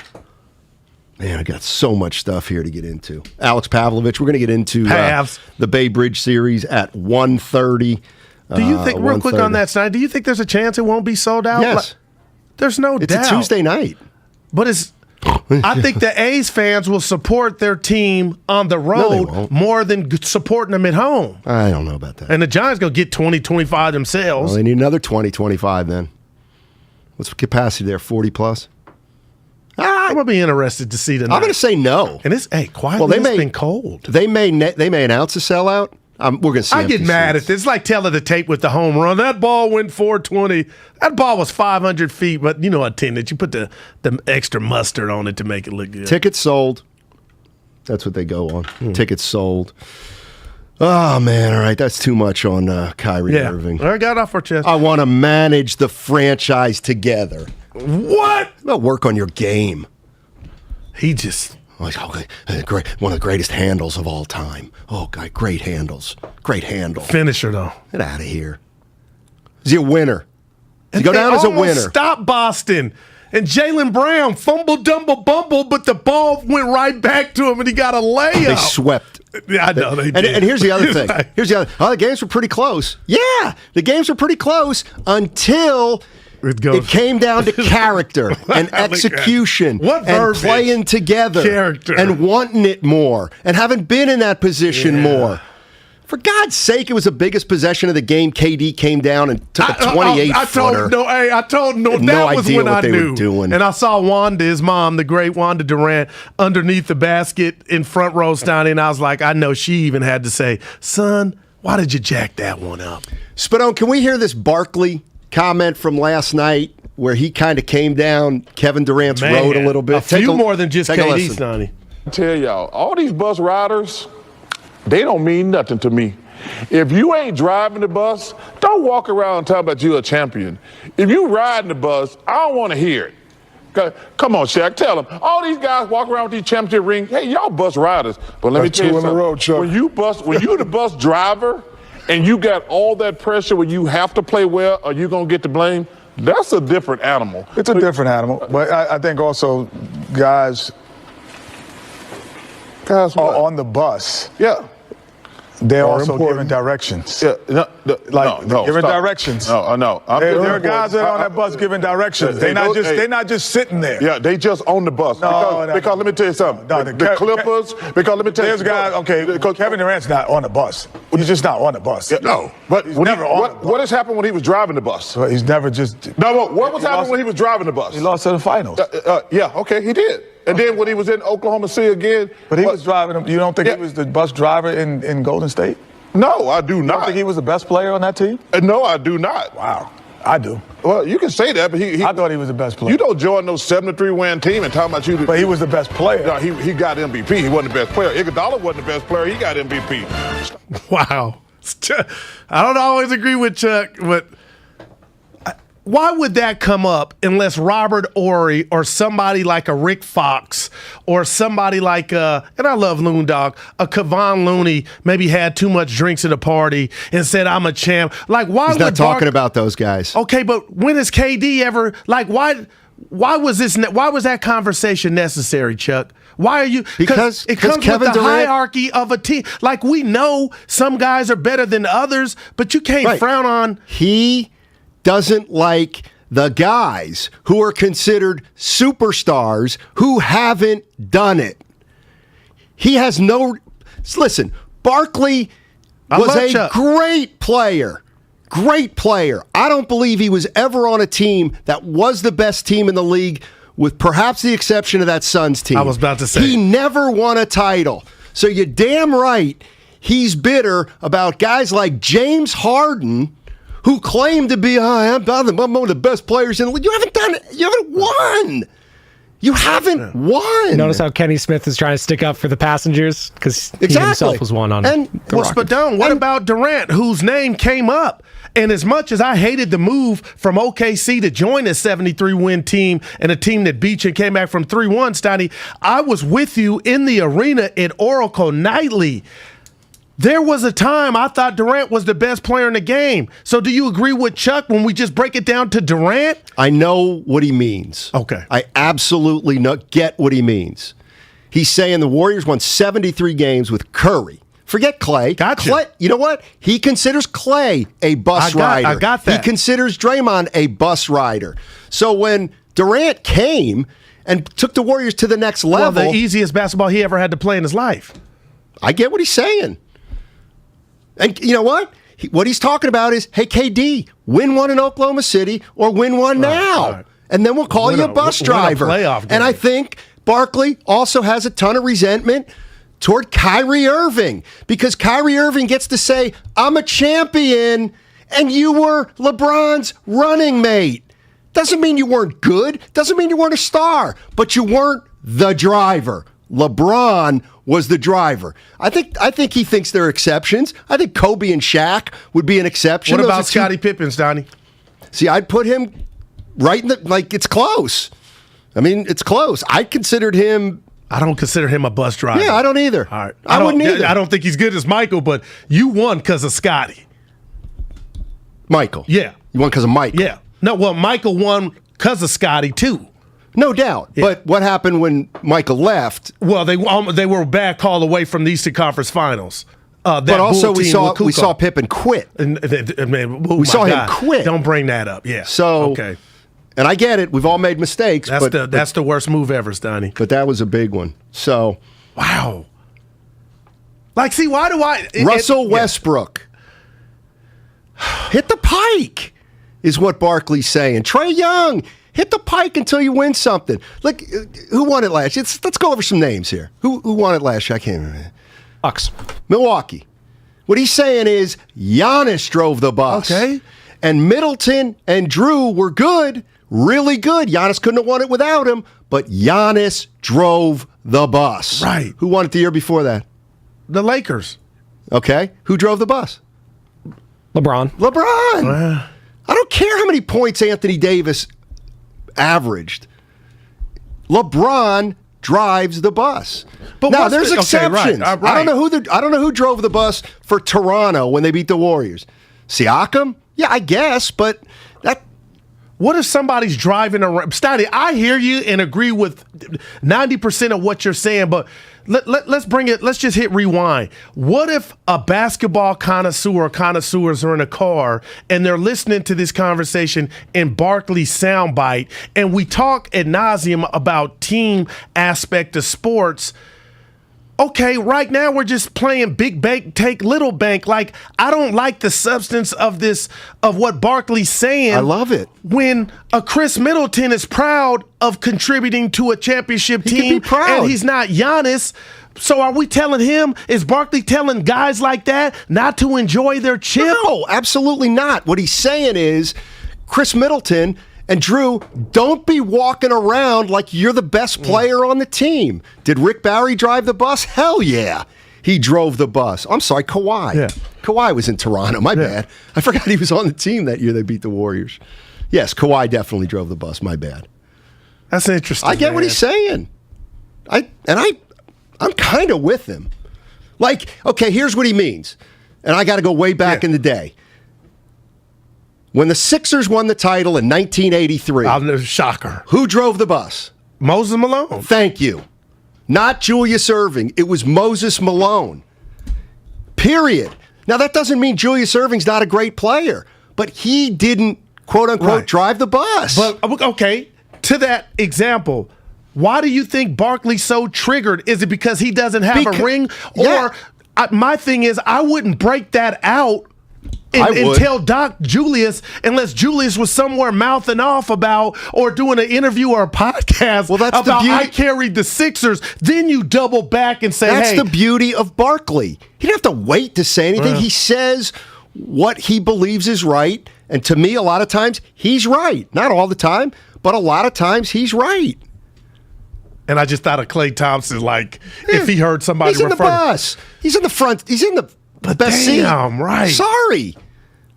Speaker 13: Man, I got so much stuff here to get into. Alex Pavlovich, we're going to get into the Bay Bridge series at 1:30.
Speaker 2: Do you think, real quick on that, Steiny, do you think there's a chance it won't be sold out?
Speaker 13: Yes.
Speaker 2: There's no doubt.
Speaker 13: It's a Tuesday night.
Speaker 2: But I think the A's fans will support their team on the road more than supporting them at home.
Speaker 13: I don't know about that.
Speaker 2: And the Giants going to get 20, 25 themselves.
Speaker 13: Well, they need another 20, 25 then. What's the capacity there, 40 plus?
Speaker 2: I'm going to be interested to see tonight.
Speaker 13: I'm going to say no.
Speaker 2: And it's, quietly, it's been cold.
Speaker 13: They may announce a sellout. We're going to see.
Speaker 2: I get mad at this. It's like telling the tape with the home run. That ball went 420. That ball was 500 feet, but you know attendance. You put the extra mustard on it to make it look good.
Speaker 13: Tickets sold. That's what they go on. Tickets sold. Oh, man. All right. That's too much on Kyrie Irving.
Speaker 2: I got off our chest.
Speaker 13: I want to manage the franchise together.
Speaker 2: What?
Speaker 13: Work on your game.
Speaker 2: He just...
Speaker 13: Great, one of the greatest handles of all time. Oh, God, great handles. Great handle.
Speaker 2: Finisher, though.
Speaker 13: Get out of here. Is he a winner? Does he go down as a winner?
Speaker 2: Stop Boston. And Jaylen Brown fumbled, bumble, but the ball went right back to him, and he got a layup.
Speaker 13: They swept.
Speaker 2: Yeah, I know they did.
Speaker 13: And here's the other thing. The games were pretty close. Yeah, the games were pretty close until... It came down to character and execution and playing together and wanting it more and having been in that position more. For God's sake, it was the biggest possession of the game. KD came down and took a 28-footer.
Speaker 2: I told that was when I knew. Doing. And I saw Wanda, his mom, the great Wanda Durant, underneath the basket in front row standing, and I was like, I know she even had to say, son, why did you jack that one up?
Speaker 13: Spadone, can we hear this Barkley comment from last night where he kind of came down Kevin Durant's road a little bit?
Speaker 2: A few more than just KD, Steiny.
Speaker 7: I tell y'all, all these bus riders, they don't mean nothing to me. If you ain't driving the bus, don't walk around talking about you a champion. If you riding the bus, I don't want to hear it. Come on, Shaq, tell them. All these guys walk around with these championship rings. Hey, y'all bus riders. But let me tell you something. When you the bus driver and you got all that pressure where you have to play well or you're going to get the blame, that's a different animal.
Speaker 8: It's a different animal. But I think also guys on the bus.
Speaker 7: Yeah.
Speaker 8: They're also giving directions.
Speaker 7: Yeah,
Speaker 8: giving directions.
Speaker 7: No.
Speaker 8: There are guys that are on that bus giving directions. They're not just sitting there.
Speaker 7: Yeah, they just on the bus. Because let me tell you something. The Clippers. Because let me tell you.
Speaker 8: There's guys. Okay, because Kevin Durant's not on the bus. He's just not on the bus.
Speaker 7: Yeah, no, but he's never on the bus. What has happened when he was driving the bus?
Speaker 8: Well, he's never just.
Speaker 7: No, what was happening when he was driving the bus?
Speaker 8: He lost to the finals.
Speaker 7: Yeah, okay, he did. And then when he was in Oklahoma City again.
Speaker 8: But he was driving. You don't think he was the bus driver in Golden State?
Speaker 7: No, I do not.
Speaker 8: You don't think he was the best player on that team?
Speaker 7: No, I do not.
Speaker 8: Wow. I do.
Speaker 7: Well, you can say that, but
Speaker 8: I thought he was the best player.
Speaker 7: You don't join those 7-3 win team and talk about you.
Speaker 8: But he was the best player.
Speaker 7: No, he got MVP. He wasn't the best player. Iguodala wasn't the best player. He got MVP.
Speaker 2: Wow. I don't always agree with Chuck, but why would that come up unless Robert Horry or somebody like a Rick Fox or somebody like, and I love Loon Dog, a Kevon Looney maybe had too much drinks at a party and said, I'm a champ. Like, why
Speaker 13: He's not talking about those guys.
Speaker 2: Okay, but when has KD ever, like, why was that conversation necessary, Chuck? Why are you? Because it comes
Speaker 13: Kevin
Speaker 2: with the
Speaker 13: Durant,
Speaker 2: hierarchy of a team. Like, we know some guys are better than others, but you can't frown on.
Speaker 13: He doesn't like the guys who are considered superstars who haven't done it. He has no... Listen, Barkley was a great player. Great player. I don't believe he was ever on a team that was the best team in the league, with perhaps the exception of that Suns team.
Speaker 2: I was about to say.
Speaker 13: He never won a title. So you're damn right he's bitter about guys like James Harden, who claimed to be, I'm one of the best players in the league. You haven't done it. You haven't won. You haven't won.
Speaker 3: Notice how Kenny Smith is trying to stick up for the passengers because he himself was one on
Speaker 2: and
Speaker 3: the Rockets.
Speaker 2: Spadone, what about Durant, whose name came up? And as much as I hated the move from OKC to join a 73-win team and a team that beat you and came back from 3-1, Steiny, I was with you in the arena at Oracle nightly. There was a time I thought Durant was the best player in the game. So do you agree with Chuck when we just break it down to Durant?
Speaker 13: I know what he means.
Speaker 2: Okay.
Speaker 13: I absolutely get what he means. He's saying the Warriors won 73 games with Curry, Forget Clay.
Speaker 2: Gotcha.
Speaker 13: Clay, you know what? He considers Clay a bus rider.
Speaker 2: I got that.
Speaker 13: He considers Draymond a bus rider. So when Durant came and took the Warriors to the next level.
Speaker 2: Well, the easiest basketball he ever had to play in his life.
Speaker 13: I get what he's saying. And you know what? What he's talking about is, hey, KD, win one in Oklahoma City or win one now. Right. And then we'll call you a bus driver. And I think Barkley also has a ton of resentment toward Kyrie Irving, because Kyrie Irving gets to say, I'm a champion, and you were LeBron's running mate. Doesn't mean you weren't good, doesn't mean you weren't a star, but you weren't the driver. LeBron was the driver. I think he thinks there are exceptions. I think Kobe and Shaq would be an exception.
Speaker 2: What about Scottie Pippen, Steiny?
Speaker 13: See, I'd put him right in the, it's close. I mean, it's close. I don't consider him a bus driver.
Speaker 2: Yeah,
Speaker 13: I don't either.
Speaker 2: All right.
Speaker 13: I wouldn't either.
Speaker 2: I don't think he's good as Michael, but you won because of Scotty.
Speaker 13: Michael?
Speaker 2: Yeah.
Speaker 13: You won because of Michael?
Speaker 2: Yeah. No, well, Michael won because of Scotty, too.
Speaker 13: No doubt. Yeah. But what happened when Michael left?
Speaker 2: Well, they were a bad call away from the Eastern Conference Finals.
Speaker 13: But also we saw Pippen quit.
Speaker 2: We
Speaker 13: saw him quit.
Speaker 2: Don't bring that up. Yeah.
Speaker 13: So,
Speaker 2: okay.
Speaker 13: And I get it. We've all made mistakes.
Speaker 2: That's the worst move ever, Steiny.
Speaker 13: But that was a big one. So.
Speaker 2: Wow. Like, see, why do I...
Speaker 13: Russell Westbrook. Hit the pike is what Barkley's saying. Trae Young, hit the pike until you win something. Like, who won it last year? Let's go over some names here. Who won it last year? I can't remember.
Speaker 3: Bucks.
Speaker 13: Milwaukee. What he's saying is Giannis drove the bus.
Speaker 2: Okay.
Speaker 13: And Middleton and Drew were good. Really good. Giannis couldn't have won it without him, but Giannis drove the bus.
Speaker 2: Right.
Speaker 13: Who won it the year before that?
Speaker 2: The Lakers.
Speaker 13: Okay. Who drove the bus?
Speaker 3: LeBron.
Speaker 13: I don't care how many points Anthony Davis averaged. LeBron drives the bus. But now there's exceptions.
Speaker 2: Right.
Speaker 13: I don't know who drove the bus for Toronto when they beat the Warriors. Siakam? Yeah, I guess, but that.
Speaker 2: What if somebody's driving around? Steiny, I hear you and agree with 90% of what you're saying, but let's bring it. Let's just hit rewind. What if a basketball connoisseur or connoisseurs are in a car and they're listening to this conversation in Barkley's soundbite, and we talk ad nauseum about team aspect of sports? Okay, right now we're just playing big bank, take little bank. Like, I don't like the substance of this, of what Barkley's saying.
Speaker 13: I love it.
Speaker 2: When a Chris Middleton is proud of contributing to a championship team,
Speaker 13: he can be proud.
Speaker 2: And he's not Giannis. So are we telling him, is Barkley telling guys like that not to enjoy their chip?
Speaker 13: No, absolutely not. What he's saying is, Chris Middleton and Drew, don't be walking around like you're the best player on the team. Did Rick Barry drive the bus? Hell yeah. He drove the bus. I'm sorry, Kawhi.
Speaker 2: Yeah.
Speaker 13: Kawhi was in Toronto. My bad. I forgot he was on the team that year they beat the Warriors. Yes, Kawhi definitely drove the bus. My bad.
Speaker 2: That's interesting.
Speaker 13: I get what he's saying. I'm kind of with him. Like, okay, here's what he means. And I got to go way back in the day. When the Sixers won the title in 1983.
Speaker 2: Shocker.
Speaker 13: Who drove the bus?
Speaker 2: Moses Malone.
Speaker 13: Thank you. Not Julius Erving. It was Moses Malone. Period. Now, that doesn't mean Julius Erving's not a great player, but he didn't, quote unquote, drive the bus.
Speaker 2: But, okay, to that example, why do you think Barkley's so triggered? Is it because he doesn't have a ring? Or my thing is, I wouldn't break that out and tell Doc Julius, unless Julius was somewhere mouthing off about or doing an interview or a podcast about I carried the Sixers. Then you double back and say,
Speaker 13: that's the beauty of Barkley. He didn't have to wait to say anything. He says what he believes is right. And to me, a lot of times, he's right. Not all the time, but a lot of times he's right.
Speaker 2: And I just thought of Klay Thompson, like, if he heard somebody
Speaker 13: refer. He's in the bus. He's in the front. He's in the best seat.
Speaker 2: Right.
Speaker 13: Sorry.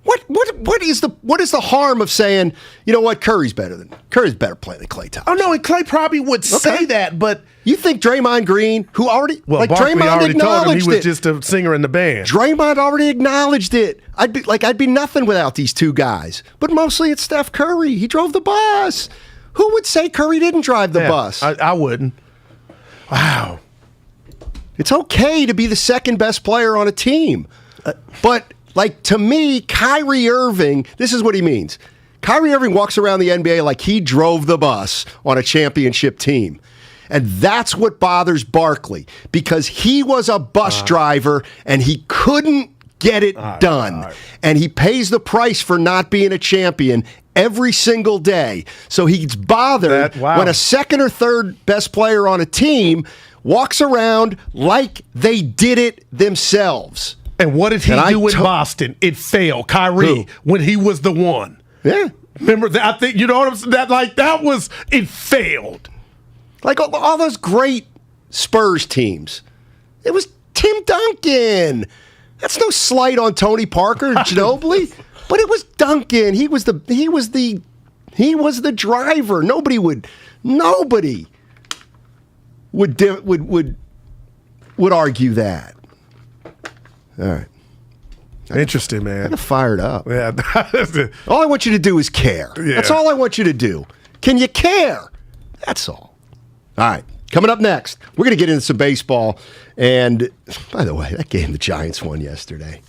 Speaker 13: What is the harm of saying, you know what, Curry's better player than Klay Thompson?
Speaker 2: Oh no, and Klay probably would say that, but
Speaker 13: you think Draymond Green, who already
Speaker 2: Barkley
Speaker 13: Draymond
Speaker 2: already told him he was
Speaker 13: it.
Speaker 2: just a singer in the band.
Speaker 13: Draymond already acknowledged it. I'd be nothing without these two guys. But mostly it's Steph Curry. He drove the bus. Who would say Curry didn't drive the bus?
Speaker 2: I wouldn't. Wow.
Speaker 13: It's okay to be the second best player on a team. But, like, to me, Kyrie Irving, this is what he means. Kyrie Irving walks around the NBA like he drove the bus on a championship team. And that's what bothers Barkley, because he was a bus driver and he couldn't get it done. And he pays the price for not being a champion every single day. So he's bothered when a second or third best player on a team walks around like they did it themselves.
Speaker 2: And what did he do in Boston? It failed. Kyrie, when he was the one.
Speaker 13: Yeah.
Speaker 2: Remember that? I think, you know what I'm saying? It failed.
Speaker 13: Like all those great Spurs teams. It was Tim Duncan. That's no slight on Tony Parker and Ginobili, but it was Duncan. He was the driver. Nobody would argue that. All right.
Speaker 2: Interesting, man.
Speaker 13: I'm fired up.
Speaker 2: Yeah.
Speaker 13: All I want you to do is care.
Speaker 2: Yeah.
Speaker 13: That's all I want you to do. Can you care? That's all. All right. Coming up next, we're going to get into some baseball. And, by the way, that game the Giants won yesterday.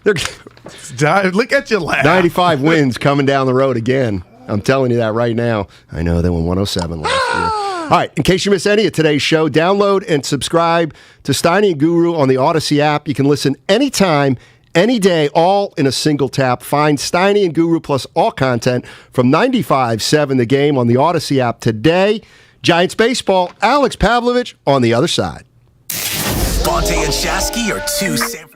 Speaker 2: Look at you laugh.
Speaker 13: 95 wins coming down the road again. I'm telling you that right now. I know they won 107 last year. All right, in case you miss any of today's show, download and subscribe to Steiny and Guru on the Odyssey app. You can listen anytime, any day, all in a single tap. Find Steiny and Guru plus all content from 95.7 The Game on the Odyssey app today. Giants baseball, Alex Pavlovich on the other side.
Speaker 1: Bonte and Shasky are two San Francisco.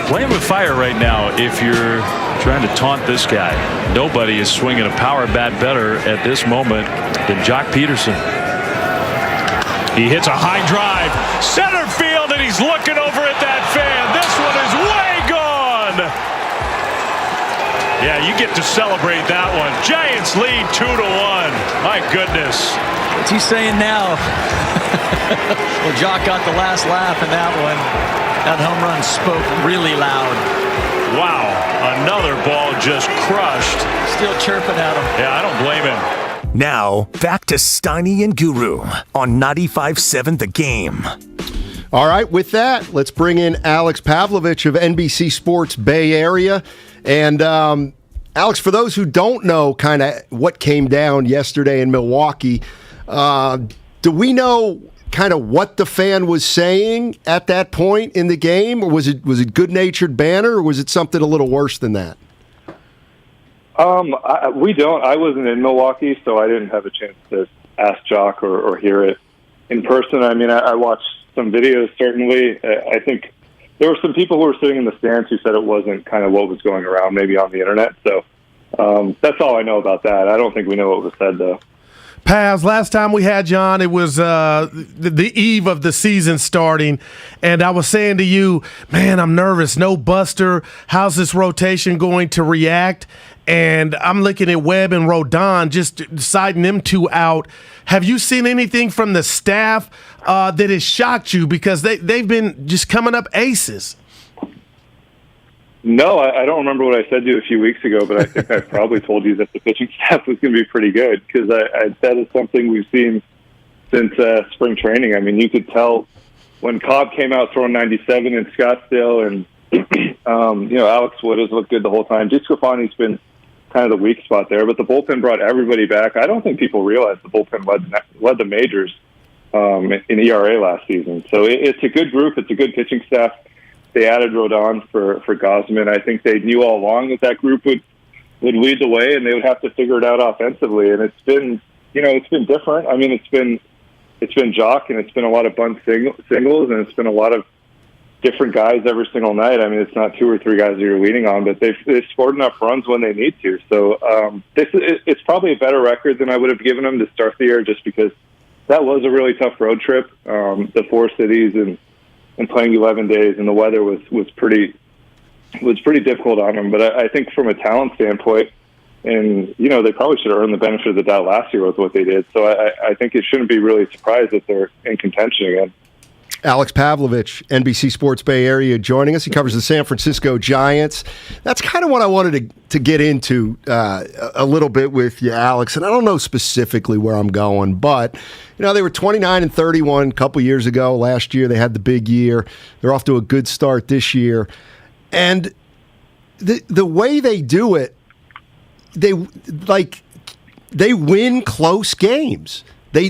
Speaker 4: Playing with fire right now if you're trying to taunt this guy. Nobody is swinging a power bat better at this moment than Jock Peterson. He hits a high drive, center field, and he's looking over at that fan. This one is way gone. Yeah, you get to celebrate that one. Giants lead 2-1. My goodness.
Speaker 10: What's he saying now? Well, Jock got the last laugh in that one. That home run spoke really loud.
Speaker 4: Wow, another ball just crushed.
Speaker 10: Still chirping at him.
Speaker 4: Yeah, I don't blame him.
Speaker 1: Now, back to Steiny and Guru on 95.7 The Game.
Speaker 13: All right, with that, let's bring in Alex Pavlovich of NBC Sports Bay Area. And Alex, for those who don't know kind of what came down yesterday in Milwaukee, do we know kind of what the fan was saying at that point in the game? Or was it good-natured banter, or was it something a little worse than that?
Speaker 11: We don't. I wasn't in Milwaukee, so I didn't have a chance to ask Jock or hear it in person. I mean, I watched some videos, certainly. I think there were some people who were sitting in the stands who said it wasn't kind of what was going around, maybe on the internet. So that's all I know about that. I don't think we know what was said, though.
Speaker 2: Paz, last time we had you on, it was the eve of the season starting, and I was saying to you, man, I'm nervous. No Buster. How's this rotation going to react? And I'm looking at Webb and Rodon, just deciding them two out. Have you seen anything from the staff that has shocked you? Because they've been just coming up aces.
Speaker 11: No, I don't remember what I said to you a few weeks ago, but I think I probably told you that the pitching staff was going to be pretty good, because I said it's something we've seen since spring training. I mean, you could tell when Cobb came out throwing 97 in Scottsdale, and Alex Wood has looked good the whole time. DeSclafani's been kind of the weak spot there, but the bullpen brought everybody back. I don't think people realize the bullpen led the majors in ERA last season. So it's a good group. It's a good pitching staff. They added Rodon for Gausman. I think they knew all along that group would lead the way, and they would have to figure it out offensively. And it's been different. I mean, it's been Jock, and it's been a lot of bunt singles, and it's been a lot of different guys every single night. I mean, it's not two or three guys that you're leaning on, but they've scored enough runs when they need to. So it's probably a better record than I would have given them to start the year, just because that was a really tough road trip. The four cities and playing 11 days, and the weather was pretty difficult on them. But I think from a talent standpoint, and they probably should have earned the benefit of the doubt last year with what they did. So I think it shouldn't be really surprised that they're in contention again.
Speaker 13: Alex Pavlovich, NBC Sports Bay Area, joining us. He covers the San Francisco Giants. That's kind of what I wanted to get into a little bit with you, Alex. And I don't know specifically where I'm going, but they were 29-31 a couple years ago. Last year they had the big year. They're off to a good start this year, and the way they do it, they win close games. They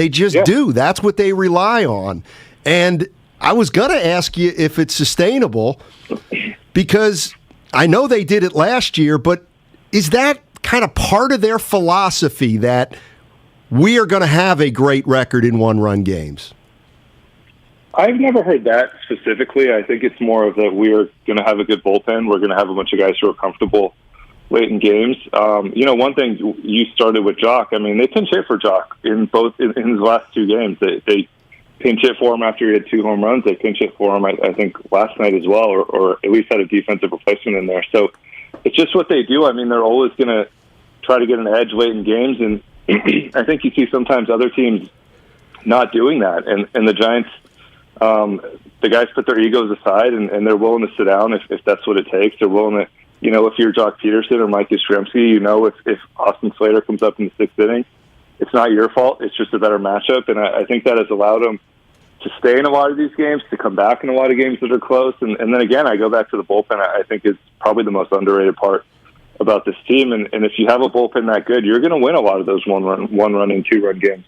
Speaker 13: just do. That's what they rely on. And I was going to ask you if it's sustainable, because I know they did it last year, but is that kind of part of their philosophy that we are going to have a great record in one-run games?
Speaker 11: I've never heard that specifically. I think it's more of that we're going to have a good bullpen. We're going to have a bunch of guys who are comfortable late in games. One thing you started with Jock, I mean, they pinch hit for Jock in his last two games. They pinch hit for him after he had 2 home runs. They pinch hit for him, I think, last night as well, or at least had a defensive replacement in there. So it's just what they do. I mean, they're always going to try to get an edge late in games, and I think you see sometimes other teams not doing that. And the Giants, the guys put their egos aside, and they're willing to sit down if that's what it takes. They're willing to, if you're Jock Peterson or Mike Yastrzemski, if Austin Slater comes up in the 6th inning, it's not your fault. It's just a better matchup, and I think that has allowed them to stay in a lot of these games, to come back in a lot of games that are close. And then again, I go back to the bullpen. I think is probably the most underrated part about this team. And if you have a bullpen that good, you're going to win a lot of those one-run and 2-run games.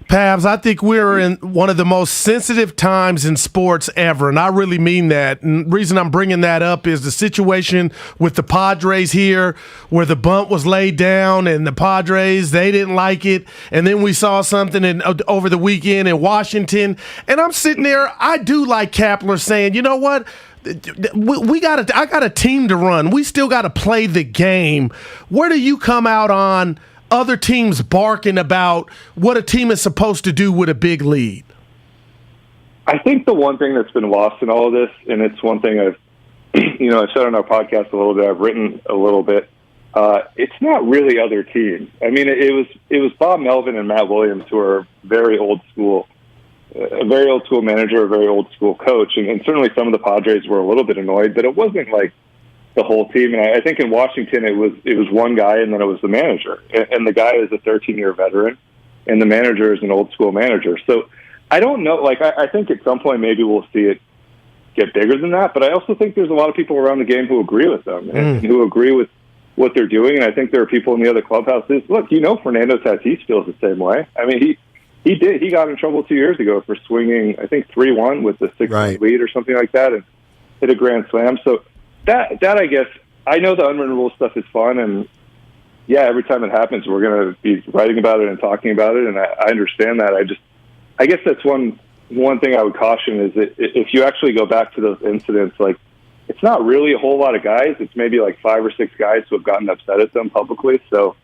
Speaker 2: Pavs, I think we're in one of the most sensitive times in sports ever, and I really mean that. And the reason I'm bringing that up is the situation with the Padres here, where the bunt was laid down, and the Padres, they didn't like it. And then we saw something over the weekend in Washington, and I'm sitting there, I do like Kapler saying, you know what? I got a team to run. We still got to play the game. Where do you come out on other teams barking about what a team is supposed to do with a big lead?
Speaker 11: I think the one thing that's been lost in all of this, and it's one thing I've said on our podcast a little bit, I've written a little bit, it's not really other teams. I mean, it was Bob Melvin and Matt Williams who are very old school, a very old school manager, a very old school coach, and certainly some of the Padres were a little bit annoyed, but it wasn't like the whole team. And I think in Washington it was one guy, and then it was the manager, and the guy is a 13-year veteran, and the manager is an old school manager. So I don't know. Like I think at some point maybe we'll see it get bigger than that, but I also think there's a lot of people around the game who agree with them and who agree with what they're doing. And I think there are people in the other clubhouses. Look, Fernando Tatis feels the same way. I mean, he got in trouble 2 years ago for swinging, I think 3-1 with the 6-run lead or something like that, and hit a grand slam. So that I guess, I know the unwritten rule stuff is fun, and yeah, every time it happens, we're going to be writing about it and talking about it, and I understand that. I guess that's one thing I would caution is that if you actually go back to those incidents, like, it's not really a whole lot of guys. It's maybe like 5 or 6 guys who have gotten upset at them publicly. So,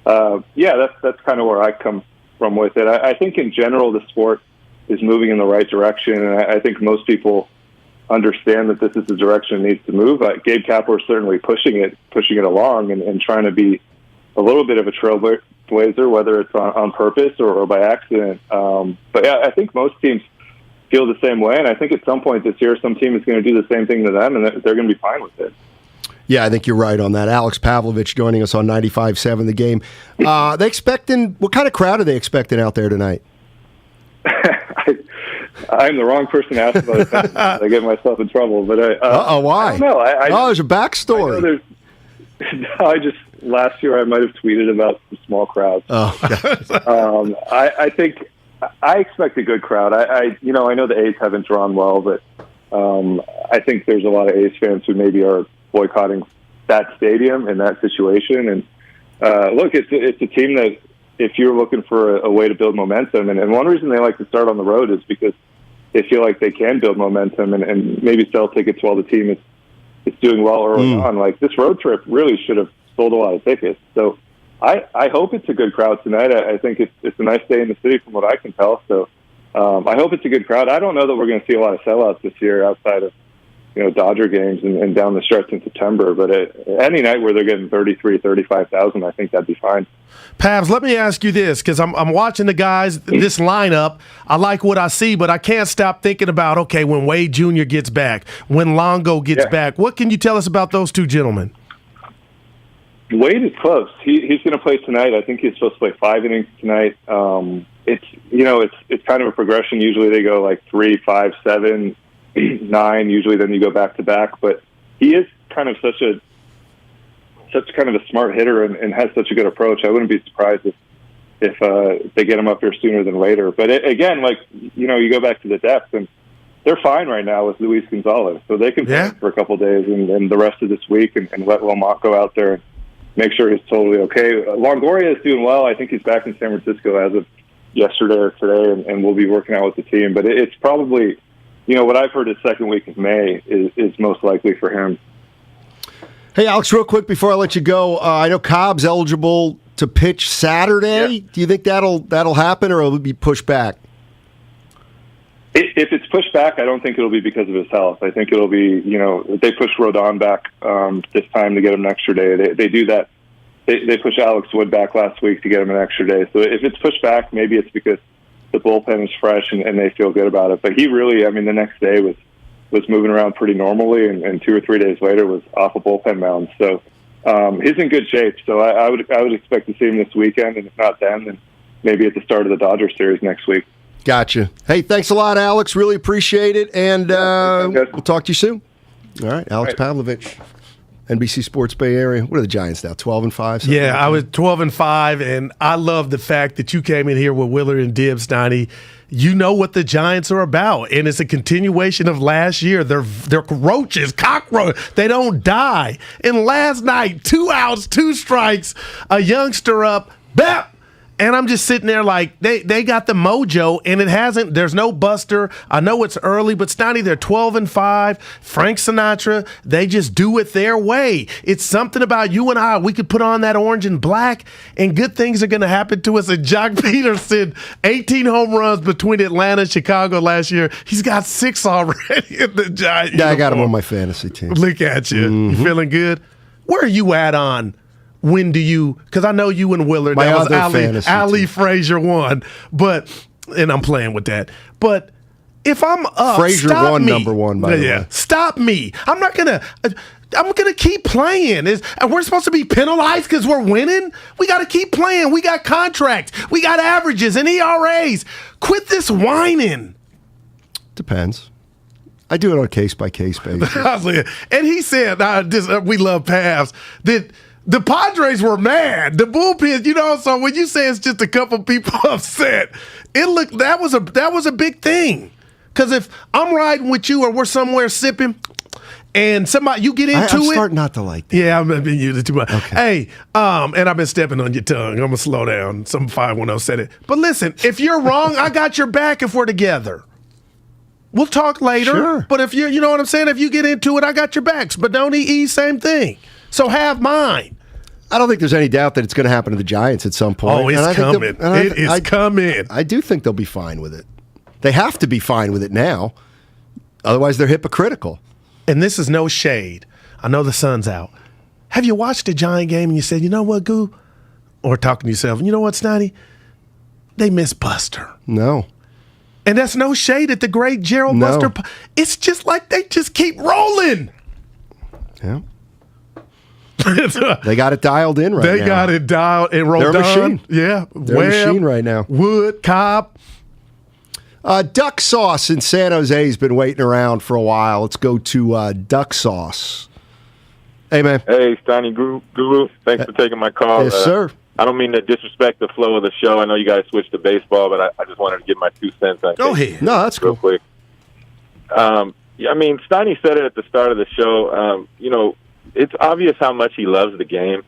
Speaker 11: that's kind of where I come from with it. I think in general the sport is moving in the right direction, and I think most people understand that this is the direction it needs to move. Gabe Kapler is certainly pushing it along and trying to be a little bit of a trailblazer, whether it's on purpose or by accident. But yeah, I think most teams feel the same way, and I think at some point this year some team is going to do the same thing to them, and they're going to be fine with it.
Speaker 13: Yeah, I think you're right on that. Alex Pavlovich joining us on 95.7 The Game. They expecting, what kind of crowd are they expecting out there tonight?
Speaker 11: I'm the wrong person to ask about it. I get myself in trouble. But
Speaker 13: why?
Speaker 11: I don't know.
Speaker 13: There's a backstory.
Speaker 11: Last year I might have tweeted about the small crowds. I think I expect a good crowd. I know the A's haven't drawn well, but I think there's a lot of A's fans who maybe are boycotting that stadium in that situation. And look, it's a team that, if you're looking for a way to build momentum, and one reason they like to start on the road is because they feel like they can build momentum and maybe sell tickets while the team is doing well early on. Like, this road trip really should have sold a lot of tickets. So I hope it's a good crowd tonight. I think it's a nice day in the city from what I can tell. So I hope it's a good crowd. I don't know that we're going to see a lot of sellouts this year outside of Dodger games and down the stretch in September. But any night where they're getting 33,000, 35,000, I think that'd be fine.
Speaker 2: Pabs, let me ask you this, because I'm watching the guys, this lineup. I like what I see, but I can't stop thinking about, okay, when Wade Jr. gets back, when Longo gets back, what can you tell us about those two gentlemen?
Speaker 11: Wade is close. He's going to play tonight. I think he's supposed to play 5 innings tonight. It's kind of a progression. Usually they go like 3, 5, 7, 9. Usually then you go back to back. But he is kind of such kind of a smart hitter and has such a good approach. I wouldn't be surprised if they get him up here sooner than later. But again, you go back to the depth, and they're fine right now with Luis Gonzalez, so they can play for a couple of days and the rest of this week and let Lamont go out there and make sure he's totally okay. Longoria is doing well. I think he's back in San Francisco as of yesterday or today, and we'll be working out with the team. But it's probably, what I've heard is second week of May is most likely for him.
Speaker 13: Hey, Alex, real quick before I let you go, I know Cobb's eligible to pitch Saturday. Yeah. Do you think that'll happen, or will it be pushed back?
Speaker 11: If it's pushed back, I don't think it'll be because of his health. I think it'll be, they push Rodon back this time to get him an extra day. They do that. They push Alex Wood back last week to get him an extra day. So if it's pushed back, maybe it's because the bullpen is fresh and they feel good about it. But he really, the next day was moving around pretty normally, and 2 or 3 days later was off a bullpen mound. So he's in good shape. So I would expect to see him this weekend, and if not then maybe at the start of the Dodger series next week.
Speaker 13: Gotcha. Hey, thanks a lot, Alex. Really appreciate it, and we'll talk to you soon. All right, Alex Pavlovich, NBC Sports Bay Area. What are the Giants now, 12-5?
Speaker 2: Yeah, I was 12-5, and I love the fact that you came in here with Willard and Dibs, Steiny. You know what the Giants are about, and it's a continuation of last year. They're roaches, cockroaches. They don't die. And last night, 2 outs, 2 strikes, a youngster up, bap, And I'm just sitting there like, they got the mojo, and it hasn't. There's no buster. I know it's early, but Steiny, they're 12-5. Frank Sinatra, they just do it their way. It's something about you and I. We could put on that orange and black, and good things are going to happen to us. And Jock Peterson, 18 home runs between Atlanta and Chicago last year. He's got 6 already in the Giant uniform.
Speaker 13: I got him on my fantasy team.
Speaker 2: Look at you.
Speaker 13: Mm-hmm.
Speaker 2: You feeling good? Where are you at on? When do you? Because I know you and Willard.
Speaker 13: My
Speaker 2: that was
Speaker 13: other
Speaker 2: Ali Frazier won, and I'm playing with that. But if I'm up,
Speaker 13: Frazier
Speaker 2: stop
Speaker 13: won
Speaker 2: me.
Speaker 13: number 1. By the way,
Speaker 2: stop me. I'm gonna keep playing. We're supposed to be penalized because we're winning. We got to keep playing. We got contracts. We got averages and ERAs. Quit this whining.
Speaker 13: Depends. I do it on a case-by-case basis.
Speaker 2: And he said, we love Pavs, that the Padres were mad. The bullpen, so when you say it's just a couple people upset, that was a big thing. Because if I'm riding with you or we're somewhere sipping, and you get into
Speaker 13: I'm
Speaker 2: it.
Speaker 13: starting not to like that.
Speaker 2: Yeah, I'm being used too much.
Speaker 13: Okay.
Speaker 2: Hey, and I've been stepping on your tongue. I'm going to slow down. Some 510 said it. But listen, if you're wrong, I got your back if we're together. We'll talk later.
Speaker 13: Sure.
Speaker 2: But if you know what I'm saying? If you get into it, I got your backs. But don't same thing. So have mine.
Speaker 13: I don't think there's any doubt that it's going to happen to the Giants at some point.
Speaker 2: Oh, it's coming. It is coming.
Speaker 13: I do think they'll be fine with it. They have to be fine with it now. Otherwise, they're hypocritical.
Speaker 2: And this is no shade. I know the sun's out. Have you watched the Giant game and you said, you know what, Goo? Or talking to yourself, you know what, Steiny? They miss Buster.
Speaker 13: No.
Speaker 2: And that's no shade at the great Gerald Buster. It's just like they just keep rolling.
Speaker 13: Yeah. They got it dialed in right now.
Speaker 2: They got it dialed and rolled.
Speaker 13: They're a machine.
Speaker 2: Yeah.
Speaker 13: They're a machine right now.
Speaker 2: Wood, Cobb.
Speaker 13: Duck Sauce in San Jose has been waiting around for a while. Let's go to Duck Sauce. Hey, man.
Speaker 9: Hey, Steiny Guru. Thanks for taking my call.
Speaker 13: Yes, sir.
Speaker 9: I don't mean to disrespect the flow of the show. I know you guys switched to baseball, but I just wanted to give my 2 cents on it.
Speaker 2: Go ahead.
Speaker 13: No, that's
Speaker 9: real quick. Steiny said it at the start of the show. It's obvious how much he loves the game.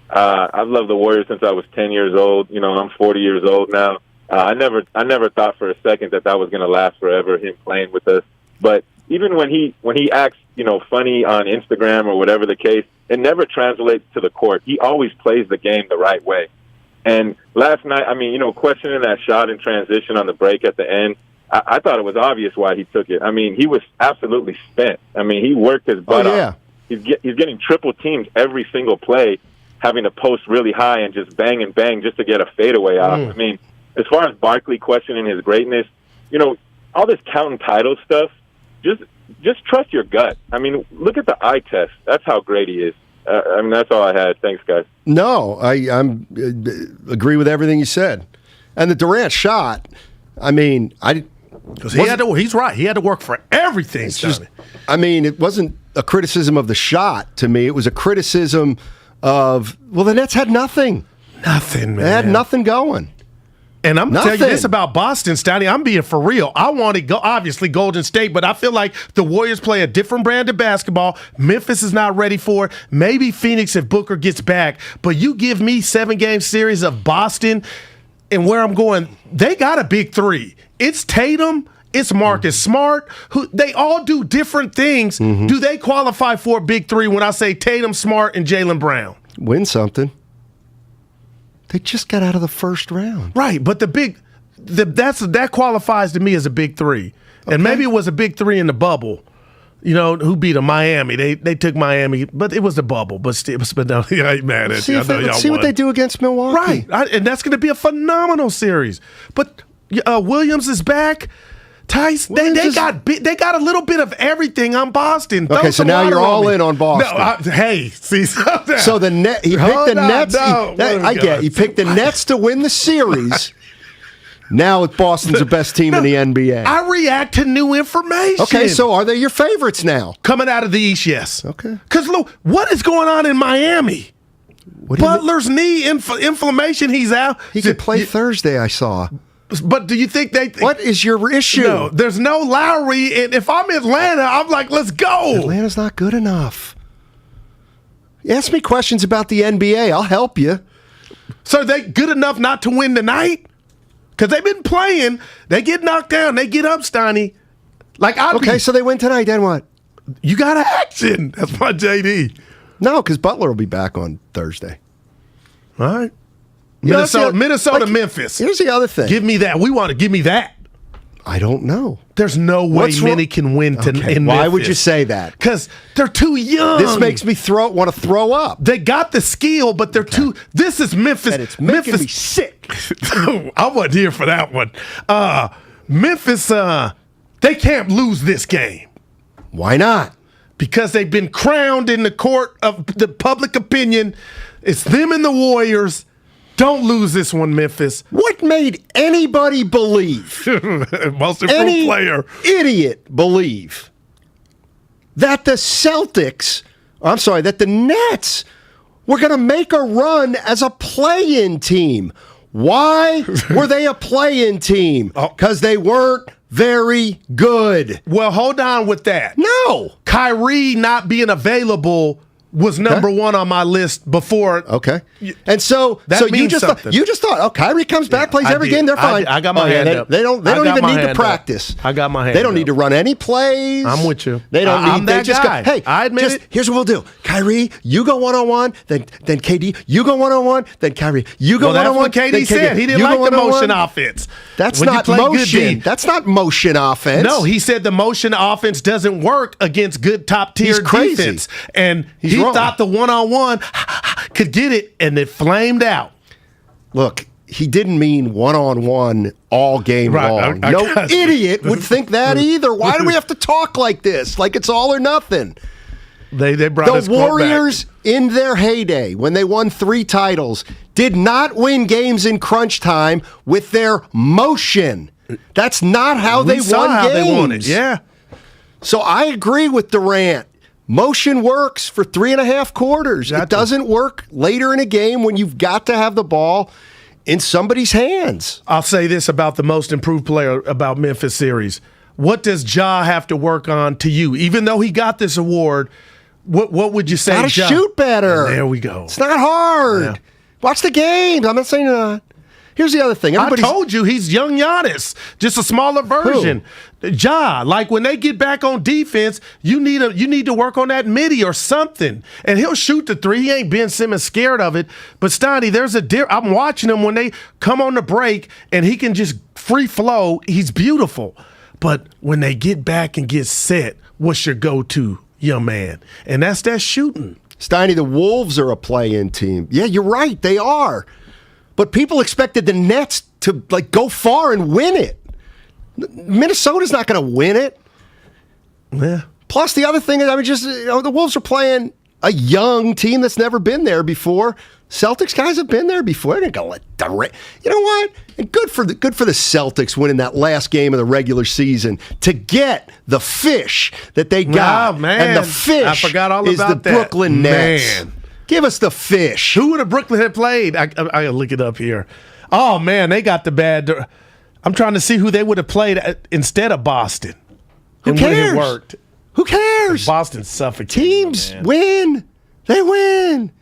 Speaker 9: I've loved the Warriors since I was 10 years old. I'm 40 years old now. I never thought for a second that was going to last forever, him playing with us. But even when he acts, funny on Instagram or whatever the case, it never translates to the court. He always plays the game the right way. And last night, questioning that shot in transition on the break at the end, I thought it was obvious why he took it. He was absolutely spent. He worked his butt off. He's getting triple teamed every single play, having to post really high and just bang and bang just to get a fadeaway off. As far as Barkley questioning his greatness, all this counting title stuff, just trust your gut. Look at the eye test. That's how great he is. That's all I had. Thanks, guys.
Speaker 13: No, I agree with everything you said. And the Durant shot,
Speaker 2: because he's right. He had to work for everything.
Speaker 13: It wasn't a criticism of the shot to me. It was a criticism of, the Nets had nothing.
Speaker 2: Nothing, man.
Speaker 13: They had nothing going.
Speaker 2: And I'm telling you this about Boston, Steiny. I'm being for real. I want to go, obviously, Golden State, but I feel like the Warriors play a different brand of basketball. Memphis is not ready for it. Maybe Phoenix if Booker gets back. But you give me 7-game series of Boston, and where I'm going, they got a big 3. It's Tatum. It's Marcus Smart. They all do different things. Mm-hmm. Do they qualify for a big 3 when I say Tatum, Smart, and Jaylen Brown?
Speaker 13: Win something. They just got out of the first round.
Speaker 2: Right, but that qualifies to me as a big 3. Okay. And maybe it was a big 3 in the bubble. Who beat them? Miami. They took Miami, but it was the bubble. But no, I ain't mad at you.
Speaker 13: Let's see what they do against Milwaukee.
Speaker 2: Right, and that's going to be a phenomenal series. But Williams is back. Tice, they got a little bit of everything on Boston.
Speaker 13: Okay, so now you're all in on Boston.
Speaker 2: See something.
Speaker 13: So he picked the Nets. I get. He picked the Nets to win the series. Now Boston's the best team in the NBA.
Speaker 2: I react to new information.
Speaker 13: Okay, so are they your favorites now?
Speaker 2: Coming out of the East, yes.
Speaker 13: Okay.
Speaker 2: Because look, what is going on in Miami? Butler's knee inflammation. He's out.
Speaker 13: He could play Thursday. I saw.
Speaker 2: But do you think
Speaker 13: what is your issue?
Speaker 2: No, there's no Lowry, and if I'm Atlanta, I'm like, let's go.
Speaker 13: Atlanta's not good enough. Ask me questions about the NBA. I'll help you.
Speaker 2: So are they good enough not to win tonight? Because they've been playing. They get knocked down. They get up, Steiny.
Speaker 13: So they win tonight, then what?
Speaker 2: You got action. That's my JD.
Speaker 13: No, because Butler will be back on Thursday.
Speaker 2: All right. Minnesota, Memphis.
Speaker 13: Here's the other thing.
Speaker 2: Give me that. We want to give me that.
Speaker 13: I don't know.
Speaker 2: There's no way Minnie can win in
Speaker 13: Why
Speaker 2: Memphis.
Speaker 13: would you say that?
Speaker 2: Because they're too young.
Speaker 13: This makes me want to throw up.
Speaker 2: They got the skill, but they're too. This is Memphis.
Speaker 13: And it's making me sick.
Speaker 2: I wasn't here for that one. Memphis, they can't lose this game.
Speaker 13: Why not?
Speaker 2: Because they've been crowned in the court of the public opinion. It's them and the Warriors. Don't lose this one, Memphis.
Speaker 13: What made anybody believe,
Speaker 2: most improved player,
Speaker 13: idiot believe, that the Nets were going to make a run as a play-in team? Why were they a play-in team? Because they weren't very good.
Speaker 2: Well, hold on with that.
Speaker 13: No.
Speaker 2: Kyrie not being available was number one on my list before.
Speaker 13: Okay. And so you just thought, Kyrie comes back, plays every game, they're fine.
Speaker 2: I got my hand up.
Speaker 13: They don't even need to practice.
Speaker 2: I got my hand up.
Speaker 13: They don't need to run any plays.
Speaker 2: I'm with you.
Speaker 13: They don't need.
Speaker 2: I'm
Speaker 13: They
Speaker 2: that
Speaker 13: just
Speaker 2: guy.
Speaker 13: go. Hey,
Speaker 2: I admit it.
Speaker 13: Here's what we'll do. Kyrie, you go 1-on-1, then KD, you go 1-on-1, then Kyrie, you go 1-on-1.
Speaker 2: That's what KD said. He didn't like the motion offense.
Speaker 13: That's not motion. That's not motion offense.
Speaker 2: No, he said the motion offense doesn't work against good top-tier defense. And he thought the one-on-one could get it, and it flamed out.
Speaker 13: Look, he didn't mean one-on-one all game long. No idiot would think that either. Why do we have to talk like this? Like it's all or nothing.
Speaker 2: They brought
Speaker 13: the Warriors in their heyday, when they won 3 titles, did not win games in crunch time with their motion. That's not how they won games.
Speaker 2: They won it. Yeah.
Speaker 13: So I agree with Durant. Motion works for 3.5 quarters. It doesn't work later in a game when you've got to have the ball in somebody's hands.
Speaker 2: I'll say this about the most improved player about Memphis series. What does Ja have to work on to you? Even though he got this award, what would you say?
Speaker 13: Gotta shoot better.
Speaker 2: And there we go.
Speaker 13: It's not hard. Yeah. Watch the games. I'm not saying that. Here's the other thing.
Speaker 2: I told you he's young Giannis, just a smaller version. Ja, like when they get back on defense, you need to work on that midi or something, and he'll shoot the 3. He ain't Ben Simmons scared of it. But Steiny, there's I'm watching him when they come on the break, and he can just free flow. He's beautiful. But when they get back and get set, what's your go-to, young man? And that's that shooting.
Speaker 13: Steiny, the Wolves are a play-in team. Yeah, you're right. They are. But people expected the Nets to go far and win it. Minnesota's not going to win it.
Speaker 2: Yeah.
Speaker 13: Plus, the other thing is, the Wolves are playing a young team that's never been there before. Celtics guys have been there before. They're going to let Durant. You know what? And good for the Celtics winning that last game of the regular season to get the fish that they got.
Speaker 2: Oh, man.
Speaker 13: And the fish
Speaker 2: I forgot all
Speaker 13: is
Speaker 2: about
Speaker 13: the Brooklyn Nets.
Speaker 2: Man.
Speaker 13: Give us the fish.
Speaker 2: Who would have Brooklyn had played? I gotta look it up here. Oh man, they got the bad. I'm trying to see who they would have played instead of Boston.
Speaker 13: Who cares?
Speaker 2: Would it worked?
Speaker 13: Who cares?
Speaker 2: Boston suffocated.
Speaker 13: Teams win. They win.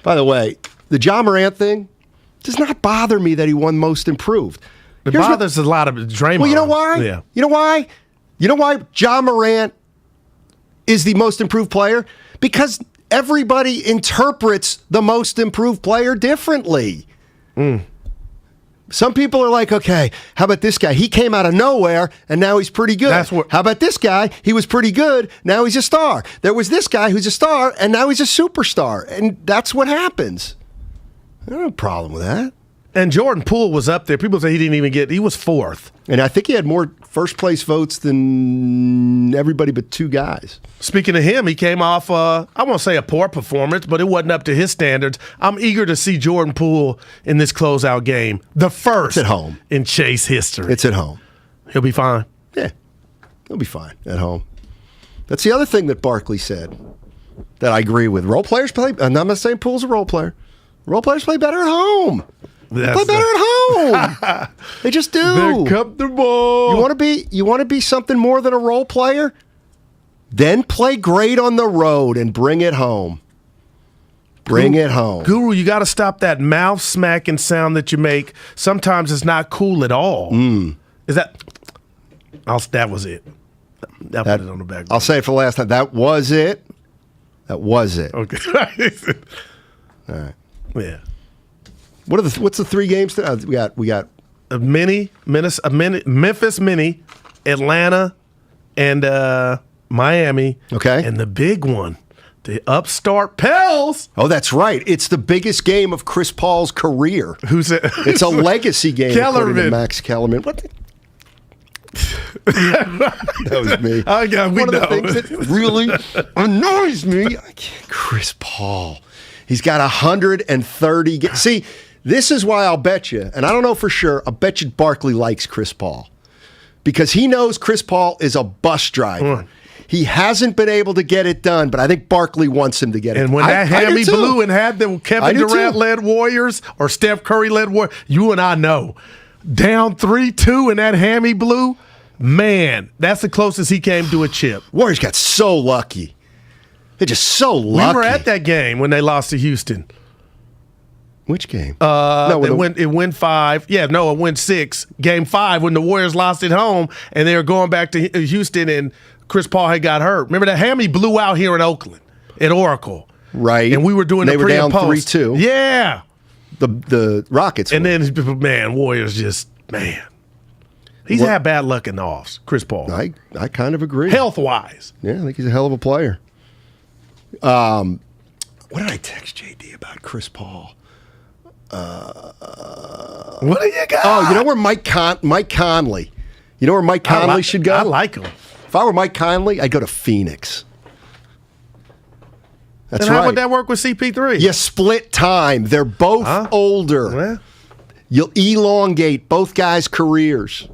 Speaker 13: By the way, the Ja Morant thing does not bother me that he won Most Improved.
Speaker 2: It bothers a lot of Draymond.
Speaker 13: Well, you know why?
Speaker 2: Yeah.
Speaker 13: You know why? You know why Ja Morant is the Most Improved player? Because everybody interprets the Most Improved player differently. Some people are like, okay, how about this guy? He came out of nowhere, and now he's pretty good. How about this guy? He was pretty good, now he's a star. There was this guy who's a star, and now he's a superstar. And that's what happens. I don't have a problem with that.
Speaker 2: And Jordan Poole was up there. People say he didn't even he was 4th.
Speaker 13: And I think he had more first-place votes than everybody but 2 guys.
Speaker 2: Speaking of him, he came off, I won't say a poor performance, but it wasn't up to his standards. I'm eager to see Jordan Poole in this closeout game. The first
Speaker 13: at home
Speaker 2: in Chase history.
Speaker 13: It's at home.
Speaker 2: He'll be fine.
Speaker 13: Yeah, he'll be fine at home. That's the other thing that Barkley said that I agree with. Role players play, I'm not saying Poole's a role player. Role players play better at home. Play better at home. They just do.
Speaker 2: They're comfortable.
Speaker 13: You want to be something more than a role player? Then play great on the road and bring it home. Bring it home.
Speaker 2: Guru, you got to stop that mouth smacking sound that you make. Sometimes it's not cool at all. Is that? That was it. That put it on the back.
Speaker 13: I'll say it for the last time. That was it. That was it.
Speaker 2: Okay.
Speaker 13: All right.
Speaker 2: Yeah.
Speaker 13: What's the 3 games? We got
Speaker 2: a Memphis Mini, Atlanta, and Miami.
Speaker 13: Okay.
Speaker 2: And the big one, the upstart Pels.
Speaker 13: Oh, that's right. It's the biggest game of Chris Paul's career.
Speaker 2: Who's it?
Speaker 13: It's a legacy game, according to
Speaker 2: Kellerman.
Speaker 13: Max Kellerman. What? That was me.
Speaker 2: One
Speaker 13: of the things that really annoys me. Chris Paul. He's got 130. See, this is why I'll bet you, and I don't know for sure, I'll bet you Barkley likes Chris Paul. Because he knows Chris Paul is a bus driver. He hasn't been able to get it done, but I think Barkley wants him to get it done.
Speaker 2: And when that hammy blew and had the Kevin Durant-led Warriors or Steph Curry-led Warriors, you and I know, down 3-2 and that hammy blew, man, that's the closest he came to a chip.
Speaker 13: Warriors got so lucky. They're just so lucky.
Speaker 2: We were at that game when they lost to Houston.
Speaker 13: Which game?
Speaker 2: It went 5. Yeah, no, it went 6. Game 5 when the Warriors lost at home and they were going back to Houston and Chris Paul had got hurt. Remember that hammy blew out here in Oakland at Oracle.
Speaker 13: Right.
Speaker 2: And we were doing
Speaker 13: they
Speaker 2: the pre
Speaker 13: were
Speaker 2: and
Speaker 13: down
Speaker 2: post.
Speaker 13: 3-2.
Speaker 2: Yeah.
Speaker 13: The Rockets.
Speaker 2: And then, man, Warriors just, man. He's had bad luck in the offs, Chris Paul.
Speaker 13: I kind of agree.
Speaker 2: Health-wise.
Speaker 13: Yeah, I think he's a hell of a player. What did I text JD about Chris Paul?
Speaker 2: What do you got?
Speaker 13: Oh, you know where Mike Conley? You know where Mike Conley should go?
Speaker 2: I like him.
Speaker 13: If I were Mike Conley, I'd go to Phoenix. That's
Speaker 2: and
Speaker 13: right.
Speaker 2: How would that work with CP3?
Speaker 13: You split time. They're both older.
Speaker 2: Well,
Speaker 13: you'll elongate both guys' careers.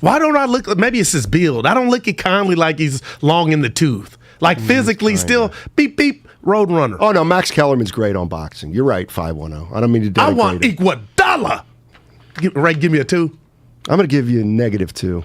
Speaker 2: Why don't I look? Maybe it's his build. I don't look at Conley like he's long in the tooth. Like physically, still beep beep road runner.
Speaker 13: Oh no, Max Kellerman's great on boxing. You're right, 510. I don't mean to denigrate
Speaker 2: I want
Speaker 13: it.
Speaker 2: Iguodala. Give me a 2.
Speaker 13: I'm going to give you a -2.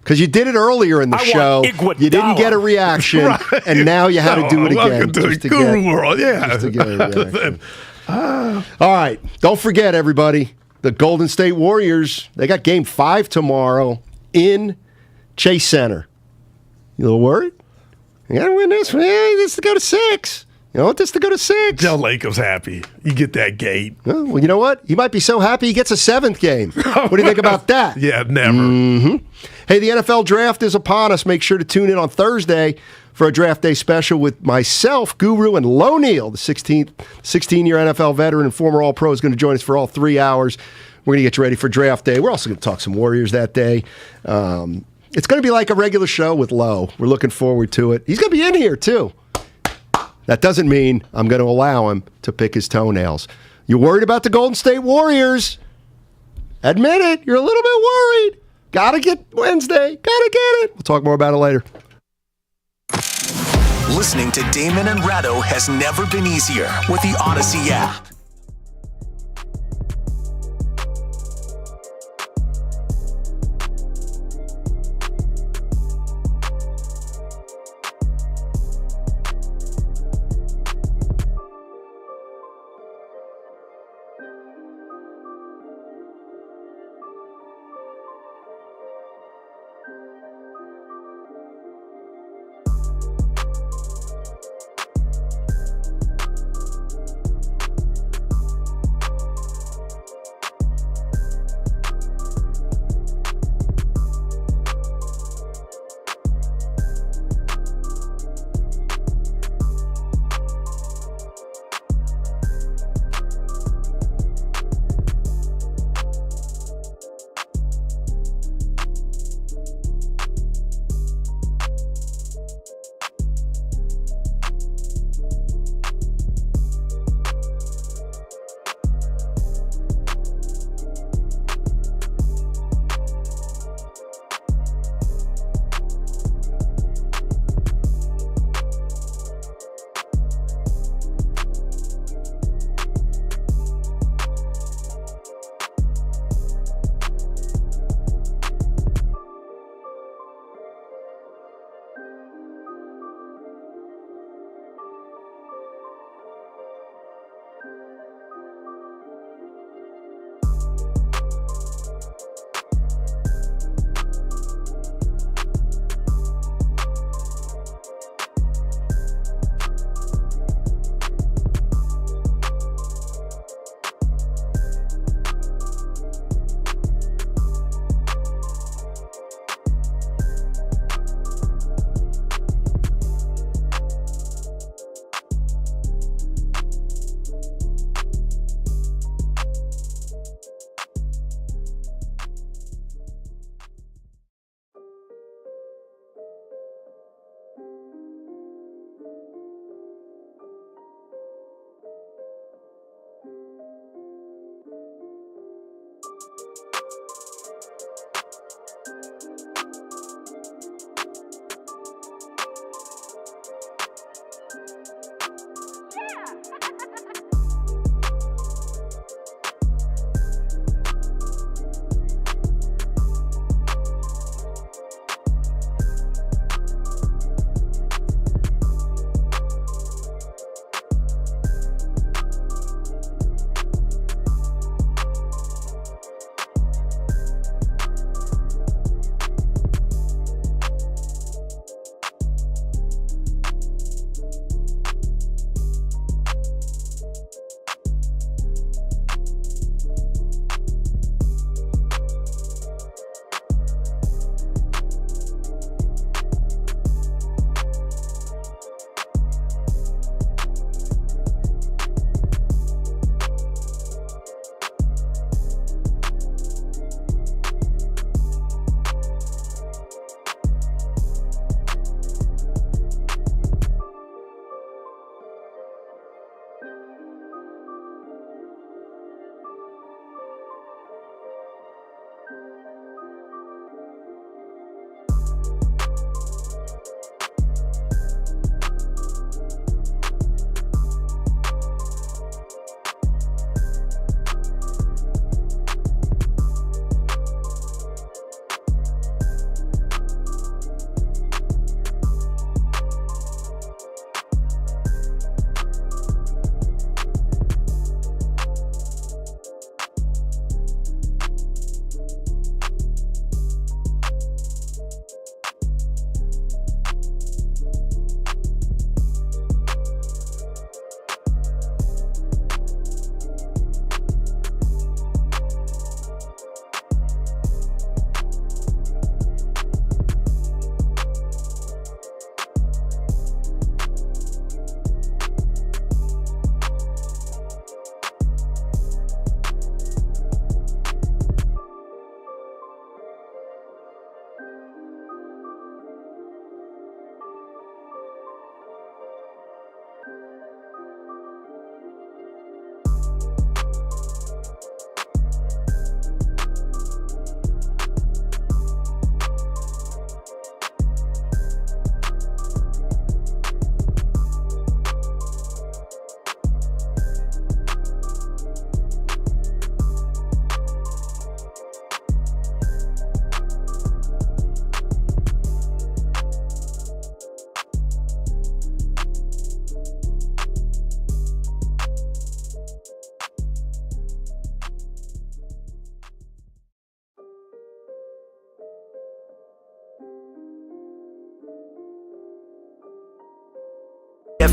Speaker 13: Because you did it earlier in the show. You didn't get a reaction, right. And now you had to do it again.
Speaker 2: Welcome to the Guru world, yeah.
Speaker 13: Just to get a reaction. All right. Don't forget, everybody, the Golden State Warriors, they got Game 5 tomorrow in Chase Center. You a little worried? You got to win this one. Yeah, this to go to 6. You want this to go to 6.
Speaker 2: Joe Laco's happy. You get that gate.
Speaker 13: Oh, well, you know what? He might be so happy he gets a 7th game. What do you think about that?
Speaker 2: Yeah, never.
Speaker 13: Mm-hmm. Hey, the NFL draft is upon us. Make sure to tune in on Thursday for a draft day special with myself, Guru, and Lo Neal, the 16-year NFL veteran and former All-Pro, is going to join us for all 3 hours. We're going to get you ready for draft day. We're also going to talk some Warriors that day. It's going to be like a regular show with Lo. We're looking forward to it. He's going to be in here, too. That doesn't mean I'm going to allow him to pick his toenails. You're worried about the Golden State Warriors. Admit it. You're a little bit worried. Got to get Wednesday. Got to get it. We'll talk more about it later.
Speaker 1: Listening to Damon and Ratto has never been easier with the Odyssey app.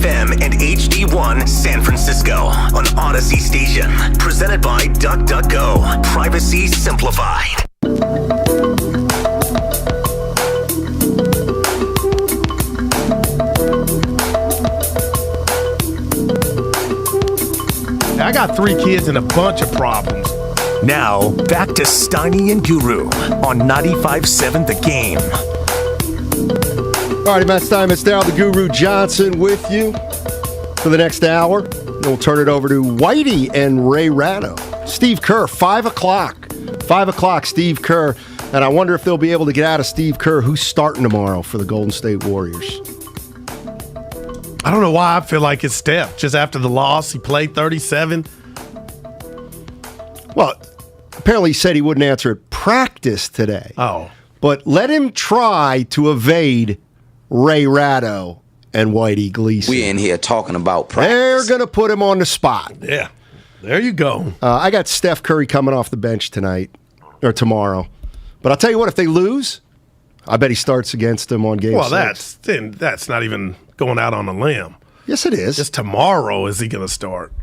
Speaker 1: FM and HD1 San Francisco on Odyssey Station. Presented by DuckDuckGo. Privacy simplified.
Speaker 2: I got 3 kids and a bunch of problems.
Speaker 1: Now, back to Steiny and Guru on 95.7 The Game.
Speaker 13: All right, Matt Steinmetz, now the Guru Johnson with you for the next hour. Then we'll turn it over to Whitey and Ray Ratto. Steve Kerr, 5 o'clock. 5 o'clock, Steve Kerr. And I wonder if they'll be able to get out of Steve Kerr who's starting tomorrow for the Golden State Warriors.
Speaker 2: I don't know why I feel like it's Steph. Just after the loss, he played 37.
Speaker 13: Well, apparently he said he wouldn't answer at practice today.
Speaker 2: Oh.
Speaker 13: But let him try to evade Ray Ratto and Whitey Gleason.
Speaker 12: We in here talking about practice.
Speaker 13: They're going to put him on the spot.
Speaker 2: Yeah. There you go.
Speaker 13: I got Steph Curry coming off the bench tonight or tomorrow. But I'll tell you what, if they lose, I bet he starts against them on game 6.
Speaker 2: That's not even going out on a limb.
Speaker 13: Yes, it is.
Speaker 2: Just tomorrow is he going to start.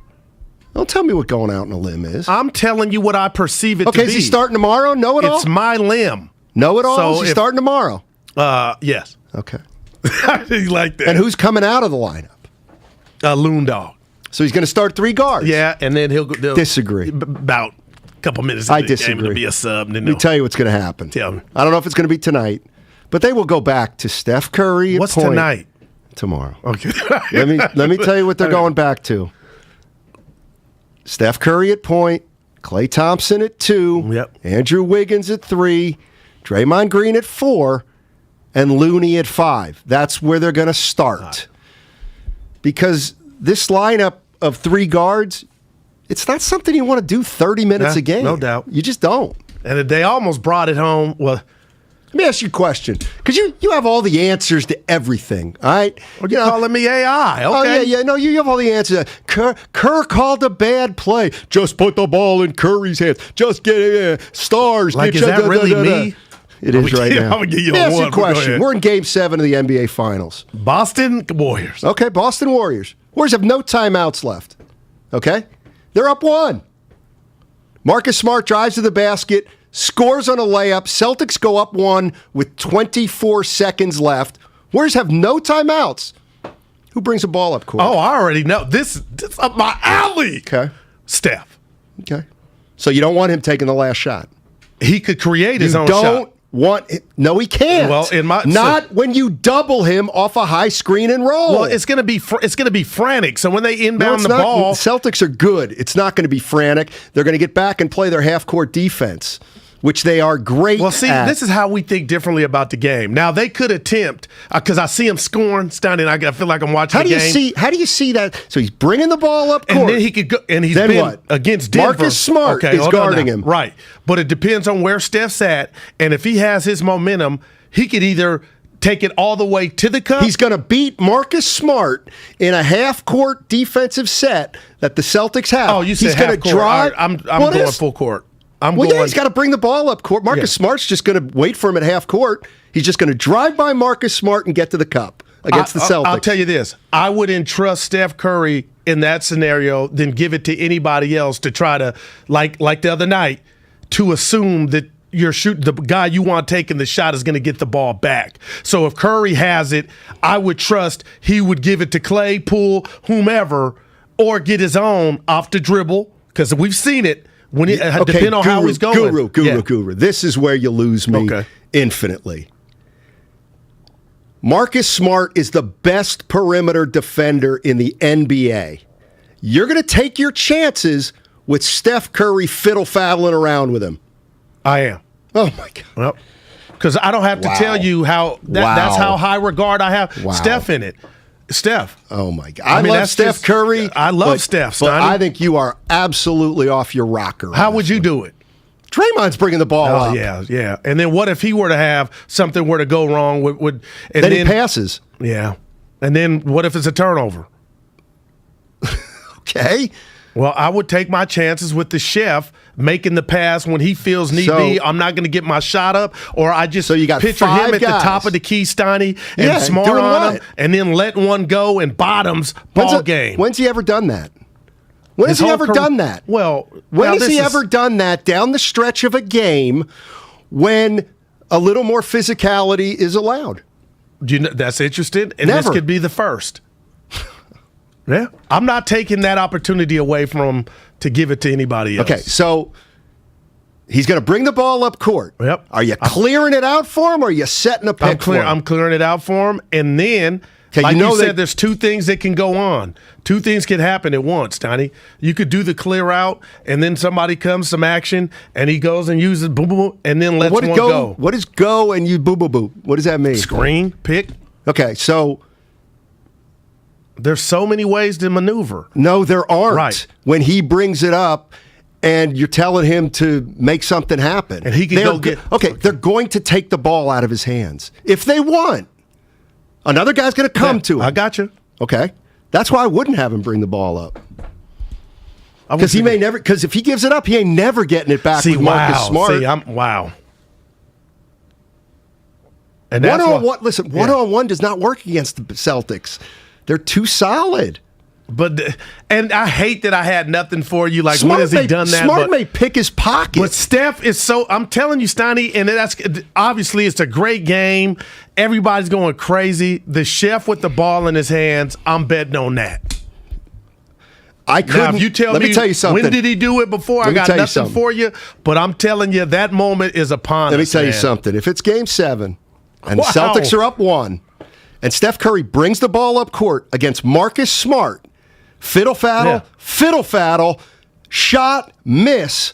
Speaker 13: Don't tell me what going out on a limb is.
Speaker 2: I'm telling you what I perceive it to be.
Speaker 13: Okay, is he starting tomorrow? Know it all?
Speaker 2: It's my limb.
Speaker 13: Know it all?
Speaker 2: So
Speaker 13: Is he starting tomorrow?
Speaker 2: Yes.
Speaker 13: Okay.
Speaker 2: You like that.
Speaker 13: And who's coming out of the lineup?
Speaker 2: Loon Dog.
Speaker 13: So he's going to start 3 guards?
Speaker 2: Yeah, and then he'll
Speaker 13: disagree.
Speaker 2: About a couple minutes
Speaker 13: I
Speaker 2: into the
Speaker 13: disagree.
Speaker 2: game, it'll be a sub. And then
Speaker 13: Let me tell you what's going to happen.
Speaker 2: Tell me.
Speaker 13: I don't know if it's going to be tonight, but they will go back to Steph Curry at
Speaker 2: What's
Speaker 13: point.
Speaker 2: tonight?
Speaker 13: Tomorrow.
Speaker 2: Okay.
Speaker 13: let me tell you what they're going back to. Steph Curry at point, Klay Thompson at 2,
Speaker 2: yep.
Speaker 13: Andrew Wiggins at 3, Draymond Green at 4, and Looney at 5. That's where they're going to start. Because this lineup of 3 guards, it's not something you want to do 30 minutes a game.
Speaker 2: No doubt.
Speaker 13: You just don't.
Speaker 2: And they almost brought it home. Well,
Speaker 13: let me ask you a question, because you have all the answers to everything, all right?
Speaker 2: You're calling me AI, okay.
Speaker 13: Oh, yeah, no, you have all the answers. Kerr called a bad play. Just put the ball in Curry's hands. Just get stars.
Speaker 2: Like, is that really me?
Speaker 13: It is right now.
Speaker 2: I'm going to give you
Speaker 13: Let me
Speaker 2: a
Speaker 13: ask you a question. We're in Game 7 of the NBA Finals.
Speaker 2: Boston Warriors.
Speaker 13: Okay, Boston Warriors. Warriors have no timeouts left, okay? They're up 1. Marcus Smart drives to the basket, scores on a layup. Celtics go up 1 with 24 seconds left. Warriors have no timeouts. Who brings the ball up court?
Speaker 2: Oh, I already know. This up my alley.
Speaker 13: Okay.
Speaker 2: Steph.
Speaker 13: Okay. So you don't want him taking the last shot.
Speaker 2: He could create his own shot.
Speaker 13: You don't want it. No, he can't.
Speaker 2: Well,
Speaker 13: not when you double him off a high screen and roll.
Speaker 2: Well, it's going to be frantic. So when they inbound the ball,
Speaker 13: Celtics are good. It's not going to be frantic. They're going to get back and play their half-court defense, which they are great at.
Speaker 2: Well, see, this is how we think differently about the game. Now, they could attempt, because I see him scoring, Steiny, and I feel like I'm watching the game.
Speaker 13: How do you see that? So he's bringing the ball up court.
Speaker 2: And then he could go, and he's
Speaker 13: then
Speaker 2: been
Speaker 13: what?
Speaker 2: Against Denver.
Speaker 13: Marcus Smart is guarding him.
Speaker 2: Right. But it depends on where Steph's at, and if he has his momentum, he could either take it all the way to the cup.
Speaker 13: He's going to beat Marcus Smart in a half-court defensive set that the Celtics have.
Speaker 2: Oh, you said
Speaker 13: he's
Speaker 2: half court.
Speaker 13: Drive.
Speaker 2: I'm going full court.
Speaker 13: He's got to bring the ball up court. Marcus Smart's just going to wait for him at half court. He's just going to drive by Marcus Smart and get to the cup against the Celtics.
Speaker 2: I'll tell you this. I would entrust Steph Curry in that scenario than give it to anybody else to try to, like the other night, to assume that the guy you want taking the shot is going to get the ball back. So if Curry has it, I would trust he would give it to Klay, Poole, whomever, or get his own off the dribble, because we've seen it. Depending on how he's going.
Speaker 13: Guru. This is where you lose me infinitely. Marcus Smart is the best perimeter defender in the NBA. You're going to take your chances with Steph Curry fiddle-faddling around with him.
Speaker 2: I am.
Speaker 13: Oh, my God.
Speaker 2: Well, because I don't have to tell you how that's how high regard I have Steph in it. Steph.
Speaker 13: Oh, my God. I love Steph Curry.
Speaker 2: I love Steph,
Speaker 13: but I think you are absolutely off your rocker.
Speaker 2: How would you do it?
Speaker 13: Draymond's bringing the ball up.
Speaker 2: Yeah. And then what if he were to have something were to go wrong?
Speaker 13: Then he passes.
Speaker 2: Yeah. And then what if it's a turnover?
Speaker 13: Okay.
Speaker 2: Well, I would take my chances with the chef making the pass when he feels need be. I'm not going to get my shot up, or I just
Speaker 13: you got
Speaker 2: picture him at the top of the key, Steiny, and smart on him, and then letting one go and bottoms game.
Speaker 13: When's he ever done that? When has he ever done that?
Speaker 2: Well,
Speaker 13: when has he ever done that down the stretch of a game when a little more physicality is allowed?
Speaker 2: That's interesting, and
Speaker 13: Never.
Speaker 2: this could be the first. Yeah, I'm not taking that opportunity away from him to give it to anybody else.
Speaker 13: Okay, so he's going to bring the ball up court.
Speaker 2: Yep.
Speaker 13: Are you clearing it out for him, or are you setting a pick for him?
Speaker 2: I'm clearing it out for him, and then, like you said, there's two things that can go on. Two things can happen at once, Tony. You could do the clear out, and then somebody comes, some action, and he goes and uses boom, boom, boom, and then lets one go.
Speaker 13: What is go and you boo, boo, boo? What does that mean?
Speaker 2: Screen, pick.
Speaker 13: Okay, so
Speaker 2: there's so many ways to maneuver.
Speaker 13: No, there aren't.
Speaker 2: Right.
Speaker 13: When he brings it up and you're telling him to make something happen.
Speaker 2: And he can go get...
Speaker 13: Okay, they're going to take the ball out of his hands. If they want, another guy's going to come to him.
Speaker 2: I got you.
Speaker 13: Okay. That's why I wouldn't have him bring the ball up. Because he may never... Because if he gives it up, he ain't never getting it back with Marcus Smart.
Speaker 2: Wow. And that's
Speaker 13: one-on-one does not work against the Celtics. They're too solid.
Speaker 2: And I hate that I had nothing for you. Like, when has he done that?
Speaker 13: Smart may pick his pocket.
Speaker 2: But Steph is so... I'm telling you, Steiny, and that's obviously it's a great game. Everybody's going crazy. The chef with the ball in his hands, I'm betting on that. Now, if you tell me
Speaker 13: tell you something.
Speaker 2: When did he do it before, I got nothing for you. But I'm telling you, that moment is upon us.
Speaker 13: Let me tell you something. If it's Game 7 and the Celtics are up 1, and Steph Curry brings the ball up court against Marcus Smart, fiddle faddle, shot, miss,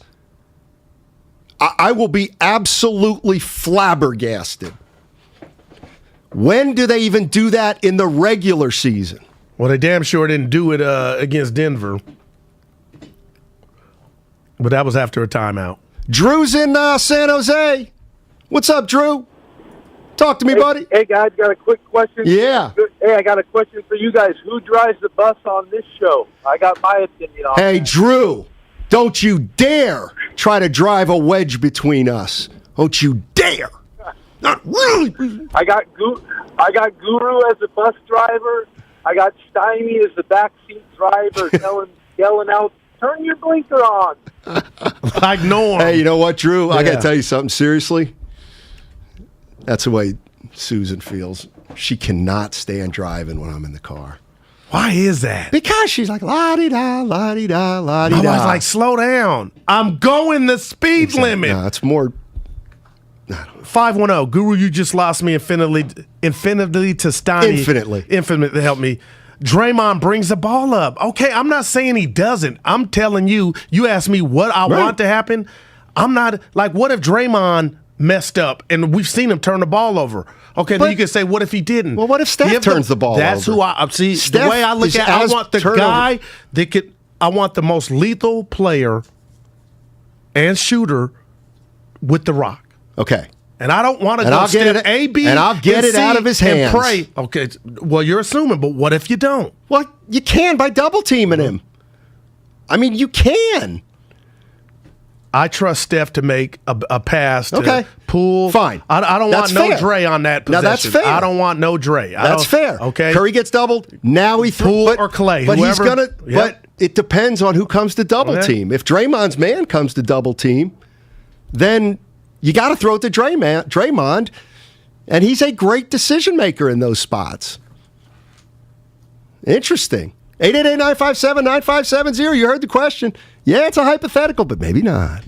Speaker 13: I will be absolutely flabbergasted. When do they even do that in the regular season?
Speaker 2: Well, they damn sure didn't do it against Denver. But that was after a timeout.
Speaker 13: Drew's in San Jose. What's up, Drew? Talk to me, buddy.
Speaker 12: Hey, guys, got a quick question.
Speaker 13: Yeah.
Speaker 12: Hey, I got a question for you guys. Who drives the bus on this show? I got my opinion on
Speaker 13: Hey,
Speaker 12: that.
Speaker 13: Drew, don't you dare try to drive a wedge between us. Don't you dare. Not really.
Speaker 12: I got Guru as a bus driver. I got Steiny as the backseat driver yelling out, "Turn your blinker on."
Speaker 2: Like Norm.
Speaker 13: Hey, you know what, Drew? I got to tell you something seriously. That's the way Susan feels. She cannot stand driving when I'm in the car.
Speaker 2: Why is that?
Speaker 13: Because she's like, la-di-da, la-di-da, la-di-da.
Speaker 2: My wife's like, slow down. I'm going the speed limit.
Speaker 13: No, it's more...
Speaker 2: 510. Guru, you just lost me infinitely to Steiny. Infinitely help me. Draymond brings the ball up. Okay, I'm not saying he doesn't. I'm telling you, you asked me what I want to happen. I'm not... Like, what if Draymond messed up and we've seen him turn the ball over? Okay, then you can say, what if he didn't?
Speaker 13: Well, what if Steph turns the ball over?
Speaker 2: That's who I see.
Speaker 13: Steph
Speaker 2: the way I look at it, I want the guy that could... I want the most lethal player and shooter with the rock.
Speaker 13: Okay.
Speaker 2: And I don't want to go step A, B,
Speaker 13: and I'll get it
Speaker 2: C
Speaker 13: out of his hands.
Speaker 2: And pray. Okay, well, you're assuming, but what if you don't?
Speaker 13: Well, you can by double teaming him. I mean, you can.
Speaker 2: I trust Steph to make a pass to Poole.
Speaker 13: Fine.
Speaker 2: I don't want no Dre on that possession.
Speaker 13: Now, that's fair.
Speaker 2: I don't want no Dre.
Speaker 13: That's fair.
Speaker 2: Okay.
Speaker 13: Curry gets doubled. Now he
Speaker 2: Poole or Clay.
Speaker 13: But
Speaker 2: whoever,
Speaker 13: he's going to. But it depends on who comes to double team. If Draymond's man comes to double team, then you got to throw it to Draymond, and he's a great decision maker in those spots. Interesting. 888-957-9570. You heard the question. Yeah, it's a hypothetical, but maybe not.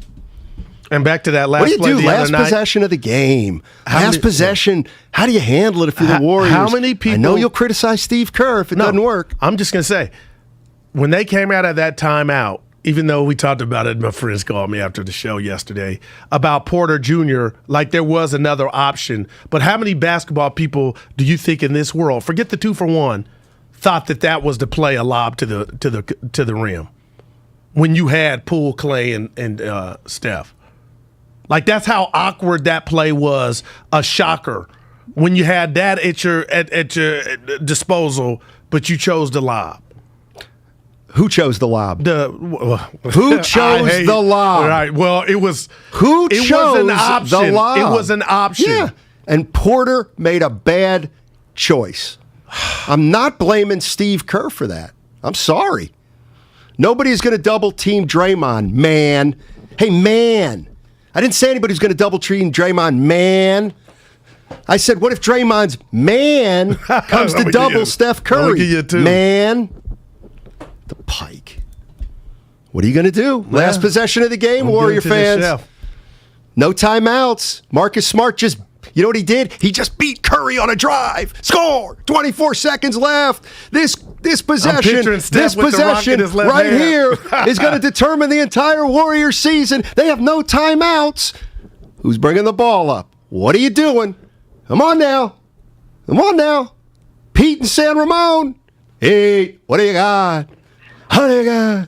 Speaker 2: And back to that last
Speaker 13: play. What do you do?
Speaker 2: Last
Speaker 13: possession of the game. Last possession. How do you handle it if you're the Warriors?
Speaker 2: How many people?
Speaker 13: I know you'll criticize Steve Kerr if it doesn't work.
Speaker 2: I'm just going to say, when they came out of that timeout, even though we talked about it, my friends called me after the show yesterday about Porter Jr., like there was another option. But how many basketball people do you think in this world, forget the 2-for-1, thought that was to play a lob to the rim when you had Poole, Clay, and Steph? Like, that's how awkward that play was. A shocker when you had that at your disposal, but you chose the lob.
Speaker 13: Who chose the lob? Who chose the lob?
Speaker 2: Right. Well, it was.
Speaker 13: Who chose
Speaker 2: an option.
Speaker 13: the lob?
Speaker 2: It was an option.
Speaker 13: Yeah. And Porter made a bad choice. I'm not blaming Steve Kerr for that. I'm sorry. Nobody's going to double team Draymond, man. Hey, man. I didn't say anybody's going to double team Draymond, man. I said, what if Draymond's man comes to double Steph Curry? Man. The Pike. What are you going to do? Last possession of the game, Warrior fans. No timeouts. Marcus Smart just, you know what he did? He just beat Curry on a drive. Score! 24 seconds left. This possession right here is going to determine the entire Warrior season. They have no timeouts. Who's bringing the ball up? What are you doing? Come on now. Pete and San Ramon. Hey, what do you got?
Speaker 14: Hey,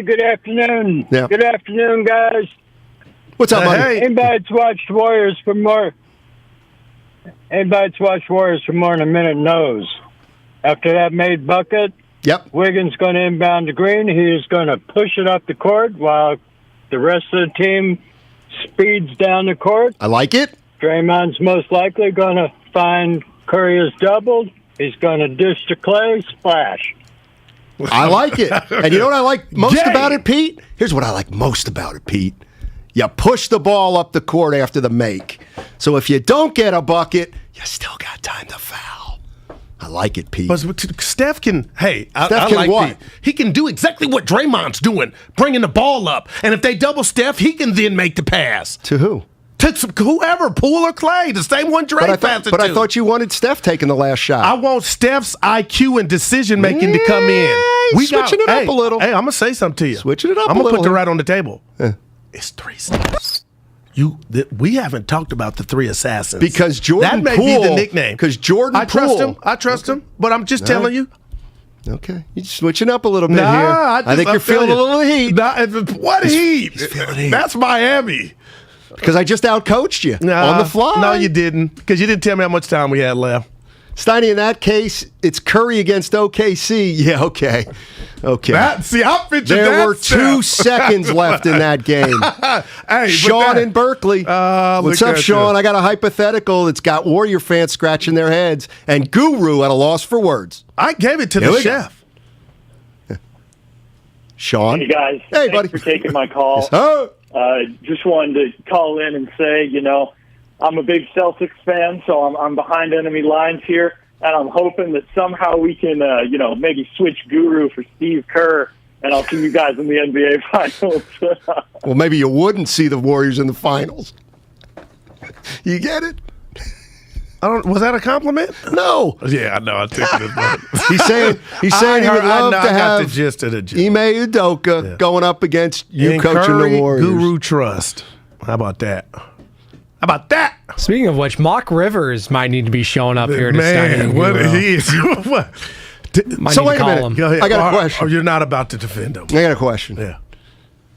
Speaker 14: good afternoon.
Speaker 13: Yeah.
Speaker 14: Good afternoon, guys.
Speaker 13: What's up, buddy?
Speaker 14: Anybody that's watched Warriors for more than a minute knows. After that made bucket, Wiggins going to inbound the green. He is going to push it up the court while the rest of the team speeds down the court.
Speaker 13: I like it.
Speaker 14: Draymond's most likely going to find Curry has doubled. He's going to dish to Clay, splash.
Speaker 13: I like it. And you know what I like most about it, Pete? Here's what I like most about it, Pete. You push the ball up the court after the make. So if you don't get a bucket, you still got time to foul. I like it, Pete.
Speaker 2: But Steph can, I like
Speaker 13: what?
Speaker 2: Pete. He can do exactly what Draymond's doing, bringing the ball up. And if they double Steph, he can then make the pass.
Speaker 13: To who?
Speaker 2: To whoever, Poole or Clay, the same one Dre passed it to.
Speaker 13: But I thought you wanted Steph taking the last shot.
Speaker 2: I want Steph's IQ and decision-making to come in.
Speaker 13: Switching it up a little.
Speaker 2: Hey, I'm going to say something to you.
Speaker 13: Switching it up a
Speaker 2: I'm
Speaker 13: little.
Speaker 2: going to put it right on the table. It's 3 steps. We haven't talked about the 3 assassins.
Speaker 13: Because Jordan
Speaker 2: Poole. That may be the nickname.
Speaker 13: Because Jordan Poole.
Speaker 2: I trust him, but I'm just telling you.
Speaker 13: Okay. You're switching up a little bit here. I think you're feeling a little heat.
Speaker 2: What heat?
Speaker 13: He's feeling heat.
Speaker 2: That's Miami.
Speaker 13: Because I just outcoached you on the fly.
Speaker 2: No, you didn't. Because you didn't tell me how much time we had left.
Speaker 13: Steiny, in that case, it's Curry against OKC. Yeah, okay.
Speaker 2: I'm picturing
Speaker 13: there were 2 seconds left in that game. Sean in Berkeley. What's up, Sean? I got a hypothetical that's got Warrior fans scratching their heads and Guru at a loss for words.
Speaker 2: I gave it to the chef.
Speaker 13: Sean?
Speaker 14: Hey, guys.
Speaker 13: Hey, buddy.
Speaker 14: Thanks for taking my call. Just wanted to call in and say, I'm a big Celtics fan, so I'm behind enemy lines here, and I'm hoping that somehow we can, maybe switch Guru for Steve Kerr, and I'll see you guys in the NBA Finals.
Speaker 13: Well, maybe you wouldn't see the Warriors in the finals. You get it?
Speaker 2: Was that a compliment?
Speaker 13: No.
Speaker 2: Yeah, I know. I took it as well.
Speaker 13: He's saying he would love to have
Speaker 2: the gist of the gist.
Speaker 13: Ime Udoka going up against you coaching the Warriors.
Speaker 2: Guru trust. How about that?
Speaker 3: Speaking of which, Mock Rivers might need to be showing up here to Steiny Guru.
Speaker 13: So wait a minute.
Speaker 2: Go ahead.
Speaker 13: I got a question.
Speaker 2: Or you're not about to defend him.
Speaker 13: I got a question.
Speaker 2: Yeah.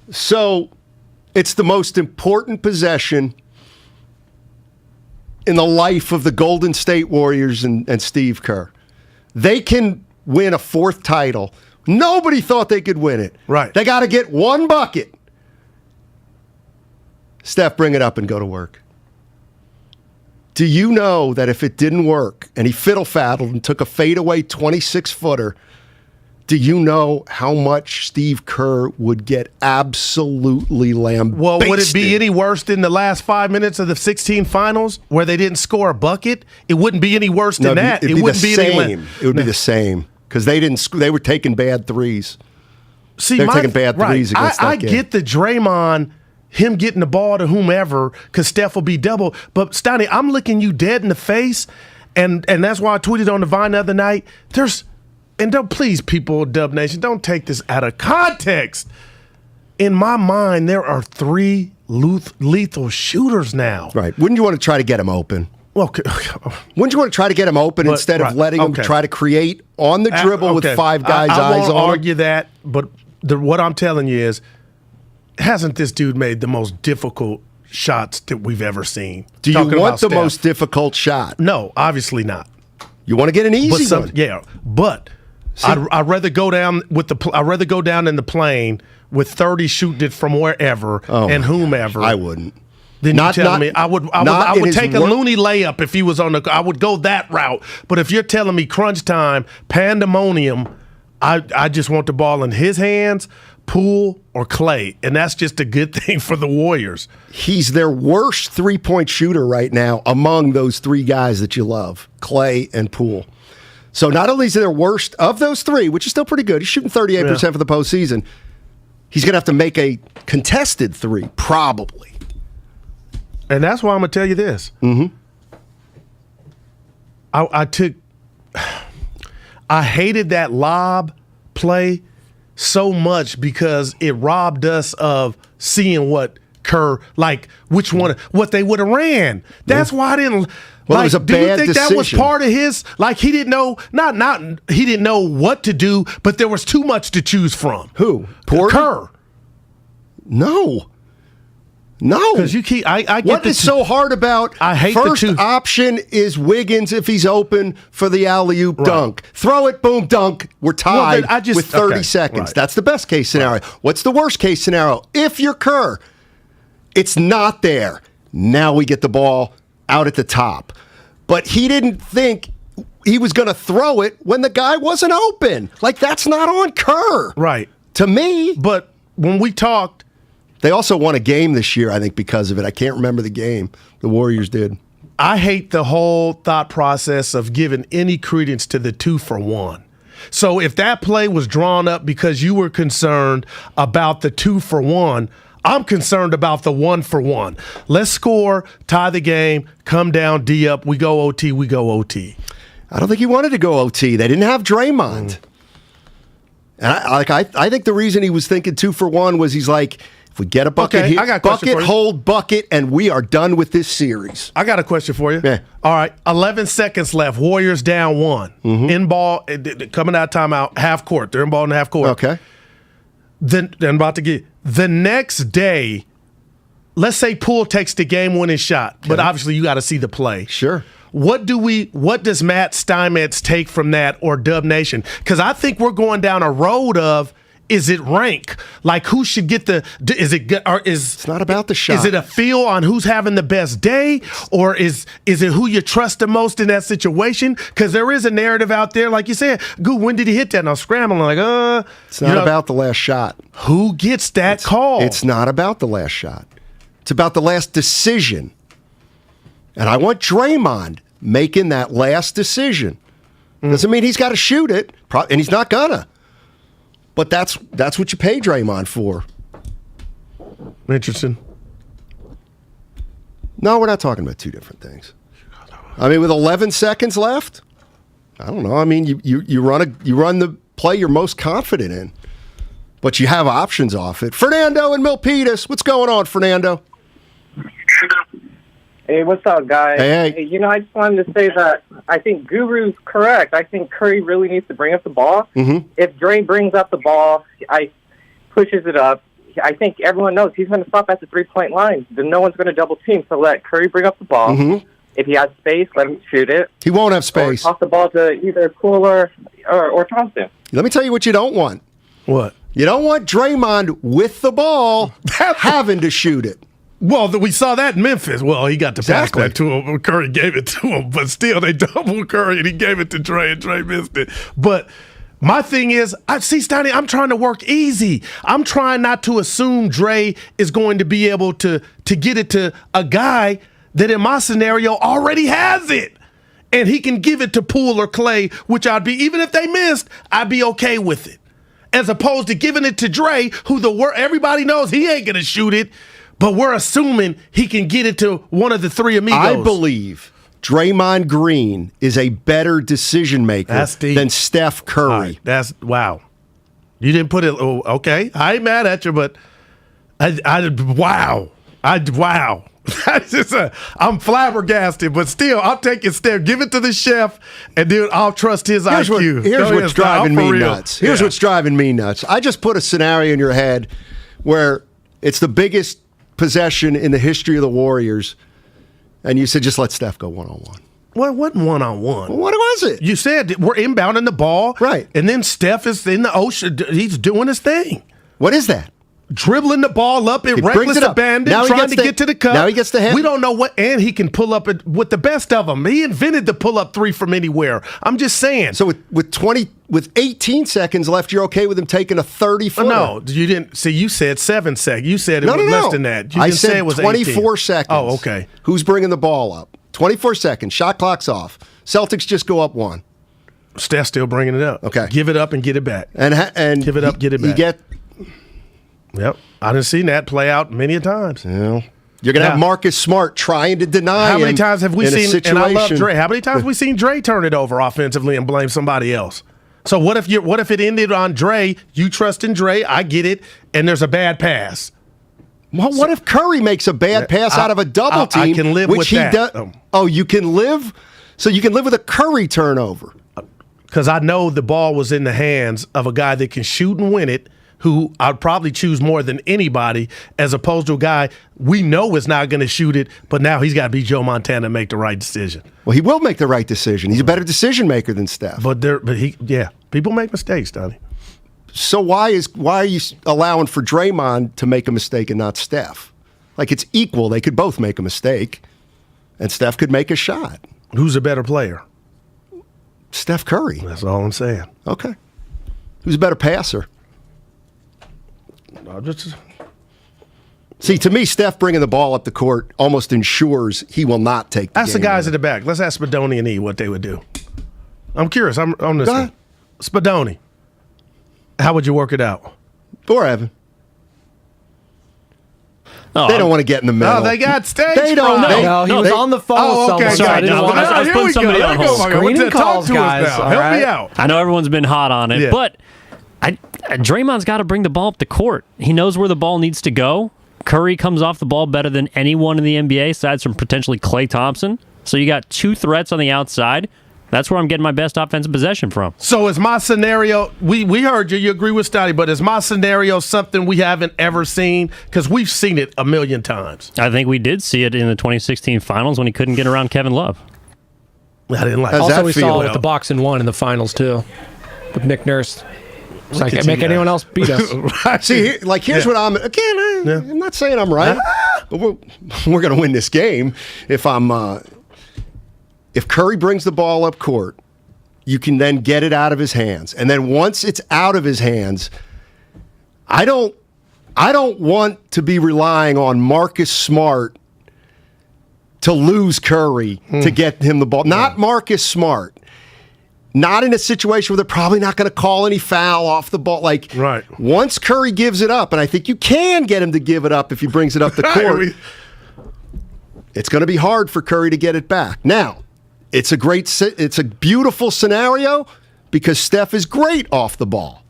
Speaker 13: So it's the most important possession in the life of the Golden State Warriors and Steve Kerr. They can win a 4th title. Nobody thought they could win it.
Speaker 2: Right.
Speaker 13: They got to get 1 bucket. Steph, bring it up and go to work. Do you know that if it didn't work and he fiddle-faddled and took a fadeaway 26-footer, do you know how much Steve Kerr would get absolutely lambasted?
Speaker 2: Well, would it be any worse than the last 5 minutes of the 16 finals where they didn't score a bucket? It wouldn't be any worse than that.
Speaker 13: It wouldn't be the same. It would be the same because they were taking bad threes.
Speaker 2: See,
Speaker 13: they were taking bad threes against that game.
Speaker 2: I get the Draymond, him getting the ball to whomever because Steph will be double. But, Steiny, I'm looking you dead in the face, and that's why I tweeted on the Vine the other night. And don't, please, people, Dub Nation, don't take this out of context. In my mind, there are 3 lethal shooters now.
Speaker 13: Right. Wouldn't you want to try to get them open?
Speaker 2: Well,
Speaker 13: wouldn't you want to try to get them open instead of letting them try to create on the dribble with 5 guys' eyes on them?
Speaker 2: I won't argue that, but what I'm telling you is, hasn't this dude made the most difficult shots that we've ever seen?
Speaker 13: Do you want the most difficult shot?
Speaker 2: No, obviously not.
Speaker 13: You want to get an easy one?
Speaker 2: Yeah, but I'd rather go down I'd rather go down in the plane with 30 shooting it from wherever and whomever.
Speaker 13: I wouldn't.
Speaker 2: Then you tell me I would take a loony layup if he was on the. I would go that route. But if you're telling me crunch time, pandemonium, I just want the ball in his hands, Poole or Clay, and that's just a good thing for the Warriors.
Speaker 13: He's their worst three-point shooter right now among those three guys that you love, Clay and Poole. So not only is he their worst of those three, which is still pretty good, he's shooting 38% for the postseason, he's going to have to make a contested three, probably.
Speaker 2: And that's why I'm going to tell you this. Mm-hmm. I hated that lob play so much because it robbed us of seeing what Kerr, like which one, what they would have ran. That's why I didn't.
Speaker 13: Well, it was a bad decision. Do you think
Speaker 2: that was part of his? Like he didn't know, he didn't know what to do, but there was too much to choose from.
Speaker 13: Who? Porter?
Speaker 2: Kerr.
Speaker 13: No,
Speaker 2: because you keep. I get
Speaker 13: what is so hard about?
Speaker 2: I hate
Speaker 13: first
Speaker 2: the two.
Speaker 13: option is Wiggins if he's open for the alley-oop dunk. Throw it, boom, dunk. We're tied with 30 seconds. Right. That's the best case scenario. Right. What's the worst case scenario? If you're Kerr, it's not there. Now we get the ball out at the top. But he didn't think he was going to throw it when the guy wasn't open. Like, that's not on Kerr.
Speaker 2: Right.
Speaker 13: To me.
Speaker 2: But when we talked.
Speaker 13: They also won a game this year, I think, because of it. I can't remember the game. The Warriors did.
Speaker 2: I hate the whole thought process of giving any credence to the 2-for-1. So if that play was drawn up because you were concerned about the 2-for-1, I'm concerned about the 1-for-1. Let's score, tie the game, come down, D up, we go OT, we go OT.
Speaker 13: I don't think he wanted to go OT. They didn't have Draymond. And I think the reason he was thinking 2-for-1 was he's like, if we get a bucket here,
Speaker 2: I got a question
Speaker 13: bucket,
Speaker 2: for you.
Speaker 13: hold, bucket, and we are done with this series.
Speaker 2: I got a question for you.
Speaker 13: Yeah.
Speaker 2: All right, 11 seconds left. Warriors down 1. Mm-hmm. In ball, coming out of timeout, half court. They're in ball in half court.
Speaker 13: Okay.
Speaker 2: Then I'm about to get the next day. Let's say Poole takes the game-winning shot, but obviously you got to see the play.
Speaker 13: Sure.
Speaker 2: What does Matt Steinmetz take from that, or Dub Nation? Because I think we're going down a road of, is it rank? Like who should get
Speaker 13: it's not about the shot.
Speaker 2: Is it a feel on who's having the best day, or is it who you trust the most in that situation? Because there is a narrative out there, like you said, when did he hit that? And I'm scrambling like,
Speaker 13: It's not about the last shot.
Speaker 2: Who gets that call?
Speaker 13: It's not about the last shot. It's about the last decision. And I want Draymond making that last decision. Doesn't mean he's got to shoot it, and he's not gonna. But that's what you pay Draymond for.
Speaker 2: Interesting.
Speaker 13: No, we're not talking about two different things. I mean, with 11 seconds left, I don't know. I mean, you run the play you're most confident in, but you have options off it. Fernando and Milpitas, what's going on, Fernando?
Speaker 15: Hey, what's up, guys?
Speaker 13: Hey.
Speaker 15: I just wanted to say that I think Guru's correct. I think Curry really needs to bring up the ball.
Speaker 13: Mm-hmm.
Speaker 15: If Dre brings up the ball, pushes it up, I think everyone knows he's going to stop at the three-point line. Then no one's going to double team, so let Curry bring up the ball.
Speaker 13: Mm-hmm.
Speaker 15: If he has space, let him shoot it.
Speaker 13: He won't have space.
Speaker 15: Or toss the ball to either Poole or Thompson.
Speaker 13: Let me tell you what you don't want.
Speaker 2: What?
Speaker 13: You don't want Draymond with the ball having to shoot it.
Speaker 2: Well, we saw that in Memphis. Well, he got to pass that to him. Curry gave it to him, but still they doubled Curry and he gave it to Dre, and Dre missed it. But my thing is, Steiny, I'm trying to work easy. I'm trying not to assume Dre is going to be able to get it to a guy that in my scenario already has it. And he can give it to Poole or Clay, which I'd be, even if they missed, I'd be okay with it. As opposed to giving it to Dre, who everybody knows he ain't going to shoot it. But we're assuming he can get it to one of the three amigos.
Speaker 13: I believe Draymond Green is a better decision maker than Steph Curry.
Speaker 2: Right, wow. You didn't put it. Oh, okay, I ain't mad at you, but wow. That's just I'm flabbergasted, but still, I'll take it. Steph, give it to the chef, and then I'll trust his IQ.
Speaker 13: Here's what's driving me nuts. Here's what's driving me nuts. I just put a scenario in your head where it's the biggest possession in the history of the Warriors, and you said just let Steph go one-on-one.
Speaker 2: Well, it wasn't one-on-one.
Speaker 13: Well, what was it?
Speaker 2: You said we're inbounding the ball.
Speaker 13: Right.
Speaker 2: And then Steph is in the ocean. He's doing his thing.
Speaker 13: What is that?
Speaker 2: Dribbling the ball up in reckless abandon, trying to get to the cup.
Speaker 13: Now he gets the head.
Speaker 2: We don't know what, and he can pull up with the best of them. He invented the pull-up three from anywhere. I'm just saying.
Speaker 13: So with 18 seconds left, you're okay with him taking a 30-footer?
Speaker 2: No, you didn't. See, you said 7 seconds. You said it was less than that. You
Speaker 13: I
Speaker 2: didn't
Speaker 13: said
Speaker 2: say it was
Speaker 13: 24
Speaker 2: 18.
Speaker 13: seconds.
Speaker 2: Oh, okay.
Speaker 13: Who's bringing the ball up? 24 seconds. Shot clock's off. Celtics just go up 1.
Speaker 2: Steph's still bringing it up.
Speaker 13: Okay.
Speaker 2: Give it up and get it back.
Speaker 13: And
Speaker 2: give it up, get it back. Yep. I done seen that play out many a times.
Speaker 13: Yeah. You're going to have Marcus Smart trying to deny
Speaker 2: How many times have we seen, and I love Dre, how many times have
Speaker 13: Yeah.
Speaker 2: we seen Dre turn it over offensively and blame somebody else? So what if it ended on Dre, you trust in Dre, I get it, and there's a bad pass?
Speaker 13: Well, what if Curry makes a bad pass out of a double team?
Speaker 2: I can live
Speaker 13: which
Speaker 2: with
Speaker 13: he
Speaker 2: that.
Speaker 13: Oh, you can live? So you can live with a Curry turnover?
Speaker 2: Because I know the ball was in the hands of a guy that can shoot and win it, who I'd probably choose more than anybody, as opposed to a guy we know is not going to shoot it, but now he's got to be Joe Montana and make the right decision.
Speaker 13: Well, he will make the right decision. He's a better decision maker than Steph.
Speaker 2: But people make mistakes, Donnie.
Speaker 13: So why are you allowing for Draymond to make a mistake and not Steph? Like, it's equal. They could both make a mistake, and Steph could make a shot.
Speaker 2: Who's a better player?
Speaker 13: Steph Curry.
Speaker 2: That's all I'm saying.
Speaker 13: Okay. Who's a better passer? See, to me, Steph bringing the ball up the court almost ensures he will not take the
Speaker 2: Ask the
Speaker 13: game
Speaker 2: guys
Speaker 13: away.
Speaker 2: at the back. Let's ask Spadoni and E what they would do. I'm curious. I'm on this one. Spadoni, how would you work it out?
Speaker 13: Or Evan.
Speaker 16: Oh,
Speaker 13: They don't want to get in the middle.
Speaker 2: No, they got stage
Speaker 13: They don't.
Speaker 2: fright.
Speaker 3: No, he was on the phone with
Speaker 2: okay.
Speaker 3: someone.
Speaker 16: Sorry,
Speaker 3: I didn't
Speaker 16: no,
Speaker 3: want
Speaker 16: I was putting somebody on hold.
Speaker 3: Screening
Speaker 2: Talk
Speaker 3: calls,
Speaker 2: to
Speaker 3: guys.
Speaker 2: us now.
Speaker 3: all
Speaker 2: Help
Speaker 3: right?
Speaker 2: me out.
Speaker 16: I know everyone's been hot on it,
Speaker 2: Yeah.
Speaker 16: but Draymond's got to bring the ball up the court. He knows where the ball needs to go. Curry comes off the ball better than anyone in the NBA, aside from potentially Klay Thompson. So you got 2 threats on the outside. That's where I'm getting my best offensive possession from.
Speaker 2: So is my scenario, we heard you, you agree with Steiny, but is my scenario something we haven't ever seen? Because we've seen it a million times.
Speaker 16: I think we did see it in the 2016 finals when he couldn't get around Kevin Love.
Speaker 2: I didn't like
Speaker 3: Also, we saw it with the box and one in the finals, too, with Nick Nurse. It's like,
Speaker 2: at
Speaker 3: make
Speaker 2: you
Speaker 3: anyone
Speaker 2: guys.
Speaker 3: else beat us.
Speaker 13: See, here's what I'm. Again, I'm not saying I'm right, but we're going to win this game if Curry brings the ball up court. You can then get it out of his hands, and then once it's out of his hands, I don't want to be relying on Marcus Smart to lose Curry to get him the ball. Not Marcus Smart. Not in a situation where they're probably not going to call any foul off the ball. Like, once Curry gives it up, and I think you can get him to give it up if he brings it up the court, it's going to be hard for Curry to get it back. Now, it's a beautiful scenario because Steph is great off the ball.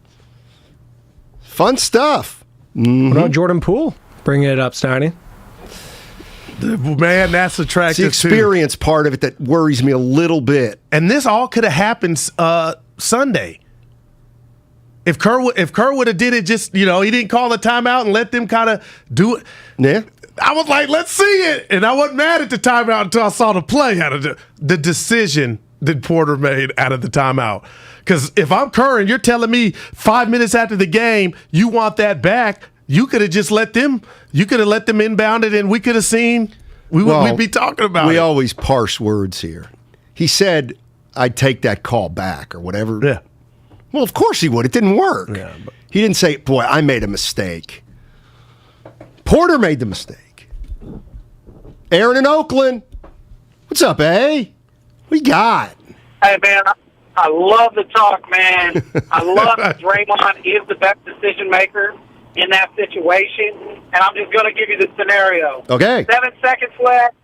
Speaker 13: Fun stuff.
Speaker 3: What about Jordan Poole? Bring it up, Steiny.
Speaker 2: Man, that's attractive.
Speaker 13: It's the experience part of it that worries me a little bit.
Speaker 2: And this all could have happened Sunday. If Kerr would have did it, just he didn't call a timeout and let them kind of do it.
Speaker 13: Yeah,
Speaker 2: I was like, let's see it, and I wasn't mad at the timeout until I saw the play out of the decision that Porter made out of the timeout. Because if I'm Kerr and you're telling me 5 minutes after the game you want that back, you could have just let them. You could have let them inbound it, and we could have seen. We'd be talking about it.
Speaker 13: We always parse words here. He said, "I'd take that call back" or whatever.
Speaker 2: Yeah.
Speaker 13: Well, of course he would. It didn't work. Yeah, he didn't say, "Boy, I made a mistake." Porter made the mistake. Aaron in Oakland. What's up, eh? What you got?
Speaker 12: Hey, man, I love the talk, man. I love that Draymond is the best decision maker in that situation. And I'm just going to give you the scenario.
Speaker 13: Okay.
Speaker 12: 7 seconds left.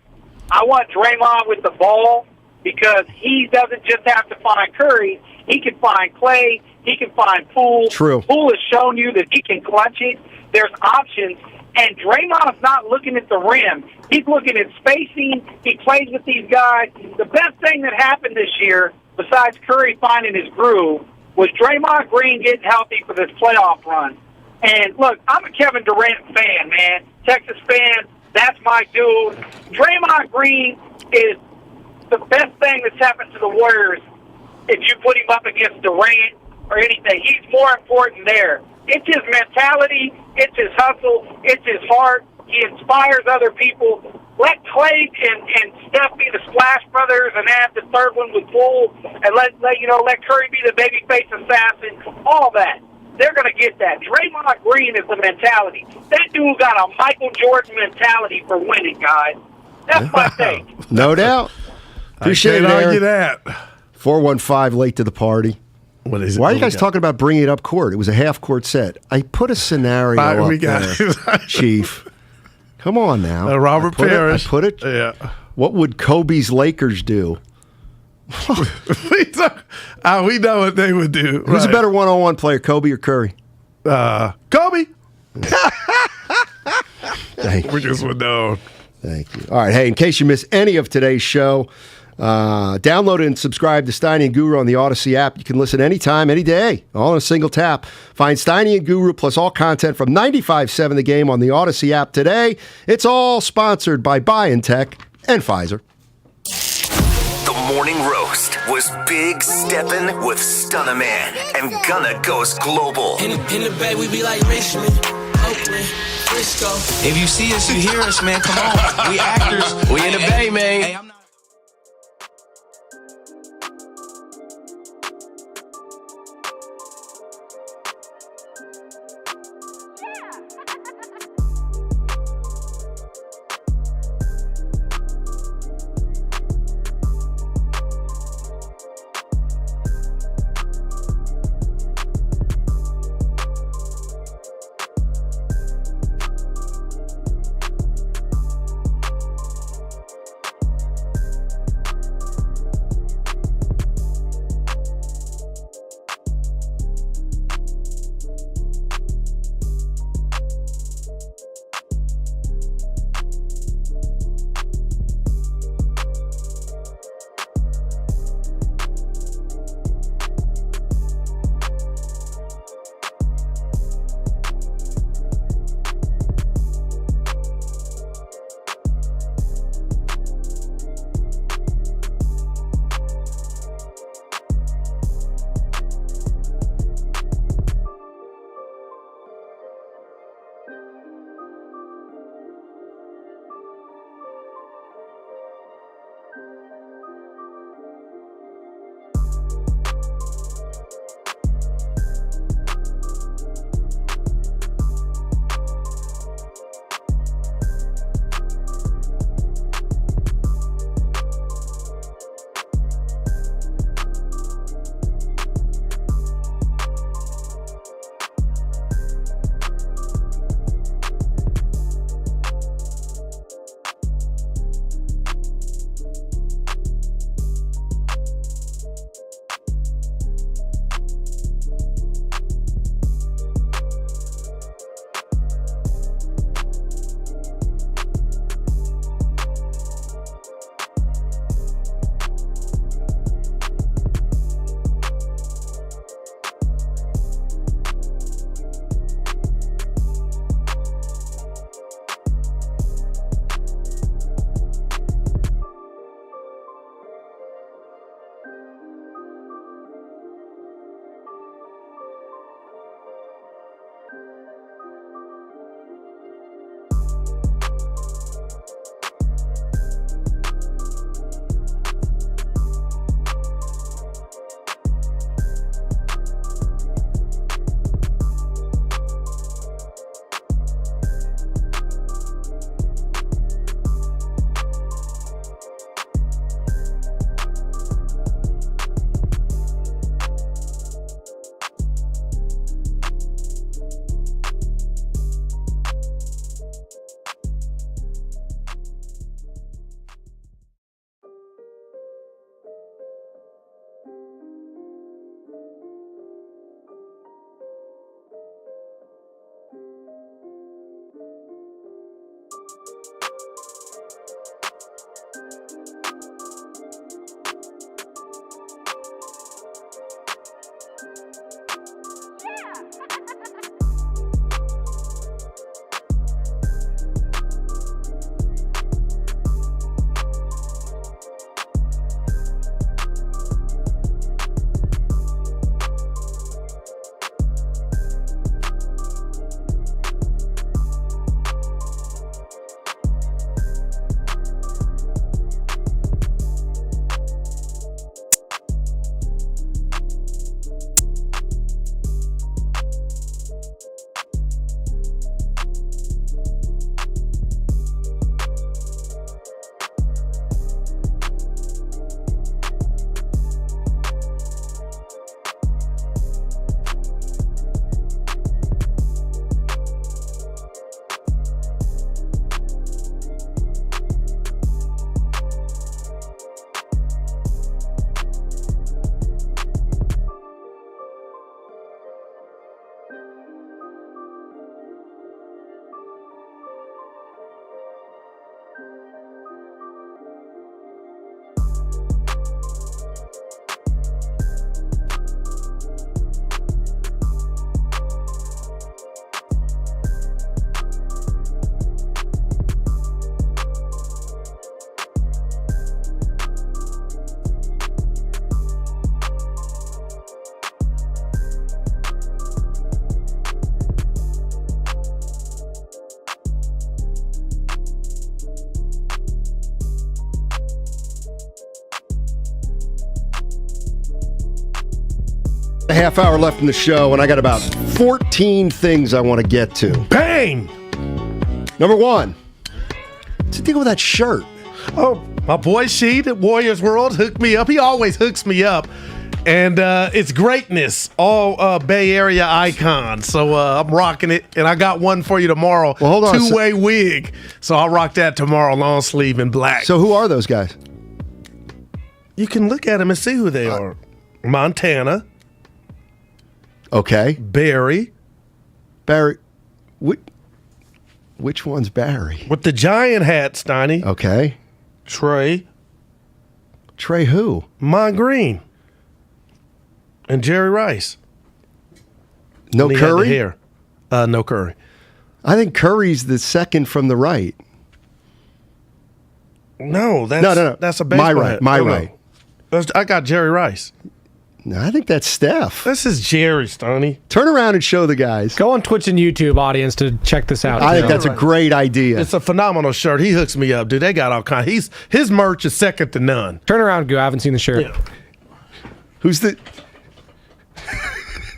Speaker 12: I want Draymond with the ball because he doesn't just have to find Curry. He can find Klay. He can find Poole.
Speaker 13: True.
Speaker 12: Poole has shown you that he can clutch it. There's options. And Draymond is not looking at the rim. He's looking at spacing. He plays with these guys. The best thing that happened this year, besides Curry finding his groove, was Draymond Green getting healthy for this playoff run. And, look, I'm a Kevin Durant fan, man. Texas fan. That's my dude. Draymond Green is the best thing that's happened to the Warriors, if you put him up against Durant or anything, he's more important there. It's his mentality, it's his hustle, it's his heart. He inspires other people. Let Clay and Steph be the Splash Brothers and add the third one with Poole, and let Curry be the babyface assassin. All that. They're going to get that. Draymond Green is the mentality. That dude got a Michael Jordan mentality for winning, guys. That's my take.
Speaker 13: No doubt. Appreciate it,
Speaker 2: I can't argue
Speaker 13: Aaron.
Speaker 2: that.
Speaker 13: 415 late to the party.
Speaker 2: What is it?
Speaker 13: Why are you guys talking about bringing it up court? It was a half-court set. I put a scenario up there, Chief. Come on now.
Speaker 2: Robert Parrish.
Speaker 13: I put it.
Speaker 2: Yeah.
Speaker 13: What would Kobe's Lakers do?
Speaker 2: We know what they would do.
Speaker 13: Who's a better one-on-one player, Kobe or Curry?
Speaker 2: Kobe.
Speaker 13: Thank you.
Speaker 2: We just would know.
Speaker 13: Thank you. All right. Hey, in case you missed any of today's show, download and subscribe to Steiny Guru on the Odyssey app. You can listen anytime, any day, all in a single tap. Find Steiny and Guru plus all content from 95.7 The Game on the Odyssey app today. It's all sponsored by BioNTech and Pfizer.
Speaker 1: The morning roast was Big Steppin' with Stunna Man and Gunna Goes Global.
Speaker 17: In the Bay, we be like Richmond, Oakland, Frisco. If you see us, you hear us, man. Come on. We actors. We in the Bay, man. Hey,
Speaker 13: A half hour left in the show, and I got about 14 things I want to get to.
Speaker 2: Bang!
Speaker 13: Number one, what's the deal with that shirt?
Speaker 2: Oh, my boy Sheed at Warriors World hooked me up. He always hooks me up. And it's greatness, all Bay Area icons. So I'm rocking it, and I got one for you tomorrow.
Speaker 13: Well, hold on.
Speaker 2: Two-way wig. So I'll rock that tomorrow, long sleeve in black.
Speaker 13: So who are those guys?
Speaker 2: You can look at them and see who they are. Montana.
Speaker 13: Okay.
Speaker 2: Barry.
Speaker 13: Which one's Barry?
Speaker 2: With the giant hat, Steiny.
Speaker 13: Okay.
Speaker 2: Trey
Speaker 13: who?
Speaker 2: Mon Green. And Jerry Rice.
Speaker 13: No Curry?
Speaker 2: Hair. No Curry.
Speaker 13: I think Curry's the second from the right.
Speaker 2: No. That's a baseball
Speaker 13: My right.
Speaker 2: hat.
Speaker 13: My
Speaker 2: No.
Speaker 13: right.
Speaker 2: I got Jerry Rice.
Speaker 13: No, I think that's Steph.
Speaker 2: This is Jerry, Stoney.
Speaker 13: Turn around and show the guys.
Speaker 3: Go on Twitch and YouTube, audience, to check this out.
Speaker 13: I think that's a great idea.
Speaker 2: It's a phenomenal shirt. He hooks me up, dude. They got all kinds. His merch is second to none.
Speaker 3: Turn around, Goo. I haven't seen the shirt.
Speaker 2: Yeah.
Speaker 13: Who's the...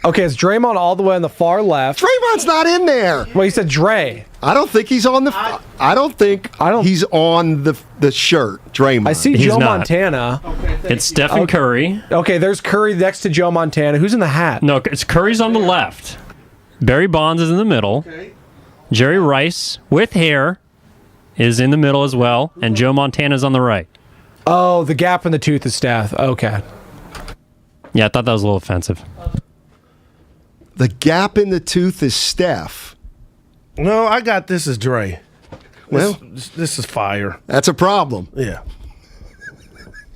Speaker 3: Okay, it's Draymond all the way on the far left.
Speaker 13: Draymond's not in there.
Speaker 3: Well, you said Dre.
Speaker 13: I don't think he's on the... I don't think he's on the shirt, Draymond.
Speaker 3: I see
Speaker 16: He's
Speaker 3: Joe
Speaker 16: not.
Speaker 3: Montana.
Speaker 16: It's Stephen Curry.
Speaker 3: Okay, there's Curry next to Joe Montana. Who's in the hat?
Speaker 16: No, it's Curry's on the left. Barry Bonds is in the middle. Okay. Jerry Rice, with hair, is in the middle as well. And Joe Montana's on the right.
Speaker 3: Oh, the gap in the tooth is Steph. Okay.
Speaker 16: Yeah, I thought that was a little offensive.
Speaker 13: The gap in the tooth is Steph.
Speaker 2: No, I got this as Dre.
Speaker 13: Well,
Speaker 2: this is fire.
Speaker 13: That's a problem.
Speaker 2: Yeah.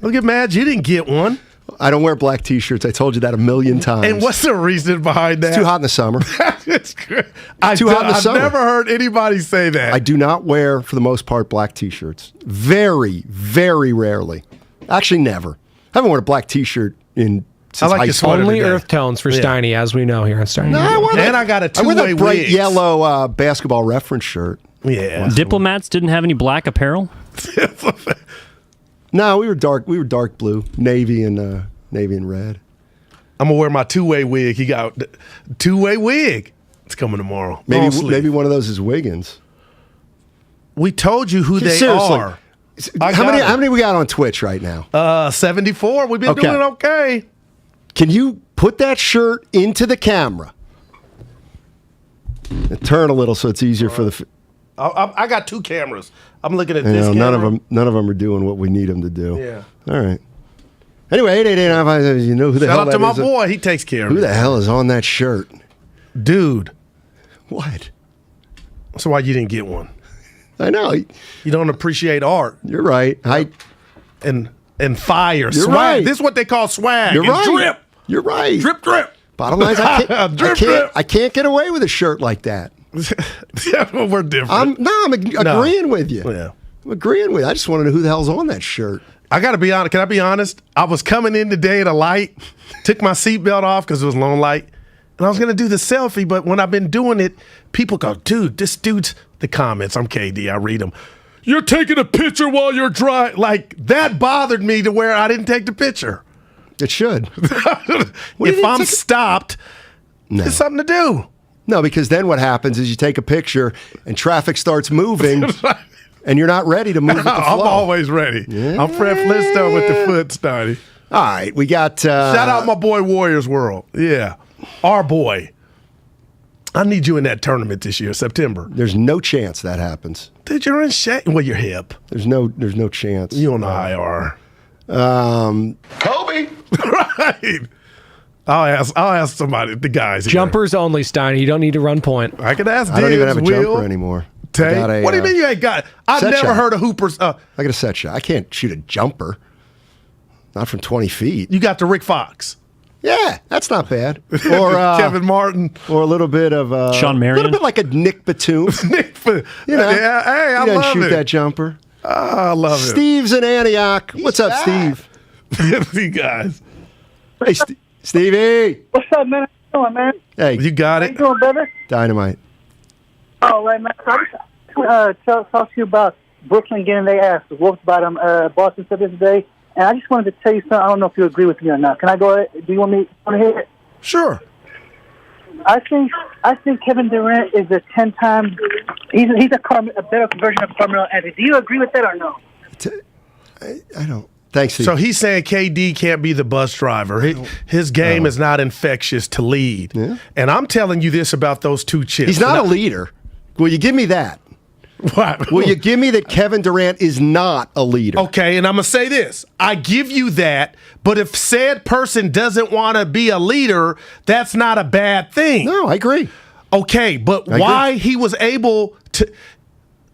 Speaker 2: Don't get mad. You didn't get one.
Speaker 13: I don't wear black T-shirts. I told you that a million times.
Speaker 2: And what's the reason behind that?
Speaker 13: It's too hot in the summer.
Speaker 2: It's good.
Speaker 13: Too hot in the summer.
Speaker 2: I've never heard anybody say that.
Speaker 13: I do not wear, for the most part, black T-shirts. Very, very rarely. Actually, never. I haven't worn a black T-shirt since high school.
Speaker 3: Only earth tones for Steiny, as we know here on Steiny.
Speaker 13: No,
Speaker 2: I got a two-way
Speaker 13: the bright
Speaker 2: wigs.
Speaker 13: yellow basketball reference shirt.
Speaker 2: Yeah.
Speaker 16: Diplomats didn't have any black apparel?
Speaker 13: No, we were dark blue, navy and red.
Speaker 2: I'm gonna wear my two-way wig. He got two-way wig. It's coming tomorrow.
Speaker 13: Maybe one of those is Wiggins.
Speaker 2: We told you who they
Speaker 13: Seriously.
Speaker 2: are.
Speaker 13: How many we got on Twitch right now?
Speaker 2: 74. We've been doing okay.
Speaker 13: Can you put that shirt into the camera? And turn a little so it's easier for the.
Speaker 2: I got two cameras. I'm looking at this camera.
Speaker 13: None of them are doing what we need them to do.
Speaker 2: Yeah.
Speaker 13: All right. Anyway, 888-95, you know who the hell
Speaker 2: Shout out to
Speaker 13: that
Speaker 2: my
Speaker 13: is.
Speaker 2: boy. He takes care of
Speaker 13: Who
Speaker 2: me.
Speaker 13: the hell is on that shirt?
Speaker 2: Dude.
Speaker 13: What?
Speaker 2: That's why you didn't get one.
Speaker 13: I know.
Speaker 2: You don't appreciate art.
Speaker 13: You're right.
Speaker 2: And fire.
Speaker 13: You're
Speaker 2: swag.
Speaker 13: right.
Speaker 2: This is what they call swag.
Speaker 13: You're
Speaker 2: and
Speaker 13: right.
Speaker 2: Drip.
Speaker 13: You're right.
Speaker 2: Drip.
Speaker 13: Bottom line is I can't get away with a shirt like that.
Speaker 2: Well, we're different.
Speaker 13: I'm agreeing with you.
Speaker 2: Yeah.
Speaker 13: I'm agreeing with you. I just want to know who the hell's on that shirt.
Speaker 2: I got to be honest. Can I be honest? I was coming in today at a light, took my seatbelt off because it was long light, and I was going to do the selfie, but when I've been doing it, people go, dude, this dude's, the comments, I'm KD, I read them. You're taking a picture while you're driving. Like, that bothered me to where I didn't take the picture.
Speaker 13: It should.
Speaker 2: If I'm stopped, there's something to do.
Speaker 13: No, because then what happens is you take a picture and traffic starts moving and you're not ready to move with the flow.
Speaker 2: I'm always ready.
Speaker 13: Yeah.
Speaker 2: I'm Fred Flintstone with the foot, Steiny.
Speaker 13: All right, we got...
Speaker 2: Shout out my boy Warriors World. Yeah. Our boy. I need you in that tournament this year, September.
Speaker 13: There's no chance that happens.
Speaker 2: Dude, you're in shape. Well, you're hip.
Speaker 13: There's no chance.
Speaker 2: You on the IR.
Speaker 13: Kobe.
Speaker 2: Right. I'll ask somebody, the guys.
Speaker 3: Jumpers only, Steiny. You don't need to run point.
Speaker 2: I could ask Dibs,
Speaker 13: I don't even have a
Speaker 2: Will,
Speaker 13: jumper anymore.
Speaker 2: Tay. What do you mean you ain't got? I've never
Speaker 13: shot.
Speaker 2: heard of hoopers.
Speaker 13: I got a set shot. I can't shoot a jumper. Not from 20 feet.
Speaker 2: You got the Rick Fox.
Speaker 13: Yeah, that's not bad. Or
Speaker 2: Kevin Martin.
Speaker 13: Or a little bit of
Speaker 16: Sean Marion.
Speaker 13: A little bit like a Nick Batum. You know,
Speaker 2: yeah, hey, I love
Speaker 13: shoot
Speaker 2: it.
Speaker 13: that jumper.
Speaker 2: I love it.
Speaker 13: Steve's in Antioch. What's up, Steve?
Speaker 2: You guys.
Speaker 13: Hey, Stevie.
Speaker 18: What's up, man? How you doing, man?
Speaker 13: Hey,
Speaker 2: you got
Speaker 18: How
Speaker 2: it.
Speaker 18: you doing, brother?
Speaker 13: Dynamite.
Speaker 18: All right, man. I just talk to you about Brooklyn getting their ass whooped by them Boston Celtics today. And I just wanted to tell you something. I don't know if you agree with me or not. Can I go ahead? Do you want me to hear it?
Speaker 2: Sure.
Speaker 18: I think Kevin Durant is a 10-time. He's a better version of Carmelo Anthony. Do you agree with that or no?
Speaker 13: I don't. Thanks, Steve.
Speaker 2: So he's saying KD can't be the bus driver. His game is not infectious to lead.
Speaker 13: Yeah.
Speaker 2: And I'm telling you this about those two chicks.
Speaker 13: He's not a leader. Will you give me that?
Speaker 2: What?
Speaker 13: Will you give me that Kevin Durant is not a leader?
Speaker 2: Okay, and I'm going to say this. I give you that, but if said person doesn't want to be a leader, that's not a bad thing.
Speaker 13: No, I agree.
Speaker 2: Okay, but why he was able to...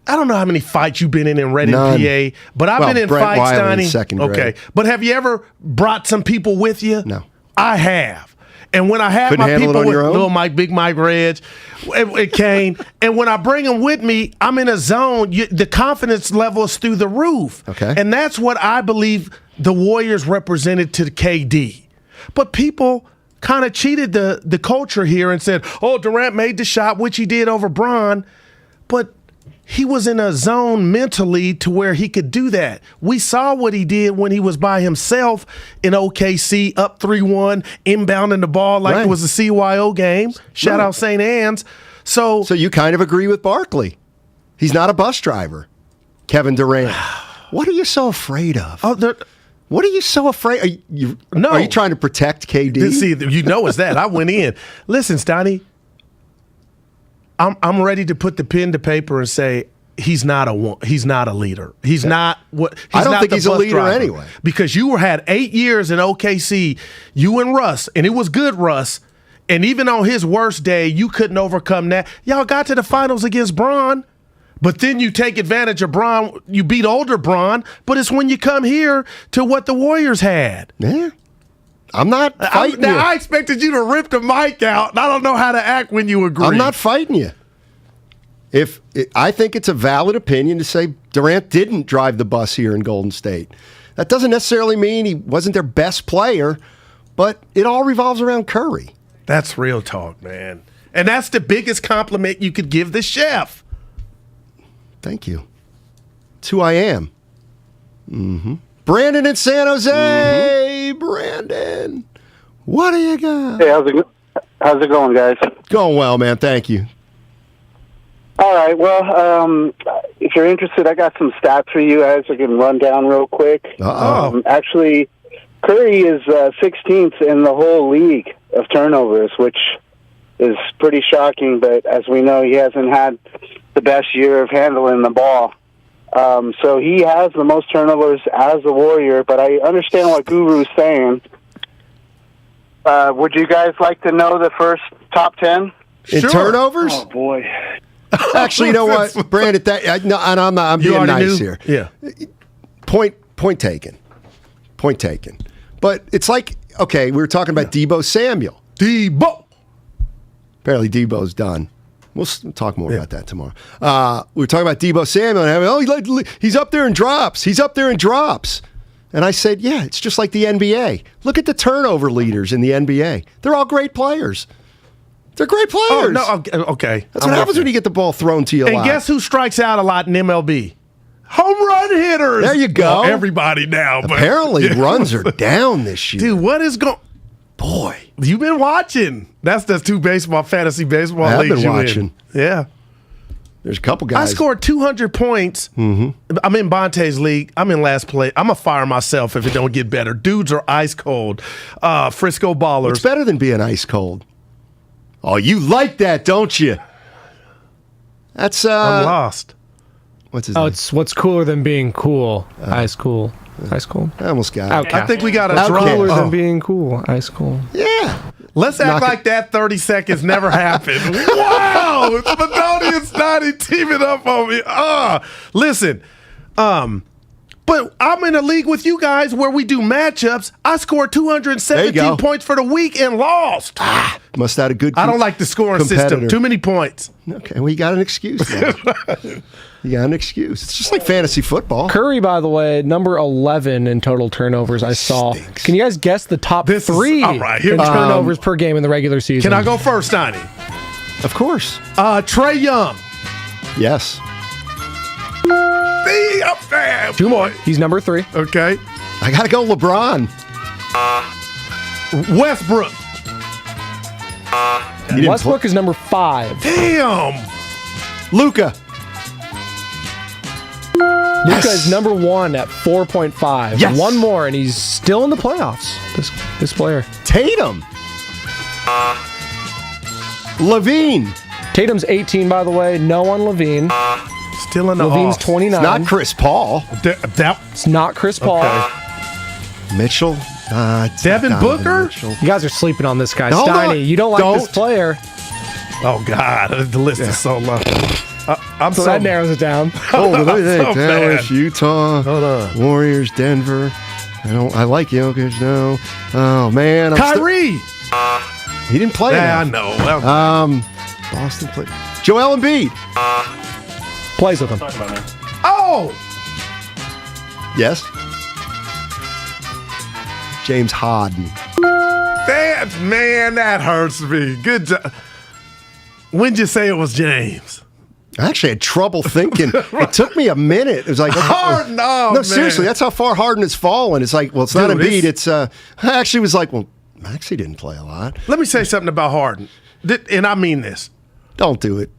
Speaker 2: I don't know how many fights you've been in Reading, PA, but I've been in
Speaker 13: Brett
Speaker 2: fights,
Speaker 13: Wiley in
Speaker 2: Steiny.
Speaker 13: second grade.
Speaker 2: Okay, but have you ever brought some people with you?
Speaker 13: No.
Speaker 2: I have. And when I had
Speaker 13: Couldn't
Speaker 2: my
Speaker 13: handle it
Speaker 2: people
Speaker 13: on
Speaker 2: with
Speaker 13: your own?
Speaker 2: Little Mike, Big Mike, Reg, it came. And when I bring them with me, I'm in a zone. The confidence level is through the roof.
Speaker 13: Okay.
Speaker 2: And that's what I believe the Warriors represented to the KD. But people kind of cheated the culture here and said, oh, Durant made the shot, which he did over Bron. But he was in a zone mentally to where he could do that. We saw what he did when he was by himself in OKC, up 3-1, inbounding the ball like it was a CYO game. Shout out St. Anne's. So
Speaker 13: you kind of agree with Barkley. He's not a bus driver. Kevin Durant. What are you so afraid of? What are you so afraid? Are you trying to protect KD?
Speaker 2: See, you know it's that. I went in. Listen, Steiny, I'm ready to put the pen to paper and say he's not a leader. He's not what.
Speaker 13: I don't think he's a leader anyway.
Speaker 2: Because you had 8 years in OKC, you and Russ, and it was good, Russ. And even on his worst day, you couldn't overcome that. Y'all got to the finals against Bron, but then you take advantage of Bron. You beat older Bron, but it's when you come here to what the Warriors had.
Speaker 13: Yeah. I'm not fighting you.
Speaker 2: I expected you to rip the mic out, and I don't know how to act when you agree.
Speaker 13: I'm not fighting you. I think it's a valid opinion to say Durant didn't drive the bus here in Golden State. That doesn't necessarily mean he wasn't their best player, but it all revolves around Curry.
Speaker 2: That's real talk, man. And that's the biggest compliment you could give the chef.
Speaker 13: Thank you. It's who I am. Mm-hmm. Brandon in San Jose. Brandon, what do you got?
Speaker 19: Hey, how's it going, guys?
Speaker 13: Going well, man. Thank you.
Speaker 19: All right. Well, if you're interested, I got some stats for you guys. I can run down real quick. Actually, Curry is 16th in the whole league of turnovers, which is pretty shocking. But as we know, he hasn't had the best year of handling the ball. So he has the most turnovers as a Warrior, but I understand what Guru's saying. Would you guys like to know the first top 10?
Speaker 13: In turnovers?
Speaker 19: Oh, boy.
Speaker 13: Actually, you know what, Brandon? I'm being nice here.
Speaker 2: Yeah.
Speaker 13: Point taken. Point taken. But it's like, okay, we were talking about Debo Samuel.
Speaker 2: Debo.
Speaker 13: Apparently Debo's done. We'll talk more about that tomorrow. We were talking about Debo Samuel, and he's up there in drops. He's up there in drops. And I said, yeah, it's just like the NBA. Look at the turnover leaders in the NBA. They're all great players. They're great players.
Speaker 2: Oh, no, okay.
Speaker 13: That's what happens when you get the ball thrown to you a lot.
Speaker 2: And guess who strikes out a lot in MLB? Home run hitters.
Speaker 13: There you go.
Speaker 2: Well, everybody now. But
Speaker 13: apparently runs are down this year.
Speaker 2: Dude, what is going...
Speaker 13: Boy.
Speaker 2: You've been watching. That's the two fantasy baseball leagues
Speaker 13: been
Speaker 2: you
Speaker 13: watching.
Speaker 2: in. Yeah.
Speaker 13: There's a couple guys.
Speaker 2: I scored 200 points. Mm-hmm. I'm in Bonte's league. I'm in last place. I'm going to fire myself if it don't get better. Dudes are ice cold. Frisco Ballers.
Speaker 13: It's better than being ice cold. Oh, you like that, don't you? That's
Speaker 2: I'm lost.
Speaker 13: What's his name?
Speaker 3: It's what's cooler than being cool. Ice cool. Ice cool.
Speaker 13: I almost got it.
Speaker 3: Outcast.
Speaker 2: I think we got a
Speaker 3: Cooler
Speaker 2: draw.
Speaker 3: than being cool. Ice cool.
Speaker 13: Yeah.
Speaker 2: Let's act like that 30 seconds never happened. Wow! It's Madoni and Steiny teaming up on me. Listen, but I'm in a league with you guys where we do matchups. I scored 217 points for the week and lost.
Speaker 13: Must have had a good
Speaker 2: I don't like the scoring system. Too many points.
Speaker 13: Okay, well, you got an excuse now. You got an excuse. It's just like fantasy football.
Speaker 3: Curry, by the way, number 11 in total turnovers I saw.
Speaker 13: Stinks.
Speaker 3: Can you guys guess the top three
Speaker 2: all right,
Speaker 3: in turnovers per game in the regular season?
Speaker 2: Can I go first, Steiny?
Speaker 13: Of course.
Speaker 2: Trey Young.
Speaker 13: Yes.
Speaker 2: Be up there.
Speaker 3: Two more. He's number 3.
Speaker 2: Okay.
Speaker 13: I got to go LeBron.
Speaker 2: Westbrook. Okay.
Speaker 3: Westbrook is number 5.
Speaker 2: Damn.
Speaker 13: Luka.
Speaker 3: Luka is number 1 at 4.5.
Speaker 13: Yes.
Speaker 3: One more, and he's still in the playoffs. This player.
Speaker 13: Tatum. Levine.
Speaker 3: Tatum's 18, by the way. No on Levine.
Speaker 2: Still in the
Speaker 3: Levine's
Speaker 2: off.
Speaker 3: 29.
Speaker 13: It's not Chris Paul.
Speaker 3: It's not Chris Paul.
Speaker 2: Okay.
Speaker 13: Mitchell.
Speaker 2: Devin Booker?
Speaker 13: Mitchell.
Speaker 3: You guys are sleeping on this guy.
Speaker 13: Hold
Speaker 3: Steiny,
Speaker 13: on.
Speaker 3: you don't like this player.
Speaker 2: Oh, God. The list is so long.
Speaker 3: So that narrows it down.
Speaker 13: Oh, look at that.
Speaker 2: so
Speaker 13: Dallas,
Speaker 2: bad.
Speaker 13: Utah,
Speaker 2: Hold on.
Speaker 13: Warriors, Denver. I like Jokic now. Oh, man.
Speaker 2: Kyrie.
Speaker 13: He didn't play
Speaker 2: Yeah, I
Speaker 13: enough.
Speaker 2: know. Well,
Speaker 13: Boston played. Joel Embiid.
Speaker 3: Plays with him.
Speaker 2: oh!
Speaker 13: Yes. James Harden.
Speaker 2: That hurts me. Good job. When'd you say it was James?
Speaker 13: I actually had trouble thinking. It took me a minute. It was like
Speaker 2: Harden. Oh,
Speaker 13: no, seriously, that's how far Harden has fallen. It's like, well, it's not
Speaker 2: Dude,
Speaker 13: Embiid. It's I actually was like, well, Maxey didn't play a lot.
Speaker 2: Let me say something about Harden, and I mean this.
Speaker 13: Don't do it.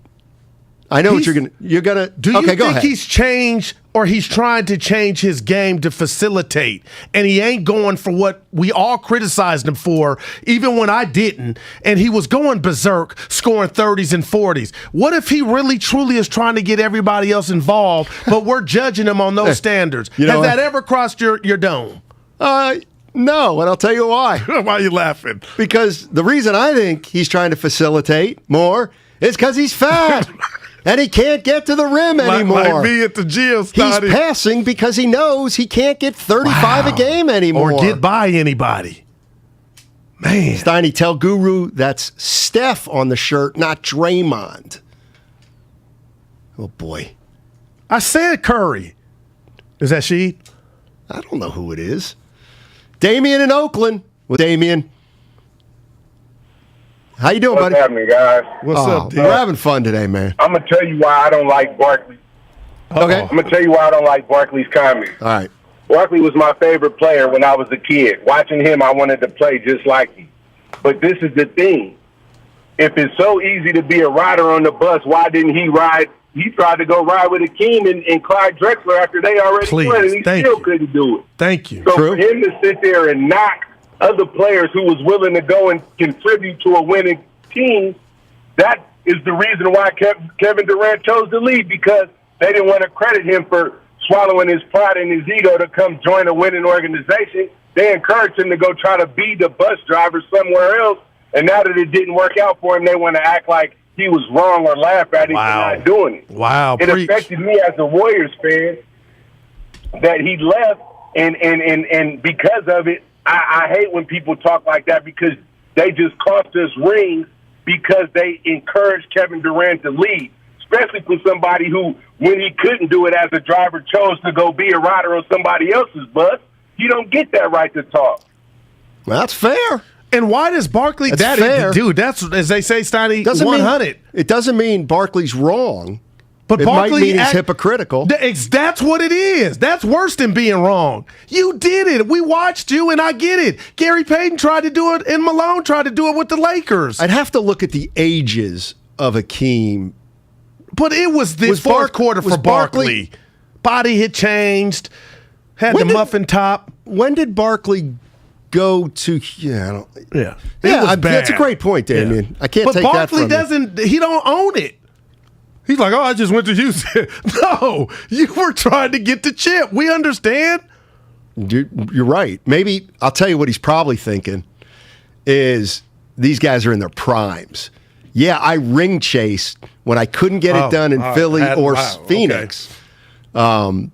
Speaker 13: I know what you're gonna.
Speaker 2: Do you
Speaker 13: okay, go
Speaker 2: think
Speaker 13: ahead.
Speaker 2: he's changed, or he's trying to change his game to facilitate, and he ain't going for what we all criticized him for, even when I didn't, and he was going berserk, scoring 30s and 40s. What if he really, truly is trying to get everybody else involved, but we're judging him on those standards?
Speaker 13: You know
Speaker 2: Has
Speaker 13: what?
Speaker 2: that ever crossed your dome?
Speaker 13: No, and I'll tell you why.
Speaker 2: Why are you laughing?
Speaker 13: Because the reason I think he's trying to facilitate more is because he's fat. And he can't get to the rim anymore.
Speaker 2: Like me at the gym,
Speaker 13: He's
Speaker 2: Steiny.
Speaker 13: passing because he knows he can't get 35 a game anymore.
Speaker 2: Or get by anybody. Man.
Speaker 13: Steiny, tell Guru that's Steph on the shirt, not Draymond. Oh, boy.
Speaker 2: I said Curry. Is that she?
Speaker 13: I don't know who it is. Damian in Oakland. With Damian. How you doing, buddy?
Speaker 20: What's happening, guys?
Speaker 2: What's up, dude?
Speaker 13: We're having fun today, man.
Speaker 20: I'm going to tell you why I don't like Barkley.
Speaker 13: Okay.
Speaker 20: I'm going to tell you why I don't like Barkley's comments.
Speaker 13: All right.
Speaker 20: Barkley was my favorite player when I was a kid. Watching him, I wanted to play just like him. But this is the thing. If it's so easy to be a rider on the bus, why didn't he ride? He tried to go ride with Akeem and Clyde Drexler after they already won, and he still couldn't do it.
Speaker 2: Thank you.
Speaker 20: So for him to sit there and knock other players who was willing to go and contribute to a winning team, that is the reason why Kevin Durant chose to leave, because they didn't want to credit him for swallowing his pride and his ego to come join a winning organization. They encouraged him to go try to be the bus driver somewhere else, and now that it didn't work out for him, they want to act like he was wrong or laugh at him for not doing it.
Speaker 2: Wow.
Speaker 20: It affected me as a Warriors fan that he left, and because of it, I hate when people talk like that, because they just cost us rings because they encouraged Kevin Durant to leave, especially for somebody who, when he couldn't do it as a driver, chose to go be a rider on somebody else's bus. You don't get that right to talk.
Speaker 13: Well, that's fair.
Speaker 2: And why does Barkley?
Speaker 13: That's fair.
Speaker 2: Dude, that's, as they say, Steiny,
Speaker 13: Doesn't
Speaker 2: 100.
Speaker 13: It doesn't mean Barkley's wrong.
Speaker 2: But
Speaker 13: it
Speaker 2: Barkley
Speaker 13: might mean he's hypocritical.
Speaker 2: That's what it is. That's worse than being wrong. You did it. We watched you, and I get it. Gary Payton tried to do it, and Malone tried to do it with the Lakers.
Speaker 13: I'd have to look at the ages of Akeem.
Speaker 2: But it was the fourth quarter for Barkley. Body had changed, had the muffin top.
Speaker 13: When did Barkley go to? Yeah,
Speaker 2: yeah.
Speaker 13: That's a great point, Damien. Yeah. I can't
Speaker 2: but
Speaker 13: take
Speaker 2: Barkley
Speaker 13: that from you.
Speaker 2: he don't own it. He's like, I just went to Houston. No, you were trying to get the chip. We understand.
Speaker 13: You're right. Maybe I'll tell you what he's probably thinking is these guys are in their primes. Yeah, I ring chased when I couldn't get it done in Philly or Phoenix. Okay.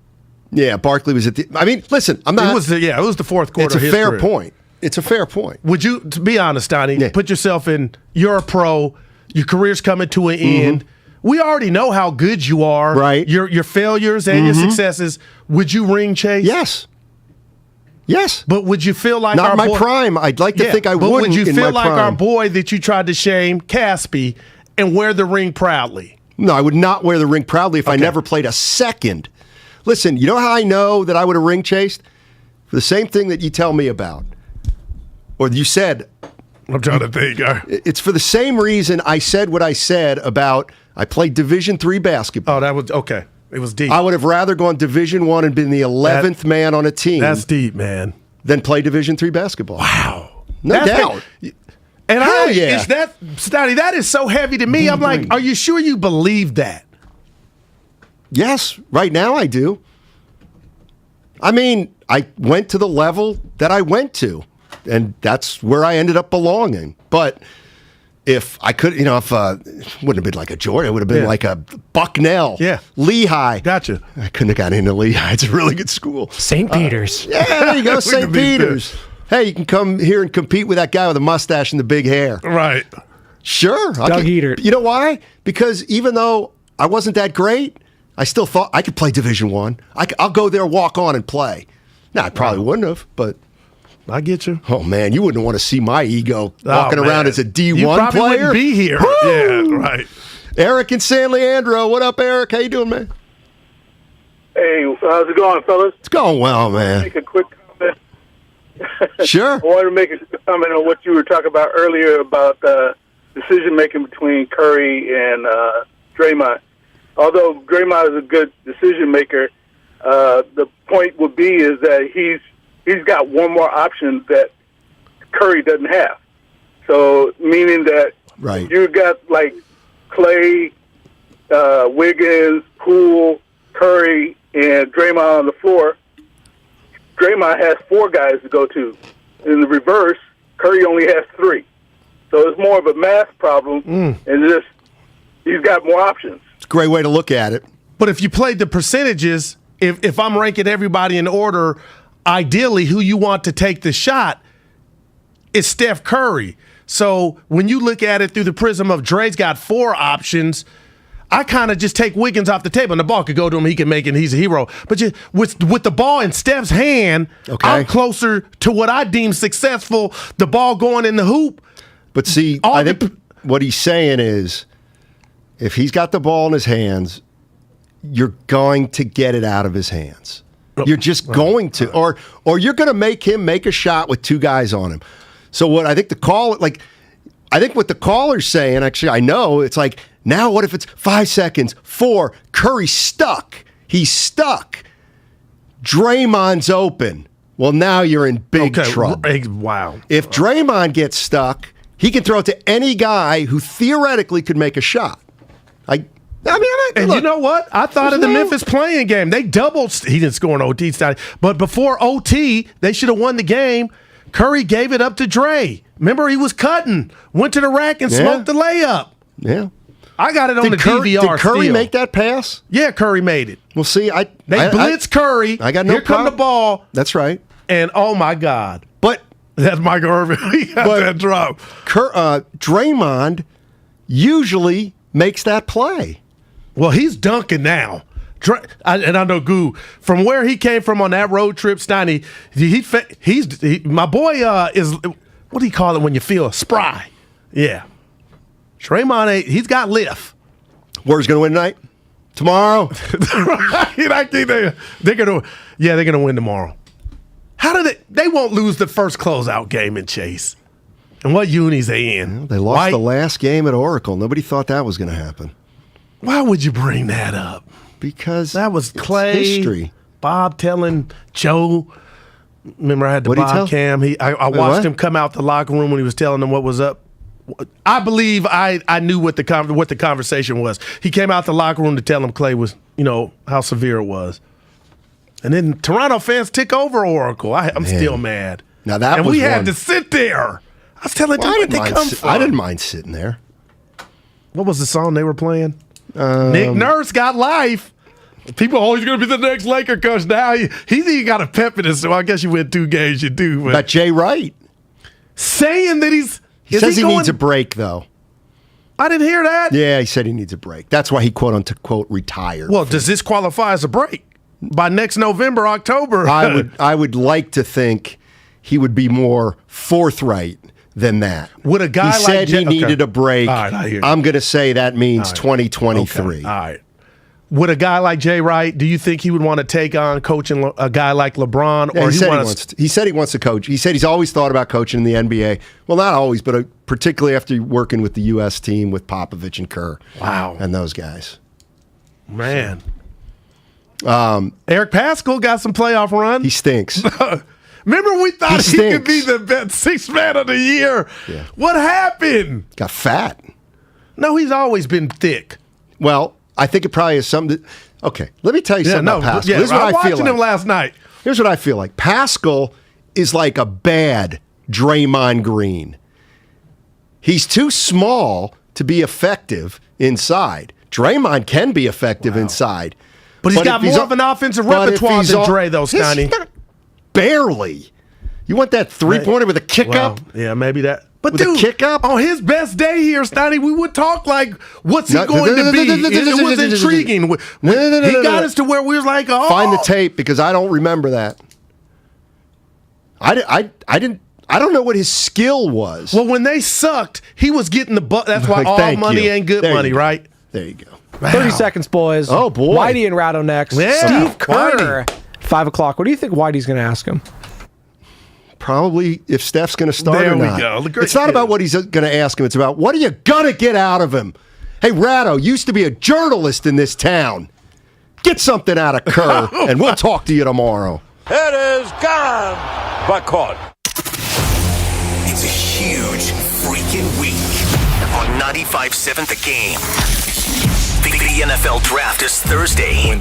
Speaker 13: Yeah, Barkley was at the. I mean, listen, I'm not.
Speaker 2: It was the fourth quarter.
Speaker 13: It's a fair point. It's a fair point.
Speaker 2: Would you, to be honest, Steiny, put yourself in? You're a pro. Your career's coming to an end. We already know how good you are.
Speaker 13: Right.
Speaker 2: Your failures and your successes. Would you ring chase?
Speaker 13: Yes. Yes.
Speaker 2: But would you feel like
Speaker 13: not
Speaker 2: our
Speaker 13: my
Speaker 2: boy,
Speaker 13: prime? I'd like to think I wouldn't.
Speaker 2: But would you
Speaker 13: in
Speaker 2: feel
Speaker 13: my
Speaker 2: like
Speaker 13: prime.
Speaker 2: our boy that you tried to shame, Caspi, and wear the ring proudly?
Speaker 13: No, I would not wear the ring proudly if I never played a second. Listen, you know how I know that I would have ring chased? For the same thing that you tell me about. Or you said,
Speaker 2: I'm trying to think.
Speaker 13: It's for the same reason I said what I said about I played Division III basketball.
Speaker 2: Oh, that was okay. It was deep.
Speaker 13: I would have rather gone Division I and been the 11th man on a team.
Speaker 2: That's deep, man.
Speaker 13: Than play Division III basketball.
Speaker 2: Wow.
Speaker 13: No doubt.
Speaker 2: And
Speaker 13: yeah.
Speaker 2: Steiny, that is so heavy to me. I'm like, are you sure you believe that?
Speaker 13: Yes, right now I do. I mean, I went to the level that I went to, and that's where I ended up belonging. But if I could, if it wouldn't have been like a Georgia, it would have been like a Bucknell, Lehigh.
Speaker 2: Gotcha.
Speaker 13: I couldn't have gotten into Lehigh. It's a really good school.
Speaker 3: St. Peter's.
Speaker 13: Yeah, there you go, St. Peter's. Hey, you can come here and compete with that guy with the mustache and the big hair.
Speaker 2: Right.
Speaker 13: Sure.
Speaker 3: Doug Eater.
Speaker 13: You know why? Because even though I wasn't that great, I still thought I could play Division I. I'll go there, walk on, and play. Now, I probably wouldn't have, but...
Speaker 2: I get you.
Speaker 13: Oh, man, you wouldn't want to see my ego walking around as a D1
Speaker 2: you probably
Speaker 13: player.
Speaker 2: Wouldn't be here.
Speaker 13: Woo!
Speaker 2: Yeah, right.
Speaker 13: Eric in San Leandro. What up, Eric? How you doing, man?
Speaker 21: Hey, how's it going, fellas?
Speaker 13: It's going well, man.
Speaker 21: Make a quick comment.
Speaker 13: Sure.
Speaker 21: I wanted to make a quick comment on what you were talking about earlier about decision-making between Curry and Draymond. Although Draymond is a good decision-maker, the point would be is that he's got one more option that Curry doesn't have. So, meaning that you got like Clay, Wiggins, Poole, Curry, and Draymond on the floor. Draymond has 4 guys to go to. In the reverse, Curry only has 3. So it's more of a math problem, and he's got more options.
Speaker 13: It's a great way to look at it.
Speaker 2: But if you played the percentages, if I'm ranking everybody in order, ideally who you want to take the shot is Steph Curry. So when you look at it through the prism of Dre's got 4 options, I kind of just take Wiggins off the table, and the ball could go to him. He can make it. He's a hero. But with the ball in Steph's hand, I'm closer to what I deem successful, the ball going in the hoop.
Speaker 13: But see, I think what he's saying is if he's got the ball in his hands, you're going to get it out of his hands. You're just going to. Or you're going to make him make a shot with 2 guys on him. So what I think I think what the caller's saying, actually, I know, it's like, now what if it's 5 seconds, 4, Curry's stuck. He's stuck. Draymond's open. Well, now you're in big trouble.
Speaker 2: Wow.
Speaker 13: If Draymond gets stuck, he can throw it to any guy who theoretically could make a shot.
Speaker 2: And you know what? I thought in the Memphis playing game, they doubled. He didn't score an OT, but before OT, they should have won the game. Curry gave it up to Dre. Remember, he was cutting, went to the rack and smoked the layup.
Speaker 13: Yeah.
Speaker 2: I got it on the DVR.
Speaker 13: Did Curry make that pass?
Speaker 2: Yeah, Curry made it.
Speaker 13: Well, see, they
Speaker 2: blitz Curry.
Speaker 13: I got no
Speaker 2: Here come the ball.
Speaker 13: That's right.
Speaker 2: And oh my God.
Speaker 13: But
Speaker 2: that's Michael Irvin. He got that drop.
Speaker 13: Draymond usually makes that play.
Speaker 2: Well, he's dunking now. And I know Goo, from where he came from on that road trip, Steiny, my boy is, what do you call it when you feel spry? Yeah. Draymond, he's got lift.
Speaker 13: Warriors going to win tonight? Tomorrow?
Speaker 2: They're going to win tomorrow. How did they won't lose the first closeout game in Chase. And what unis they in?
Speaker 13: They lost the last game at Oracle. Nobody thought that was going to happen.
Speaker 2: Why would you bring that up?
Speaker 13: Because
Speaker 2: that was Clay,
Speaker 13: history.
Speaker 2: Bob telling Joe. Remember, I had the Bob cam. I watched him come out the locker room when he was telling them what was up. I believe I knew what the conversation was. He came out the locker room to tell him Clay was, how severe it was. And then Toronto fans took over Oracle. I'm still mad.
Speaker 13: Now that
Speaker 2: we had to sit there. I was telling them where they come from.
Speaker 13: I didn't mind sitting there.
Speaker 2: What was the song they were playing? Nick Nurse got life. People, he's going to be the next Laker coach now. He's even got a pep in it, so I guess you win 2 games, you do. But
Speaker 13: got Jay Wright
Speaker 2: saying that
Speaker 13: he says he needs a break, though.
Speaker 2: I didn't hear that.
Speaker 13: Yeah, he said he needs a break. That's why he quote retired.
Speaker 2: Well, does this qualify as a break by next November, October?
Speaker 13: I would like to think he would be more forthright than that.
Speaker 2: Would a guy
Speaker 13: he said he needed a break.
Speaker 2: All right, I hear you.
Speaker 13: I'm going to say that means 2023.
Speaker 2: Okay. All right. With a guy like Jay Wright, do you think he would want to take on coaching a guy like LeBron?
Speaker 13: Yeah,
Speaker 2: or
Speaker 13: he said he wants to coach. He said he's always thought about coaching in the NBA. Well, not always, but particularly after working with the U.S. team with Popovich and Kerr.
Speaker 2: Wow.
Speaker 13: And those guys.
Speaker 2: Man. Eric Paschal got some playoff run.
Speaker 13: He stinks.
Speaker 2: Remember we thought he could be the best sixth man of the year.
Speaker 13: Yeah.
Speaker 2: What happened?
Speaker 13: Got fat.
Speaker 2: No, he's always been thick.
Speaker 13: Well, I think it probably is something. Okay, let me tell you something about Paschal.
Speaker 2: Yeah,
Speaker 13: this is what
Speaker 2: I was
Speaker 13: I feel
Speaker 2: watching
Speaker 13: like.
Speaker 2: him last night.
Speaker 13: Here's what I feel like. Paschal is like a bad Draymond Green. He's too small to be effective inside. Draymond can be effective inside.
Speaker 2: But he's got more of an offensive repertoire than Dre, though, Steiny.
Speaker 13: Barely. You want that three-pointer with a kick-up?
Speaker 2: Yeah, maybe that. But
Speaker 13: with
Speaker 2: dude,
Speaker 13: a kick-up?
Speaker 2: On his best day here, Steiny, we would talk like, what's he going to be? It was intriguing. He got us to where we was like, oh.
Speaker 13: Find the tape, because I don't remember that. I don't know what his skill was.
Speaker 2: Well, when they sucked, he was getting the butt. That's why all money ain't good money, right?
Speaker 13: There you go.
Speaker 2: Wow.
Speaker 3: 30 seconds, boys.
Speaker 13: Oh, boy.
Speaker 3: Whitey and Ratto next.
Speaker 2: Yeah.
Speaker 3: Steve Kerr, 5 o'clock. What do you think Whitey's going to ask him?
Speaker 13: Probably if Steph's going to start
Speaker 2: there
Speaker 13: or not.
Speaker 2: There we go.
Speaker 13: It's not about what he's going to ask him. It's about what are you going to get out of him? Hey, Ratto used to be a journalist in this town. Get something out of Kerr, and we'll talk to you tomorrow.
Speaker 5: It is gone, but caught.
Speaker 1: It's a huge freaking week on 95.7 The Game. The NFL Draft is Thursday.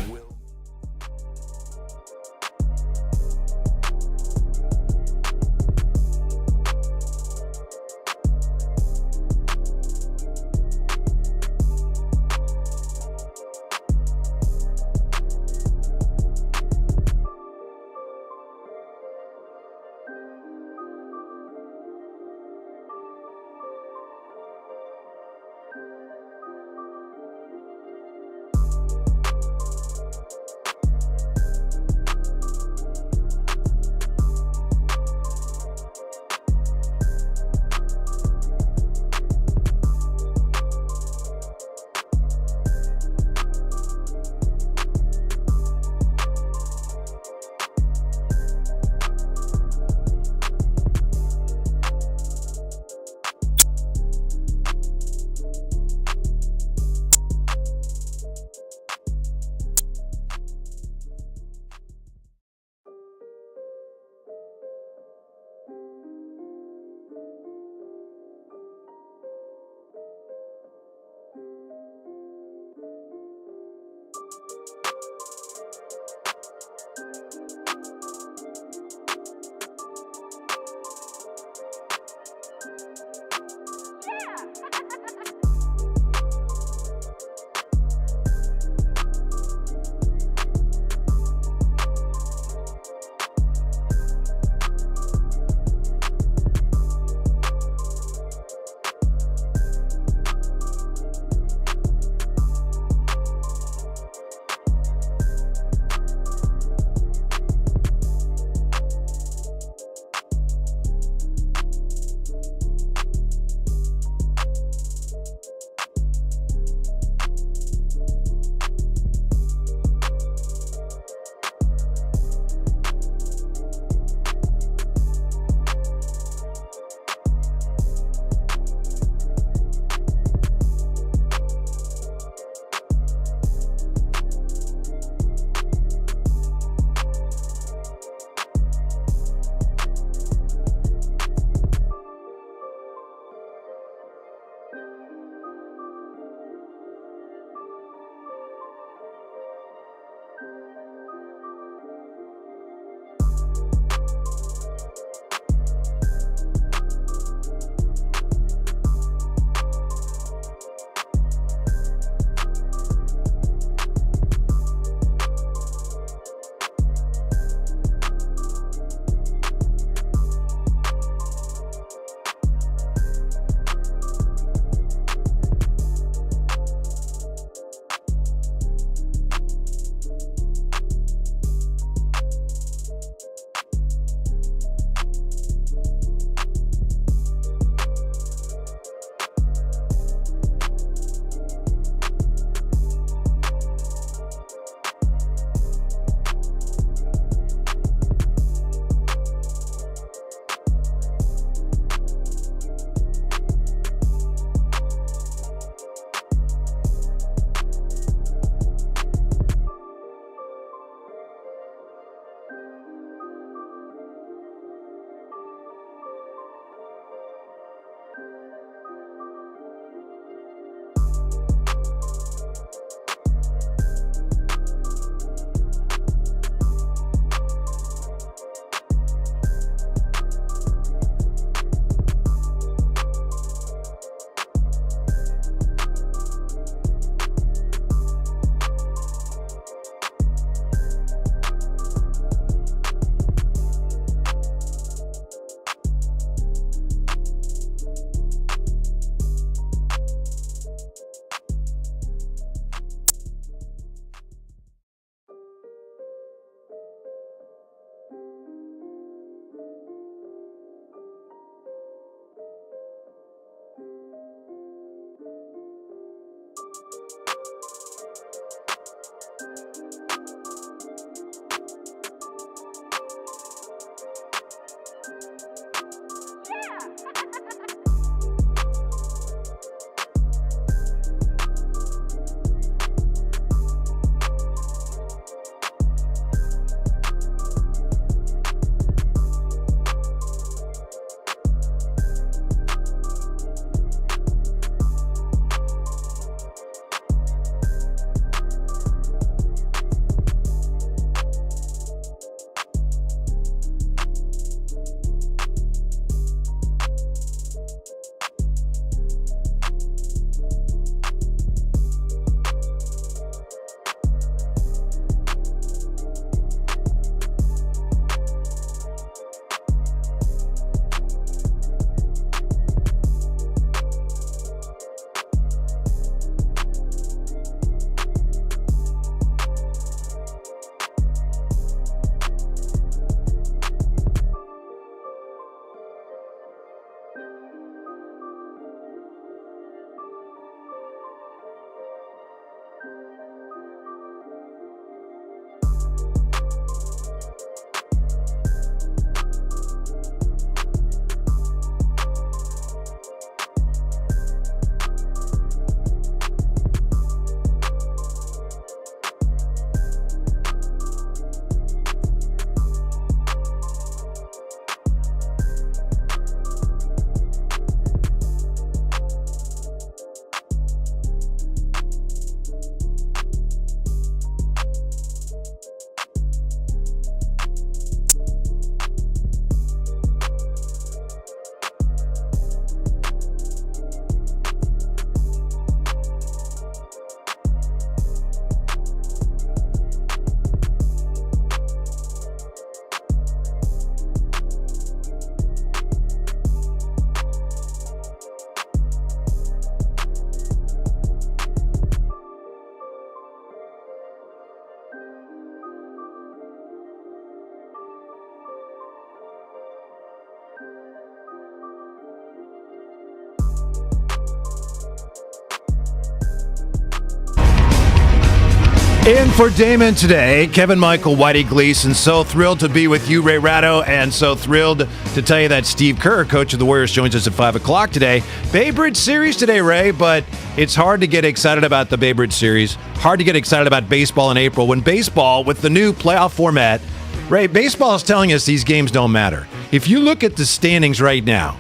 Speaker 6: In for Damon today, Kevin Michael, Whitey Gleason. So thrilled to be with you, Ray Ratto, and so thrilled to tell you that Steve Kerr, coach of the Warriors, joins us at 5 o'clock today. Babe Ruth series today, Ray, but it's hard to get excited about the Babe Ruth series. Hard to get excited about baseball in April when baseball, with the new playoff format, Ray, baseball is telling us these games don't matter. If you look at the standings right now,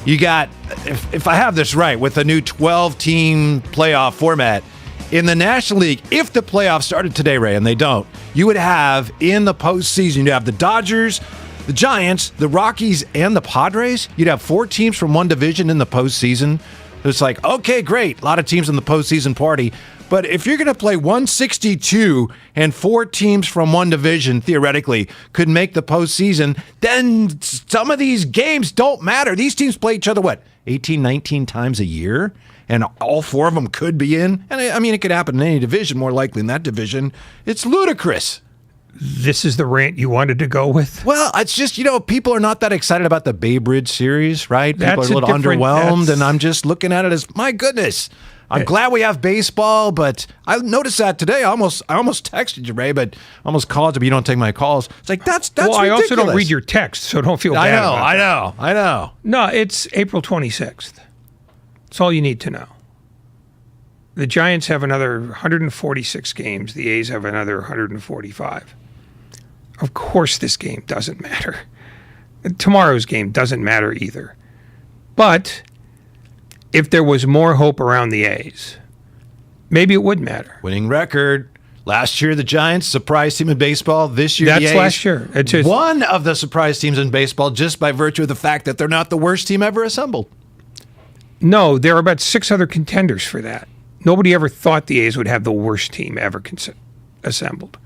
Speaker 6: you got, if I have this right, with the new 12-team playoff format, in the National League, if the playoffs started today, Ray, and they don't, you would have in the postseason, you'd have the Dodgers, the Giants, the Rockies, and the Padres. You'd have 4 teams from one division in the postseason. It's like, okay, great. A lot of teams in the postseason party. But if you're going to play 162 and 4 teams from one division, theoretically, could make the postseason, then some of these games don't matter. These teams play each other, 18, 19 times a year? And all 4 of them could be in. And I mean, it could happen in any division, more likely in that division. It's ludicrous.
Speaker 22: This is the rant you wanted to go with?
Speaker 6: Well, it's just, people are not that excited about the Babe Ruth series, right? People
Speaker 22: That's
Speaker 6: are a little underwhelmed, and I'm just looking at it as, my goodness. I'm glad we have baseball, but I noticed that today. I almost texted you, Ray, but I almost called you, but you don't take my calls. It's like, that's
Speaker 22: well,
Speaker 6: ridiculous.
Speaker 22: I also don't read your text, so don't feel bad about that.
Speaker 6: I know.
Speaker 22: No, it's April 26th. That's all you need to know. The Giants have another 146 games. The A's have another 145. Of course this game doesn't matter. Tomorrow's game doesn't matter either. But if there was more hope around the A's, maybe it would matter.
Speaker 6: Winning record. Last year, the Giants, surprise team in baseball. This year, the A's,
Speaker 22: last year. It's
Speaker 6: one of the surprise teams in baseball just by virtue of the fact that they're not the worst team ever assembled.
Speaker 22: No, there are about 6 other contenders for that. Nobody ever thought the A's would have the worst team ever assembled.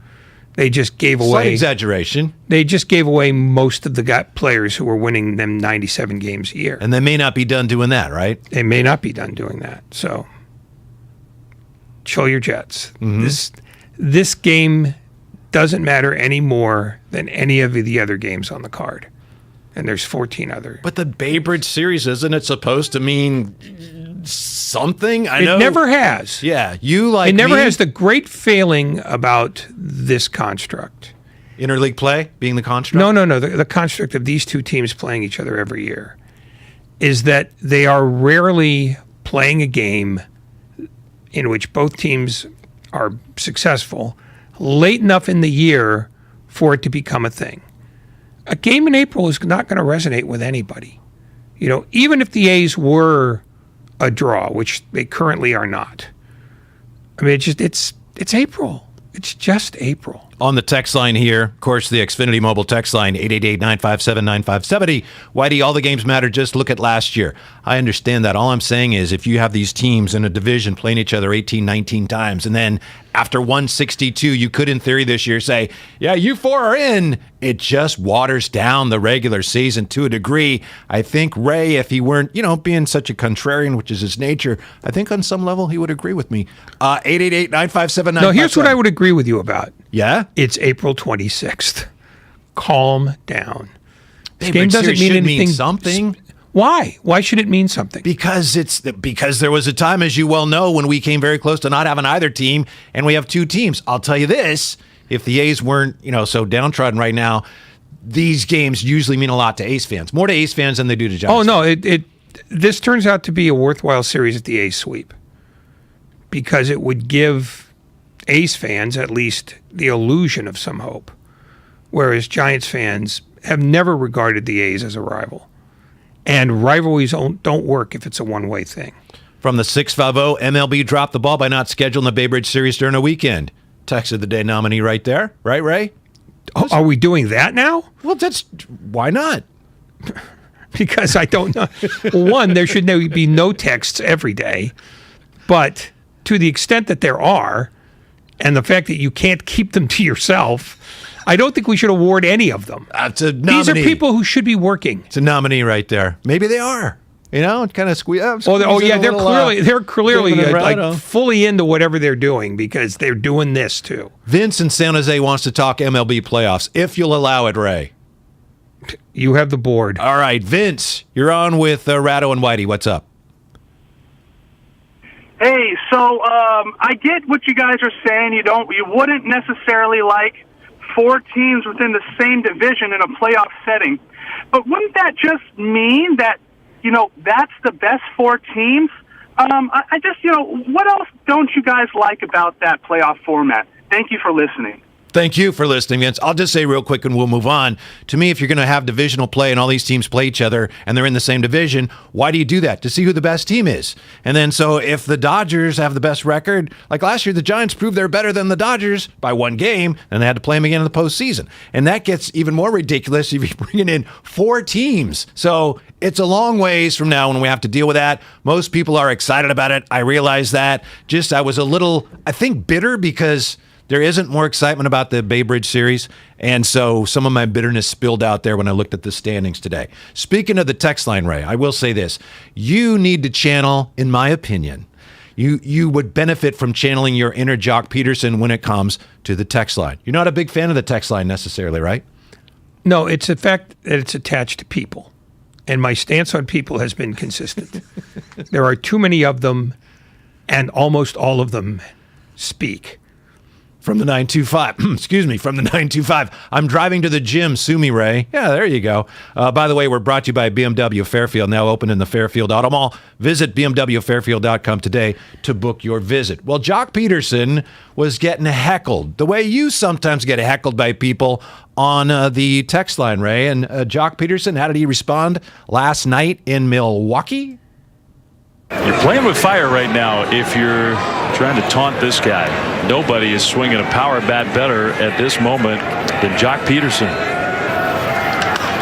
Speaker 22: They just gave away...
Speaker 6: Slight exaggeration.
Speaker 22: They just gave away most of the players who were winning them 97 games a year.
Speaker 6: And they may not be done doing that, right?
Speaker 22: They may not be done doing that. So, chill your jets. Mm-hmm. This game doesn't matter any more than any of the other games on the card. And there's 14 other.
Speaker 6: But the Babe Ruth series, isn't it supposed to mean something? I know.
Speaker 22: It never has.
Speaker 6: Yeah, you like
Speaker 22: It never
Speaker 6: me?
Speaker 22: has. The great failing about this construct.
Speaker 6: Interleague play being the construct?
Speaker 22: No. The construct of these 2 teams playing each other every year is that they are rarely playing a game in which both teams are successful late enough in the year for it to become a thing. A game in April is not going to resonate with anybody. Even if the A's were a draw, which they currently are not. I mean, it's April. It's just April.
Speaker 6: On the text line here, of course, the Xfinity mobile text line, 888-957-9570. Whitey, all the games matter. Just look at last year. I understand that. All I'm saying is if you have these teams in a division playing each other 18, 19 times, and then after 162, you could, in theory, this year say, yeah, you 4 are in. It just waters down the regular season to a degree. I think Ray, if he weren't, being such a contrarian, which is his nature, I think on some level he would agree with me. 888-957-9570.
Speaker 22: No, here's what I would agree with you about.
Speaker 6: Yeah?
Speaker 22: It's April 26th. Calm down. This game
Speaker 6: Babe Ruth
Speaker 22: doesn't
Speaker 6: series
Speaker 22: mean
Speaker 6: should
Speaker 22: anything.
Speaker 6: mean something.
Speaker 22: Why? Why should it mean something?
Speaker 6: Because there was a time, as you well know, when we came very close to not having either team, and we have 2 teams. I'll tell you this, if the A's weren't, so downtrodden right now, these games usually mean a lot to A's fans. More to A's fans than they do to Giants.
Speaker 22: Oh, no. This turns out to be a worthwhile series at the A's sweep because it would give A's fans at least the illusion of some hope, whereas Giants fans have never regarded the A's as a rival. And rivalries don't work if it's a one-way thing.
Speaker 6: From the 650, MLB dropped the ball by not scheduling the Babe Ruth series during a weekend. Text of the day nominee right there. Right, Ray?
Speaker 22: Oh, are we doing that now?
Speaker 6: Well, why not?
Speaker 22: Because I don't know. One, there should be no texts every day. But to the extent that there are, and the fact that you can't keep them to yourself, I don't think we should award any of them.
Speaker 6: It's a nominee.
Speaker 22: These are people who should be working.
Speaker 6: It's a nominee right there. Maybe they are. Kind of squeeze.
Speaker 22: They're clearly like fully into whatever they're doing because they're doing this too.
Speaker 6: Vince in San Jose wants to talk MLB playoffs, if you'll allow it, Ray.
Speaker 22: You have the board.
Speaker 6: All right, Vince, you're on with Ratto and Whitey. What's up?
Speaker 7: Hey, so I get what you guys are saying. You wouldn't necessarily like 4 teams within the same division in a playoff setting, but wouldn't that just mean that that's the best 4 teams? I just what else don't you guys like about that playoff format? Thank you for listening.
Speaker 6: Thank you for listening, Vince. I'll just say real quick and we'll move on. To me, if you're going to have divisional play and all these teams play each other and they're in the same division, why do you do that? To see who the best team is. And then so if the Dodgers have the best record, like last year, the Giants proved they're better than the Dodgers by 1 game, and they had to play them again in the postseason. And that gets even more ridiculous if you're bringing in 4 teams. So it's a long ways from now when we have to deal with that. Most people are excited about it. I realize that. I was a little, I think, bitter because there isn't more excitement about the Bay Bridge series, and so some of my bitterness spilled out there when I looked at the standings today. Speaking of the text line, Ray, I will say this. You need to channel, in my opinion, you would benefit from channeling your inner Jock Peterson when it comes to the text line. You're not a big fan of the text line necessarily, right?
Speaker 22: No, it's the fact that it's attached to people, and my stance on people has been consistent. There are too many of them, and almost all of them speak.
Speaker 6: From the 925, excuse me, from the 925. I'm driving to the gym, sue me, Ray. Yeah, there you go. By the way, we're brought to you by BMW Fairfield, now open in the Fairfield Auto Mall. Visit bmwfairfield.com today to book your visit. Well, Jock Peterson was getting heckled, the way you sometimes get heckled by people on the text line, Ray. And Jock Peterson, how did he respond last night in Milwaukee?
Speaker 4: You're playing with fire right now if you're trying to taunt this guy. Nobody is swinging a power bat better at this moment than Jock Peterson.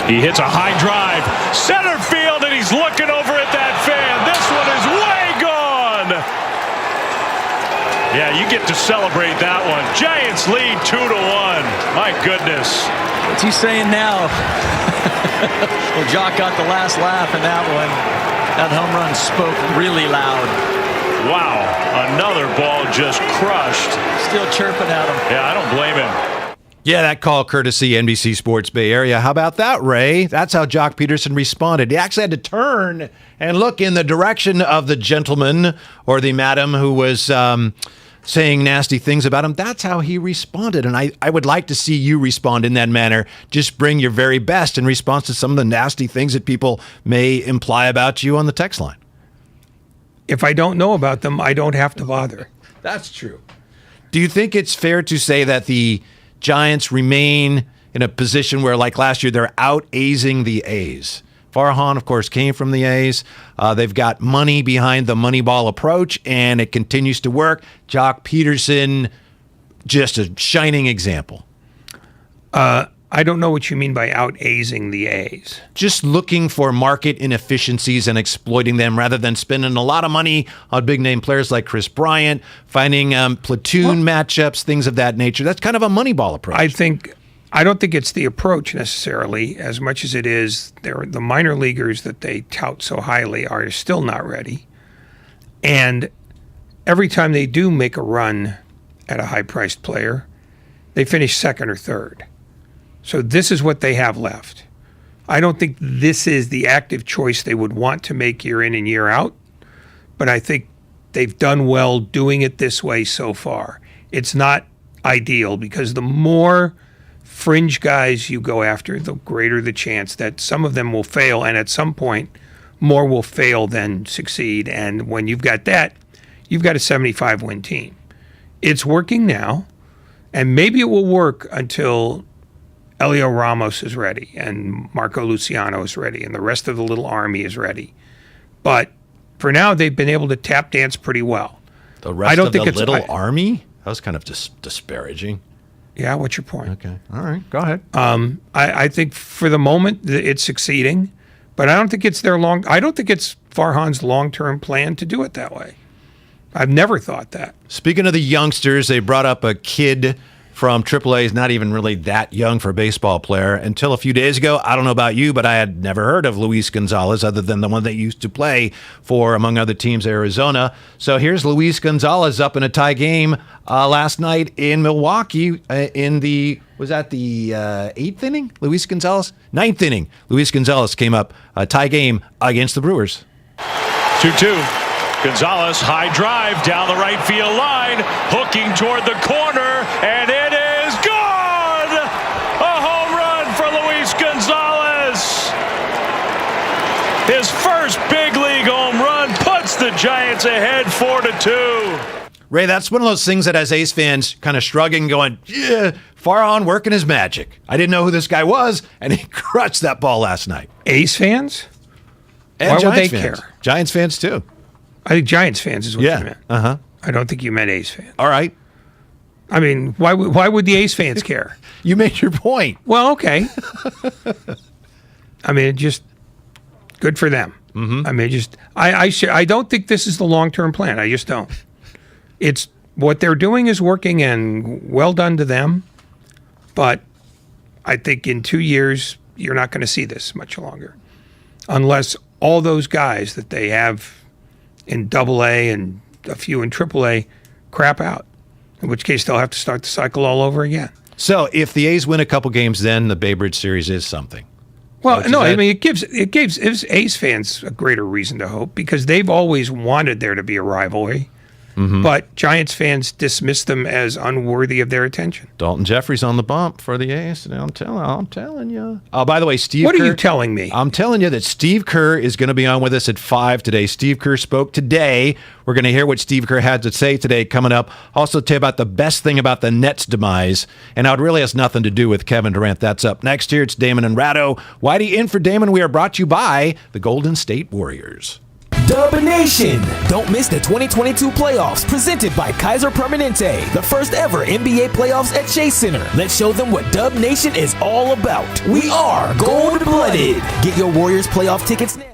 Speaker 4: He hits a high drive, center field, and he's looking over at that fan. This one is way gone. Yeah, you get to celebrate that one. Giants lead 2-1. My goodness.
Speaker 10: What's he saying now? Well, Jock got the last laugh in that one. That home run spoke really loud.
Speaker 4: Wow, another ball just crushed.
Speaker 10: Still chirping at him.
Speaker 4: Yeah, I don't blame him.
Speaker 6: Yeah, that call courtesy NBC Sports Bay Area. How about that, Ray? That's how Jock Peterson responded. He actually had to turn and look in the direction of the gentleman or the madam who was saying nasty things about him. That's how he responded. And I would like to see you respond in that manner. Just bring your very best in response to some of the nasty things that people may imply about you on the text line.
Speaker 22: If I don't know about them, I don't have to bother.
Speaker 6: That's true. Do you think it's fair to say that the Giants remain in a position where, like last year, they're out-A's-ing the A's? Farhan, of course, came from the A's. They've got money behind the Moneyball approach, and it continues to work. Jock Peterson, just a shining example.
Speaker 22: I don't know what you mean by out-A's-ing the A's.
Speaker 6: Just looking for market inefficiencies and exploiting them rather than spending a lot of money on big-name players like Chris Bryant, finding platoon matchups, things of that nature. That's kind of a Moneyball approach.
Speaker 22: I don't think it's the approach necessarily as much as it is the minor leaguers that they tout so highly are still not ready. And every time they do make a run at a high-priced player, they finish second or third. So this is what they have left. I don't think this is the active choice they would want to make year in and year out, but I think they've done well doing it this way so far. It's not ideal because the more fringe guys you go after, the greater the chance that some of them will fail, and at some point, more will fail than succeed. And when you've got that, you've got a 75-win team. It's working now, and maybe it will work until Elio Ramos is ready, and Marco Luciano is ready, and the rest of the little army is ready. But for now, they've been able to tap dance pretty well.
Speaker 6: The rest of the little army? That was kind of disparaging.
Speaker 22: Yeah, what's your point?
Speaker 6: Okay. All right, go ahead.
Speaker 22: I think for the moment it's succeeding, but I don't think it's I don't think it's Farhan's long-term plan to do it that way. I've never thought that.
Speaker 6: Speaking of the youngsters, they brought up a kid from AAA. Is not even really that young for a baseball player. Until a few days ago, I don't know about you, but I had never heard of Luis Gonzalez other than the one that used to play for, among other teams, Arizona. So here's Luis Gonzalez up in a tie game last night in Milwaukee in the, was that the 8th inning? Luis Gonzalez? 9th inning. Luis Gonzalez came up, a tie game against the Brewers.
Speaker 4: 2-2. Gonzalez, high drive down the right field line, hooking toward the corner, and it is gone! A home run for Luis Gonzalez. His first big league home run puts the Giants ahead 4-2.
Speaker 6: Ray, that's one of those things that as A's fans kind of shrugging, going, yeah, far on working his magic. I didn't know who this guy was, and he crushed that ball last night.
Speaker 22: A's fans?
Speaker 6: And
Speaker 22: Why
Speaker 6: Giants
Speaker 22: would they
Speaker 6: fans.
Speaker 22: care?
Speaker 6: Giants fans, too.
Speaker 22: I think Giants fans is what you meant.
Speaker 6: Uh-huh.
Speaker 22: I don't think you meant A's fans.
Speaker 6: All right.
Speaker 22: I mean, why would the A's fans care?
Speaker 6: You made your point.
Speaker 22: Well, okay. I mean, just good for them.
Speaker 6: Mm-hmm.
Speaker 22: I mean, I don't think this is the long-term plan. I just don't. It's what they're doing is working, and well done to them. But I think in 2 years, you're not going to see this much longer, unless all those guys that they have in AA and a few in AAA crap out, in which case they'll have to start the cycle all over again.
Speaker 6: So if the A's win a couple games, then the Bay Bridge series is something.
Speaker 22: Well, no, I mean, it gives A's fans a greater reason to hope because they've always wanted there to be a rivalry.
Speaker 6: Mm-hmm.
Speaker 22: But Giants fans dismiss them as unworthy of their attention.
Speaker 6: Dalton Jeffrey's on the bump for the A's. I'm telling you. Oh, by the way, Steve
Speaker 22: What
Speaker 6: Kerr,
Speaker 22: are you telling me?
Speaker 6: I'm telling you that Steve Kerr is going to be on with us at 5 today. Steve Kerr spoke today. We're going to hear what Steve Kerr had to say today coming up. Also tell you about the best thing about the Nets' demise. And how it really has nothing to do with Kevin Durant. That's up next. Here it's Damon and Ratto. Whitey in for Damon. We are brought to you by the Golden State Warriors.
Speaker 8: Dub Nation! Don't miss the 2022 playoffs presented by Kaiser Permanente, the first ever NBA playoffs at Chase Center. Let's show them what Dub Nation is all about. We are gold-blooded. Get your Warriors playoff tickets now.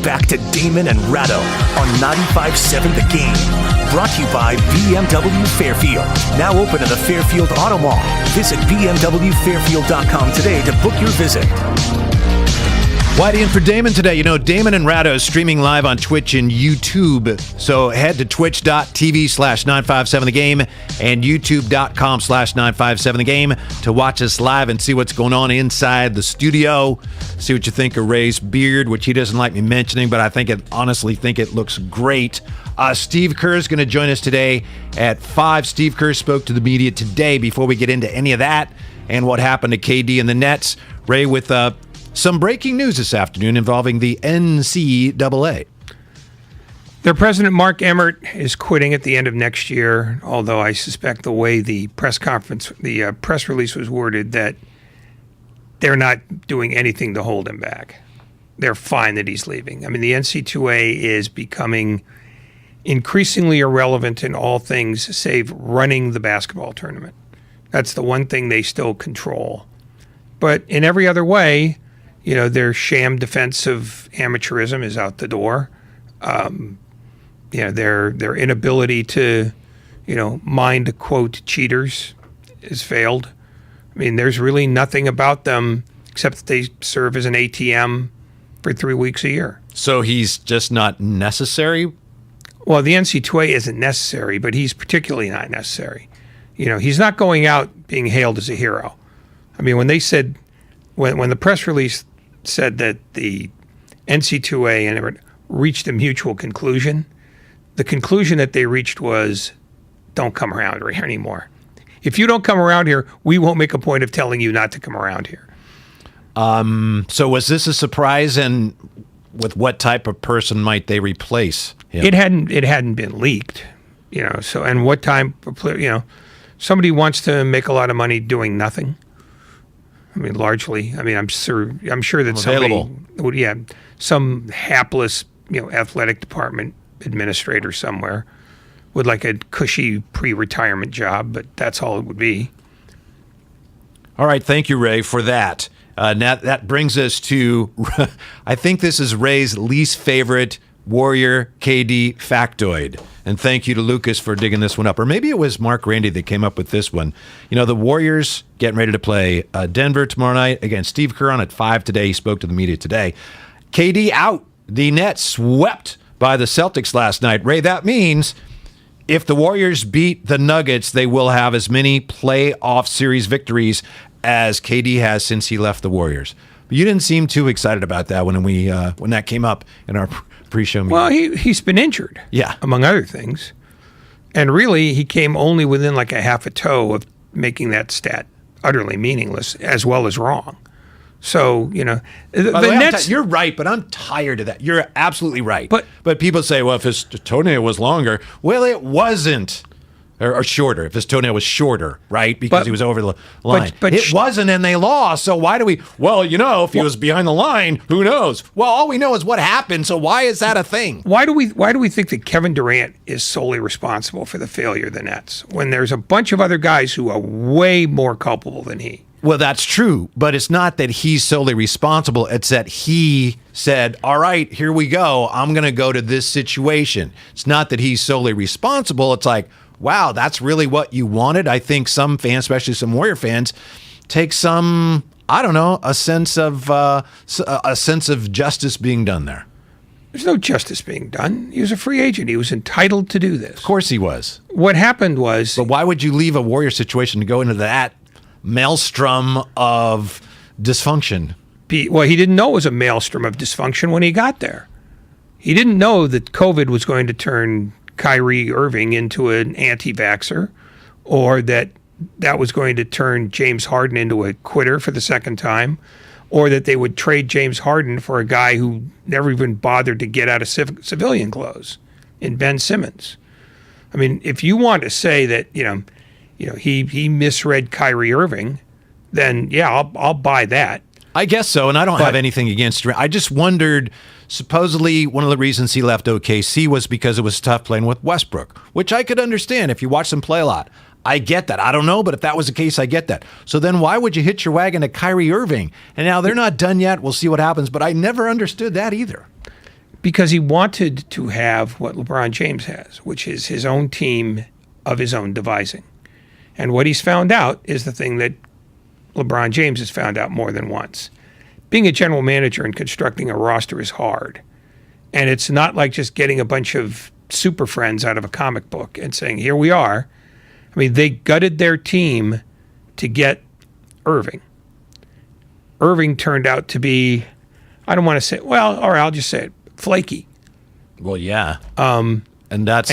Speaker 1: back to Damon and Ratto on 95.7 The Game. Brought to you by BMW Fairfield. Now open in the Fairfield Auto Mall. Visit BMWFairfield.com today to book your visit.
Speaker 6: Whitey in for Damon today. You know, Damon and Ratto is streaming live on Twitch and YouTube. So head to twitch.tv/957thegame and youtube.com/957thegame to watch us live and see what's going on inside the studio. See what you think of Ray's beard, which he doesn't like me mentioning, but honestly think it looks great. Steve Kerr is going to join us today at 5. Steve Kerr spoke to the media today. Before we get into any of that and what happened to KD and the Nets, Ray with some breaking news this afternoon involving the NCAA.
Speaker 22: Their president, Mark Emmert, is quitting at the end of next year, although I suspect the way the press release was worded that they're not doing anything to hold him back. They're fine that he's leaving. I mean, the NCAA is becoming increasingly irrelevant in all things save running the basketball tournament. That's the one thing they still control. But in every other way, you know, their sham defense of amateurism is out the door. Their inability to, mind, quote, cheaters has failed. I mean, there's really nothing about them except that they serve as an ATM for 3 weeks a year.
Speaker 6: So he's just not necessary?
Speaker 22: Well, the NCAA isn't necessary, but he's particularly not necessary. He's not going out being hailed as a hero. I mean, when they said, when the press release said that the NCAA and Emmert reached a mutual conclusion, the conclusion that they reached was, don't come around here anymore. If you don't come around here, we won't make a point of telling you not to come around here.
Speaker 6: So was this a surprise, and with what type of person might they replace him?
Speaker 22: It hadn't been leaked, so, and what time, somebody wants to make a lot of money doing nothing. I mean, largely. I mean, I'm sure that somebody would, some hapless, athletic department administrator somewhere would like a cushy pre-retirement job, but that's all it would be.
Speaker 6: All right, thank you, Ray, for that. Now that brings us to, I think this is Ray's least favorite Warrior KD factoid. And thank you to Lucas for digging this one up. Or maybe it was Mark Randy that came up with this one. The Warriors getting ready to play Denver tomorrow night against Steve Kerr on at 5 today. He spoke to the media today. KD out. The Nets swept by the Celtics last night. Ray, that means if the Warriors beat the Nuggets, they will have as many playoff series victories as KD has since he left the Warriors. But you didn't seem too excited about that when that came up in our pre-show meeting.
Speaker 22: Well, he's been injured, among other things. And really, he came only within like a half a toe of making that stat utterly meaningless as well as wrong. So, the Nets...
Speaker 6: You're right, but I'm tired of that. You're absolutely right. But people say, well, if his toenail was longer. Well, it wasn't. Or shorter, if his toenail was shorter, right? Because he was over the line. But it wasn't, and they lost. So why do we... Well, if he was behind the line, who knows? Well, all we know is what happened, so why is that a thing?
Speaker 22: Why do we think that Kevin Durant is solely responsible for the failure of the Nets when there's a bunch of other guys who are way more culpable than he?
Speaker 6: Well, that's true, but it's not that he's solely responsible. It's that he said, all right, here we go. I'm going to go to this situation. It's not that he's solely responsible. It's like, wow, that's really what you wanted? I think some fans, especially some Warrior fans, take some, a sense of justice being done there.
Speaker 22: There's no justice being done. He was a free agent. He was entitled to do this.
Speaker 6: Of course he was.
Speaker 22: What happened was...
Speaker 6: But why would you leave a Warrior situation to go into that maelstrom of dysfunction?
Speaker 22: Well, he didn't know it was a maelstrom of dysfunction when he got there. He didn't know that COVID was going to turn Kyrie Irving into an anti-vaxxer, or that was going to turn James Harden into a quitter for the second time, or that they would trade James Harden for a guy who never even bothered to get out of civilian clothes in Ben Simmons. I mean, if you want to say that, he misread Kyrie Irving, then I'll buy that.
Speaker 6: I guess so, and I don't have anything against Durant. I just wondered, supposedly one of the reasons he left OKC was because it was tough playing with Westbrook, which I could understand if you watch them play a lot. I get that. I don't know, but if that was the case, I get that. So then why would you hitch your wagon to Kyrie Irving? And now they're not done yet. We'll see what happens, but I never understood that either.
Speaker 22: because he wanted to have what LeBron James has, which is his own team of his own devising. And what he's found out is the thing that LeBron James has found out more than once. Being a general manager and constructing a roster is hard. And it's not like just getting a bunch of super friends out of a comic book and saying, here we are. I mean, they gutted their team to get Irving. Irving turned out to be, I don't want to say, well, or I'll just say it, flaky.
Speaker 6: Well, yeah. And that's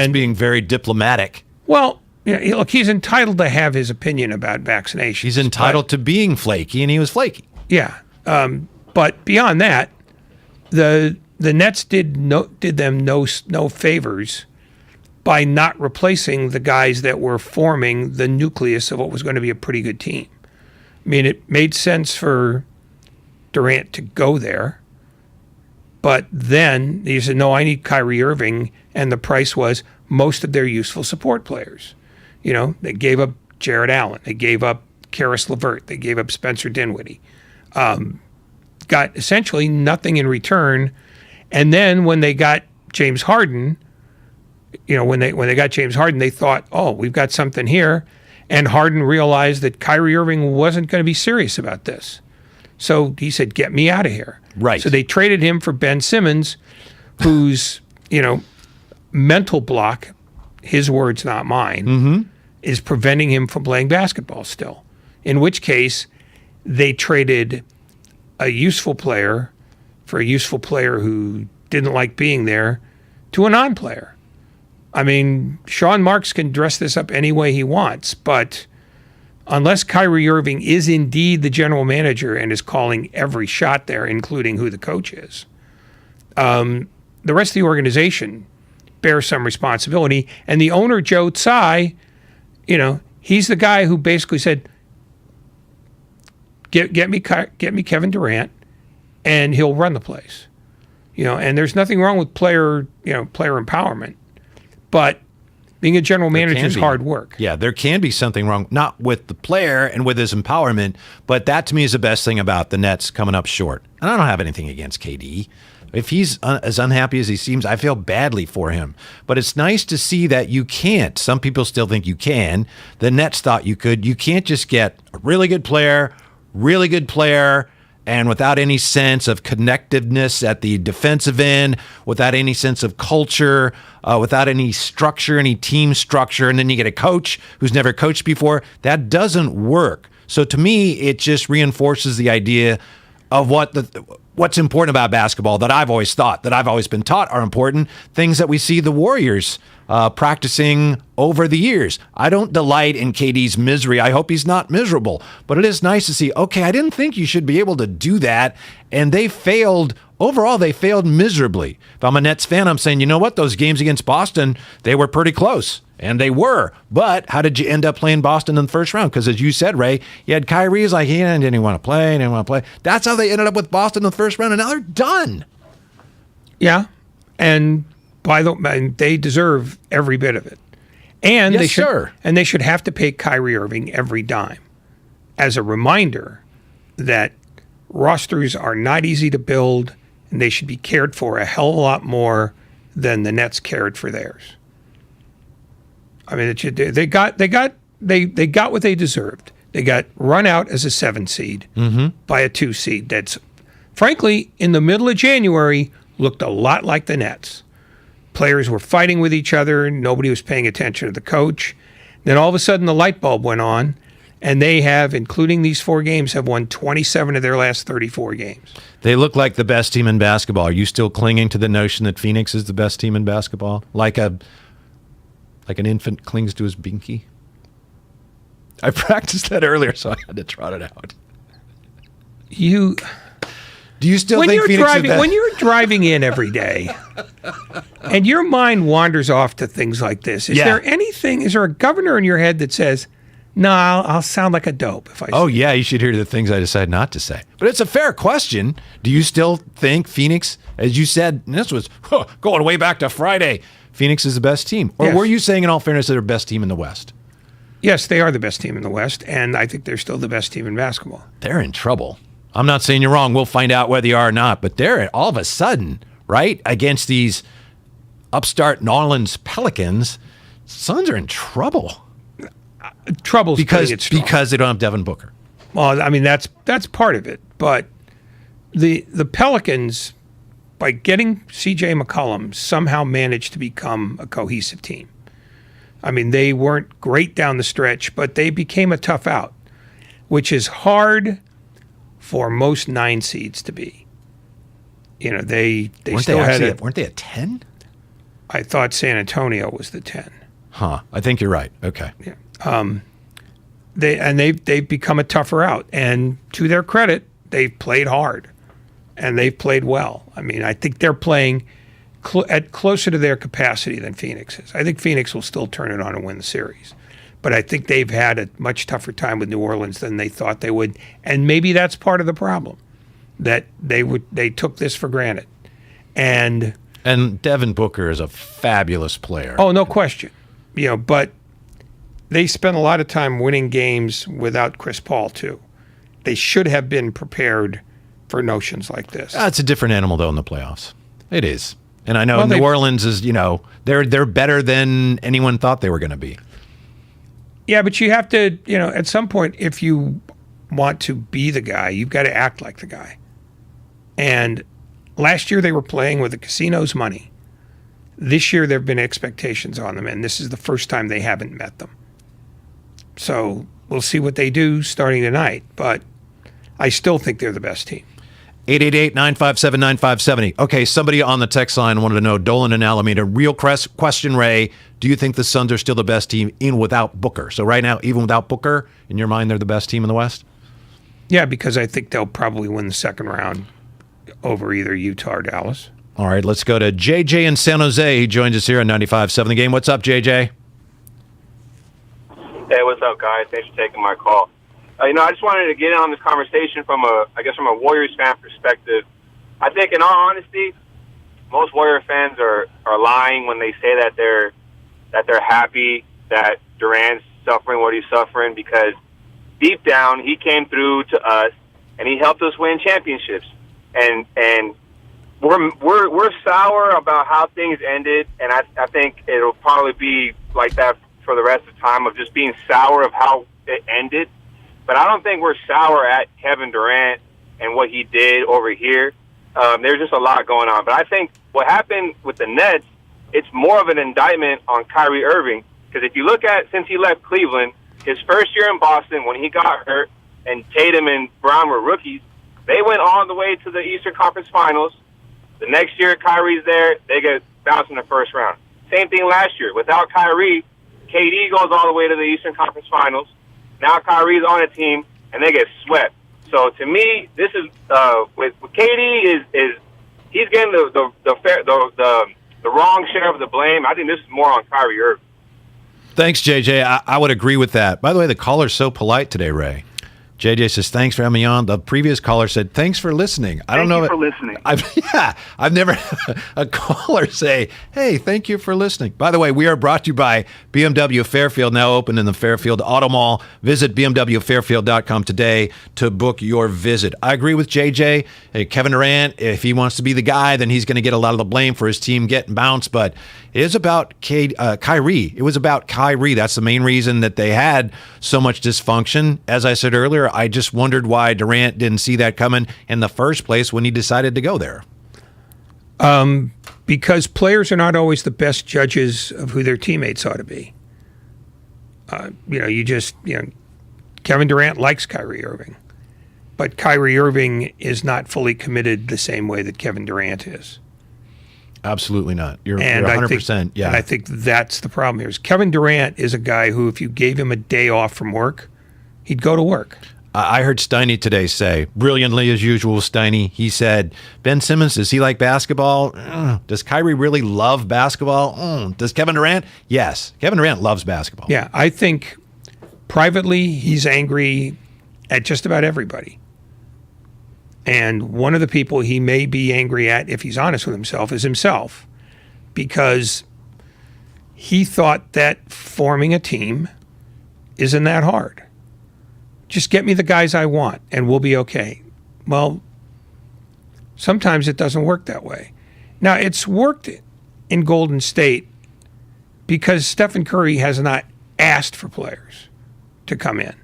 Speaker 6: being very diplomatic.
Speaker 22: Well, yeah, look, he's entitled to have his opinion about vaccinations.
Speaker 6: He's entitled to being flaky, and he was flaky.
Speaker 22: Yeah. But beyond that, the Nets did them no favors by not replacing the guys that were forming the nucleus of what was going to be a pretty good team. I mean, it made sense for Durant to go there, but then he said, no, I need Kyrie Irving, and the price was most of their useful support players. You know, they gave up Jared Allen. They gave up Karis LeVert. They gave up Spencer Dinwiddie. Got essentially nothing in return. And then when they got James Harden, you know, when they got James Harden, they thought, oh, we've got something here. And Harden realized that Kyrie Irving wasn't going to be serious about this. So he said, get me out of here.
Speaker 6: Right.
Speaker 22: So they traded him for Ben Simmons, whose, you know, mental block, his words, not mine, is preventing him from playing basketball still. In which case, they traded a useful player for a useful player who didn't like being there to a non-player. I mean, Sean Marks can dress this up any way he wants, but unless Kyrie Irving is indeed the general manager and is calling every shot there, including who the coach is, the rest of the organization bears some responsibility. And the owner, Joe Tsai, you know, he's the guy who basically said, get me Kevin Durant, and he'll run the place. You know, and there's nothing wrong with player empowerment, but being a general manager is hard work.
Speaker 6: Yeah, there can be something wrong, not with the player and with his empowerment, but that to me is the best thing about the Nets coming up short. And I don't have anything against KD. If he's as unhappy as he seems, I feel badly for him. But it's nice to see that you can't. Some people still think you can. The Nets thought you could. You can't just get a really good player, and without any sense of connectiveness at the defensive end, without any sense of culture, without any structure, any team structure, and then you get a coach who's never coached before. That doesn't work. So to me, it just reinforces the idea of what's important about basketball that I've always thought, that I've always been taught are important, things that we see the Warriors practicing over the years. I don't delight in KD's misery. I hope he's not miserable. But it is nice to see, okay, I didn't think you should be able to do that. And they failed. Overall, they failed miserably. If I'm a Nets fan, I'm saying, you know what? Those games against Boston, they were pretty close. And they were. But how did you end up playing Boston in the first round? Because as you said, Ray, you had Kyrie, like, he didn't want to play, That's how they ended up with Boston in the first round, and now they're done.
Speaker 22: Yeah. And they deserve every bit of it. And
Speaker 6: yes,
Speaker 22: they should have to pay Kyrie Irving every dime. As a reminder that rosters are not easy to build, and they should be cared for a hell of a lot more than the Nets cared for theirs. I mean, they got what they deserved. They got run out as a 7 seed by a 2 seed. That's, frankly, in the middle of January, looked a lot like the Nets. Players were fighting with each other. Nobody was paying attention to the coach. Then all of a sudden, the light bulb went on, and they have, including these 4 games, have won 27 of their last 34 games.
Speaker 6: They look like the best team in basketball. Are you still clinging to the notion that Phoenix is the best team in basketball? Like an infant clings to his binky? I practiced that earlier, so I had to trot it out. Do you still think Phoenix is best?
Speaker 22: When you're driving in every day and your mind wanders off to things like this, is there a governor in your head that says, no, I'll sound like a dope if I say
Speaker 6: yeah, you should hear the things I decide not to say. But it's a fair question. Do you still think Phoenix, as you said, and this was going way back to Friday, Phoenix is the best team? Or were you saying in all fairness they're the best team in the West?
Speaker 22: Yes, they are the best team in the West, and I think they're still the best team in basketball.
Speaker 6: They're in trouble. I'm not saying you're wrong. We'll find out whether you are or not, but they're all of a sudden right? Against these upstart New Orleans Pelicans, Suns are in trouble.
Speaker 22: Trouble's
Speaker 6: because they don't have Devin Booker.
Speaker 22: Well, I mean that's part of it, but the Pelicans, by getting C.J. McCollum, somehow managed to become a cohesive team. I mean, they weren't great down the stretch, but they became a tough out, which is hard for most 9 seeds to be. You know, they
Speaker 6: weren't
Speaker 22: still
Speaker 6: weren't they a 10?
Speaker 22: I thought San Antonio was the 10.
Speaker 6: Huh. I think you're right. Okay.
Speaker 22: Yeah. They've become a tougher out, and to their credit, they've played hard, and they've played well. I mean, I think they're playing at closer to their capacity than Phoenix is. I think Phoenix will still turn it on and win the series, but I think they've had a much tougher time with New Orleans than they thought they would, and maybe that's part of the problem, that they took this for granted, and
Speaker 6: Devin Booker is a fabulous player.
Speaker 22: Oh, no question. You know, but they spent a lot of time winning games without Chris Paul, too. They should have been prepared for notions like this.
Speaker 6: It's a different animal, though, in the playoffs. It is. And I know New Orleans is, they're better than anyone thought they were going to be.
Speaker 22: Yeah, but you have to, at some point, if you want to be the guy, you've got to act like the guy. And last year they were playing with the casino's money. This year there have been expectations on them, and this is the first time they haven't met them. So we'll see what they do starting tonight, but I still think they're the best team.
Speaker 6: 888-957-9570. Okay, somebody on the text line wanted to know, Dolan and Alameda, real question, Ray, do you think the Suns are still the best team even without Booker? So right now, even without Booker, in your mind, they're the best team in the West?
Speaker 22: Yeah, because I think they'll probably win the second round over either Utah or Dallas.
Speaker 6: All right, let's go to JJ in San Jose. He joins us here on 95.7 The Game. What's up, JJ?
Speaker 9: Hey, what's up, guys? Thanks for taking my call. I just wanted to get in on this conversation from a Warriors fan perspective. I think, in all honesty, most Warrior fans are lying when they say that they're happy that Durant's suffering what he's suffering, because deep down he came through to us and he helped us win championships. And we're sour about how things ended, and I think it'll probably be like that for the rest of the time, of just being sour of how it ended. But I don't think we're sour at Kevin Durant and what he did over here. There's just a lot going on. But I think what happened with the Nets, it's more of an indictment on Kyrie Irving. Because if you look at, since he left Cleveland, his first year in Boston when he got hurt and Tatum and Brown were rookies, they went all the way to the Eastern Conference Finals. The next year Kyrie's there, they get bounced in the first round. Same thing last year. Without Kyrie, KD goes all the way to the Eastern Conference Finals. Now Kyrie's on a team, and they get swept. So to me, this is with KD is he's getting the wrong share of the blame. I think this is more on Kyrie Irving.
Speaker 6: Thanks, JJ. I would agree with that. By the way, the caller's so polite today, Ray. JJ says, thanks for having me on. The previous caller said, thanks for listening. I don't know.
Speaker 7: Thank you for listening.
Speaker 6: I've never had a caller say, hey, thank you for listening. By the way, we are brought to you by BMW Fairfield, now open in the Fairfield Auto Mall. Visit bmwfairfield.com today to book your visit. I agree with JJ. Hey, Kevin Durant, if he wants to be the guy, then he's going to get a lot of the blame for his team getting bounced. But it is about Kyrie. It was about Kyrie. That's the main reason that they had so much dysfunction. As I said earlier, I just wondered why Durant didn't see that coming in the first place when he decided to go there.
Speaker 22: Because players are not always the best judges of who their teammates ought to be. Kevin Durant likes Kyrie Irving, but Kyrie Irving is not fully committed the same way that Kevin Durant is.
Speaker 6: Absolutely not. You're 100%. Yeah.
Speaker 22: And I think that's the problem here. Is Kevin Durant is a guy who, if you gave him a day off from work, he'd go to work.
Speaker 6: I heard Steiny today say, brilliantly as usual, Steiny, he said, Ben Simmons, does he like basketball? Does Kyrie really love basketball? Does Kevin Durant? Yes. Kevin Durant loves basketball.
Speaker 22: Yeah, I think privately he's angry at just about everybody. And one of the people he may be angry at, if he's honest with himself, is himself. Because he thought that forming a team isn't that hard. Just get me the guys I want and we'll be okay. Well, sometimes it doesn't work that way. Now, it's worked in Golden State because Stephen Curry has not asked for players to come in.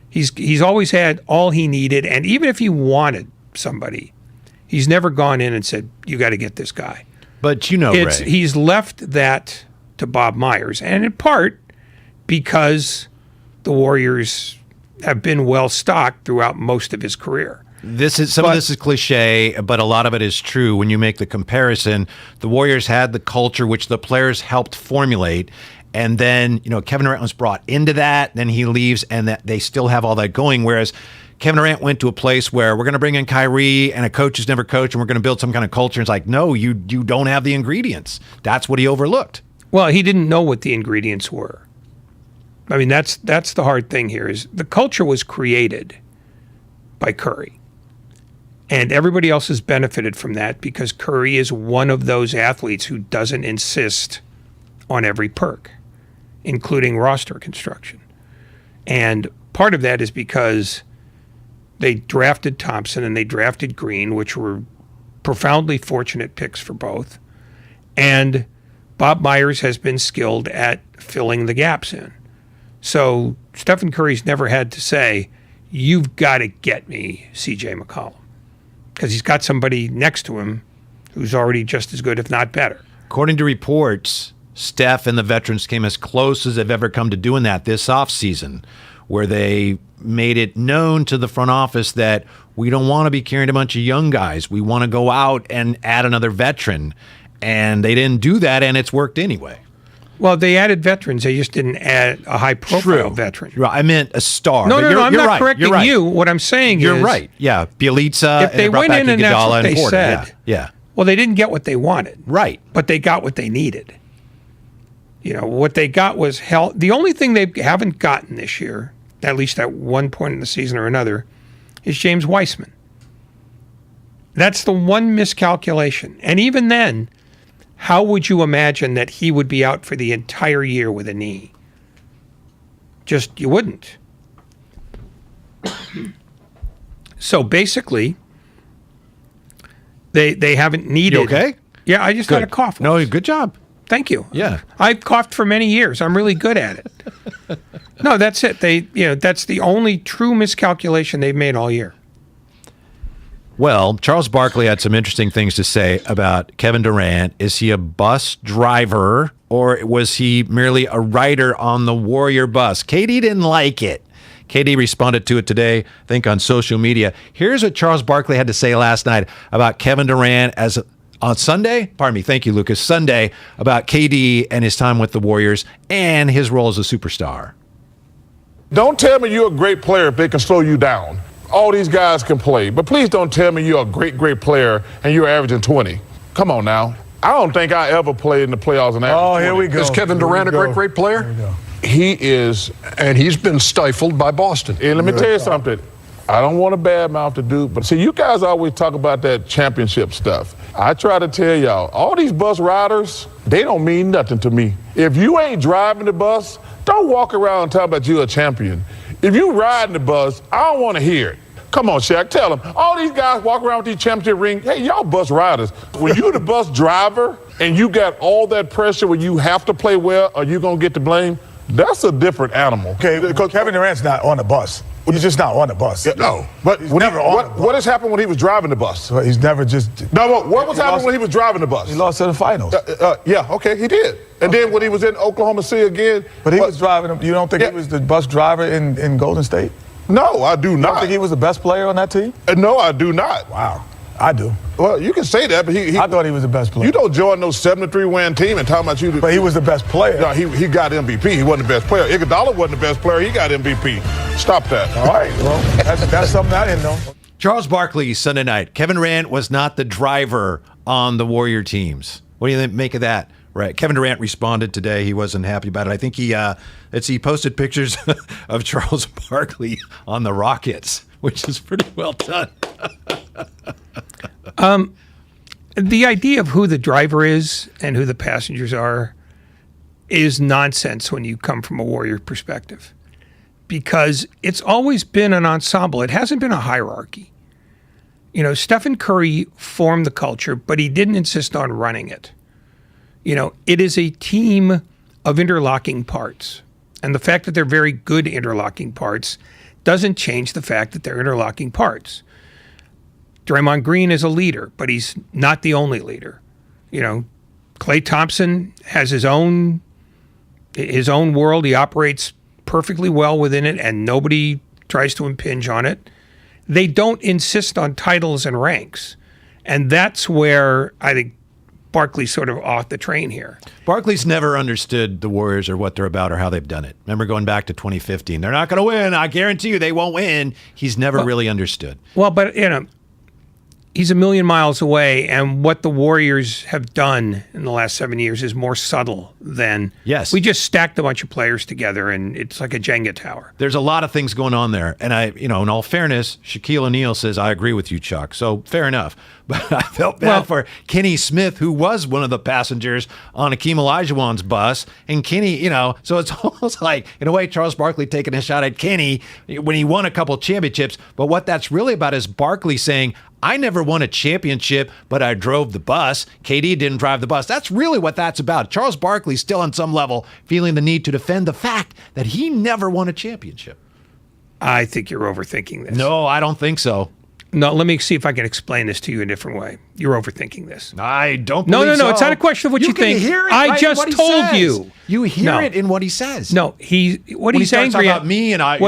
Speaker 22: He's always had all he needed, and even if he wanted somebody, he's never gone in and said, you got to get this guy.
Speaker 6: But Ray.
Speaker 22: He's left that to Bob Myers, and in part because the Warriors have been well-stocked throughout most of his career.
Speaker 6: Some of this is cliche, but a lot of it is true. When you make the comparison, the Warriors had the culture which the players helped formulate, and then Kevin Durant was brought into that, then he leaves, and that they still have all that going. Whereas Kevin Durant went to a place where we're going to bring in Kyrie, and a coach who's never coached, and we're going to build some kind of culture. It's like, no, you don't have the ingredients. That's what he overlooked.
Speaker 22: Well, he didn't know what the ingredients were. I mean, that's the hard thing here is the culture was created by Curry. And everybody else has benefited from that because Curry is one of those athletes who doesn't insist on every perk, including roster construction. And part of that is because they drafted Thompson and they drafted Green, which were profoundly fortunate picks for both. And Bob Myers has been skilled at filling the gaps in. So Stephen Curry's never had to say, you've got to get me C.J. McCollum, because he's got somebody next to him who's already just as good, if not better.
Speaker 6: According to reports, Steph and the veterans came as close as they've ever come to doing that this offseason, where they made it known to the front office that we don't want to be carrying a bunch of young guys. We want to go out and add another veteran. And they didn't do that, and it's worked anyway.
Speaker 22: Well, they added veterans. They just didn't add a high-profile veteran.
Speaker 6: I meant a star.
Speaker 22: No, I'm not
Speaker 6: right.
Speaker 22: correcting you. What I'm saying
Speaker 6: you're
Speaker 22: is...
Speaker 6: You're right. Yeah, Bielitsa,
Speaker 22: if they went in and that's what they said,
Speaker 6: yeah.
Speaker 22: Well, they didn't get what they wanted.
Speaker 6: Right.
Speaker 22: But they got what they needed. What they got was hell. The only thing they haven't gotten this year, at least at one point in the season or another, is James Weissman. That's the one miscalculation. And even then, how would you imagine that he would be out for the entire year with a knee? You wouldn't. So basically, they haven't needed...
Speaker 6: You okay?
Speaker 22: Yeah, I just had a cough.
Speaker 6: No, good job.
Speaker 22: Thank you.
Speaker 6: Yeah.
Speaker 22: I've coughed for many years. I'm really good at it. No, that's it. That's the only true miscalculation they've made all year.
Speaker 6: Well, Charles Barkley had some interesting things to say about Kevin Durant. Is he a bus driver, or was he merely a rider on the Warrior bus? KD didn't like it. KD responded to it today, I think, on social media. Here's what Charles Barkley had to say last night about Kevin Durant on Sunday. Pardon me. Thank you, Lucas. Sunday, about KD and his time with the Warriors and his role as a superstar.
Speaker 11: Don't tell me you're a great player if they can slow you down. All these guys can play, but please don't tell me you're a great player and you're averaging 20. Come on now. I don't think I ever played in the playoffs and averaged 20.
Speaker 14: Here we go. Is Kevin Durant a great player? He is, and he's been stifled by Boston.
Speaker 11: And let me tell you something. I don't want to badmouth the dude, but see, you guys always talk about that championship stuff. I try to tell y'all, all these bus riders, they don't mean nothing to me. If you ain't driving the bus, don't walk around and talk about you a champion. If you riding the bus, I don't want to hear it. Come on, Shaq, tell them. All these guys walk around with these championship rings. Hey, y'all bus riders. When you the bus driver and you got all that pressure where you have to play well or you going to get the blame, that's a different animal.
Speaker 23: Okay, because Kevin Durant's not on the bus. He's just not on the bus.
Speaker 11: Yeah, no, but what has happened when he was driving the bus?
Speaker 23: Well, he's never just...
Speaker 11: No, what was happening when he was driving the bus?
Speaker 23: He lost in the finals.
Speaker 11: Yeah, okay, he did. And then when he was in Oklahoma City again...
Speaker 23: But he was driving... You don't think he was the bus driver in Golden State?
Speaker 11: No, I do not.
Speaker 23: You don't think he was the best player on that team?
Speaker 11: No, I do not.
Speaker 23: Wow. I do.
Speaker 11: Well, you can say that, but I
Speaker 23: thought he was the best player.
Speaker 11: You don't join those 73-win team and talk about you.
Speaker 23: But he was the best player.
Speaker 11: No, he got MVP. He wasn't the best player. Iguodala wasn't the best player. He got MVP. Stop that.
Speaker 23: All right. Well, that's something I didn't know.
Speaker 6: Charles Barkley, Sunday night. Kevin Durant was not the driver on the Warrior teams. What do you make of that? Right. Kevin Durant responded today. He wasn't happy about it. I think he posted pictures of Charles Barkley on the Rockets, which is pretty well done.
Speaker 22: The idea of who the driver is and who the passengers are is nonsense when you come from a Warrior perspective, because it's always been an ensemble. It hasn't been a hierarchy. Stephen Curry formed the culture, but he didn't insist on running it. It is a team of interlocking parts. And the fact that they're very good interlocking parts doesn't change the fact that they're interlocking parts. Draymond Green is a leader, but he's not the only leader. Klay Thompson has his own world. He operates perfectly well within it, and nobody tries to impinge on it. They don't insist on titles and ranks. And that's where I think Barkley's sort of off the train here.
Speaker 6: Barkley's never understood the Warriors or what they're about or how they've done it. Remember going back to 2015. They're not going to win. I guarantee you they won't win. He's never really understood.
Speaker 22: Well, but, he's a million miles away, and what the Warriors have done in the last 7 years is more subtle than...
Speaker 6: Yes.
Speaker 22: We just stacked a bunch of players together, and it's like a Jenga tower.
Speaker 6: There's a lot of things going on there. And in all fairness, Shaquille O'Neal says, I agree with you, Chuck. So fair enough. But I felt bad for Kenny Smith, who was one of the passengers on Akeem Olajuwon's bus. And Kenny, so it's almost like, in a way, Charles Barkley taking a shot at Kenny when he won a couple championships. But what that's really about is Barkley saying, I never won a championship, but I drove the bus. KD didn't drive the bus. That's really what that's about. Charles Barkley still on some level feeling the need to defend the fact that he never won a championship.
Speaker 22: I think you're overthinking this.
Speaker 6: No, I don't think so.
Speaker 22: No, let me see if I can explain this to you a different way. You're overthinking this.
Speaker 6: I don't
Speaker 22: No,
Speaker 6: believe
Speaker 22: no,
Speaker 6: so.
Speaker 22: It's not a question of what you think.
Speaker 6: Hear it
Speaker 22: I just told you.
Speaker 6: You hear it in what he says.
Speaker 22: No, what he's angry at.
Speaker 6: About me and I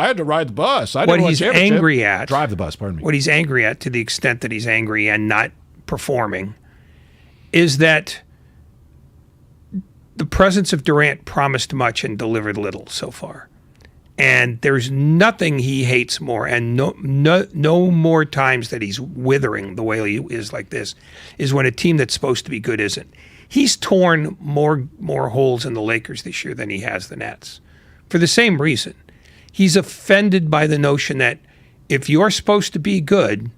Speaker 6: had to ride the bus. I
Speaker 22: what
Speaker 6: didn't
Speaker 22: he's
Speaker 6: want a championship.
Speaker 22: angry at.
Speaker 6: Drive the bus, pardon me.
Speaker 22: What he's angry at, to the extent that he's angry and not performing, is that the presence of Durant promised much and delivered little so far. And there's nothing he hates more, and no more times that he's withering the way he is like this, is when a team that's supposed to be good isn't. He's torn more holes in the Lakers this year than he has the Nets, for the same reason. He's offended by the notion that if you're supposed to be good,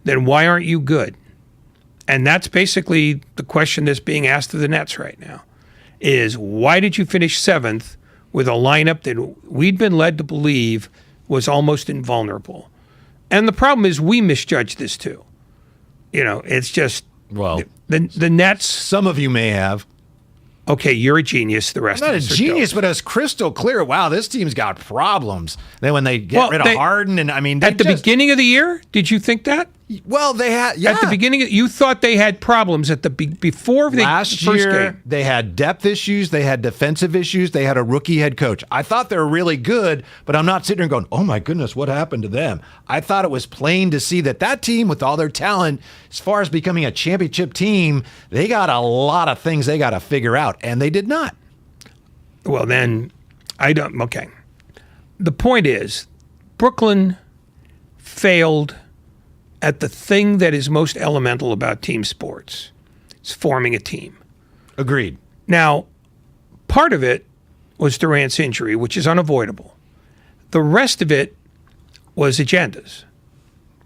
Speaker 22: then why aren't you good? And that's basically the question that's being asked of the Nets right now, is why did you finish 7th with a lineup that we'd been led to believe was almost invulnerable? And the problem is we misjudged this too. It's just, the Nets.
Speaker 6: Some of you may have.
Speaker 22: Okay, you're a genius. The rest
Speaker 6: I'm
Speaker 22: of
Speaker 6: not
Speaker 22: us
Speaker 6: a
Speaker 22: are
Speaker 6: genius,
Speaker 22: dope.
Speaker 6: but it's crystal clear. Wow, this team's got problems. Then when they get rid of Harden, and
Speaker 22: at the beginning of the year, did you think that?
Speaker 6: Well, they had. Yeah.
Speaker 22: At the beginning, you thought they had problems at the before the
Speaker 6: Last
Speaker 22: first
Speaker 6: year,
Speaker 22: game.
Speaker 6: They had depth issues. They had defensive issues. They had a rookie head coach. I thought they were really good, but I'm not sitting there going, "Oh my goodness, what happened to them?" I thought it was plain to see that team, with all their talent, as far as becoming a championship team, they got a lot of things they got to figure out, and they did not.
Speaker 22: Well, then, I don't. Okay. The point is, Brooklyn failed at the thing that is most elemental about team sports. It's forming a team.
Speaker 6: Agreed.
Speaker 22: Now, part of it was Durant's injury, which is unavoidable. The rest of it was agendas.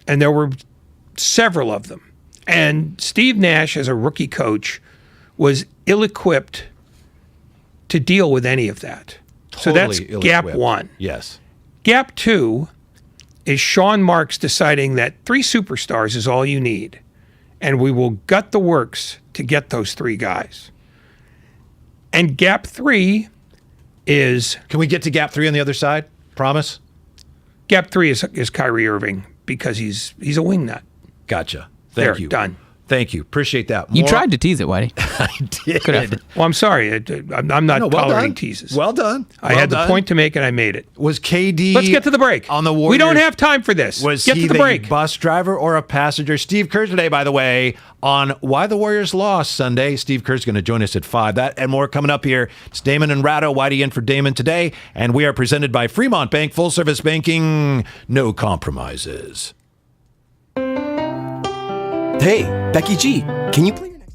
Speaker 22: And there were several of them. And Steve Nash, as a rookie coach, was ill-equipped to deal with any of that. So that's gap one.
Speaker 6: Yes.
Speaker 22: Gap two is Sean Marks deciding that 3 superstars is all you need, and we will gut the works to get those 3 guys. And gap 3 is...
Speaker 6: Can we get to gap 3 on the other side? Promise?
Speaker 22: Gap 3 is Kyrie Irving, because he's a wingnut.
Speaker 6: Gotcha. Thank you.
Speaker 22: Done.
Speaker 6: Thank you. Appreciate that.
Speaker 12: You tried to tease it, Whitey.
Speaker 6: I did.
Speaker 22: Well, I'm sorry. I'm not tolerating teases.
Speaker 6: Well done.
Speaker 22: I had the point to make, and I made it.
Speaker 6: Was KD...
Speaker 22: Let's get to the break.
Speaker 6: On the Warriors,
Speaker 22: we don't have time for this.
Speaker 6: Get
Speaker 22: to the break.
Speaker 6: Bus driver or a passenger? Steve Kerr today, by the way, on why the Warriors lost Sunday. Steve Kerr's going to join us at 5. That and more coming up here. It's Damon and Ratto. Whitey in for Damon today. And we are presented by Fremont Bank. Full service banking. No compromises.
Speaker 15: Hey, Becky G, can you play your next...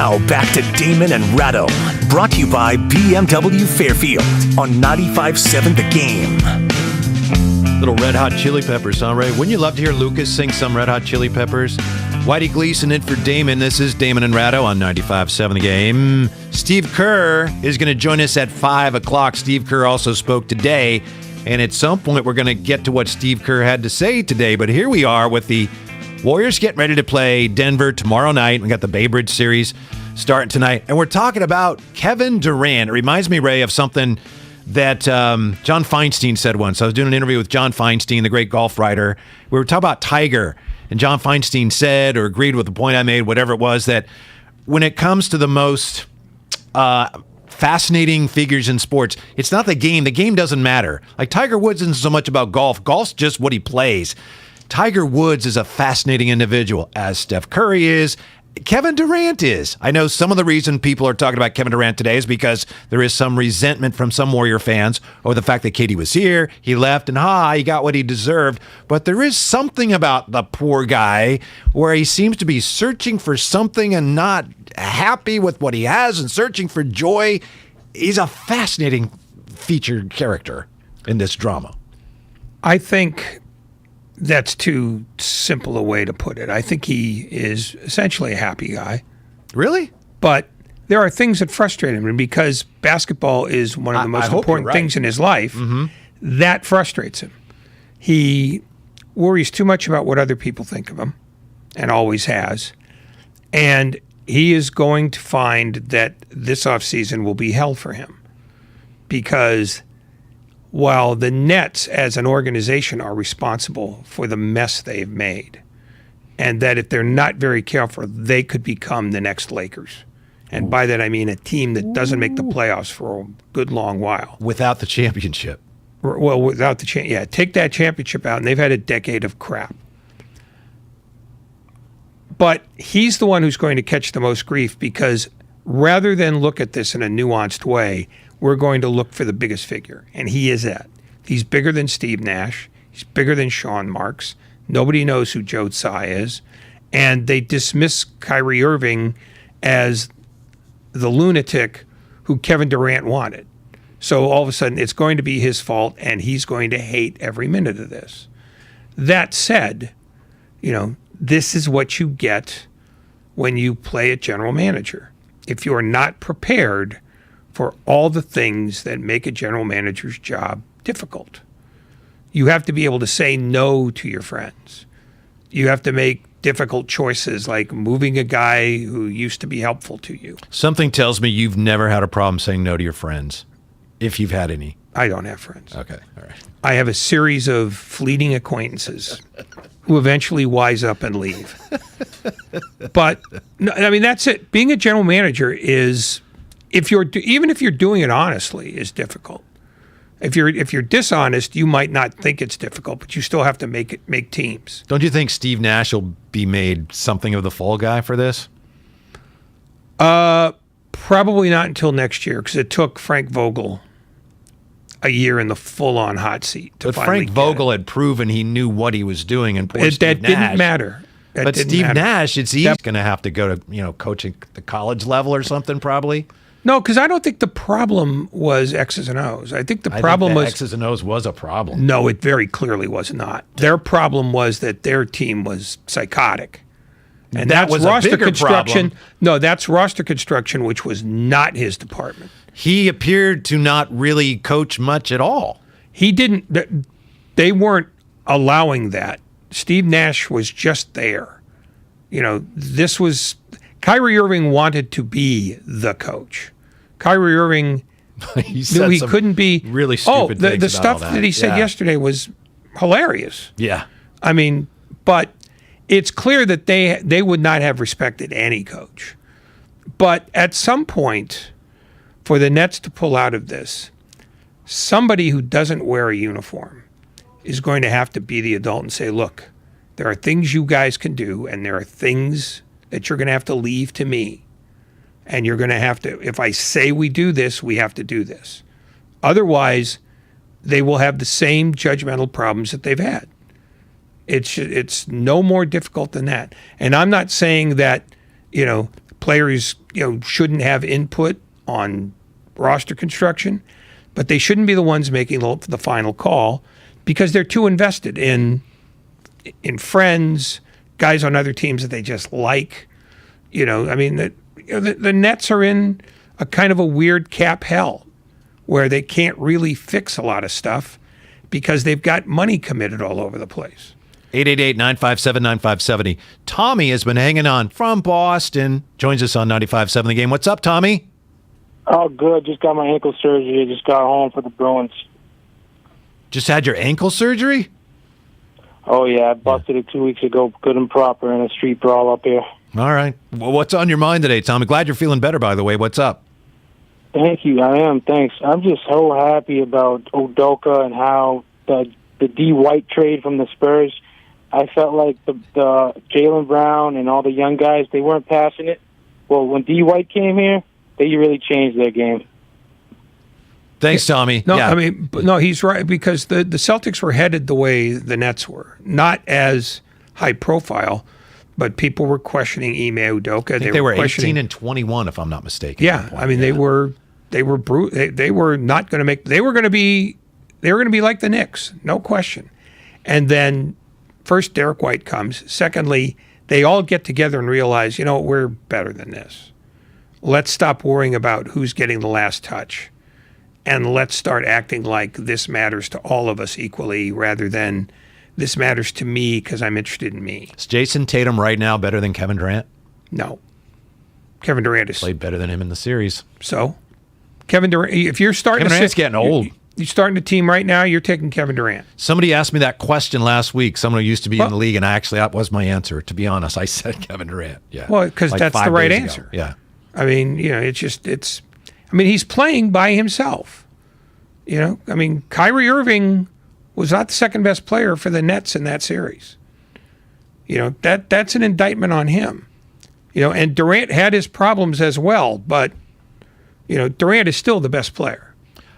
Speaker 1: Now back to Damon and Ratto, brought to you by BMW Fairfield on 95.7 The Game.
Speaker 6: Little Red Hot Chili Peppers, huh, Ray? Wouldn't you love to hear Lucas sing some Red Hot Chili Peppers? Whitey Gleason in for Damon. This is Damon and Ratto on 95.7 The Game. Steve Kerr is going to join us at 5 o'clock. Steve Kerr also spoke today, and at some point we're going to get to what Steve Kerr had to say today. But here we are with the Warriors getting ready to play Denver tomorrow night. We got the Bay Bridge series starting tonight, and we're talking about Kevin Durant. It reminds me, Ray, of something that John Feinstein said once. I was doing an interview with John Feinstein, the great golf writer. We were talking about Tiger, and John Feinstein said or agreed with the point I made, whatever it was, that when it comes to the most fascinating figures in sports, it's not the game. The game doesn't matter. Like Tiger Woods isn't so much about golf. Golf's just what he plays. Tiger Woods is a fascinating individual, as Steph Curry is, Kevin Durant is. I know some of the reason people are talking about Kevin Durant today is because there is some resentment from some Warrior fans over the fact that KD was here, he left, and he got what he deserved. But there is something about the poor guy where he seems to be searching for something and not happy with what he has and searching for joy. He's a fascinating featured character in this drama.
Speaker 22: I think that's too simple a way to put it. I think he is essentially a happy guy.
Speaker 6: Really?
Speaker 22: But there are things that frustrate him, and because basketball is one of the most important things in his life, that frustrates him. He worries too much about what other people think of him, and always has. And he is going to find that this offseason will be hell for him, because while the Nets as an organization are responsible for the mess they've made, and that if they're not very careful, they could become the next Lakers. And by that I mean a team that doesn't make the playoffs for a good long while.
Speaker 6: Without the championship.
Speaker 22: Well, without the take that championship out, and they've had a decade of crap. But he's the one who's going to catch the most grief, because rather than look at this in a nuanced way, we're going to look for the biggest figure, and he is that. He's bigger than Steve Nash. He's bigger than Sean Marks. Nobody knows who Joe Tsai is, and they dismiss Kyrie Irving as the lunatic who Kevin Durant wanted. So all of a sudden, it's going to be his fault, and he's going to hate every minute of this. That said, this is what you get when you play a general manager. If you are not prepared for all the things that make a general manager's job difficult. You have to be able to say no to your friends. You have to make difficult choices, like moving a guy who used to be helpful to you.
Speaker 6: Something tells me you've never had a problem saying no to your friends, if you've had any.
Speaker 22: I don't have friends.
Speaker 6: Okay, all right.
Speaker 22: I have a series of fleeting acquaintances who eventually wise up and leave. But, that's it. Being a general manager is... even if you're doing it honestly, is difficult. If you're dishonest, you might not think it's difficult, but you still have to make teams.
Speaker 6: Don't you think Steve Nash will be made something of the fall guy for this?
Speaker 22: Probably not until next year, because it took Frank Vogel a year in the full-on hot seat to finally
Speaker 6: Frank Vogel had proven he knew what he was doing, and
Speaker 22: that didn't matter.
Speaker 6: But Steve Nash, he's going to have to go to coaching the college level or something, probably.
Speaker 22: No, because I don't think the problem was X's and O's. I think the problem was
Speaker 6: X's and O's was a problem.
Speaker 22: No, it very clearly was not. Their problem was that their team was psychotic, and
Speaker 6: that was
Speaker 22: roster
Speaker 6: a bigger
Speaker 22: construction.
Speaker 6: problem.
Speaker 22: No, that's roster construction, which was not his department.
Speaker 6: He appeared to not really coach much at all.
Speaker 22: He didn't. They weren't allowing that. Steve Nash was just there. This was. Kyrie Irving wanted to be the coach. Kyrie Irving knew he couldn't be.
Speaker 6: Really stupid things
Speaker 22: the stuff that he said yesterday was hilarious.
Speaker 6: Yeah.
Speaker 22: But it's clear that they would not have respected any coach. But at some point, for the Nets to pull out of this, somebody who doesn't wear a uniform is going to have to be the adult and say, look, there are things you guys can do, and there are things that you're going to have to leave to me. And you're going to have to, if I say we do this, we have to do this. Otherwise, they will have the same judgmental problems that they've had. It's no more difficult than that. And I'm not saying that, players, shouldn't have input on roster construction, but they shouldn't be the ones making the final call because they're too invested in friends, guys on other teams that they just like. The Nets are in a kind of a weird cap hell where they can't really fix a lot of stuff because they've got money committed all over the place.
Speaker 6: 888-957-9570. Tommy has been hanging on from Boston. Joins us on 95.7 The Game. What's up, Tommy?
Speaker 12: Oh, good. Just got my ankle surgery. I just got home for the Bruins.
Speaker 6: Just had your ankle surgery?
Speaker 12: Oh, yeah. I busted it 2 weeks ago, good and proper, in a street brawl up here.
Speaker 6: All right. Well, what's on your mind today, Tommy? Glad you're feeling better, by the way. What's up?
Speaker 12: Thank you. I am. Thanks. I'm just so happy about Udoka and how the D. White trade from the Spurs. I felt like the Jaylen Brown and all the young guys, they weren't passing it. Well, when D. White came here, they really changed their game.
Speaker 6: Thanks, Tommy.
Speaker 22: No, he's right, because the Celtics were headed the way the Nets were. Not as high profile, but people were questioning Ime Udoka.
Speaker 6: I think they were 18 and 21, if I'm not mistaken.
Speaker 22: Yeah, they were they were not going to make. They were going to be like the Knicks, no question. And then first, Derek White comes. Secondly, they all get together and realize, we're better than this. Let's stop worrying about who's getting the last touch, and let's start acting like this matters to all of us equally, rather than this matters to me because I'm interested in me.
Speaker 6: Is Jason Tatum right now better than Kevin Durant?
Speaker 22: No. Kevin Durant is
Speaker 6: played better than him in the series.
Speaker 22: So, Kevin Durant, if you're starting
Speaker 6: Kevin Durant's getting old.
Speaker 22: You're starting a team right now, you're taking Kevin Durant.
Speaker 6: Somebody asked me that question last week, someone who used to be in the league, and that was my answer. To be honest, I said Kevin Durant. Yeah.
Speaker 22: Well, because that's the right answer.
Speaker 6: Yeah.
Speaker 22: He's playing by himself. Kyrie Irving was not the second best player for the Nets in that series. That's an indictment on him. And Durant had his problems as well, but Durant is still the best player.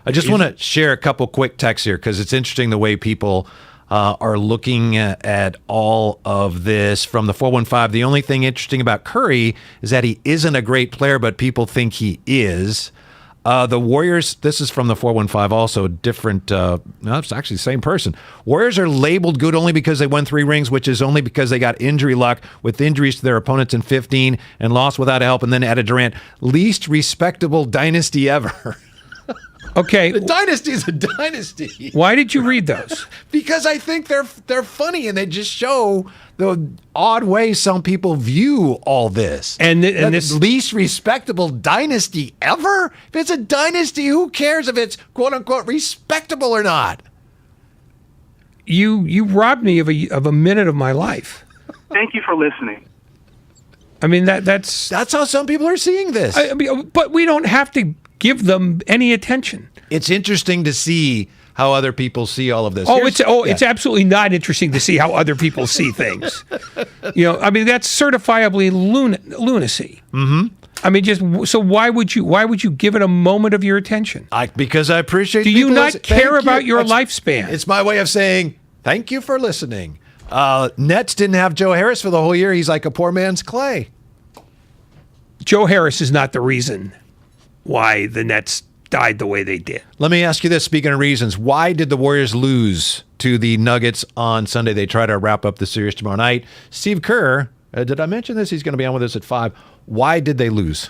Speaker 6: I just want to share a couple quick texts here because it's interesting the way people are looking at all of this from the 415. The only thing interesting about Curry is that he isn't a great player, but people think he is. The Warriors, this is from the 415 also, different, it's actually the same person. Warriors are labeled good only because they won 3 rings, which is only because they got injury luck with injuries to their opponents in 15 and lost without help, and then added Durant. Least respectable dynasty ever.
Speaker 22: Okay.
Speaker 6: The dynasty is a dynasty.
Speaker 22: Why did you read those?
Speaker 6: Because I think they're funny and they just show the odd way some people view all this.
Speaker 22: And this
Speaker 6: least respectable dynasty ever? If it's a dynasty, who cares if it's quote unquote respectable or not?
Speaker 22: You robbed me of a minute of my life.
Speaker 7: Thank you for listening.
Speaker 22: That's
Speaker 6: how some people are seeing this.
Speaker 22: But we don't have to give them any attention.
Speaker 6: It's interesting to see how other people see all of this.
Speaker 22: It's absolutely not interesting to see how other people see things. That's certifiably lunacy.
Speaker 6: Mm-hmm.
Speaker 22: So why would you give it a moment of your attention?
Speaker 6: Because I appreciate.
Speaker 22: Do you not care about your lifespan?
Speaker 6: It's my way of saying thank you for listening. Nets didn't have Joe Harris for the whole year. He's like a poor man's Clay.
Speaker 22: Joe Harris is not the reason why the Nets died the way they did.
Speaker 6: Let me ask you this, speaking of reasons, why did the Warriors lose to the Nuggets on Sunday? They try to wrap up the series tomorrow night. Steve Kerr, did I mention this? He's going to be on with us at 5. Why did they lose?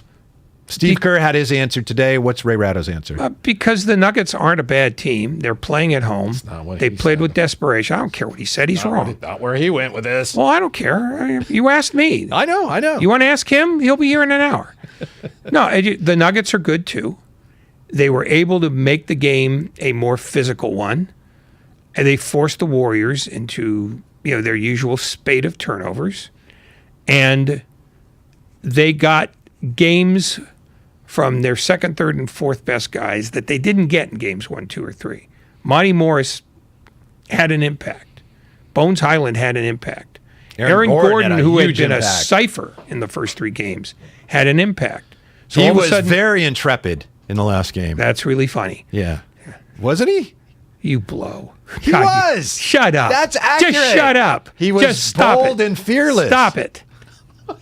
Speaker 6: Steve Kerr had his answer today. What's Ray Ratto's answer?
Speaker 22: Because the Nuggets aren't a bad team. They're playing at home. They played with desperation. I don't care what he said. He's wrong.
Speaker 6: Not where he went with this.
Speaker 22: Well, I don't care. You asked me.
Speaker 6: I know.
Speaker 22: You want to ask him? He'll be here in an hour. No, the Nuggets are good too. They were able to make the game a more physical one, and they forced the Warriors into their usual spate of turnovers, and they got games from their second, third, and fourth best guys that they didn't get in games 1, 2, or 3. Monty Morris had an impact. Bones Highland had an impact. Aaron Gordon, who had been a cipher in the first 3 games, had an impact. So
Speaker 6: he was very intrepid in the last game.
Speaker 22: That's really funny.
Speaker 6: Yeah. Wasn't he?
Speaker 22: You blow.
Speaker 6: He was.
Speaker 22: Shut up.
Speaker 6: That's accurate.
Speaker 22: Just shut up.
Speaker 6: He was bold and fearless.
Speaker 22: Stop it.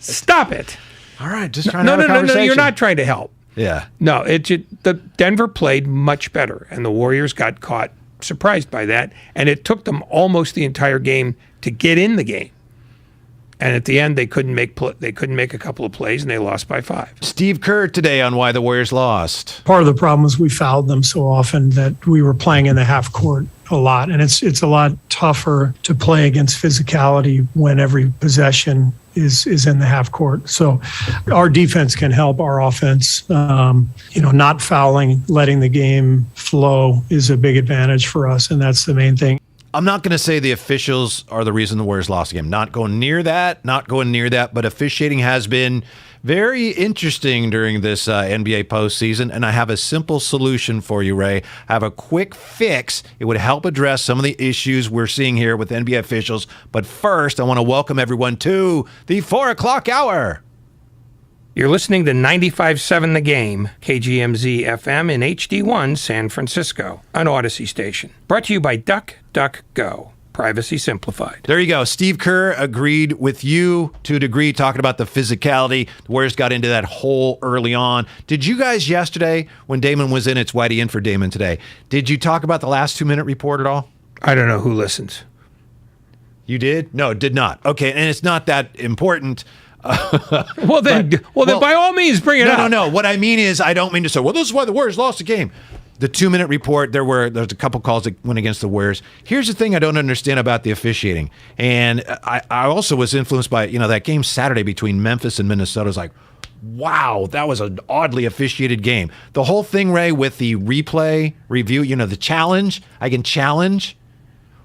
Speaker 22: Stop it.
Speaker 6: All right, just trying to have a conversation.
Speaker 22: No, you're not trying to help.
Speaker 6: Yeah.
Speaker 22: No, the Denver played much better, and the Warriors got caught surprised by that, and it took them almost the entire game to get in the game. And at the end, they couldn't make a couple of plays, and they lost by 5.
Speaker 6: Steve Kerr today on why the Warriors lost.
Speaker 16: Part of the problem was we fouled them so often that we were playing in the half court a lot, and it's a lot tougher to play against physicality when every possession is in the half court. So our defense can help our offense. Not fouling, letting the game flow is a big advantage for us, and that's the main thing.
Speaker 6: I'm not going to say the officials are the reason the Warriors lost the game. Not going near that, but officiating has been very interesting during this NBA postseason, and I have a simple solution for you, Ray. I have a quick fix. It would help address some of the issues we're seeing here with NBA officials. But first, I want to welcome everyone to the 4 o'clock hour.
Speaker 22: You're listening to 95.7 The Game, KGMZ FM in HD1 San Francisco, an Odyssey station. Brought to you by DuckDuckGo. Privacy simplified.
Speaker 6: There you go. Steve Kerr agreed with you to a degree, talking about the physicality. The Warriors got into that hole early on. Did you guys yesterday, when Damon was in, it's Whitey in for Damon today, did you talk about the last 2-minute report at all?
Speaker 22: I don't know who listens.
Speaker 6: You did? No, did not. Okay, and it's not that important.
Speaker 22: Well, then by all means, bring it up.
Speaker 6: No. What I mean is, I don't mean to say, well, this is why the Warriors lost the game. The 2-minute report, there's a couple calls that went against the Warriors. Here's the thing I don't understand about the officiating. And I also was influenced by, that game Saturday between Memphis and Minnesota. I was like, wow, that was an oddly officiated game. The whole thing, Ray, with the replay review, the challenge, I can challenge.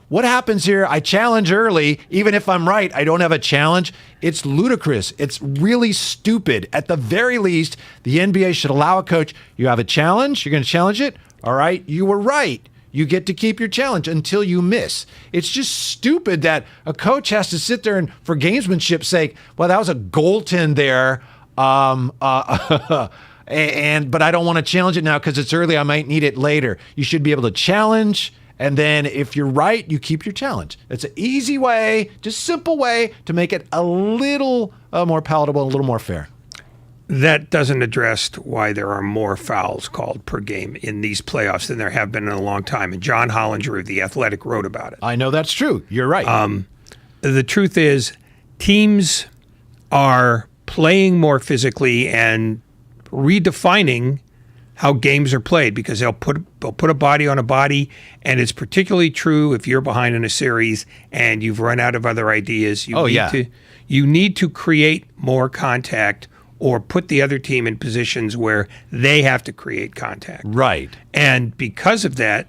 Speaker 6: What happens here? I challenge early. Even if I'm right, I don't have a challenge. It's ludicrous. It's really stupid. At the very least, the NBA should allow a coach, you have a challenge, you're going to challenge it? All right, you were right. You get to keep your challenge until you miss. It's just stupid that a coach has to sit there and, for gamesmanship's sake, well, that was a goaltend there, but I don't want to challenge it now because it's early. I might need it later. You should be able to challenge. And then if you're right, you keep your challenge. It's an easy way, just simple way to make it a little more palatable, a little more fair.
Speaker 22: That doesn't address why there are more fouls called per game in these playoffs than there have been in a long time. And John Hollinger of The Athletic wrote about it.
Speaker 6: I know that's true. You're right.
Speaker 22: The truth is, teams are playing more physically and redefining how games are played, because they'll put a body on a body, and it's particularly true if you're behind in a series and you've run out of other ideas. You need to create more contact or put the other team in positions where they have to create contact.
Speaker 6: Right.
Speaker 22: And because of that,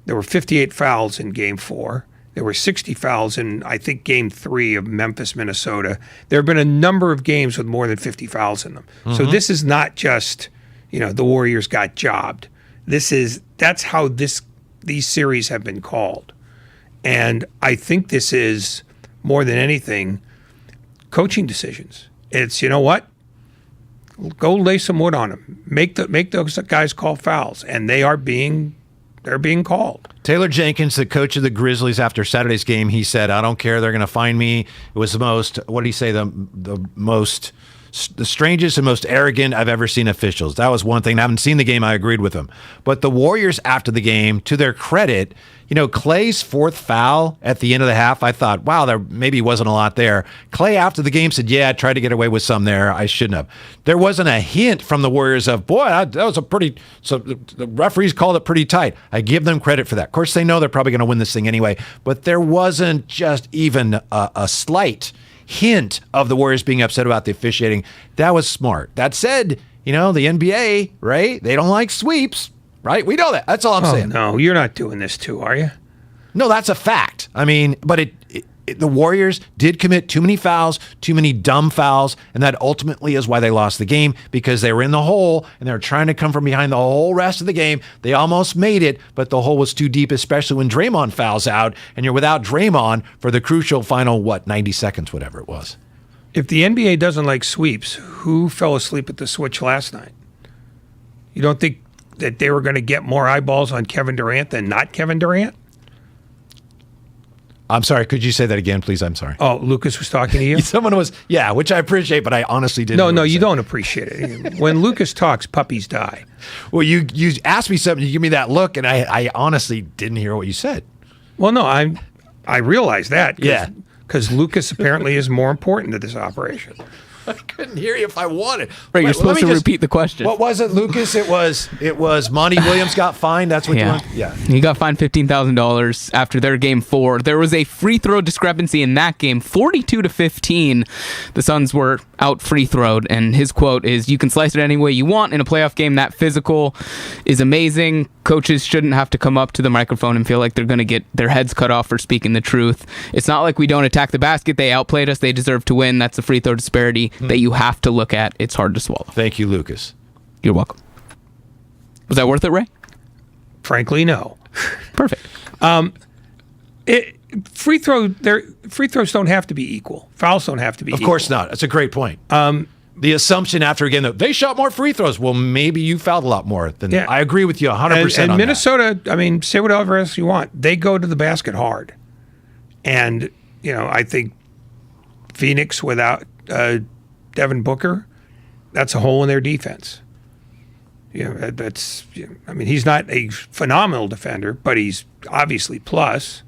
Speaker 22: there were 58 fouls in Game 4. There were 60 fouls in, I think, Game 3 of Memphis, Minnesota. There have been a number of games with more than 50 fouls in them. Mm-hmm. So this is not just, the Warriors got jobbed. That's how these series have been called. And I think this is, more than anything, coaching decisions. It's, you know what? Go lay some wood on them. Make those guys call fouls, and they're being called.
Speaker 6: Taylor Jenkins, the coach of the Grizzlies, after Saturday's game, he said, "I don't care. They're going to find me." It was the most. What did he say? The strangest and most arrogant I've ever seen officials. That was one thing. I haven't seen the game. I agreed with him. But the Warriors, after the game, to their credit, Klay's fourth foul at the end of the half, I thought, wow, there maybe wasn't a lot there. Klay, after the game, said, yeah, I tried to get away with some there. I shouldn't have. There wasn't a hint from the Warriors of, boy, that was so the referees called it pretty tight. I give them credit for that. Of course, they know they're probably going to win this thing anyway, but there wasn't just even a slight hint of the Warriors being upset about the officiating. That was smart. That said, the NBA, right? They don't like sweeps, right? We know that. That's all I'm saying.
Speaker 22: No, you're not doing this too, are you?
Speaker 6: No, that's a fact. I mean, but the Warriors did commit too many fouls, too many dumb fouls, and that ultimately is why they lost the game, because they were in the hole and they were trying to come from behind the whole rest of the game. They almost made it, but the hole was too deep, especially when Draymond fouls out and you're without Draymond for the crucial final, 90 seconds, whatever it was.
Speaker 22: If the NBA doesn't like sweeps, who fell asleep at the switch last night? You don't think that they were going to get more eyeballs on Kevin Durant than not Kevin Durant?
Speaker 6: I'm sorry. Could you say that again, please? I'm sorry.
Speaker 22: Oh, Lucas was talking to you?
Speaker 6: Someone was, yeah, which I appreciate, but I honestly didn't.
Speaker 22: No, you don't appreciate it. When Lucas talks, puppies die.
Speaker 6: Well, you asked me something, you give me that look, and I honestly didn't hear what you said.
Speaker 22: Well, no, I realize that.
Speaker 6: Yeah.
Speaker 22: Because Lucas apparently is more important to this operation.
Speaker 6: I couldn't hear you if I wanted.
Speaker 17: Right, you're supposed to repeat the question.
Speaker 6: What was it, Lucas? It was Monty Williams got fined. That's what you want? Yeah.
Speaker 17: He got fined $15,000 after their game 4. There was a free throw discrepancy in that game, 42-15. The Suns were out free throwed, and his quote is, "You can slice it any way you want in a playoff game. That physical is amazing. Coaches shouldn't have to come up to the microphone and feel like they're going to get their heads cut off for speaking the truth. It's not like we don't attack the basket. They outplayed us. They deserve to win. That's the free throw disparity that you have to look at. It's hard to swallow."
Speaker 6: Thank you, Lucas.
Speaker 17: You're welcome. Was that worth it, Ray?
Speaker 22: Frankly, no.
Speaker 17: Perfect.
Speaker 22: Free throws don't have to be equal. Fouls don't have to be equal.
Speaker 6: Of course not. That's a great point. The assumption after a game that they shot more free throws. Well, maybe you fouled a lot more. I agree with you 100%
Speaker 22: and
Speaker 6: on
Speaker 22: Minnesota, I mean, say whatever else you want. They go to the basket hard. And, I think Phoenix without Devin Booker, that's a hole in their defense. He's not a phenomenal defender, but he's obviously plus.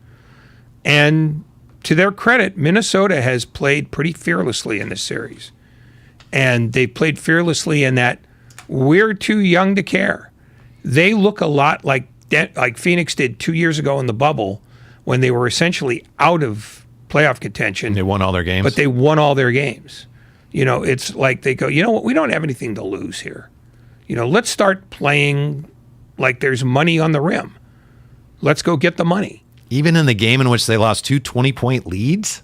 Speaker 22: And to their credit, Minnesota has played pretty fearlessly in this series. And they played fearlessly in that we're too young to care. They look a lot like Phoenix did 2 years ago in the bubble when they were essentially out of playoff contention.
Speaker 6: They won all their games.
Speaker 22: But they won all their games. It's like they go, you know what, we don't have anything to lose here. Let's start playing like there's money on the rim. Let's go get the money.
Speaker 6: Even in the game in which they lost 2 20-point leads?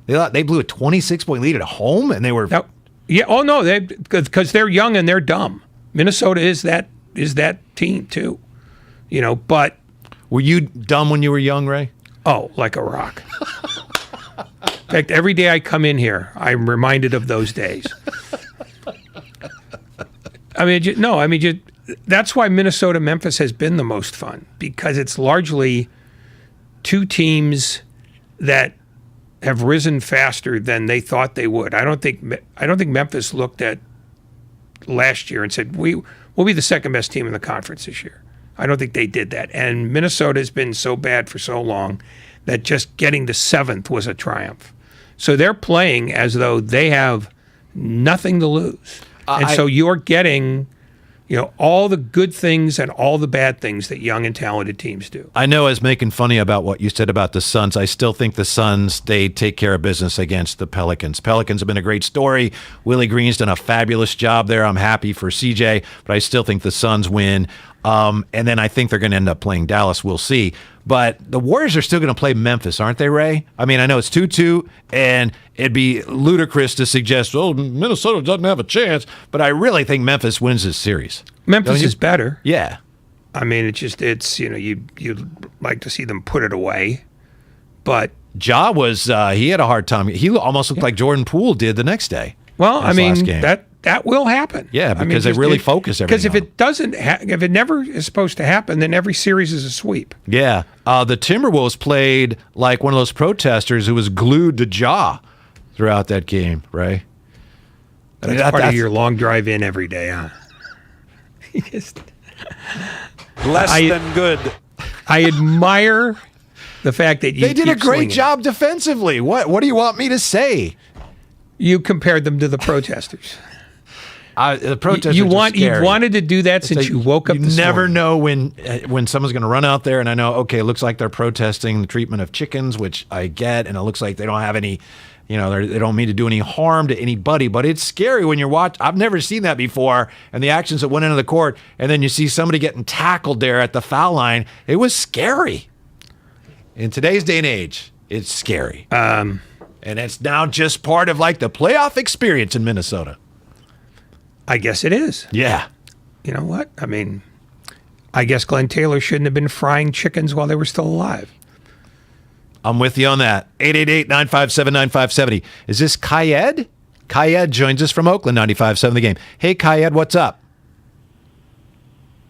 Speaker 6: They blew a 26-point lead at home, and they were...
Speaker 22: Yeah. Oh no, because they're young and they're dumb. Minnesota is that team too, But
Speaker 6: were you dumb when you were young, Ray?
Speaker 22: Oh, like a rock. In fact, every day I come in here, I'm reminded of those days. That's why Minnesota-Memphis has been the most fun, because it's largely two teams that have risen faster than they thought they would. I don't think Memphis looked at last year and said, we'll be the second best team in the conference this year. I don't think they did that. And Minnesota has been so bad for so long that just getting to 7th was a triumph. So they're playing as though they have nothing to lose. So you're getting all the good things and all the bad things that young and talented teams do.
Speaker 6: I know I was making funny about what you said about the Suns. I still think the Suns, they take care of business against the Pelicans. Pelicans have been a great story. Willie Green's done a fabulous job there. I'm happy for CJ, but I still think the Suns win. And then I think they're going to end up playing Dallas. We'll see. But the Warriors are still going to play Memphis, aren't they, Ray? I mean, I know it's 2-2, and it'd be ludicrous to suggest, Minnesota doesn't have a chance, but I really think Memphis wins this series.
Speaker 22: Memphis is better.
Speaker 6: Yeah.
Speaker 22: I mean, you'd like to see them put it away, but
Speaker 6: Ja was, he had a hard time. He almost looked like Jordan Poole did the next day.
Speaker 22: Well, that will happen.
Speaker 6: Yeah, because they really focus everything.
Speaker 22: Because if it doesn't, if it never is supposed to happen, then every series is a sweep.
Speaker 6: Yeah, the Timberwolves played like one of those protesters who was glued to Ja throughout that game, right?
Speaker 22: That's part of your long drive in every day, huh?
Speaker 5: Less than good.
Speaker 22: I admire the fact that
Speaker 6: they did a great job defensively. What do you want me to say?
Speaker 22: You compared them to the protesters.
Speaker 6: The protesters
Speaker 22: you wanted to do that since you woke up this
Speaker 6: never
Speaker 22: morning.
Speaker 6: know when someone's going to run out there, and I know, okay, it looks like they're protesting the treatment of chickens, which I get, and it looks like they don't have any, they don't mean to do any harm to anybody, but it's scary when you're watching. I've never seen that before, and the actions that went into the court, and then you see somebody getting tackled there at the foul line. It was scary. In today's day and age, it's scary. And it's now just part of like the playoff experience in Minnesota.
Speaker 22: I guess it is.
Speaker 6: Yeah.
Speaker 22: You know what? I mean, I guess Glenn Taylor shouldn't have been frying chickens while they were still alive.
Speaker 6: I'm with you on that. 888-957-9570. Is this Kayed? Kayed joins us from Oakland, 95.7 The Game. Hey, Kayed, what's up?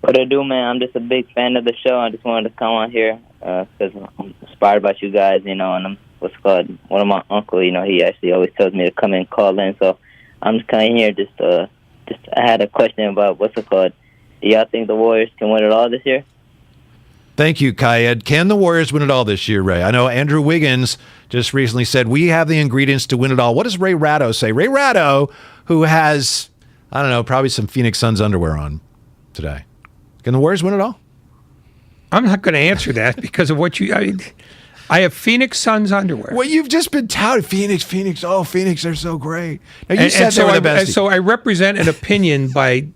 Speaker 18: What I do, man? I'm just a big fan of the show. I just wanted to come on here. because I'm inspired by you guys, and I'm one of my uncle, he actually always tells me to come and call in. So I'm just coming here I had a question about do y'all think the Warriors can win it all this year?
Speaker 6: Thank you, Kayed. Can the Warriors win it all this year, Ray? I know Andrew Wiggins just recently said, we have the ingredients to win it all. What does Ray Ratto say? Ray Ratto, who has, I don't know, probably some Phoenix Suns underwear on today. Can the Warriors win it all?
Speaker 22: I'm not going to answer that because of what I have Phoenix Suns underwear.
Speaker 6: Well, you've just been touted Phoenix. Oh, Phoenix, they're so great. Now, you said they were the best.
Speaker 22: So I represent an opinion by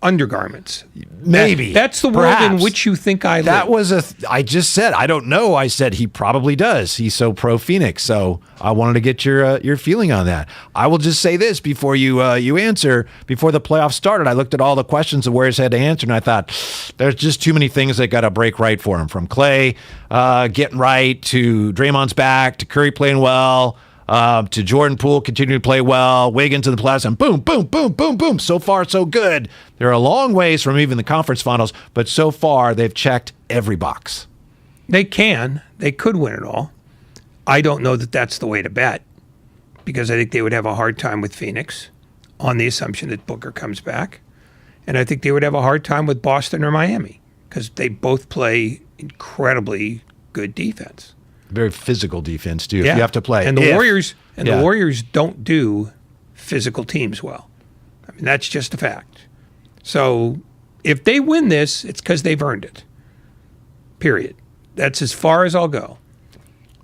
Speaker 22: undergarments.
Speaker 6: Maybe.
Speaker 22: That's the world in which you think I live.
Speaker 6: That was I just said, I don't know. I said he probably does. He's so pro Phoenix. So I wanted to get your feeling on that. I will just say this before you answer. Before the playoffs started, I looked at all the questions the Warriors had to answer, and I thought, there's just too many things that got to break right for him. From Clay getting right, to Draymond's back, to Curry playing well, to Jordan Poole continuing to play well, Wiggins in the playoffs, and boom, boom, boom, boom, boom. So far, so good. They're a long ways from even the conference finals, but so far they've checked every box.
Speaker 22: They could win it all. I don't know that that's the way to bet, because I think they would have a hard time with Phoenix on the assumption that Booker comes back. And I think they would have a hard time with Boston or Miami, because they both play incredibly good defense.
Speaker 6: Very physical defense, too.
Speaker 22: Yeah.
Speaker 6: If you have to play.
Speaker 22: And the Warriors don't do physical teams well. I mean, that's just a fact. So if they win this, it's because they've earned it. Period. That's as far as I'll go.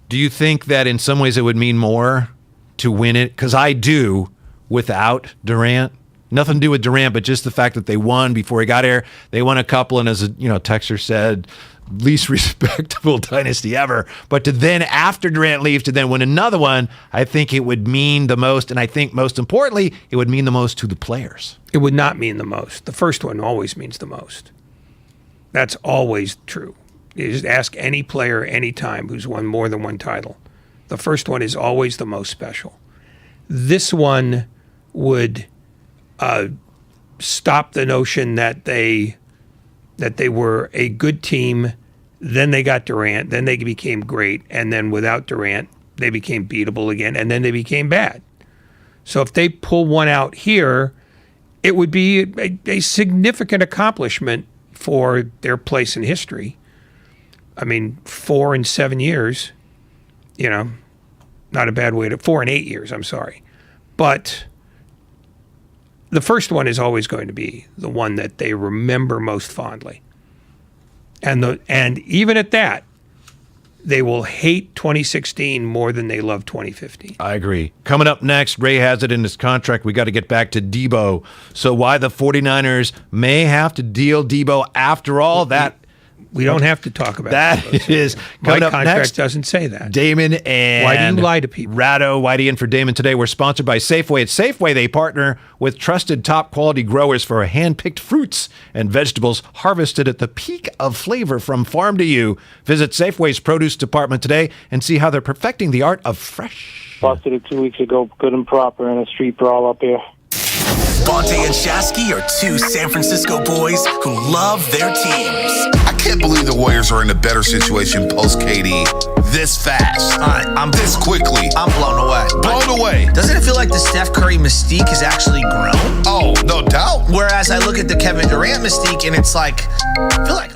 Speaker 6: Do you think that in some ways it would mean more to win it? Because I do without Durant. Nothing to do with Durant, but just the fact that they won before he got here. They won a couple, and as Texter said, least respectable dynasty ever. But to then, after Durant leaves, to then win another one, I think it would mean the most. And I think most importantly, it would mean the most to the players.
Speaker 22: It would not mean the most. The first one always means the most. That's always true. You just ask any player anytime who's won more than one title. The first one is always the most special. This one would stop the notion that they were a good team, then they got Durant, then they became great, and then without Durant, they became beatable again, and then they became bad. So if they pull one out here, it would be a significant accomplishment for their place in history. I mean, 4 and 7 years, not a bad way to, 4 and 8 years, I'm sorry. But the first one is always going to be the one that they remember most fondly. And even at that, they will hate 2016 more than they love 2015.
Speaker 6: I agree. Coming up next, Ray has it in his contract. We got to get back to Debo. So why the 49ers may have to deal Debo after all that.
Speaker 22: We don't have to talk about
Speaker 6: that. Is
Speaker 22: my
Speaker 6: coming up
Speaker 22: contract
Speaker 6: next.
Speaker 22: Doesn't say that.
Speaker 6: Damon and
Speaker 22: why do you lie to people?
Speaker 6: Ratto, Whitey in for Damon today. We're sponsored by Safeway. At Safeway, they partner with trusted top quality growers for hand-picked fruits and vegetables harvested at the peak of flavor from farm to you. Visit Safeway's produce department today and see how they're perfecting the art of fresh.
Speaker 12: Busted it 2 weeks ago, good and proper, in a street brawl up here.
Speaker 1: Bonte and Shasky are two San Francisco boys who love their teams.
Speaker 19: I can't believe the Warriors are in a better situation post KD this fast. This quickly.
Speaker 20: I'm blown away.
Speaker 19: Blown away.
Speaker 20: Doesn't it feel like the Steph Curry mystique has actually grown?
Speaker 19: Oh, no doubt.
Speaker 20: Whereas I look at the Kevin Durant mystique and it's like, I feel like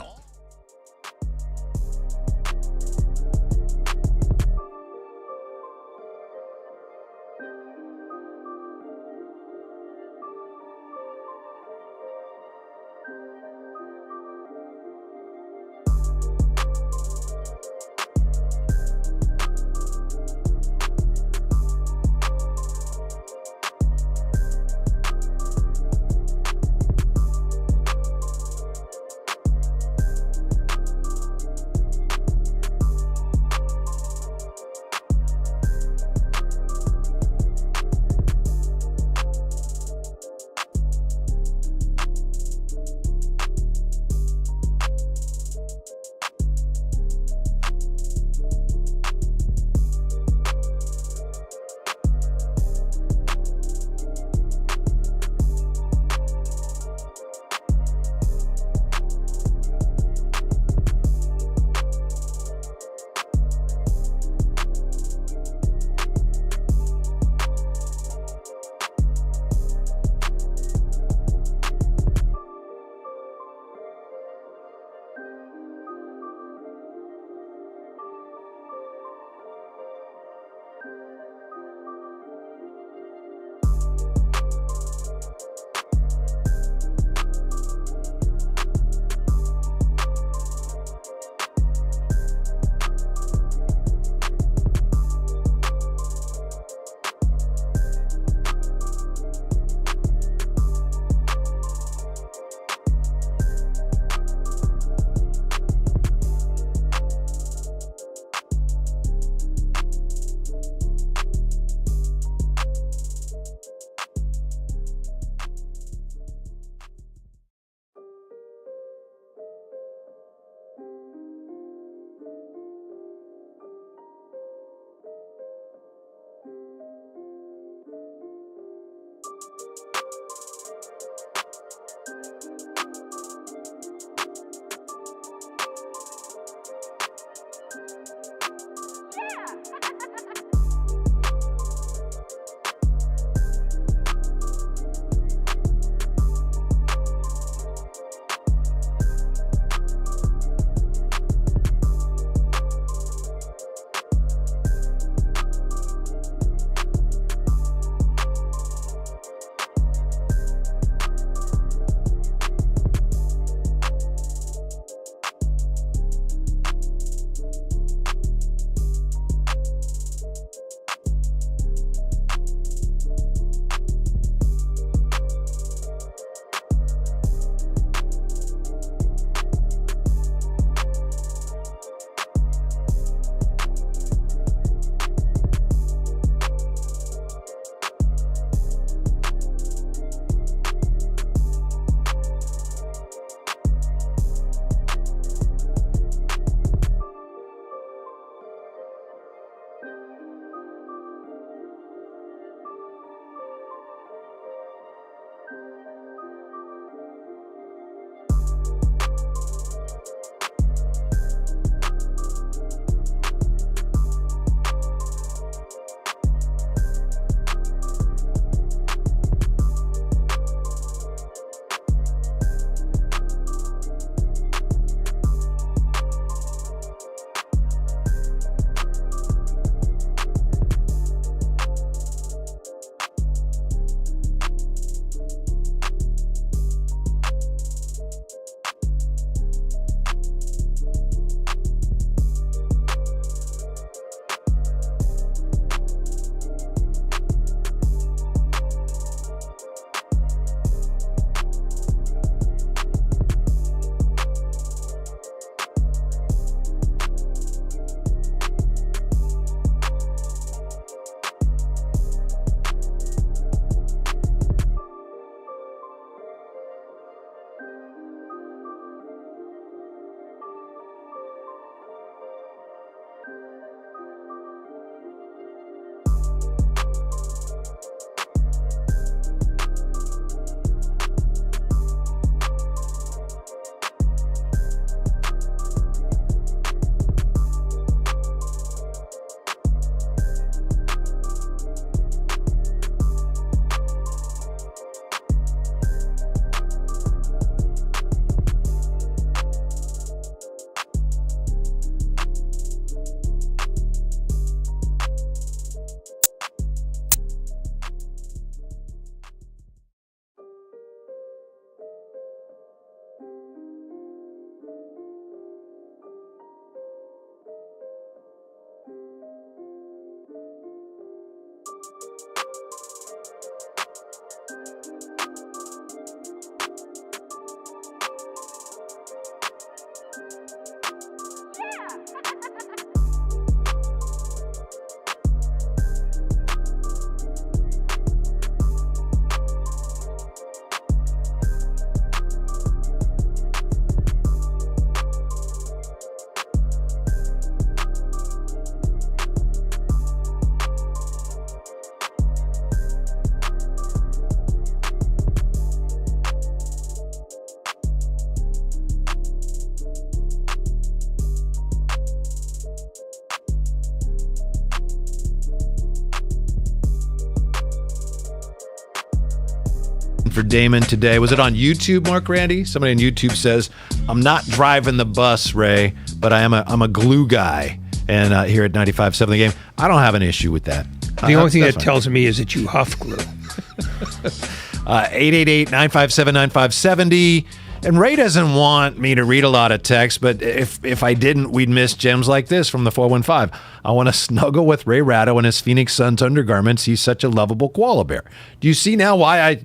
Speaker 6: for Damon today. Was it on YouTube, Mark Randy? Somebody on YouTube says, I'm not driving the bus, Ray, but I'm a glue guy. And here at 95.7 The Game, I don't have an issue with that.
Speaker 22: The only thing that tells me is that you huff glue.
Speaker 6: 888-957-9570. And Ray doesn't want me to read a lot of text, but if I didn't, we'd miss gems like this from the 415. I want to snuggle with Ray Ratto in his Phoenix Suns undergarments. He's such a lovable koala bear. Do you see now why I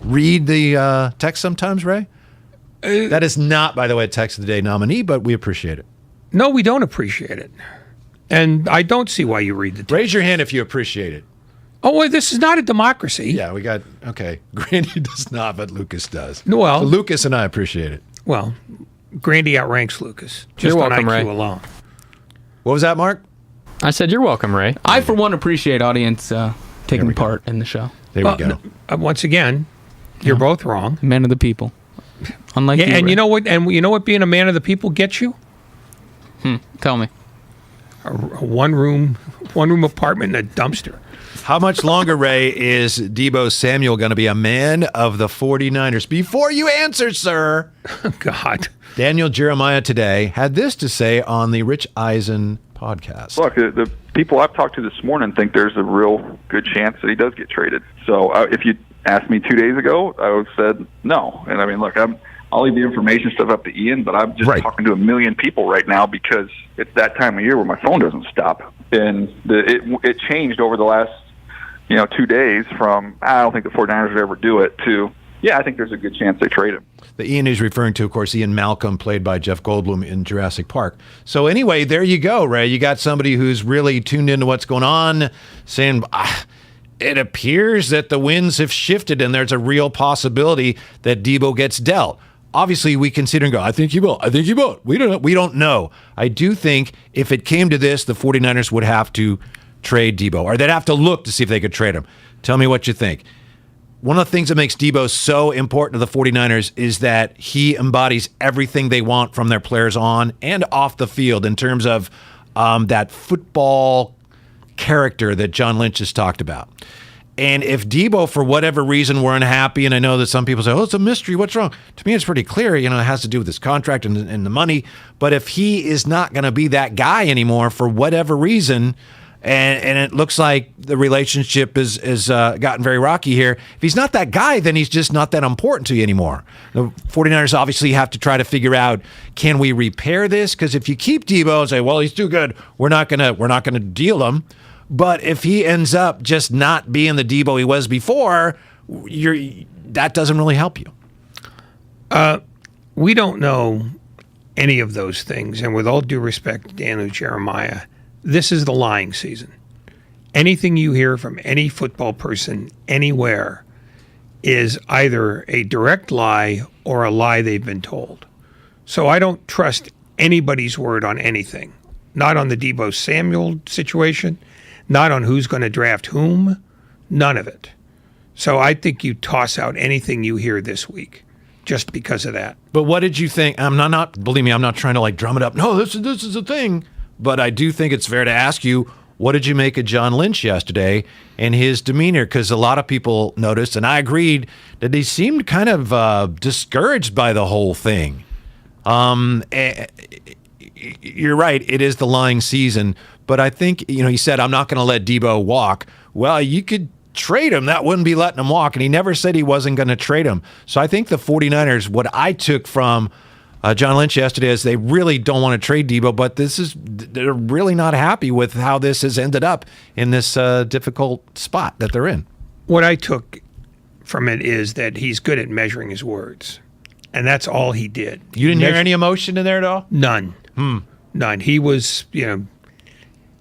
Speaker 6: read the text sometimes, Ray? That is not, by the way, a Text of the Day nominee, but we appreciate it.
Speaker 22: No, we don't appreciate it. And I don't see why you read the text.
Speaker 6: Raise your hand if you appreciate it.
Speaker 22: Oh, well, this is not a democracy.
Speaker 6: Yeah, okay. Grandy does not, but Lucas does.
Speaker 22: Well,
Speaker 6: so Lucas and I appreciate it.
Speaker 22: Well, Grandy outranks Lucas. Just
Speaker 17: You're
Speaker 22: on
Speaker 17: welcome,
Speaker 22: IQ
Speaker 17: Ray.
Speaker 22: alone.
Speaker 6: What was that, Mark?
Speaker 17: I said you're welcome, Ray. I, for one, appreciate audience taking part in the show.
Speaker 6: There we go.
Speaker 22: Once again, you're both wrong.
Speaker 17: Man of the people. Unlike you,
Speaker 22: and
Speaker 17: Ray.
Speaker 22: you know what? And you know what being a man of the people gets you?
Speaker 17: Tell me.
Speaker 22: A one room apartment in a dumpster.
Speaker 6: How much longer, Ray, is Deebo Samuel going to be a man of the 49ers? Before you answer, sir.
Speaker 22: God.
Speaker 6: Daniel Jeremiah today had this to say on the Rich Eisen podcast.
Speaker 2: Look, the people I've talked to this morning think there's a real good chance that he does get traded. So if you asked me 2 days ago, I would have said no. And I mean, look, I'll leave the information stuff up to Ian, but I'm just talking to a million people right now because it's that time of year where my phone doesn't stop. And it changed over the last 2 days from, I don't think the 49ers would ever do it, to, I think there's a good chance they trade him.
Speaker 6: The Ian he's referring to, of course, Ian Malcolm, played by Jeff Goldblum in Jurassic Park. So anyway, there you go, Ray. You got somebody who's really tuned into what's going on, saying, it appears that the winds have shifted and there's a real possibility that Deebo gets dealt. Obviously, we consider and go, I think he will. I think he will. We don't know. I do think if it came to this, the 49ers would have to trade Deebo, or they'd have to look to see if they could trade him. Tell me what you think. One of the things that makes Deebo so important to the 49ers is that he embodies everything they want from their players on and off the field in terms of that football character that John Lynch has talked about. And if Deebo, for whatever reason, were unhappy, and I know that some people say, it's a mystery, what's wrong? To me, it's pretty clear, it has to do with his contract and the money. But if he is not going to be that guy anymore for whatever reason, and it looks like the relationship has gotten very rocky here, if he's not that guy, then he's just not that important to you anymore. The 49ers obviously have to try to figure out, can we repair this? Because if you keep Deebo and say, well, he's too good, we're not gonna deal him. But if he ends up just not being the Deebo he was before, that doesn't really help you.
Speaker 22: We don't know any of those things. And with all due respect to Daniel Jeremiah, this is the lying season. Anything you hear from any football person anywhere is either a direct lie or a lie they've been told. So I don't trust anybody's word on anything. Not on the Deebo Samuel situation, not on who's going to draft whom, none of it. So I think you toss out anything you hear this week just because of that.
Speaker 6: But what did you think? Believe me, I'm not trying to drum it up. No, this is a thing. But I do think it's fair to ask you, what did you make of John Lynch yesterday and his demeanor? Because a lot of people noticed, and I agreed, that he seemed kind of discouraged by the whole thing. You're right, it is the lying season. But I think, he said, I'm not going to let Deebo walk. Well, you could trade him. That wouldn't be letting him walk. And he never said he wasn't going to trade him. So I think the 49ers, what I took from John Lynch yesterday is they really don't want to trade Deebo, but they're really not happy with how this has ended up in this difficult spot that they're in.
Speaker 22: What I took from it is that he's good at measuring his words. And that's all he did.
Speaker 6: You didn't hear any emotion in there at all?
Speaker 22: None. None. He was,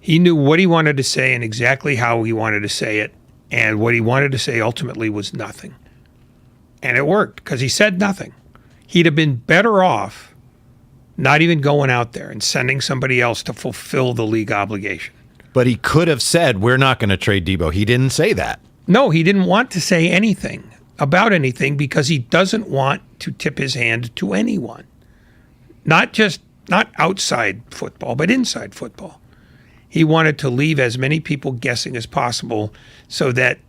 Speaker 22: he knew what he wanted to say and exactly how he wanted to say it. And what he wanted to say ultimately was nothing. And it worked because he said nothing. He'd have been better off not even going out there and sending somebody else to fulfill the league obligation.
Speaker 6: But he could have said, we're not going to trade Deebo. He didn't say that.
Speaker 22: No, he didn't want to say anything about anything because he doesn't want to tip his hand to anyone. Not outside football, but inside football. He wanted to leave as many people guessing as possible so that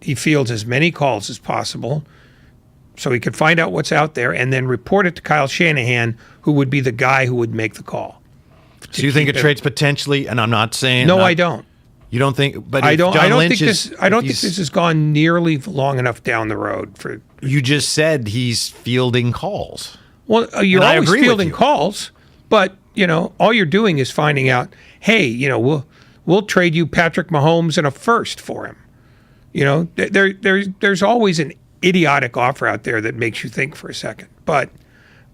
Speaker 22: he fields as many calls as possible so he could find out what's out there and then report it to Kyle Shanahan, who would be the guy who would make the call.
Speaker 6: So you think a trade's potentially, and I'm not saying...
Speaker 22: No, I don't.
Speaker 6: You don't think... But
Speaker 22: I don't think this has gone nearly long enough down the road for...
Speaker 6: You just said he's fielding calls.
Speaker 22: Well, you're always fielding calls, but, all you're doing is finding out, hey, we'll trade you Patrick Mahomes and a first for him. There's always an idiotic offer out there that makes you think for a second. But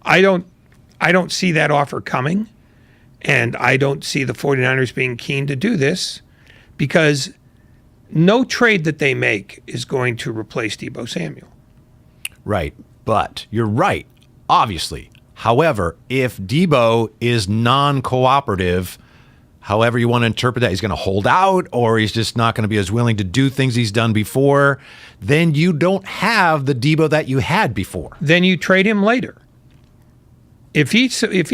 Speaker 22: I don't see that offer coming, and I don't see the 49ers being keen to do this because no trade that they make is going to replace Deebo Samuel.
Speaker 6: Right, but you're right, obviously. However, if Deebo is non-cooperative, however you want to interpret that, he's going to hold out or he's just not going to be as willing to do things he's done before, then you don't have the Deebo that you had before.
Speaker 22: Then you trade him later. If he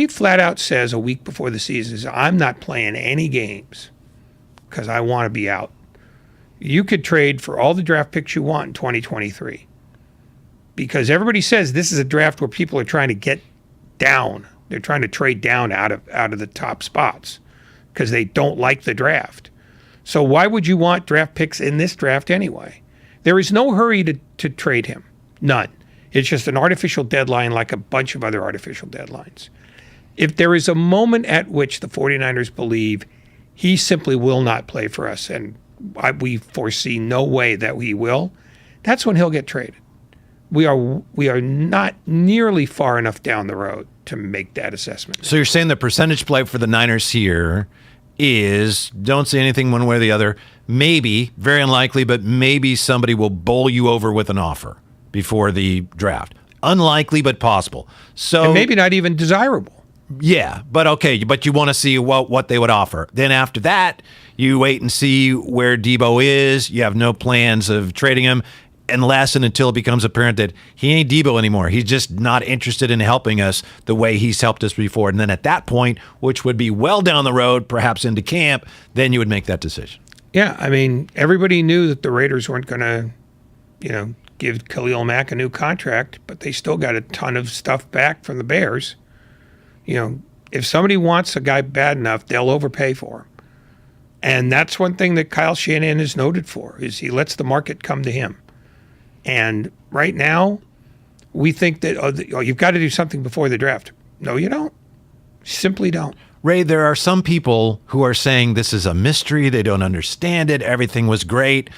Speaker 22: flat out says a week before the season, I'm not playing any games because I want to be out, you could trade for all the draft picks you want in 2023. Because everybody says this is a draft where people are trying to get down. They're trying to trade down out of the top spots because they don't like the draft. So why would you want draft picks in this draft anyway? There is no hurry to trade him. None. It's just an artificial deadline like a bunch of other artificial deadlines. If there is a moment at which the 49ers believe he simply will not play for us, and we foresee no way that he will, that's when he'll get traded. We are not nearly far enough down the road to make that assessment.
Speaker 6: So you're saying the percentage play for the Niners here is, don't say anything one way or the other, maybe, very unlikely, but maybe somebody will bowl you over with an offer before the draft. Unlikely, but possible. So
Speaker 22: and maybe not even desirable.
Speaker 6: Yeah, but okay, but you want to see what they would offer. Then after that, you wait and see where Deebo is. You have no plans of trading him unless and until it becomes apparent that he ain't Deebo anymore. He's just not interested in helping us the way he's helped us before. And then at that point, which would be well down the road, perhaps into camp, then you would make that decision.
Speaker 22: Yeah, I mean, everybody knew that the Raiders weren't going to, give Khalil Mack a new contract, but they still got a ton of stuff back from the Bears. If somebody wants a guy bad enough, they'll overpay for him. And that's one thing that Kyle Shanahan is noted for, is he lets the market come to him. And right now, we think that you've got to do something before the draft. No, you don't. Simply don't.
Speaker 6: Ray, there are some people who are saying this is a mystery. They don't understand it. Everything was great.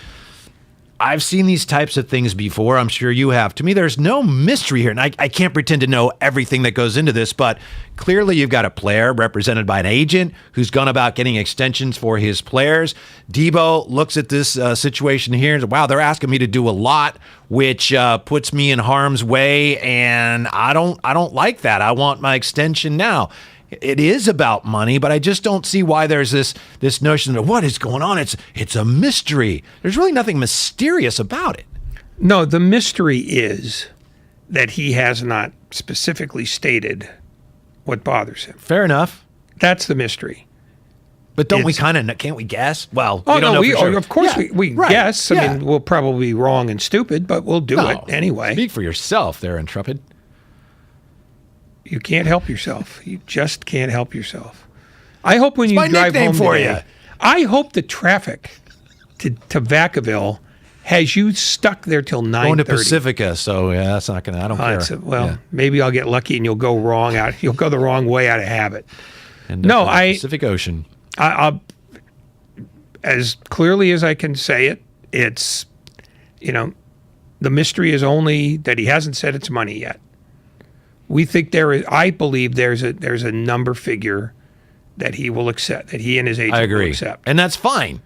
Speaker 6: I've seen these types of things before. I'm sure you have. To me, there's no mystery here. And I can't pretend to know everything that goes into this, but clearly you've got a player represented by an agent who's gone about getting extensions for his players. Deebo looks at this situation here and says, wow, they're asking me to do a lot, which puts me in harm's way, and I don't like that. I want my extension now. It is about money, but I just don't see why there's this notion of what is going on. It's a mystery. There's really nothing mysterious about it.
Speaker 22: No, the mystery is that he has not specifically stated what bothers him.
Speaker 6: Fair enough.
Speaker 22: That's the mystery.
Speaker 6: But don't we can't we guess? Well,
Speaker 22: we
Speaker 6: don't know for sure.
Speaker 22: Of course we
Speaker 6: right.
Speaker 22: guess. I mean, we'll probably be wrong and stupid, but we'll do it anyway.
Speaker 6: Speak for yourself there, Intrepid.
Speaker 22: You can't help yourself. You just can't help yourself. I hope when you drive home today, I hope the traffic to Vacaville has you stuck there till 9:30.
Speaker 6: Going to Pacifica, so yeah, that's not gonna. I don't care.
Speaker 22: Maybe I'll get lucky and you'll go wrong out. You'll go the wrong way out of habit.
Speaker 6: Pacific Ocean.
Speaker 22: I'll, as clearly as I can say it, it's, the mystery is only that he hasn't said it's money yet. We think I believe there's a number figure that he will accept, that he and his agent will accept.
Speaker 6: And that's fine.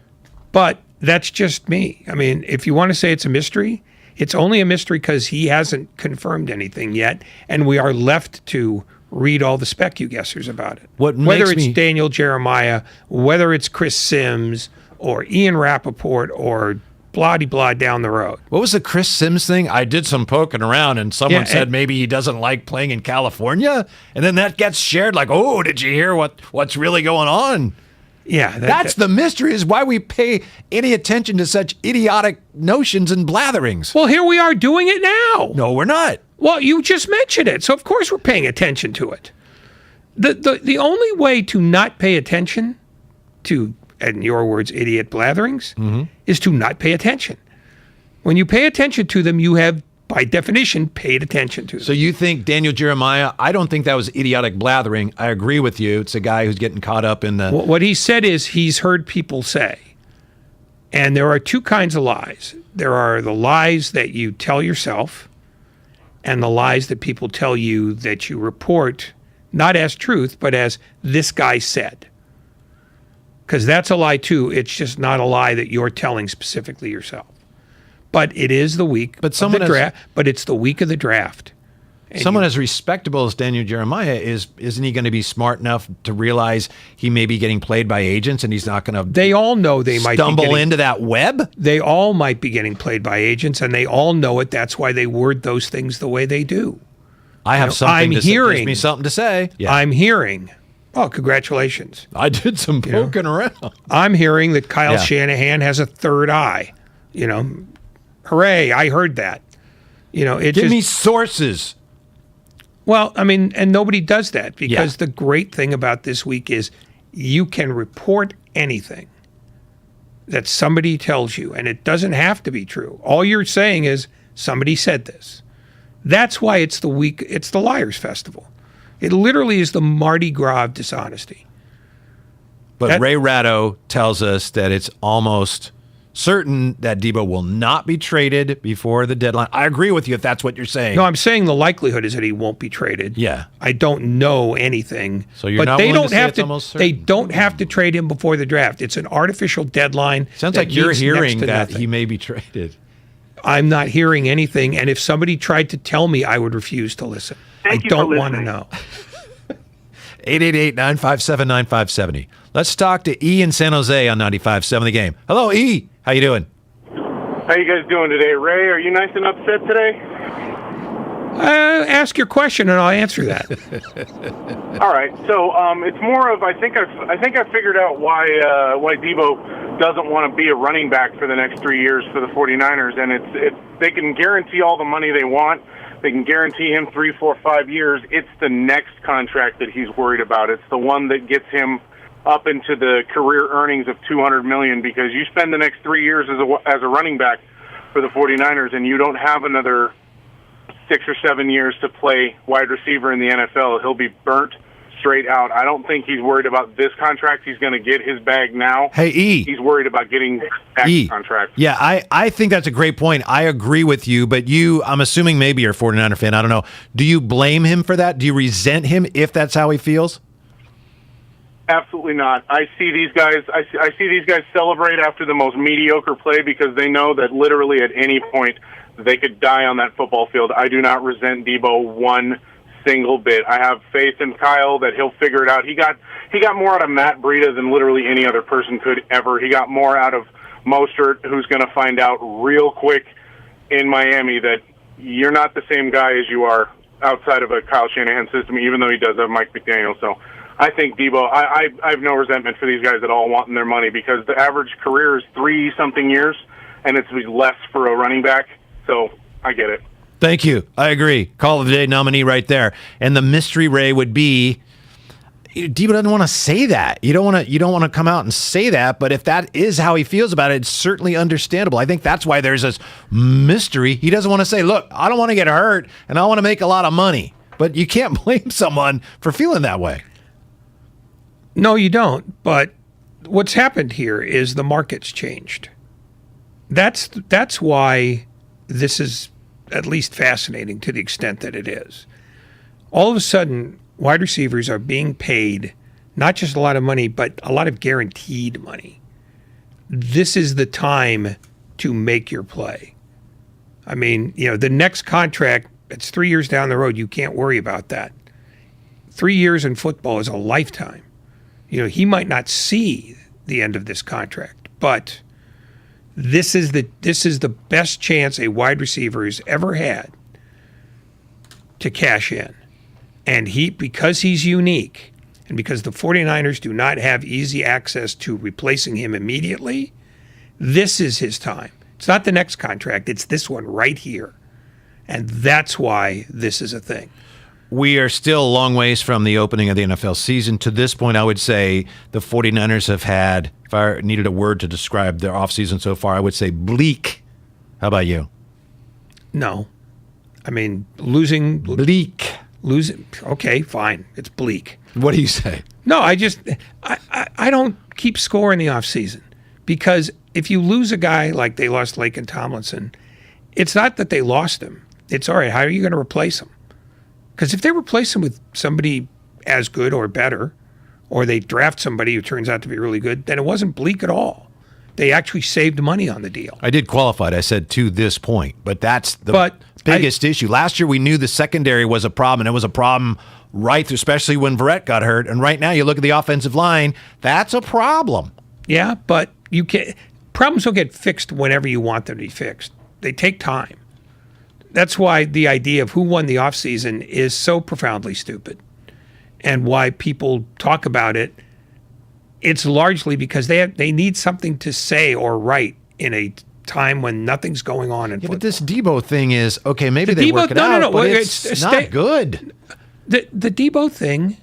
Speaker 22: But that's just me. I mean, if you want to say it's a mystery, it's only a mystery because he hasn't confirmed anything yet, and we are left to read all the specu-guessers about it. Whether it's Daniel Jeremiah, whether it's Chris Sims, or Ian Rappaport, or blah-de-blah down the road.
Speaker 6: What was the Chris Sims thing? I did some poking around, and someone said maybe he doesn't like playing in California, and then that gets shared like, oh, did you hear what's really going on?
Speaker 22: Yeah.
Speaker 6: That's the mystery, is why we pay any attention to such idiotic notions and blatherings.
Speaker 22: Well, here we are doing it now.
Speaker 6: No, we're not.
Speaker 22: Well, you just mentioned it, so of course we're paying attention to it. The only way to not pay attention to, in your words, idiot blatherings, is to not pay attention. When you pay attention to them, you have, by definition, paid attention to them.
Speaker 6: So you think Daniel Jeremiah, I don't think that was idiotic blathering. I agree with you. It's a guy who's getting caught up in the...
Speaker 22: What he said is he's heard people say, and there are two kinds of lies. There are the lies that you tell yourself and the lies that people tell you that you report, not as truth, but as this guy said. Because that's a lie too. It's just not a lie that you're telling specifically yourself. But it is the week of the draft. But it's the week of the draft.
Speaker 6: Someone as respectable as Daniel Jeremiah isn't he going to be smart enough to realize he may be getting played by agents and he's not going to?
Speaker 22: They all know they might
Speaker 6: stumble into that web.
Speaker 22: They all might be getting played by agents, and they all know it. That's why they word those things the way they do.
Speaker 6: I have something to say. Gives me something to say. Yeah.
Speaker 22: I'm hearing. Oh, congratulations!
Speaker 6: I did some poking around.
Speaker 22: I'm hearing that Kyle Shanahan has a third eye. Hooray! I heard that.
Speaker 6: Give me sources.
Speaker 22: Well, I mean, and nobody does that because the great thing about this week is you can report anything that somebody tells you, and it doesn't have to be true. All you're saying is somebody said this. That's why it's the week. It's the Liars Festival. It literally is the Mardi Gras of dishonesty.
Speaker 6: But Ray Ratto tells us that it's almost certain that Debo will not be traded before the deadline. I agree with you if that's what you're saying.
Speaker 22: No, I'm saying the likelihood is that he won't be traded.
Speaker 6: Yeah.
Speaker 22: I don't know anything.
Speaker 6: So you're not willing to say it's almost certain?
Speaker 22: They don't have to trade him before the draft. It's an artificial deadline.
Speaker 6: Sounds like you're hearing that he may be traded.
Speaker 22: I'm not hearing anything, and if somebody tried to tell me, I would refuse to listen. I don't want to know.
Speaker 6: 888-957-9570. Let's talk to E in San Jose on 95.7 The Game. Hello, E. How you doing?
Speaker 3: How you guys doing today? Ray, are you nice and upset today?
Speaker 22: Ask your question, and I'll answer that.
Speaker 3: All right. So it's more of I think I figured out why Debo doesn't want to be a running back for the next 3 years for the 49ers, and it's they can guarantee all the money they want. They can guarantee him 3, 4, 5 years. It's the next contract that he's worried about. It's the one that gets him up into the career earnings of $200 million, because you spend the next 3 years as a running back for the 49ers, and you don't have another 6 or 7 years to play wide receiver in the NFL. He'll be burnt straight out. I don't think he's worried about this contract. He's going to get his bag now.
Speaker 6: Hey, E.
Speaker 3: He's worried about getting the next contract.
Speaker 6: Yeah, I think that's a great point. I agree with you, but I'm assuming maybe you're a 49er fan. I don't know. Do you blame him for that? Do you resent him if that's how he feels?
Speaker 3: Absolutely not. I see these guys celebrate after the most mediocre play because they know that literally at any point they could die on that football field. I do not resent Debo one single bit. I have faith in Kyle that he'll figure it out. He got more out of Matt Breida than literally any other person could ever. He got more out of Mostert, who's going to find out real quick in Miami that you're not the same guy as you are outside of a Kyle Shanahan system, even though he does have Mike McDaniel. So I think Debo, I have no resentment for these guys at all wanting their money, because the average career is 30-something years, and it's less for a running back. So I get it.
Speaker 6: Thank you. I agree. Call of the day nominee right there. And the mystery, Ray, would be Debo doesn't want to say that. You don't want to come out and say that. But if that is how he feels about it, it's certainly understandable. I think that's why there's this mystery. He doesn't want to say, "Look, I don't want to get hurt, and I want to make a lot of money." But you can't blame someone for feeling that way.
Speaker 22: No, you don't. But what's happened here is the market's changed. That's why this is at least fascinating to the extent that it is. All of a sudden, wide receivers are being paid not just a lot of money, but a lot of guaranteed money. This is the time to make your play. I mean, the next contract, it's 3 years down the road. You can't worry about that. 3 years in football is a lifetime. He might not see the end of this contract, but this is the best chance a wide receiver has ever had to cash in. And because he's unique And because the 49ers do not have easy access to replacing him immediately, this is his time. It's not the next contract. It's this one right here. And that's why this is a thing.
Speaker 6: We are still a long ways from the opening of the NFL season. To this point, I would say the 49ers have had, if I needed a word to describe their offseason so far, I would say bleak. How about you?
Speaker 22: No. I mean, losing.
Speaker 6: Bleak.
Speaker 22: Losing. Okay, fine. It's bleak.
Speaker 6: What do you say?
Speaker 22: No, I don't keep score in the offseason, because if you lose a guy like they lost Laken Tomlinson, it's not that they lost him. It's all right, how are you going to replace him? Because if they replace him with somebody as good or better, or they draft somebody who turns out to be really good, then it wasn't bleak at all. They actually saved money on the deal.
Speaker 6: I did qualify it. I said to this point, but that's the biggest issue. Last year we knew the secondary was a problem, and it was a problem right through, especially when Verrett got hurt. And right now you look at the offensive line, that's a problem.
Speaker 22: Yeah, but you can problems don't get fixed whenever you want them to be fixed. They take time. That's why the idea of who won the offseason is so profoundly stupid, and why people talk about it. It's largely because they need something to say or write in a time when nothing's going on in football.
Speaker 6: But this Debo thing is, okay, maybe they work it out, but
Speaker 22: well,
Speaker 6: it's not good.
Speaker 22: The Debo thing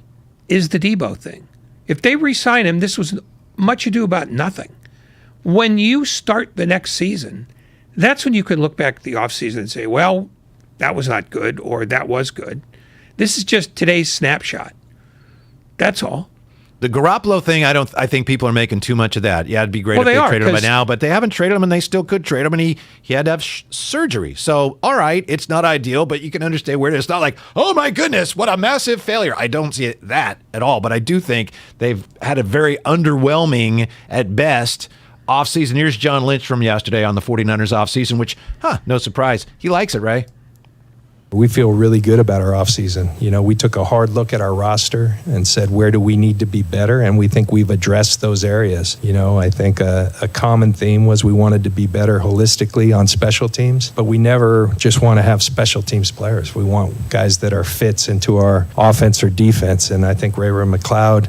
Speaker 22: is the Debo thing. If they re-sign him, this was much ado about nothing. When you start the next season, that's when you can look back at the offseason and say, well, that was not good, or that was good. This is just today's snapshot. That's all.
Speaker 6: The Garoppolo thing, I think people are making too much of that. Yeah, it'd be great if they traded him by now, but they haven't traded him, and they still could trade him, and he had to have surgery. So, all right, it's not ideal, but you can understand where it is. It's not like, oh my goodness, what a massive failure. I don't see that at all, but I do think they've had a very underwhelming, at best, offseason. Here's John Lynch from yesterday on the 49ers offseason, which, no surprise, he likes it, Ray.
Speaker 10: We feel really good about our offseason. You know, we took a hard look at our roster and said, where do we need to be better? And we think we've addressed those areas. You know, I think a common theme was we wanted to be better holistically on special teams, but we never just want to have special teams players. We want guys that are fits into our offense or defense. And I think Ray McLeod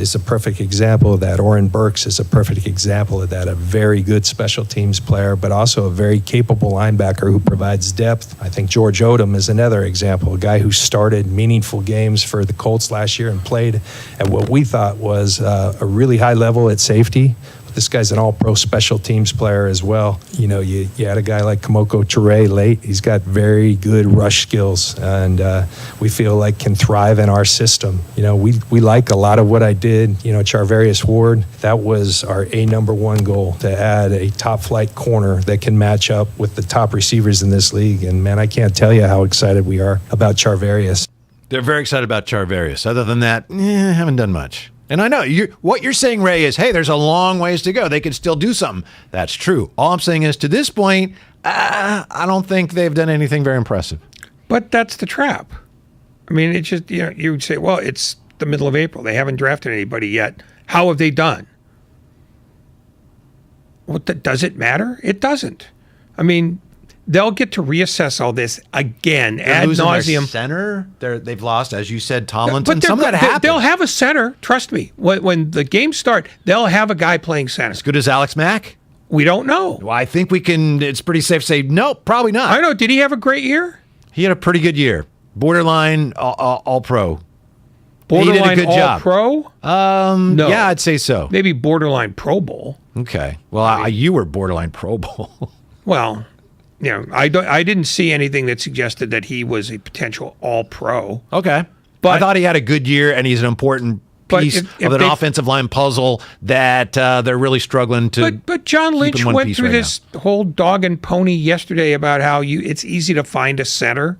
Speaker 10: is a perfect example of that. Oren Burks is a perfect example of that. A very good special teams player, but also a very capable linebacker who provides depth. I think George Odom is another example, a guy who started meaningful games for the Colts last year and played at what we thought was a really high level at safety. But this guy's an all-pro special teams player as well. You know, you had a guy like Kamoko Toure late. He's got very good rush skills, and we feel like can thrive in our system. You know, we like a lot of what I did. You know, Charvarius Ward, that was our number one goal, to add a top-flight corner that can match up with the top receivers in this league. And, man, I can't tell you how excited we are about Charvarius.
Speaker 6: They're very excited about Charvarius. Other than that, haven't done much. And I know what you're saying, Ray, is, hey, there's a long ways to go. They could still do something. That's true. All I'm saying is, to this point, I don't think they've done anything very impressive.
Speaker 22: But that's the trap. I mean, it's just, you know, you would say, well, it's the middle of April. They haven't drafted anybody yet. How have they done? Does it matter? It doesn't. I mean, they'll get to reassess all this again ad nauseum.
Speaker 6: Their center, they've lost, as you said, Tomlinson. Some of that happens.
Speaker 22: They'll have a center. Trust me. When the games start, they'll have a guy playing center.
Speaker 6: As good as Alex Mack?
Speaker 22: We don't know.
Speaker 6: Well, I think we can. It's pretty safe to say no, probably not.
Speaker 22: I know. Did he have a great year?
Speaker 6: He had a pretty good year. Borderline all pro.
Speaker 22: Borderline
Speaker 6: he did a good job.
Speaker 22: Pro?
Speaker 6: No. Yeah, I'd say so.
Speaker 22: Maybe borderline Pro Bowl.
Speaker 6: Okay. Well, you were borderline Pro Bowl.
Speaker 22: Well, you know, I didn't see anything that suggested that he was a potential all-pro.
Speaker 6: Okay. But I thought he had a good year, and he's an important piece of an offensive line puzzle that they're really struggling to.
Speaker 22: But John Lynch went through this whole dog and pony yesterday about how it's easy to find a center.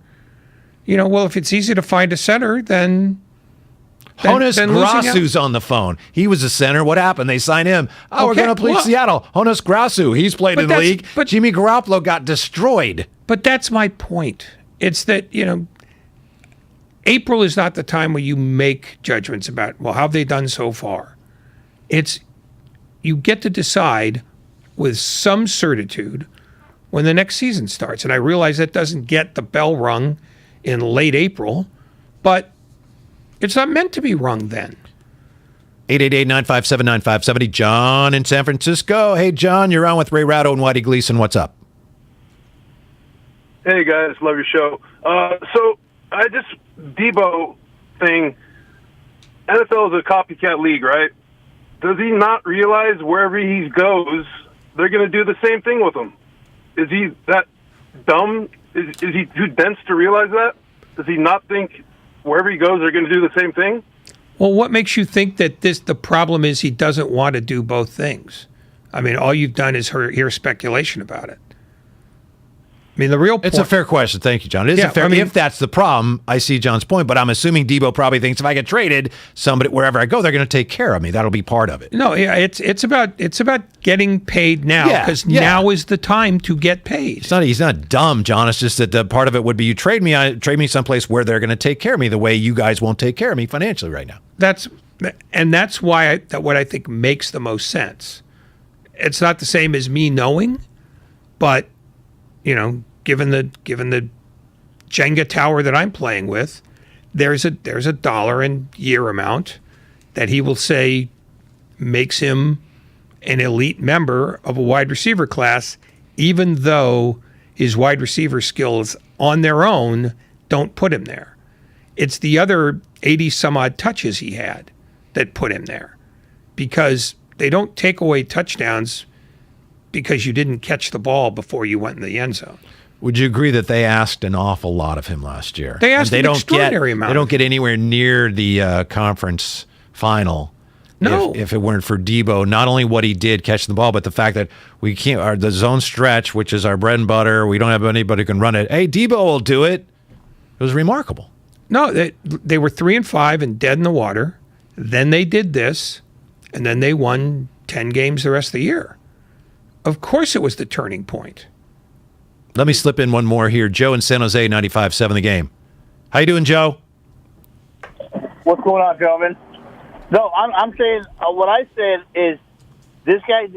Speaker 22: You know, well, if it's easy to find a center, then
Speaker 6: Honus Grasu's on the phone. He was a center. What happened? They signed him. We're going to play Seattle. Honus Grasu. He's played in the league. But Jimmy Garoppolo got destroyed.
Speaker 22: But that's my point. It's that, you know, April is not the time where you make judgments about, well, how have they done so far? It's, you get to decide with some certitude when the next season starts. And I realize that doesn't get the bell rung in late April, but It's not meant to be rung then.
Speaker 6: 888-957-9570. John in San Francisco. Hey, John, you're on with Ray Ratto and Whitey Gleason. What's up?
Speaker 4: Hey, guys. Love your show. So I just, Debo thing, NFL is a copycat league, right? Does he not realize wherever he goes, they're going to do the same thing with him? Is he that dumb? Is he too dense to realize that? Does he not think wherever he goes, they're going to do the same thing?
Speaker 22: Well, what makes you think that the problem is he doesn't want to do both things? I mean, all you've done is hear speculation about it. I mean, the real point...
Speaker 6: It's a fair question. Thank you, John. It is a fair... if that's the problem, I see John's point, but I'm assuming Debo probably thinks if I get traded, somebody, wherever I go, they're going to take care of me. That'll be part of it.
Speaker 22: No, yeah, it's about getting paid now, because now is the time to get paid.
Speaker 6: He's not dumb, John. It's just that the part of it would be you trade me someplace where they're going to take care of me the way you guys won't take care of me financially right now.
Speaker 22: That's why what I think makes the most sense. It's not the same as me knowing, but given the Jenga tower that I'm playing with, there's a dollar and year amount that he will say makes him an elite member of a wide receiver class, even though his wide receiver skills on their own don't put him there. It's the other 80 some odd touches he had that put him there, because they don't take away touchdowns because you didn't catch the ball before you went in the end zone.
Speaker 6: Would you agree that they asked an awful lot of him last year?
Speaker 22: They asked an extraordinary amount.
Speaker 6: They don't get anywhere near the conference final.
Speaker 22: No.
Speaker 6: If it weren't for Debo, not only what he did catching the ball, but the fact that we can't, the zone stretch, which is our bread and butter, we don't have anybody who can run it. Hey, Debo will do it. It was remarkable.
Speaker 22: No, they were 3-5 and dead in the water. Then they did this, and then they won 10 games the rest of the year. Of course it was the turning point.
Speaker 6: Let me slip in one more here. Joe in San Jose, 95.7 The Game. How you doing, Joe?
Speaker 13: What's going on, gentlemen? No, I'm saying what I said is this guy.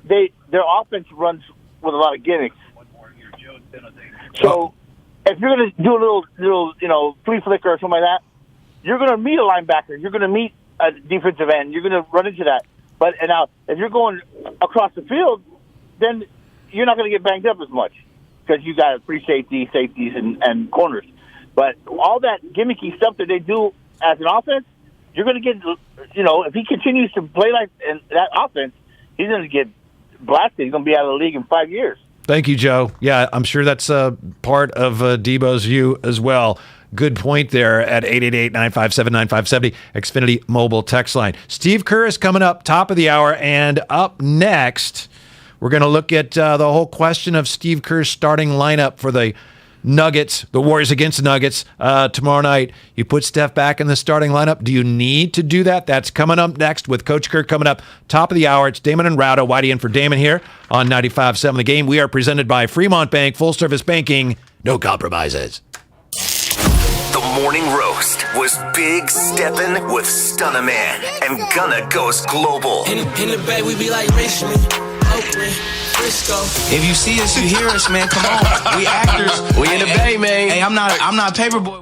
Speaker 13: Their offense runs with a lot of gimmicks. So if you're going to do a little flea flicker or something like that, you're going to meet a linebacker. You're going to meet a defensive end. You're going to run into that. But now, if you're going across the field, then you're not going to get banged up as much, because you got free safeties, and corners. But all that gimmicky stuff that they do as an offense, you're going to get, if he continues to play like in that offense, he's going to get blasted. He's going to be out of the league in 5 years.
Speaker 6: Thank you, Joe. Yeah, I'm sure that's part of Debo's view as well. Good point there at 888-957-9570, Xfinity mobile text line. Steve Kerr is coming up, top of the hour, and up next, we're going to look at the whole question of Steve Kerr's starting lineup for the Nuggets, the Warriors against the Nuggets tomorrow night. You put Steph back in the starting lineup. Do you need to do that? That's coming up next with Coach Kerr coming up top of the hour. It's Damon and Ratto. Whitey in for Damon here on 95.7 The Game. We are presented by Fremont Bank, full service banking, no compromises.
Speaker 1: The morning roast was Big Steppin' with Stunna Man and Gunna Goes Global.
Speaker 21: In the Bay, we be like Richmond, Oakland, Frisco. If you see us, you hear us, man. Come on, we actors. We in the Bay, man. Hey, I'm not Paperboy.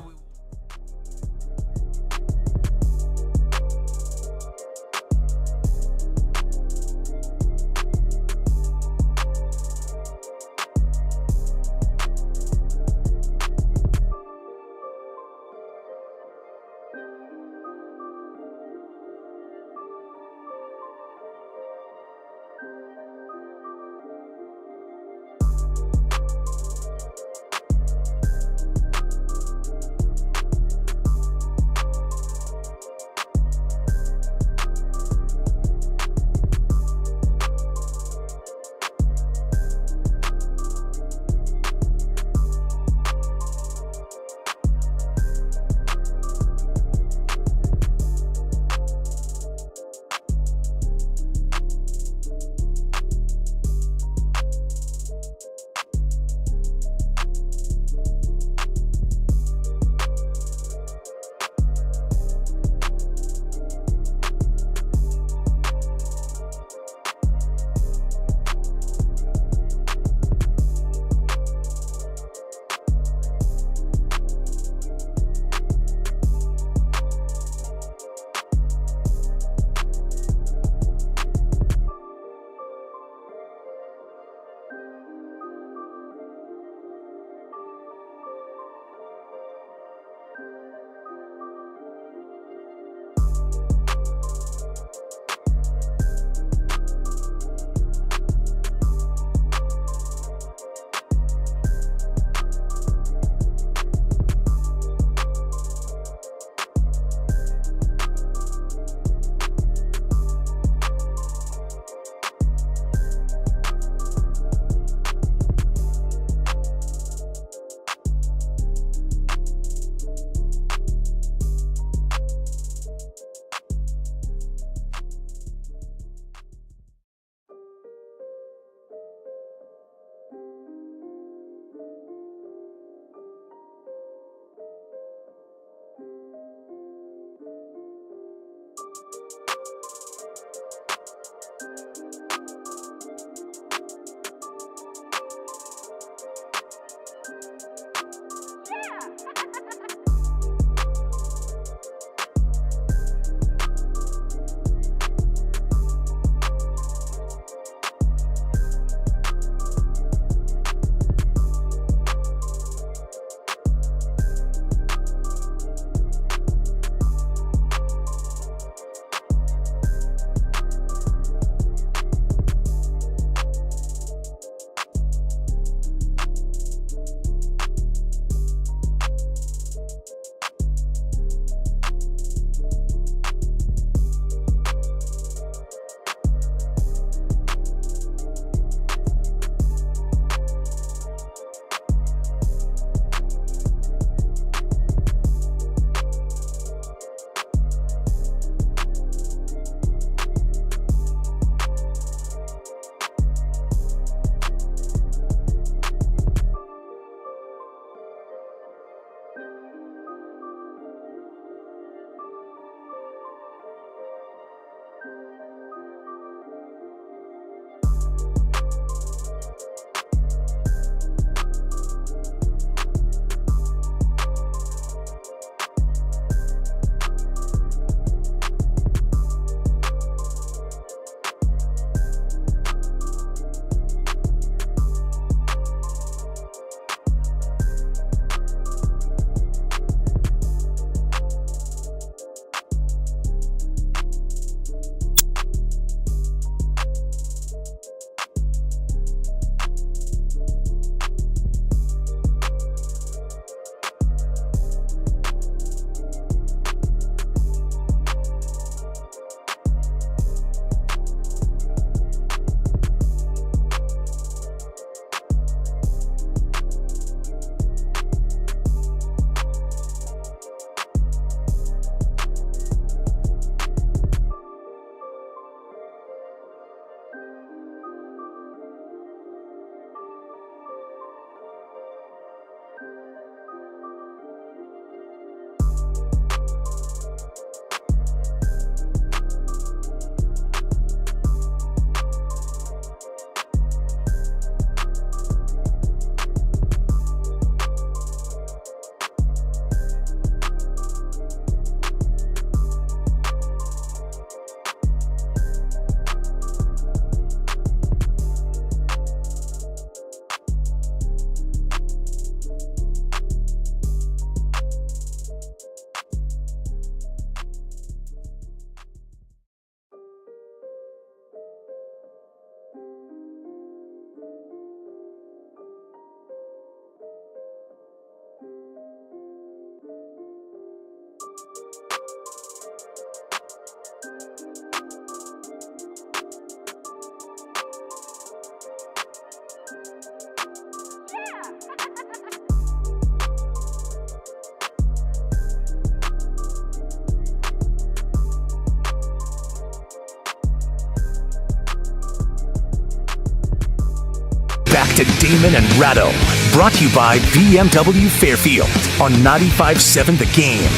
Speaker 1: Back to Damon and Ratto. Brought to you by BMW Fairfield on 95.7 The Game.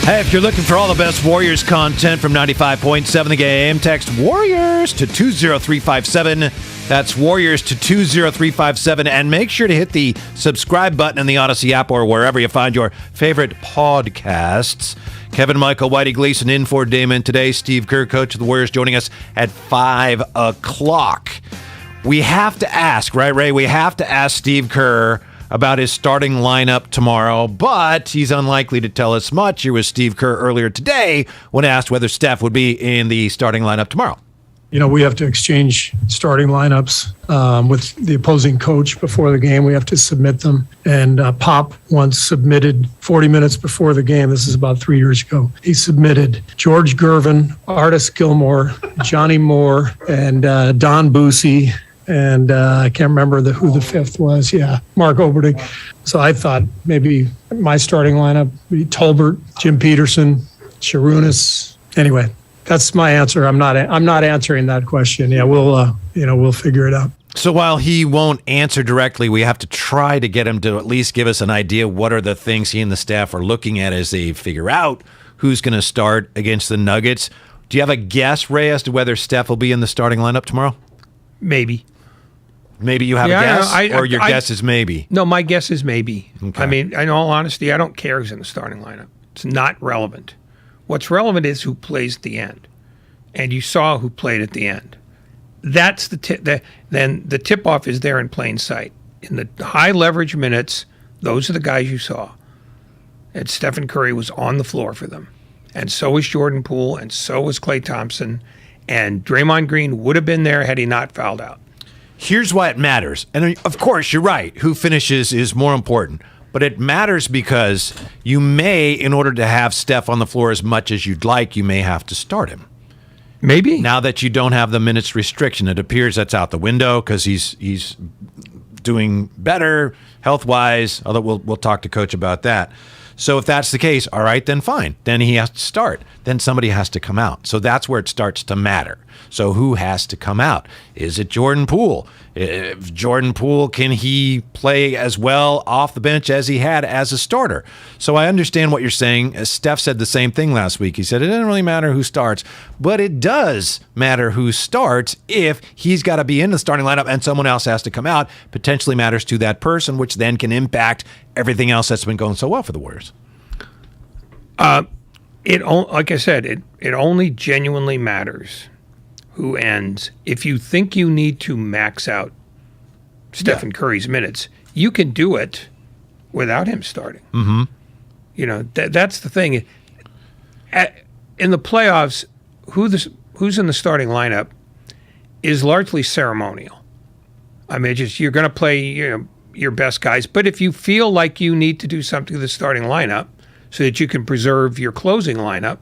Speaker 6: Hey, if you're looking for all the best Warriors content from 95.7 The Game, text Warriors to 20357. That's Warriors to 20357. And make sure to hit the subscribe button in the Odyssey app or wherever you find your favorite podcasts. Kevin, Michael, Whitey Gleason in for Damon today. Steve Kerr, coach of the Warriors, joining us at 5 o'clock. We have to ask, right, Ray? We have to ask Steve Kerr about his starting lineup tomorrow, but he's unlikely to tell us much. Here was Steve Kerr earlier today when asked whether Steph would be in the starting lineup tomorrow.
Speaker 16: We have to exchange starting lineups with the opposing coach before the game. We have to submit them. And Pop once submitted 40 minutes before the game. This is about 3 years ago. He submitted George Gervin, Artis Gilmore, Johnny Moore, and Don Boosie. And I can't remember who the fifth was. Yeah, Mark Oberding. So I thought maybe my starting lineup would be Tolbert, Jim Peterson, Sharunas. Anyway, that's my answer. I'm not answering that question. Yeah, we'll figure it out.
Speaker 6: So while he won't answer directly, we have to try to get him to at least give us an idea what are the things he and the staff are looking at as they figure out who's going to start against the Nuggets. Do you have a guess, Ray, as to whether Steph will be in the starting lineup tomorrow?
Speaker 22: Maybe.
Speaker 6: Maybe you have a guess, or your guess is maybe?
Speaker 22: No, my guess is maybe.
Speaker 6: Okay.
Speaker 22: I mean, in all honesty, I don't care who's in the starting lineup. It's not relevant. What's relevant is who plays at the end. And you saw who played at the end. That's the tip. Then the tip-off is there in plain sight. In the high leverage minutes, those are the guys you saw. And Stephen Curry was on the floor for them. And so was Jordan Poole, and so was Klay Thompson. And Draymond Green would have been there had he not fouled out.
Speaker 6: Here's why it matters. And of course, you're right. Who finishes is more important. But it matters because you may, in order to have Steph on the floor as much as you'd like, you may have to start him.
Speaker 22: Maybe.
Speaker 6: Now that you don't have the minutes restriction, it appears that's out the window because he's doing better health-wise, although we'll talk to Coach about that. So if that's the case, all right, then fine. Then he has to start. Then somebody has to come out. So that's where it starts to matter. So who has to come out? Is it Jordan Poole? If Jordan Poole, can he play as well off the bench as he had as a starter? So I understand what you're saying. Steph said the same thing last week. He said it doesn't really matter who starts, but it does matter who starts if he's got to be in the starting lineup and someone else has to come out. Potentially matters to that person, which then can impact everything else that's been going so well for the Warriors.
Speaker 22: Like I said, it only genuinely matters who ends. If you think you need to max out Stephen Curry's minutes, you can do it without him starting.
Speaker 6: Mm-hmm.
Speaker 22: That's the thing. In the playoffs, who's in the starting lineup is largely ceremonial. I mean, you're going to play your best guys. But if you feel like you need to do something to the starting lineup so that you can preserve your closing lineup,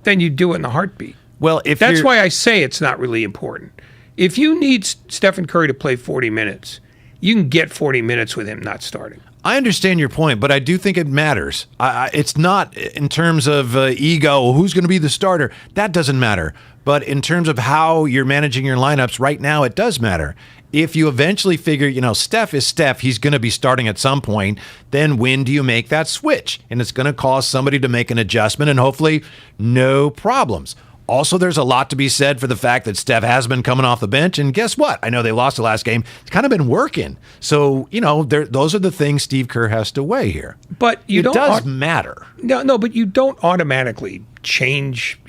Speaker 22: then you do it in a heartbeat.
Speaker 6: Well,
Speaker 22: that's why I say it's not really important. If you need Stephen Curry to play 40 minutes, you can get 40 minutes with him not starting.
Speaker 6: I understand your point, but I do think it matters. It's not in terms of ego, who's going to be the starter. That doesn't matter. But in terms of how you're managing your lineups right now, it does matter. If you eventually figure, Steph is Steph, he's going to be starting at some point, then when do you make that switch? And it's going to cause somebody to make an adjustment and hopefully no problems. Also, there's a lot to be said for the fact that Steph has been coming off the bench, and guess what? I know they lost the last game. It's kind of been working. So, those are the things Steve Kerr has to weigh here.
Speaker 22: But it
Speaker 6: does matter.
Speaker 22: No, but you don't automatically change,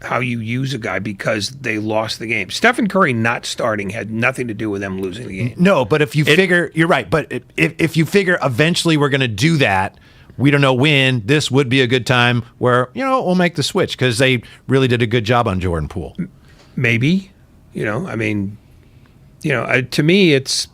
Speaker 22: how you use a guy because they lost the game. Stephen Curry not starting had nothing to do with them losing the game.
Speaker 6: No, but if you figure, you're right, but if you figure eventually we're going to do that, we don't know when, this would be a good time where, we'll make the switch because they really did a good job on Jordan Poole.
Speaker 22: Maybe, to me, it's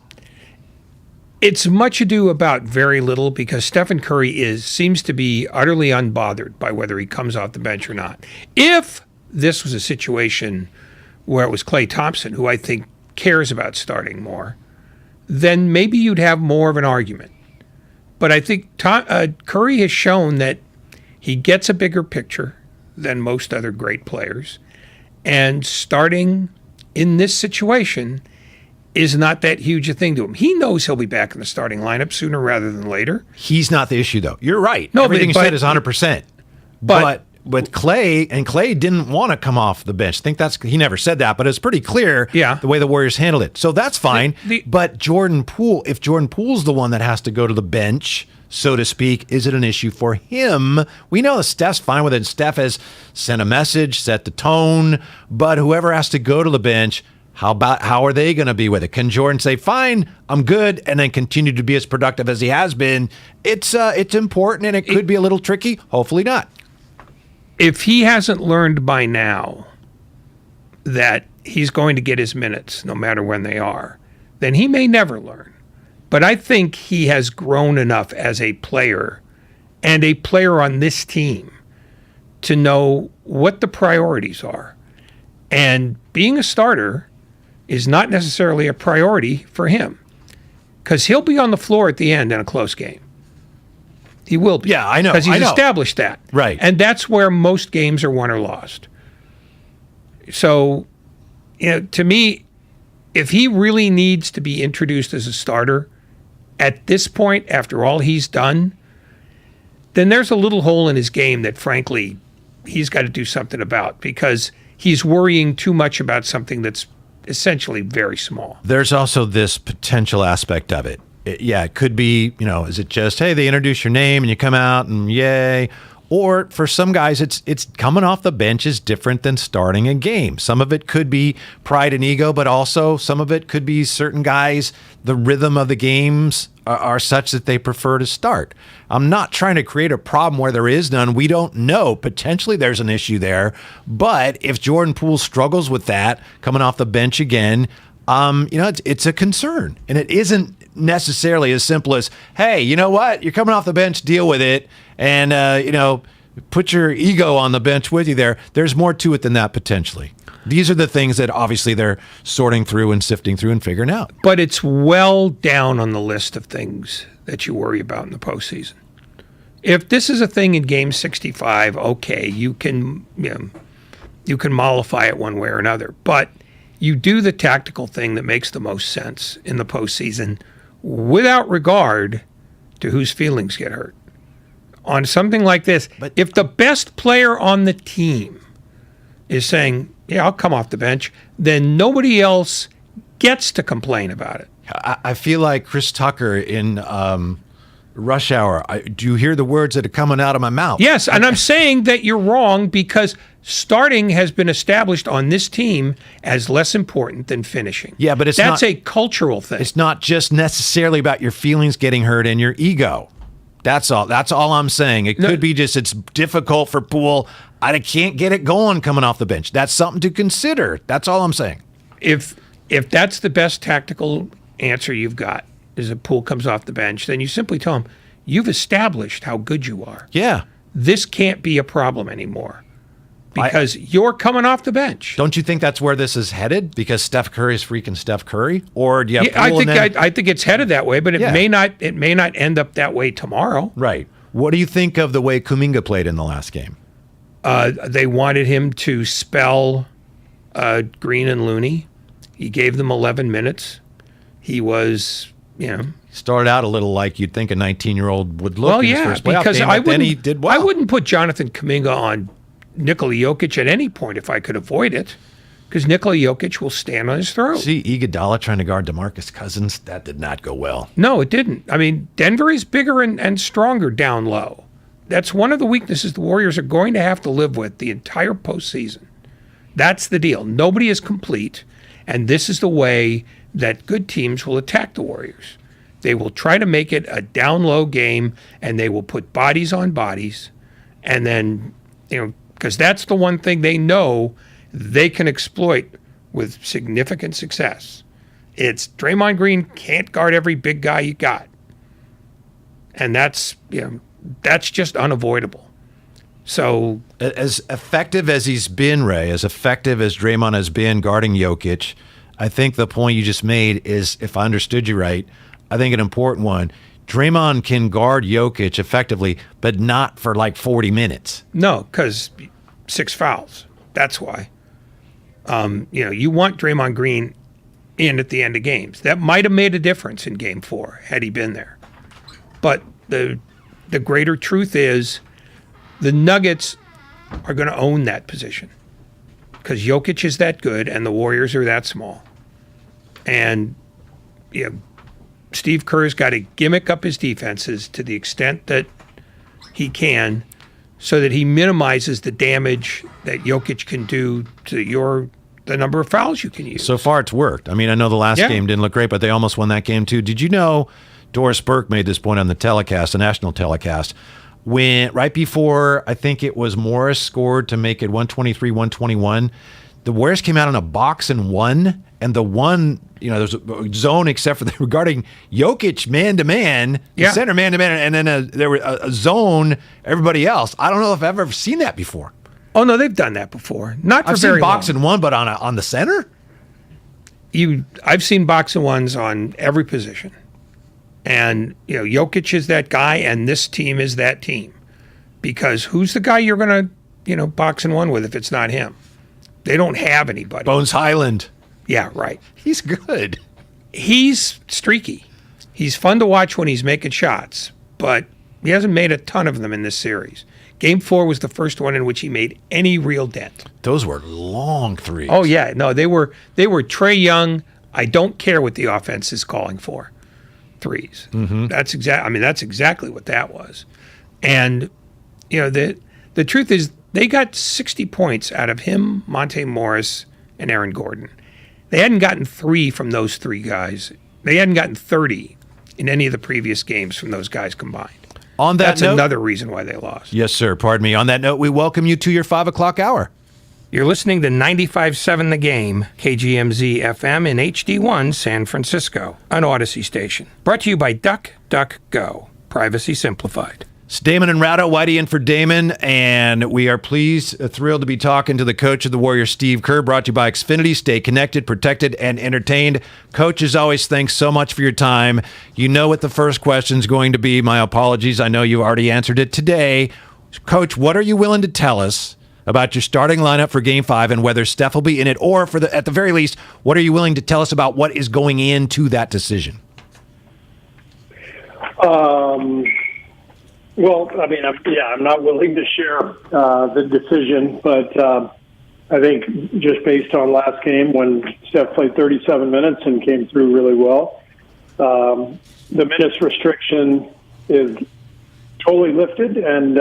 Speaker 22: much ado about very little because Stephen Curry seems to be utterly unbothered by whether he comes off the bench or not. If this was a situation where it was Klay Thompson, who I think cares about starting more, then maybe you'd have more of an argument. But I think Curry has shown that he gets a bigger picture than most other great players. And starting in this situation is not that huge a thing to him. He knows he'll be back in the starting lineup sooner rather than later.
Speaker 6: He's not the issue, though. You're right.
Speaker 22: No,
Speaker 6: everything you said is 100%. But with Klay, and Klay didn't want to come off the bench. I think he never said that, but it's pretty clear the way the Warriors handled it. So that's fine. But Jordan Poole, if Jordan Poole's the one that has to go to the bench, so to speak, is it an issue for him? We know that Steph's fine with it. Steph has sent a message, set the tone, but whoever has to go to the bench How are they going to be with it? Can Jordan say, fine, I'm good, and then continue to be as productive as he has been? It's important, and it could be a little tricky. Hopefully not.
Speaker 22: If he hasn't learned by now that he's going to get his minutes no matter when they are, then he may never learn. But I think he has grown enough as a player and a player on this team to know what the priorities are. And being a starter is not necessarily a priority for him because he'll be on the floor at the end in a close game. He will be.
Speaker 6: Yeah, I know.
Speaker 22: Because he's established that.
Speaker 6: Right.
Speaker 22: And that's where most games are won or lost. So, to me, if he really needs to be introduced as a starter at this point, after all he's done, then there's a little hole in his game that, frankly, he's got to do something about because he's worrying too much about something that's essentially very small.
Speaker 6: There's also this potential aspect of it. It could be, is it just, hey, they introduce your name and you come out and yay? Or for some guys, it's coming off the bench is different than starting a game. Some of it could be pride and ego, but also some of it could be certain guys, the rhythm of the games are such that they prefer to start. I'm not trying to create a problem where there is none. We don't know. Potentially there's an issue there. But if Jordan Poole struggles with that, coming off the bench again, it's a concern. And it isn't necessarily as simple as, hey, you know what? You're coming off the bench, deal with it. And, put your ego on the bench with you there. There's more to it than that potentially. These are the things that obviously they're sorting through and sifting through and figuring out.
Speaker 22: But it's well down on the list of things that you worry about in the postseason. If this is a thing in Game 65, okay, you can mollify it one way or another. But you do the tactical thing that makes the most sense in the postseason without regard to whose feelings get hurt. On something like this, if the best player on the team is saying, yeah, I'll come off the bench, then nobody else gets to complain about it.
Speaker 6: I feel like Chris Tucker in Rush Hour. Do you hear the words that are coming out of my mouth?
Speaker 22: Yes, and I'm saying that you're wrong because starting has been established on this team as less important than finishing.
Speaker 6: Yeah, but
Speaker 22: that's a cultural thing.
Speaker 6: It's not just necessarily about your feelings getting hurt and your ego. That's all I'm saying. It could be just it's difficult for Poole. I can't get it going coming off the bench. That's something to consider. That's all I'm saying.
Speaker 22: If that's the best tactical answer you've got, is that Poole comes off the bench, then you simply tell him, you've established how good you are.
Speaker 6: Yeah.
Speaker 22: This can't be a problem anymore because you're coming off the bench.
Speaker 6: Don't you think that's where this is headed? Because Steph Curry is freaking Steph Curry? Or do you have Poole
Speaker 22: I think it's headed that way, but it may not end up that way tomorrow.
Speaker 6: Right. What do you think of the way Kuminga played in the last game?
Speaker 22: They wanted him to spell Green and Looney. He gave them 11 minutes. He was,
Speaker 6: started out a little like you'd think a 19-year-old would look in his first playoff
Speaker 22: because
Speaker 6: game, but then he did well.
Speaker 22: I wouldn't put Jonathan Kuminga on Nikola Jokic at any point if I could avoid it, because Nikola Jokic will stand on his throat.
Speaker 6: See, Iguodala trying to guard DeMarcus Cousins, that did not go well.
Speaker 22: No, it didn't. I mean, Denver is bigger and stronger down low. That's one of the weaknesses the Warriors are going to have to live with the entire postseason. That's the deal. Nobody is complete, and this is the way that good teams will attack the Warriors. They will try to make it a down-low game, and they will put bodies on bodies, and then, because that's the one thing they know they can exploit with significant success. It's Draymond Green can't guard every big guy you got. And that's just unavoidable. So
Speaker 6: as effective as he's been, Ray, as effective as Draymond has been guarding Jokic, I think the point you just made is, if I understood you right, I think an important one. Draymond can guard Jokic effectively, but not for like 40 minutes.
Speaker 22: No, because 6 fouls. That's why. You want Draymond Green in at the end of games. That might have made a difference in Game 4 had he been there. But the greater truth is the Nuggets are going to own that position because Jokic is that good and the Warriors are that small. And Steve Kerr's got to gimmick up his defenses to the extent that he can so that he minimizes the damage that Jokic can do to your the number of fouls you can use.
Speaker 6: So far, it's worked. I mean, I know the last game didn't look great, but they almost won that game too. Did you know Doris Burke made this point on the telecast, the national telecast, when right before I think it was Morris scored to make it 123-121, the Warriors came out on a box and won, and the one, there's a zone except for regarding Jokic man-to-man, the center man-to-man, and then there was a zone, everybody else. I don't know if I've ever seen that before.
Speaker 22: Oh, no, they've done that before. Not for
Speaker 6: I've
Speaker 22: very
Speaker 6: seen box
Speaker 22: long.
Speaker 6: and one, but on the center?
Speaker 22: I've seen box and ones on every position. And, Jokic is that guy, and this team is that team. Because who's the guy you're going to, box and one with if it's not him? They don't have anybody.
Speaker 6: Bones Highland.
Speaker 22: Yeah, right.
Speaker 6: He's good.
Speaker 22: He's streaky. He's fun to watch when he's making shots, but he hasn't made a ton of them in this series. Game 4 was the first one in which he made any real dent.
Speaker 6: Those were long threes.
Speaker 22: Oh, yeah. No, they were Trae Young, I don't care what the offense is calling for, threes.
Speaker 6: Mm-hmm.
Speaker 22: That's exactly what that was. And, the truth is, they got 60 points out of him, Monte Morris, and Aaron Gordon. They hadn't gotten 3 from those 3 guys. They hadn't gotten 30 in any of the previous games from those guys combined.
Speaker 6: On that
Speaker 22: That's
Speaker 6: note,
Speaker 22: another reason why they lost.
Speaker 6: Yes, sir. Pardon me. On that note, we welcome you to your 5 o'clock hour.
Speaker 22: You're listening to 95.7 The Game, KGMZ FM in HD1 San Francisco, an Odyssey station. Brought to you by DuckDuckGo. Privacy simplified.
Speaker 6: It's Damon and Ratto, Whitey in for Damon, and we are thrilled to be talking to the coach of the Warriors, Steve Kerr, brought to you by Xfinity. Stay connected, protected, and entertained. Coach, as always, thanks so much for your time. You know what the first question's going to be. My apologies. I know you already answered it today. Coach, what are you willing to tell us about your starting lineup for Game 5 and whether Steph will be in it, or at the very least, what are you willing to tell us about what is going into that decision?
Speaker 8: Well, I mean, I'm not willing to share the decision, but I think just based on last game when Steph played 37 minutes and came through really well, the minutes restriction is totally lifted, and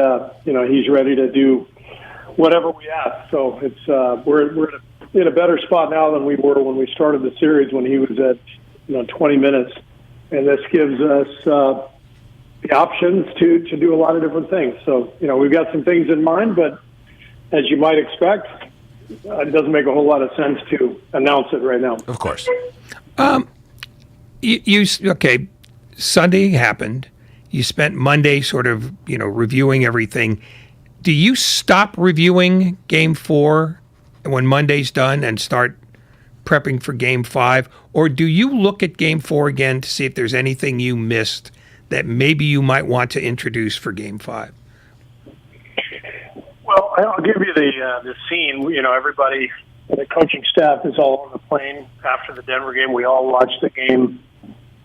Speaker 8: he's ready to do whatever we ask. So it's we're in a better spot now than we were when we started the series when he was at 20 minutes, and this gives us the options to do a lot of different things. So, we've got some things in mind, but as you might expect, it doesn't make a whole lot of sense to announce it right now.
Speaker 6: Of course.
Speaker 22: Okay, Sunday happened. You spent Monday sort of, reviewing everything. Do you stop reviewing Game 4 when Monday's done and start prepping for Game 5? Or do you look at Game 4 again to see if there's anything you missed that maybe you might want to introduce for Game 5?
Speaker 8: Well, I'll give you the scene. Everybody, the coaching staff is all on the plane after the Denver game. We all watched the game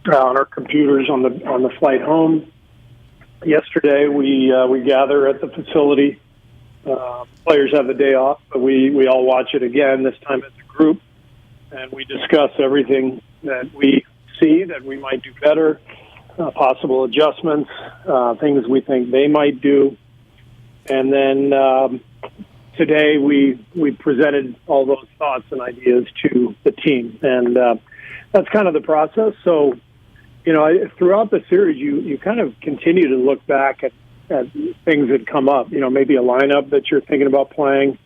Speaker 8: on our computers on the flight home. Yesterday, we gather at the facility. Players have the day off, but we all watch it again, this time as a group, and we discuss everything that we see that we might do better, possible adjustments, things we think they might do. And then today we presented all those thoughts and ideas to the team. And that's kind of the process. So, throughout the series, you kind of continue to look back at things that come up. Maybe a lineup that you're thinking about playing.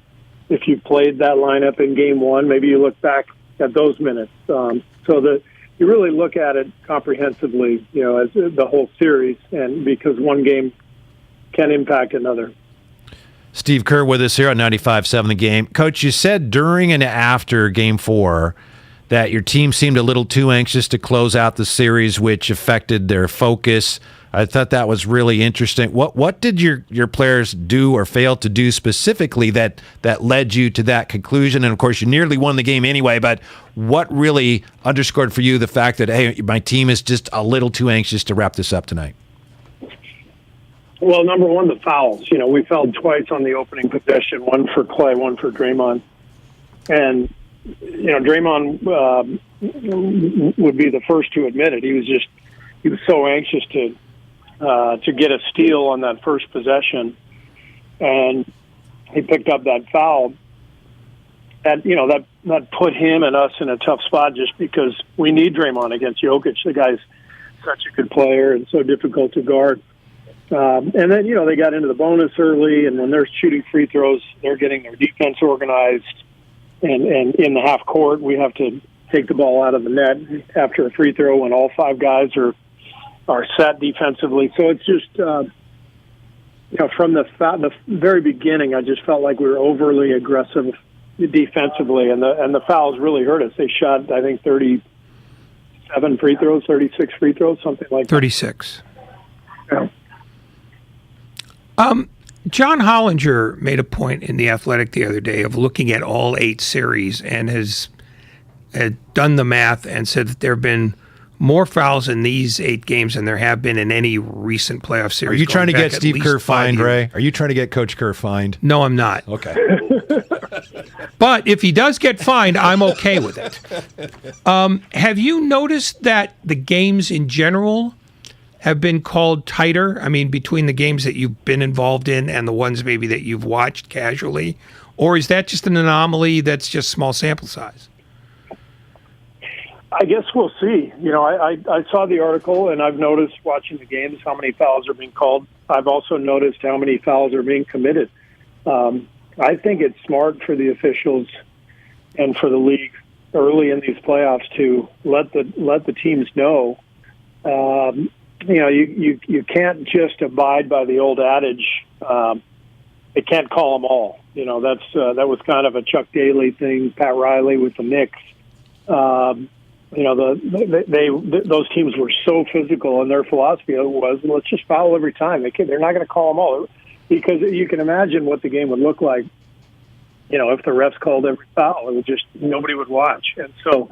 Speaker 8: If you played that lineup in Game 1, maybe you look back at those minutes. So that you really look at it comprehensively, as the whole series, and because one game can impact another.
Speaker 6: Steve Kerr with us here on 95.7 The Game. Coach, you said during and after Game 4 that your team seemed a little too anxious to close out the series, which affected their focus. I thought that was really interesting. What did your players do or fail to do specifically that led you to that conclusion? And, of course, you nearly won the game anyway, but what really underscored for you the fact that, hey, my team is just a little too anxious to wrap this up tonight?
Speaker 8: Well, number one, the fouls. We fouled twice on the opening possession, one for Clay, one for Draymond. And, Draymond would be the first to admit it. He was so anxious to get a steal on that first possession, and he picked up that foul. that put him and us in a tough spot just because we need Draymond against Jokic. The guy's such a good player and so difficult to guard. And then, they got into the bonus early, and when they're shooting free throws, they're getting their defense organized. And in the half court, we have to take the ball out of the net after a free throw when all five guys are set defensively. So it's just, from the very beginning, I just felt like we were overly aggressive defensively, and the fouls really hurt us. They shot, I think, 37 free throws, 36 free throws, something like
Speaker 22: 36.
Speaker 8: that. Yeah.
Speaker 22: John Hollinger made a point in The Athletic the other day of looking at all 8 series and has done the math and said that there have been more fouls in these 8 games than there have been in any recent playoff series.
Speaker 6: Are you trying to get Steve Kerr fined, Ray? Are you trying to get Coach Kerr fined?
Speaker 22: No, I'm not.
Speaker 6: Okay.
Speaker 22: But if he does get fined, I'm okay with it. Have you noticed that the games in general have been called tighter? I mean, between the games that you've been involved in and the ones maybe that you've watched casually? Or is that just an anomaly that's just small sample size?
Speaker 8: I guess we'll see. I saw the article, and I've noticed watching the games how many fouls are being called. I've also noticed how many fouls are being committed. I think it's smart for the officials and for the league early in these playoffs to let the teams know. You can't just abide by the old adage. They can't call them all. That was kind of a Chuck Daly thing. Pat Riley with the Knicks. Those teams were so physical, and their philosophy was, let's just foul every time. They're not going to call them all, because you can imagine what the game would look like. If the refs called every foul, it would just nobody would watch. And so,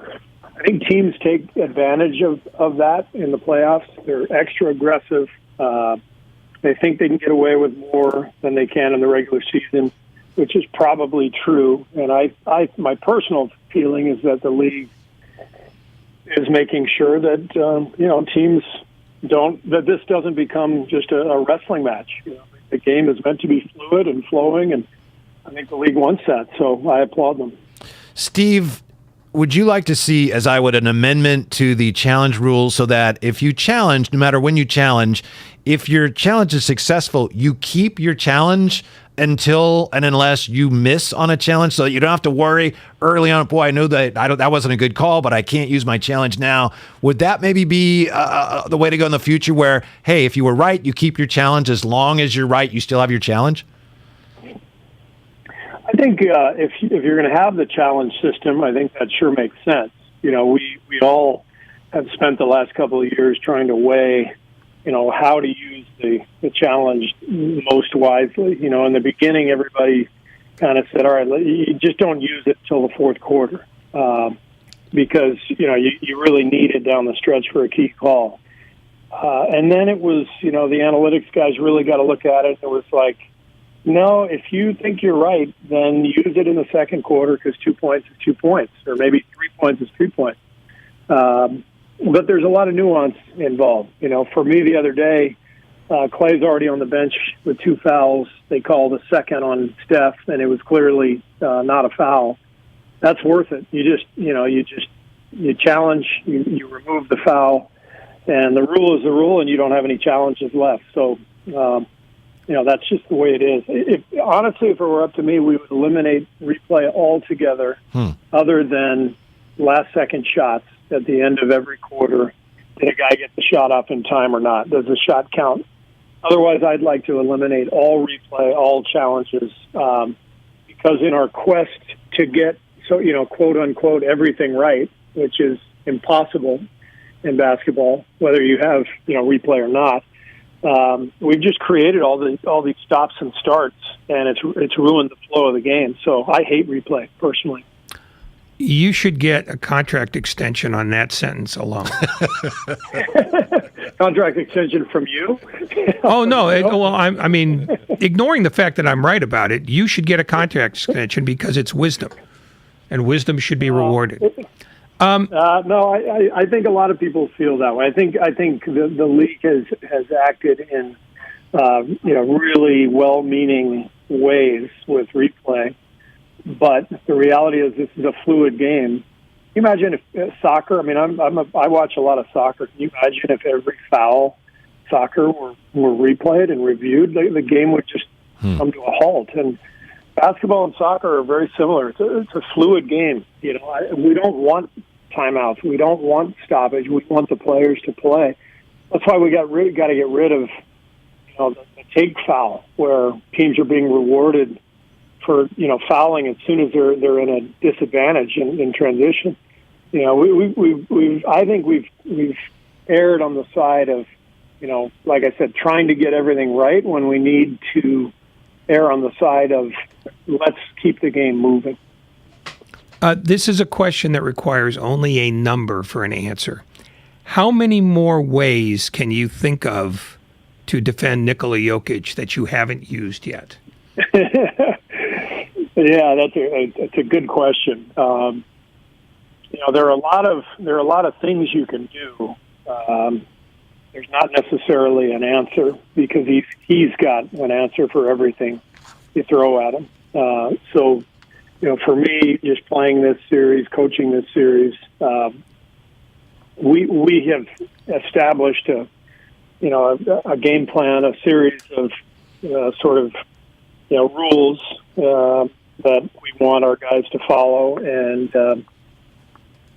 Speaker 8: I think teams take advantage of that in the playoffs. They're extra aggressive. They think they can get away with more than they can in the regular season, which is probably true. And my personal feeling is that the league is making sure that teams that this doesn't become just a wrestling match. The game is meant to be fluid and flowing, and I think the league wants that. So I applaud them.
Speaker 6: Steve, would you like to see, as I would, an amendment to the challenge rules so that if you challenge, no matter when you challenge, if your challenge is successful, you keep your challenge until and unless you miss on a challenge, so that you don't have to worry early on, boy, I know that wasn't a good call, but I can't use my challenge now. Would that maybe be the way to go in the future where, hey, if you were right, you keep your challenge. As long as you're right, you still have your challenge?
Speaker 8: I think if you're going to have the challenge system, I think that sure makes sense. We all have spent the last couple of years trying to weigh, how to use the challenge most wisely. In the beginning, everybody kind of said, all right, you just don't use it till the fourth quarter because, you really need it down the stretch for a key call. And then it was, the analytics guys really got to look at it. It was like, no, if you think you're right, then use it in the second quarter because 2 points is 2 points, or maybe 3 points is 3 points. But there's a lot of nuance involved. For me the other day, Clay's already on the bench with 2 fouls. They called a second on Steph, and it was clearly not a foul. That's worth it. You challenge, you remove the foul, and the rule is the rule, and you don't have any challenges left. So, that's just the way it is. Honestly, if it were up to me, we would eliminate replay altogether, other than last-second shots at the end of every quarter. Did a guy get the shot off in time or not? Does the shot count? Otherwise, I'd like to eliminate all replay, all challenges, because in our quest to get, quote-unquote, everything right, which is impossible in basketball, whether you have, replay or not, we've just created all these stops and starts, and it's ruined the flow of the game. So I hate replay, personally.
Speaker 22: You should get a contract extension on that sentence alone.
Speaker 8: Contract extension from you?
Speaker 22: Oh, no. I mean, ignoring the fact that I'm right about it, you should get a contract extension because it's wisdom, and wisdom should be rewarded.
Speaker 8: No, I think a lot of people feel that way. I think the league has acted in really well-meaning ways with replay. But the reality is this is a fluid game. Can you imagine if soccer, I mean, I watch a lot of soccer. Can you imagine if every foul soccer were replayed and reviewed? The game would just come to a halt. And basketball and soccer are very similar. It's a fluid game. You know, we don't want timeouts. We don't want stoppage. We want the players to play. That's why we got to get rid of the take foul, where teams are being rewarded for fouling as soon as they're in a disadvantage in transition. You know, I think we've erred on the side of, like I said, trying to get everything right when we need to err on the side of let's keep the game moving.
Speaker 22: This is a question that requires only a number for an answer. How many more ways can you think of to defend Nikola Jokic that you haven't used yet?
Speaker 8: Yeah, that's a good question. There are a lot of things you can do. There's not necessarily an answer because he's got an answer for everything you throw at him. So, for me, just playing this series, coaching this series, we have established a game plan, a series of rules that we want our guys to follow, and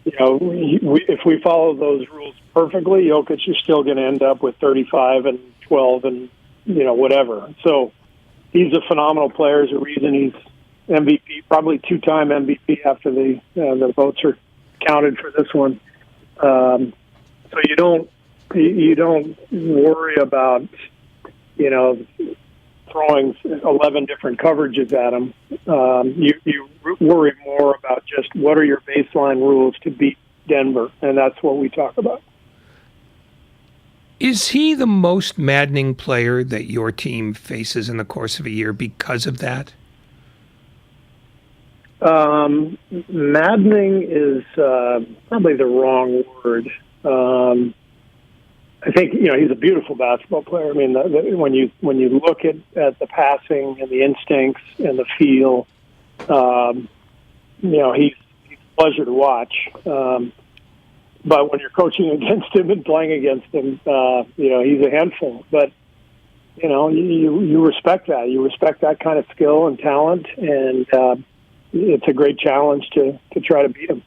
Speaker 8: if we follow those rules perfectly, Jokic is still going to end up with 35 and 12 and whatever. So he's a phenomenal player. There's a reason he's MVP, probably two-time MVP after the votes are counted for this one. So you don't worry about throwing 11 different coverages at him. You worry more about just what are your baseline rules to beat Denver, and that's what we talk about.
Speaker 22: Is he the most maddening player that your team faces in the course of a year because of that?
Speaker 8: Maddening is probably the wrong word. I think he's a beautiful basketball player. I mean, when you look at the passing and the instincts and the feel, he's a pleasure to watch. But when you're coaching against him and playing against him, he's a handful. But you respect that. You respect that kind of skill and talent, and it's a great challenge to try to beat him.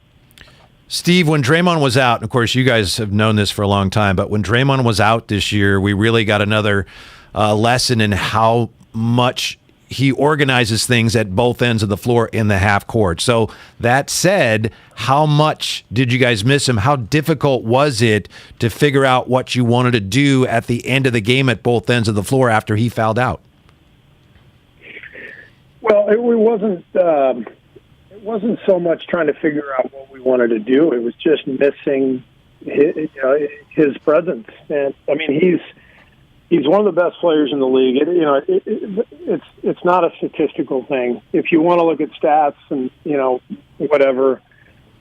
Speaker 6: Steve, when Draymond was out, of course, you guys have known this for a long time, but when Draymond was out this year, we really got another lesson in how much he organizes things at both ends of the floor in the half court. So that said, how much did you guys miss him? How difficult was it to figure out what you wanted to do at the end of the game at both ends of the floor after he fouled out?
Speaker 8: Well, it wasn't so much trying to figure out what we wanted to do. It was just missing his presence. And I mean, he's one of the best players in the league. It's not a statistical thing. If you want to look at stats and whatever,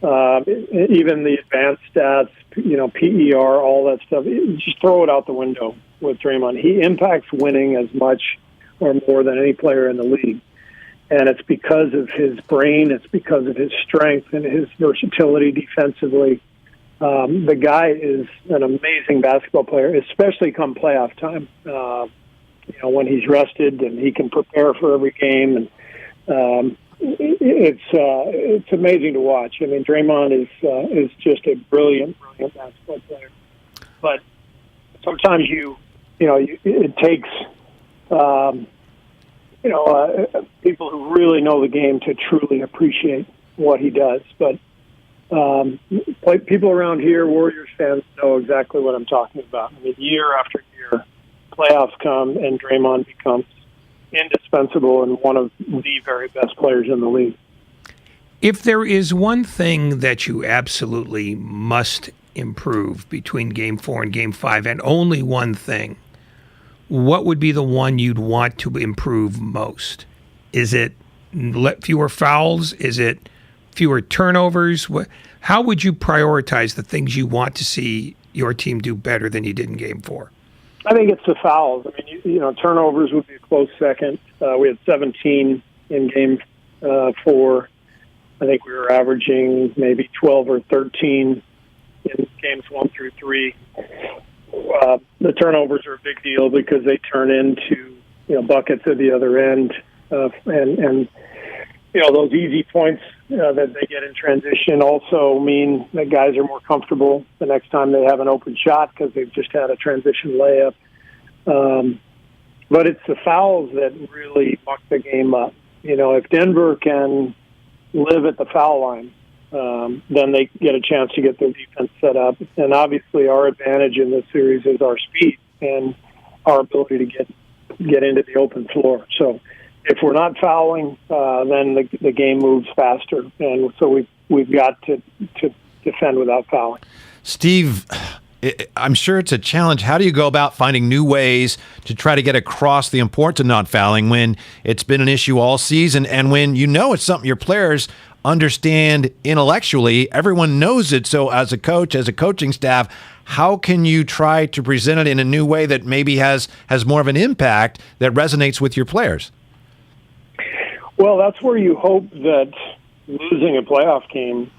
Speaker 8: even the advanced stats, PER, all that stuff, just throw it out the window with Draymond. He impacts winning as much or more than any player in the league. And it's because of his brain, it's because of his strength and his versatility defensively. The guy is an amazing basketball player, especially come playoff time. When he's rested and he can prepare for every game, and it's amazing to watch. I mean, Draymond is just a brilliant basketball player. But sometimes it takes. People who really know the game to truly appreciate what he does. But people around here, Warriors fans, know exactly what I'm talking about. I mean, year after year, playoffs come and Draymond becomes indispensable and one of the very best players in the league.
Speaker 22: If there is one thing that you absolutely must improve between Game 4 and Game 5, and only one thing, what would be the one you'd want to improve most? Is it fewer fouls? Is it fewer turnovers? How would you prioritize the things you want to see your team do better than you did in Game 4?
Speaker 8: I think it's the fouls. I mean, turnovers would be a close second. We had 17 in Game for, I think we were averaging maybe 12 or 13 in games 1 through 3. The turnovers are a big deal because they turn into buckets at the other end, and those easy points that they get in transition also mean that guys are more comfortable the next time they have an open shot because they've just had a transition layup. But it's the fouls that really muck the game up. If Denver can live at the foul line, then they get a chance to get their defense set up. And obviously our advantage in this series is our speed and our ability to get into the open floor. So if we're not fouling, then the game moves faster. And so we've got to defend without fouling.
Speaker 6: Steve, I'm sure it's a challenge. How do you go about finding new ways to try to get across the importance of not fouling when it's been an issue all season and when it's something your players understand intellectually? Everyone knows it. So as a coach, as a coaching staff, how can you try to present it in a new way that maybe has more of an impact that resonates with your players?
Speaker 8: Well, that's where you hope that losing a playoff game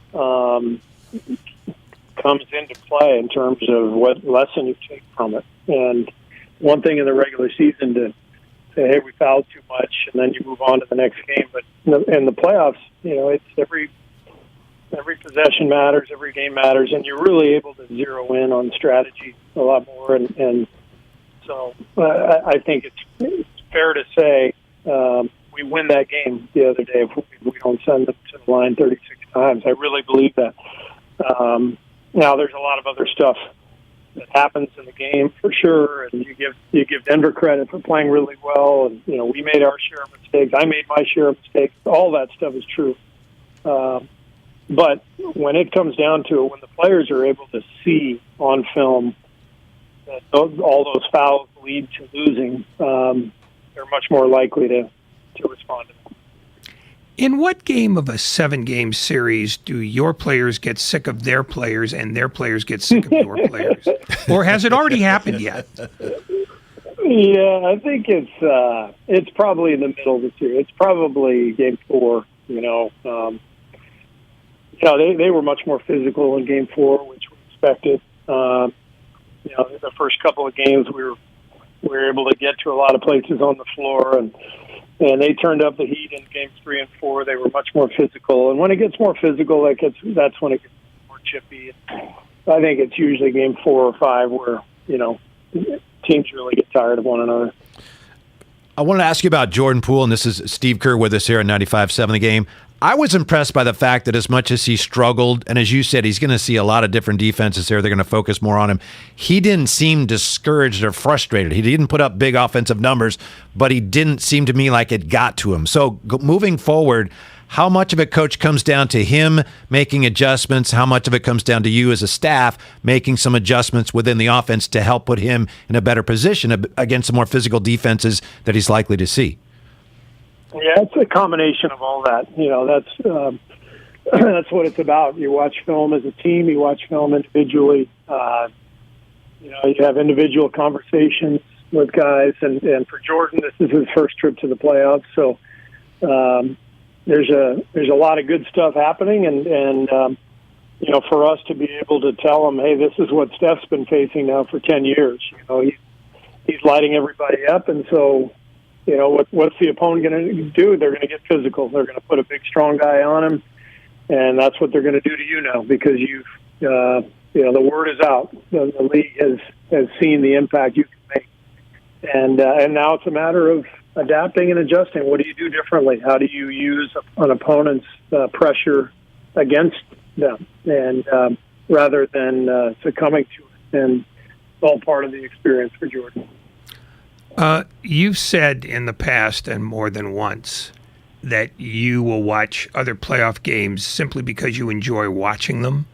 Speaker 8: comes into play in terms of what lesson you take from it. And one thing in the regular season to say, hey, we fouled too much, and then you move on to the next game. But in the playoffs, it's every possession matters, every game matters, and you're really able to zero in on strategy a lot more. And so I think it's fair to say we win that game the other day if we don't send them to the line 36 times. I really believe that. Now, there's a lot of other stuff that happens in the game for sure, and you give Denver credit for playing really well, and we made our share of mistakes. I made my share of mistakes. All that stuff is true. But when it comes down to it, when the players are able to see on film that all those fouls lead to losing, they're much more likely to respond to them.
Speaker 22: In what game of a 7-game series do your players get sick of their players and their players get sick of your players? Or has it already happened yet?
Speaker 8: Yeah, I think it's probably in the middle of the series. It's probably game 4. They were much more physical in game 4, which we expected. The first couple of games we were able to get to a lot of places on the floor, and they turned up the heat in games 3 and 4. They were much more physical. And when it gets more physical, that's when it gets more chippy. I think it's usually game 4 or 5 where, teams really get tired of one another.
Speaker 6: I wanted to ask you about Jordan Poole, and this is Steve Kerr with us here on 95.7 The Game. I was impressed by the fact that as much as he struggled, and as you said, he's going to see a lot of different defenses here. They're going to focus more on him. He didn't seem discouraged or frustrated. He didn't put up big offensive numbers, but he didn't seem to me like it got to him. So moving forward, how much of it, Coach, comes down to him making adjustments? How much of it comes down to you as a staff making some adjustments within the offense to help put him in a better position against the more physical defenses that he's likely to see?
Speaker 8: Yeah, it's a combination of all that. That's what it's about. You watch film as a team. You watch film individually. You have individual conversations with guys. And for Jordan, this is his first trip to the playoffs. So there's a lot of good stuff happening. And for us to be able to tell him, hey, this is what Steph's been facing now for 10 years. He's lighting everybody up. And so, what's the opponent going to do? They're going to get physical. They're going to put a big, strong guy on him, and that's what they're going to do to you now because the word is out. The league has seen the impact you can make, and now it's a matter of adapting and adjusting. What do you do differently? How do you use an opponent's pressure against them, and rather than succumbing to it? And it's all part of the experience for Jordan.
Speaker 22: You've said in the past and more than once that you will watch other playoff games simply because you enjoy watching them.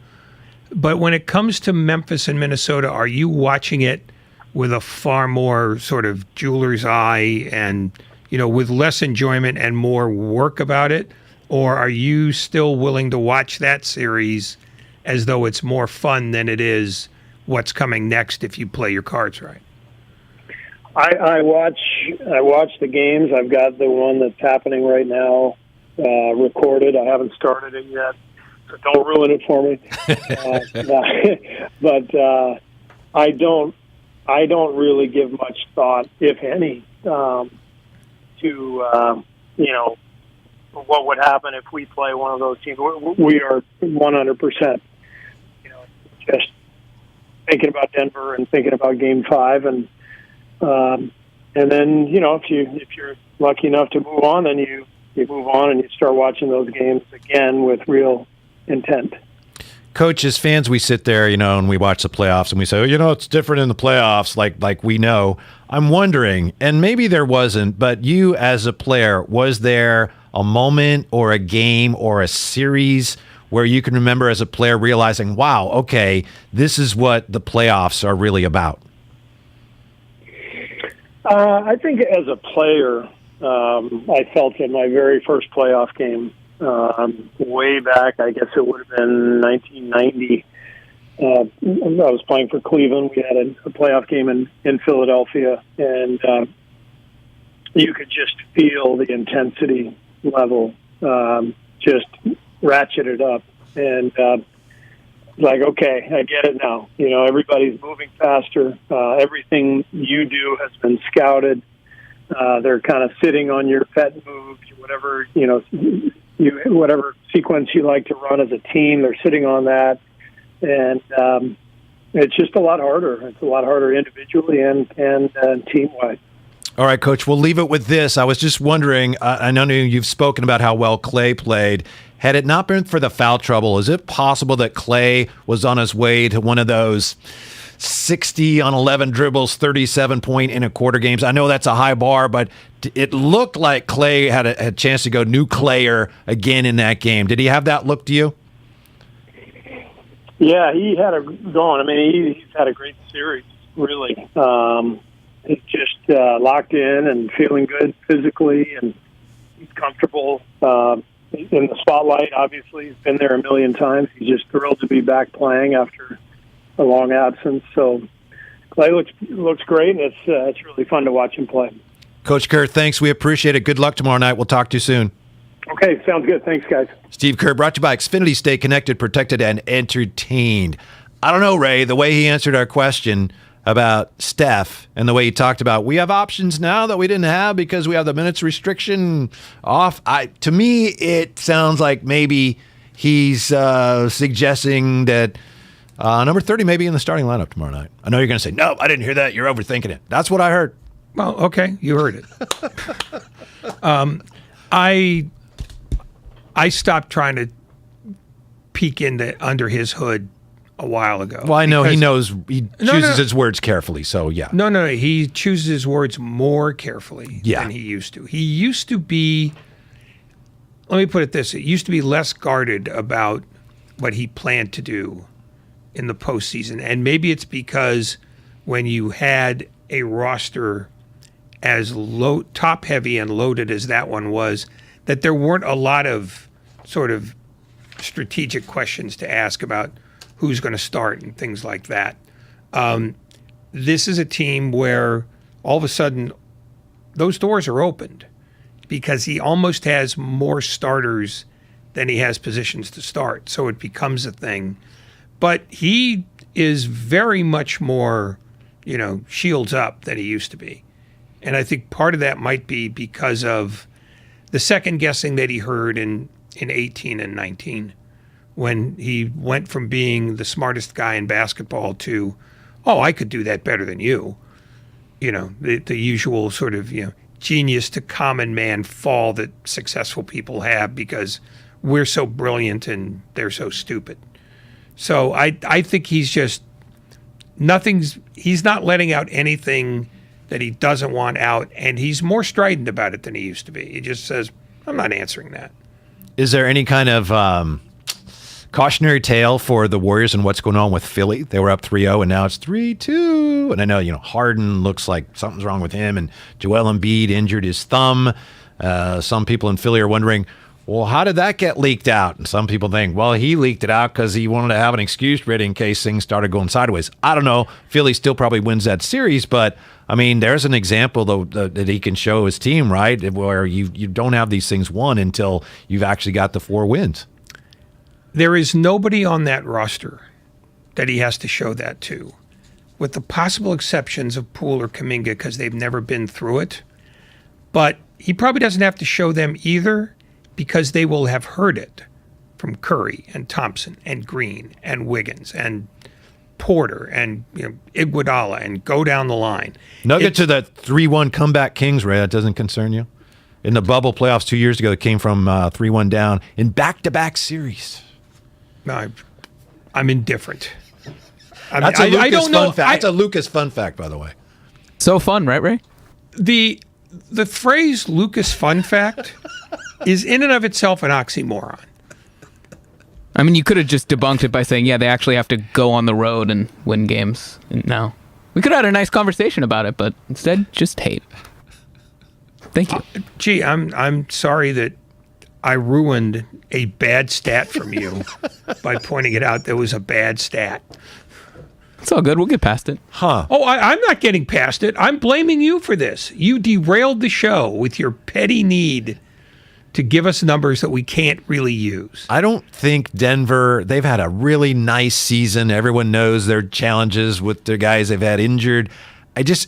Speaker 22: But when it comes to Memphis and Minnesota, are you watching it with a far more sort of jeweler's eye and, with less enjoyment and more work about it? Or are you still willing to watch that series as though it's more fun than it is what's coming next if you play your cards right?
Speaker 8: I watch the games. I've got the one that's happening right now recorded. I haven't started it yet, so don't ruin it for me. But I don't really give much thought, if any, to what would happen if we play one of those teams. We are 100%, just thinking about Denver and thinking about Game 5, and then if you're lucky enough to move on, then you move on and you start watching those games again with real intent.
Speaker 6: Coach, as fans, we sit there, and we watch the playoffs and we say, it's different in the playoffs, like we know. I'm wondering, and maybe there wasn't, but you as a player, was there a moment or a game or a series where you can remember as a player realizing, wow, okay, this is what the playoffs are really about?
Speaker 8: I think as a player, I felt in my very first playoff game, way back, I guess it would have been 1990. I was playing for Cleveland. We had a playoff game in Philadelphia, and you could just feel the intensity level just ratcheted up. And okay, I get it now. Everybody's moving faster. Everything you do has been scouted. They're kind of sitting on your pet moves, whatever, whatever sequence you like to run as a team, they're sitting on that. And it's just a lot harder. It's a lot harder individually and team-wise.
Speaker 6: All right, Coach, we'll leave it with this. I was just wondering, I know you've spoken about how well Clay played. Had it not been for the foul trouble, is it possible that Clay was on his way to one of those 60 on 11 dribbles, 37-point in a quarter games? I know that's a high bar, but it looked like Clay had a chance to go nuclear again in that game. Did he have that look to you?
Speaker 8: Yeah, he had it going. I mean, he's had a great series, really. He's just locked in and feeling good physically, and he's comfortable in the spotlight. Obviously, he's been there a million times. He's just thrilled to be back playing after a long absence. So Clay looks great, and it's really fun to watch him play.
Speaker 6: Coach Kerr, thanks. We appreciate it. Good luck tomorrow night. We'll talk to you soon.
Speaker 8: Okay, sounds good. Thanks, guys.
Speaker 6: Steve Kerr, brought to you by Xfinity. Stay connected, protected, and entertained. I don't know, Ray, the way he answered our question about Steph and the way he talked about we have options now that we didn't have because we have the minutes restriction off. To me, it sounds like maybe he's suggesting that number 30 may be in the starting lineup tomorrow night. I know you're going to say, no, I didn't hear that. You're overthinking it. That's what I heard.
Speaker 22: Well, okay, you heard it. I stopped trying to peek under his hood a while ago.
Speaker 6: Well, I know he knows he chooses his words carefully, so yeah.
Speaker 22: No, he chooses his words more carefully than he used to. He used to be, let me put it this, it used to be less guarded about what he planned to do in the postseason. And maybe it's because when you had a roster as top heavy and loaded as that one was, that there weren't a lot of sort of strategic questions to ask about who's going to start and things like that. This is a team where all of a sudden those doors are opened because he almost has more starters than he has positions to start. So it becomes a thing. But he is very much more, shields up than he used to be. And I think part of that might be because of the second guessing that he heard in 18 and 19, when he went from being the smartest guy in basketball to, oh, I could do that better than you. The usual sort of, genius to common man fall that successful people have because we're so brilliant and they're so stupid. So I think he's not letting out anything that he doesn't want out, and he's more strident about it than he used to be. He just says, I'm not answering that.
Speaker 6: Is there any kind of cautionary tale for the Warriors and what's going on with Philly? They were up 3-0, and now it's 3-2. And I know, Harden looks like something's wrong with him, and Joel Embiid injured his thumb. Some people in Philly are wondering, Well, how did that get leaked out? And some people think, well, he leaked it out because he wanted to have an excuse ready in case things started going sideways. I don't know. Philly still probably wins that series, but, I mean, there's an example, though, that he can show his team, right, where you don't have these things won until you've actually got the 4 wins.
Speaker 22: There is nobody on that roster that he has to show that to, with the possible exceptions of Poole or Kuminga because they've never been through it. But he probably doesn't have to show them either, because they will have heard it from Curry and Thompson and Green and Wiggins and Porter and Iguodala and go down the line.
Speaker 6: Nuggets to the 3-1 comeback Kings, Ray. That doesn't concern you? In the bubble playoffs 2 years ago, it came from 3-1 down in back-to-back series.
Speaker 22: No, I'm indifferent.
Speaker 6: That's I don't know. That's a Lucas fun fact, by the way.
Speaker 17: So fun, right, Ray?
Speaker 22: The phrase Lucas fun fact is in and of itself an oxymoron.
Speaker 17: I mean, you could have just debunked it by saying, yeah, they actually have to go on the road and win games. No. We could have had a nice conversation about it, but instead, just hate. Thank you.
Speaker 22: Gee, I'm sorry that I ruined a bad stat from you by pointing it out. There was a bad stat.
Speaker 17: It's all good. We'll get past it.
Speaker 6: Huh.
Speaker 22: Oh, I'm not getting past it. I'm blaming you for this. You derailed the show with your petty need to give us numbers that we can't really use.
Speaker 6: I don't think Denver, they've had a really nice season. Everyone knows their challenges with their guys they've had injured.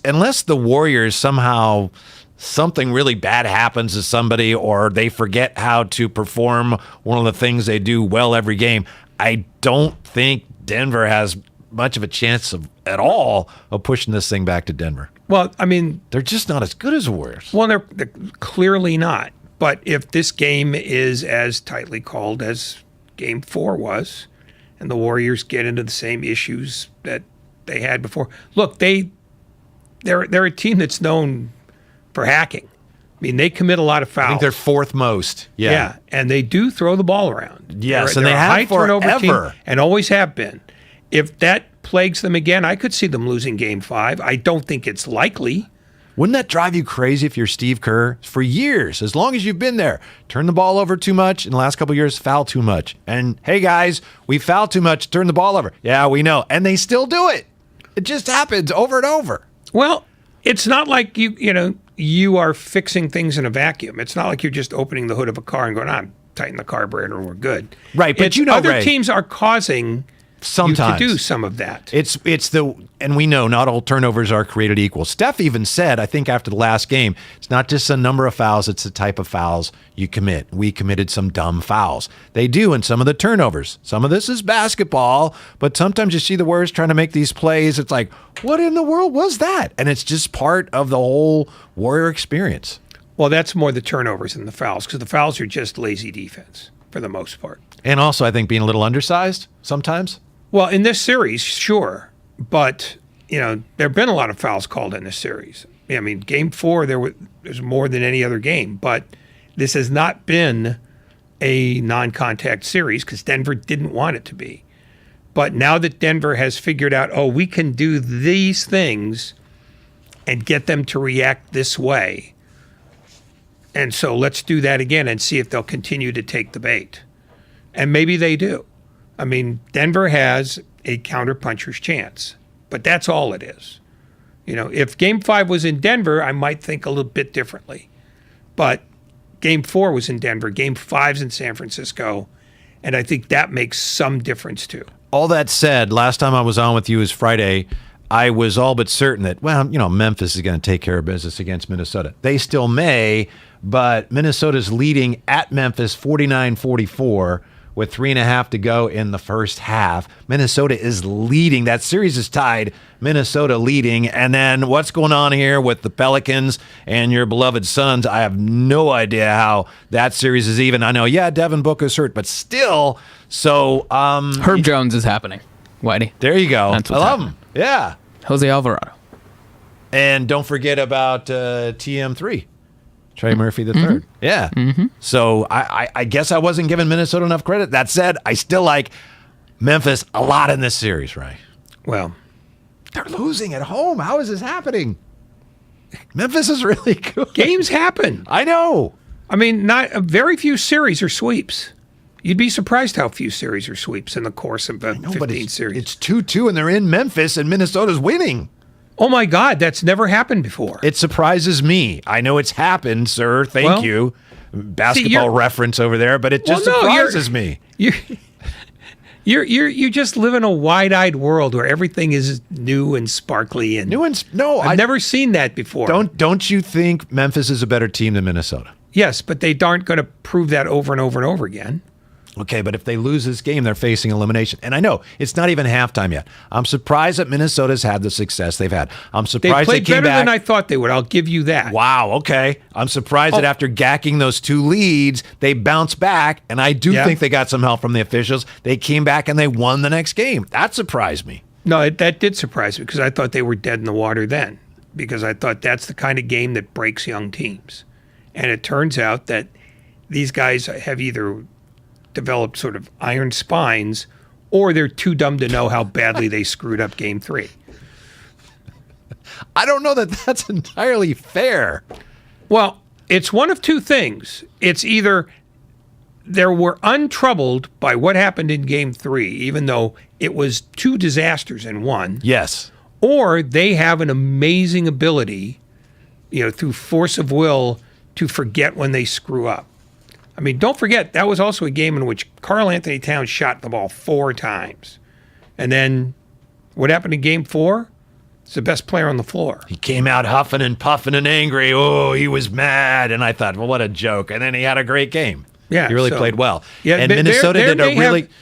Speaker 6: Unless the Warriors somehow something really bad happens to somebody or they forget how to perform one of the things they do well every game, I don't think Denver has much of a chance at all of pushing this thing back to Denver.
Speaker 22: Well, I mean,
Speaker 6: they're just not as good as the Warriors.
Speaker 22: Well, they're clearly not. But if this game is as tightly called as Game 4 was, and the Warriors get into the same issues that they had before, look, they're a team that's known for hacking. I mean, they commit a lot of fouls.
Speaker 6: I think they're 4th most. Yeah,
Speaker 22: and they do throw the ball around.
Speaker 6: Yes,
Speaker 22: they're
Speaker 6: and they
Speaker 22: a
Speaker 6: have
Speaker 22: high turnover
Speaker 6: forever.
Speaker 22: team and always have been. If that plagues them again, I could see them losing Game 5. I don't think it's likely.
Speaker 6: Wouldn't that drive you crazy if you're Steve Kerr? For years, as long as you've been there, turn the ball over too much. In the last couple of years, foul too much. And, hey, guys, we foul too much, turn the ball over. Yeah, we know. And they still do it. It just happens over and over.
Speaker 22: Well, it's not like you are fixing things in a vacuum. It's not like you're just opening the hood of a car and going, tighten the carburetor, we're good.
Speaker 6: Right, but
Speaker 22: other
Speaker 6: Ray,
Speaker 22: teams are causing
Speaker 6: sometimes
Speaker 22: you to do some of that.
Speaker 6: And we know not all turnovers are created equal. Steph even said, I think after the last game, it's not just the number of fouls, it's the type of fouls you commit. We committed some dumb fouls. They do in some of the turnovers. Some of this is basketball, but sometimes you see the Warriors trying to make these plays. It's like, what in the world was that? And it's just part of the whole Warrior experience.
Speaker 22: Well, that's more the turnovers than the fouls, because the fouls are just lazy defense for the most part.
Speaker 6: And also, I think being a little undersized sometimes.
Speaker 22: Well, in this series, sure. But, there have been a lot of fouls called in this series. I mean, Game 4, there's more than any other game. But this has not been a non-contact series because Denver didn't want it to be. But now that Denver has figured out, we can do these things and get them to react this way. And so let's do that again and see if they'll continue to take the bait. And maybe they do. I mean, Denver has a counterpuncher's chance, but that's all it is. If Game 5 was in Denver, I might think a little bit differently. But Game 4 was in Denver, Game 5's in San Francisco, and I think that makes some difference too.
Speaker 6: All that said, last time I was on with you was Friday, I was all but certain that, Memphis is going to take care of business against Minnesota. They still may, but Minnesota's leading at Memphis 49-44. With 3.5 to go in the first half. Minnesota is leading. That series is tied. Minnesota leading. And then what's going on here with the Pelicans and your beloved Suns? I have no idea how that series is even. I know, Devin Booker's hurt, but still. So
Speaker 17: Herb Jones is happening, Whitey.
Speaker 6: There you go.
Speaker 17: That's
Speaker 6: I love him. Yeah.
Speaker 17: Jose Alvarado.
Speaker 6: And don't forget about TM3. Trey Murphy the third. Yeah.
Speaker 17: Mm-hmm.
Speaker 6: So I guess I wasn't giving Minnesota enough credit. That said, I still like Memphis a lot in this series, right?
Speaker 22: Well,
Speaker 6: they're losing at home. How is this happening? Memphis is really good.
Speaker 22: Games happen.
Speaker 6: I know.
Speaker 22: I mean, not very few series are sweeps. You'd be surprised how few series are sweeps in the course of a 15 series.
Speaker 6: It's 2-2 and they're in Memphis and Minnesota's winning.
Speaker 22: Oh my God, that's never happened before.
Speaker 6: It surprises me. I know it's happened, sir. Thank you. Basketball reference over there, but it just surprises me.
Speaker 22: You just live in a wide-eyed world where everything is new and sparkly and I've never seen that before.
Speaker 6: Don't you think Memphis is a better team than Minnesota?
Speaker 22: Yes, but they aren't going to prove that over and over and over again.
Speaker 6: Okay, but if they lose this game, they're facing elimination. And I know it's not even halftime yet. I'm surprised that Minnesota's had the success they've had. I'm surprised
Speaker 22: they
Speaker 6: came
Speaker 22: better
Speaker 6: back.
Speaker 22: than I thought they would. I'll give you that.
Speaker 6: Wow, okay. I'm surprised that after gacking those 2 leads, they bounced back, and I do think they got some help from the officials. They came back and they won the next game. That surprised me.
Speaker 22: No, that did surprise me because I thought they were dead in the water then, because I thought that's the kind of game that breaks young teams. And it turns out that these guys have either developed sort of iron spines, or they're too dumb to know how badly they screwed up Game 3.
Speaker 6: I don't know that that's entirely fair.
Speaker 22: Well, it's one of two things. It's either they were untroubled by what happened in Game 3, even though it was 2 disasters in one.
Speaker 6: Yes.
Speaker 22: Or they have an amazing ability, through force of will, to forget when they screw up. I mean, don't forget, that was also a game in which Karl Anthony Towns shot the ball 4 times. And then what happened in Game 4? He's the best player on the floor.
Speaker 6: He came out huffing and puffing and angry. Oh, he was mad. And I thought, well, what a joke. And then he had a great game.
Speaker 22: Yeah,
Speaker 6: he really played well.
Speaker 22: Yeah,
Speaker 6: and Minnesota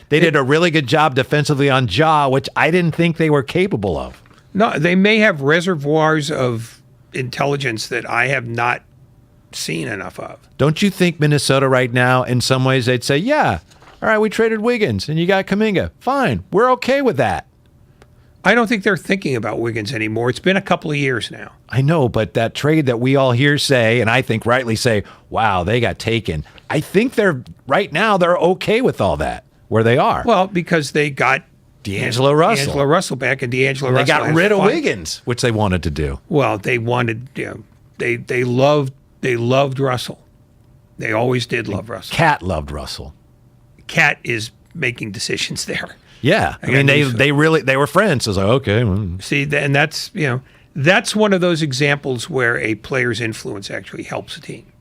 Speaker 6: did a really good job defensively on Ja, which I didn't think they were capable of.
Speaker 22: No, they may have reservoirs of intelligence that I have not seen enough of.
Speaker 6: Don't you think Minnesota right now, in some ways, they'd say, yeah, all right, we traded Wiggins and you got Kuminga. Fine, we're okay with that.
Speaker 22: I don't think they're thinking about Wiggins anymore. It's been a couple of years now.
Speaker 6: I know, but that trade that we all hear say, and I think rightly say, wow, they got taken. I think they're okay with all that, where they are.
Speaker 22: Well, because they got
Speaker 6: D'Angelo Russell.
Speaker 22: D'Angelo Russell back, and D'Angelo Russell.
Speaker 6: They got rid of Wiggins, which they wanted to do.
Speaker 22: Well, they wanted, they loved Russell. They always did love Russell.
Speaker 6: Cat loved Russell.
Speaker 22: Cat is making decisions there.
Speaker 6: Yeah, I mean they were friends. So I was like, okay. Well.
Speaker 22: See, and that's one of those examples where a player's influence actually helps a team,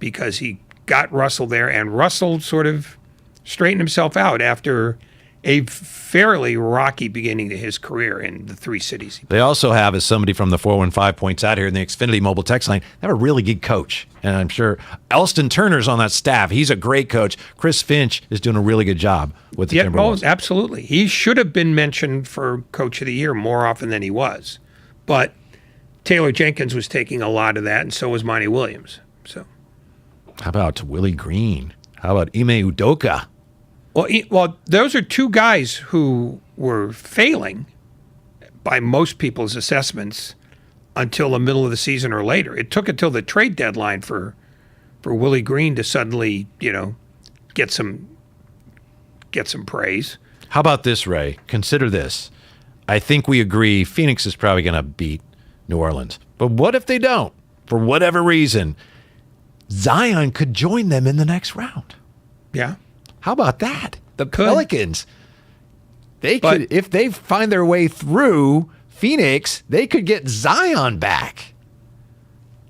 Speaker 22: because he got Russell there, and Russell sort of straightened himself out after a fairly rocky beginning to his career in the 3 cities.
Speaker 6: They also have, as somebody from the 415 points out here in the Xfinity mobile text line, they have a really good coach. And I'm sure Elston Turner's on that staff. He's a great coach. Chris Finch is doing a really good job with the Timberwolves.
Speaker 22: Oh, absolutely. He should have been mentioned for Coach of the Year more often than he was. But Taylor Jenkins was taking a lot of that, and so was Monty Williams. So,
Speaker 6: how about Willie Green? How about Ime Udoka?
Speaker 22: Well, those are 2 guys who were failing by most people's assessments until the middle of the season or later. It took until the trade deadline for Willie Green to suddenly, get some praise.
Speaker 6: How about this, Ray? Consider this. I think we agree Phoenix is probably going to beat New Orleans. But what if they don't? For whatever reason, Zion could join them in the next round.
Speaker 22: Yeah.
Speaker 6: How about that? The Pelicans, if they find their way through Phoenix, they could get Zion back.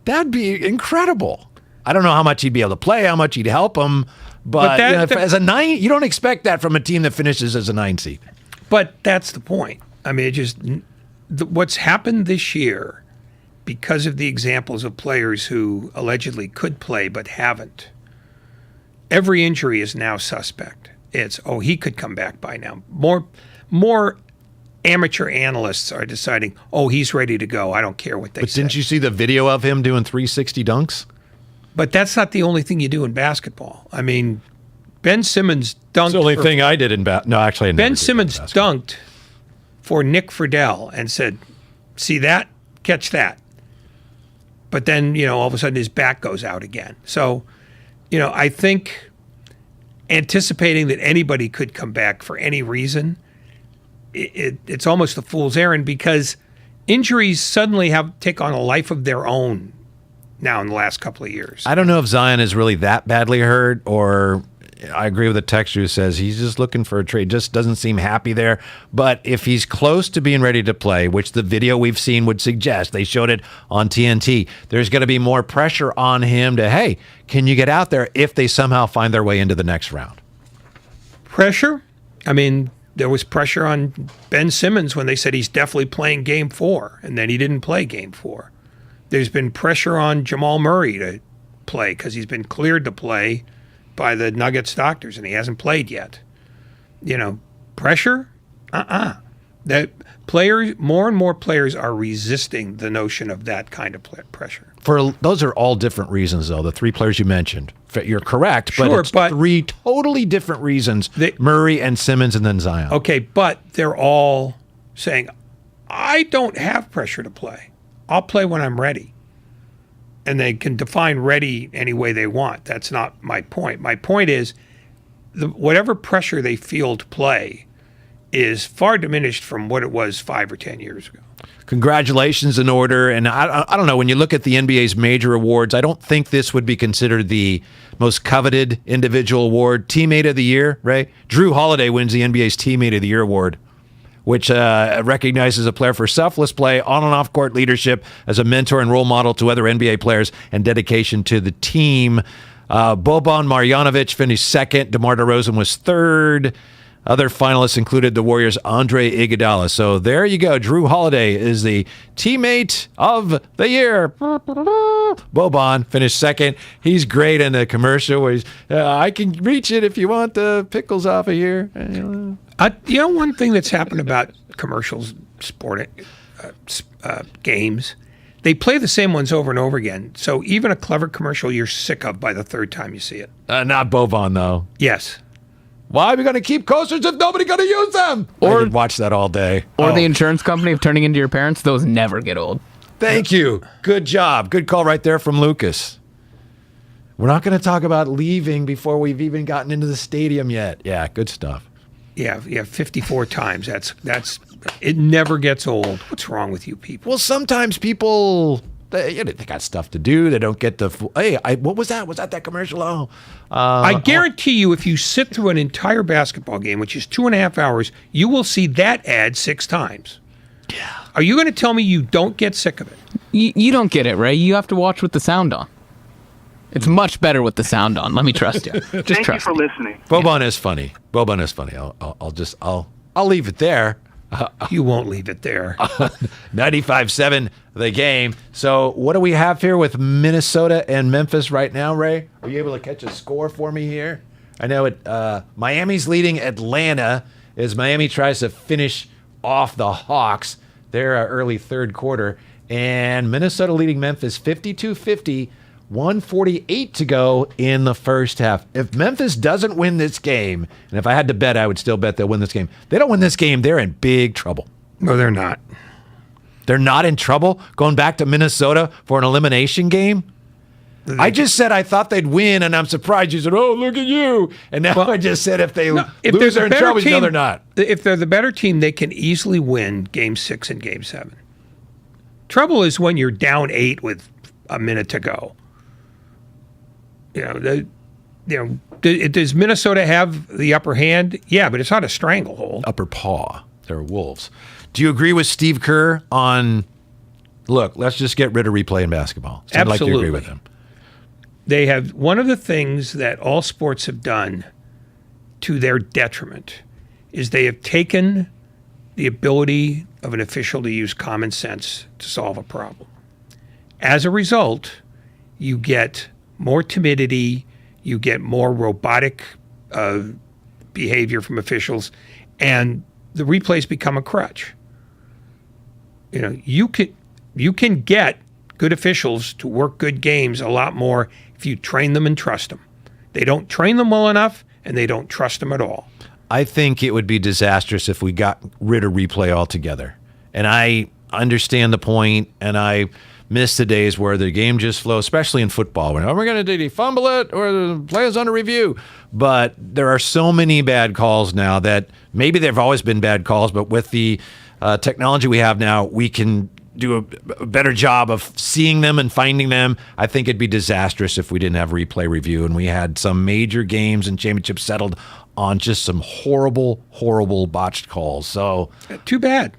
Speaker 6: That'd be incredible. I don't know how much he'd be able to play, how much he'd help them, but as a 9, you don't expect that from a team that finishes as a 9 seed.
Speaker 22: But that's the point. I mean, what's happened this year, because of the examples of players who allegedly could play but haven't. Every injury is now suspect. It's, he could come back by now. More amateur analysts are deciding, he's ready to go. I don't care what they say.
Speaker 6: But didn't you see the video of him doing 360 dunks?
Speaker 22: But that's not the only thing you do in basketball. I mean, Ben Simmons dunked.
Speaker 6: It's the only thing I did in basketball. No, actually, I never
Speaker 22: Ben Simmons dunked for Nick Friedel and said, see that? Catch that. But then, all of a sudden his back goes out again. So, I think anticipating that anybody could come back for any reason, it's almost a fool's errand, because injuries suddenly take on a life of their own now in the last couple of years.
Speaker 6: I don't know if Zion is really that badly hurt, or I agree with the texter who says he's just looking for a trade. Just doesn't seem happy there. But if he's close to being ready to play, which the video we've seen would suggest, they showed it on TNT, there's going to be more pressure on him to, hey, can you get out there if they somehow find their way into the next round?
Speaker 22: Pressure? I mean, there was pressure on Ben Simmons when they said he's definitely playing Game 4, and then he didn't play Game 4. There's been pressure on Jamal Murray to play because he's been cleared to play by the Nuggets doctors, and he hasn't played yet. Pressure? That players, more and more players are resisting the notion of that kind of pressure.
Speaker 6: Those are all different reasons, though. The three players you mentioned, you're correct, but
Speaker 22: Sure,
Speaker 6: it's
Speaker 22: but
Speaker 6: three totally different reasons: Murray and Simmons, and then Zion.
Speaker 22: Okay, but they're all saying, "I don't have pressure to play. I'll play when I'm ready." And they can define ready any way they want. That's not my point. My point is, whatever pressure they feel to play is far diminished from what it was 5 or 10 years ago.
Speaker 6: Congratulations in order. And I don't know, when you look at the NBA's major awards, I don't think this would be considered the most coveted individual award. Teammate of the Year, right? Drew Holiday wins the NBA's Teammate of the Year award, which recognizes a player for selfless play, on and off court leadership as a mentor and role model to other NBA players, and dedication to the team. Boban Marjanovic finished second. DeMar DeRozan was third. Other finalists included the Warriors' Andre Iguodala. So there you go. Drew Holiday is the Teammate of the Year. Boban finished second. He's great in the commercial where he's, I can reach it if you want the pickles off of here.
Speaker 22: One thing that's happened about commercials, sport games, they play the same ones over and over again. So even a clever commercial you're sick of by the third time you see it.
Speaker 6: Not Boban, though.
Speaker 22: Yes.
Speaker 6: Why are we going to keep coasters if nobody's going to use them? I could watch that all day.
Speaker 17: Or the insurance company of turning into your parents. Those never get old.
Speaker 6: Thank you. Good job. Good call right there from Lucas. We're not going to talk about leaving before we've even gotten into the stadium yet. Yeah, good stuff.
Speaker 22: Yeah, 54 times. That's it never gets old. What's wrong with you people?
Speaker 6: Well, sometimes people, they got stuff to do. They don't get the, hey, what was that? Was that commercial? Oh.
Speaker 22: I guarantee you, if you sit through an entire basketball game, which is 2.5 hours, you will see that ad 6 times.
Speaker 6: Yeah.
Speaker 22: Are you going to tell me you don't get sick of it?
Speaker 17: You don't get it, Ray. You have to watch with the sound on. It's much better with the sound on. Let me trust you. Just
Speaker 7: Thank
Speaker 17: trust
Speaker 7: you for
Speaker 17: me.
Speaker 7: listening.
Speaker 6: Boban is funny. Boban is funny. I'll leave it there.
Speaker 22: You won't leave it there.
Speaker 6: 95-7 the game. So what do we have here with Minnesota and Memphis right now, Ray? Are you able to catch a score for me here? I know Miami's leading Atlanta as Miami tries to finish off the Hawks. They're early third quarter. And Minnesota leading Memphis 52-50. 1:48 to go in the first half. If Memphis doesn't win this game, and if I had to bet, I would still bet they'll win this game. They don't win this game, they're in big trouble.
Speaker 22: No, they're not.
Speaker 6: They're not in trouble going back to Minnesota for an elimination game? I just said I thought they'd win, and I'm surprised you said, oh, look at you. And now I just said if lose, they're in trouble. No, they're not.
Speaker 22: If they're the better team, they can easily win Game 6 and Game 7. Trouble is when you're down 8 with a minute to go. Does Minnesota have the upper hand? Yeah, but it's not a stranglehold.
Speaker 6: Upper paw. They're Wolves. Do you agree with Steve Kerr on, look, let's just get rid of replay in basketball? I'd like to agree with him.
Speaker 22: They have, one of the things that all sports have done to their detriment is they have taken the ability of an official to use common sense to solve a problem. As a result, you get more timidity, you get more robotic behavior from officials, and the replays become a crutch. You can get good officials to work good games a lot more if you train them and trust them. They don't train them well enough, and they don't trust them at all.
Speaker 6: I think it would be disastrous if we got rid of replay altogether. And I understand the point, and I miss the days where the game just flows, especially in football. When we're going to fumble it or the play is under review. But there are so many bad calls now that maybe there have always been bad calls, but with the technology we have now, we can do a better job of seeing them and finding them. I think it'd be disastrous if we didn't have replay review and we had some major games and championships settled on just some horrible, horrible botched calls. So
Speaker 22: too bad.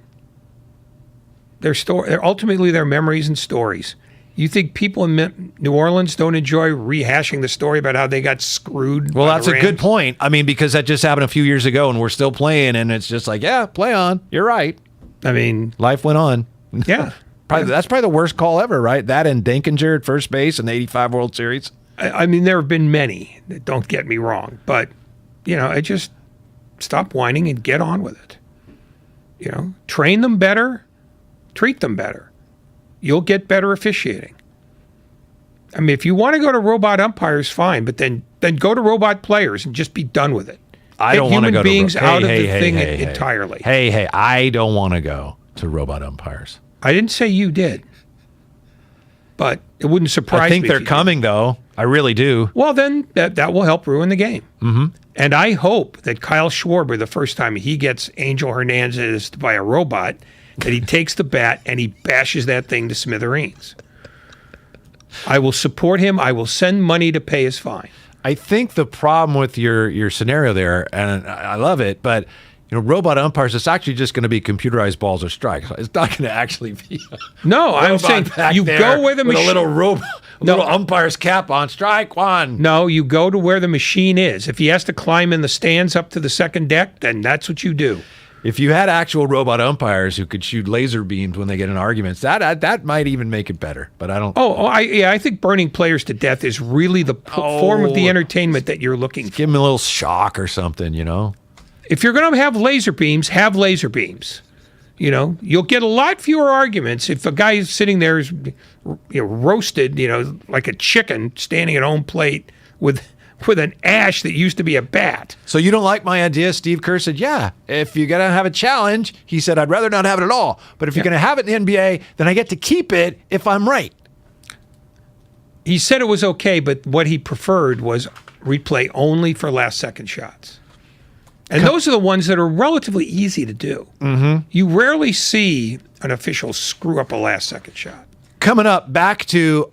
Speaker 22: They're ultimately their memories and stories. You think people in New Orleans don't enjoy rehashing the story about how they got screwed?
Speaker 6: Well,
Speaker 22: by
Speaker 6: that's
Speaker 22: the
Speaker 6: a
Speaker 22: Rams?
Speaker 6: good point. I mean, because that just happened a few years ago and we're still playing, and it's just like, yeah, play on. You're right.
Speaker 22: I mean,
Speaker 6: life went on.
Speaker 22: Yeah.
Speaker 6: That's probably the worst call ever, right? That and Dinkinger at first base in the 85 World Series.
Speaker 22: I mean, there have been many, don't get me wrong, but, I just stop whining and get on with it. Train them better, treat them better. You'll get better officiating. I mean, if you want to go to robot umpires, fine, but then go to robot players and just be done with it.
Speaker 6: I don't want to go to
Speaker 22: human beings out of the thing entirely.
Speaker 6: Hey, I don't want to go to robot umpires.
Speaker 22: I didn't say you did, but it wouldn't surprise me.
Speaker 6: I think they're coming, though. I really do.
Speaker 22: Well, then that will help ruin the game.
Speaker 6: Mm-hmm.
Speaker 22: And I hope that Kyle Schwarber, the first time he gets Angel Hernandez by a robot, that he takes the bat and he bashes that thing to smithereens. I will support him. I will send money to pay his fine.
Speaker 6: I think the problem with your scenario there, and I love it, but robot umpires, it's actually just going to be computerized balls or strikes. It's not going to actually be
Speaker 22: no, I'm saying you go where the machine...
Speaker 6: a little umpire's cap on, strike one.
Speaker 22: No, you go to where the machine is. If he has to climb in the stands up to the second deck, then that's what you do.
Speaker 6: If you had actual robot umpires who could shoot laser beams when they get in arguments, that might even make it better. But I don't.
Speaker 22: I think burning players to death is really the form of the entertainment that you're looking for.
Speaker 6: Give them a little shock or something,
Speaker 22: If you're going to have laser beams, have laser beams. You'll get a lot fewer arguments if a guy is sitting there is roasted, like a chicken standing at home plate with an ash that used to be a bat.
Speaker 6: So you don't like my idea? Steve Kerr said, yeah, if you're going to have a challenge, he said, I'd rather not have it at all. But if you're going to have it in the NBA, then I get to keep it if I'm right.
Speaker 22: He said it was okay, but what he preferred was replay only for last-second shots. And those are the ones that are relatively easy to do.
Speaker 6: Mm-hmm.
Speaker 22: You rarely see an official screw up a last-second shot.
Speaker 6: Coming up, back to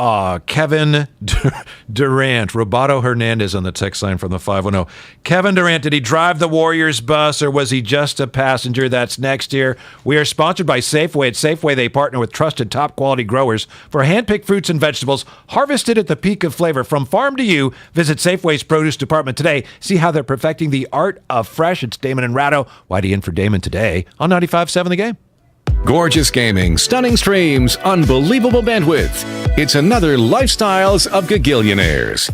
Speaker 6: Kevin Durant. Roberto Hernandez on the text line from the 510. Kevin Durant, did he drive the Warriors bus or was he just a passenger? That's next year. We are sponsored by Safeway. At Safeway, they partner with trusted top-quality growers for hand-picked fruits and vegetables harvested at the peak of flavor. From farm to you, visit Safeway's produce department today. See how they're perfecting the art of fresh. It's Damon and Ratto. Whitey in for Damon today on 95.7 The Game.
Speaker 9: Gorgeous gaming, stunning streams, unbelievable bandwidth. It's another Lifestyles of Gagillionaires.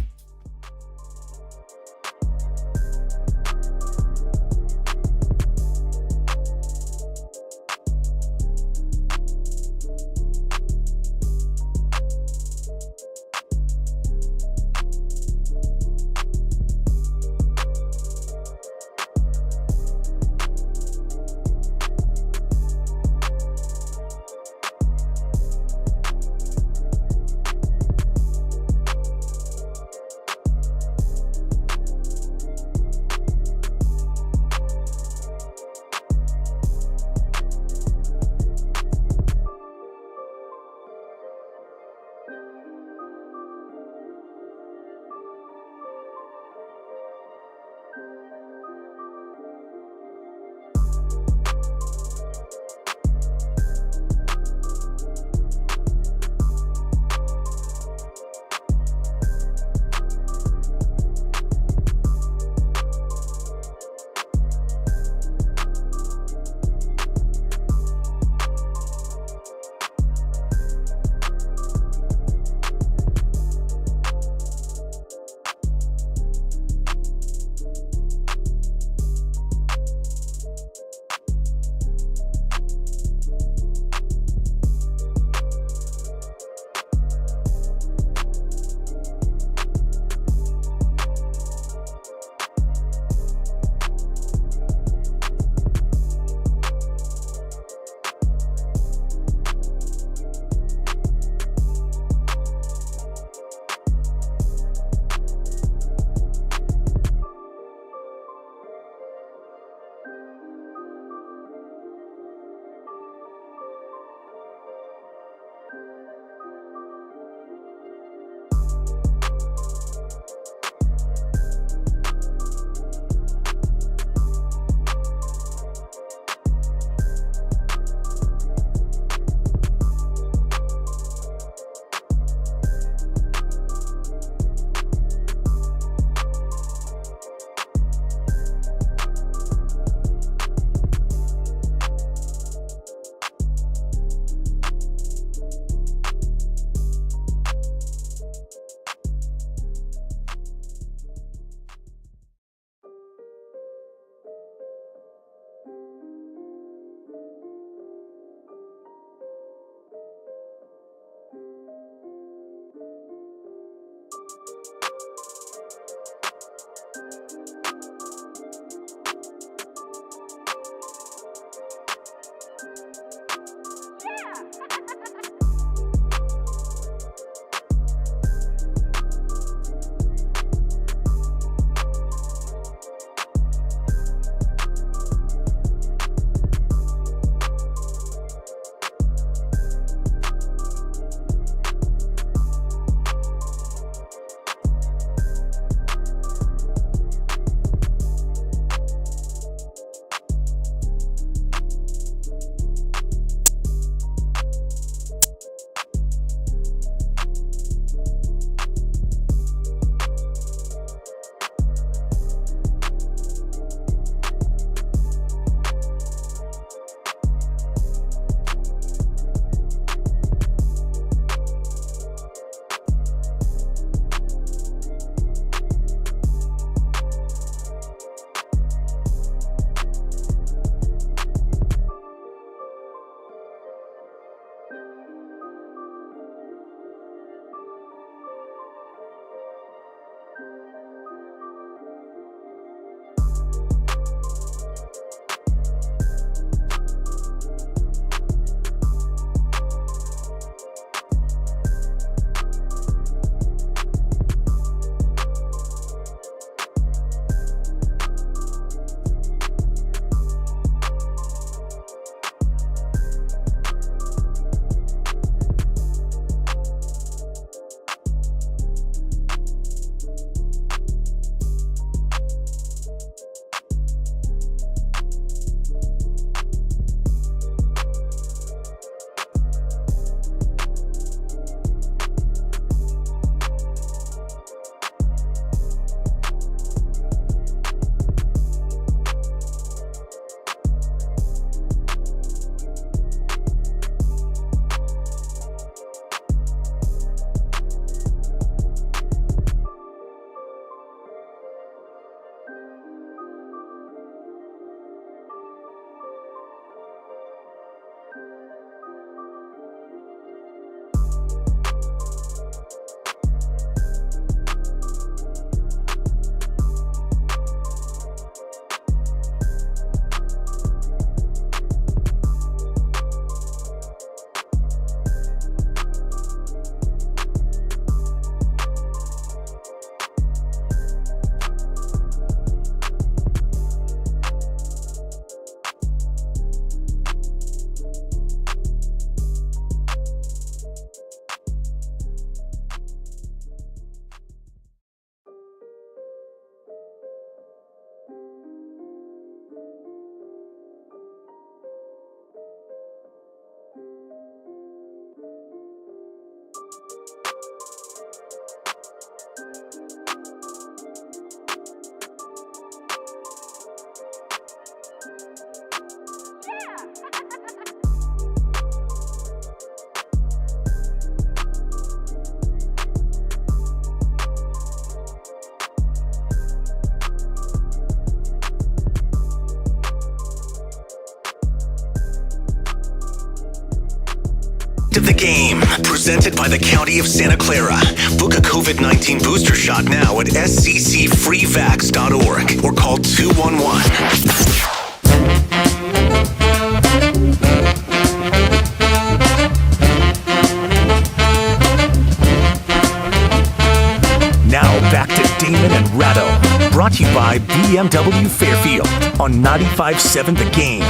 Speaker 1: Of the game, presented by the County of Santa Clara. Book a COVID-19 booster shot now at sccfreevax.org or call 211. Now back to Damon and Ratto. Brought to you by BMW Fairfield on 95.7 The Game.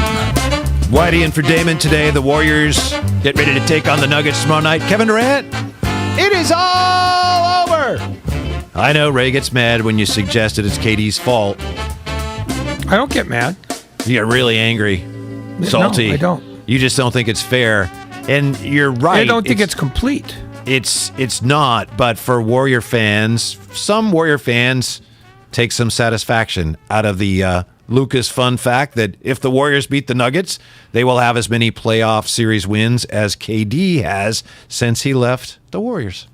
Speaker 6: Whitey in for Damon today. The Warriors get ready to take on the Nuggets tomorrow night. Kevin Durant, it is all over. I know Ray gets mad when you suggested it's KD's fault.
Speaker 22: I don't get mad.
Speaker 6: You get really angry, salty.
Speaker 22: No, I don't.
Speaker 6: You just don't think it's fair. And you're right.
Speaker 22: I don't think it's complete.
Speaker 6: It's not, but for Warrior fans, some Warrior fans take some satisfaction out of the Lucas fun fact that if the Warriors beat the Nuggets, they will have as many playoff series wins as KD has since he left the Warriors.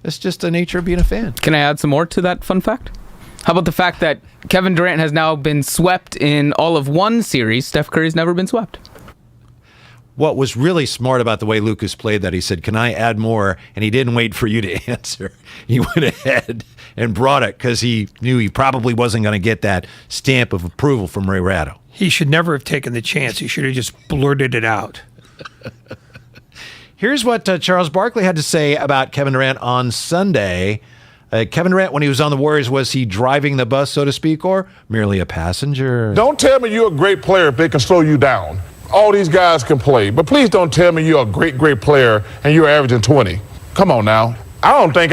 Speaker 6: It's just the nature of being a fan.
Speaker 17: Can I add some more to that fun fact? How about the fact that Kevin Durant has now been swept in all of one series? Steph Curry's never been swept.
Speaker 6: what was really smart about the way Lucas played that, he said, "Can I add more?" And he didn't wait for you to answer. He went ahead and brought it because he knew he probably wasn't going to get that stamp of approval from Ray Ratto.
Speaker 22: He should never have taken the chance. He should have just blurted it out.
Speaker 6: Here's what Charles Barkley had to say about Kevin Durant on Sunday. Kevin Durant, when he was on the Warriors, was he driving the bus, so to speak, or merely a passenger?
Speaker 11: Don't tell me you're a great player if they can slow you down. All these guys can play, but please don't tell me you're a great player and you're averaging 20. Come on now. I don't think